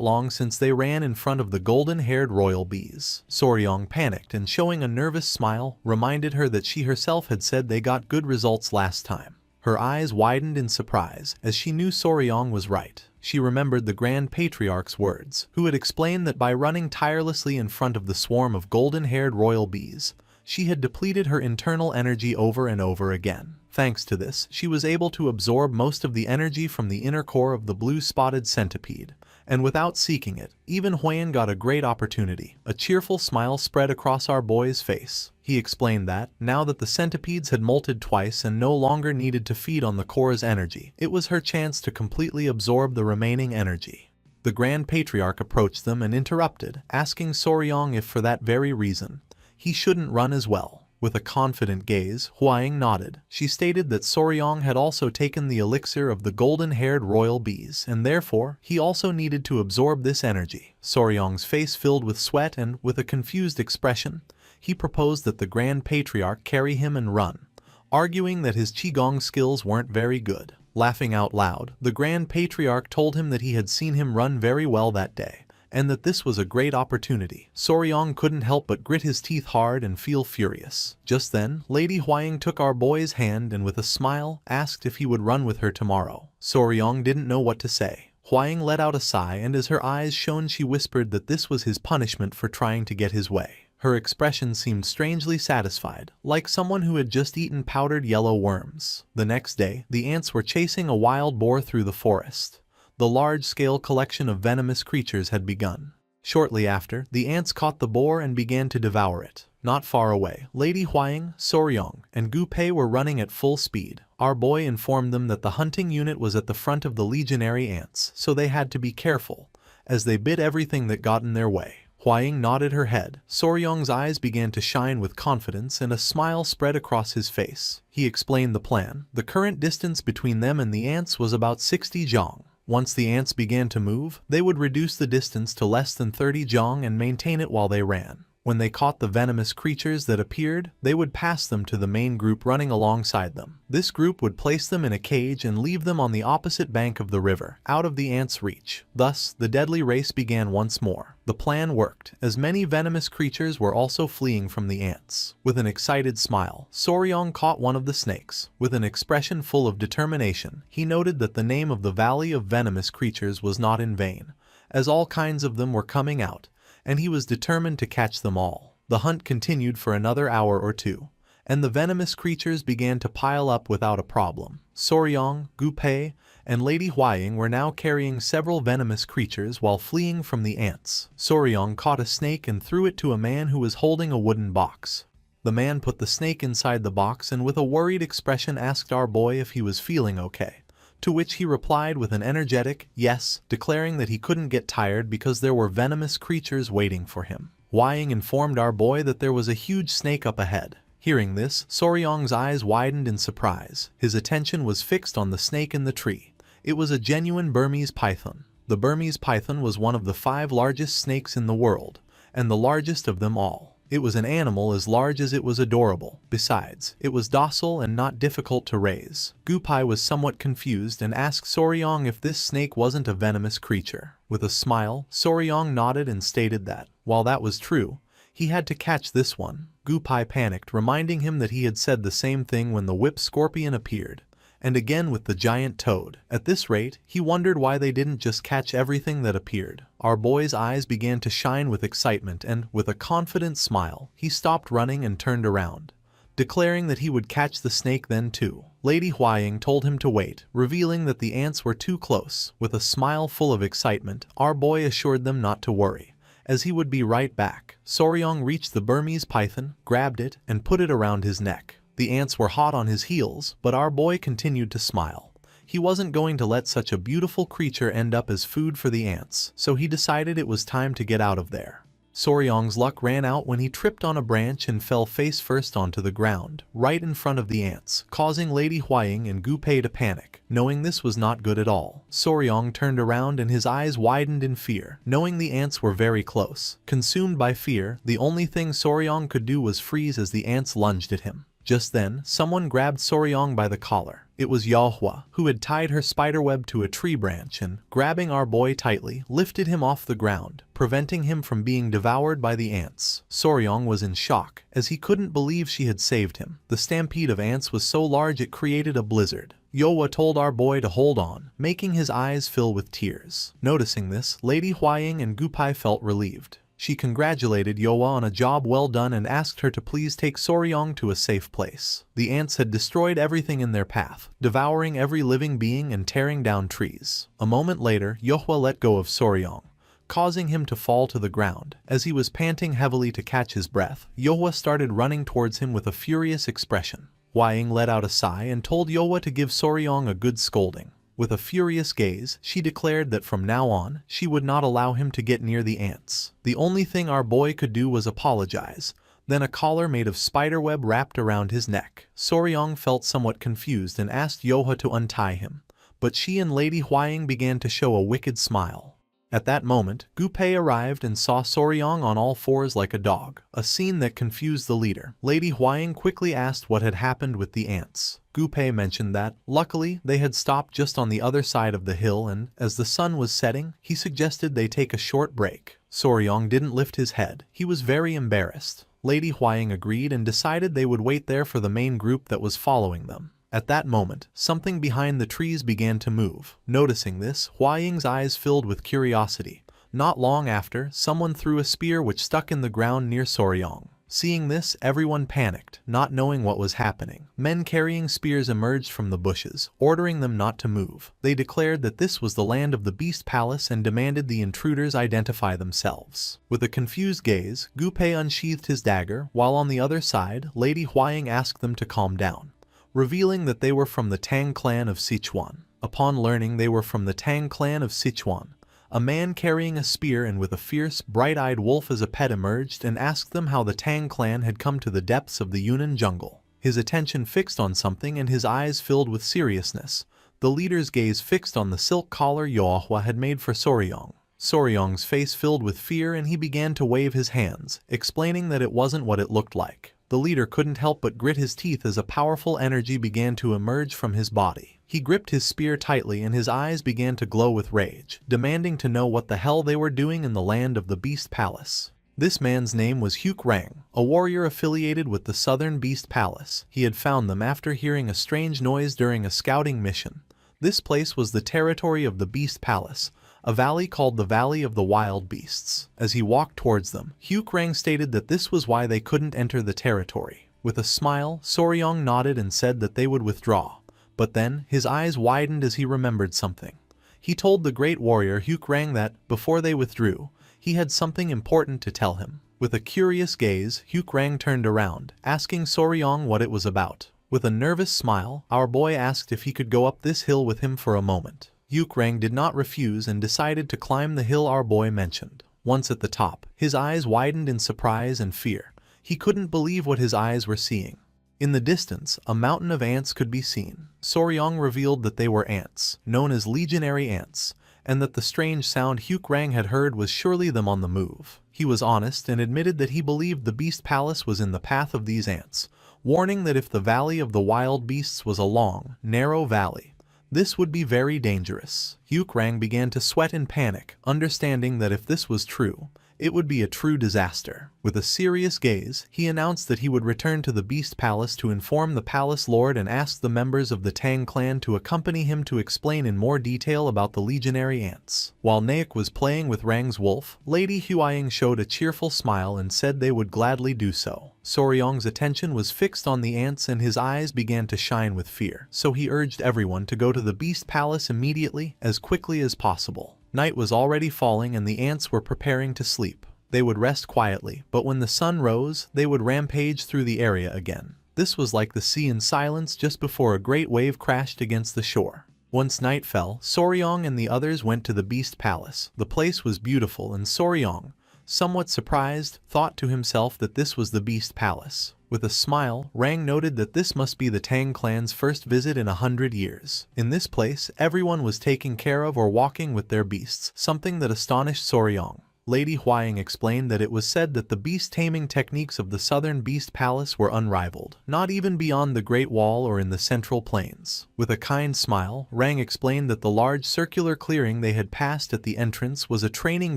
long since they ran in front of the golden-haired royal bees. Soryong panicked and, showing a nervous smile, reminded her that she herself had said they got good results last time. Her eyes widened in surprise, as she knew Soryong was right. She remembered the Grand Patriarch's words, who had explained that by running tirelessly in front of the swarm of golden-haired royal bees, she had depleted her internal energy over and over again. Thanks to this, she was able to absorb most of the energy from the inner core of the blue-spotted centipede, and without seeking it, even Huyen got a great opportunity. A cheerful smile spread across our boy's face. He explained that, now that the centipedes had molted twice and no longer needed to feed on the core's energy, it was her chance to completely absorb the remaining energy. The Grand Patriarch approached them and interrupted, asking Soryong if for that very reason, he shouldn't run as well. With a confident gaze, Huaying nodded. She stated that Soryong had also taken the elixir of the golden-haired royal bees, and therefore, he also needed to absorb this energy. Soryong's face filled with sweat and, with a confused expression, he proposed that the Grand Patriarch carry him and run, arguing that his Qigong skills weren't very good. Laughing out loud, the Grand Patriarch told him that he had seen him run very well that day, and that this was a great opportunity. Soryong couldn't help but grit his teeth hard and feel furious. Just then, Lady Huaying took our boy's hand and with a smile, asked if he would run with her tomorrow. Soryong didn't know what to say. Huaying let out a sigh, and as her eyes shone she whispered that this was his punishment for trying to get his way. Her expression seemed strangely satisfied, like someone who had just eaten powdered yellow worms. The next day, the ants were chasing a wild boar through the forest. The large-scale collection of venomous creatures had begun. Shortly after, the ants caught the boar and began to devour it. Not far away, Lady Huaying, Soryong, and Gu Pei were running at full speed. Our boy informed them that the hunting unit was at the front of the legionary ants, so they had to be careful, as they bit everything that got in their way. Huaying nodded her head. Soryong's eyes began to shine with confidence and a smile spread across his face. He explained the plan. The current distance between them and the ants was about 60 zhang. Once the ants began to move, they would reduce the distance to less than 30 zhang and maintain it while they ran. When they caught the venomous creatures that appeared, they would pass them to the main group running alongside them. This group would place them in a cage and leave them on the opposite bank of the river, out of the ants' reach. Thus, the deadly race began once more. The plan worked, as many venomous creatures were also fleeing from the ants. With an excited smile, Soryong caught one of the snakes. With an expression full of determination, he noted that the name of the Valley of Venomous Creatures was not in vain, as all kinds of them were coming out, and he was determined to catch them all. The hunt continued for another hour or two, and the venomous creatures began to pile up without a problem. Soryong, Gu Pei, and Lady Huaying were now carrying several venomous creatures while fleeing from the ants. Soryong caught a snake and threw it to a man who was holding a wooden box. The man put the snake inside the box and with a worried expression asked our boy if he was feeling okay, to which he replied with an energetic yes, declaring that he couldn't get tired because there were venomous creatures waiting for him. Huaying informed our boy that there was a huge snake up ahead. Hearing this, Soryong's eyes widened in surprise. His attention was fixed on the snake in the tree. It was a genuine Burmese python. The Burmese python was one of the 5 largest snakes in the world, and the largest of them all. It was an animal as large as it was adorable. Besides, it was docile and not difficult to raise. Gu Pei was somewhat confused and asked Soryong if this snake wasn't a venomous creature. With a smile, Soryong nodded and stated that, while that was true, he had to catch this one. Gu Pei panicked, reminding him that he had said the same thing when the whip scorpion appeared, and again with the giant toad. At this rate, he wondered why they didn't just catch everything that appeared. Our boy's eyes began to shine with excitement and, with a confident smile, he stopped running and turned around, declaring that he would catch the snake then too. Lady Huaying told him to wait, revealing that the ants were too close. With a smile full of excitement, our boy assured them not to worry, as he would be right back. Soryong reached the Burmese python, grabbed it, and put it around his neck. The ants were hot on his heels, but our boy continued to smile. He wasn't going to let such a beautiful creature end up as food for the ants, so he decided it was time to get out of there. Soryong's luck ran out when he tripped on a branch and fell face first onto the ground, right in front of the ants, causing Lady Huaying and Gupei to panic. Knowing this was not good at all, Soryong turned around and his eyes widened in fear, knowing the ants were very close. Consumed by fear, the only thing Soryong could do was freeze as the ants lunged at him. Just then, someone grabbed Soryong by the collar. It was Yahello, who had tied her spiderweb to a tree branch and, grabbing our boy tightly, lifted him off the ground, preventing him from being devoured by the ants. Soryong was in shock, as he couldn't believe she had saved him. The stampede of ants was so large it created a blizzard. Yahello told our boy to hold on, making his eyes fill with tears. Noticing this, Lady Huaying and Gupei felt relieved. She congratulated Yahello on a job well done and asked her to please take Soryong to a safe place. The ants had destroyed everything in their path, devouring every living being and tearing down trees. A moment later, Yahello let go of Soryong, causing him to fall to the ground. As he was panting heavily to catch his breath, Yahello started running towards him with a furious expression. Huaying let out a sigh and told Yahello to give Soryong a good scolding. With a furious gaze, she declared that from now on, she would not allow him to get near the ants. The only thing our boy could do was apologize. Then a collar made of spiderweb wrapped around his neck. Soryong felt somewhat confused and asked Yahello to untie him, but she and Lady Huaying began to show a wicked smile. At that moment, Gupei arrived and saw Soryong on all fours like a dog, a scene that confused the leader. Lady Huaying quickly asked what had happened with the ants. Gupei mentioned that, luckily, they had stopped just on the other side of the hill and, as the sun was setting, he suggested they take a short break. Soryong didn't lift his head. He was very embarrassed. Lady Huaying agreed and decided they would wait there for the main group that was following them. At that moment, something behind the trees began to move. Noticing this, Huaying's eyes filled with curiosity. Not long after, someone threw a spear which stuck in the ground near Soryong. Seeing this, everyone panicked, not knowing what was happening. Men carrying spears emerged from the bushes, ordering them not to move. They declared that this was the land of the Beast Palace and demanded the intruders identify themselves. With a confused gaze, Gupei unsheathed his dagger, while on the other side, Lady Huaying asked them to calm down, revealing that they were from the Tang clan of Sichuan. Upon learning they were from the Tang clan of Sichuan, a man carrying a spear and with a fierce, bright-eyed wolf as a pet emerged and asked them how the Tang clan had come to the depths of the Yunnan jungle. His attention fixed on something and his eyes filled with seriousness. The leader's gaze fixed on the silk collar Yahello had made for Soryong. Soryong's face filled with fear and he began to wave his hands, explaining that it wasn't what it looked like. The leader couldn't help but grit his teeth as a powerful energy began to emerge from his body. He gripped his spear tightly and his eyes began to glow with rage, demanding to know what the hell they were doing in the land of the Beast Palace. This man's name was Rang, a warrior affiliated with the Southern Beast Palace. He had found them after hearing a strange noise during a scouting mission. This place was the territory of the Beast Palace, a valley called the Valley of the Wild Beasts. As he walked towards them, Rang stated that this was why they couldn't enter the territory. With a smile, Soryong nodded and said that they would withdraw. But then, his eyes widened as he remembered something. He told the great warrior Rang that, before they withdrew, he had something important to tell him. With a curious gaze, Rang turned around, asking Soryong what it was about. With a nervous smile, our boy asked if he could go up this hill with him for a moment. Rang did not refuse and decided to climb the hill our boy mentioned. Once at the top, his eyes widened in surprise and fear. He couldn't believe what his eyes were seeing. In the distance, a mountain of ants could be seen. Soryong revealed that they were ants, known as legionary ants, and that the strange sound Rang had heard was surely them on the move. He was honest and admitted that he believed the Beast Palace was in the path of these ants, warning that if the Valley of the Wild Beasts was a long, narrow valley, this would be very dangerous. Rang began to sweat in panic, understanding that if this was true, it would be a true disaster. With a serious gaze, he announced that he would return to the Beast Palace to inform the Palace Lord and ask the members of the Tang clan to accompany him to explain in more detail about the legionary ants. While Naik was playing with Rang's wolf, Lady Huaying showed a cheerful smile and said they would gladly do so. Soryong's attention was fixed on the ants and his eyes began to shine with fear, so he urged everyone to go to the Beast Palace immediately, as quickly as possible. Night was already falling and the ants were preparing to sleep. They would rest quietly, but when the sun rose, they would rampage through the area again. This was like the sea in silence just before a great wave crashed against the shore. Once night fell, Soryong and the others went to the Beast Palace. The place was beautiful, and Soryong, somewhat surprised, thought to himself that this was the Beast Palace. With a smile, Rang noted that this must be the Tang clan's first visit in 100 years. In this place, everyone was taken care of or walking with their beasts, something that astonished Soryong. Lady Huaying explained that it was said that the beast taming techniques of the southern Beast Palace were unrivaled, not even beyond the Great Wall or in the Central Plains. With a kind smile, Rang explained that the large circular clearing they had passed at the entrance was a training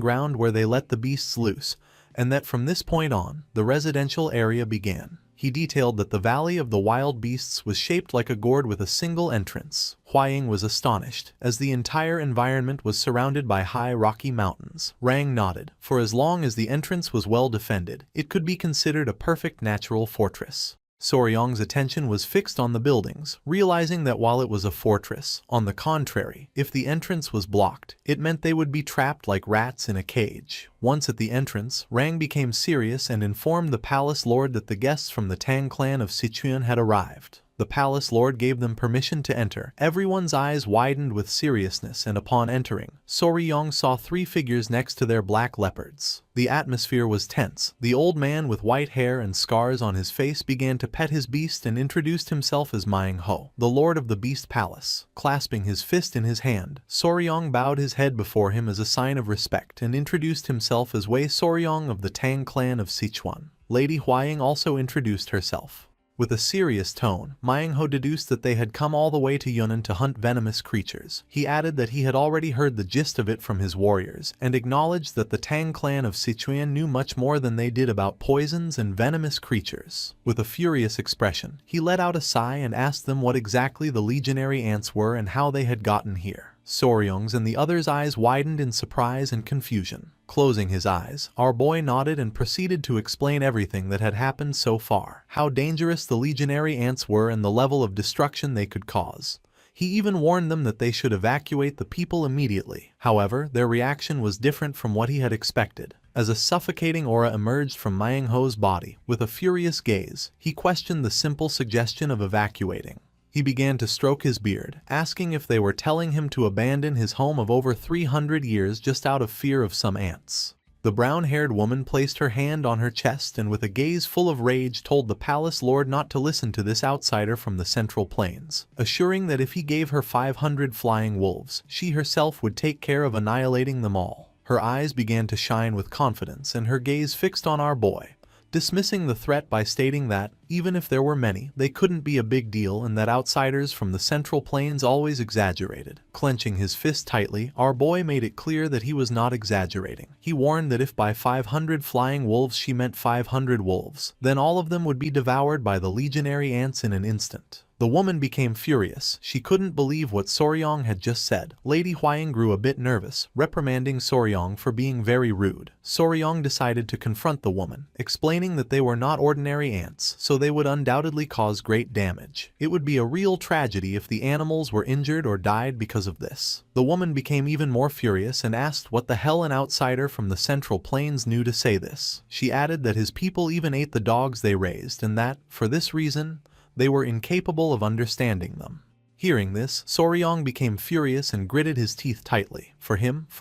ground where they let the beasts loose, and that from this point on, the residential area began. He detailed that the Valley of the Wild Beasts was shaped like a gourd with a single entrance. Huaying was astonished, as the entire environment was surrounded by high rocky mountains. Rang nodded. For as long as the entrance was well defended, it could be considered a perfect natural fortress. Soryong's attention was fixed on the buildings, realizing that while it was a fortress, on the contrary, if the entrance was blocked, it meant they would be trapped like rats in a cage. Once at the entrance, Rang became serious and informed the palace lord that the guests from the Tang clan of Sichuan had arrived. The palace lord gave them permission to enter. Everyone's eyes widened with seriousness, and upon entering, Soryong saw 3 figures next to their black leopards. The atmosphere was tense. The old man with white hair and scars on his face began to pet his beast and introduced himself as Manhwa, the lord of the Beast Palace. Clasping his fist in his hand, Soryong bowed his head before him as a sign of respect and introduced himself as Wei Soryong of the Tang clan of Sichuan. Lady Huaying also introduced herself. With a serious tone, Manhwa deduced that they had come all the way to Yunnan to hunt venomous creatures. He added that he had already heard the gist of it from his warriors, and acknowledged that the Tang clan of Sichuan knew much more than they did about poisons and venomous creatures. With a furious expression, he let out a sigh and asked them what exactly the legionary ants were and how they had gotten here. Soryong's and the others' eyes widened in surprise and confusion. Closing his eyes, our boy nodded and proceeded to explain everything that had happened so far, how dangerous the legionary ants were and the level of destruction they could cause. He even warned them that they should evacuate the people immediately. However, their reaction was different from what he had expected. As a suffocating aura emerged from Manhwa's body, with a furious gaze, he questioned the simple suggestion of evacuating. He began to stroke his beard, asking if they were telling him to abandon his home of over 300 years just out of fear of some ants. The brown-haired woman placed her hand on her chest and with a gaze full of rage told the palace lord not to listen to this outsider from the Central Plains, assuring that if he gave her 500 flying wolves, she herself would take care of annihilating them all. Her eyes began to shine with confidence and her gaze fixed on our boy, dismissing the threat by stating that, even if there were many, they couldn't be a big deal and that outsiders from the Central Plains always exaggerated. Clenching his fist tightly, our boy made it clear that he was not exaggerating. He warned that if by 500 flying wolves she meant 500 wolves, then all of them would be devoured by the legionary ants in an instant. The woman became furious. She couldn't believe what Soryong had just said. Lady Huaying grew a bit nervous, reprimanding Soryong for being very rude. Soryong decided to confront the woman, explaining that they were not ordinary ants, so they would undoubtedly cause great damage. It would be a real tragedy if the animals were injured or died because of this. The woman became even more furious and asked what the hell an outsider from the Central Plains knew to say this. She added that his people even ate the dogs they raised and that, for this reason, they were incapable of understanding them. Hearing this, Soryong became furious and gritted his teeth tightly. For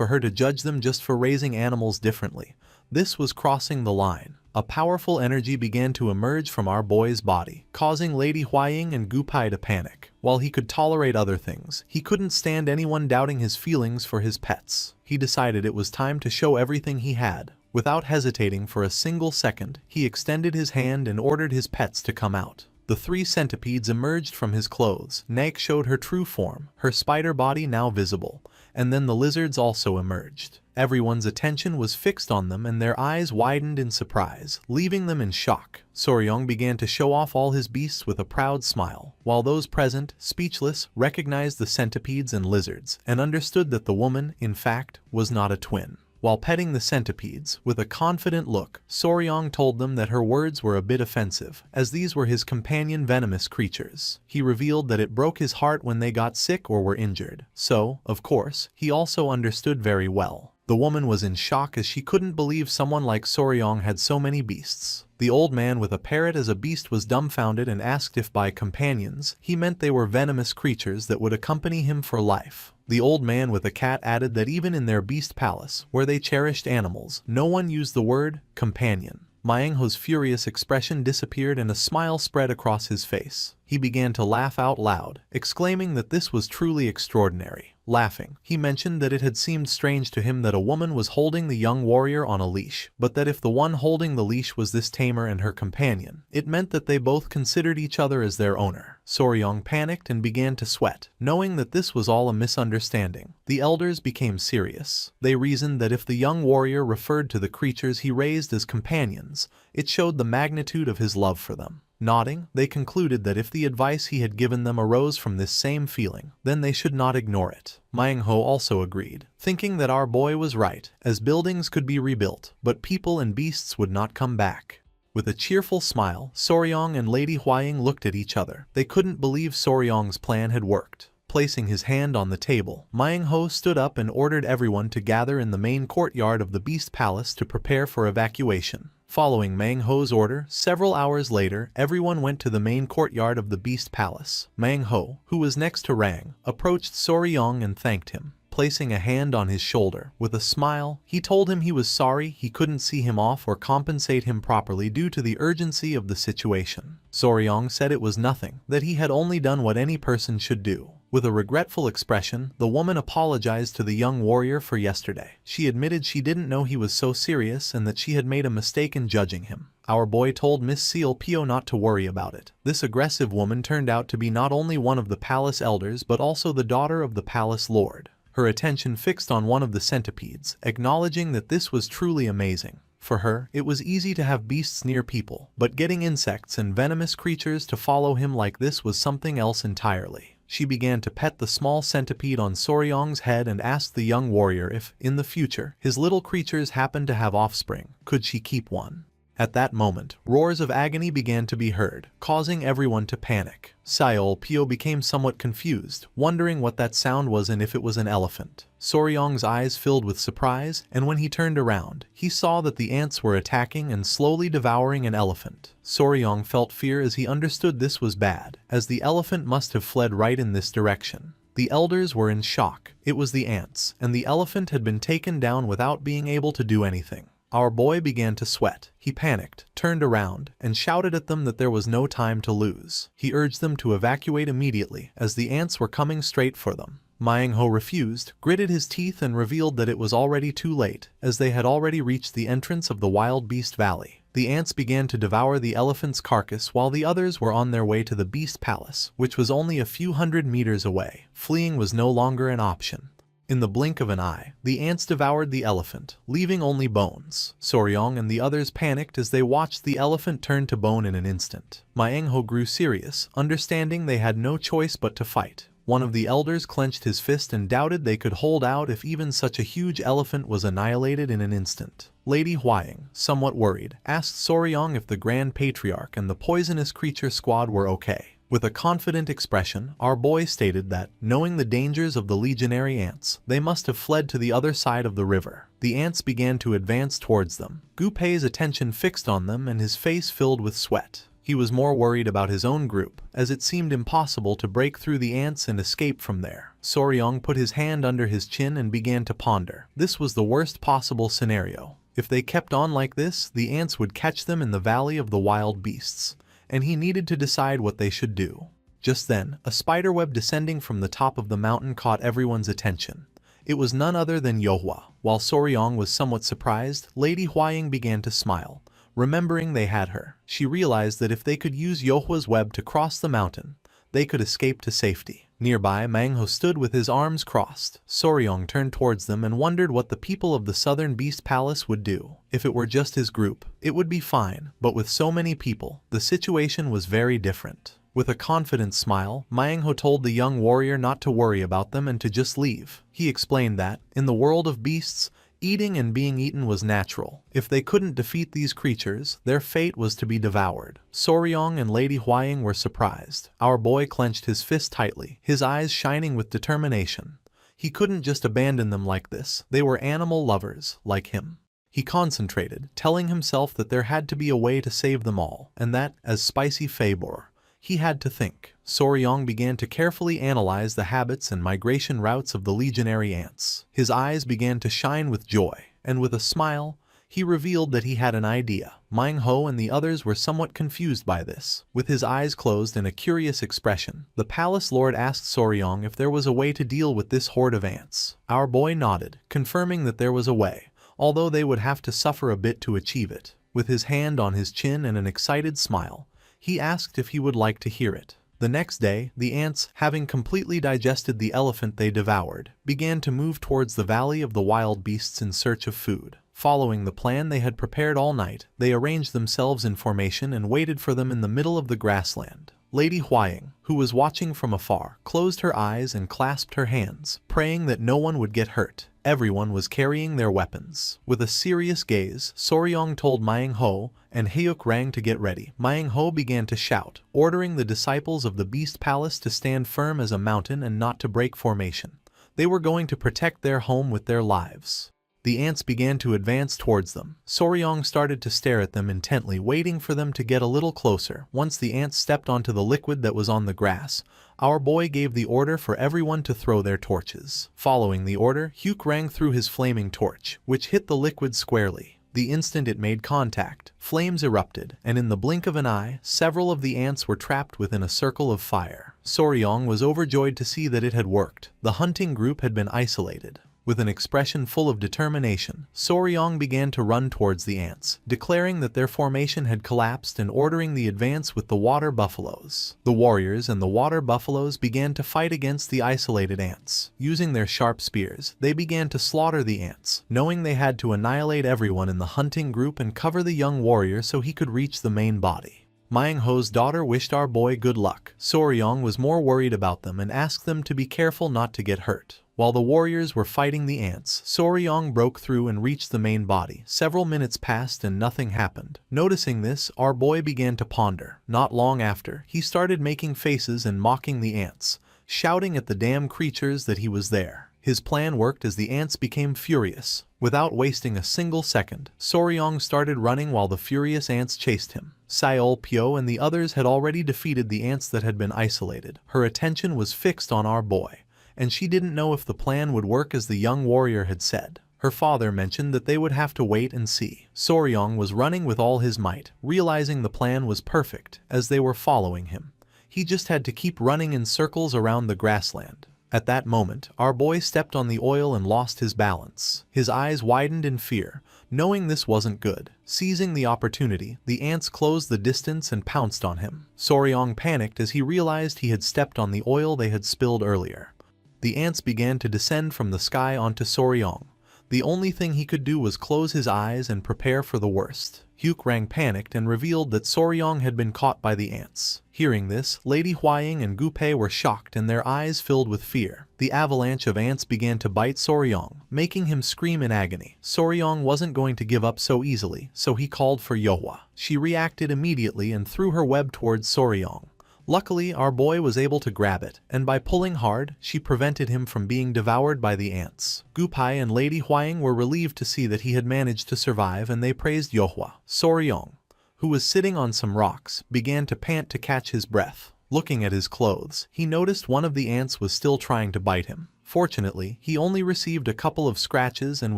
her to judge them just for raising animals differently, this was crossing the line. A powerful energy began to emerge from our boy's body, causing Lady Huaying and Gupai to panic. While he could tolerate other things, he couldn't stand anyone doubting his feelings for his pets. He decided it was time to show everything he had. Without hesitating for a single second, he extended his hand and ordered his pets to come out. The 3 centipedes emerged from his clothes. Naik showed her true form, her spider body now visible, and then the lizards also emerged. Everyone's attention was fixed on them and their eyes widened in surprise, leaving them in shock. Soryong began to show off all his beasts with a proud smile, while those present, speechless, recognized the centipedes and lizards, and understood that the woman, in fact, was not a twin. While petting the centipedes, with a confident look, Soryong told them that her words were a bit offensive, as these were his companion venomous creatures. He revealed that it broke his heart when they got sick or were injured, so, of course, he also understood very well. The woman was in shock as she couldn't believe someone like Soryong had so many beasts. The old man with a parrot as a beast was dumbfounded and asked if by companions he meant they were venomous creatures that would accompany him for life. The old man with a cat added that even in their beast palace, where they cherished animals, no one used the word companion. Manhwa's furious expression disappeared and a smile spread across his face. He began to laugh out loud, exclaiming that this was truly extraordinary. Laughing, he mentioned that it had seemed strange to him that a woman was holding the young warrior on a leash, but that if the one holding the leash was this tamer and her companion, it meant that they both considered each other as their owner. Soryong panicked and began to sweat, knowing that this was all a misunderstanding. The elders became serious. They reasoned that if the young warrior referred to the creatures he raised as companions, it showed the magnitude of his love for them. Nodding, they concluded that if the advice he had given them arose from this same feeling, then they should not ignore it. Manhwa also agreed, thinking that our boy was right, as buildings could be rebuilt, but people and beasts would not come back. With a cheerful smile, Soryong and Lady Huaying looked at each other. They couldn't believe Soryong's plan had worked. Placing his hand on the table, Manhwa stood up and ordered everyone to gather in the main courtyard of the Beast Palace to prepare for evacuation. Following Manhwa's order, several hours later, everyone went to the main courtyard of the Beast Palace. Manhwa, who was next to Rang, approached Soryong and thanked him. Placing a hand on his shoulder, with a smile, he told him he was sorry he couldn't see him off or compensate him properly due to the urgency of the situation. Soryong said it was nothing, that he had only done what any person should do. With a regretful expression, the woman apologized to the young warrior for yesterday. She admitted she didn't know he was so serious and that she had made a mistake in judging him. Our boy told Miss Seal Pio not to worry about it. This aggressive woman turned out to be not only one of the palace elders but also the daughter of the palace lord. Her attention fixed on one of the centipedes, acknowledging that this was truly amazing. For her, it was easy to have beasts near people, but getting insects and venomous creatures to follow him like this was something else entirely. She began to pet the small centipede on Soryong's head and asked the young warrior if, in the future, his little creatures happened to have offspring, could she keep one. At that moment, roars of agony began to be heard, causing everyone to panic. Seol Pio became somewhat confused, wondering what that sound was and if it was an elephant. Soryong's eyes filled with surprise, and when he turned around, he saw that the ants were attacking and slowly devouring an elephant. Soryong felt fear as he understood this was bad, as the elephant must have fled right in this direction. The elders were in shock. It was the ants, and the elephant had been taken down without being able to do anything. Our boy began to sweat. He panicked, turned around, and shouted at them that there was no time to lose. He urged them to evacuate immediately, as the ants were coming straight for them. Manhwa refused, gritted his teeth and revealed that it was already too late, as they had already reached the entrance of the Wild Beast Valley. The ants began to devour the elephant's carcass while the others were on their way to the Beast Palace, which was only a few hundred meters away. Fleeing was no longer an option. In the blink of an eye, the ants devoured the elephant, leaving only bones. Soryong and the others panicked as they watched the elephant turn to bone in an instant. Manhwa grew serious, understanding they had no choice but to fight. One of the elders clenched his fist and doubted they could hold out if even such a huge elephant was annihilated in an instant. Lady Huaying, somewhat worried, asked Soryong if the Grand Patriarch and the poisonous creature squad were okay. With a confident expression, our boy stated that, knowing the dangers of the legionary ants, they must have fled to the other side of the river. The ants began to advance towards them. Gupei's attention fixed on them and his face filled with sweat. He was more worried about his own group, as it seemed impossible to break through the ants and escape from there. Soryong put his hand under his chin and began to ponder. This was the worst possible scenario. If they kept on like this, the ants would catch them in the Valley of the Wild Beasts, and he needed to decide what they should do. Just then, a spiderweb descending from the top of the mountain caught everyone's attention. It was none other than Yohua. While Soryong was somewhat surprised, Lady Huaying began to smile. Remembering they had her, she realized that if they could use Yohua's web to cross the mountain, they could escape to safety. Nearby, Manhwa stood with his arms crossed. Soryong turned towards them and wondered what the people of the Southern Beast Palace would do. If it were just his group, it would be fine, but with so many people, the situation was very different. With a confident smile, Manhwa told the young warrior not to worry about them and to just leave. He explained that, in the world of beasts, eating and being eaten was natural. If they couldn't defeat these creatures, their fate was to be devoured. Soryong and Lady Huaying were surprised. Our boy clenched his fist tightly, his eyes shining with determination. He couldn't just abandon them like this. They were animal lovers, like him. He concentrated, telling himself that there had to be a way to save them all, and that, as spicy favor, he had to think. Soryong began to carefully analyze the habits and migration routes of the legionary ants. His eyes began to shine with joy, and with a smile, he revealed that he had an idea. Manhwa and the others were somewhat confused by this. With his eyes closed in a curious expression, the palace lord asked Soryong if there was a way to deal with this horde of ants. Our boy nodded, confirming that there was a way, although they would have to suffer a bit to achieve it. With his hand on his chin and an excited smile, he asked if he would like to hear it. The next day, the ants, having completely digested the elephant they devoured, began to move towards the valley of the wild beasts in search of food. Following the plan they had prepared all night, they arranged themselves in formation and waited for them in the middle of the grassland. Lady Huaying, who was watching from afar, closed her eyes and clasped her hands, praying that no one would get hurt. Everyone was carrying their weapons. With a serious gaze, Soryong told Manhwa and Hyuk Rang to get ready. Manhwa began to shout, ordering the disciples of the Beast Palace to stand firm as a mountain and not to break formation. They were going to protect their home with their lives. The ants began to advance towards them. Soryong started to stare at them intently, waiting for them to get a little closer. Once the ants stepped onto the liquid that was on the grass, our boy gave the order for everyone to throw their torches. Following the order, Hyuk Rang threw his flaming torch, which hit the liquid squarely. The instant it made contact, flames erupted, and in the blink of an eye, several of the ants were trapped within a circle of fire. Soryong was overjoyed to see that it had worked. The hunting group had been isolated. With an expression full of determination, Soryong began to run towards the ants, declaring that their formation had collapsed and ordering the advance with the water buffaloes. The warriors and the water buffaloes began to fight against the isolated ants. Using their sharp spears, they began to slaughter the ants, knowing they had to annihilate everyone in the hunting group and cover the young warrior so he could reach the main body. Manhwa's daughter wished our boy good luck. Soryong was more worried about them and asked them to be careful not to get hurt. While the warriors were fighting the ants, Soryong broke through and reached the main body. Several minutes passed and nothing happened. Noticing this, our boy began to ponder. Not long after, he started making faces and mocking the ants, shouting at the damn creatures that he was there. His plan worked as the ants became furious. Without wasting a single second, Soryong started running while the furious ants chased him. Seol Pyo and the others had already defeated the ants that had been isolated. Her attention was fixed on our boy, and she didn't know if the plan would work as the young warrior had said. Her father mentioned that they would have to wait and see. Soryong was running with all his might, realizing the plan was perfect as they were following him. He just had to keep running in circles around the grassland. At that moment, our boy stepped on the oil and lost his balance. His eyes widened in fear, knowing this wasn't good. Seizing the opportunity, the ants closed the distance and pounced on him. Soryong panicked as he realized he had stepped on the oil they had spilled earlier. The ants began to descend from the sky onto Soryong. The only thing he could do was close his eyes and prepare for the worst. Hyuk Rang panicked and revealed that Soryong had been caught by the ants. Hearing this, Lady Huaying and Gupei were shocked and their eyes filled with fear. The avalanche of ants began to bite Soryong, making him scream in agony. Soryong wasn't going to give up so easily, so he called for Yohwa. She reacted immediately and threw her web towards Soryong. Luckily, our boy was able to grab it, and by pulling hard, she prevented him from being devoured by the ants. Gupei and Lady Huaying were relieved to see that he had managed to survive, and they praised Yohwa. Soryong, who was sitting on some rocks, began to pant to catch his breath. Looking at his clothes, he noticed one of the ants was still trying to bite him. Fortunately, he only received a couple of scratches and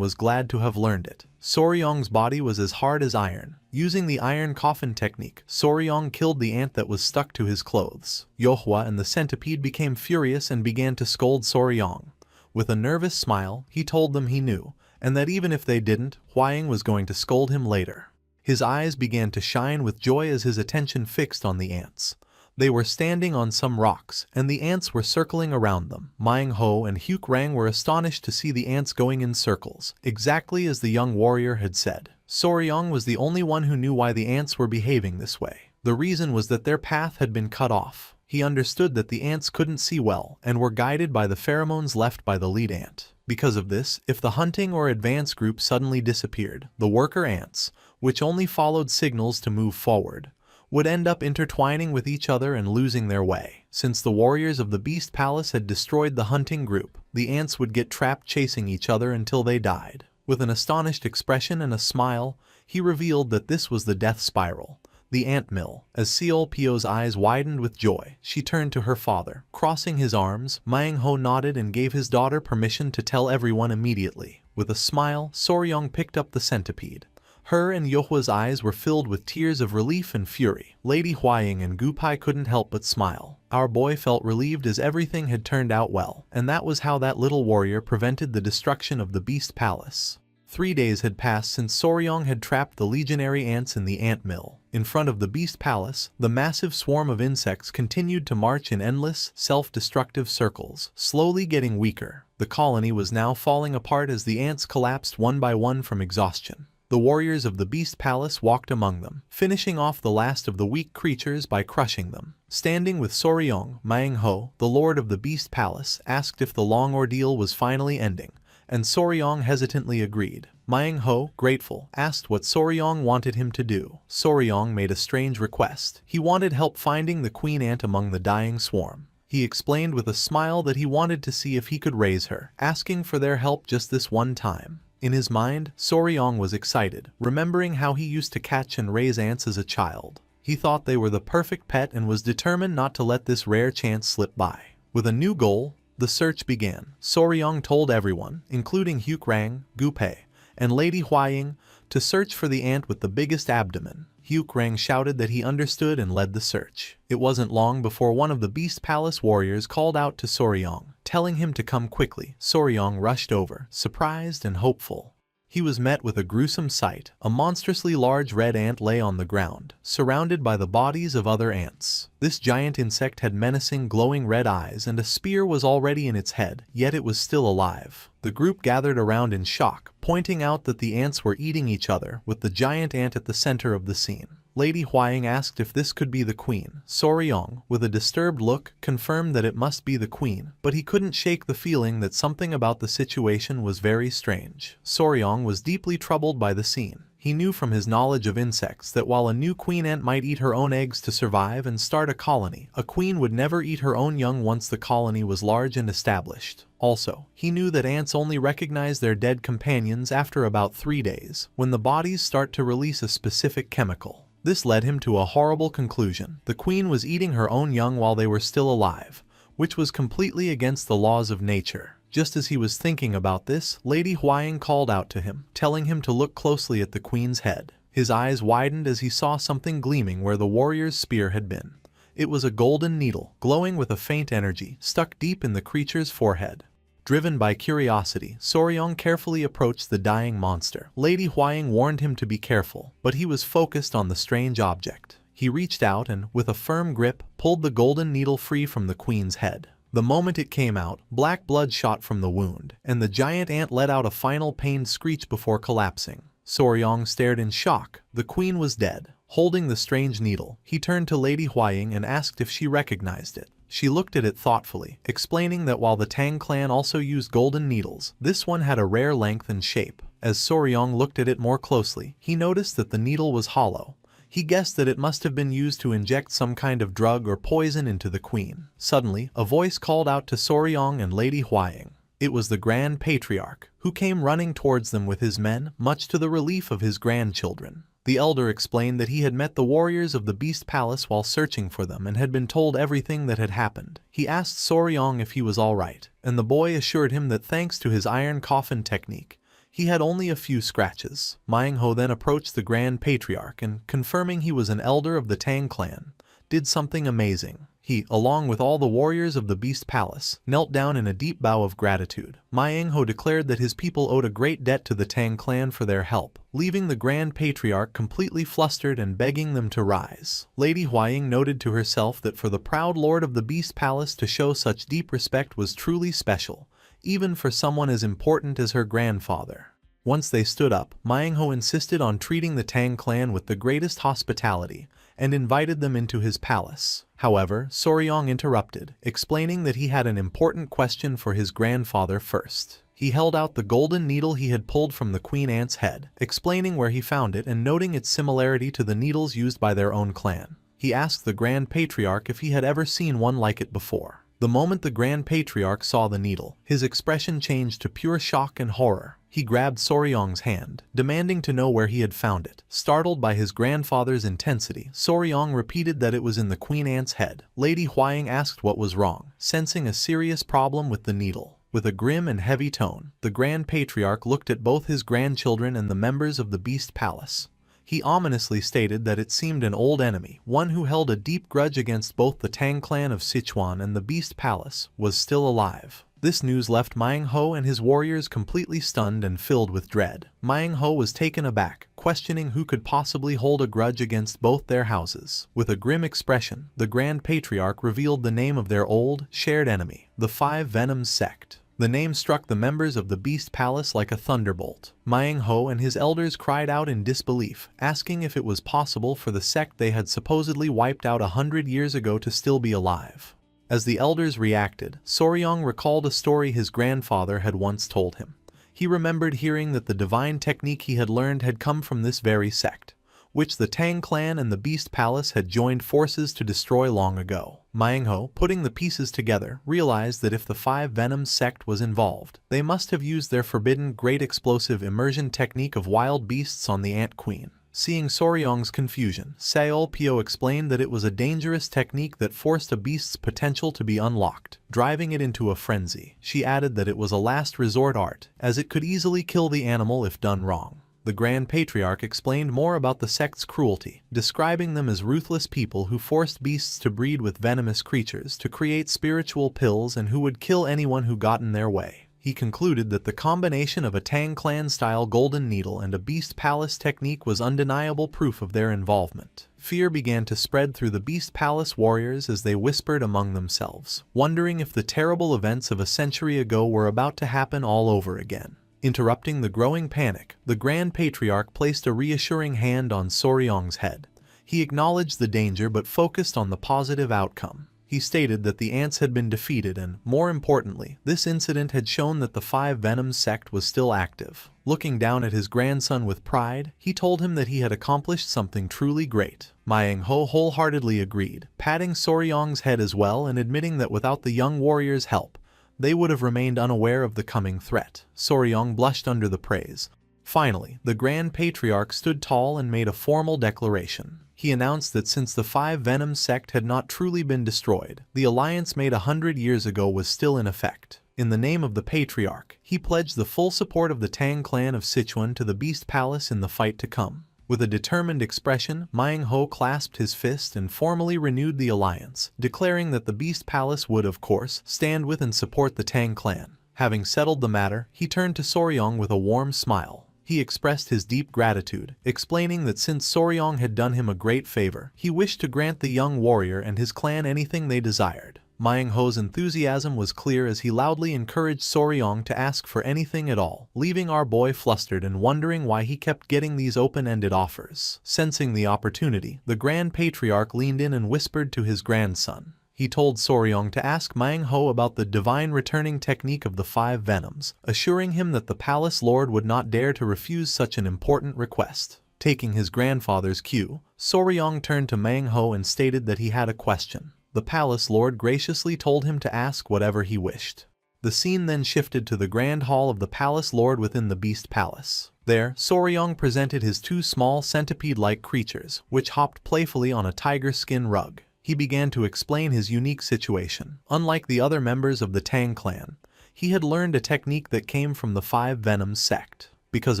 was glad to have learned it. Soryong's body was as hard as iron. Using the iron coffin technique, Soryong killed the ant that was stuck to his clothes. Yohwa and the centipede became furious and began to scold Soryong. With a nervous smile, he told them he knew, and that even if they didn't, Huaying was going to scold him later. His eyes began to shine with joy as his attention fixed on the ants. They were standing on some rocks, and the ants were circling around them. Manhwa and Hyuk Rang were astonished to see the ants going in circles, exactly as the young warrior had said. Soryong was the only one who knew why the ants were behaving this way. The reason was that their path had been cut off. He understood that the ants couldn't see well, and were guided by the pheromones left by the lead ant. Because of this, if the hunting or advance group suddenly disappeared, the worker ants, which only followed signals to move forward, would end up intertwining with each other and losing their way. Since the warriors of the Beast Palace had destroyed the hunting group, the ants would get trapped chasing each other until they died. With an astonished expression and a smile, he revealed that this was the death spiral, the ant mill. As Seolpyo's eyes widened with joy, she turned to her father. Crossing his arms, Mangho nodded and gave his daughter permission to tell everyone immediately. With a smile, Soryong picked up the centipede. Her and Yohwa's eyes were filled with tears of relief and fury. Lady Huaying and Gupai couldn't help but smile. Our boy felt relieved as everything had turned out well, and that was how that little warrior prevented the destruction of the Beast Palace. 3 days had passed since Soryong had trapped the legionary ants in the ant mill. In front of the Beast Palace, the massive swarm of insects continued to march in endless, self-destructive circles, slowly getting weaker. The colony was now falling apart as the ants collapsed one by one from exhaustion. The warriors of the Beast Palace walked among them, finishing off the last of the weak creatures by crushing them. Standing with Soryong, Mangho, the lord of the Beast Palace, asked if the long ordeal was finally ending, and Soryong hesitantly agreed. Mangho, grateful, asked what Soryong wanted him to do. Soryong made a strange request. He wanted help finding the queen ant among the dying swarm. He explained with a smile that he wanted to see if he could raise her, asking for their help just this one time. In his mind, Soryong was excited, remembering how he used to catch and raise ants as a child. He thought they were the perfect pet and was determined not to let this rare chance slip by. With a new goal, the search began. Soryong told everyone, including Hukrang, Gupei, and Lady Huaying, to search for the ant with the biggest abdomen. Hukrang shouted that he understood and led the search. It wasn't long before one of the Beast Palace warriors called out to Soryong, telling him to come quickly. Soryong rushed over, surprised and hopeful. He was met with a gruesome sight. A monstrously large red ant lay on the ground, surrounded by the bodies of other ants. This giant insect had menacing, glowing red eyes, and a spear was already in its head, yet it was still alive. The group gathered around in shock, pointing out that the ants were eating each other, with the giant ant at the center of the scene. Lady Huaying asked if this could be the queen. Soryong, with a disturbed look, confirmed that it must be the queen, but he couldn't shake the feeling that something about the situation was very strange. Soryong was deeply troubled by the scene. He knew from his knowledge of insects that while a new queen ant might eat her own eggs to survive and start a colony, a queen would never eat her own young once the colony was large and established. Also, he knew that ants only recognize their dead companions after about 3 days, when the bodies start to release a specific chemical. This led him to a horrible conclusion. The queen was eating her own young while they were still alive, which was completely against the laws of nature. Just as he was thinking about this, Lady Huaying called out to him, telling him to look closely at the queen's head. His eyes widened as he saw something gleaming where the warrior's spear had been. It was a golden needle, glowing with a faint energy, stuck deep in the creature's forehead. Driven by curiosity, Soryong carefully approached the dying monster. Lady Huaying warned him to be careful, but he was focused on the strange object. He reached out and, with a firm grip, pulled the golden needle free from the queen's head. The moment it came out, black blood shot from the wound, and the giant ant let out a final pained screech before collapsing. Soryong stared in shock. The queen was dead. Holding the strange needle, he turned to Lady Huaying and asked if she recognized it. She looked at it thoughtfully, explaining that while the Tang clan also used golden needles, this one had a rare length and shape. As Soryong looked at it more closely, he noticed that the needle was hollow. He guessed that it must have been used to inject some kind of drug or poison into the queen. Suddenly, a voice called out to Soryong and Lady Huaying. It was the Grand Patriarch, who came running towards them with his men, much to the relief of his grandchildren. The elder explained that he had met the warriors of the Beast Palace while searching for them and had been told everything that had happened. He asked Soryong if he was all right, and the boy assured him that thanks to his iron coffin technique, he had only a few scratches. Mangho then approached the Grand Patriarch and, confirming he was an elder of the Tang clan, did something amazing. He, along with all the warriors of the Beast Palace, knelt down in a deep bow of gratitude. Mangho declared that his people owed a great debt to the Tang clan for their help, leaving the Grand Patriarch completely flustered and begging them to rise. Lady Huaying noted to herself that for the proud lord of the Beast Palace to show such deep respect was truly special, even for someone as important as her grandfather. Once they stood up, Mangho insisted on treating the Tang clan with the greatest hospitality, and invited them into his palace. However, Soryong interrupted, explaining that he had an important question for his grandfather first. He held out the golden needle he had pulled from the queen ant's head, explaining where he found it and noting its similarity to the needles used by their own clan. He asked the Grand Patriarch if he had ever seen one like it before. The moment the Grand Patriarch saw the needle, his expression changed to pure shock and horror. He grabbed Soryong's hand, demanding to know where he had found it. Startled by his grandfather's intensity, Soryong repeated that it was in the Queen Ant's head. Lady Huaying asked what was wrong, sensing a serious problem with the needle. With a grim and heavy tone, the Grand Patriarch looked at both his grandchildren and the members of the Beast Palace. He ominously stated that it seemed an old enemy, one who held a deep grudge against both the Tang clan of Sichuan and the Beast Palace, was still alive. This news left Manhwa and his warriors completely stunned and filled with dread. Manhwa was taken aback, questioning who could possibly hold a grudge against both their houses. With a grim expression, the Grand Patriarch revealed the name of their old, shared enemy, the Five Venoms sect. The name struck the members of the Beast Palace like a thunderbolt. Manhwa and his elders cried out in disbelief, asking if it was possible for the sect they had supposedly wiped out 100 years ago to still be alive. As the elders reacted, Soryong recalled a story his grandfather had once told him. He remembered hearing that the divine technique he had learned had come from this very sect, which the Tang clan and the Beast Palace had joined forces to destroy long ago. Manhwa, putting the pieces together, realized that if the Five Venoms sect was involved, they must have used their forbidden great explosive immersion technique of wild beasts on the Ant Queen. Seeing Soryong's confusion, Seolpyo explained that it was a dangerous technique that forced a beast's potential to be unlocked, driving it into a frenzy. She added that it was a last resort art, as it could easily kill the animal if done wrong. The Grand Patriarch explained more about the sect's cruelty, describing them as ruthless people who forced beasts to breed with venomous creatures to create spiritual pills and who would kill anyone who got in their way. He concluded that the combination of a Tang clan-style golden needle and a Beast Palace technique was undeniable proof of their involvement. Fear began to spread through the Beast Palace warriors as they whispered among themselves, wondering if the terrible events of a century ago were about to happen all over again. Interrupting the growing panic, the Grand Patriarch placed a reassuring hand on Soryong's head. He acknowledged the danger but focused on the positive outcome. He stated that the ants had been defeated and, more importantly, this incident had shown that the Five Venoms sect was still active. Looking down at his grandson with pride, he told him that he had accomplished something truly great. Manhwa wholeheartedly agreed, patting Soryong's head as well and admitting that without the young warrior's help, they would have remained unaware of the coming threat. Soryong blushed under the praise. Finally, the Grand Patriarch stood tall and made a formal declaration. He announced that since the Five Venoms sect had not truly been destroyed, the alliance made 100 years ago was still in effect. In the name of the Patriarch, he pledged the full support of the Tang clan of Sichuan to the Beast Palace in the fight to come. With a determined expression, Manhwa clasped his fist and formally renewed the alliance, declaring that the Beast Palace would, of course, stand with and support the Tang clan. Having settled the matter, he turned to Soryong with a warm smile. He expressed his deep gratitude, explaining that since Soryong had done him a great favor, he wished to grant the young warrior and his clan anything they desired. Manhwa's enthusiasm was clear as he loudly encouraged Soryong to ask for anything at all, leaving our boy flustered and wondering why he kept getting these open-ended offers. Sensing the opportunity, the Grand Patriarch leaned in and whispered to his grandson. He told Soryong to ask Manhwa about the divine returning technique of the Five Venoms, assuring him that the Palace Lord would not dare to refuse such an important request. Taking his grandfather's cue, Soryong turned to Manhwa and stated that he had a question. The Palace Lord graciously told him to ask whatever he wished. The scene then shifted to the Grand Hall of the Palace Lord within the Beast Palace. There, Soryong presented his two small centipede-like creatures, which hopped playfully on a tiger skin rug. He began to explain his unique situation. Unlike the other members of the Tang clan, he had learned a technique that came from the Five Venoms sect. Because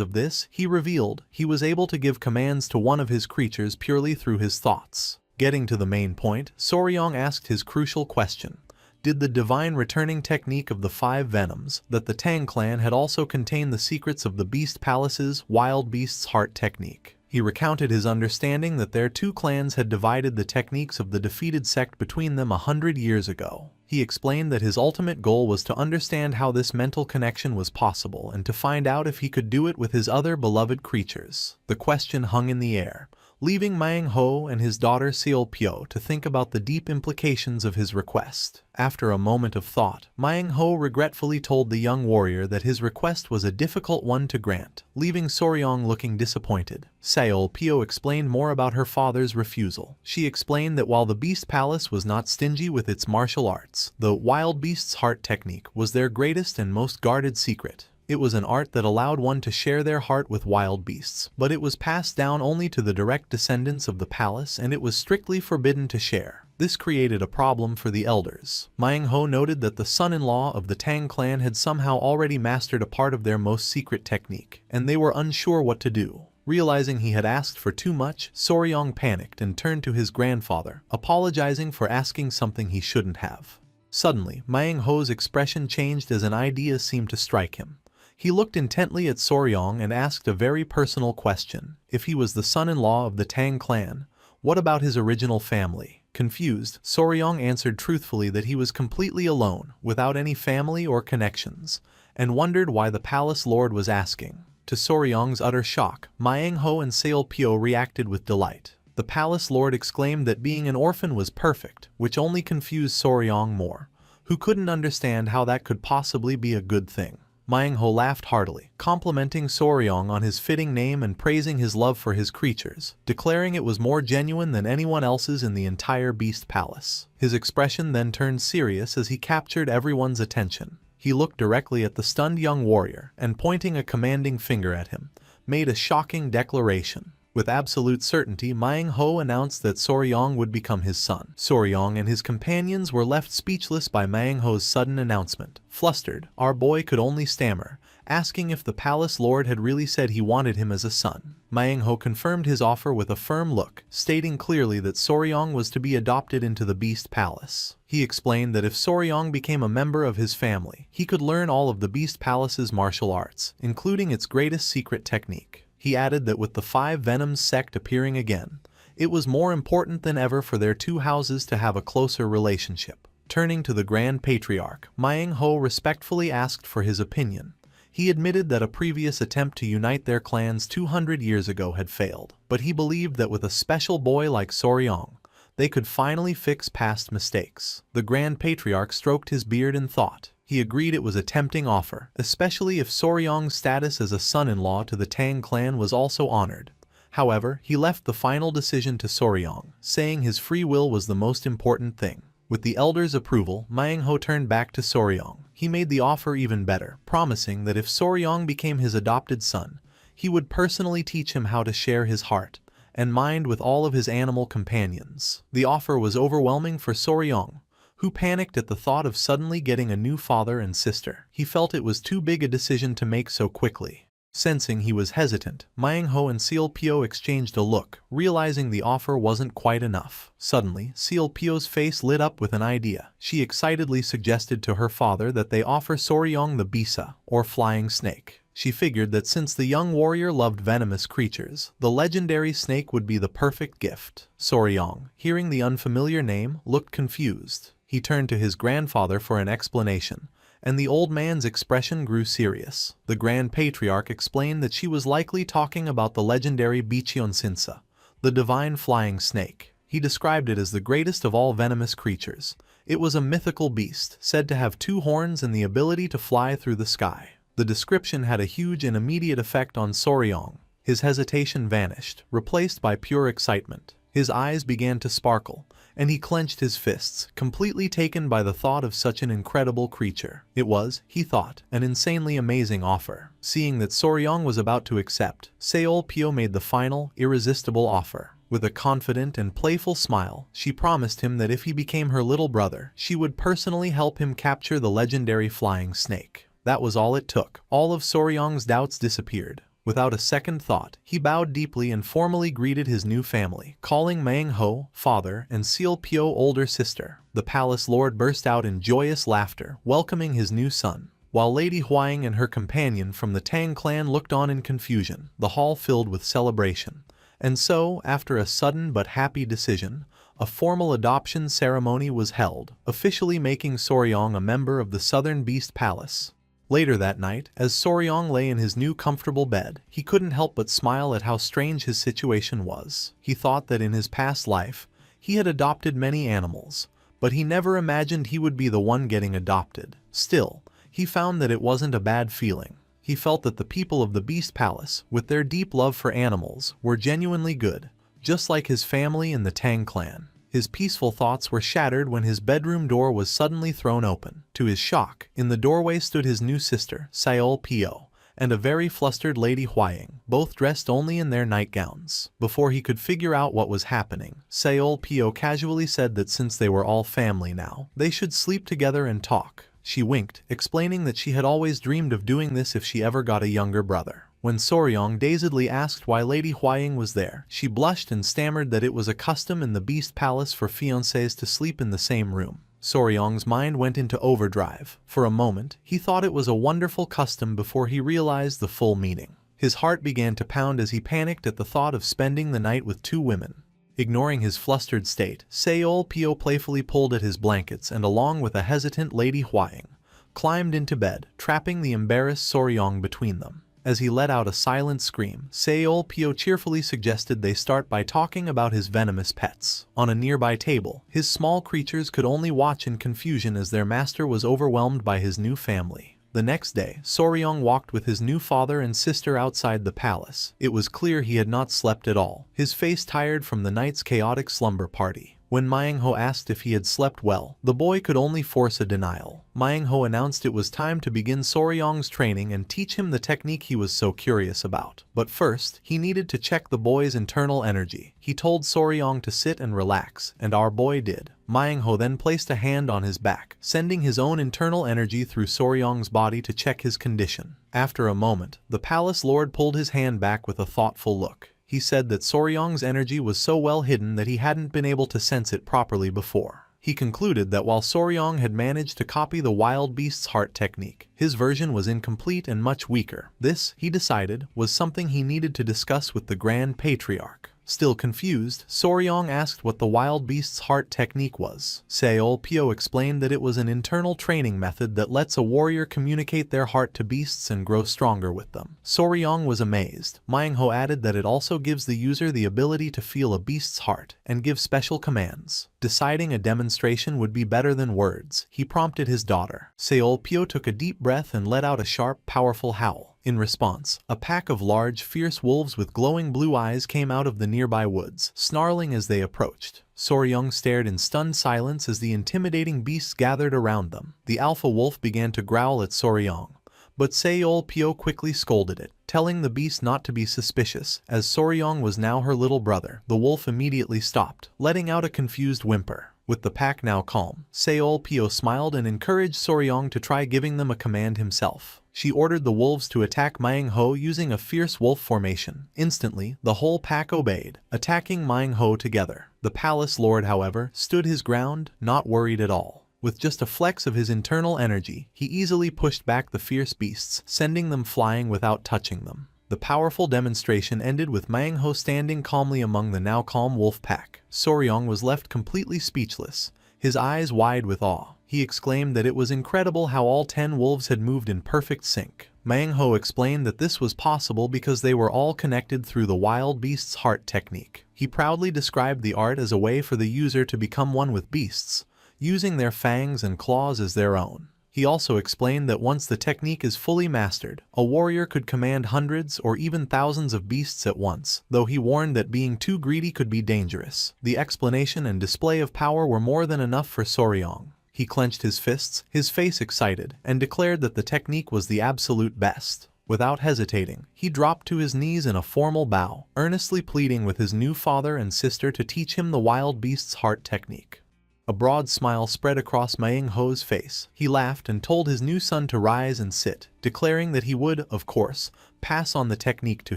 of this, he revealed, he was able to give commands to one of his creatures purely through his thoughts. Getting to the main point, Soryong asked his crucial question. Did the divine returning technique of the Five Venoms, that the Tang clan had also contained the secrets of the Beast Palace's Wild Beast's Heart technique? He recounted his understanding that their two clans had divided the techniques of the defeated sect between them 100 years ago. He explained that his ultimate goal was to understand how this mental connection was possible and to find out if he could do it with his other beloved creatures. The question hung in the air, leaving Mang Ho and his daughter Seol Pyo to think about the deep implications of his request. After a moment of thought, Mang Ho regretfully told the young warrior that his request was a difficult one to grant, leaving Soryong looking disappointed. Seol Pyo explained more about her father's refusal. She explained that while the Beast Palace was not stingy with its martial arts, the Wild Beast's Heart technique was their greatest and most guarded secret. It was an art that allowed one to share their heart with wild beasts, but it was passed down only to the direct descendants of the palace, and it was strictly forbidden to share. This created a problem for the elders. Mang Ho noted that the son-in-law of the Tang clan had somehow already mastered a part of their most secret technique, and they were unsure what to do. Realizing he had asked for too much, Soryong panicked and turned to his grandfather, apologizing for asking something he shouldn't have. Suddenly, Mang Ho's expression changed as an idea seemed to strike him. He looked intently at Soryong and asked a very personal question. If he was the son-in-law of the Tang clan, what about his original family? Confused, Soryong answered truthfully that he was completely alone, without any family or connections, and wondered why the palace lord was asking. To Soryong's utter shock, Mang Ho and Seol Pyo reacted with delight. The palace lord exclaimed that being an orphan was perfect, which only confused Soryong more, who couldn't understand how that could possibly be a good thing. Mang Ho laughed heartily, complimenting Soryong on his fitting name and praising his love for his creatures, declaring it was more genuine than anyone else's in the entire Beast Palace. His expression then turned serious as he captured everyone's attention. He looked directly at the stunned young warrior and, pointing a commanding finger at him, made a shocking declaration. With absolute certainty, Mang Ho announced that Soryong would become his son. Soryong and his companions were left speechless by Mang Ho's sudden announcement. Flustered, our boy could only stammer, asking if the palace lord had really said he wanted him as a son. Mang Ho confirmed his offer with a firm look, stating clearly that Soryong was to be adopted into the Beast Palace. He explained that if Soryong became a member of his family, he could learn all of the Beast Palace's martial arts, including its greatest secret technique. He added that with the Five Venoms sect appearing again, it was more important than ever for their two houses to have a closer relationship. Turning to the Grand Patriarch, Mang Ho respectfully asked for his opinion. He admitted that a previous attempt to unite their clans 200 years ago had failed, but he believed that with a special boy like Soryong, they could finally fix past mistakes. The Grand Patriarch stroked his beard in thought. He agreed it was a tempting offer, especially if Soryong's status as a son-in-law to the Tang clan was also honored. However, he left the final decision to Soryong, saying his free will was the most important thing. With the elders' approval, Mang Ho turned back to Soryong. He made the offer even better, promising that if Soryong became his adopted son, he would personally teach him how to share his heart and mind with all of his animal companions. The offer was overwhelming for Soryong, who panicked at the thought of suddenly getting a new father and sister. He felt it was too big a decision to make so quickly. Sensing he was hesitant, Mang Ho and Seol Pyo exchanged a look, realizing the offer wasn't quite enough. Suddenly, Seol Pyo's face lit up with an idea. She excitedly suggested to her father that they offer Soryong the Bisa, or flying snake. She figured that since the young warrior loved venomous creatures, the legendary snake would be the perfect gift. Soryong, hearing the unfamiliar name, looked confused. He turned to his grandfather for an explanation, and the old man's expression grew serious. The Grand Patriarch explained that she was likely talking about the legendary Bichionsinsa, the divine flying snake. He described it as the greatest of all venomous creatures. It was a mythical beast, said to have 2 horns and the ability to fly through the sky. The description had a huge and immediate effect on Soryong. His hesitation vanished, replaced by pure excitement. His eyes began to sparkle, and he clenched his fists, completely taken by the thought of such an incredible creature. It was, he thought, an insanely amazing offer. Seeing that Soryong was about to accept, Seol Pyo made the final, irresistible offer. With a confident and playful smile, she promised him that if he became her little brother, she would personally help him capture the legendary flying snake. That was all it took. All of Soryong's doubts disappeared. Without a second thought, he bowed deeply and formally greeted his new family, calling Mang Ho father and Seol Pyo older sister. The palace lord burst out in joyous laughter, welcoming his new son. While Lady Huang and her companion from the Tang clan looked on in confusion, the hall filled with celebration. And so, after a sudden but happy decision, a formal adoption ceremony was held, officially making Soryong a member of the Southern Beast Palace. Later that night, as Soryong lay in his new comfortable bed, he couldn't help but smile at how strange his situation was. He thought that in his past life, he had adopted many animals, but he never imagined he would be the one getting adopted. Still, he found that it wasn't a bad feeling. He felt that the people of the Beast Palace, with their deep love for animals, were genuinely good, just like his family in the Tang clan. His peaceful thoughts were shattered when his bedroom door was suddenly thrown open. To his shock, in the doorway stood his new sister, Seol Pio, and a very flustered Lady Huaying, both dressed only in their nightgowns. Before he could figure out what was happening, Seol Pio casually said that since they were all family now, they should sleep together and talk. She winked, explaining that she had always dreamed of doing this if she ever got a younger brother. When Soryong dazedly asked why Lady Huaying was there, she blushed and stammered that it was a custom in the Beast Palace for fiancés to sleep in the same room. Soryong's mind went into overdrive. For a moment, he thought it was a wonderful custom before he realized the full meaning. His heart began to pound as he panicked at the thought of spending the night with two women. Ignoring his flustered state, Seol Pio playfully pulled at his blankets and, along with a hesitant Lady Huaying, climbed into bed, trapping the embarrassed Soryong between them. As he let out a silent scream, Seol Pio cheerfully suggested they start by talking about his venomous pets. On a nearby table, his small creatures could only watch in confusion as their master was overwhelmed by his new family. The next day, Soryong walked with his new father and sister outside the palace. It was clear he had not slept at all, his face tired from the night's chaotic slumber party. When Myung-ho asked if he had slept well, the boy could only force a denial. Myung-ho announced it was time to begin Soryong's training and teach him the technique he was so curious about. But first, he needed to check the boy's internal energy. He told Soryong to sit and relax, and our boy did. Myung-ho then placed a hand on his back, sending his own internal energy through Soryong's body to check his condition. After a moment, the palace lord pulled his hand back with a thoughtful look. He said that Soryong's energy was so well hidden that he hadn't been able to sense it properly before. He concluded that while Soryong had managed to copy the wild beast's heart technique, his version was incomplete and much weaker. This, he decided, was something he needed to discuss with the Grand Patriarch. Still confused, Soryong asked what the wild beast's heart technique was. Seol Pio explained that it was an internal training method that lets a warrior communicate their heart to beasts and grow stronger with them. Soryong was amazed. Myung-ho added that it also gives the user the ability to feel a beast's heart and give special commands. Deciding a demonstration would be better than words, he prompted his daughter. Seol Pio took a deep breath and let out a sharp, powerful howl. In response, a pack of large, fierce wolves with glowing blue eyes came out of the nearby woods, snarling as they approached. Soryong stared in stunned silence as the intimidating beasts gathered around them. The alpha wolf began to growl at Soryong, but Seol Pio quickly scolded it, telling the beast not to be suspicious. As Soryong was now her little brother, the wolf immediately stopped, letting out a confused whimper. With the pack now calm, Seol Pio smiled and encouraged Soryong to try giving them a command himself. She ordered the wolves to attack Myung-ho using a fierce wolf formation. Instantly, the whole pack obeyed, attacking Myung-ho together. The palace lord, however, stood his ground, not worried at all. With just a flex of his internal energy, he easily pushed back the fierce beasts, sending them flying without touching them. The powerful demonstration ended with Myung-ho standing calmly among the now calm wolf pack. Soryong was left completely speechless, his eyes wide with awe. He exclaimed that it was incredible how all 10 wolves had moved in perfect sync. Myung-ho explained that this was possible because they were all connected through the wild beast's heart technique. He proudly described the art as a way for the user to become one with beasts, using their fangs and claws as their own. He also explained that once the technique is fully mastered, a warrior could command hundreds or even thousands of beasts at once, though he warned that being too greedy could be dangerous. The explanation and display of power were more than enough for Soryong. He clenched his fists, his face excited, and declared that the technique was the absolute best. Without hesitating, he dropped to his knees in a formal bow, earnestly pleading with his new father and sister to teach him the wild beast's heart technique. A broad smile spread across Myung-ho's face. He laughed and told his new son to rise and sit, declaring that he would, of course, pass on the technique to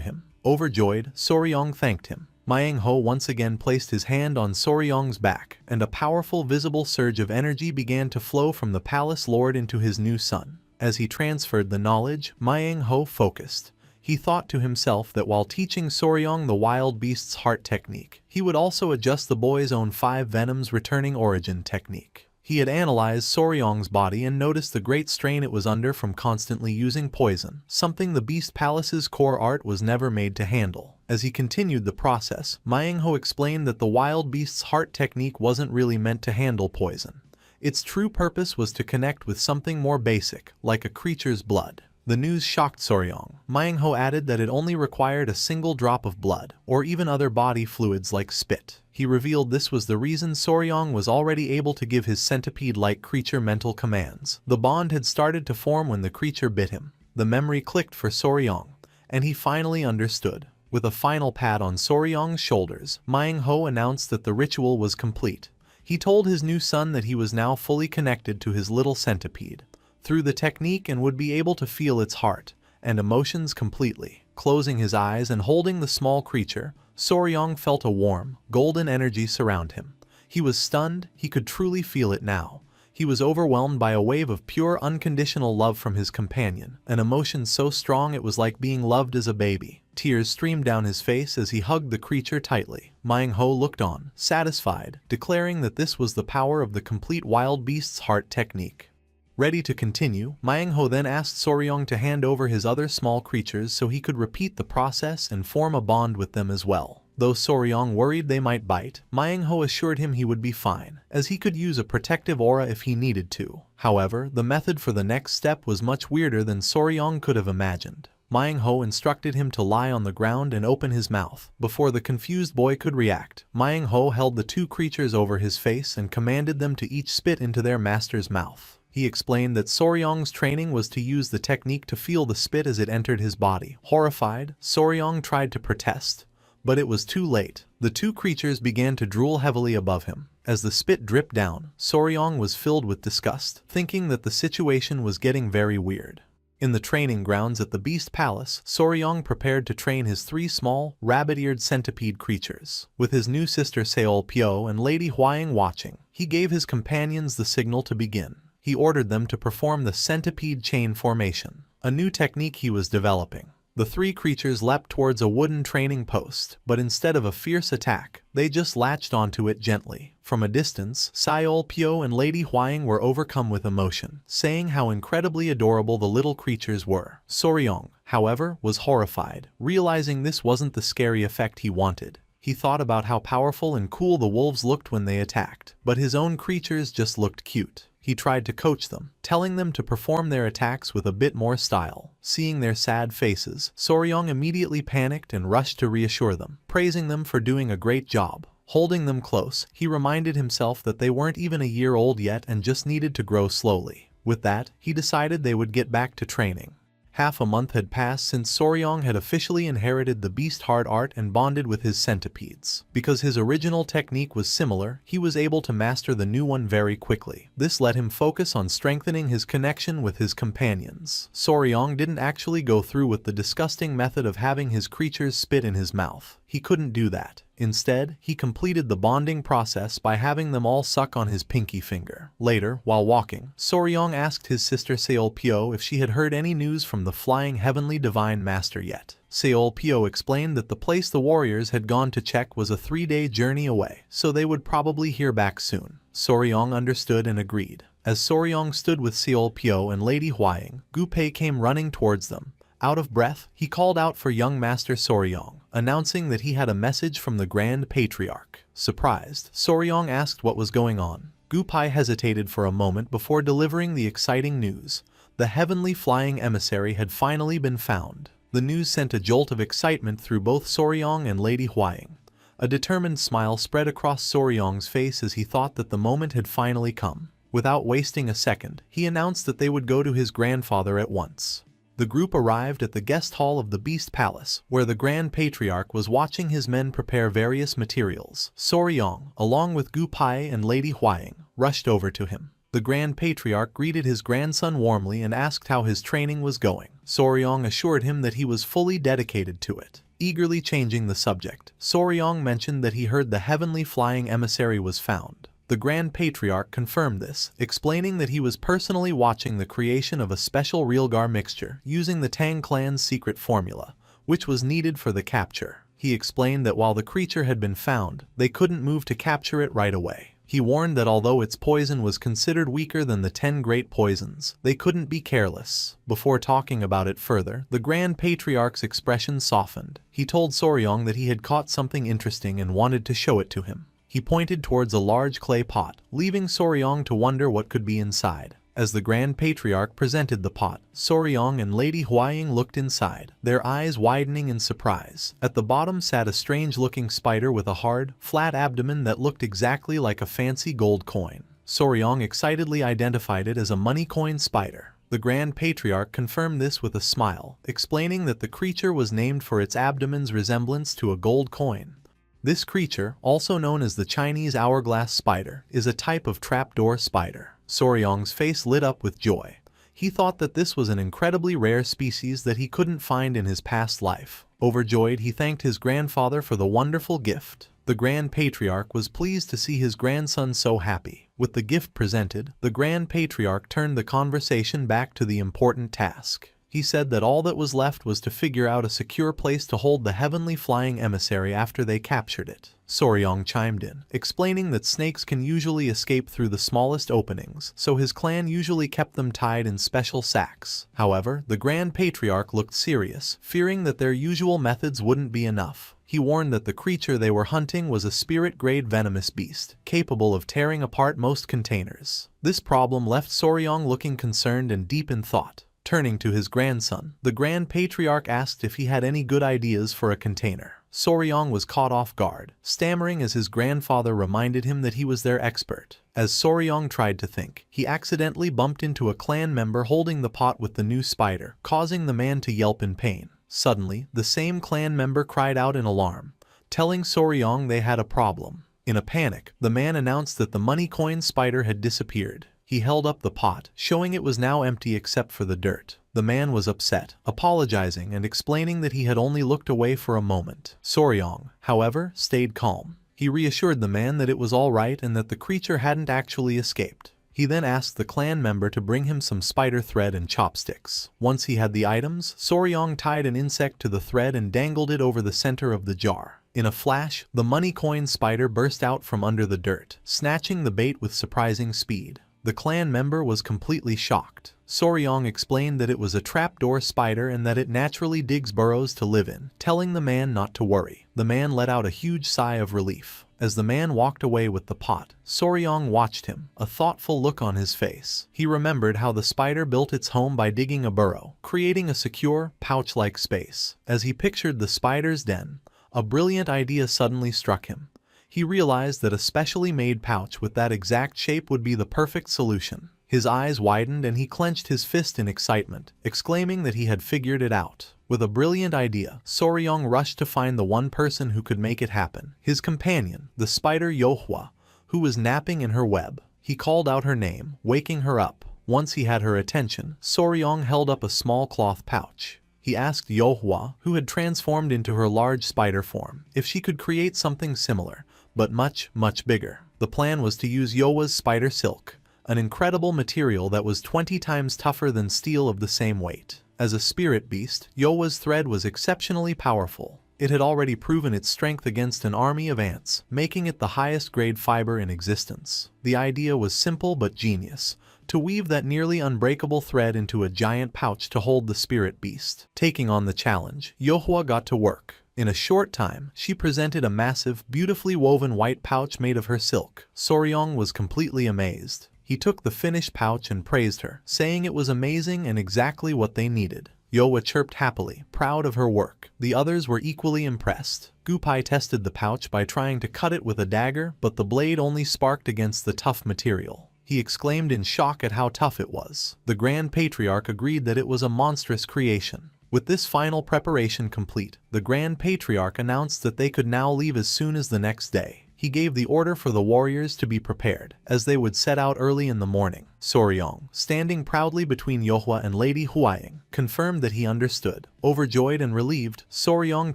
him. Overjoyed, Soryong thanked him. Myung-ho once again placed his hand on Soryong's back, and a powerful visible surge of energy began to flow from the palace lord into his new son. As he transferred the knowledge, Myung-ho focused. He thought to himself that while teaching Soryong the wild beast's heart technique, he would also adjust the boy's own 5 venoms returning origin technique. He had analyzed Soryong's body and noticed the great strain it was under from constantly using poison, something the Beast Palace's core art was never made to handle. As he continued the process, Manhwa explained that the wild beast's heart technique wasn't really meant to handle poison. Its true purpose was to connect with something more basic, like a creature's blood. The news shocked Soryong. Manhwa added that it only required a single drop of blood, or even other body fluids like spit. He revealed this was the reason Soryong was already able to give his centipede-like creature mental commands. The bond had started to form when the creature bit him. The memory clicked for Soryong, and he finally understood. With a final pat on Soryong's shoulders, Manhwa announced that the ritual was complete. He told his new son that he was now fully connected to his little centipede through the technique and would be able to feel its heart and emotions completely. Closing his eyes and holding the small creature, Soryong felt a warm, golden energy surround him. He was stunned, he could truly feel it now. He was overwhelmed by a wave of pure, unconditional love from his companion, an emotion so strong it was like being loved as a baby. Tears streamed down his face as he hugged the creature tightly. Manhwa looked on, satisfied, declaring that this was the power of the complete wild beast's heart technique. Ready to continue, Manhwa then asked Soryong to hand over his other small creatures so he could repeat the process and form a bond with them as well. Though Soryong worried they might bite, Manhwa assured him he would be fine, as he could use a protective aura if he needed to. However, the method for the next step was much weirder than Soryong could have imagined. Manhwa instructed him to lie on the ground and open his mouth. Before the confused boy could react, Manhwa held the two creatures over his face and commanded them to each spit into their master's mouth. He explained that Soryong's training was to use the technique to feel the spit as it entered his body. Horrified, Soryong tried to protest, but it was too late. The two creatures began to drool heavily above him. As the spit dripped down, Soryong was filled with disgust, thinking that the situation was getting very weird. In the training grounds at the Beast Palace, Soryong prepared to train his three small, rabbit-eared centipede creatures. With his new sister Seolpyo and Lady Hwaying watching, he gave his companions the signal to begin. He ordered them to perform the centipede chain formation, a new technique he was developing. The three creatures leapt towards a wooden training post, but instead of a fierce attack, they just latched onto it gently. From a distance, Seolpyo and Lady Hwaying were overcome with emotion, saying how incredibly adorable the little creatures were. Soryong, however, was horrified, realizing this wasn't the scary effect he wanted. He thought about how powerful and cool the wolves looked when they attacked, but his own creatures just looked cute. He tried to coach them, telling them to perform their attacks with a bit more style. Seeing their sad faces, Soryong immediately panicked and rushed to reassure them, praising them for doing a great job. Holding them close, he reminded himself that they weren't even a year old yet and just needed to grow slowly. With that, he decided they would get back to training. Half a month had passed since Soryong had officially inherited the beast heart art and bonded with his centipedes. Because his original technique was similar, he was able to master the new one very quickly. This let him focus on strengthening his connection with his companions. Soryong didn't actually go through with the disgusting method of having his creatures spit in his mouth. He couldn't do that. Instead, he completed the bonding process by having them all suck on his pinky finger. Later, while walking, Soryong asked his sister Seolpyo if she had heard any news from the flying heavenly divine master yet. Seolpyo explained that the place the warriors had gone to check was a 3-day journey away, so they would probably hear back soon. Soryong understood and agreed. As Soryong stood with Seolpyo and Lady Hwaying, Gunpei came running towards them. Out of breath, he called out for young Master Soryong, announcing that he had a message from the Grand Patriarch. Surprised, Soryong asked what was going on. Gunpei hesitated for a moment before delivering the exciting news. The heavenly flying emissary had finally been found. The news sent a jolt of excitement through both Soryong and Lady Hwaying. A determined smile spread across Soryong's face as he thought that the moment had finally come. Without wasting a second, he announced that they would go to his grandfather at once. The group arrived at the guest hall of the Beast Palace, where the Grand Patriarch was watching his men prepare various materials. Soryong, along with Gunpei and Lady Hwaying, rushed over to him. The Grand Patriarch greeted his grandson warmly and asked how his training was going. Soryong assured him that he was fully dedicated to it. Eagerly changing the subject, Soryong mentioned that he heard the heavenly flying emissary was found. The Grand Patriarch confirmed this, explaining that he was personally watching the creation of a special Realgar mixture using the Tang clan's secret formula, which was needed for the capture. He explained that while the creature had been found, they couldn't move to capture it right away. He warned that although its poison was considered weaker than the 10 great poisons, they couldn't be careless. Before talking about it further, the Grand Patriarch's expression softened. He told Soryong that he had caught something interesting and wanted to show it to him. He pointed towards a large clay pot, leaving Soryong to wonder what could be inside. As the Grand Patriarch presented the pot, Soryong and Lady Huaying looked inside, their eyes widening in surprise. At the bottom sat a strange-looking spider with a hard, flat abdomen that looked exactly like a fancy gold coin. Soryong excitedly identified it as a money coin spider. The Grand Patriarch confirmed this with a smile, explaining that the creature was named for its abdomen's resemblance to a gold coin. This creature, also known as the Chinese hourglass spider, is a type of trapdoor spider. Soryong's face lit up with joy. He thought that this was an incredibly rare species that he couldn't find in his past life. Overjoyed, he thanked his grandfather for the wonderful gift. The Grand Patriarch was pleased to see his grandson so happy. With the gift presented, the Grand Patriarch turned the conversation back to the important task. He said that all that was left was to figure out a secure place to hold the heavenly flying emissary after they captured it. Soryong chimed in, explaining that snakes can usually escape through the smallest openings, so his clan usually kept them tied in special sacks. However, the Grand Patriarch looked serious, fearing that their usual methods wouldn't be enough. He warned that the creature they were hunting was a spirit-grade venomous beast, capable of tearing apart most containers. This problem left Soryong looking concerned and deep in thought. Turning to his grandson, the Grand Patriarch asked if he had any good ideas for a container. Soryong was caught off guard, stammering as his grandfather reminded him that he was their expert. As Soryong tried to think, he accidentally bumped into a clan member holding the pot with the new spider, causing the man to yelp in pain. Suddenly, the same clan member cried out in alarm, telling Soryong they had a problem. In a panic, the man announced that the money coin spider had disappeared. He held up the pot, showing it was now empty except for the dirt. The man was upset, apologizing and explaining that he had only looked away for a moment. Soryong, however, stayed calm. He reassured the man that it was all right and that the creature hadn't actually escaped. He then asked the clan member to bring him some spider thread and chopsticks. Once he had the items, Soryong tied an insect to the thread and dangled it over the center of the jar. In a flash, the money coin spider burst out from under the dirt, snatching the bait with surprising speed. The clan member was completely shocked. Soryong explained that it was a trapdoor spider and that it naturally digs burrows to live in, telling the man not to worry. The man let out a huge sigh of relief. As the man walked away with the pot, Soryong watched him, a thoughtful look on his face. He remembered how the spider built its home by digging a burrow, creating a secure, pouch-like space. As he pictured the spider's den, a brilliant idea suddenly struck him. He realized that a specially made pouch with that exact shape would be the perfect solution. His eyes widened and he clenched his fist in excitement, exclaiming that he had figured it out. With a brilliant idea, Soryong rushed to find the one person who could make it happen, his companion, the spider Yahello, who was napping in her web. He called out her name, waking her up. Once he had her attention, Soryong held up a small cloth pouch. He asked Yahello, who had transformed into her large spider form, if she could create something similar, but much, much bigger. The plan was to use Yahello's spider silk, an incredible material that was 20 times tougher than steel of the same weight. As a spirit beast, Yahello's thread was exceptionally powerful. It had already proven its strength against an army of ants, making it the highest grade fiber in existence. The idea was simple but genius, to weave that nearly unbreakable thread into a giant pouch to hold the spirit beast. Taking on the challenge, Yahello got to work. In a short time, she presented a massive, beautifully woven white pouch made of her silk. Soryong was completely amazed. He took the finished pouch and praised her, saying it was amazing and exactly what they needed. Yahello chirped happily, proud of her work. The others were equally impressed. Gupai tested the pouch by trying to cut it with a dagger, but the blade only sparked against the tough material. He exclaimed in shock at how tough it was. The Grand Patriarch agreed that it was a monstrous creation. With this final preparation complete, the Grand Patriarch announced that they could now leave as soon as the next day. He gave the order for the warriors to be prepared, as they would set out early in the morning. Soryong, standing proudly between Yahello and Lady Huaying, confirmed that he understood. Overjoyed and relieved, Soryong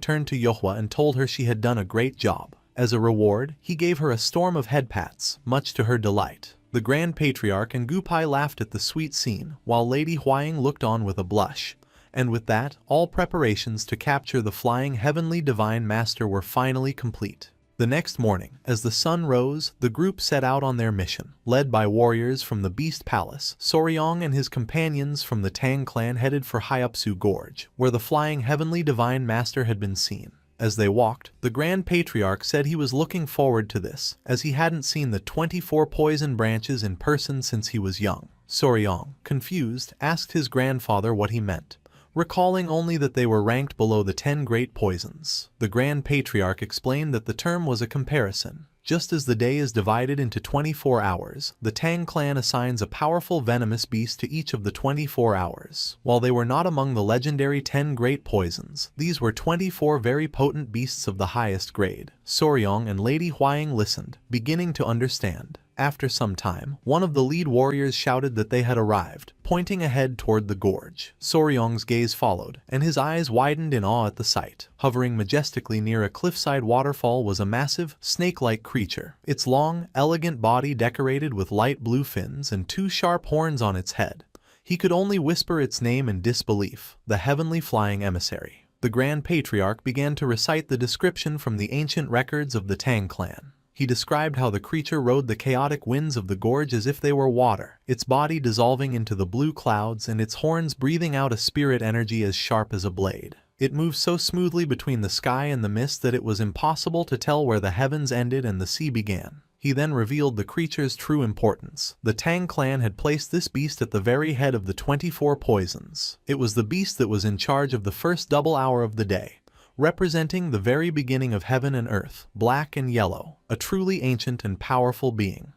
turned to Yahello and told her she had done a great job. As a reward, he gave her a storm of head pats, much to her delight. The Grand Patriarch and Gupai laughed at the sweet scene, while Lady Huaying looked on with a blush. And with that, all preparations to capture the flying heavenly divine master were finally complete. The next morning, as the sun rose, the group set out on their mission. Led by warriors from the Beast Palace, Soryong and his companions from the Tang clan headed for Hyupsu Gorge, where the flying heavenly divine master had been seen. As they walked, the Grand Patriarch said he was looking forward to this, as he hadn't seen the 24 poison branches in person since he was young. Soryong, confused, asked his grandfather what he meant, recalling only that they were ranked below the 10 great poisons. The Grand Patriarch explained that the term was a comparison. Just as the day is divided into 24 hours, the Tang clan assigns a powerful venomous beast to each of the 24 hours. While they were not among the legendary 10 great poisons, these were 24 very potent beasts of the highest grade. Soryong and Lady Huaying listened, beginning to understand. After some time, one of the lead warriors shouted that they had arrived, pointing ahead toward the gorge. Soryong's gaze followed, and his eyes widened in awe at the sight. Hovering majestically near a cliffside waterfall was a massive, snake-like creature, its long, elegant body decorated with light blue fins and 2 sharp horns on its head. He could only whisper its name in disbelief, the heavenly flying emissary. The Grand Patriarch began to recite the description from the ancient records of the Tang clan. He described how the creature rode the chaotic winds of the gorge as if they were water, its body dissolving into the blue clouds and its horns breathing out a spirit energy as sharp as a blade. It moved so smoothly between the sky and the mist that it was impossible to tell where the heavens ended and the sea began. He then revealed the creature's true importance. The Tang clan had placed this beast at the very head of the 24 poisons. It was the beast that was in charge of the first double hour of the day, representing the very beginning of heaven and earth, black and yellow, a truly ancient and powerful being.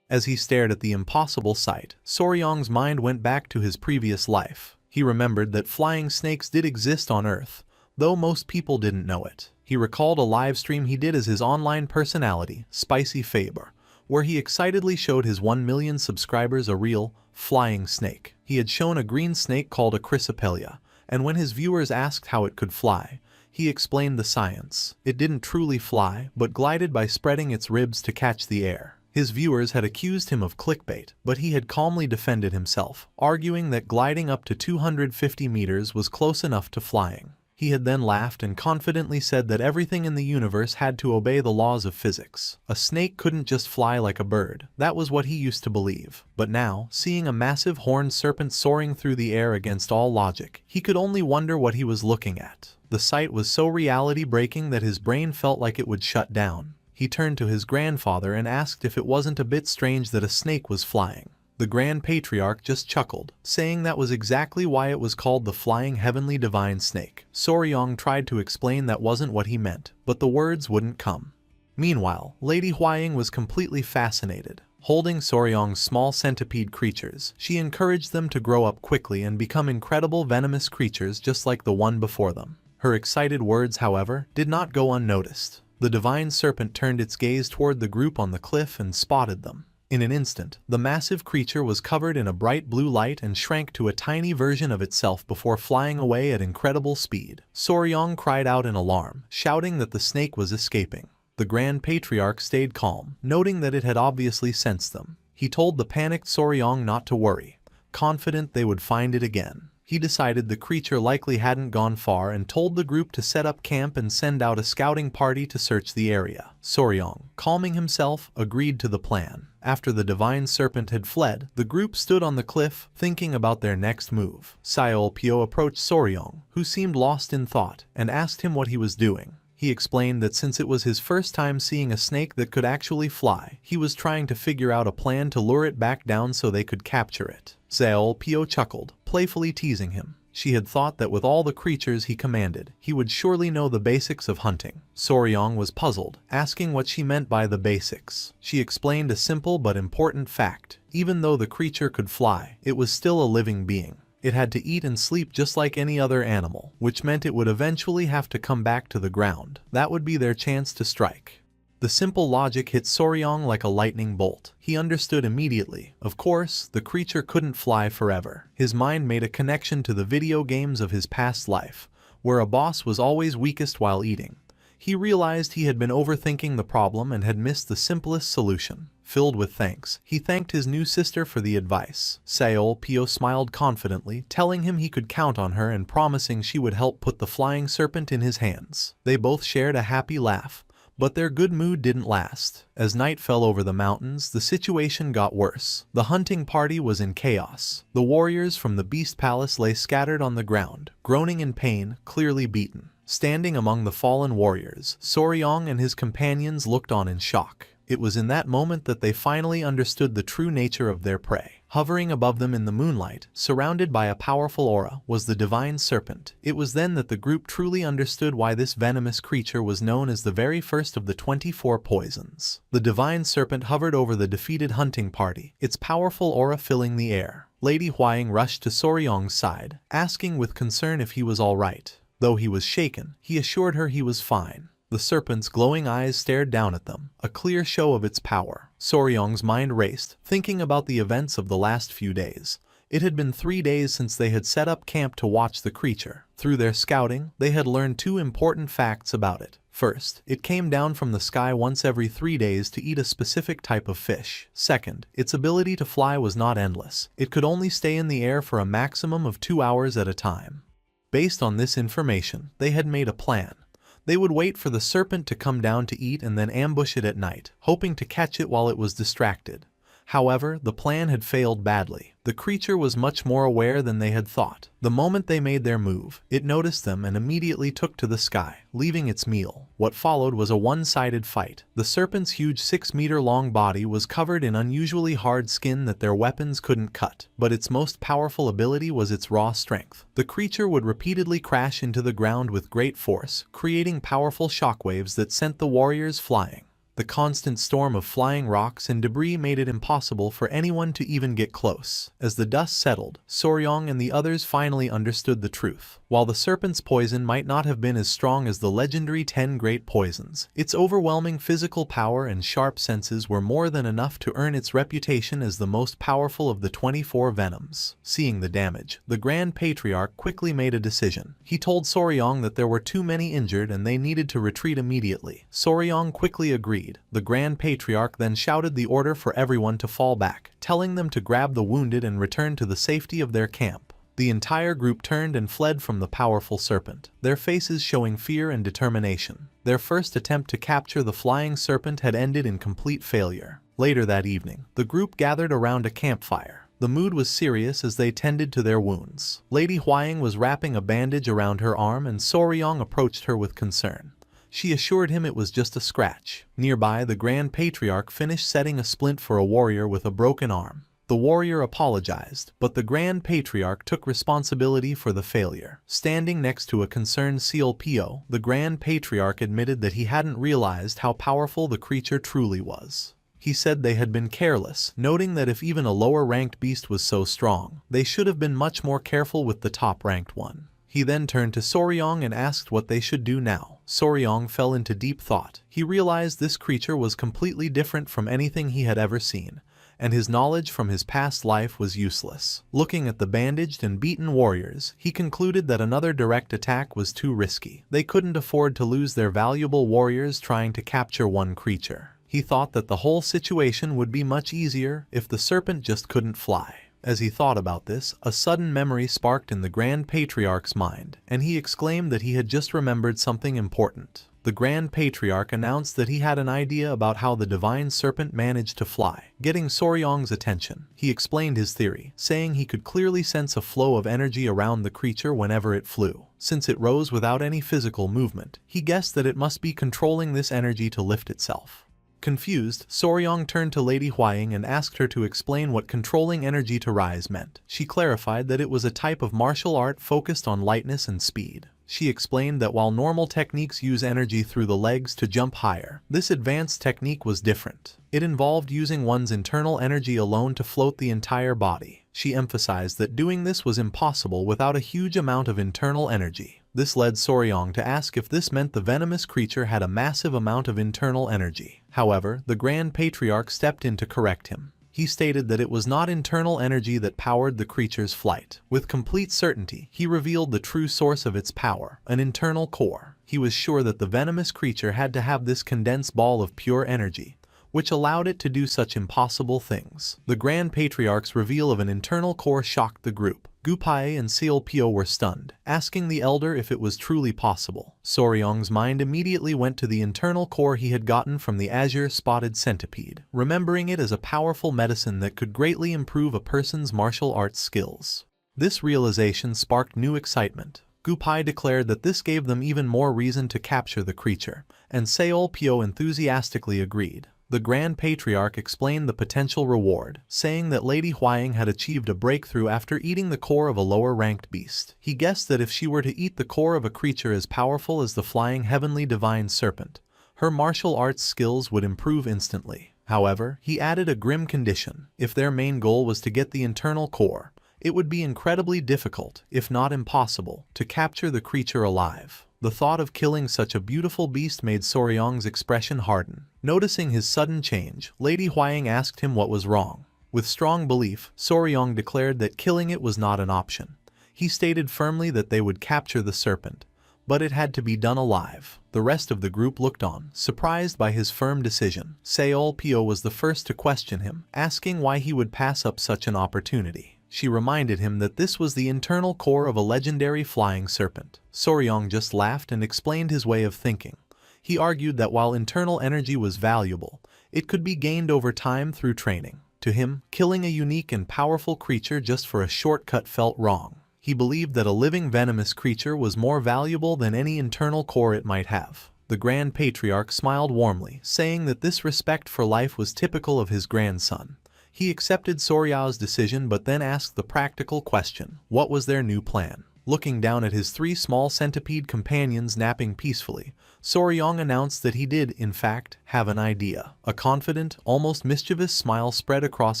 As he stared at the impossible sight, Soryong's mind went back to his previous life. He remembered that flying snakes did exist on Earth, though most people didn't know it. He recalled a live stream he did as his online personality, Spicy Faber, where he excitedly showed his 1 million subscribers a real, flying snake. He had shown a green snake called a chrysopelea, and when his viewers asked how it could fly, he explained the science. It didn't truly fly, but glided by spreading its ribs to catch the air. His viewers had accused him of clickbait, but he had calmly defended himself, arguing that gliding up to 250 meters was close enough to flying. He had then laughed and confidently said that everything in the universe had to obey the laws of physics. A snake couldn't just fly like a bird. That was what he used to believe. But now, seeing a massive horned serpent soaring through the air against all logic, he could only wonder what he was looking at. The sight was so reality-breaking that his brain felt like it would shut down. He turned to his grandfather and asked if it wasn't a bit strange that a snake was flying. The Grand Patriarch just chuckled, saying that was exactly why it was called the Flying Heavenly Divine Snake. Soryong tried to explain that wasn't what he meant, but the words wouldn't come. Meanwhile, Lady Huaying was completely fascinated. Holding Soryong's small centipede creatures, she encouraged them to grow up quickly and become incredible venomous creatures just like the one before them. Her excited words, however, did not go unnoticed. The divine serpent turned its gaze toward the group on the cliff and spotted them. In an instant, the massive creature was covered in a bright blue light and shrank to a tiny version of itself before flying away at incredible speed. Soryong cried out in alarm, shouting that the snake was escaping. The Grand Patriarch stayed calm, noting that it had obviously sensed them. He told the panicked Soryong not to worry, confident they would find it again. He decided the creature likely hadn't gone far and told the group to set up camp and send out a scouting party to search the area. Soryong, calming himself, agreed to the plan. After the divine serpent had fled, the group stood on the cliff, thinking about their next move. Saolpyo approached Soryong, who seemed lost in thought, and asked him what he was doing. He explained that since it was his first time seeing a snake that could actually fly, he was trying to figure out a plan to lure it back down so they could capture it. Saolpyo chuckled, playfully teasing him. She had thought that with all the creatures he commanded, he would surely know the basics of hunting. Soryong was puzzled, asking what she meant by the basics. She explained a simple but important fact. Even though the creature could fly, it was still a living being. It had to eat and sleep just like any other animal, which meant it would eventually have to come back to the ground. That would be their chance to strike. The simple logic hit Soryong like a lightning bolt. He understood immediately. Of course, the creature couldn't fly forever. His mind made a connection to the video games of his past life, where a boss was always weakest while eating. He realized he had been overthinking the problem and had missed the simplest solution. Filled with thanks, he thanked his new sister for the advice. Saolpyo smiled confidently, telling him he could count on her and promising she would help put the flying serpent in his hands. They both shared a happy laugh, But their good mood didn't last. As night fell over the mountains, the situation got worse. The hunting party was in chaos. The warriors from the Beast Palace lay scattered on the ground, groaning in pain, clearly beaten. Standing among the fallen warriors, Soryong and his companions looked on in shock. It was in that moment that they finally understood the true nature of their prey. Hovering above them in the moonlight, surrounded by a powerful aura, was the divine serpent. It was then that the group truly understood why this venomous creature was known as the very first of the 24 poisons. The divine serpent hovered over the defeated hunting party, its powerful aura filling the air. Lady Huaying rushed to Soryong's side, asking with concern if he was all right. Though he was shaken, he assured her he was fine. The serpent's glowing eyes stared down at them, a clear show of its power. Soryong's mind raced, thinking about the events of the last few days. It had been 3 days since they had set up camp to watch the creature. Through their scouting, they had learned 2 important facts about it. First, it came down from the sky once every 3 days to eat a specific type of fish. Second, its ability to fly was not endless. It could only stay in the air for a maximum of 2 hours at a time. Based on this information, they had made a plan. They would wait for the serpent to come down to eat and then ambush it at night, hoping to catch it while it was distracted. However, the plan had failed badly. The creature was much more aware than they had thought. The moment they made their move, it noticed them and immediately took to the sky, leaving its meal. What followed was a one-sided fight. The serpent's huge 6-meter-long body was covered in unusually hard skin that their weapons couldn't cut, but its most powerful ability was its raw strength. The creature would repeatedly crash into the ground with great force, creating powerful shockwaves that sent the warriors flying. The constant storm of flying rocks and debris made it impossible for anyone to even get close. As the dust settled, Soryong and the others finally understood the truth. While the serpent's poison might not have been as strong as the legendary 10 great poisons, its overwhelming physical power and sharp senses were more than enough to earn its reputation as the most powerful of the 24 venoms. Seeing the damage, the Grand Patriarch quickly made a decision. He told Soryong that there were too many injured and they needed to retreat immediately. Soryong quickly agreed. The Grand Patriarch then shouted the order for everyone to fall back, telling them to grab the wounded and return to the safety of their camp. The entire group turned and fled from the powerful serpent, their faces showing fear and determination. Their first attempt to capture the flying serpent had ended in complete failure. Later that evening, the group gathered around a campfire. The mood was serious as they tended to their wounds. Lady Huaying was wrapping a bandage around her arm and Soryong approached her with concern. She assured him it was just a scratch. Nearby, the Grand Patriarch finished setting a splint for a warrior with a broken arm. The warrior apologized, but the Grand Patriarch took responsibility for the failure. Standing next to a concerned CLPO, the Grand Patriarch admitted that he hadn't realized how powerful the creature truly was. He said they had been careless, noting that if even a lower-ranked beast was so strong, they should have been much more careful with the top-ranked one. He then turned to Soryong and asked what they should do now. Soryong fell into deep thought. He realized this creature was completely different from anything he had ever seen, and his knowledge from his past life was useless. Looking at the bandaged and beaten warriors, he concluded that another direct attack was too risky. They couldn't afford to lose their valuable warriors trying to capture one creature. He thought that the whole situation would be much easier if the serpent just couldn't fly. As he thought about this, a sudden memory sparked in the Grand Patriarch's mind, and he exclaimed that he had just remembered something important. The Grand Patriarch announced that he had an idea about how the divine serpent managed to fly, getting Soryong's attention. He explained his theory, saying he could clearly sense a flow of energy around the creature whenever it flew. Since it rose without any physical movement, he guessed that it must be controlling this energy to lift itself. Confused, Soryong turned to Lady Huaying and asked her to explain what controlling energy to rise meant. She clarified that it was a type of martial art focused on lightness and speed. She explained that while normal techniques use energy through the legs to jump higher, this advanced technique was different. It involved using one's internal energy alone to float the entire body. She emphasized that doing this was impossible without a huge amount of internal energy. This led Soryong to ask if this meant the venomous creature had a massive amount of internal energy. However, the Grand Patriarch stepped in to correct him. He stated that it was not internal energy that powered the creature's flight. With complete certainty, he revealed the true source of its power, an internal core. He was sure that the venomous creature had to have this condensed ball of pure energy, which allowed it to do such impossible things. The Grand Patriarch's reveal of an internal core shocked the group. Gupai and Seolpyo were stunned, asking the elder if it was truly possible. Soryong's mind immediately went to the internal core he had gotten from the azure-spotted centipede, remembering it as a powerful medicine that could greatly improve a person's martial arts skills. This realization sparked new excitement. Gupai declared that this gave them even more reason to capture the creature, and Seolpyo enthusiastically agreed. The Grand Patriarch explained the potential reward, saying that Lady Huaying had achieved a breakthrough after eating the core of a lower-ranked beast. He guessed that if she were to eat the core of a creature as powerful as the flying heavenly divine serpent, her martial arts skills would improve instantly. However, he added a grim condition: if their main goal was to get the internal core, it would be incredibly difficult, if not impossible, to capture the creature alive. The thought of killing such a beautiful beast made Soryong's expression harden. Noticing his sudden change, Lady Huaying asked him what was wrong. With strong belief, Soryong declared that killing it was not an option. He stated firmly that they would capture the serpent, but it had to be done alive. The rest of the group looked on, surprised by his firm decision. Seolpyo was the first to question him, asking why he would pass up such an opportunity. She reminded him that this was the internal core of a legendary flying serpent. Soryong just laughed and explained his way of thinking. He argued that while internal energy was valuable, it could be gained over time through training. To him, killing a unique and powerful creature just for a shortcut felt wrong. He believed that a living venomous creature was more valuable than any internal core it might have. The Grand Patriarch smiled warmly, saying that this respect for life was typical of his grandson. He accepted Soryao's decision but then asked the practical question: what was their new plan? Looking down at his 3 small centipede companions napping peacefully, Soryong announced that he did, in fact, have an idea. A confident, almost mischievous smile spread across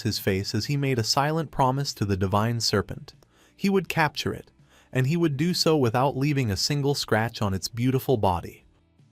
his face as he made a silent promise to the divine serpent. He would capture it, and he would do so without leaving a single scratch on its beautiful body.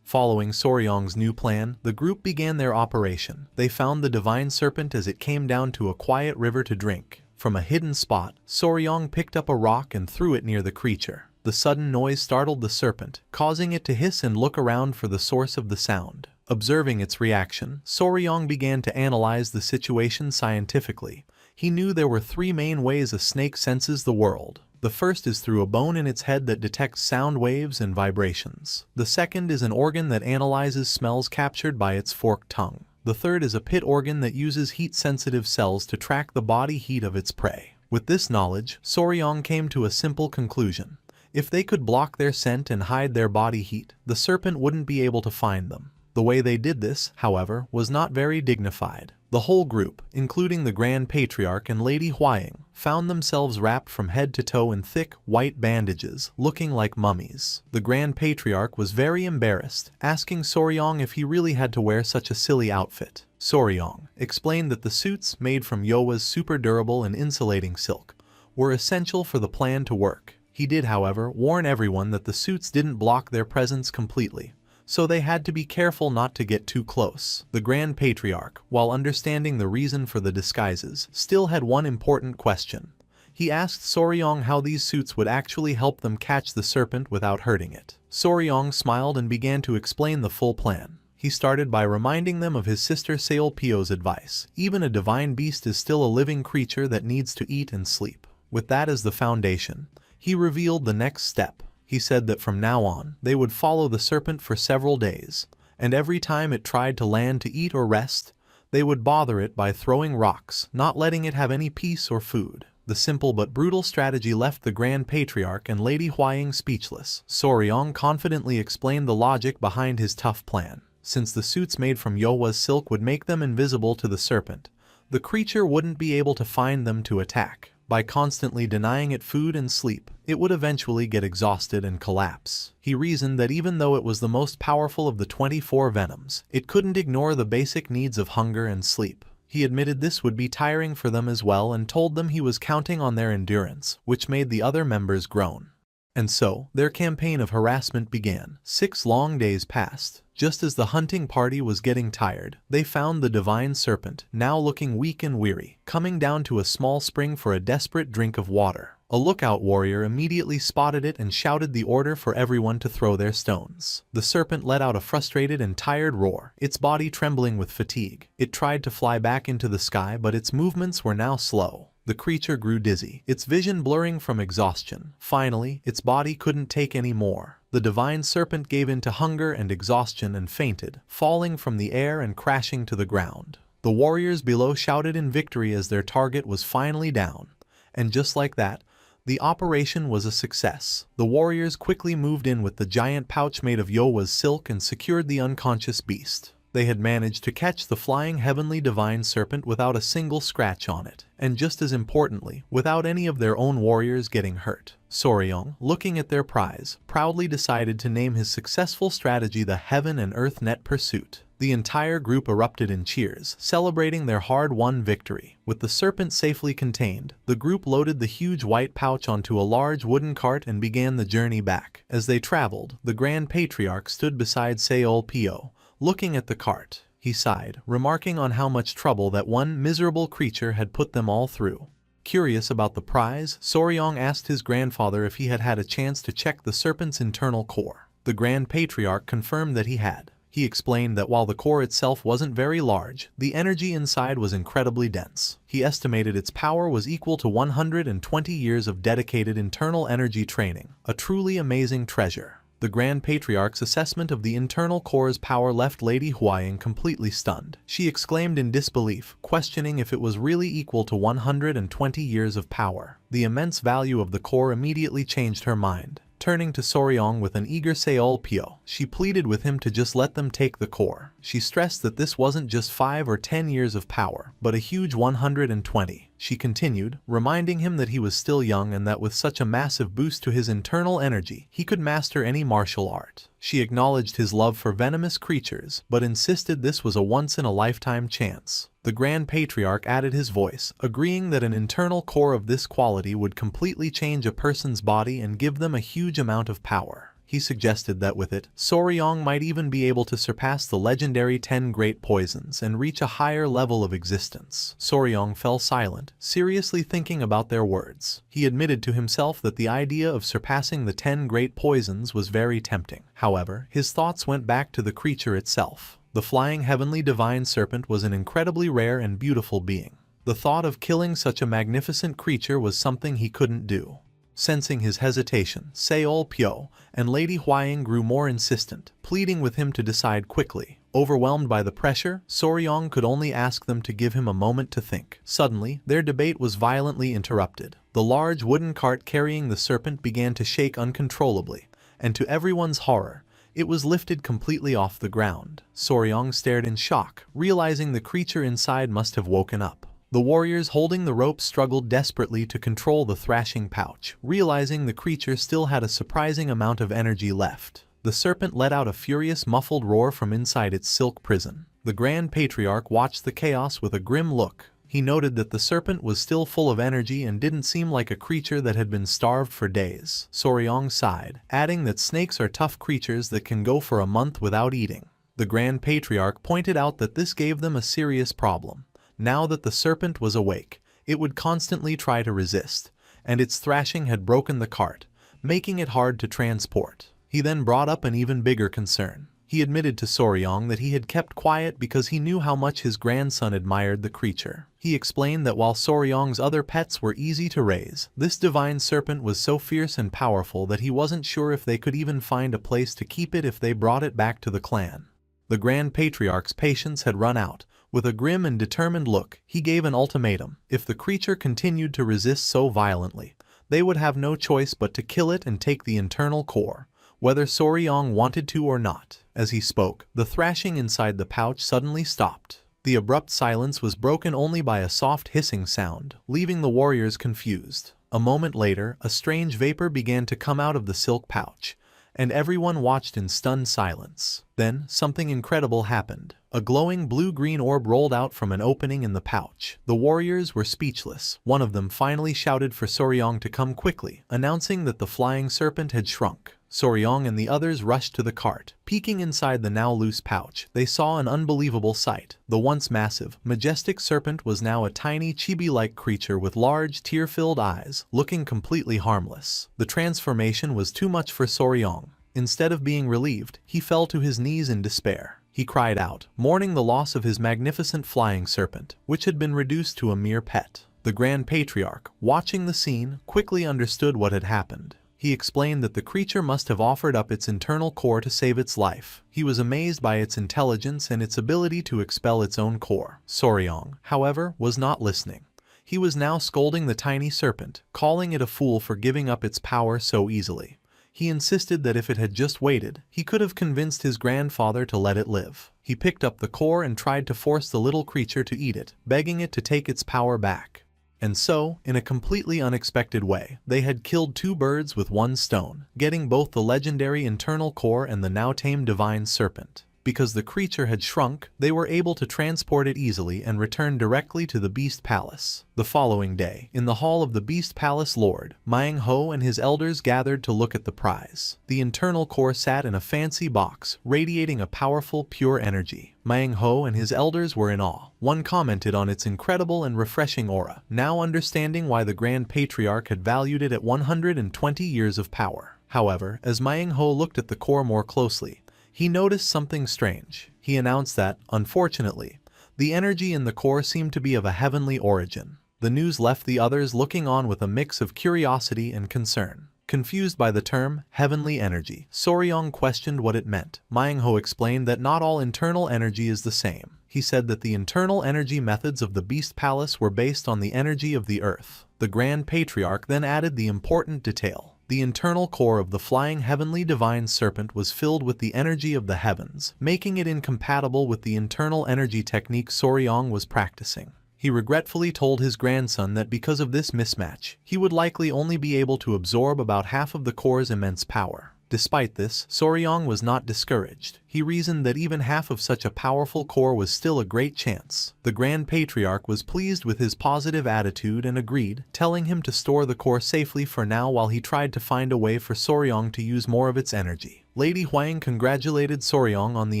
Following Soryong's new plan, the group began their operation. They found the divine serpent as it came down to a quiet river to drink. From a hidden spot, Soryong picked up a rock and threw it near the creature. The sudden noise startled the serpent, causing it to hiss and look around for the source of the sound. Observing its reaction, Soryong began to analyze the situation scientifically. He knew there were 3 main ways a snake senses the world. The first is through a bone in its head that detects sound waves and vibrations. The second is an organ that analyzes smells captured by its forked tongue. The third is a pit organ that uses heat-sensitive cells to track the body heat of its prey. With this knowledge, Soryong came to a simple conclusion. If they could block their scent and hide their body heat, the serpent wouldn't be able to find them. The way they did this, however, was not very dignified. The whole group, including the Grand Patriarch and Lady Huaying, found themselves wrapped from head to toe in thick, white bandages, looking like mummies. The Grand Patriarch was very embarrassed, asking Soryong if he really had to wear such a silly outfit. Soryong explained that the suits, made from Yowa's super durable and insulating silk, were essential for the plan to work. He did, however, warn everyone that the suits didn't block their presence completely, so they had to be careful not to get too close. The Grand Patriarch, while understanding the reason for the disguises, still had one important question. He asked Soryong how these suits would actually help them catch the serpent without hurting it. Soryong smiled and began to explain the full plan. He started by reminding them of his sister Seolpyo's advice. Even a divine beast is still a living creature that needs to eat and sleep. With that as the foundation, he revealed the next step. He said that from now on, they would follow the serpent for several days, and every time it tried to land to eat or rest, they would bother it by throwing rocks, not letting it have any peace or food. The simple but brutal strategy left the Grand Patriarch and Lady Huaying speechless. Soryong confidently explained the logic behind his tough plan. Since the suits made from Yowa's silk would make them invisible to the serpent, the creature wouldn't be able to find them to attack. By constantly denying it food and sleep, it would eventually get exhausted and collapse. He reasoned that even though it was the most powerful of the 24 venoms, it couldn't ignore the basic needs of hunger and sleep. He admitted this would be tiring for them as well and told them he was counting on their endurance, which made the other members groan. And so, their campaign of harassment began. 6 long days passed. Just as the hunting party was getting tired, they found the divine serpent, now looking weak and weary, coming down to a small spring for a desperate drink of water. A lookout warrior immediately spotted it and shouted the order for everyone to throw their stones. The serpent let out a frustrated and tired roar, its body trembling with fatigue. It tried to fly back into the sky, but its movements were now slow. The creature grew dizzy, its vision blurring from exhaustion. Finally, its body couldn't take any more. The divine serpent gave in to hunger and exhaustion and fainted, falling from the air and crashing to the ground. The warriors below shouted in victory as their target was finally down. And just like that, the operation was a success. The warriors quickly moved in with the giant pouch made of Yowa's silk and secured the unconscious beast. They had managed to catch the flying heavenly divine serpent without a single scratch on it, and just as importantly, without any of their own warriors getting hurt. Soryong, looking at their prize, proudly decided to name his successful strategy the Heaven and Earth Net Pursuit. The entire group erupted in cheers, celebrating their hard-won victory. With the serpent safely contained, the group loaded the huge white pouch onto a large wooden cart and began the journey back. As they traveled, the Grand Patriarch stood beside Seol-pyo. Looking at the cart, he sighed, remarking on how much trouble that one miserable creature had put them all through. Curious about the prize, Soryong asked his grandfather if he had had a chance to check the serpent's internal core. The Grand Patriarch confirmed that he had. He explained that while the core itself wasn't very large, the energy inside was incredibly dense. He estimated its power was equal to 120 years of dedicated internal energy training, a truly amazing treasure. The Grand Patriarch's assessment of the internal core's power left Lady Huaying completely stunned. She exclaimed in disbelief, questioning if it was really equal to 120 years of power. The immense value of the core immediately changed her mind. Turning to Soryong with an eager Seol-pyo, she pleaded with him to just let them take the core. She stressed that this wasn't just 5 or 10 years of power, but a huge 120. She continued, reminding him that he was still young and that with such a massive boost to his internal energy, he could master any martial art. She acknowledged his love for venomous creatures, but insisted this was a once-in-a-lifetime chance. The Grand Patriarch added his voice, agreeing that an internal core of this quality would completely change a person's body and give them a huge amount of power. He suggested that with it, Soryong might even be able to surpass the legendary 10 great poisons and reach a higher level of existence. Soryong fell silent, seriously thinking about their words. He admitted to himself that the idea of surpassing the 10 great poisons was very tempting. However, his thoughts went back to the creature itself. The flying heavenly divine serpent was an incredibly rare and beautiful being. The thought of killing such a magnificent creature was something he couldn't do. Sensing his hesitation, Seol-pyo and Lady Huaying grew more insistent, pleading with him to decide quickly. Overwhelmed by the pressure, Soryong could only ask them to give him a moment to think. Suddenly, their debate was violently interrupted. The large wooden cart carrying the serpent began to shake uncontrollably, and to everyone's horror, it was lifted completely off the ground. Soryong stared in shock, realizing the creature inside must have woken up. The warriors holding the rope struggled desperately to control the thrashing pouch, realizing the creature still had a surprising amount of energy left. The serpent let out a furious muffled roar from inside its silk prison. The Grand Patriarch watched the chaos with a grim look. He noted that the serpent was still full of energy and didn't seem like a creature that had been starved for days. Soryong sighed, adding that snakes are tough creatures that can go for a month without eating. The Grand Patriarch pointed out that this gave them a serious problem. Now that the serpent was awake, it would constantly try to resist, and its thrashing had broken the cart, making it hard to transport. He then brought up an even bigger concern. He admitted to Soryong that he had kept quiet because he knew how much his grandson admired the creature. He explained that while Soryong's other pets were easy to raise, this divine serpent was so fierce and powerful that he wasn't sure if they could even find a place to keep it if they brought it back to the clan. The Grand Patriarch's patience had run out. With a grim and determined look, he gave an ultimatum. If the creature continued to resist so violently, they would have no choice but to kill it and take the internal core, whether Soryong wanted to or not. As he spoke, the thrashing inside the pouch suddenly stopped. The abrupt silence was broken only by a soft hissing sound, leaving the warriors confused. A moment later, a strange vapor began to come out of the silk pouch, and everyone watched in stunned silence. Then, something incredible happened. A glowing blue-green orb rolled out from an opening in the pouch. The warriors were speechless. One of them finally shouted for Soryong to come quickly, announcing that the flying serpent had shrunk. Soryong and the others rushed to the cart. Peeking inside the now loose pouch, they saw an unbelievable sight. The once massive, majestic serpent was now a tiny chibi-like creature with large, tear-filled eyes, looking completely harmless. The transformation was too much for Soryong. Instead of being relieved, he fell to his knees in despair. He cried out, mourning the loss of his magnificent flying serpent, which had been reduced to a mere pet. The Grand Patriarch, watching the scene, quickly understood what had happened. He explained that the creature must have offered up its internal core to save its life. He was amazed by its intelligence and its ability to expel its own core. Soryong, however, was not listening. He was now scolding the tiny serpent, calling it a fool for giving up its power so easily. He insisted that if it had just waited, he could have convinced his grandfather to let it live. He picked up the core and tried to force the little creature to eat it, begging it to take its power back. And so, in a completely unexpected way, they had killed two birds with one stone, getting both the legendary internal core and the now tamed divine serpent. Because the creature had shrunk, they were able to transport it easily and return directly to the Beast Palace. The following day, in the hall of the Beast Palace Lord, Manhwa and his elders gathered to look at the prize. The internal core sat in a fancy box, radiating a powerful, pure energy. Manhwa and his elders were in awe. One commented on its incredible and refreshing aura, now understanding why the Grand Patriarch had valued it at 120 years of power. However, as Manhwa looked at the core more closely, he noticed something strange. He announced that, unfortunately, the energy in the core seemed to be of a heavenly origin. The news left the others looking on with a mix of curiosity and concern. Confused by the term, heavenly energy, Soryong questioned what it meant. Manhwa explained that not all internal energy is the same. He said that the internal energy methods of the Beast Palace were based on the energy of the earth. The Grand Patriarch then added the important detail. The internal core of the flying heavenly divine serpent was filled with the energy of the heavens, making it incompatible with the internal energy technique Soryong was practicing. He regretfully told his grandson that because of this mismatch, he would likely only be able to absorb about half of the core's immense power. Despite this, Soryong was not discouraged. He reasoned that even half of such a powerful core was still a great chance. The Grand Patriarch was pleased with his positive attitude and agreed, telling him to store the core safely for now while he tried to find a way for Soryong to use more of its energy. Lady Huang congratulated Soryong on the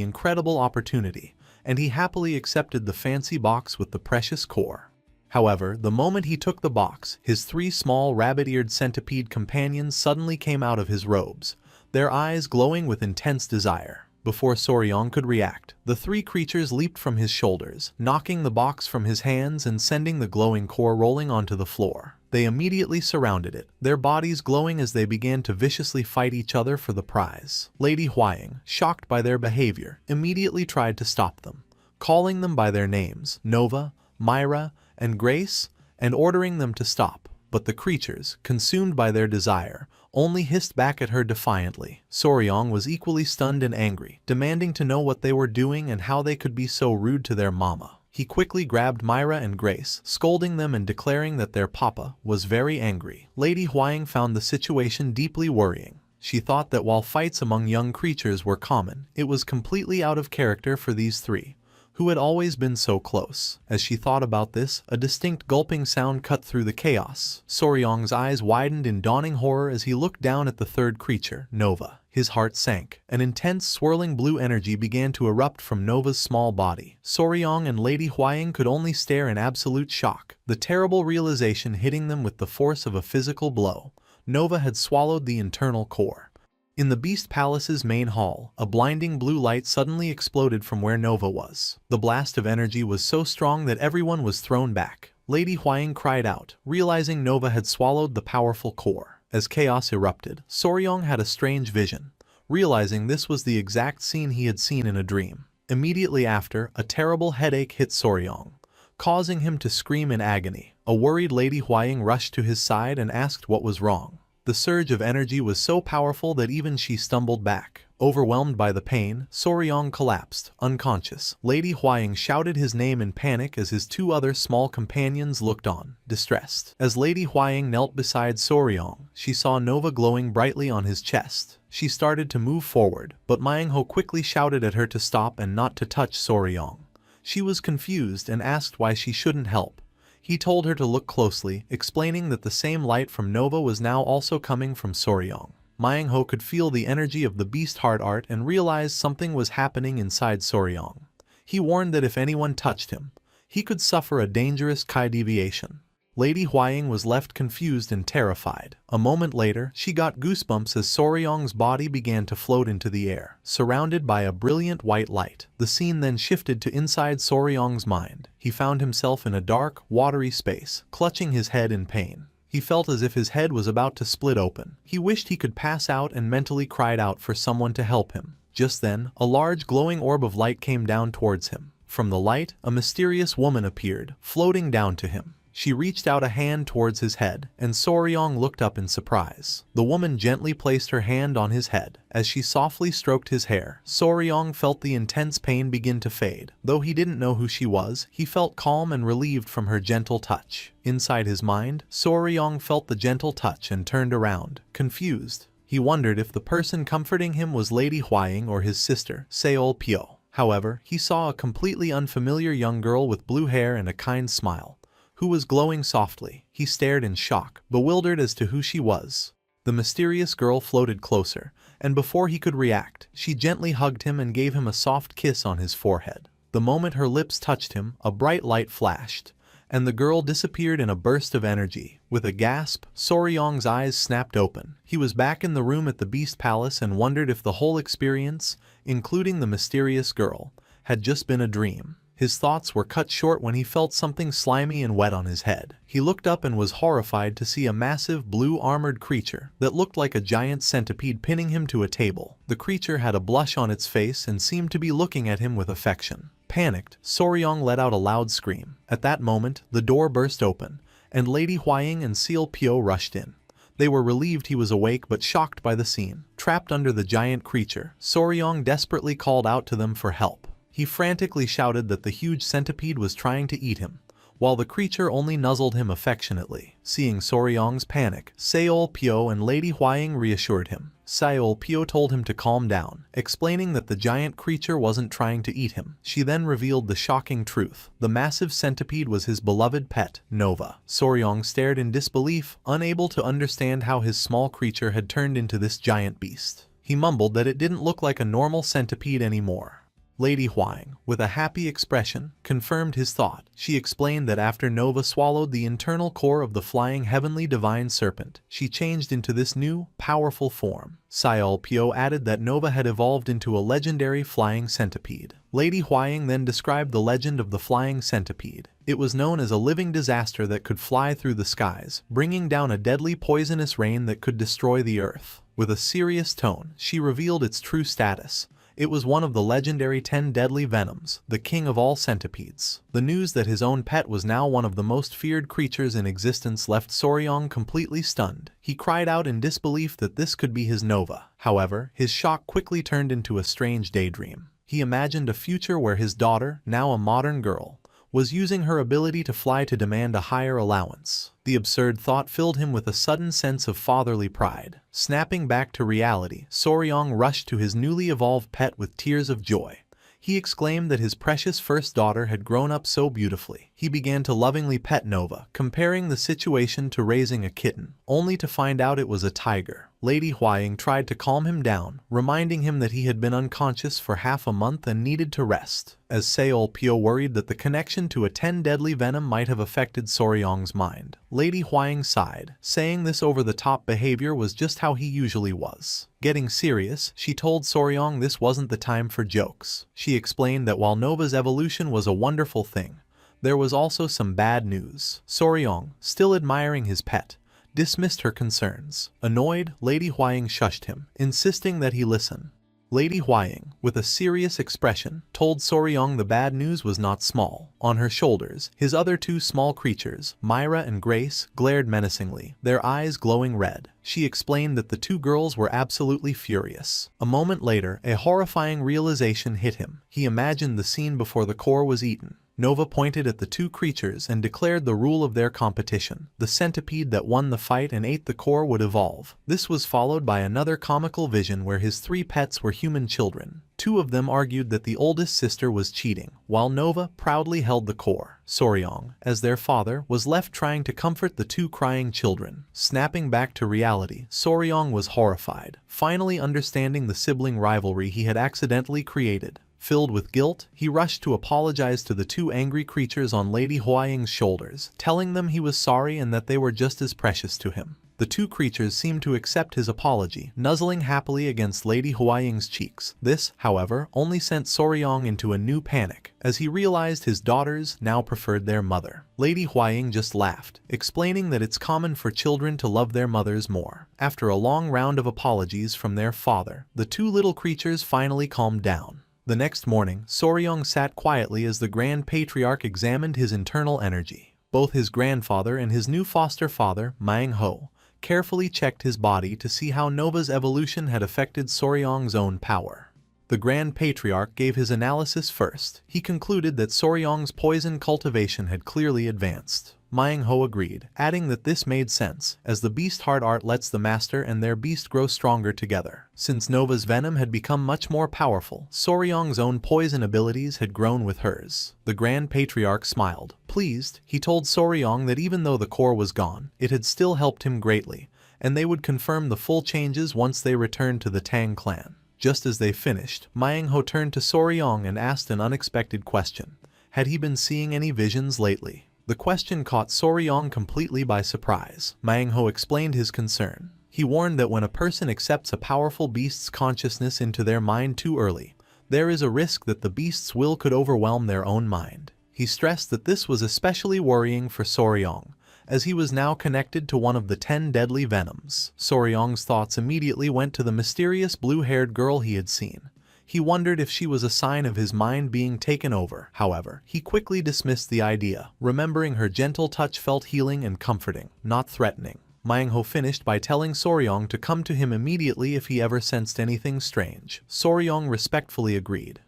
incredible opportunity, and he happily accepted the fancy box with the precious core. However, the moment he took the box, his three small rabbit-eared centipede companions suddenly came out of his robes, their eyes glowing with intense desire. Before Soryong could react, the three creatures leaped from his shoulders, knocking the box from his hands and sending the glowing core rolling onto the floor. They immediately surrounded it, their bodies glowing as they began to viciously fight each other for the prize. Lady Huang, shocked by their behavior, immediately tried to stop them, calling them by their names, Nova, Myra, and Grace, and ordering them to stop. But the creatures, consumed by their desire, only hissed back at her defiantly. Soryong was equally stunned and angry, demanding to know what they were doing and how they could be so rude to their mama. He quickly grabbed Myra and Grace, scolding them and declaring that their papa was very angry. Lady Huang found the situation deeply worrying. She thought that while fights among young creatures were common, it was completely out of character for these three, who had always been so close. As she thought about this, a distinct gulping sound cut through the chaos. Soryong's eyes widened in dawning horror as he looked down at the third creature, Nova. His heart sank. An intense swirling blue energy began to erupt from Nova's small body. Soryong and Lady Huang could only stare in absolute shock, the terrible realization hitting them with the force of a physical blow. Nova had swallowed the internal core. In the Beast Palace's main hall, a blinding blue light suddenly exploded from where Nova was. The blast of energy was so strong that everyone was thrown back. Lady Huang cried out, realizing Nova had swallowed the powerful core. As chaos erupted, Soryong had a strange vision, realizing this was the exact scene he had seen in a dream. Immediately after, a terrible headache hit Soryong, causing him to scream in agony. A worried Lady Huang rushed to his side and asked what was wrong. The surge of energy was so powerful that even she stumbled back. Overwhelmed by the pain, Soryong collapsed, unconscious. Lady Huang shouted his name in panic as his two other small companions looked on, distressed. As Lady Huang knelt beside Soryong, she saw Nova glowing brightly on his chest. She started to move forward, but Manhwa quickly shouted at her to stop and not to touch Soryong. She was confused and asked why she shouldn't help. He told her to look closely, explaining that the same light from Nova was now also coming from Soryong. Manhwa could feel the energy of the beast heart art and realized something was happening inside Soryong. He warned that if anyone touched him, he could suffer a dangerous Kai deviation. Lady Huaying was left confused and terrified. A moment later, she got goosebumps as Soryong's body began to float into the air, surrounded by a brilliant white light. The scene then shifted to inside Soryong's mind. He found himself in a dark, watery space, clutching his head in pain. He felt as if his head was about to split open. He wished he could pass out and mentally cried out for someone to help him. Just then, a large glowing orb of light came down towards him. From the light, a mysterious woman appeared, floating down to him. She reached out a hand towards his head, and Soryong looked up in surprise. The woman gently placed her hand on his head. As she softly stroked his hair, Soryong felt the intense pain begin to fade. Though he didn't know who she was, he felt calm and relieved from her gentle touch. Inside his mind, Soryong felt the gentle touch and turned around, confused. He wondered if the person comforting him was Lady Huaying or his sister, Seol Pyo. However, he saw a completely unfamiliar young girl with blue hair and a kind smile, who was glowing softly. He stared in shock, bewildered as to who she was. The mysterious girl floated closer, and before he could react, she gently hugged him and gave him a soft kiss on his forehead. The moment her lips touched him, a bright light flashed, and the girl disappeared in a burst of energy. With a gasp, Soryong's eyes snapped open. He was back in the room at the Beast Palace and wondered if the whole experience, including the mysterious girl, had just been a dream. His thoughts were cut short when he felt something slimy and wet on his head. He looked up and was horrified to see a massive blue armored creature that looked like a giant centipede pinning him to a table. The creature had a blush on its face and seemed to be looking at him with affection. Panicked, Soryong let out a loud scream. At that moment, the door burst open, and Lady Huaying and Seol Pyo rushed in. They were relieved he was awake but shocked by the scene. Trapped under the giant creature, Soryong desperately called out to them for help. He frantically shouted that the huge centipede was trying to eat him, while the creature only nuzzled him affectionately. Seeing Soryong's panic, Seol Pyo and Lady Huaying reassured him. Seol Pyo told him to calm down, explaining that the giant creature wasn't trying to eat him. She then revealed the shocking truth. The massive centipede was his beloved pet, Nova. Soryong stared in disbelief, unable to understand how his small creature had turned into this giant beast. He mumbled that it didn't look like a normal centipede anymore. Lady Huaying, with a happy expression, confirmed his thought. She explained that after Nova swallowed the internal core of the flying heavenly divine serpent, she changed into this new, powerful form. Seol Pyo added that Nova had evolved into a legendary flying centipede. Lady Huaying then described the legend of the flying centipede. It was known as a living disaster that could fly through the skies, bringing down a deadly poisonous rain that could destroy the earth. With a serious tone, she revealed its true status. It was one of the legendary 10 deadly venoms, the king of all centipedes. The news that his own pet was now one of the most feared creatures in existence left Soryong completely stunned. He cried out in disbelief that this could be his Nova. However, his shock quickly turned into a strange daydream. He imagined a future where his daughter, now a modern girl, was using her ability to fly to demand a higher allowance. The absurd thought filled him with a sudden sense of fatherly pride. Snapping back to reality, Soryong rushed to his newly evolved pet with tears of joy. He exclaimed that his precious first daughter had grown up so beautifully. He began to lovingly pet Nova, comparing the situation to raising a kitten, only to find out it was a tiger. Lady Huaying tried to calm him down, reminding him that he had been unconscious for half a month and needed to rest. As Seol Pyo worried that the connection to a 10 deadly venom might have affected Soryong's mind, Lady Huaying sighed, saying this over-the-top behavior was just how he usually was. Getting serious, she told Soryong this wasn't the time for jokes. She explained that while Nova's evolution was a wonderful thing, there was also some bad news. Soryong, still admiring his pet, dismissed her concerns. Annoyed, Lady Huaying shushed him, insisting that he listen. Lady Huaying, with a serious expression, told Soryong the bad news was not small. On her shoulders, his other two small creatures, Myra and Grace, glared menacingly, their eyes glowing red. She explained that the two girls were absolutely furious. A moment later, a horrifying realization hit him. He imagined the scene before the core was eaten. Nova pointed at the two creatures and declared the rule of their competition. The centipede that won the fight and ate the core would evolve. This was followed by another comical vision where his 3 pets were human children. 2 of them argued that the oldest sister was cheating, while Nova proudly held the core. Soryong, as their father, was left trying to comfort the 2 crying children. Snapping back to reality, Soryong was horrified, finally understanding the sibling rivalry he had accidentally created. Filled with guilt, he rushed to apologize to the two angry creatures on Lady Huaying's shoulders, telling them he was sorry and that they were just as precious to him. The two creatures seemed to accept his apology, nuzzling happily against Lady Huaying's cheeks. This, however, only sent Soryong into a new panic, as he realized his daughters now preferred their mother. Lady Huaying just laughed, explaining that it's common for children to love their mothers more. After a long round of apologies from their father, the two little creatures finally calmed down. The next morning, Soryong sat quietly as the Grand Patriarch examined his internal energy. Both his grandfather and his new foster father, Mangho, carefully checked his body to see how Nova's evolution had affected Soryong's own power. The Grand Patriarch gave his analysis first. He concluded that Soryong's poison cultivation had clearly advanced. Mangho agreed, adding that this made sense, as the beast heart art lets the master and their beast grow stronger together. Since Nova's venom had become much more powerful, Soryong's own poison abilities had grown with hers. The Grand Patriarch smiled. Pleased, he told Soryong that even though the core was gone, it had still helped him greatly, and they would confirm the full changes once they returned to the Tang clan. Just as they finished, Mangho turned to Soryong and asked an unexpected question. Had he been seeing any visions lately? The question caught Soryong completely by surprise. Mangho explained his concern. He warned that when a person accepts a powerful beast's consciousness into their mind too early, there is a risk that the beast's will could overwhelm their own mind. He stressed that this was especially worrying for Soryong, as he was now connected to one of the 10 deadly venoms. Soryong's thoughts immediately went to the mysterious blue-haired girl he had seen. He wondered if she was a sign of his mind being taken over. However, he quickly dismissed the idea, remembering her gentle touch felt healing and comforting, not threatening. Mangho finished by telling Soryong to come to him immediately if he ever sensed anything strange. Soryong respectfully agreed.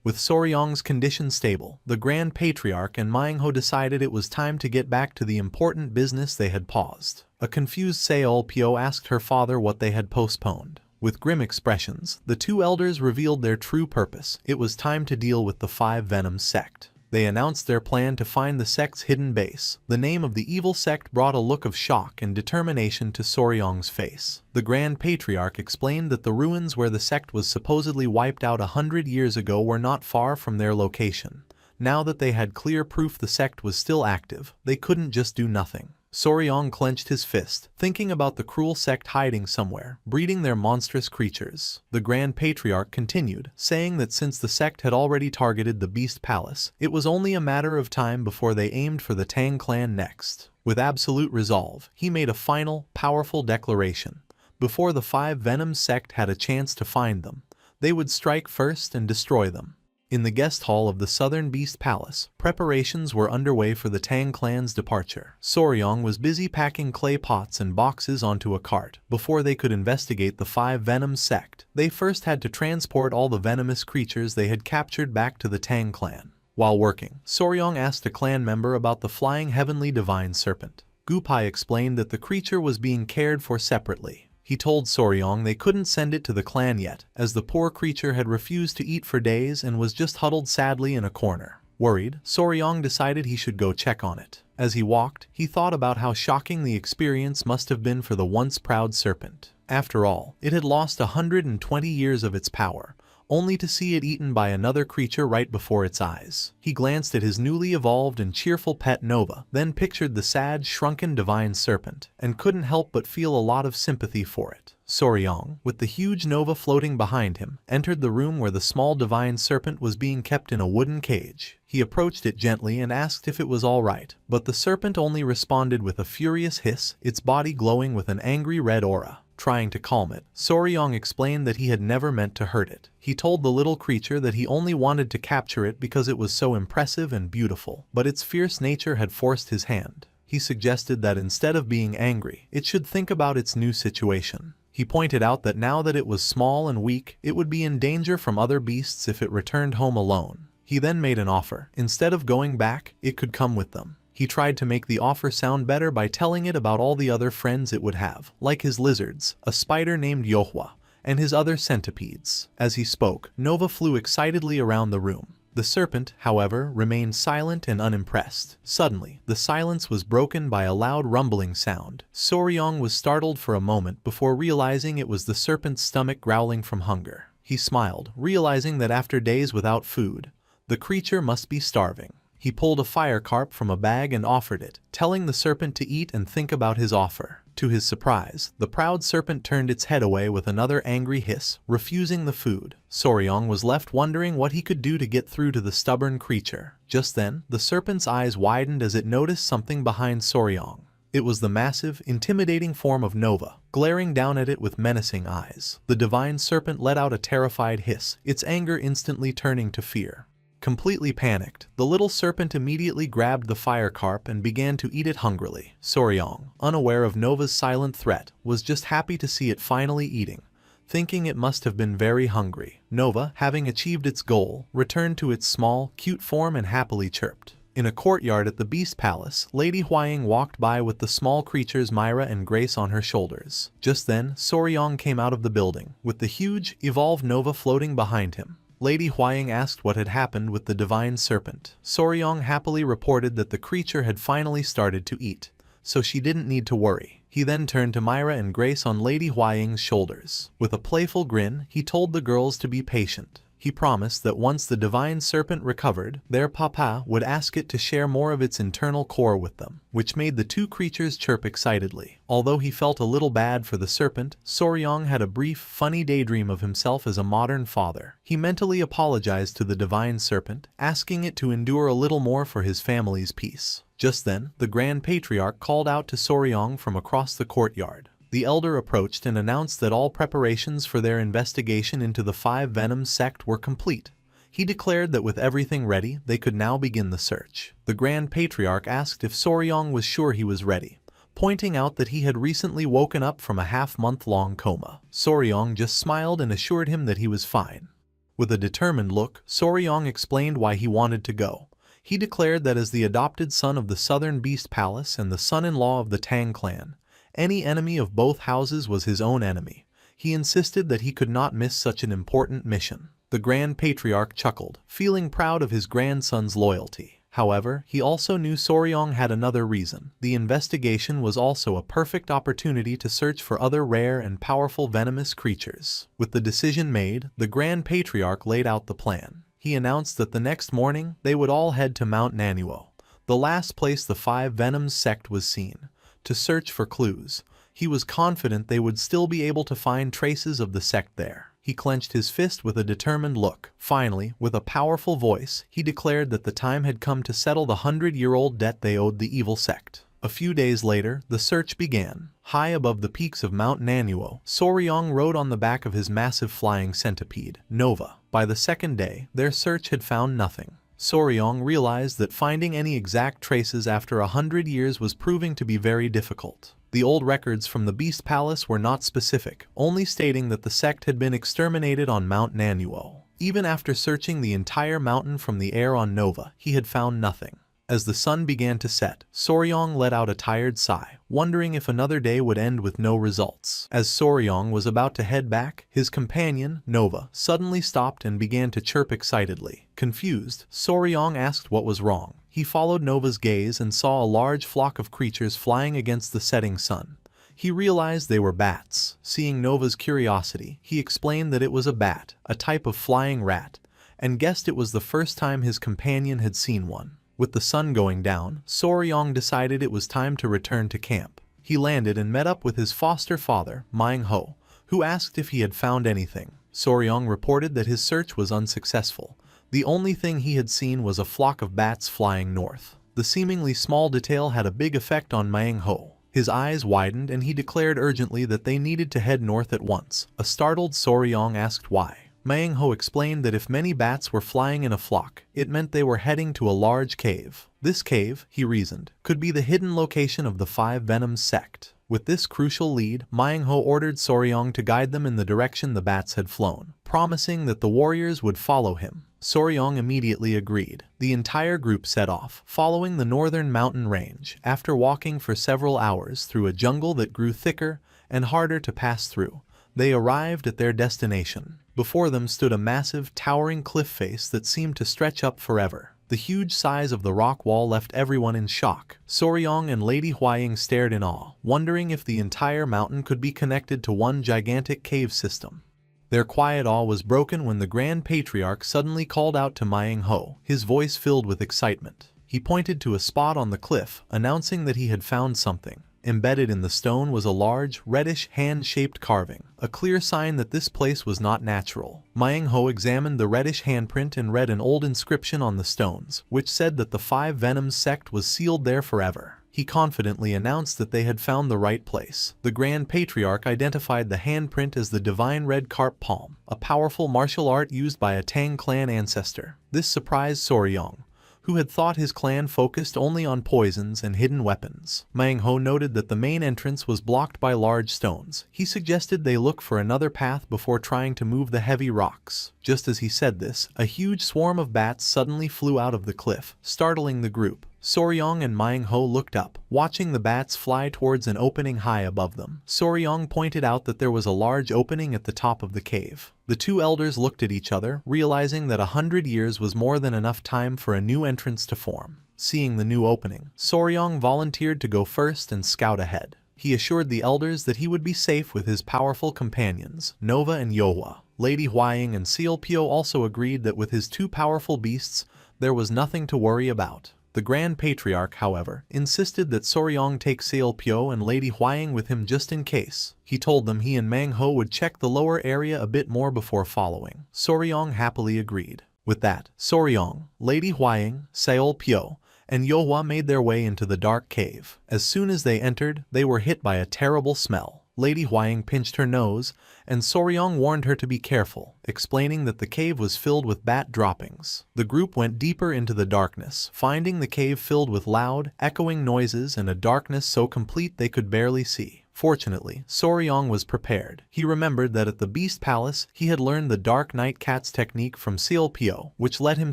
With Soryong's condition stable, the Grand Patriarch and Mangho decided it was time to get back to the important business they had paused. A confused Seolpyo asked her father what they had postponed. With grim expressions, the two elders revealed their true purpose. It was time to deal with the Five Venoms sect. They announced their plan to find the sect's hidden base. The name of the evil sect brought a look of shock and determination to Soryong's face. The Grand Patriarch explained that the ruins where the sect was supposedly wiped out 100 years ago were not far from their location. Now that they had clear proof the sect was still active, they couldn't just do nothing. Soryong clenched his fist, thinking about the cruel sect hiding somewhere, breeding their monstrous creatures. The Grand Patriarch continued, saying that since the sect had already targeted the Beast Palace, it was only a matter of time before they aimed for the Tang clan next. With absolute resolve, he made a final, powerful declaration. Before the Five Venoms sect had a chance to find them, they would strike first and destroy them. In the guest hall of the Southern Beast Palace, preparations were underway for the Tang clan's departure. Soryong was busy packing clay pots and boxes onto a cart. Before they could investigate the Five Venoms sect, they first had to transport all the venomous creatures they had captured back to the Tang clan. While working, Soryong asked a clan member about the flying heavenly divine serpent. Gupai explained that the creature was being cared for separately. He told Soryong they couldn't send it to the clan yet, as the poor creature had refused to eat for days and was just huddled sadly in a corner. Worried, Soryong decided he should go check on it. As he walked, he thought about how shocking the experience must have been for the once proud serpent. After all, it had lost 120 years of its power, only to see it eaten by another creature right before its eyes. He glanced at his newly evolved and cheerful pet Nova, then pictured the sad, shrunken divine serpent, and couldn't help but feel a lot of sympathy for it. Soryong, with the huge Nova floating behind him, entered the room where the small divine serpent was being kept in a wooden cage. He approached it gently and asked if it was all right, but the serpent only responded with a furious hiss, its body glowing with an angry red aura. Trying to calm it, Soryong explained that he had never meant to hurt it. He told the little creature that he only wanted to capture it because it was so impressive and beautiful, but its fierce nature had forced his hand. He suggested that instead of being angry, it should think about its new situation. He pointed out that now that it was small and weak, it would be in danger from other beasts if it returned home alone. He then made an offer. Instead of going back, it could come with them. He tried to make the offer sound better by telling it about all the other friends it would have, like his lizards, a spider named Yohua, and his other centipedes. As he spoke, Nova flew excitedly around the room. The serpent, however, remained silent and unimpressed. Suddenly, the silence was broken by a loud rumbling sound. Soryong was startled for a moment before realizing it was the serpent's stomach growling from hunger. He smiled, realizing that after days without food, the creature must be starving. He pulled a fire carp from a bag and offered it, telling the serpent to eat and think about his offer. To his surprise, the proud serpent turned its head away with another angry hiss, refusing the food. Soryong was left wondering what he could do to get through to the stubborn creature. Just then, the serpent's eyes widened as it noticed something behind Soryong. It was the massive, intimidating form of Nova, glaring down at it with menacing eyes. The divine serpent let out a terrified hiss, its anger instantly turning to fear. Completely panicked, the little serpent immediately grabbed the fire carp and began to eat it hungrily. Soryong, unaware of Nova's silent threat, was just happy to see it finally eating, thinking it must have been very hungry. Nova, having achieved its goal, returned to its small, cute form and happily chirped. In a courtyard at the Beast Palace, Lady Huaying walked by with the small creatures Myra and Grace on her shoulders. Just then, Soryong came out of the building, with the huge, evolved Nova floating behind him. Lady Huaying asked what had happened with the divine serpent. Soryong happily reported that the creature had finally started to eat, so she didn't need to worry. He then turned to Myra and Grace on Lady Huaying's shoulders. With a playful grin, he told the girls to be patient. He promised that once the divine serpent recovered, their papa would ask it to share more of its internal core with them, which made the two creatures chirp excitedly. Although he felt a little bad for the serpent, Soryong had a brief, funny daydream of himself as a modern father. He mentally apologized to the divine serpent, asking it to endure a little more for his family's peace. Just then, the Grand Patriarch called out to Soryong from across the courtyard. The elder approached and announced that all preparations for their investigation into the Five Venoms sect were complete. He declared that with everything ready, they could now begin the search. The Grand Patriarch asked if Soryong was sure he was ready, pointing out that he had recently woken up from a half-month-long coma. Soryong just smiled and assured him that he was fine. With a determined look, Soryong explained why he wanted to go. He declared that as the adopted son of the Southern Beast Palace and the son-in-law of the Tang clan, any enemy of both houses was his own enemy. He insisted that he could not miss such an important mission. The Grand Patriarch chuckled, feeling proud of his grandson's loyalty. However, he also knew Soryong had another reason. The investigation was also a perfect opportunity to search for other rare and powerful venomous creatures. With the decision made, the Grand Patriarch laid out the plan. He announced that the next morning, they would all head to Mount Manhwa, the last place the Five Venoms sect was seen, to search for clues. He was confident they would still be able to find traces of the sect there. He clenched his fist with a determined look. Finally, with a powerful voice, he declared that the time had come to settle the 100-year-old debt they owed the evil sect. A few days later, the search began. High above the peaks of Mount Manhwa, Soryong rode on the back of his massive flying centipede, Nova. By the second day, their search had found nothing. Soryong realized that finding any exact traces after 100 years was proving to be very difficult. The old records from the Beast Palace were not specific, only stating that the sect had been exterminated on Mount Manhwa. Even after searching the entire mountain from the air on Nova, he had found nothing. As the sun began to set, Soryong let out a tired sigh, wondering if another day would end with no results. As Soryong was about to head back, his companion, Nova, suddenly stopped and began to chirp excitedly. Confused, Soryong asked what was wrong. He followed Nova's gaze and saw a large flock of creatures flying against the setting sun. He realized they were bats. Seeing Nova's curiosity, he explained that it was a bat, a type of flying rat, and guessed it was the first time his companion had seen one. With the sun going down, Soryong decided it was time to return to camp. He landed and met up with his foster father, Mangho, who asked if he had found anything. Soryong reported that his search was unsuccessful. The only thing he had seen was a flock of bats flying north. The seemingly small detail had a big effect on Mangho. His eyes widened and he declared urgently that they needed to head north at once. A startled Soryong asked why. Mangho explained that if many bats were flying in a flock, it meant they were heading to a large cave. This cave, he reasoned, could be the hidden location of the Five Venoms sect. With this crucial lead, Mangho ordered Soryong to guide them in the direction the bats had flown, promising that the warriors would follow him. Soryong immediately agreed. The entire group set off, following the northern mountain range, after walking for several hours through a jungle that grew thicker and harder to pass through. They arrived at their destination. Before them stood a massive, towering cliff face that seemed to stretch up forever. The huge size of the rock wall left everyone in shock. Soryong and Lady Huaying stared in awe, wondering if the entire mountain could be connected to one gigantic cave system. Their quiet awe was broken when the Grand Patriarch suddenly called out to Ho, his voice filled with excitement. He pointed to a spot on the cliff, announcing that he had found something. Embedded in the stone was a large, reddish, hand-shaped carving, a clear sign that this place was not natural. Ho examined the reddish handprint and read an old inscription on the stones, which said that the Five Venoms sect was sealed there forever. He confidently announced that they had found the right place. The Grand Patriarch identified the handprint as the Divine Red Carp Palm, a powerful martial art used by a Tang clan ancestor. This surprised Soryong, who had thought his clan focused only on poisons and hidden weapons. Ho noted that the main entrance was blocked by large stones. He suggested they look for another path before trying to move the heavy rocks. Just as he said this, a huge swarm of bats suddenly flew out of the cliff, startling the group. Soryong and Ho looked up, watching the bats fly towards an opening high above them. Soryong pointed out that there was a large opening at the top of the cave. The two elders looked at each other, realizing that 100 years was more than enough time for a new entrance to form. Seeing the new opening, Soryong volunteered to go first and scout ahead. He assured the elders that he would be safe with his powerful companions, Nova and Yohua. Lady Huaying and Sealpyo also agreed that with his two powerful beasts, there was nothing to worry about. The Grand Patriarch, however, insisted that Soryong take Sealpyo and Lady Huaying with him just in case. He told them he and Ho would check the lower area a bit more before following. Soryong happily agreed. With that, Soryong, Lady Huaying, Sealpyo, and Yohua made their way into the dark cave. As soon as they entered, they were hit by a terrible smell. Lady Huaying pinched her nose, and Soryong warned her to be careful, explaining that the cave was filled with bat droppings. The group went deeper into the darkness, finding the cave filled with loud, echoing noises and a darkness so complete they could barely see. Fortunately, Soryong was prepared. He remembered that at the Beast Palace, he had learned the Dark Night Cat's technique from Sealpyo, which let him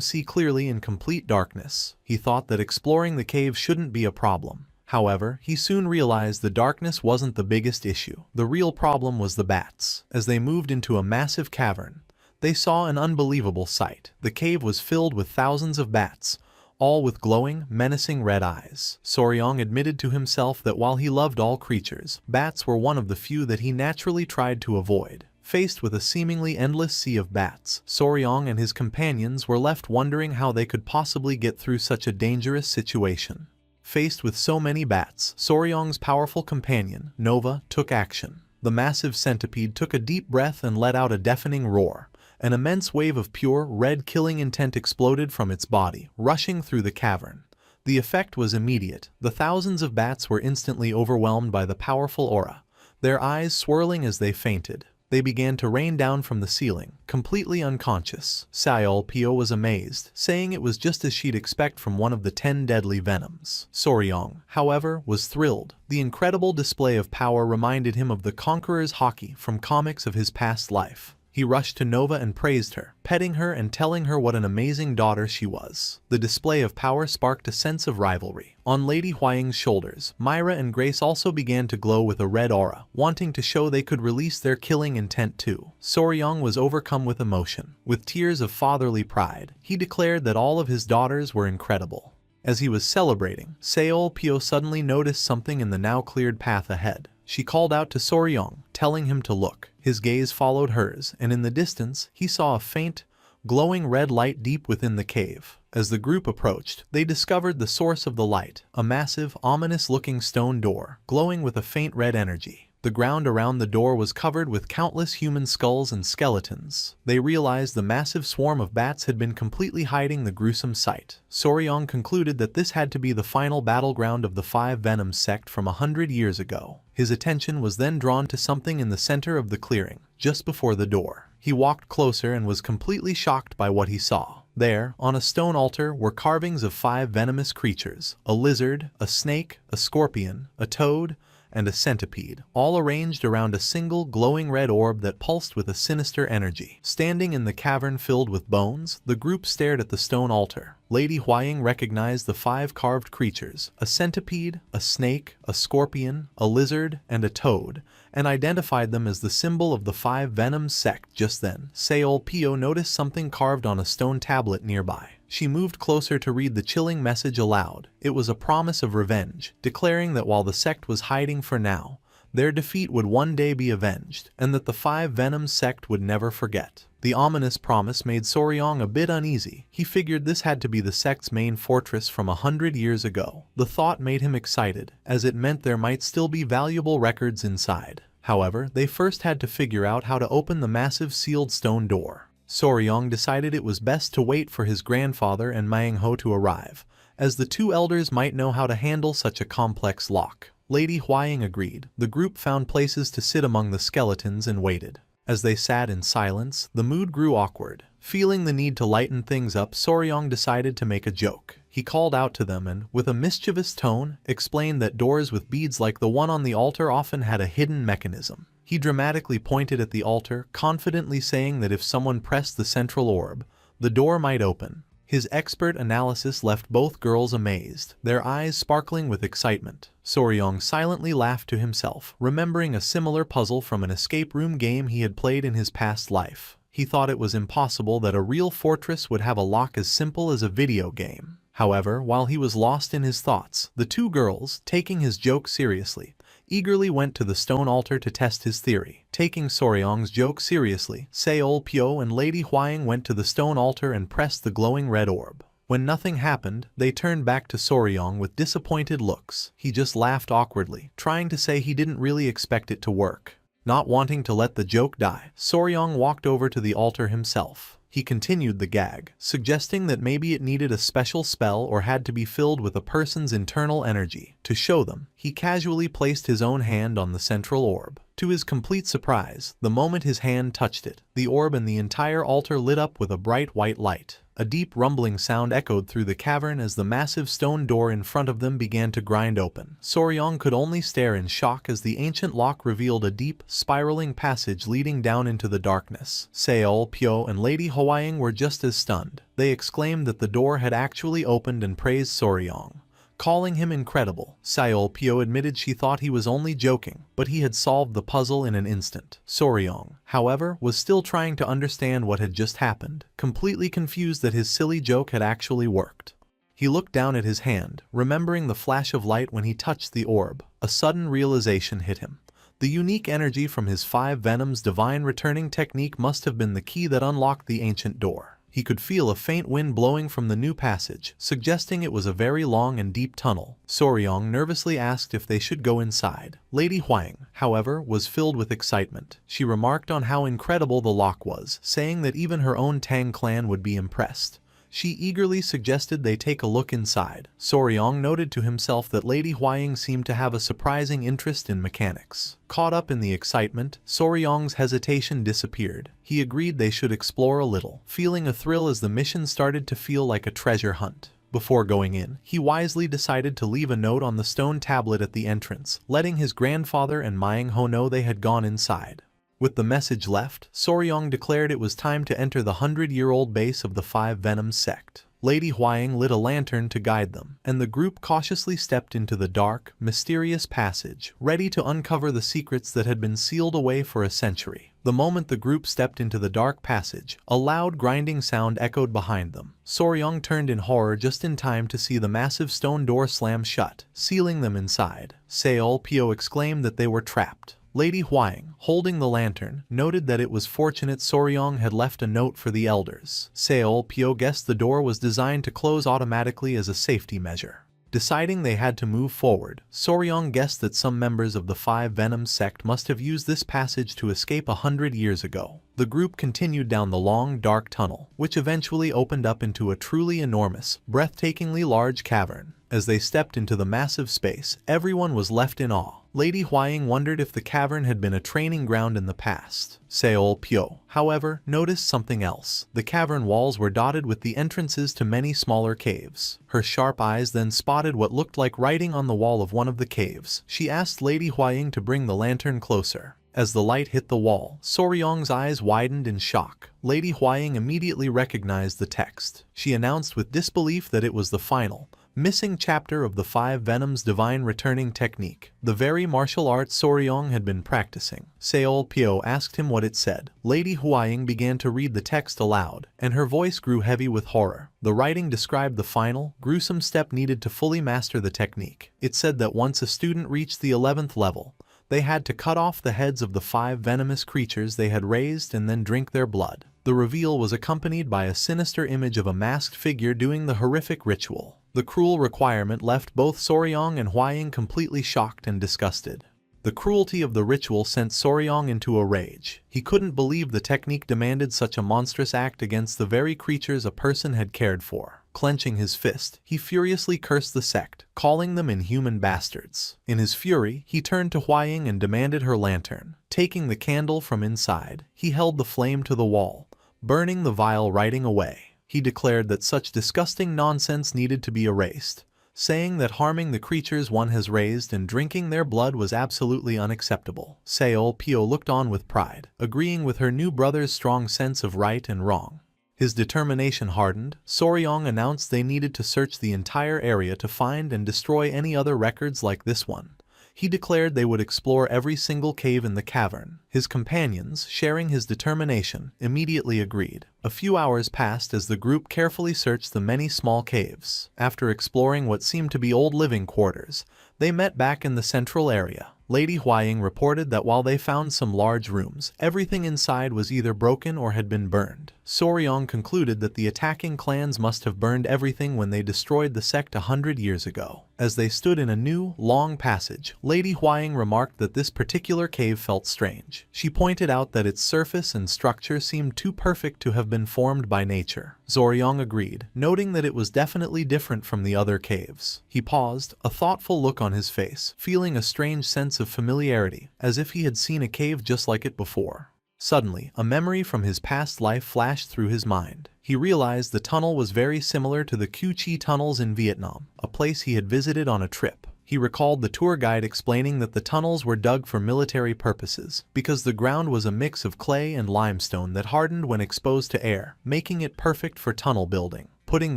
see clearly in complete darkness. He thought that exploring the cave shouldn't be a problem. However, he soon realized the darkness wasn't the biggest issue. The real problem was the bats. As they moved into a massive cavern, they saw an unbelievable sight. The cave was filled with thousands of bats, all with glowing, menacing red eyes. Soryong admitted to himself that while he loved all creatures, bats were one of the few that he naturally tried to avoid. Faced with a seemingly endless sea of bats, Soryong and his companions were left wondering how they could possibly get through such a dangerous situation. Faced with so many bats, Soryong's powerful companion, Nova, took action. The massive centipede took a deep breath and let out a deafening roar. An immense wave of pure, red killing intent exploded from its body, rushing through the cavern. The effect was immediate. The thousands of bats were instantly overwhelmed by the powerful aura, their eyes swirling as they fainted. They began to rain down from the ceiling, completely unconscious. Sealpyo was amazed, saying it was just as she'd expect from one of the 10 deadly venoms. Soryong, however, was thrilled. The incredible display of power reminded him of the Conqueror's Haki from comics of his past life. He rushed to Nova and praised her, petting her and telling her what an amazing daughter she was. The display of power sparked a sense of rivalry. On Lady Huaying's shoulders, Myra and Grace also began to glow with a red aura, wanting to show they could release their killing intent too. Soryong was overcome with emotion. With tears of fatherly pride, he declared that all of his daughters were incredible. As he was celebrating, Sealpyo suddenly noticed something in the now cleared path ahead. She called out to Soryong, telling him to look. His gaze followed hers, and in the distance, he saw a faint, glowing red light deep within the cave. As the group approached, they discovered the source of the light, a massive, ominous-looking stone door, glowing with a faint red energy. The ground around the door was covered with countless human skulls and skeletons. They realized the massive swarm of bats had been completely hiding the gruesome sight. Soryong concluded that this had to be the final battleground of the Five Venoms sect from 100 years ago. His attention was then drawn to something in the center of the clearing, just before the door. He walked closer and was completely shocked by what he saw. There, on a stone altar, were carvings of 5 venomous creatures: a lizard, a snake, a scorpion, a toad, and a centipede, all arranged around a single glowing red orb that pulsed with a sinister energy. Standing in the cavern filled with bones, the group stared at the stone altar. Lady Huaying recognized the 5 carved creatures, a centipede, a snake, a scorpion, a lizard, and a toad, and identified them as the symbol of the 5 Venoms sect. Just then, Sealpyo noticed something carved on a stone tablet nearby. She moved closer to read the chilling message aloud. It was a promise of revenge, declaring that while the sect was hiding for now, Their defeat would one day be avenged, and that the Five Venoms sect would never forget. The ominous promise made Soryong a bit uneasy. He figured this had to be the sect's main fortress from 100 years ago. The thought made him excited, as it meant there might still be valuable records inside. However, they first had to figure out how to open the massive sealed stone door. Soryong decided it was best to wait for his grandfather and Manhwa to arrive, as the two elders might know how to handle such a complex lock. Lady Huaying agreed. The group found places to sit among the skeletons and waited. As they sat in silence, the mood grew awkward. Feeling the need to lighten things up, Soryong decided to make a joke. He called out to them and, with a mischievous tone, explained that doors with beads like the one on the altar often had a hidden mechanism. He dramatically pointed at the altar, confidently saying that if someone pressed the central orb, the door might open. His expert analysis left both girls amazed, their eyes sparkling with excitement. Soryong silently laughed to himself, remembering a similar puzzle from an escape room game he had played in his past life. He thought it was impossible that a real fortress would have a lock as simple as a video game. However, while he was lost in his thoughts, the two girls, taking his joke seriously, eagerly went to the stone altar to test his theory. Taking Soryong's joke seriously, Seol Pyo and Lady Huaying went to the stone altar and pressed the glowing red orb. When nothing happened, they turned back to Soryong with disappointed looks. He just laughed awkwardly, trying to say he didn't really expect it to work. Not wanting to let the joke die, Soryong walked over to the altar himself. He continued the gag, suggesting that maybe it needed a special spell or had to be filled with a person's internal energy. To show them, he casually placed his own hand on the central orb. To his complete surprise, the moment his hand touched it, the orb and the entire altar lit up with a bright white light. A deep rumbling sound echoed through the cavern as the massive stone door in front of them began to grind open. Soryong could only stare in shock as the ancient lock revealed a deep, spiraling passage leading down into the darkness. Seol Pyo and Lady Huaying were just as stunned. They exclaimed that the door had actually opened and praised Soryong, calling him incredible. Seol Pyo admitted she thought he was only joking, but he had solved the puzzle in an instant. Soryong, however, was still trying to understand what had just happened, completely confused that his silly joke had actually worked. He looked down at his hand, remembering the flash of light when he touched the orb. A sudden realization hit him. The unique energy from his Five Venoms divine returning technique must have been the key that unlocked the ancient door. He could feel a faint wind blowing from the new passage, suggesting it was a very long and deep tunnel. Soryong nervously asked if they should go inside. Lady Huaying, however, was filled with excitement. She remarked on how incredible the lock was, saying that even her own Tang clan would be impressed. She eagerly suggested they take a look inside. Soryong noted to himself that Lady Huaying seemed to have a surprising interest in mechanics. Caught up in the excitement, Soryong's hesitation disappeared. He agreed they should explore a little, feeling a thrill as the mission started to feel like a treasure hunt. Before going in, he wisely decided to leave a note on the stone tablet at the entrance, letting his grandfather and Manhwa know they had gone inside. With the message left, Soryong declared it was time to enter the 100-year-old base of the Five Venoms sect. Lady Huaying lit a lantern to guide them, and the group cautiously stepped into the dark, mysterious passage, ready to uncover the secrets that had been sealed away for a century. The moment the group stepped into the dark passage, a loud grinding sound echoed behind them. Soryong turned in horror just in time to see the massive stone door slam shut, sealing them inside. Seol Pyo exclaimed that they were trapped. Lady Huaying, holding the lantern, noted that it was fortunate Soryong had left a note for the elders. Seol Pyo guessed the door was designed to close automatically as a safety measure. Deciding they had to move forward, Soryong guessed that some members of the Five Venoms sect must have used this passage to escape 100 years ago. The group continued down the long, dark tunnel, which eventually opened up into a truly enormous, breathtakingly large cavern. As they stepped into the massive space, everyone was left in awe. Lady Huaying wondered if the cavern had been a training ground in the past. Seol Pyo, however, noticed something else. The cavern walls were dotted with the entrances to many smaller caves. Her sharp eyes then spotted what looked like writing on the wall of one of the caves. She asked Lady Huaying to bring the lantern closer. As the light hit the wall, Soryong's eyes widened in shock. Lady Huaying immediately recognized the text. She announced with disbelief that it was the final, missing chapter of the Five Venoms divine returning technique, the very martial arts Soryong had been practicing. Seol Pyo asked him what it said. Lady Huaying began to read the text aloud, and her voice grew heavy with horror. The writing described the final, gruesome step needed to fully master the technique. It said that once a student reached the 11th level, They had to cut off the heads of the 5 venomous creatures they had raised and then drink their blood. The reveal was accompanied by a sinister image of a masked figure doing the horrific ritual. The cruel requirement left both Soryong and Hwaying completely shocked and disgusted. The cruelty of the ritual sent Soryong into a rage. He couldn't believe the technique demanded such a monstrous act against the very creatures a person had cared for. Clenching his fist, he furiously cursed the sect, calling them inhuman bastards. In his fury, he turned to Hwaying and demanded her lantern. Taking the candle from inside, he held the flame to the wall, burning the vile writing away. He declared that such disgusting nonsense needed to be erased, saying that harming the creatures one has raised and drinking their blood was absolutely unacceptable. Seol Pyo looked on with pride, agreeing with her new brother's strong sense of right and wrong. His determination hardened. Soryong announced they needed to search the entire area to find and destroy any other records like this one. He declared they would explore every single cave in the cavern. His companions, sharing his determination, immediately agreed. A few hours passed as the group carefully searched the many small caves. After exploring what seemed to be old living quarters, they met back in the central area. Lady Hwaying reported that while they found some large rooms, everything inside was either broken or had been burned. Soryong concluded that the attacking clans must have burned everything when they destroyed the sect 100 years ago. As they stood in a new, long passage, Lady Hwaying remarked that this particular cave felt strange. She pointed out that its surface and structure seemed too perfect to have been formed by nature. Soryong agreed, noting that it was definitely different from the other caves. He paused, a thoughtful look on his face, feeling a strange sense of familiarity, as if he had seen a cave just like it before. Suddenly, a memory from his past life flashed through his mind. He realized the tunnel was very similar to the Cu Chi tunnels in Vietnam, a place he had visited on a trip. He recalled the tour guide explaining that the tunnels were dug for military purposes, because the ground was a mix of clay and limestone that hardened when exposed to air, making it perfect for tunnel building. Putting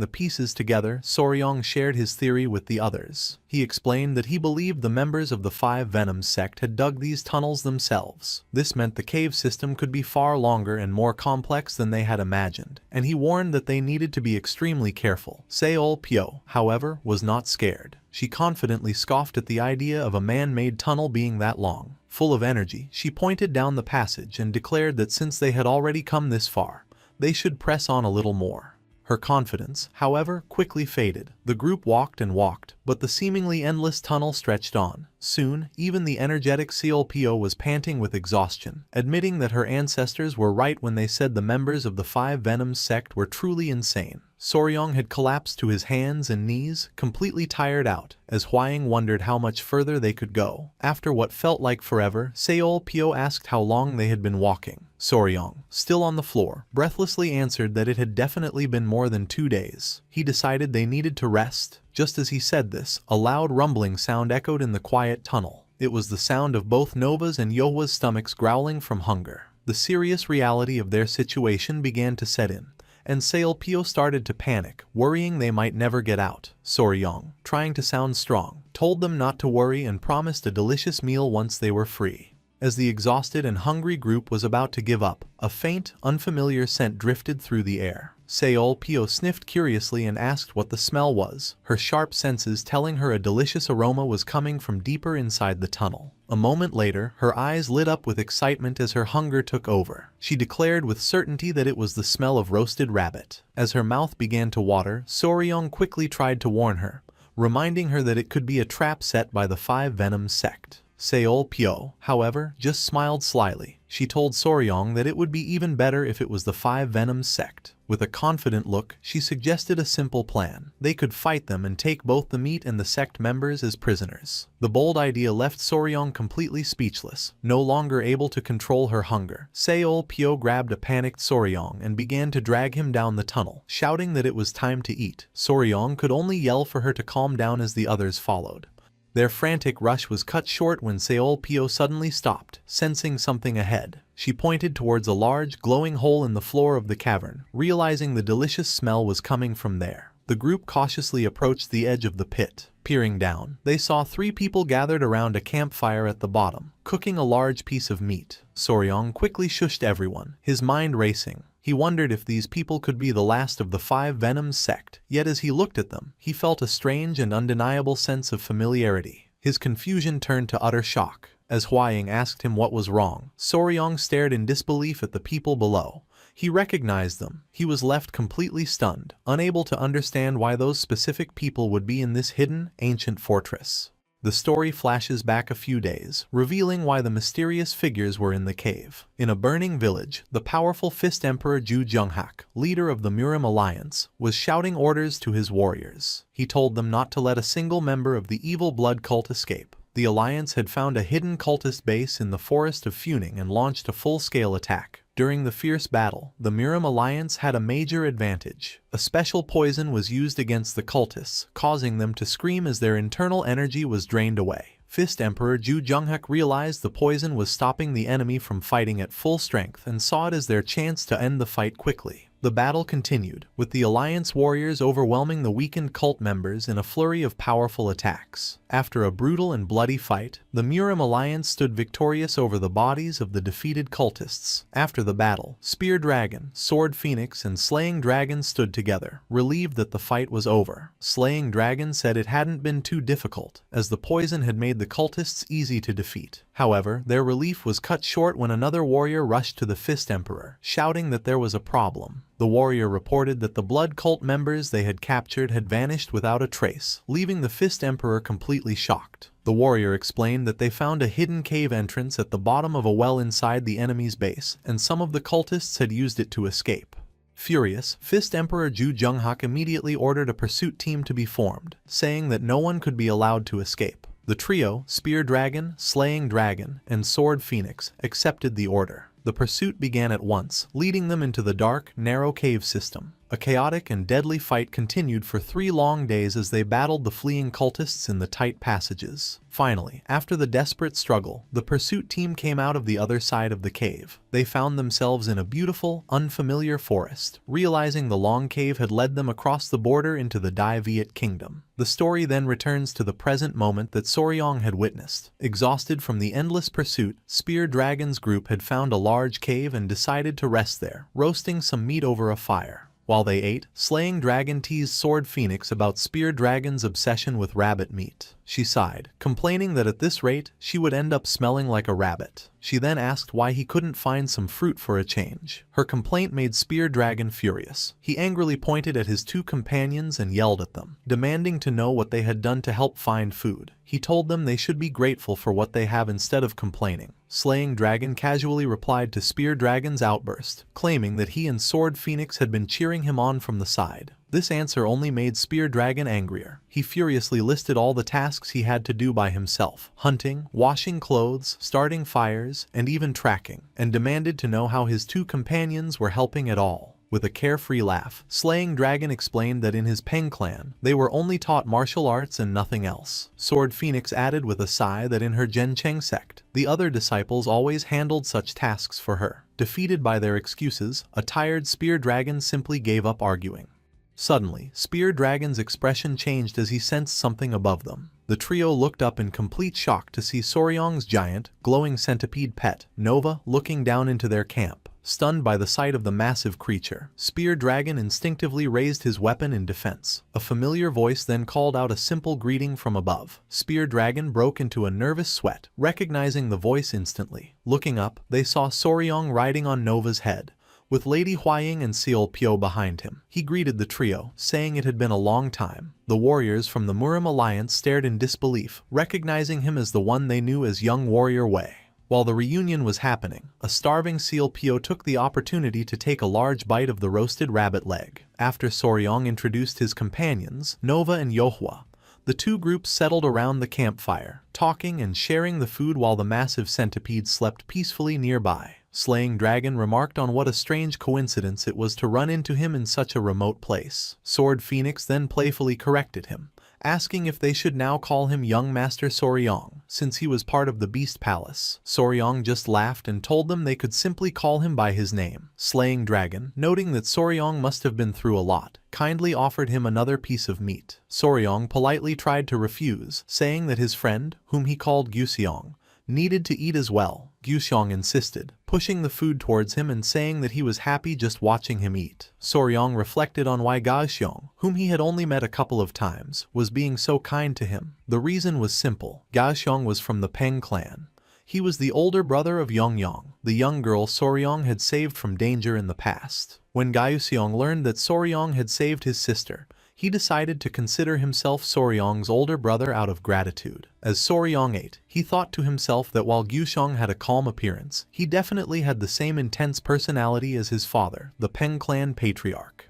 the pieces together, Soryong shared his theory with the others. He explained that he believed the members of the 5 Venoms sect had dug these tunnels themselves. This meant the cave system could be far longer and more complex than they had imagined, and he warned that they needed to be extremely careful. Seol Pyo, however, was not scared. She confidently scoffed at the idea of a man-made tunnel being that long. Full of energy, she pointed down the passage and declared that since they had already come this far, they should press on a little more. Her confidence, however, quickly faded. The group walked and walked, but the seemingly endless tunnel stretched on. Soon, even the energetic Seolpyo was panting with exhaustion, admitting that her ancestors were right when they said the members of the 5 Venoms sect were truly insane. Soryong had collapsed to his hands and knees, completely tired out, as Hwaying wondered how much further they could go. After what felt like forever, Seolpyo asked how long they had been walking. Soryong, still on the floor, breathlessly answered that it had definitely been more than 2 days. He decided they needed to rest. Just as he said this, a loud rumbling sound echoed in the quiet tunnel. It was the sound of both Nova's and Yohwa's stomachs growling from hunger. The serious reality of their situation began to set in, and Seolpyo started to panic, worrying they might never get out. Soryong, trying to sound strong, told them not to worry and promised a delicious meal once they were free. As the exhausted and hungry group was about to give up, a faint, unfamiliar scent drifted through the air. Seolpyo sniffed curiously and asked what the smell was, her sharp senses telling her a delicious aroma was coming from deeper inside the tunnel. A moment later, her eyes lit up with excitement as her hunger took over. She declared with certainty that it was the smell of roasted rabbit. As her mouth began to water, Soryong quickly tried to warn her, reminding her that it could be a trap set by the 5 Venoms sect. Seolpyo, however, just smiled slyly. She told Soryong that it would be even better if it was the 5 Venoms sect. With a confident look, she suggested a simple plan. They could fight them and take both the meat and the sect members as prisoners. The bold idea left Soryong completely speechless, no longer able to control her hunger. Seolpyo grabbed a panicked Soryong and began to drag him down the tunnel, shouting that it was time to eat. Soryong could only yell for her to calm down as the others followed. Their frantic rush was cut short when Seolpyo suddenly stopped, sensing something ahead. She pointed towards a large, glowing hole in the floor of the cavern, realizing the delicious smell was coming from there. The group cautiously approached the edge of the pit. Peering down, they saw 3 people gathered around a campfire at the bottom, cooking a large piece of meat. Soryong quickly shushed everyone, his mind racing. He wondered if these people could be the last of the 5 Venoms sect, yet as he looked at them, he felt a strange and undeniable sense of familiarity. His confusion turned to utter shock. As Huaying asked him what was wrong, Soryong stared in disbelief at the people below. He recognized them. He was left completely stunned, unable to understand why those specific people would be in this hidden, ancient fortress. The story flashes back a few days, revealing why the mysterious figures were in the cave. In a burning village, the powerful Fist Emperor Ju Junghak, leader of the Murim Alliance, was shouting orders to his warriors. He told them not to let a single member of the evil blood cult escape. The Alliance had found a hidden cultist base in the forest of Funing and launched a full-scale attack. During the fierce battle, the Murim Alliance had a major advantage. A special poison was used against the cultists, causing them to scream as their internal energy was drained away. Fist Emperor Ju Junghak realized the poison was stopping the enemy from fighting at full strength and saw it as their chance to end the fight quickly. The battle continued, with the Alliance warriors overwhelming the weakened cult members in a flurry of powerful attacks. After a brutal and bloody fight, the Murim Alliance stood victorious over the bodies of the defeated cultists. After the battle, Spear Dragon, Sword Phoenix, and Slaying Dragon stood together, relieved that the fight was over. Slaying Dragon said it hadn't been too difficult, as the poison had made the cultists easy to defeat. However, their relief was cut short when another warrior rushed to the Fist Emperor, shouting that there was a problem. The warrior reported that the blood cult members they had captured had vanished without a trace, leaving the Fist Emperor completely shocked. The warrior explained that they found a hidden cave entrance at the bottom of a well inside the enemy's base, and some of the cultists had used it to escape. Furious, Fist Emperor Ju Junghak immediately ordered a pursuit team to be formed, saying that no one could be allowed to escape. The trio, Spear Dragon, Slaying Dragon, and Sword Phoenix, accepted the order. The pursuit began at once, leading them into the dark, narrow cave system. A chaotic and deadly fight continued for 3 long days as they battled the fleeing cultists in the tight passages. Finally, after the desperate struggle, the pursuit team came out of the other side of the cave. They found themselves in a beautiful, unfamiliar forest, realizing the long cave had led them across the border into the Dai Viet kingdom. The story then returns to the present moment that Soryong had witnessed. Exhausted from the endless pursuit, Spear Dragon's group had found a large cave and decided to rest there, roasting some meat over a fire. While they ate, Slaying Dragon teased Sword Phoenix about Spear Dragon's obsession with rabbit meat. She sighed, complaining that at this rate, she would end up smelling like a rabbit. She then asked why he couldn't find some fruit for a change. Her complaint made Spear Dragon furious. He angrily pointed at his 2 companions and yelled at them, demanding to know what they had done to help find food. He told them they should be grateful for what they have instead of complaining. Slaying Dragon casually replied to Spear Dragon's outburst, claiming that he and Sword Phoenix had been cheering him on from the side. This answer only made Spear Dragon angrier. He furiously listed all the tasks he had to do by himself: hunting, washing clothes, starting fires, and even tracking, and demanded to know how his 2 companions were helping at all. With a carefree laugh, Slaying Dragon explained that in his Peng clan, they were only taught martial arts and nothing else. Sword Phoenix added with a sigh that in her Gencheng sect, the other disciples always handled such tasks for her. Defeated by their excuses, a tired Spear Dragon simply gave up arguing. Suddenly, Spear Dragon's expression changed as he sensed something above them. The trio looked up in complete shock to see Soryong's giant, glowing centipede pet, Nova, looking down into their camp. Stunned by the sight of the massive creature, Spear Dragon instinctively raised his weapon in defense. A familiar voice then called out a simple greeting from above. Spear Dragon broke into a nervous sweat, recognizing the voice instantly. Looking up, they saw Soryong riding on Nova's head, with Lady Huaying and Seol Pyo behind him. He greeted the trio, saying it had been a long time. The warriors from the Murim Alliance stared in disbelief, recognizing him as the one they knew as young warrior Wei. While the reunion was happening, a starving Seol Pyo took the opportunity to take a large bite of the roasted rabbit leg. After Soryong introduced his companions, Nova and Yohua, the 2 groups settled around the campfire, talking and sharing the food while the massive centipede slept peacefully nearby. Slaying Dragon remarked on what a strange coincidence it was to run into him in such a remote place. Sword Phoenix then playfully corrected him, asking if they should now call him Young Master Soryong, since he was part of the Beast Palace. Soryong just laughed and told them they could simply call him by his name. Slaying Dragon, noting that Soryong must have been through a lot, kindly offered him another piece of meat. Soryong politely tried to refuse, saying that his friend, whom he called Guseong, needed to eat as well. Guseong insisted, pushing the food towards him and saying that he was happy just watching him eat. Soryong reflected on why Gaoxiong, whom he had only met a couple of times, was being so kind to him. The reason was simple. Gaoxiong was from the Peng clan. He was the older brother of Yongyong, the young girl Soryong had saved from danger in the past. When Gyeoseong learned that Soryong had saved his sister, he decided to consider himself Soryong's older brother out of gratitude. As Soryong ate, he thought to himself that while Gyeoseong had a calm appearance, he definitely had the same intense personality as his father, the Peng clan patriarch.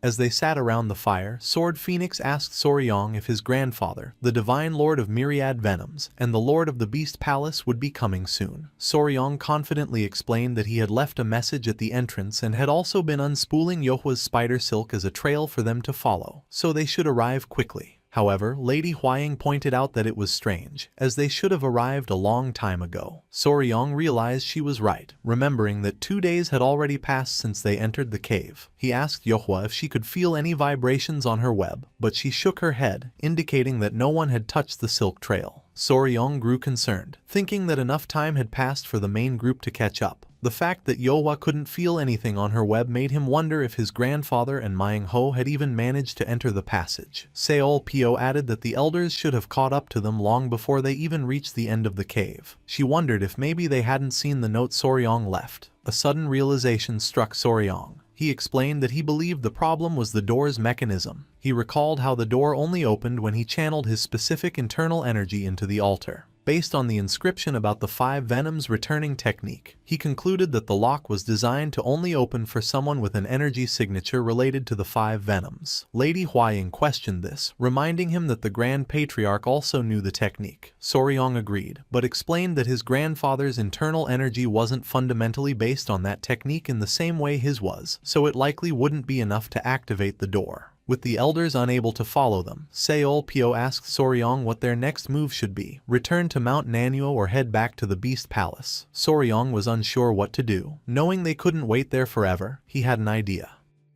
As they sat around the fire, Sword Phoenix asked Soryong if his grandfather, the Divine Lord of Myriad Venoms, and the Lord of the Beast Palace would be coming soon. Soryong confidently explained that he had left a message at the entrance and had also been unspooling Yohwa's spider silk as a trail for them to follow, so they should arrive quickly. However, Lady Hwaying pointed out that it was strange, as they should have arrived a long time ago. Soryong realized she was right, remembering that 2 days had already passed since they entered the cave. He asked Yohwa if she could feel any vibrations on her web, but she shook her head, indicating that no one had touched the silk trail. Soryong grew concerned, thinking that enough time had passed for the main group to catch up. The fact that Yohwa couldn't feel anything on her web made him wonder if his grandfather and Myung Ho had even managed to enter the passage. Seol Pyo added that the elders should have caught up to them long before they even reached the end of the cave. She wondered if maybe they hadn't seen the note Soryong left. A sudden realization struck Soryong. He explained that he believed the problem was the door's mechanism. He recalled how the door only opened when he channeled his specific internal energy into the altar. Based on the inscription about the 5 Venoms returning technique, he concluded that the lock was designed to only open for someone with an energy signature related to the 5 Venoms. Lady Hwaying questioned this, reminding him that the Grand Patriarch also knew the technique. Soryong agreed, but explained that his grandfather's internal energy wasn't fundamentally based on that technique in the same way his was, so it likely wouldn't be enough to activate the door. With the elders unable to follow them, Seol Pyo asked Soryong what their next move should be, return to Mount Nanyo or head back to the Beast Palace. Soryong was unsure what to do. Knowing they couldn't wait there forever, he had an idea.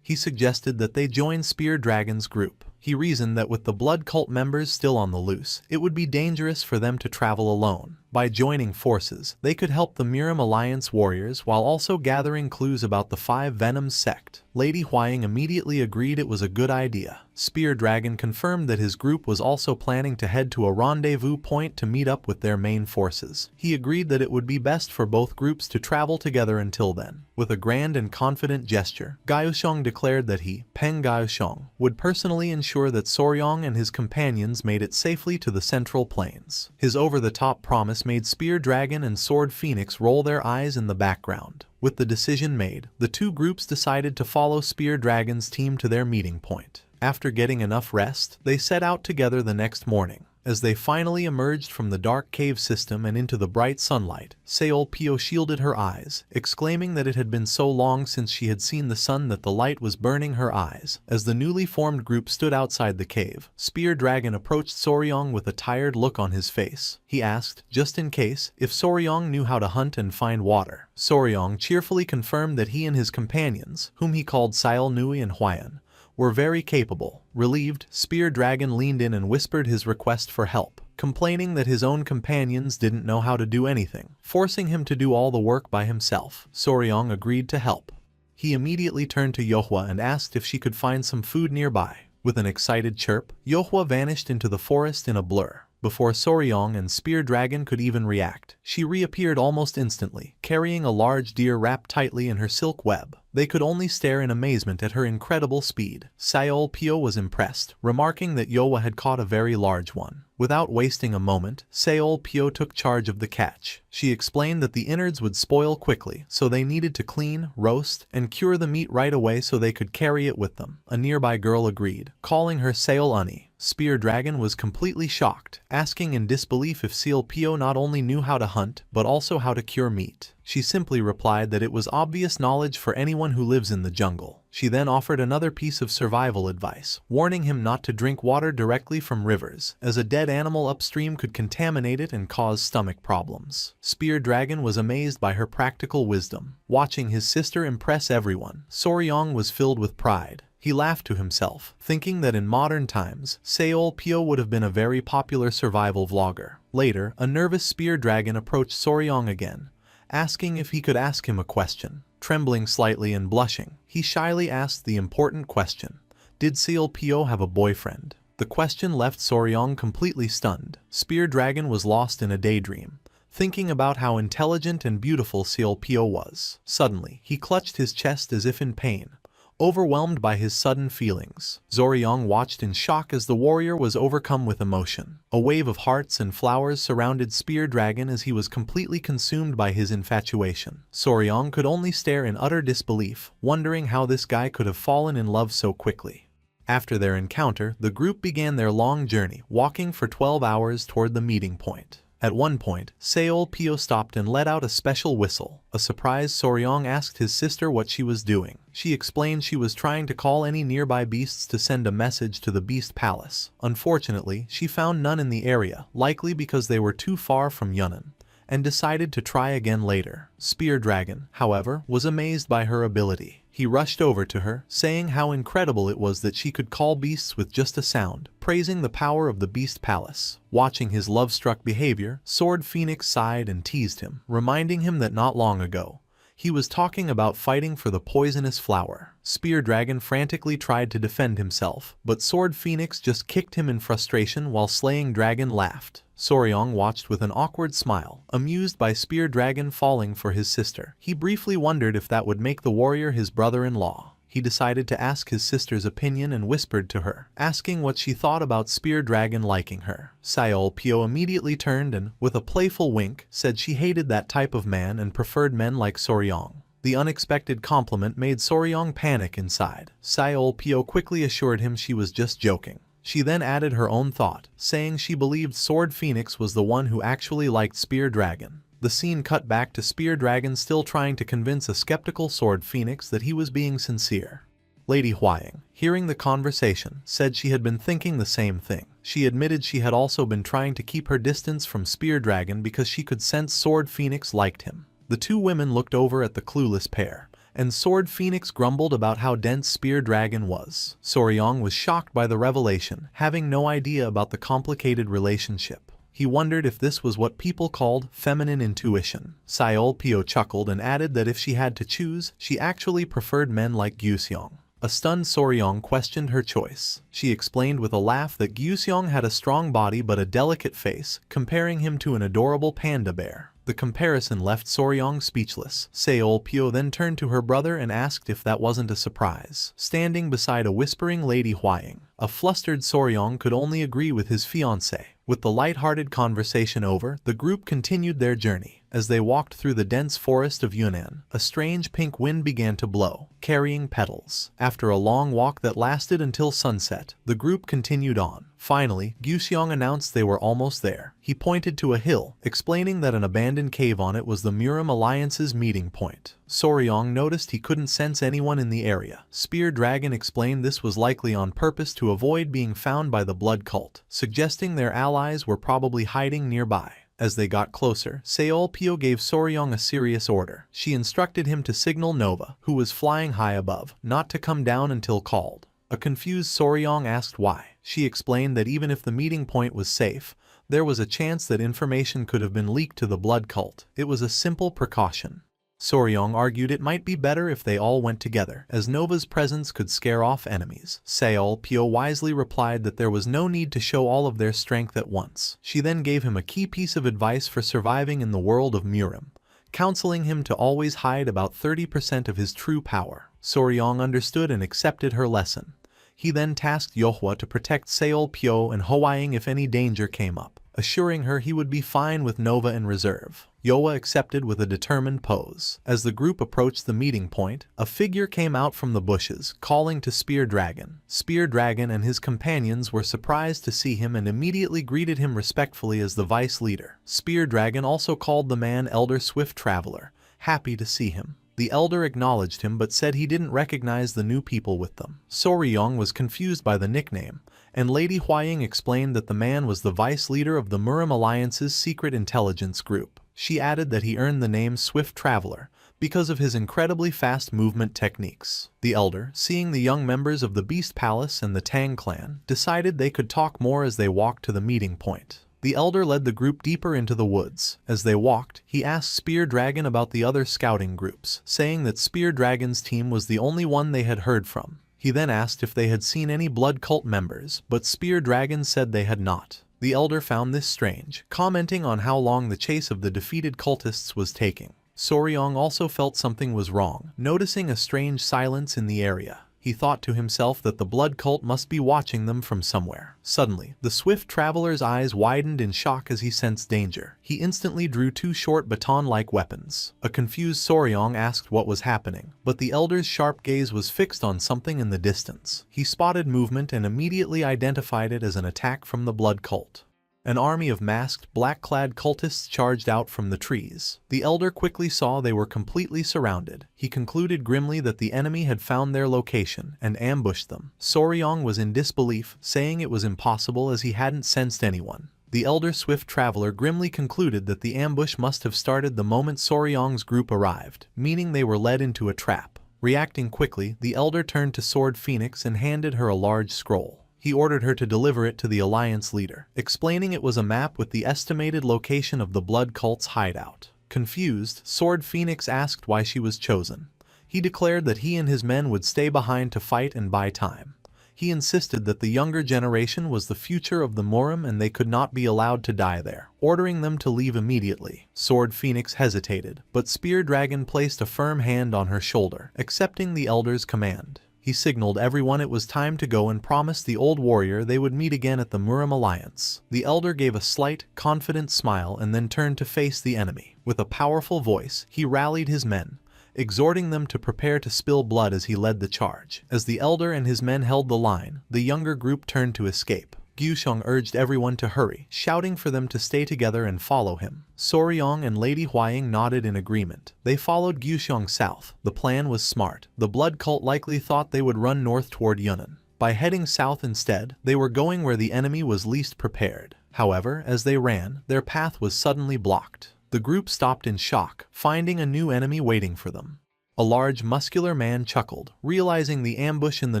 He suggested that they join Spear Dragon's group. He reasoned that with the blood cult members still on the loose, it would be dangerous for them to travel alone. By joining forces, they could help the Miram Alliance warriors while also gathering clues about the 5 Venoms sect. Lady Hwaying immediately agreed it was a good idea. Spear Dragon confirmed that his group was also planning to head to a rendezvous point to meet up with their main forces. He agreed that it would be best for both groups to travel together until then. With a grand and confident gesture, Gyeoseong declared that he, Peng Gyeoseong, would personally ensure that Soryong and his companions made it safely to the Central Plains. His over-the-top promise made Spear Dragon and Sword Phoenix roll their eyes in the background. With the decision made, the two groups decided to follow Spear Dragon's team to their meeting point. After getting enough rest, they set out together the next morning. As they finally emerged from the dark cave system and into the bright sunlight, Seol Pyo shielded her eyes, exclaiming that it had been so long since she had seen the sun that the light was burning her eyes. As the newly formed group stood outside the cave, Spear Dragon approached Soryong with a tired look on his face. He asked, just in case, if Soryong knew how to hunt and find water. Soryong cheerfully confirmed that he and his companions, whom he called Seol Nui and Hwayan, were very capable. Relieved, Spear Dragon leaned in and whispered his request for help, complaining that his own companions didn't know how to do anything, forcing him to do all the work by himself. Soryong agreed to help. He immediately turned to Yohwa and asked if she could find some food nearby. With an excited chirp, Yohwa vanished into the forest in a blur. Before Soryong and Spear Dragon could even react, she reappeared almost instantly, carrying a large deer wrapped tightly in her silk web. They could only stare in amazement at her incredible speed. Seol Pyo was impressed, remarking that Yohwa had caught a very large one. Without wasting a moment, Seol Pyo took charge of the catch. She explained that the innards would spoil quickly, so they needed to clean, roast, and cure the meat right away so they could carry it with them. A nearby girl agreed, calling her Seol Uni. Spear Dragon was completely shocked, asking in disbelief if Seol Pyo not only knew how to hunt, but also how to cure meat. She simply replied that it was obvious knowledge for anyone who lives in the jungle. She then offered another piece of survival advice, warning him not to drink water directly from rivers, as a dead animal upstream could contaminate it and cause stomach problems. Spear Dragon was amazed by her practical wisdom. Watching his sister impress everyone, Soryong was filled with pride. He laughed to himself, thinking that in modern times, Seol Pyo would have been a very popular survival vlogger. Later, a nervous Spear Dragon approached Soryong again, asking if he could ask him a question. Trembling slightly and blushing, he shyly asked the important question. Did Seol Pyo have a boyfriend? The question left Soryong completely stunned. Spear Dragon was lost in a daydream, thinking about how intelligent and beautiful Seolpyo was. Suddenly, he clutched his chest as if in pain, overwhelmed by his sudden feelings. Soryong watched in shock as the warrior was overcome with emotion. A wave of hearts and flowers surrounded Spear Dragon as he was completely consumed by his infatuation. Soryong could only stare in utter disbelief, wondering how this guy could have fallen in love so quickly. After their encounter, the group began their long journey, walking for 12 hours toward the meeting point. At one point, Seolpyo stopped and let out a special whistle. A surprised Soryong asked his sister what she was doing. She explained she was trying to call any nearby beasts to send a message to the Beast Palace. Unfortunately, she found none in the area, likely because they were too far from Yunnan, and decided to try again later. Spear Dragon, however, was amazed by her ability. He rushed over to her, saying how incredible it was that she could call beasts with just a sound, praising the power of the Beast Palace. Watching his love-struck behavior, Sword Phoenix sighed and teased him, reminding him that not long ago, he was talking about fighting for the poisonous flower. Spear Dragon frantically tried to defend himself, but Sword Phoenix just kicked him in frustration while Slaying Dragon laughed. Soryong watched with an awkward smile, amused by Spear Dragon falling for his sister. He briefly wondered if that would make the warrior his brother-in-law. He decided to ask his sister's opinion and whispered to her, asking what she thought about Spear Dragon liking her. Seolpyo immediately turned and, with a playful wink, said she hated that type of man and preferred men like Soryong. The unexpected compliment made Soryong panic inside. Seolpyo quickly assured him she was just joking. She then added her own thought, saying she believed Sword Phoenix was the one who actually liked Spear Dragon. The scene cut back to Spear Dragon still trying to convince a skeptical Sword Phoenix that he was being sincere. Lady Huaying, hearing the conversation, said she had been thinking the same thing. She admitted she had also been trying to keep her distance from Spear Dragon because she could sense Sword Phoenix liked him. The two women looked over at the clueless pair, and Sword Phoenix grumbled about how dense Spear Dragon was. Soryong was shocked by the revelation, having no idea about the complicated relationship. He wondered if this was what people called feminine intuition. Seolpyo chuckled and added that if she had to choose, she actually preferred men like Gyuseong. A stunned Soryong questioned her choice. She explained with a laugh that Gyuseong had a strong body but a delicate face, comparing him to an adorable panda bear. The comparison left Soryong speechless. Seolpyo then turned to her brother and asked if that wasn't a surprise. Standing beside a whispering Lady Huaying, a flustered Soryong could only agree with his fiancée. With the light-hearted conversation over, the group continued their journey. As they walked through the dense forest of Yunnan, a strange pink wind began to blow, carrying petals. After a long walk that lasted until sunset, the group continued on. Finally, Gyuseong announced they were almost there. He pointed to a hill, explaining that an abandoned cave on it was the Murim Alliance's meeting point. Soryong noticed he couldn't sense anyone in the area. Spear Dragon explained this was likely on purpose to avoid being found by the blood cult, suggesting their allies were probably hiding nearby. As they got closer, Seolpyo gave Soryong a serious order. She instructed him to signal Nova, who was flying high above, not to come down until called. A confused Soryong asked why. She explained that even if the meeting point was safe, there was a chance that information could have been leaked to the blood cult. It was a simple precaution. Soryong argued it might be better if they all went together, as Nova's presence could scare off enemies. Seolpyo wisely replied that there was no need to show all of their strength at once. She then gave him a key piece of advice for surviving in the world of Murim, counseling him to always hide about 30% of his true power. Soryong understood and accepted her lesson. He then tasked Yohwa to protect Seolpyo and Huaying if any danger came up, assuring her he would be fine with Nova in reserve. Yohwa accepted with a determined pose. As the group approached the meeting point, a figure came out from the bushes, calling to Spear Dragon. Spear Dragon and his companions were surprised to see him and immediately greeted him respectfully as the vice leader. Spear Dragon also called the man Elder Swift Traveler, happy to see him. The elder acknowledged him but said he didn't recognize the new people with them. Soryong was confused by the nickname, and Lady Huaying explained that the man was the vice leader of the Murim Alliance's secret intelligence group. She added that he earned the name Swift Traveler because of his incredibly fast movement techniques. The elder, seeing the young members of the Beast Palace and the Tang clan, decided they could talk more as they walked to the meeting point. The elder led the group deeper into the woods. As they walked, he asked Spear Dragon about the other scouting groups, saying that Spear Dragon's team was the only one they had heard from. He then asked if they had seen any blood cult members, but Spear Dragon said they had not. The elder found this strange, commenting on how long the chase of the defeated cultists was taking. Soryong also felt something was wrong, noticing a strange silence in the area. He thought to himself that the blood cult must be watching them from somewhere. Suddenly, the swift traveler's eyes widened in shock as he sensed danger. He instantly drew two short baton-like weapons. A confused Soryong asked what was happening, but the elder's sharp gaze was fixed on something in the distance. He spotted movement and immediately identified it as an attack from the blood cult. An army of masked, black-clad cultists charged out from the trees. The elder quickly saw they were completely surrounded. He concluded grimly that the enemy had found their location and ambushed them. Soryong was in disbelief, saying it was impossible as he hadn't sensed anyone. The elder swift traveler grimly concluded that the ambush must have started the moment Soryong's group arrived, meaning they were led into a trap. Reacting quickly, the elder turned to Sword Phoenix and handed her a large scroll. He ordered her to deliver it to the Alliance leader, explaining it was a map with the estimated location of the blood cult's hideout. Confused, Sword Phoenix asked why she was chosen. He declared that he and his men would stay behind to fight and buy time. He insisted that the younger generation was the future of the Morim and they could not be allowed to die there, ordering them to leave immediately. Sword Phoenix hesitated, but Spear Dragon placed a firm hand on her shoulder, accepting the elder's command. He signaled everyone it was time to go and promised the old warrior they would meet again at the Murim Alliance. The elder gave a slight, confident smile and then turned to face the enemy. With a powerful voice, he rallied his men, exhorting them to prepare to spill blood as he led the charge. As the elder and his men held the line, the younger group turned to escape. Gyusheng urged everyone to hurry, shouting for them to stay together and follow him. Soryong and Lady Huaying nodded in agreement. They followed Gyusheng south. The plan was smart. The blood cult likely thought they would run north toward Yunnan. By heading south instead, they were going where the enemy was least prepared. However, as they ran, their path was suddenly blocked. The group stopped in shock, finding a new enemy waiting for them. A large, muscular man chuckled, realizing the ambush in the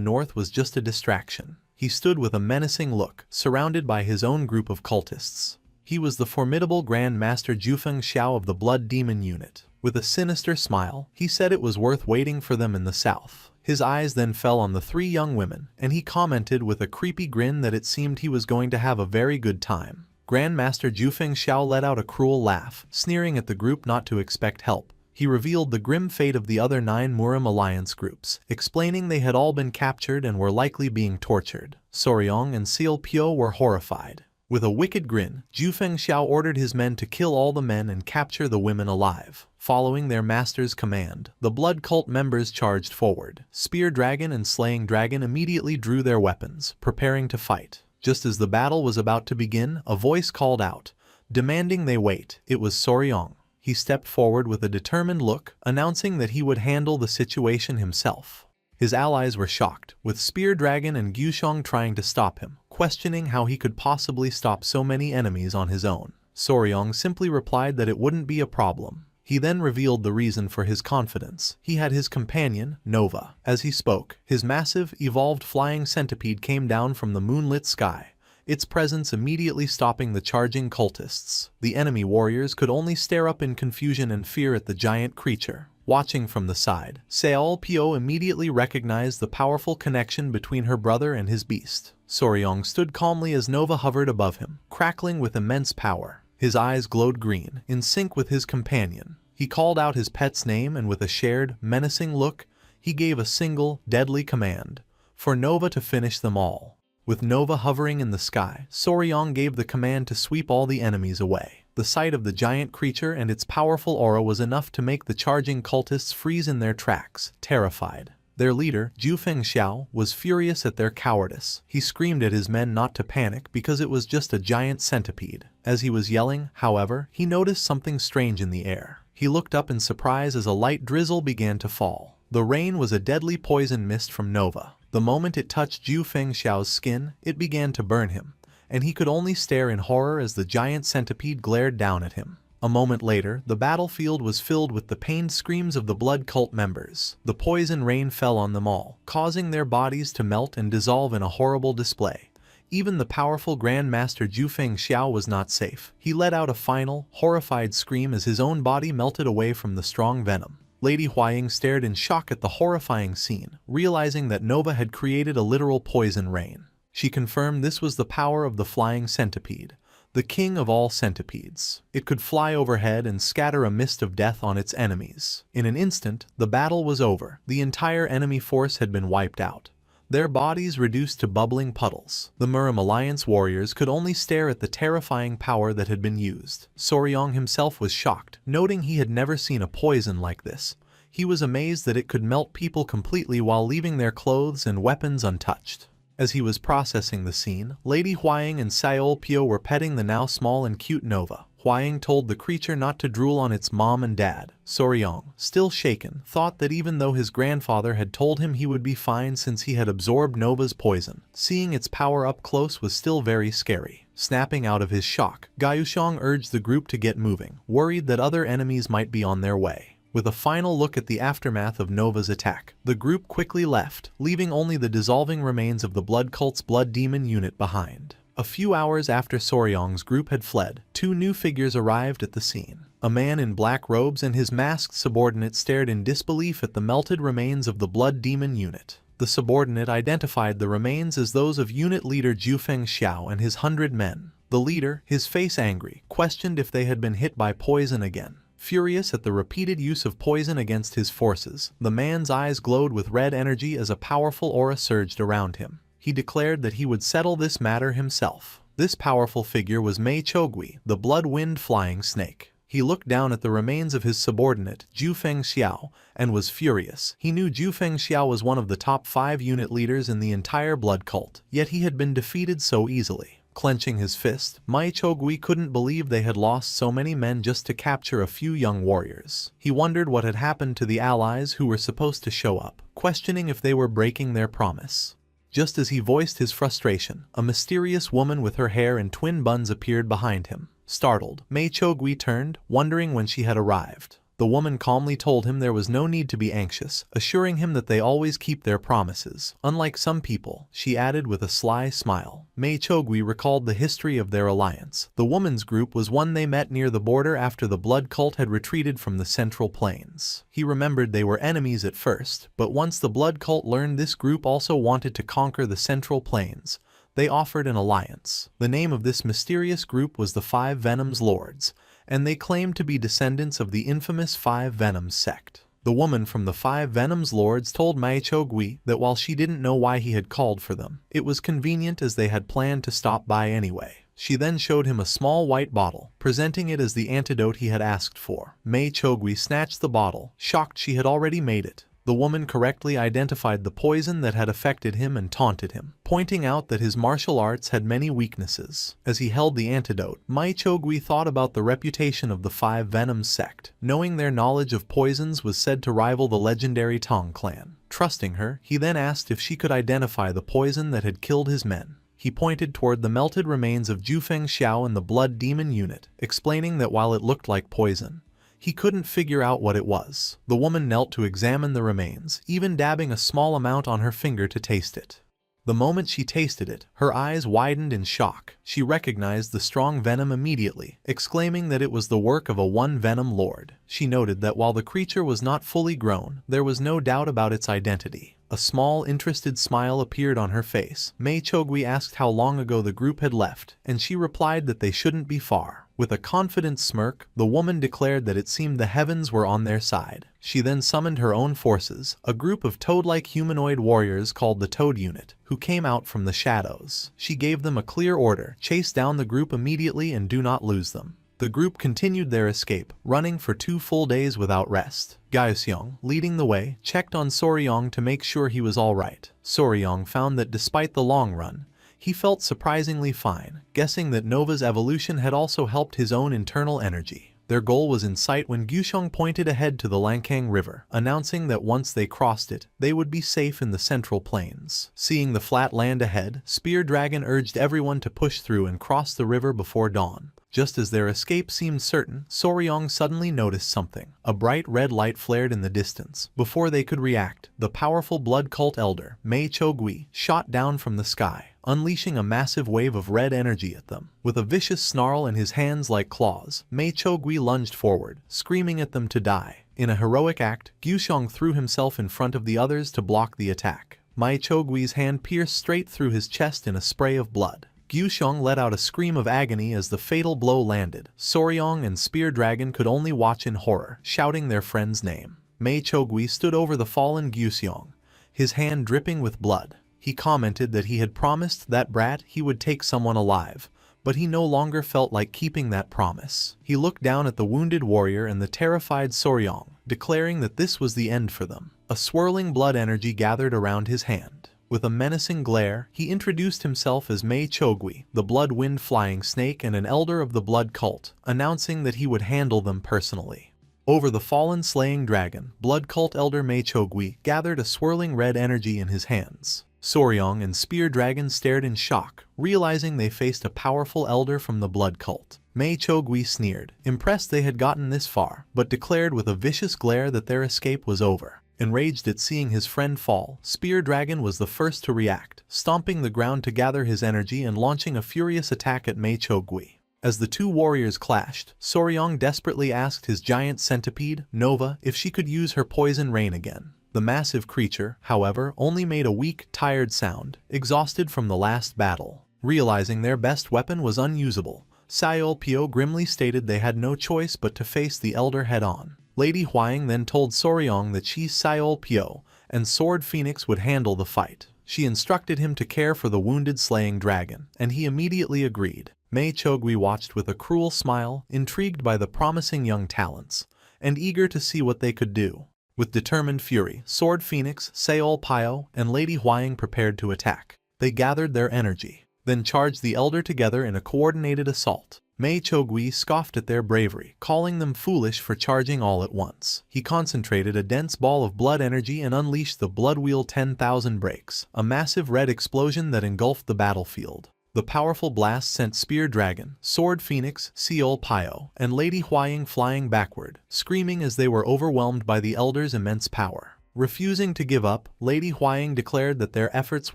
north was just a distraction. He stood with a menacing look, surrounded by his own group of cultists. He was the formidable Grand Master Jufeng Xiao of the Blood Demon Unit. With a sinister smile, he said it was worth waiting for them in the south. His eyes then fell on the three young women, and he commented with a creepy grin that it seemed he was going to have a very good time. Grand Master Jufeng Xiao let out a cruel laugh, sneering at the group not to expect help. He revealed the grim fate of the other 9 Murim Alliance groups, explaining they had all been captured and were likely being tortured. Soryong and Seal Pyo were horrified. With a wicked grin, Jufeng Xiao ordered his men to kill all the men and capture the women alive. Following their master's command, the blood cult members charged forward. Spear Dragon and Slaying Dragon immediately drew their weapons, preparing to fight. Just as the battle was about to begin, a voice called out, demanding they wait. It was Soryong. He stepped forward with a determined look, announcing that he would handle the situation himself. His allies were shocked, with Spear Dragon and Gyusheng trying to stop him, questioning how he could possibly stop so many enemies on his own. Soryong simply replied that it wouldn't be a problem. He then revealed the reason for his confidence. He had his companion, Nova. As he spoke, his massive, evolved flying centipede came down from the moonlit sky, its presence immediately stopping the charging cultists. The enemy warriors could only stare up in confusion and fear at the giant creature. Watching from the side, Seal Pyo immediately recognized the powerful connection between her brother and his beast. Soryong stood calmly as Nova hovered above him, crackling with immense power. His eyes glowed green, in sync with his companion. He called out his pet's name and with a shared, menacing look, he gave a single, deadly command, for Nova to finish them all. With Nova hovering in the sky, Soryong gave the command to sweep all the enemies away. The sight of the giant creature and its powerful aura was enough to make the charging cultists freeze in their tracks, terrified. Their leader, Jufeng Xiao, was furious at their cowardice. He screamed at his men not to panic because it was just a giant centipede. As he was yelling, however, he noticed something strange in the air. He looked up in surprise as a light drizzle began to fall. The rain was a deadly poison mist from Nova. The moment it touched Jufeng Xiao's skin, it began to burn him, and he could only stare in horror as the giant centipede glared down at him. A moment later, the battlefield was filled with the pained screams of the blood cult members. The poison rain fell on them all, causing their bodies to melt and dissolve in a horrible display. Even the powerful Grand Master Jufeng Xiao was not safe. He let out a final, horrified scream as his own body melted away from the strong venom. Lady Huaying stared in shock at the horrifying scene, realizing that Nova had created a literal poison rain. She confirmed this was the power of the flying centipede, the king of all centipedes. It could fly overhead and scatter a mist of death on its enemies. In an instant, the battle was over. The entire enemy force had been wiped out, their bodies reduced to bubbling puddles. The Murim Alliance warriors could only stare at the terrifying power that had been used. Soryong himself was shocked, noting he had never seen a poison like this. He was amazed that it could melt people completely while leaving their clothes and weapons untouched. As he was processing the scene, Lady Huaying and Saol Pyo were petting the now small and cute Nova. Huaying told the creature not to drool on its mom and dad. Soryong, still shaken, thought that even though his grandfather had told him he would be fine since he had absorbed Nova's poison, seeing its power up close was still very scary. Snapping out of his shock, Gayushang urged the group to get moving, worried that other enemies might be on their way. With a final look at the aftermath of Nova's attack, the group quickly left, leaving only the dissolving remains of the Blood Cult's Blood Demon unit behind. A few hours after Soryong's group had fled, two new figures arrived at the scene. A man in black robes and his masked subordinate stared in disbelief at the melted remains of the Blood Demon unit. The subordinate identified the remains as those of unit leader Jufeng Xiao and his 100 men. The leader, his face angry, questioned if they had been hit by poison again. Furious at the repeated use of poison against his forces, the man's eyes glowed with red energy as a powerful aura surged around him. He declared that he would settle this matter himself. This powerful figure was Mei Chogui, the blood-wind flying snake. He looked down at the remains of his subordinate, Jufeng Xiao, and was furious. He knew Jufeng Xiao was one of the top 5 unit leaders in the entire blood cult, yet he had been defeated so easily. Clenching his fist, Mei Chogui couldn't believe they had lost so many men just to capture a few young warriors. He wondered what had happened to the allies who were supposed to show up, questioning if they were breaking their promise. Just as he voiced his frustration, a mysterious woman with her hair in twin buns appeared behind him. Startled, Mei Chogui turned, wondering when she had arrived. The woman calmly told him there was no need to be anxious, assuring him that they always keep their promises. Unlike some people, she added with a sly smile. Mei Chogui recalled the history of their alliance. The woman's group was one they met near the border after the blood cult had retreated from the Central Plains. He remembered they were enemies at first, but once the blood cult learned this group also wanted to conquer the Central Plains, they offered an alliance. The name of this mysterious group was the 5 Venoms Lords, and they claimed to be descendants of the infamous 5 Venoms sect. The woman from the 5 Venoms Lords told Mei Chogui that while she didn't know why he had called for them, it was convenient as they had planned to stop by anyway. She then showed him a small white bottle, presenting it as the antidote he had asked for. Mei Chogui snatched the bottle, shocked she had already made it. The woman correctly identified the poison that had affected him and taunted him, pointing out that his martial arts had many weaknesses. As he held the antidote, Mei Chogui thought about the reputation of the 5 Venoms sect, knowing their knowledge of poisons was said to rival the legendary Tong clan. Trusting her, he then asked if she could identify the poison that had killed his men. He pointed toward the melted remains of Jufeng Xiao and the Blood Demon unit, explaining that while it looked like poison, he couldn't figure out what it was. The woman knelt to examine the remains, even dabbing a small amount on her finger to taste it. The moment she tasted it, her eyes widened in shock. She recognized the strong venom immediately, exclaiming that it was the work of a 1 Venom Lord. She noted that while the creature was not fully grown, there was no doubt about its identity. A small, interested smile appeared on her face. Mei Chogui asked how long ago the group had left, and she replied that they shouldn't be far. With a confident smirk, the woman declared that it seemed the heavens were on their side. She then summoned her own forces, a group of toad-like humanoid warriors called the Toad Unit, who came out from the shadows. She gave them a clear order: chase down the group immediately and do not lose them. The group continued their escape, running for 2 full days without rest. Gaiuseong, leading the way, checked on Soryong to make sure he was alright. Soryong found that despite the long run, he felt surprisingly fine, guessing that Nova's evolution had also helped his own internal energy. Their goal was in sight when Gusheng pointed ahead to the Langkang River, announcing that once they crossed it, they would be safe in the Central Plains. Seeing the flat land ahead, Spear Dragon urged everyone to push through and cross the river before dawn. Just as their escape seemed certain, Soryong suddenly noticed something. A bright red light flared in the distance. Before they could react, the powerful blood cult elder, Mei Chogui, shot down from the sky, unleashing a massive wave of red energy at them. With a vicious snarl and his hands like claws, Mei Chogui lunged forward, screaming at them to die. In a heroic act, Gusheng threw himself in front of the others to block the attack. Mai Chogui's hand pierced straight through his chest in a spray of blood. Gyuxiong let out a scream of agony as the fatal blow landed. Soryong and Spear Dragon could only watch in horror, shouting their friend's name. Mai Chogui stood over the fallen Gyuxiong, his hand dripping with blood. He commented that he had promised that brat he would take someone alive, but he no longer felt like keeping that promise. He looked down at the wounded warrior and the terrified Soryong, declaring that this was the end for them. A swirling blood energy gathered around his hand. With a menacing glare, he introduced himself as Mai Chogui, the Blood Wind Flying Snake and an elder of the Blood Cult, announcing that he would handle them personally. Over the fallen slaying dragon, Blood Cult Elder Mai Chogui gathered a swirling red energy in his hands. Soryong and Spear Dragon stared in shock, realizing they faced a powerful elder from the Blood Cult. Mai Chogui sneered, impressed they had gotten this far, but declared with a vicious glare that their escape was over. Enraged at seeing his friend fall, Spear Dragon was the first to react, stomping the ground to gather his energy and launching a furious attack at Mai Chogui. As the two warriors clashed, Soryong desperately asked his giant centipede, Nova, if she could use her poison rain again. The massive creature, however, only made a weak, tired sound, exhausted from the last battle. Realizing their best weapon was unusable, Sayol Pyo grimly stated they had no choice but to face the elder head-on. Lady Huang then told Soryong that she, Sayol Pyo, and Sword Phoenix would handle the fight. She instructed him to care for the wounded slaying dragon, and he immediately agreed. Mai Chogui watched with a cruel smile, intrigued by the promising young talents, and eager to see what they could do. With determined fury, Sword Phoenix, Sayol Pyo, and Lady Huang prepared to attack. They gathered their energy, then charged the elder together in a coordinated assault. Mai Chogui scoffed at their bravery, calling them foolish for charging all at once. He concentrated a dense ball of blood energy and unleashed the Blood Wheel 10,000 breaks, a massive red explosion that engulfed the battlefield. The powerful blast sent Spear Dragon, Sword Phoenix, Seol Pyo, and Lady Huang flying backward, screaming as they were overwhelmed by the elder's immense power. Refusing to give up, Lady Huang declared that their efforts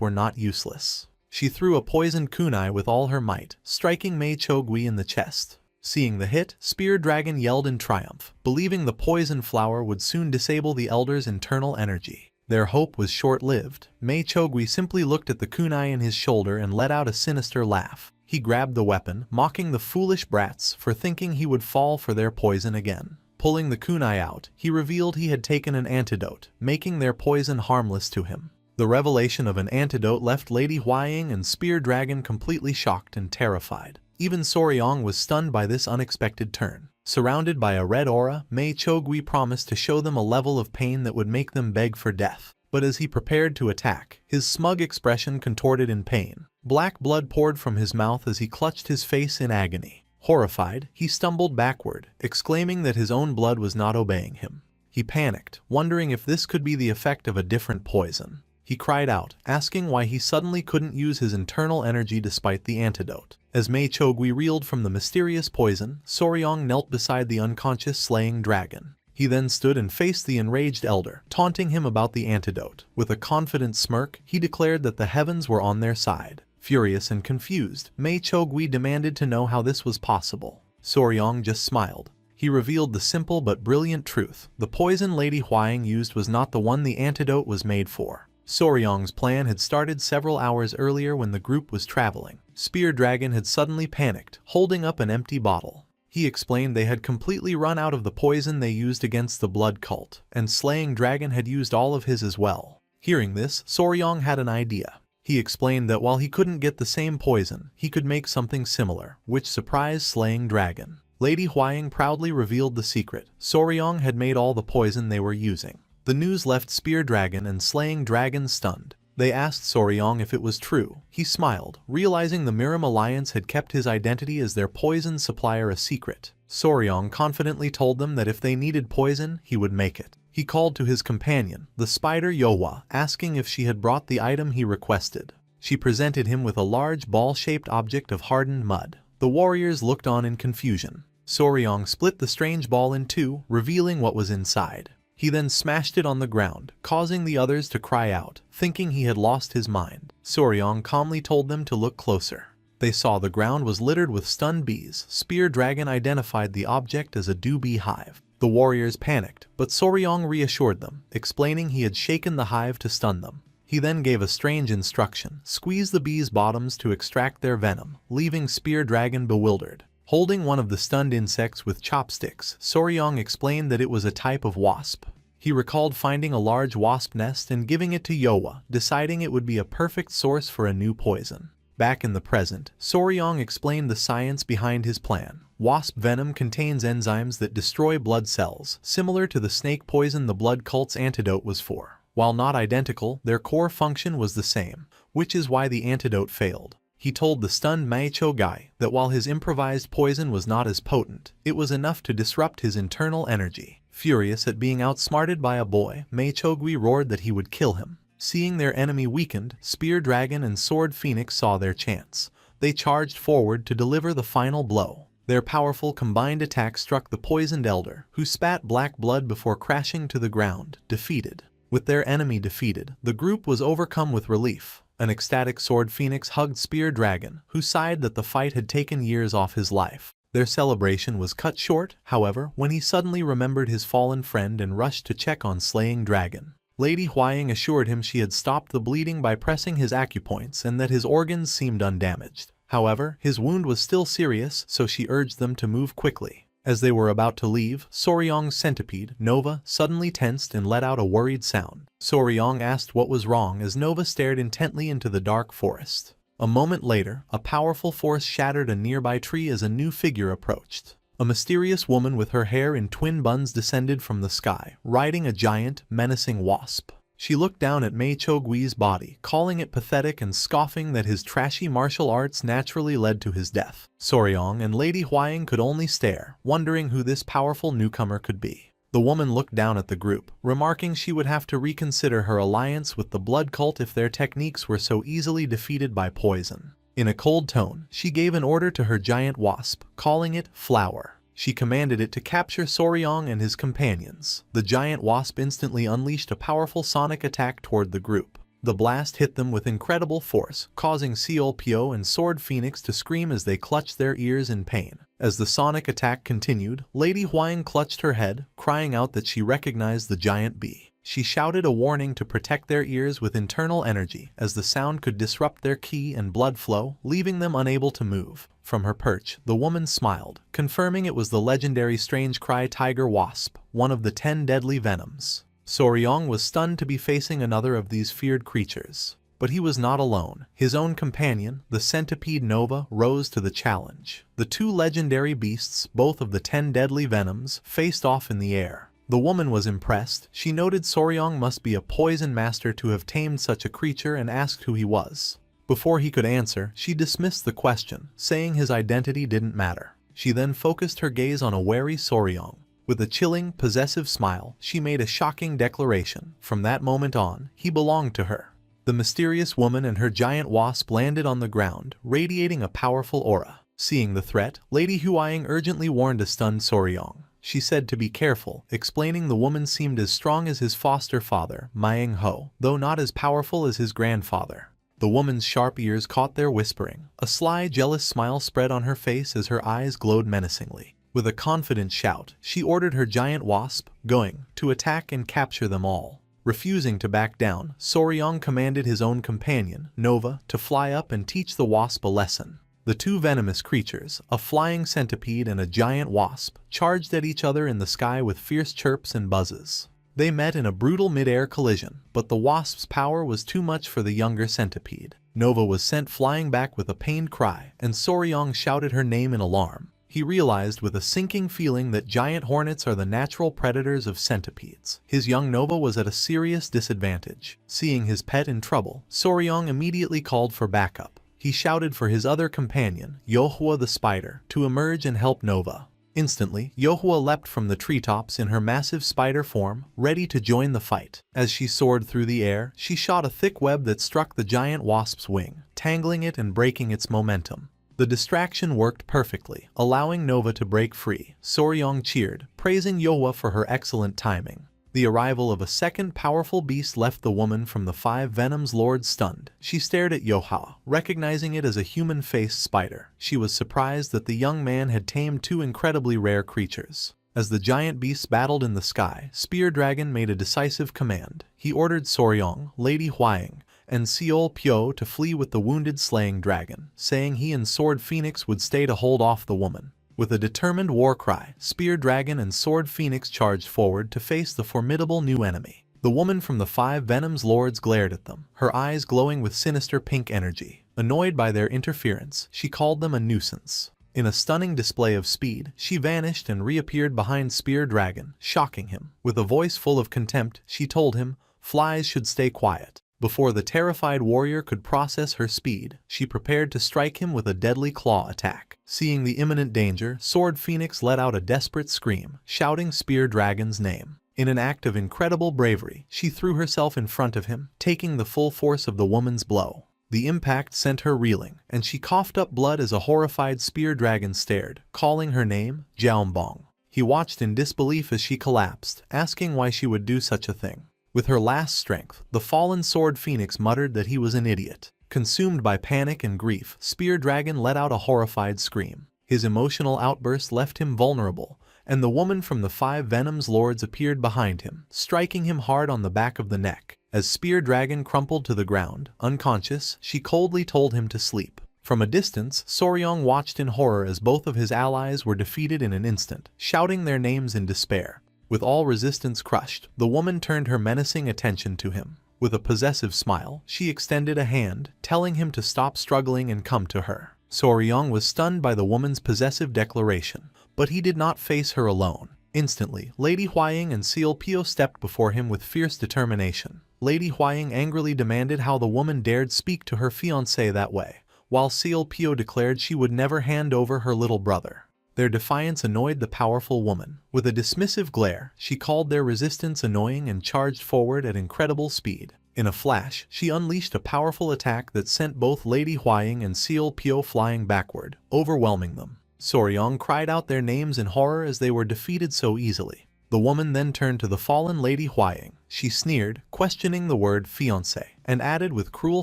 were not useless. She threw a poisoned kunai with all her might, striking Mai Chogui in the chest. Seeing the hit, Spear Dragon yelled in triumph, believing the poison flower would soon disable the elder's internal energy. Their hope was short-lived. Mai Chogui simply looked at the kunai in his shoulder and let out a sinister laugh. He grabbed the weapon, mocking the foolish brats for thinking he would fall for their poison again. Pulling the kunai out, he revealed he had taken an antidote, making their poison harmless to him. The revelation of an antidote left Lady Huang and Spear Dragon completely shocked and terrified. Even Soryong was stunned by this unexpected turn. Surrounded by a red aura, Mai Chogui promised to show them a level of pain that would make them beg for death. But as he prepared to attack, his smug expression contorted in pain. Black blood poured from his mouth as he clutched his face in agony. Horrified, he stumbled backward, exclaiming that his own blood was not obeying him. He panicked, wondering if this could be the effect of a different poison. He cried out, asking why he suddenly couldn't use his internal energy despite the antidote. As Mai Chogui reeled from the mysterious poison, Soryong knelt beside the unconscious slaying dragon. He then stood and faced the enraged elder, taunting him about the antidote. With a confident smirk, he declared that the heavens were on their side. Furious and confused, Mai Chogui demanded to know how this was possible. Soryong just smiled. He revealed the simple but brilliant truth. The poison Lady Huang used was not the one the antidote was made for. Soryong's plan had started several hours earlier when the group was traveling. Spear Dragon had suddenly panicked, holding up an empty bottle. He explained they had completely run out of the poison they used against the Blood Cult, and Slaying Dragon had used all of his as well. Hearing this, Soryong had an idea. He explained that while he couldn't get the same poison, he could make something similar, which surprised Slaying Dragon. Lady Huang proudly revealed the secret. Soryong had made all the poison they were using. The news left Spear Dragon and Slaying Dragon stunned. They asked Soryong if it was true. He smiled, realizing the Miram Alliance had kept his identity as their poison supplier a secret. Soryong confidently told them that if they needed poison, he would make it. He called to his companion, the spider Yohwa, asking if she had brought the item he requested. She presented him with a large ball-shaped object of hardened mud. The warriors looked on in confusion. Soryong split the strange ball in two, revealing what was inside. He then smashed it on the ground, causing the others to cry out, thinking he had lost his mind. Soryong calmly told them to look closer. They saw the ground was littered with stunned bees. Spear Dragon identified the object as a dew-bee hive. The warriors panicked, but Soryong reassured them, explaining he had shaken the hive to stun them. He then gave a strange instruction: squeeze the bees' bottoms to extract their venom, leaving Spear Dragon bewildered. Holding one of the stunned insects with chopsticks, Soryong explained that it was a type of wasp. He recalled finding a large wasp nest and giving it to Yohwa, deciding it would be a perfect source for a new poison. Back in the present, Soryong explained the science behind his plan. Wasp venom contains enzymes that destroy blood cells, similar to the snake poison the blood cult's antidote was for. While not identical, their core function was the same, which is why the antidote failed. He told the stunned Maicho guy that while his improvised poison was not as potent, it was enough to disrupt his internal energy. Furious at being outsmarted by a boy, Maichogui roared that he would kill him. Seeing their enemy weakened, Spear Dragon and Sword Phoenix saw their chance. They charged forward to deliver the final blow. Their powerful combined attack struck the poisoned elder, who spat black blood before crashing to the ground, defeated. With their enemy defeated, the group was overcome with relief. An ecstatic Sword Phoenix hugged Spear Dragon, who sighed that the fight had taken years off his life. Their celebration was cut short, however, when he suddenly remembered his fallen friend and rushed to check on Slaying Dragon. Lady Huaying assured him she had stopped the bleeding by pressing his acupoints and that his organs seemed undamaged. However, his wound was still serious, so she urged them to move quickly. As they were about to leave, Soryong's centipede, Nova, suddenly tensed and let out a worried sound. Soryong asked what was wrong as Nova stared intently into the dark forest. A moment later, a powerful force shattered a nearby tree as a new figure approached. A mysterious woman with her hair in twin buns descended from the sky, riding a giant, menacing wasp. She looked down at Maichogui's body, calling it pathetic and scoffing that his trashy martial arts naturally led to his death. Soryong and Lady Huaying could only stare, wondering who this powerful newcomer could be. The woman looked down at the group, remarking she would have to reconsider her alliance with the blood cult if their techniques were so easily defeated by poison. In a cold tone, she gave an order to her giant wasp, calling it Flower. She commanded it to capture Soryong and his companions. The giant wasp instantly unleashed a powerful sonic attack toward the group. The blast hit them with incredible force, causing Seolpyo and Sword Phoenix to scream as they clutched their ears in pain. As the sonic attack continued, Lady Huaying clutched her head, crying out that she recognized the giant bee. She shouted a warning to protect their ears with internal energy, as the sound could disrupt their ki and blood flow, leaving them unable to move. From her perch, the woman smiled, confirming it was the legendary Strange Cry Tiger Wasp, one of the 10 deadly venoms. Soryong was stunned to be facing another of these feared creatures. But he was not alone. His own companion, the centipede Nova, rose to the challenge. The two legendary beasts, both of the 10 deadly venoms, faced off in the air. The woman was impressed. She noted Soryong must be a poison master to have tamed such a creature and asked who he was. Before he could answer, she dismissed the question, saying his identity didn't matter. She then focused her gaze on a wary Soryong. With a chilling, possessive smile, she made a shocking declaration. From that moment on, he belonged to her. The mysterious woman and her giant wasp landed on the ground, radiating a powerful aura. Seeing the threat, Lady Huaying urgently warned a stunned Soryong. She said to be careful, explaining the woman seemed as strong as his foster father, Maying Ho, though not as powerful as his grandfather. The woman's sharp ears caught their whispering. A sly, jealous smile spread on her face as her eyes glowed menacingly. With a confident shout, she ordered her giant wasp, going, to attack and capture them all. Refusing to back down, Soryong commanded his own companion, Nova, to fly up and teach the wasp a lesson. The two venomous creatures, a flying centipede and a giant wasp, charged at each other in the sky with fierce chirps and buzzes. They met in a brutal mid-air collision, but the wasp's power was too much for the younger centipede. Nova was sent flying back with a pained cry, and Soryong shouted her name in alarm. He realized with a sinking feeling that giant hornets are the natural predators of centipedes. His young Nova was at a serious disadvantage. Seeing his pet in trouble, Soryong immediately called for backup. He shouted for his other companion, Yohwa the spider, to emerge and help Nova. Instantly, Yohwa leapt from the treetops in her massive spider form, ready to join the fight. As she soared through the air, she shot a thick web that struck the giant wasp's wing, tangling it and breaking its momentum. The distraction worked perfectly, allowing Nova to break free. Soryong cheered, praising Yohwa for her excellent timing. The arrival of a second powerful beast left the woman from the 5 Venoms Lord stunned. She stared at Yohwa, recognizing it as a human-faced spider. She was surprised that the young man had tamed 2 incredibly rare creatures. As the giant beasts battled in the sky, Spear Dragon made a decisive command. He ordered Soryong, Lady Huaying, and Seol Pyo to flee with the wounded slaying dragon, saying he and Sword Phoenix would stay to hold off the woman. With a determined war cry, Spear Dragon and Sword Phoenix charged forward to face the formidable new enemy. The woman from the 5 Venoms Lords glared at them, her eyes glowing with sinister pink energy. Annoyed by their interference, she called them a nuisance. In a stunning display of speed, she vanished and reappeared behind Spear Dragon, shocking him. With a voice full of contempt, she told him, "Flies should stay quiet." Before the terrified warrior could process her speed, she prepared to strike him with a deadly claw attack. Seeing the imminent danger, Sword Phoenix let out a desperate scream, shouting Spear Dragon's name. In an act of incredible bravery, she threw herself in front of him, taking the full force of the woman's blow. The impact sent her reeling, and she coughed up blood as a horrified Spear Dragon stared, calling her name, Jiaombong. He watched in disbelief as she collapsed, asking why she would do such a thing. With her last strength, the fallen Sword Phoenix muttered that he was an idiot. Consumed by panic and grief, Spear Dragon let out a horrified scream. His emotional outburst left him vulnerable, and the woman from the 5 Venoms Lords appeared behind him, striking him hard on the back of the neck. As Spear Dragon crumpled to the ground, unconscious, she coldly told him to sleep. From a distance, Soryong watched in horror as both of his allies were defeated in an instant, shouting their names in despair. With all resistance crushed, the woman turned her menacing attention to him. With a possessive smile, she extended a hand, telling him to stop struggling and come to her. Soryong was stunned by the woman's possessive declaration, but he did not face her alone. Instantly, Lady Huaying and Seol Pyo stepped before him with fierce determination. Lady Huaying angrily demanded how the woman dared speak to her fiancé that way, while Seol Pyo declared she would never hand over her little brother. Their defiance annoyed the powerful woman. With a dismissive glare, she called their resistance annoying and charged forward at incredible speed. In a flash, she unleashed a powerful attack that sent both Lady Huaying and Seol Pyo flying backward, overwhelming them. Soryong cried out their names in horror as they were defeated so easily. The woman then turned to the fallen Lady Huaying. She sneered, questioning the word fiancé, and added with cruel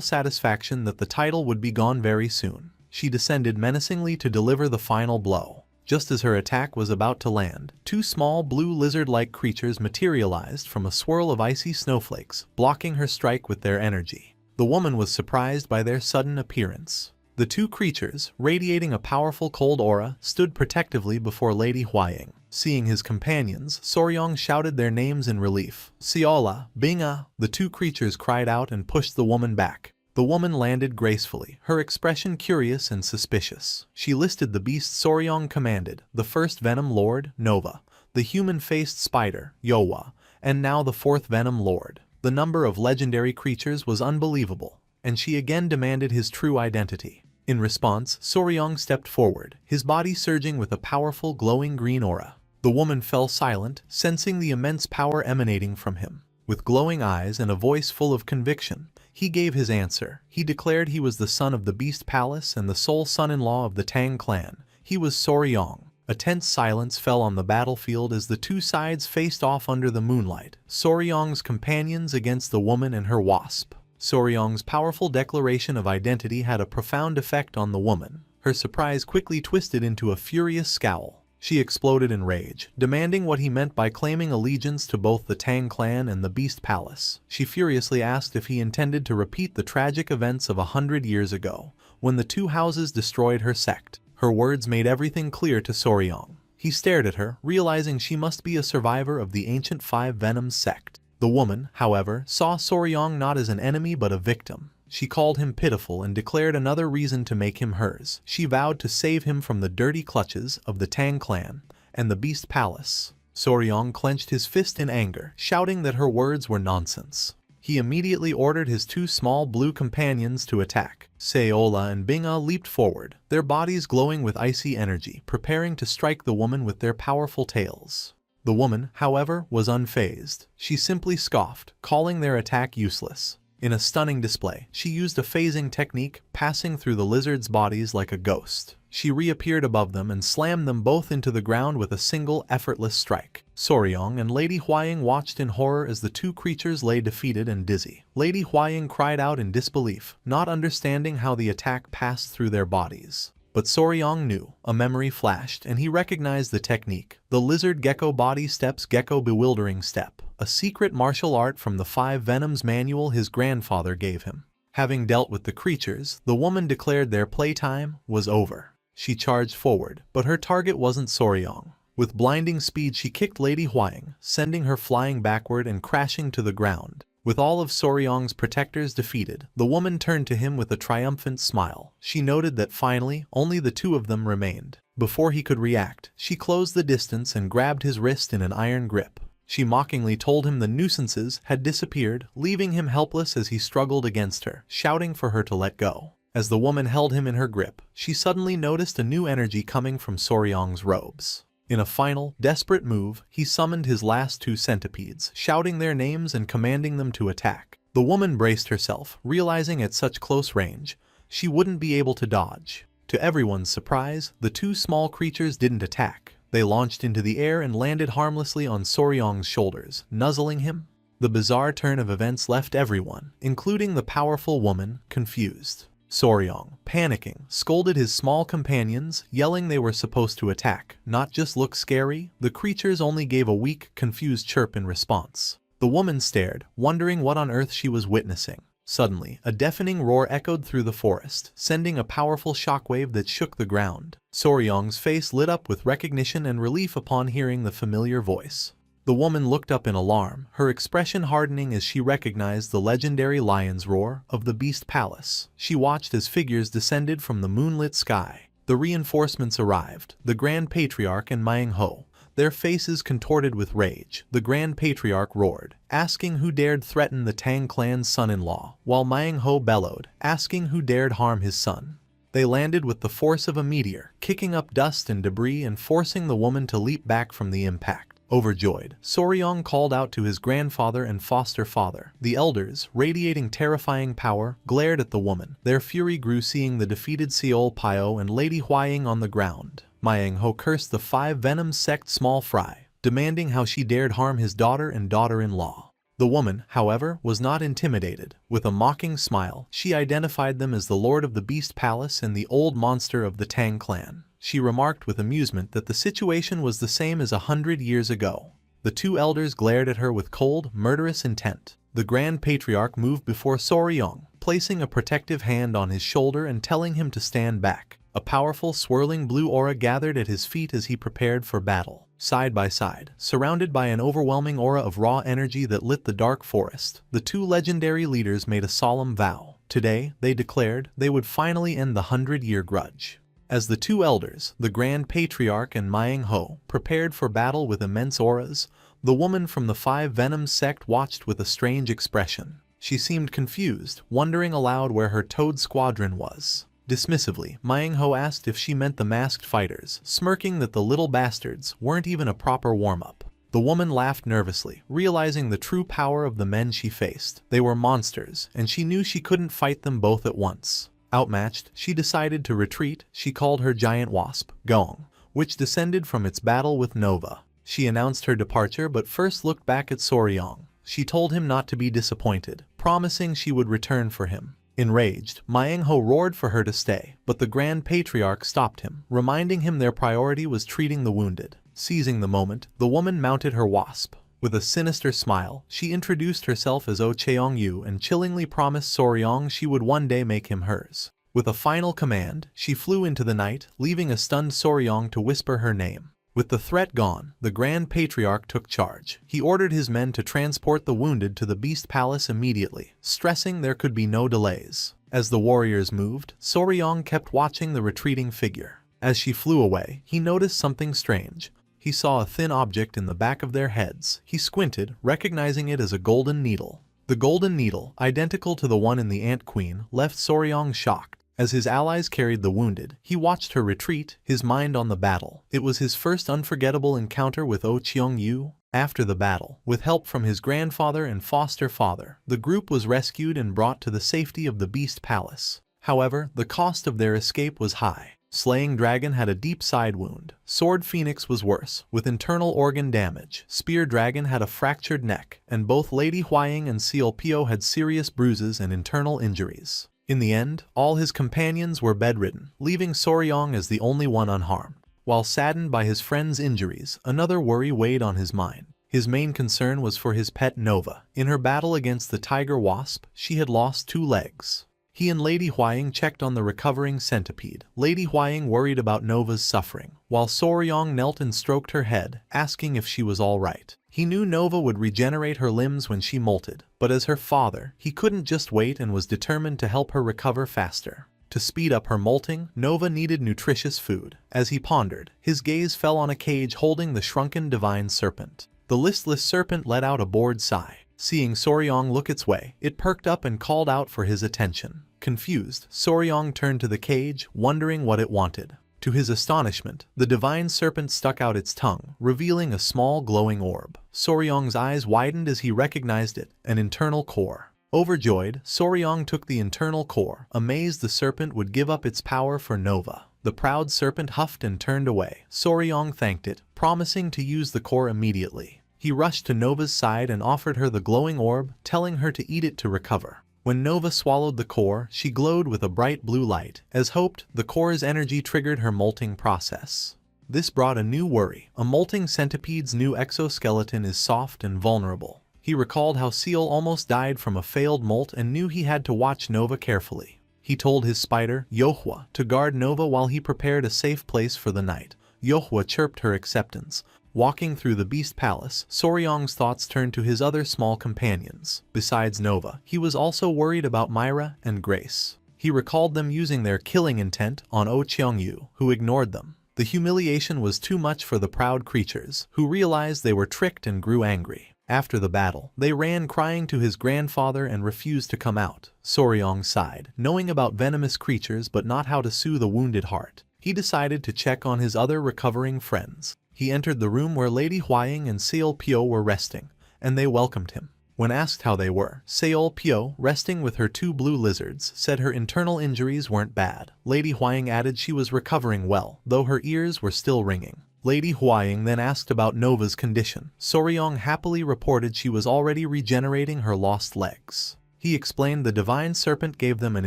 satisfaction that the title would be gone very soon. She descended menacingly to deliver the final blow. Just as her attack was about to land, 2 small blue lizard-like creatures materialized from a swirl of icy snowflakes, blocking her strike with their energy. The woman was surprised by their sudden appearance. The 2 creatures, radiating a powerful cold aura, stood protectively before Lady Huaying. Seeing his companions, Soryong shouted their names in relief. "Seola, Binga!" The 2 creatures cried out and pushed the woman back. The woman landed gracefully, her expression curious and suspicious. She listed the beasts Soryong commanded, the 1st Venom Lord, Nova, the human-faced spider, Yowa, and now the 4th Venom Lord. The number of legendary creatures was unbelievable, and she again demanded his true identity. In response, Soryong stepped forward, his body surging with a powerful glowing green aura. The woman fell silent, sensing the immense power emanating from him. With glowing eyes and a voice full of conviction, he gave his answer. He declared he was the son of the Beast Palace and the sole son-in-law of the Tang clan. He was Soryong. A tense silence fell on the battlefield as the 2 sides faced off under the moonlight, Soryong's companions against the woman and her wasp. Soryong's powerful declaration of identity had a profound effect on the woman. Her surprise quickly twisted into a furious scowl. She exploded in rage, demanding what he meant by claiming allegiance to both the Tang clan and the Beast Palace. She furiously asked if he intended to repeat the tragic events of 100 years ago, when the 2 houses destroyed her sect. Her words made everything clear to Soryong. He stared at her, realizing she must be a survivor of the ancient 5 Venoms sect. The woman, however, saw Soryong not as an enemy but a victim. She called him pitiful and declared another reason to make him hers. She vowed to save him from the dirty clutches of the Tang clan and the Beast Palace. Soryong clenched his fist in anger, shouting that her words were nonsense. He immediately ordered his 2 small blue companions to attack. Seola and Binga leaped forward, their bodies glowing with icy energy, preparing to strike the woman with their powerful tails. The woman, however, was unfazed. She simply scoffed, calling their attack useless. In a stunning display, she used a phasing technique, passing through the lizards' bodies like a ghost. She reappeared above them and slammed them both into the ground with a single, effortless strike. Soryong and Lady Huaying watched in horror as the 2 creatures lay defeated and dizzy. Lady Huaying cried out in disbelief, not understanding how the attack passed through their bodies. But Soryong knew. A memory flashed, and he recognized the technique. The lizard gecko body steps gecko bewildering step. A secret martial art from the 5 Venoms manual his grandfather gave him. Having dealt with the creatures, the woman declared their playtime was over. She charged forward, but her target wasn't Soryong. With blinding speed she kicked Lady Huang, sending her flying backward and crashing to the ground. With all of Soryong's protectors defeated, the woman turned to him with a triumphant smile. She noted that finally, only the 2 of them remained. Before he could react, she closed the distance and grabbed his wrist in an iron grip. She mockingly told him the nuisances had disappeared, leaving him helpless as he struggled against her, shouting for her to let go. As the woman held him in her grip, she suddenly noticed a new energy coming from Soryong's robes. In a final, desperate move, he summoned his last 2 centipedes, shouting their names and commanding them to attack. The woman braced herself, realizing at such close range, she wouldn't be able to dodge. To everyone's surprise, the 2 small creatures didn't attack. They launched into the air and landed harmlessly on Soryong's shoulders, nuzzling him. The bizarre turn of events left everyone, including the powerful woman, confused. Soryong, panicking, scolded his small companions, yelling they were supposed to attack, not just look scary. The creatures only gave a weak, confused chirp in response. The woman stared, wondering what on earth she was witnessing. Suddenly, a deafening roar echoed through the forest, sending a powerful shockwave that shook the ground. Soryong's face lit up with recognition and relief upon hearing the familiar voice. The woman looked up in alarm, her expression hardening as she recognized the legendary lion's roar of the Beast Palace. She watched as figures descended from the moonlit sky. The reinforcements arrived, the Grand Patriarch and Manhwa, their faces contorted with rage. The Grand Patriarch roared, asking who dared threaten the Tang clan's son-in-law, while Manhwa bellowed, asking who dared harm his son. They landed with the force of a meteor, kicking up dust and debris and forcing the woman to leap back from the impact. Overjoyed, Soryong called out to his grandfather and foster father. The elders, radiating terrifying power, glared at the woman. Their fury grew seeing the defeated Seol Pyo and Lady Huaying on the ground. Manhwa cursed the 5 Venoms sect small fry, demanding how she dared harm his daughter and daughter-in-law. The woman, however, was not intimidated. With a mocking smile, she identified them as the Lord of the Beast Palace and the old monster of the Tang clan. She remarked with amusement that the situation was the same as 100 years ago. The 2 elders glared at her with cold, murderous intent. The Grand Patriarch moved before Soryong, placing a protective hand on his shoulder and telling him to stand back. A powerful, swirling blue aura gathered at his feet as he prepared for battle. Side by side, surrounded by an overwhelming aura of raw energy that lit the dark forest, the 2 legendary leaders made a solemn vow. Today, they declared, they would finally end the 100-year grudge. As the 2 elders, the Grand Patriarch and Manhwa, prepared for battle with immense auras, the woman from the 5 Venoms sect watched with a strange expression. She seemed confused, wondering aloud where her Toad squadron was. Dismissively, Manhwa asked if she meant the masked fighters, smirking that the little bastards weren't even a proper warm-up. The woman laughed nervously, realizing the true power of the men she faced. They were monsters, and she knew she couldn't fight them both at once. Outmatched, she decided to retreat. She called her giant wasp, Gong, which descended from its battle with Nova. She announced her departure but first looked back at Soryong. She told him not to be disappointed, promising she would return for him. Enraged, Manhwa roared for her to stay, but the Grand Patriarch stopped him, reminding him their priority was treating the wounded. Seizing the moment, the woman mounted her wasp. With a sinister smile, she introduced herself as Oh Cheong-yu and chillingly promised Soryong she would one day make him hers. With a final command, she flew into the night, leaving a stunned Soryong to whisper her name. With the threat gone, the Grand Patriarch took charge. He ordered his men to transport the wounded to the Beast Palace immediately, stressing there could be no delays. As the warriors moved, Soryong kept watching the retreating figure. As she flew away, he noticed something strange. He saw a thin object in the back of their heads. He squinted, recognizing it as a golden needle. The golden needle, identical to the one in the Ant Queen, left Soryong shocked. As his allies carried the wounded, he watched her retreat, his mind on the battle. It was his first unforgettable encounter with Oh Cheong-yu. After the battle, with help from his grandfather and foster father, the group was rescued and brought to the safety of the Beast Palace. However, the cost of their escape was high. Slaying Dragon had a deep side wound. Sword Phoenix was worse, with internal organ damage. Spear Dragon had a fractured neck, and both Lady Huaying and Seol Pyo had serious bruises and internal injuries. In the end, all his companions were bedridden, leaving Soryong as the only one unharmed. While saddened by his friend's injuries, another worry weighed on his mind. His main concern was for his pet Nova. In her battle against the tiger wasp, she had lost 2 legs. He and Lady Huaying checked on the recovering centipede. Lady Huaying worried about Nova's suffering, while Soryong knelt and stroked her head, asking if she was all right. He knew Nova would regenerate her limbs when she molted, but as her father, he couldn't just wait and was determined to help her recover faster. To speed up her molting, Nova needed nutritious food. As he pondered, his gaze fell on a cage holding the shrunken divine serpent. The listless serpent let out a bored sigh. Seeing Soryong look its way, it perked up and called out for his attention. Confused, Soryong turned to the cage, wondering what it wanted. To his astonishment, the divine serpent stuck out its tongue, revealing a small glowing orb. Soryong's eyes widened as he recognized it, an internal core. Overjoyed, Soryong took the internal core, amazed the serpent would give up its power for Nova. The proud serpent huffed and turned away. Soryong thanked it, promising to use the core immediately. He rushed to Nova's side and offered her the glowing orb, telling her to eat it to recover. When Nova swallowed the core, she glowed with a bright blue light. As hoped, the core's energy triggered her molting process. This brought a new worry. A molting centipede's new exoskeleton is soft and vulnerable. He recalled how Seal almost died from a failed molt and knew he had to watch Nova carefully. He told his spider, Yahello, to guard Nova while he prepared a safe place for the night. Yahello chirped her acceptance. Walking through the Beast Palace, Soryong's thoughts turned to his other small companions. Besides Nova, he was also worried about Myra and Grace. He recalled them using their killing intent on Oh Cheongyu, who ignored them. The humiliation was too much for the proud creatures, who realized they were tricked and grew angry. After the battle, they ran crying to his grandfather and refused to come out. Soryong sighed, knowing about venomous creatures but not how to soothe a wounded heart. He decided to check on his other recovering friends. He entered the room where Lady Huaying and Seol Pyo were resting, and they welcomed him. When asked how they were, Seol Pyo, resting with her 2 blue lizards, said her internal injuries weren't bad. Lady Huaying added she was recovering well, though her ears were still ringing. Lady Huaying then asked about Nova's condition. Soryong happily reported she was already regenerating her lost legs. He explained the divine serpent gave them an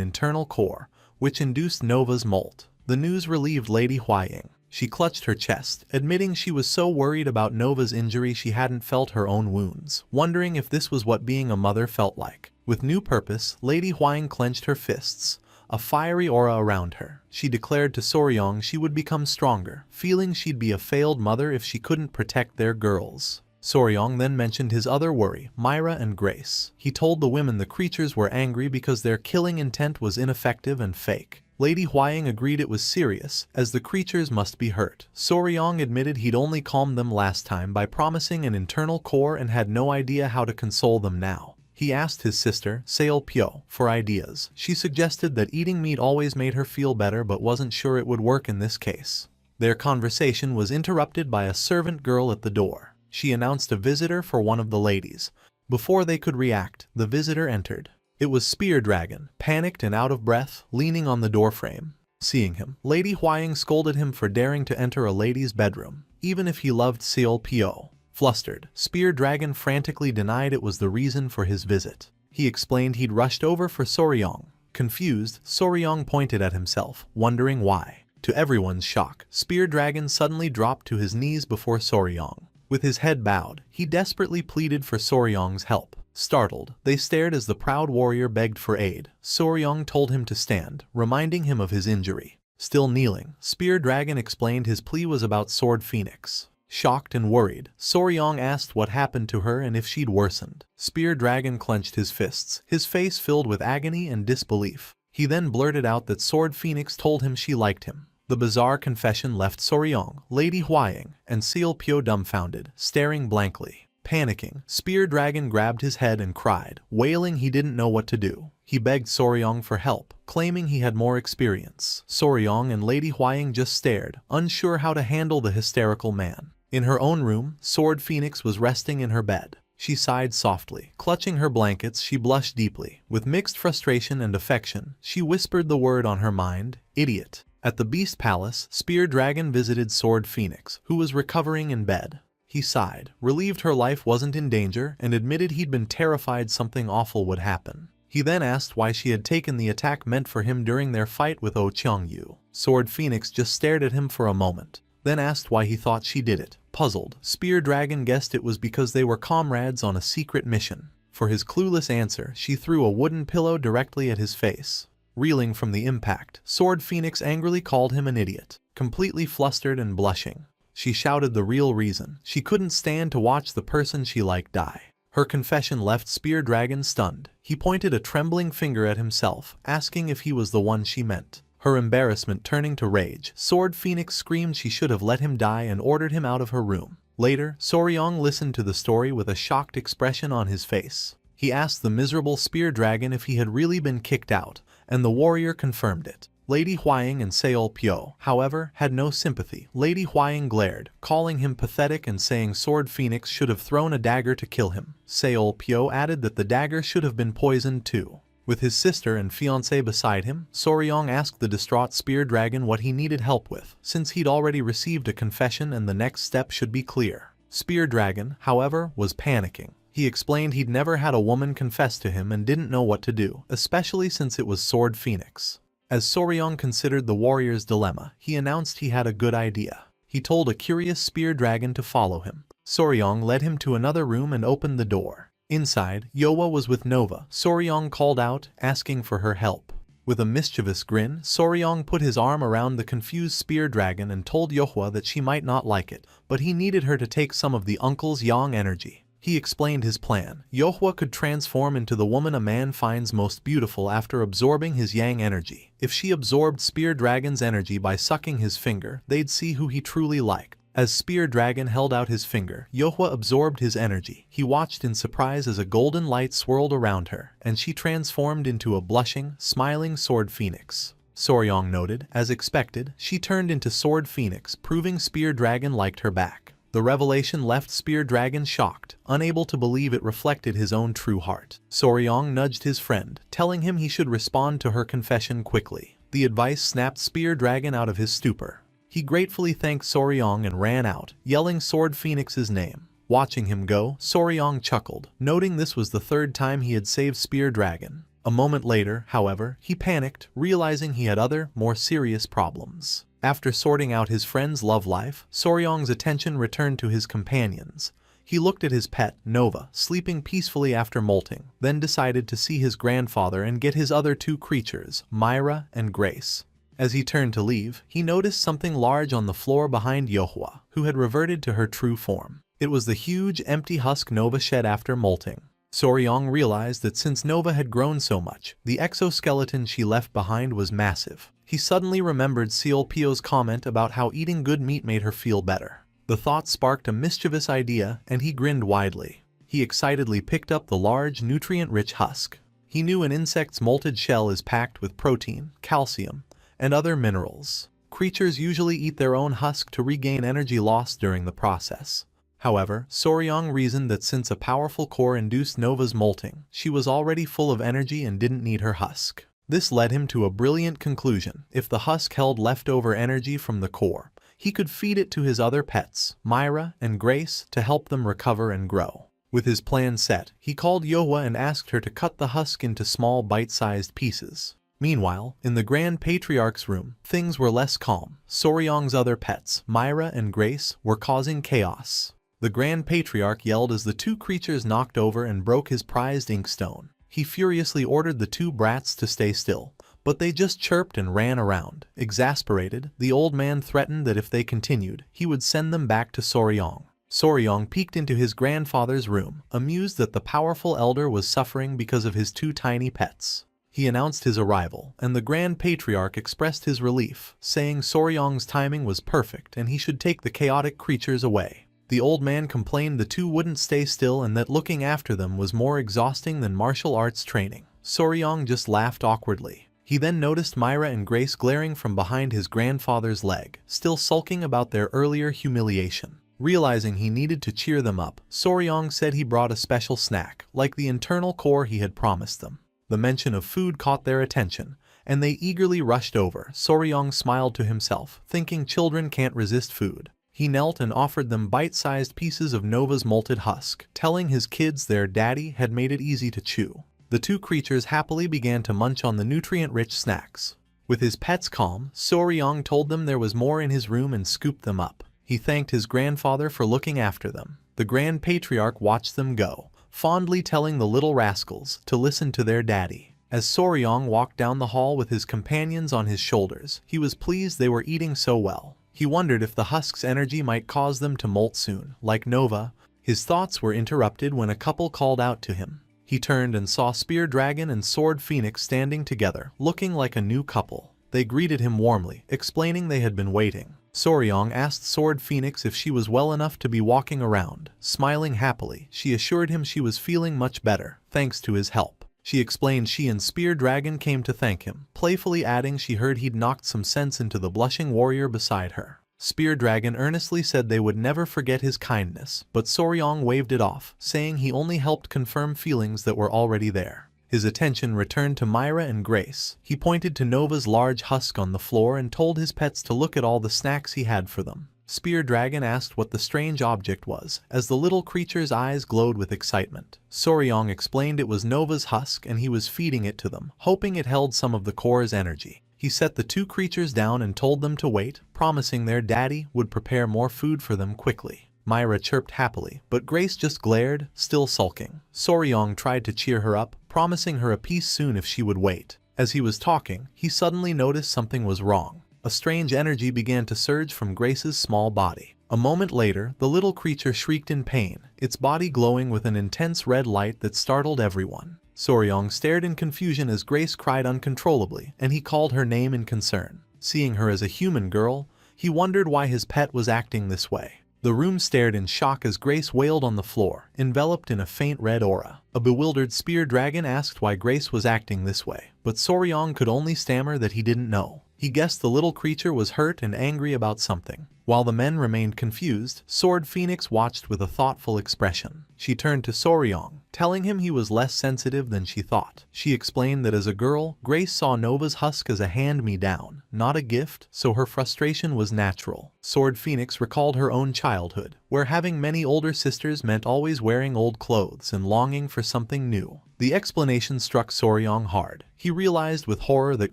internal core, which induced Nova's molt. The news relieved Lady Huaying. She clutched her chest, admitting she was so worried about Nova's injury she hadn't felt her own wounds, wondering if this was what being a mother felt like. With new purpose, Lady Huaying clenched her fists, a fiery aura around her. She declared to Soryong she would become stronger, feeling she'd be a failed mother if she couldn't protect their girls. Soryong then mentioned his other worry, Myra and Grace. He told the women the creatures were angry because their killing intent was ineffective and fake. Lady Huaying agreed it was serious, as the creatures must be hurt. Soryong admitted he'd only calmed them last time by promising an internal core and had no idea how to console them now. He asked his sister, Seol Pyo, for ideas. She suggested that eating meat always made her feel better but wasn't sure it would work in this case. Their conversation was interrupted by a servant girl at the door. She announced a visitor for one of the ladies. Before they could react, the visitor entered. It was Spear Dragon, panicked and out of breath, leaning on the doorframe. Seeing him, Lady Huaying scolded him for daring to enter a lady's bedroom, even if he loved Seol Pyo. Flustered, Spear Dragon frantically denied it was the reason for his visit. He explained he'd rushed over for Soryong. Confused, Soryong pointed at himself, wondering why. To everyone's shock, Spear Dragon suddenly dropped to his knees before Soryong. With his head bowed, he desperately pleaded for Soryong's help. Startled, they stared as the proud warrior begged for aid. Soryong told him to stand, reminding him of his injury. Still kneeling, Spear Dragon explained his plea was about Sword Phoenix. Shocked and worried, Soryong asked what happened to her and if she'd worsened. Spear Dragon clenched his fists, his face filled with agony and disbelief. He then blurted out that Sword Phoenix told him she liked him. The bizarre confession left Soryong, Lady Huaying, and Seol Pyo dumbfounded, staring blankly. Panicking, Spear Dragon grabbed his head and cried, wailing he didn't know what to do. He begged Soryong for help, claiming he had more experience. Soryong and Lady Huaying just stared, unsure how to handle the hysterical man. In her own room, Sword Phoenix was resting in her bed. She sighed softly. Clutching her blankets, she blushed deeply. With mixed frustration and affection, she whispered the word on her mind, idiot. At the Beast Palace, Spear Dragon visited Sword Phoenix, who was recovering in bed. He sighed, relieved her life wasn't in danger, and admitted he'd been terrified something awful would happen. He then asked why she had taken the attack meant for him during their fight with Oh Cheong-yu. Sword Phoenix just stared at him for a moment, then asked why he thought she did it. Puzzled, Spear Dragon guessed it was because they were comrades on a secret mission. For his clueless answer, she threw a wooden pillow directly at his face. Reeling from the impact, Sword Phoenix angrily called him an idiot. Completely flustered and blushing, she shouted the real reason: she couldn't stand to watch the person she liked die. Her confession left Spear Dragon stunned. He pointed a trembling finger at himself, asking if he was the one she meant. Her embarrassment turning to rage, Sword Phoenix screamed she should have let him die and ordered him out of her room. Later, Soryong listened to the story with a shocked expression on his face. He asked the miserable Spear Dragon if he had really been kicked out, and the warrior confirmed it. Lady Huaying and Seol Pyo, however, had no sympathy. Lady Huaying glared, calling him pathetic and saying Sword Phoenix should have thrown a dagger to kill him. Seol Pyo added that the dagger should have been poisoned too. With his sister and fiancé beside him, Soryong asked the distraught Spear Dragon what he needed help with, since he'd already received a confession and the next step should be clear. Spear Dragon, however, was panicking. He explained he'd never had a woman confess to him and didn't know what to do, especially since it was Sword Phoenix. As Soryong considered the warrior's dilemma, he announced he had a good idea. He told a curious Spear Dragon to follow him. Soryong led him to another room and opened the door. Inside, Yowa was with Nova. Soryong called out, asking for her help. With a mischievous grin, Soryong put his arm around the confused Spear Dragon and told Yohua that she might not like it, but he needed her to take some of the uncle's yang energy. He explained his plan. Yohua could transform into the woman a man finds most beautiful after absorbing his yang energy. If she absorbed Spear Dragon's energy by sucking his finger, they'd see who he truly liked. As Spear Dragon held out his finger, Yohua absorbed his energy. He watched in surprise as a golden light swirled around her, and she transformed into a blushing, smiling Sword Phoenix. Soryong noted, as expected, she turned into Sword Phoenix, proving Spear Dragon liked her back. The revelation left Spear Dragon shocked, unable to believe it reflected his own true heart. Soryong nudged his friend, telling him he should respond to her confession quickly. The advice snapped Spear Dragon out of his stupor. He gratefully thanked Soryong and ran out, yelling Sword Phoenix's name. Watching him go, Soryong chuckled, noting this was the third time he had saved Spear Dragon. A moment later, however, he panicked, realizing he had other, more serious problems. After sorting out his friend's love life, Soryong's attention returned to his companions. He looked at his pet, Nova, sleeping peacefully after molting, then decided to see his grandfather and get his other two creatures, Myra and Grace. As he turned to leave, he noticed something large on the floor behind Yohua, who had reverted to her true form. It was the huge, empty husk Nova shed after molting. Soryong realized that since Nova had grown so much, the exoskeleton she left behind was massive. He suddenly remembered Seol Pyo's comment about how eating good meat made her feel better. The thought sparked a mischievous idea, and he grinned widely. He excitedly picked up the large, nutrient-rich husk. He knew an insect's molted shell is packed with protein, calcium, and other minerals. Creatures usually eat their own husk to regain energy lost during the process. However, Soryong reasoned that since a powerful core induced Nova's molting, she was already full of energy and didn't need her husk. This led him to a brilliant conclusion. If the husk held leftover energy from the core, he could feed it to his other pets, Myra and Grace, to help them recover and grow. With his plan set, he called Yohua and asked her to cut the husk into small bite-sized pieces. Meanwhile, in the Grand Patriarch's room, things were less calm. Soryong's other pets, Myra and Grace, were causing chaos. The Grand Patriarch yelled as the two creatures knocked over and broke his prized inkstone. He furiously ordered the two brats to stay still, but they just chirped and ran around. Exasperated, the old man threatened that if they continued, he would send them back to Soryong. Soryong peeked into his grandfather's room, amused that the powerful elder was suffering because of his two tiny pets. He announced his arrival, and the Grand Patriarch expressed his relief, saying Soryong's timing was perfect and he should take the chaotic creatures away. The old man complained the two wouldn't stay still and that looking after them was more exhausting than martial arts training. Soryong just laughed awkwardly. He then noticed Myra and Grace glaring from behind his grandfather's leg, still sulking about their earlier humiliation. Realizing he needed to cheer them up, Soryong said he brought a special snack, like the internal core he had promised them. The mention of food caught their attention, and they eagerly rushed over. Soryong smiled to himself, thinking children can't resist food. He knelt and offered them bite-sized pieces of Nova's molted husk, telling his kids their daddy had made it easy to chew. The two creatures happily began to munch on the nutrient-rich snacks. With his pets calm, Soryong told them there was more in his room and scooped them up. He thanked his grandfather for looking after them. The Grand Patriarch watched them go, fondly telling the little rascals to listen to their daddy. As Soryong walked down the hall with his companions on his shoulders, he was pleased they were eating so well. He wondered if the husk's energy might cause them to molt soon, like Nova. His thoughts were interrupted when a couple called out to him. He turned and saw Spear Dragon and Sword Phoenix standing together, looking like a new couple. They greeted him warmly, explaining they had been waiting. Soryong asked Sword Phoenix if she was well enough to be walking around. Smiling happily, she assured him she was feeling much better, thanks to his help. She explained she and Spear Dragon came to thank him, playfully adding she heard he'd knocked some sense into the blushing warrior beside her. Spear Dragon earnestly said they would never forget his kindness, but Soryong waved it off, saying he only helped confirm feelings that were already there. His attention returned to Myra and Grace. He pointed to Nova's large husk on the floor and told his pets to look at all the snacks he had for them. Spear Dragon asked what the strange object was, as the little creature's eyes glowed with excitement. Soryong explained it was Nova's husk and he was feeding it to them, hoping it held some of the core's energy. He set the two creatures down and told them to wait, promising their daddy would prepare more food for them quickly. Myra chirped happily, but Grace just glared, still sulking. Soryong tried to cheer her up, promising her a piece soon if she would wait. As he was talking, he suddenly noticed something was wrong. A strange energy began to surge from Grace's small body. A moment later, the little creature shrieked in pain, its body glowing with an intense red light that startled everyone. Soryong stared in confusion as Grace cried uncontrollably, and he called her name in concern. Seeing her as a human girl, he wondered why his pet was acting this way. The room stared in shock as Grace wailed on the floor, enveloped in a faint red aura. A bewildered Spear Dragon asked why Grace was acting this way, but Soryong could only stammer that he didn't know. He guessed the little creature was hurt and angry about something. While the men remained confused, Sword Phoenix watched with a thoughtful expression. She turned to Soryong, telling him he was less sensitive than she thought. She explained that as a girl, Grace saw Nova's husk as a hand-me-down, not a gift, so her frustration was natural. Sword Phoenix recalled her own childhood, where having many older sisters meant always wearing old clothes and longing for something new. The explanation struck Soryong hard. He realized with horror that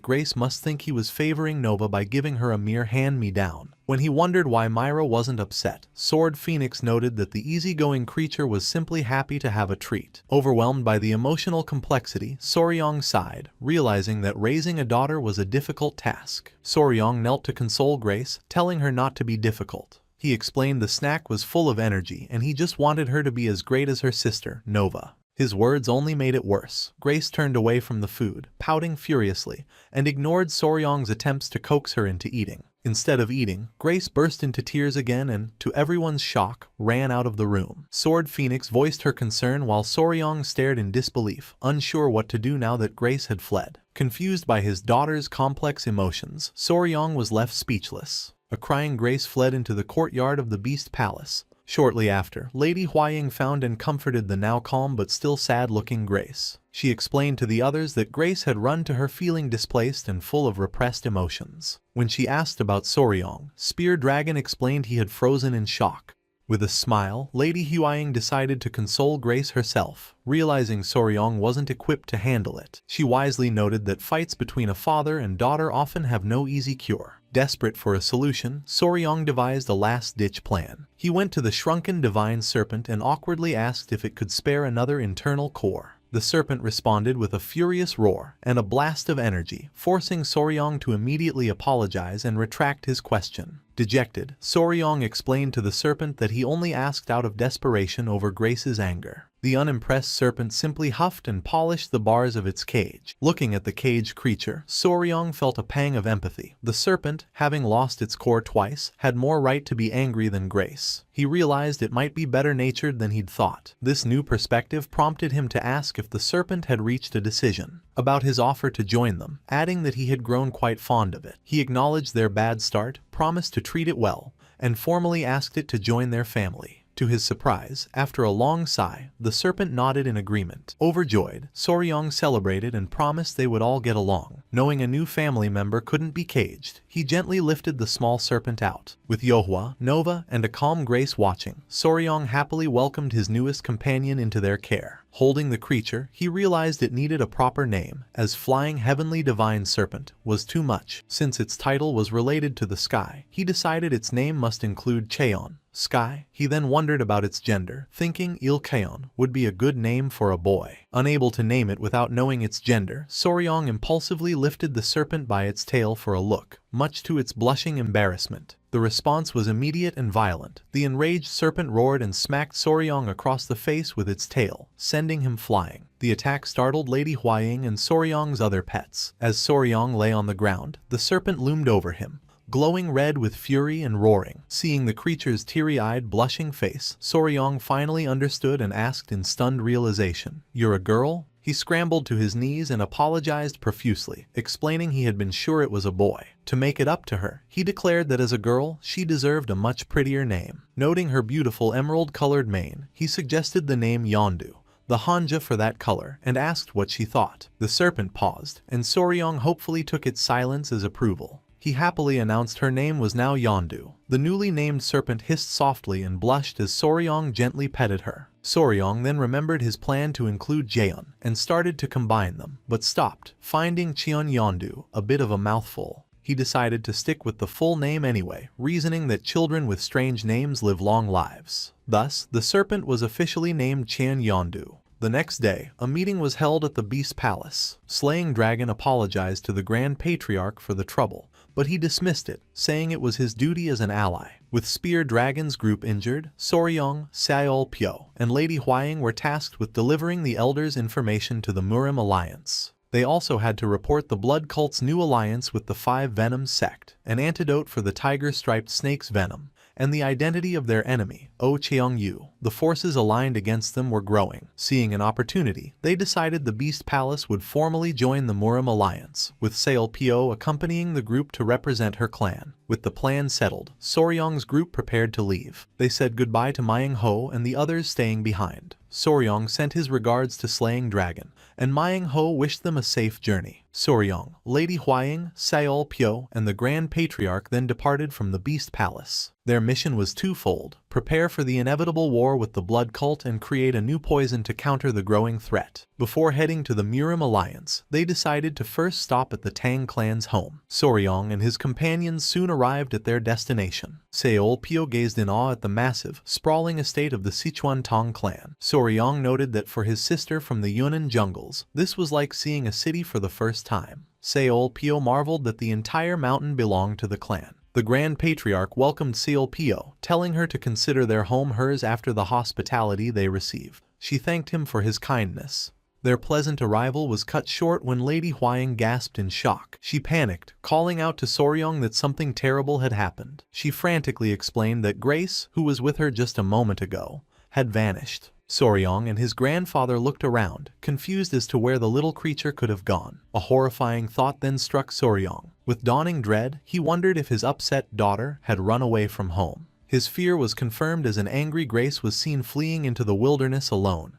Grace must think he was favoring Nova by giving her a mere hand-me-down. When he wondered why Myra wasn't upset, Sword Phoenix noted that the easygoing creature was simply happy to have a treat. Overwhelmed by the emotional complexity, Soryong sighed, realizing that raising a daughter was a difficult task. Soryong knelt to console Grace, telling her not to be difficult. He explained the snack was full of energy and he just wanted her to be as great as her sister, Nova. His words only made it worse. Grace turned away from the food, pouting furiously, and ignored Soryong's attempts to coax her into eating. Instead of eating, Grace burst into tears again and, to everyone's shock, ran out of the room. Sword Phoenix voiced her concern while Soryong stared in disbelief, unsure what to do now that Grace had fled. Confused by his daughter's complex emotions, Soryong was left speechless. A crying Grace fled into the courtyard of the Beast Palace. Shortly after, Lady Huaying found and comforted the now calm but still sad-looking Grace. She explained to the others that Grace had run to her feeling displaced and full of repressed emotions. When she asked about Soryong, Spear Dragon explained he had frozen in shock. With a smile, Lady Huaying decided to console Grace herself, realizing Soryong wasn't equipped to handle it. She wisely noted that fights between a father and daughter often have no easy cure. Desperate for a solution, Soryong devised a last-ditch plan. He went to the shrunken divine serpent and awkwardly asked if it could spare another internal core. The serpent responded with a furious roar and a blast of energy, forcing Soryong to immediately apologize and retract his question. Dejected, Soryong explained to the serpent that he only asked out of desperation over Grace's anger. The unimpressed serpent simply huffed and polished the bars of its cage. Looking at the caged creature, Soryong felt a pang of empathy. The serpent, having lost its core twice, had more right to be angry than Grace. He realized it might be better-natured than he'd thought. This new perspective prompted him to ask if the serpent had reached a decision about his offer to join them, adding that he had grown quite fond of it. He acknowledged their bad start, promised to treat it well, and formally asked it to join their family. To his surprise, after a long sigh, the serpent nodded in agreement. Overjoyed, Soryong celebrated and promised they would all get along. Knowing a new family member couldn't be caged, he gently lifted the small serpent out. With Yohua, Nova, and a calm Grace watching, Soryong happily welcomed his newest companion into their care. Holding the creature, he realized it needed a proper name, as Flying Heavenly Divine Serpent was too much. Since its title was related to the sky, he decided its name must include Cheon, sky. He then wondered about its gender, thinking Ilcheon would be a good name for a boy. Unable to name it without knowing its gender, Soryong impulsively lifted the serpent by its tail for a look, much to its blushing embarrassment. The response was immediate and violent. The enraged serpent roared and smacked Soryong across the face with its tail, sending him flying. The attack startled Lady Huaying and Soryong's other pets. As Soryong lay on the ground, the serpent loomed over him, glowing red with fury and roaring. Seeing the creature's teary-eyed, blushing face, Soryong finally understood and asked in stunned realization, "You're a girl?" He scrambled to his knees and apologized profusely, explaining he had been sure it was a boy. To make it up to her, he declared that as a girl, she deserved a much prettier name. Noting her beautiful emerald-colored mane, he suggested the name Yondu, the Hanja for that color, and asked what she thought. The serpent paused, and Soryong hopefully took its silence as approval. He happily announced her name was now Yondu. The newly named serpent hissed softly and blushed as Soryong gently petted her. Soryong then remembered his plan to include Jaeon and started to combine them, but stopped, finding Cheon Yondu a bit of a mouthful. He decided to stick with the full name anyway, reasoning that children with strange names live long lives. Thus, the serpent was officially named Cheon Yondu. The next day, a meeting was held at the Beast Palace. Slaying Dragon apologized to the Grand Patriarch for the trouble, but he dismissed it, saying it was his duty as an ally. With Spear Dragon's group injured, Soryong, Seol Pyo, and Lady Huaying were tasked with delivering the Elders' information to the Murim Alliance. They also had to report the Blood Cult's new alliance with the Five Venoms sect, an antidote for the tiger-striped snake's venom, and the identity of their enemy, Oh Cheong-yu. The forces aligned against them were growing. Seeing an opportunity, they decided the Beast Palace would formally join the Murim Alliance, with Seol Pyo accompanying the group to represent her clan. With the plan settled, Soryong's group prepared to leave. They said goodbye to Mayang Ho and the others staying behind. Soryong sent his regards to Slaying Dragon, and Mayang Ho wished them a safe journey. Soryong, Lady Huaying, Seol Pyo, and the Grand Patriarch then departed from the Beast Palace. Their mission was twofold: prepare for the inevitable war with the Blood Cult and create a new poison to counter the growing threat. Before heading to the Murim Alliance, they decided to first stop at the Tang clan's home. Soryong and his companions soon arrived at their destination. Seol Pyo gazed in awe at the massive, sprawling estate of the Sichuan Tong clan. Soryong noted that for his sister from the Yunnan jungles, this was like seeing a city for the first time. Seol Pyo marveled that the entire mountain belonged to the clan. The Grand Patriarch welcomed Seol Pyo, telling her to consider their home hers after the hospitality they received. She thanked him for his kindness. Their pleasant arrival was cut short when Lady Huaying gasped in shock. She panicked, calling out to Soryong that something terrible had happened. She frantically explained that Grace, who was with her just a moment ago, had vanished. Soryong and his grandfather looked around, confused as to where the little creature could have gone. A horrifying thought then struck Soryong. With dawning dread, he wondered if his upset daughter had run away from home. His fear was confirmed as an angry Grace was seen fleeing into the wilderness alone,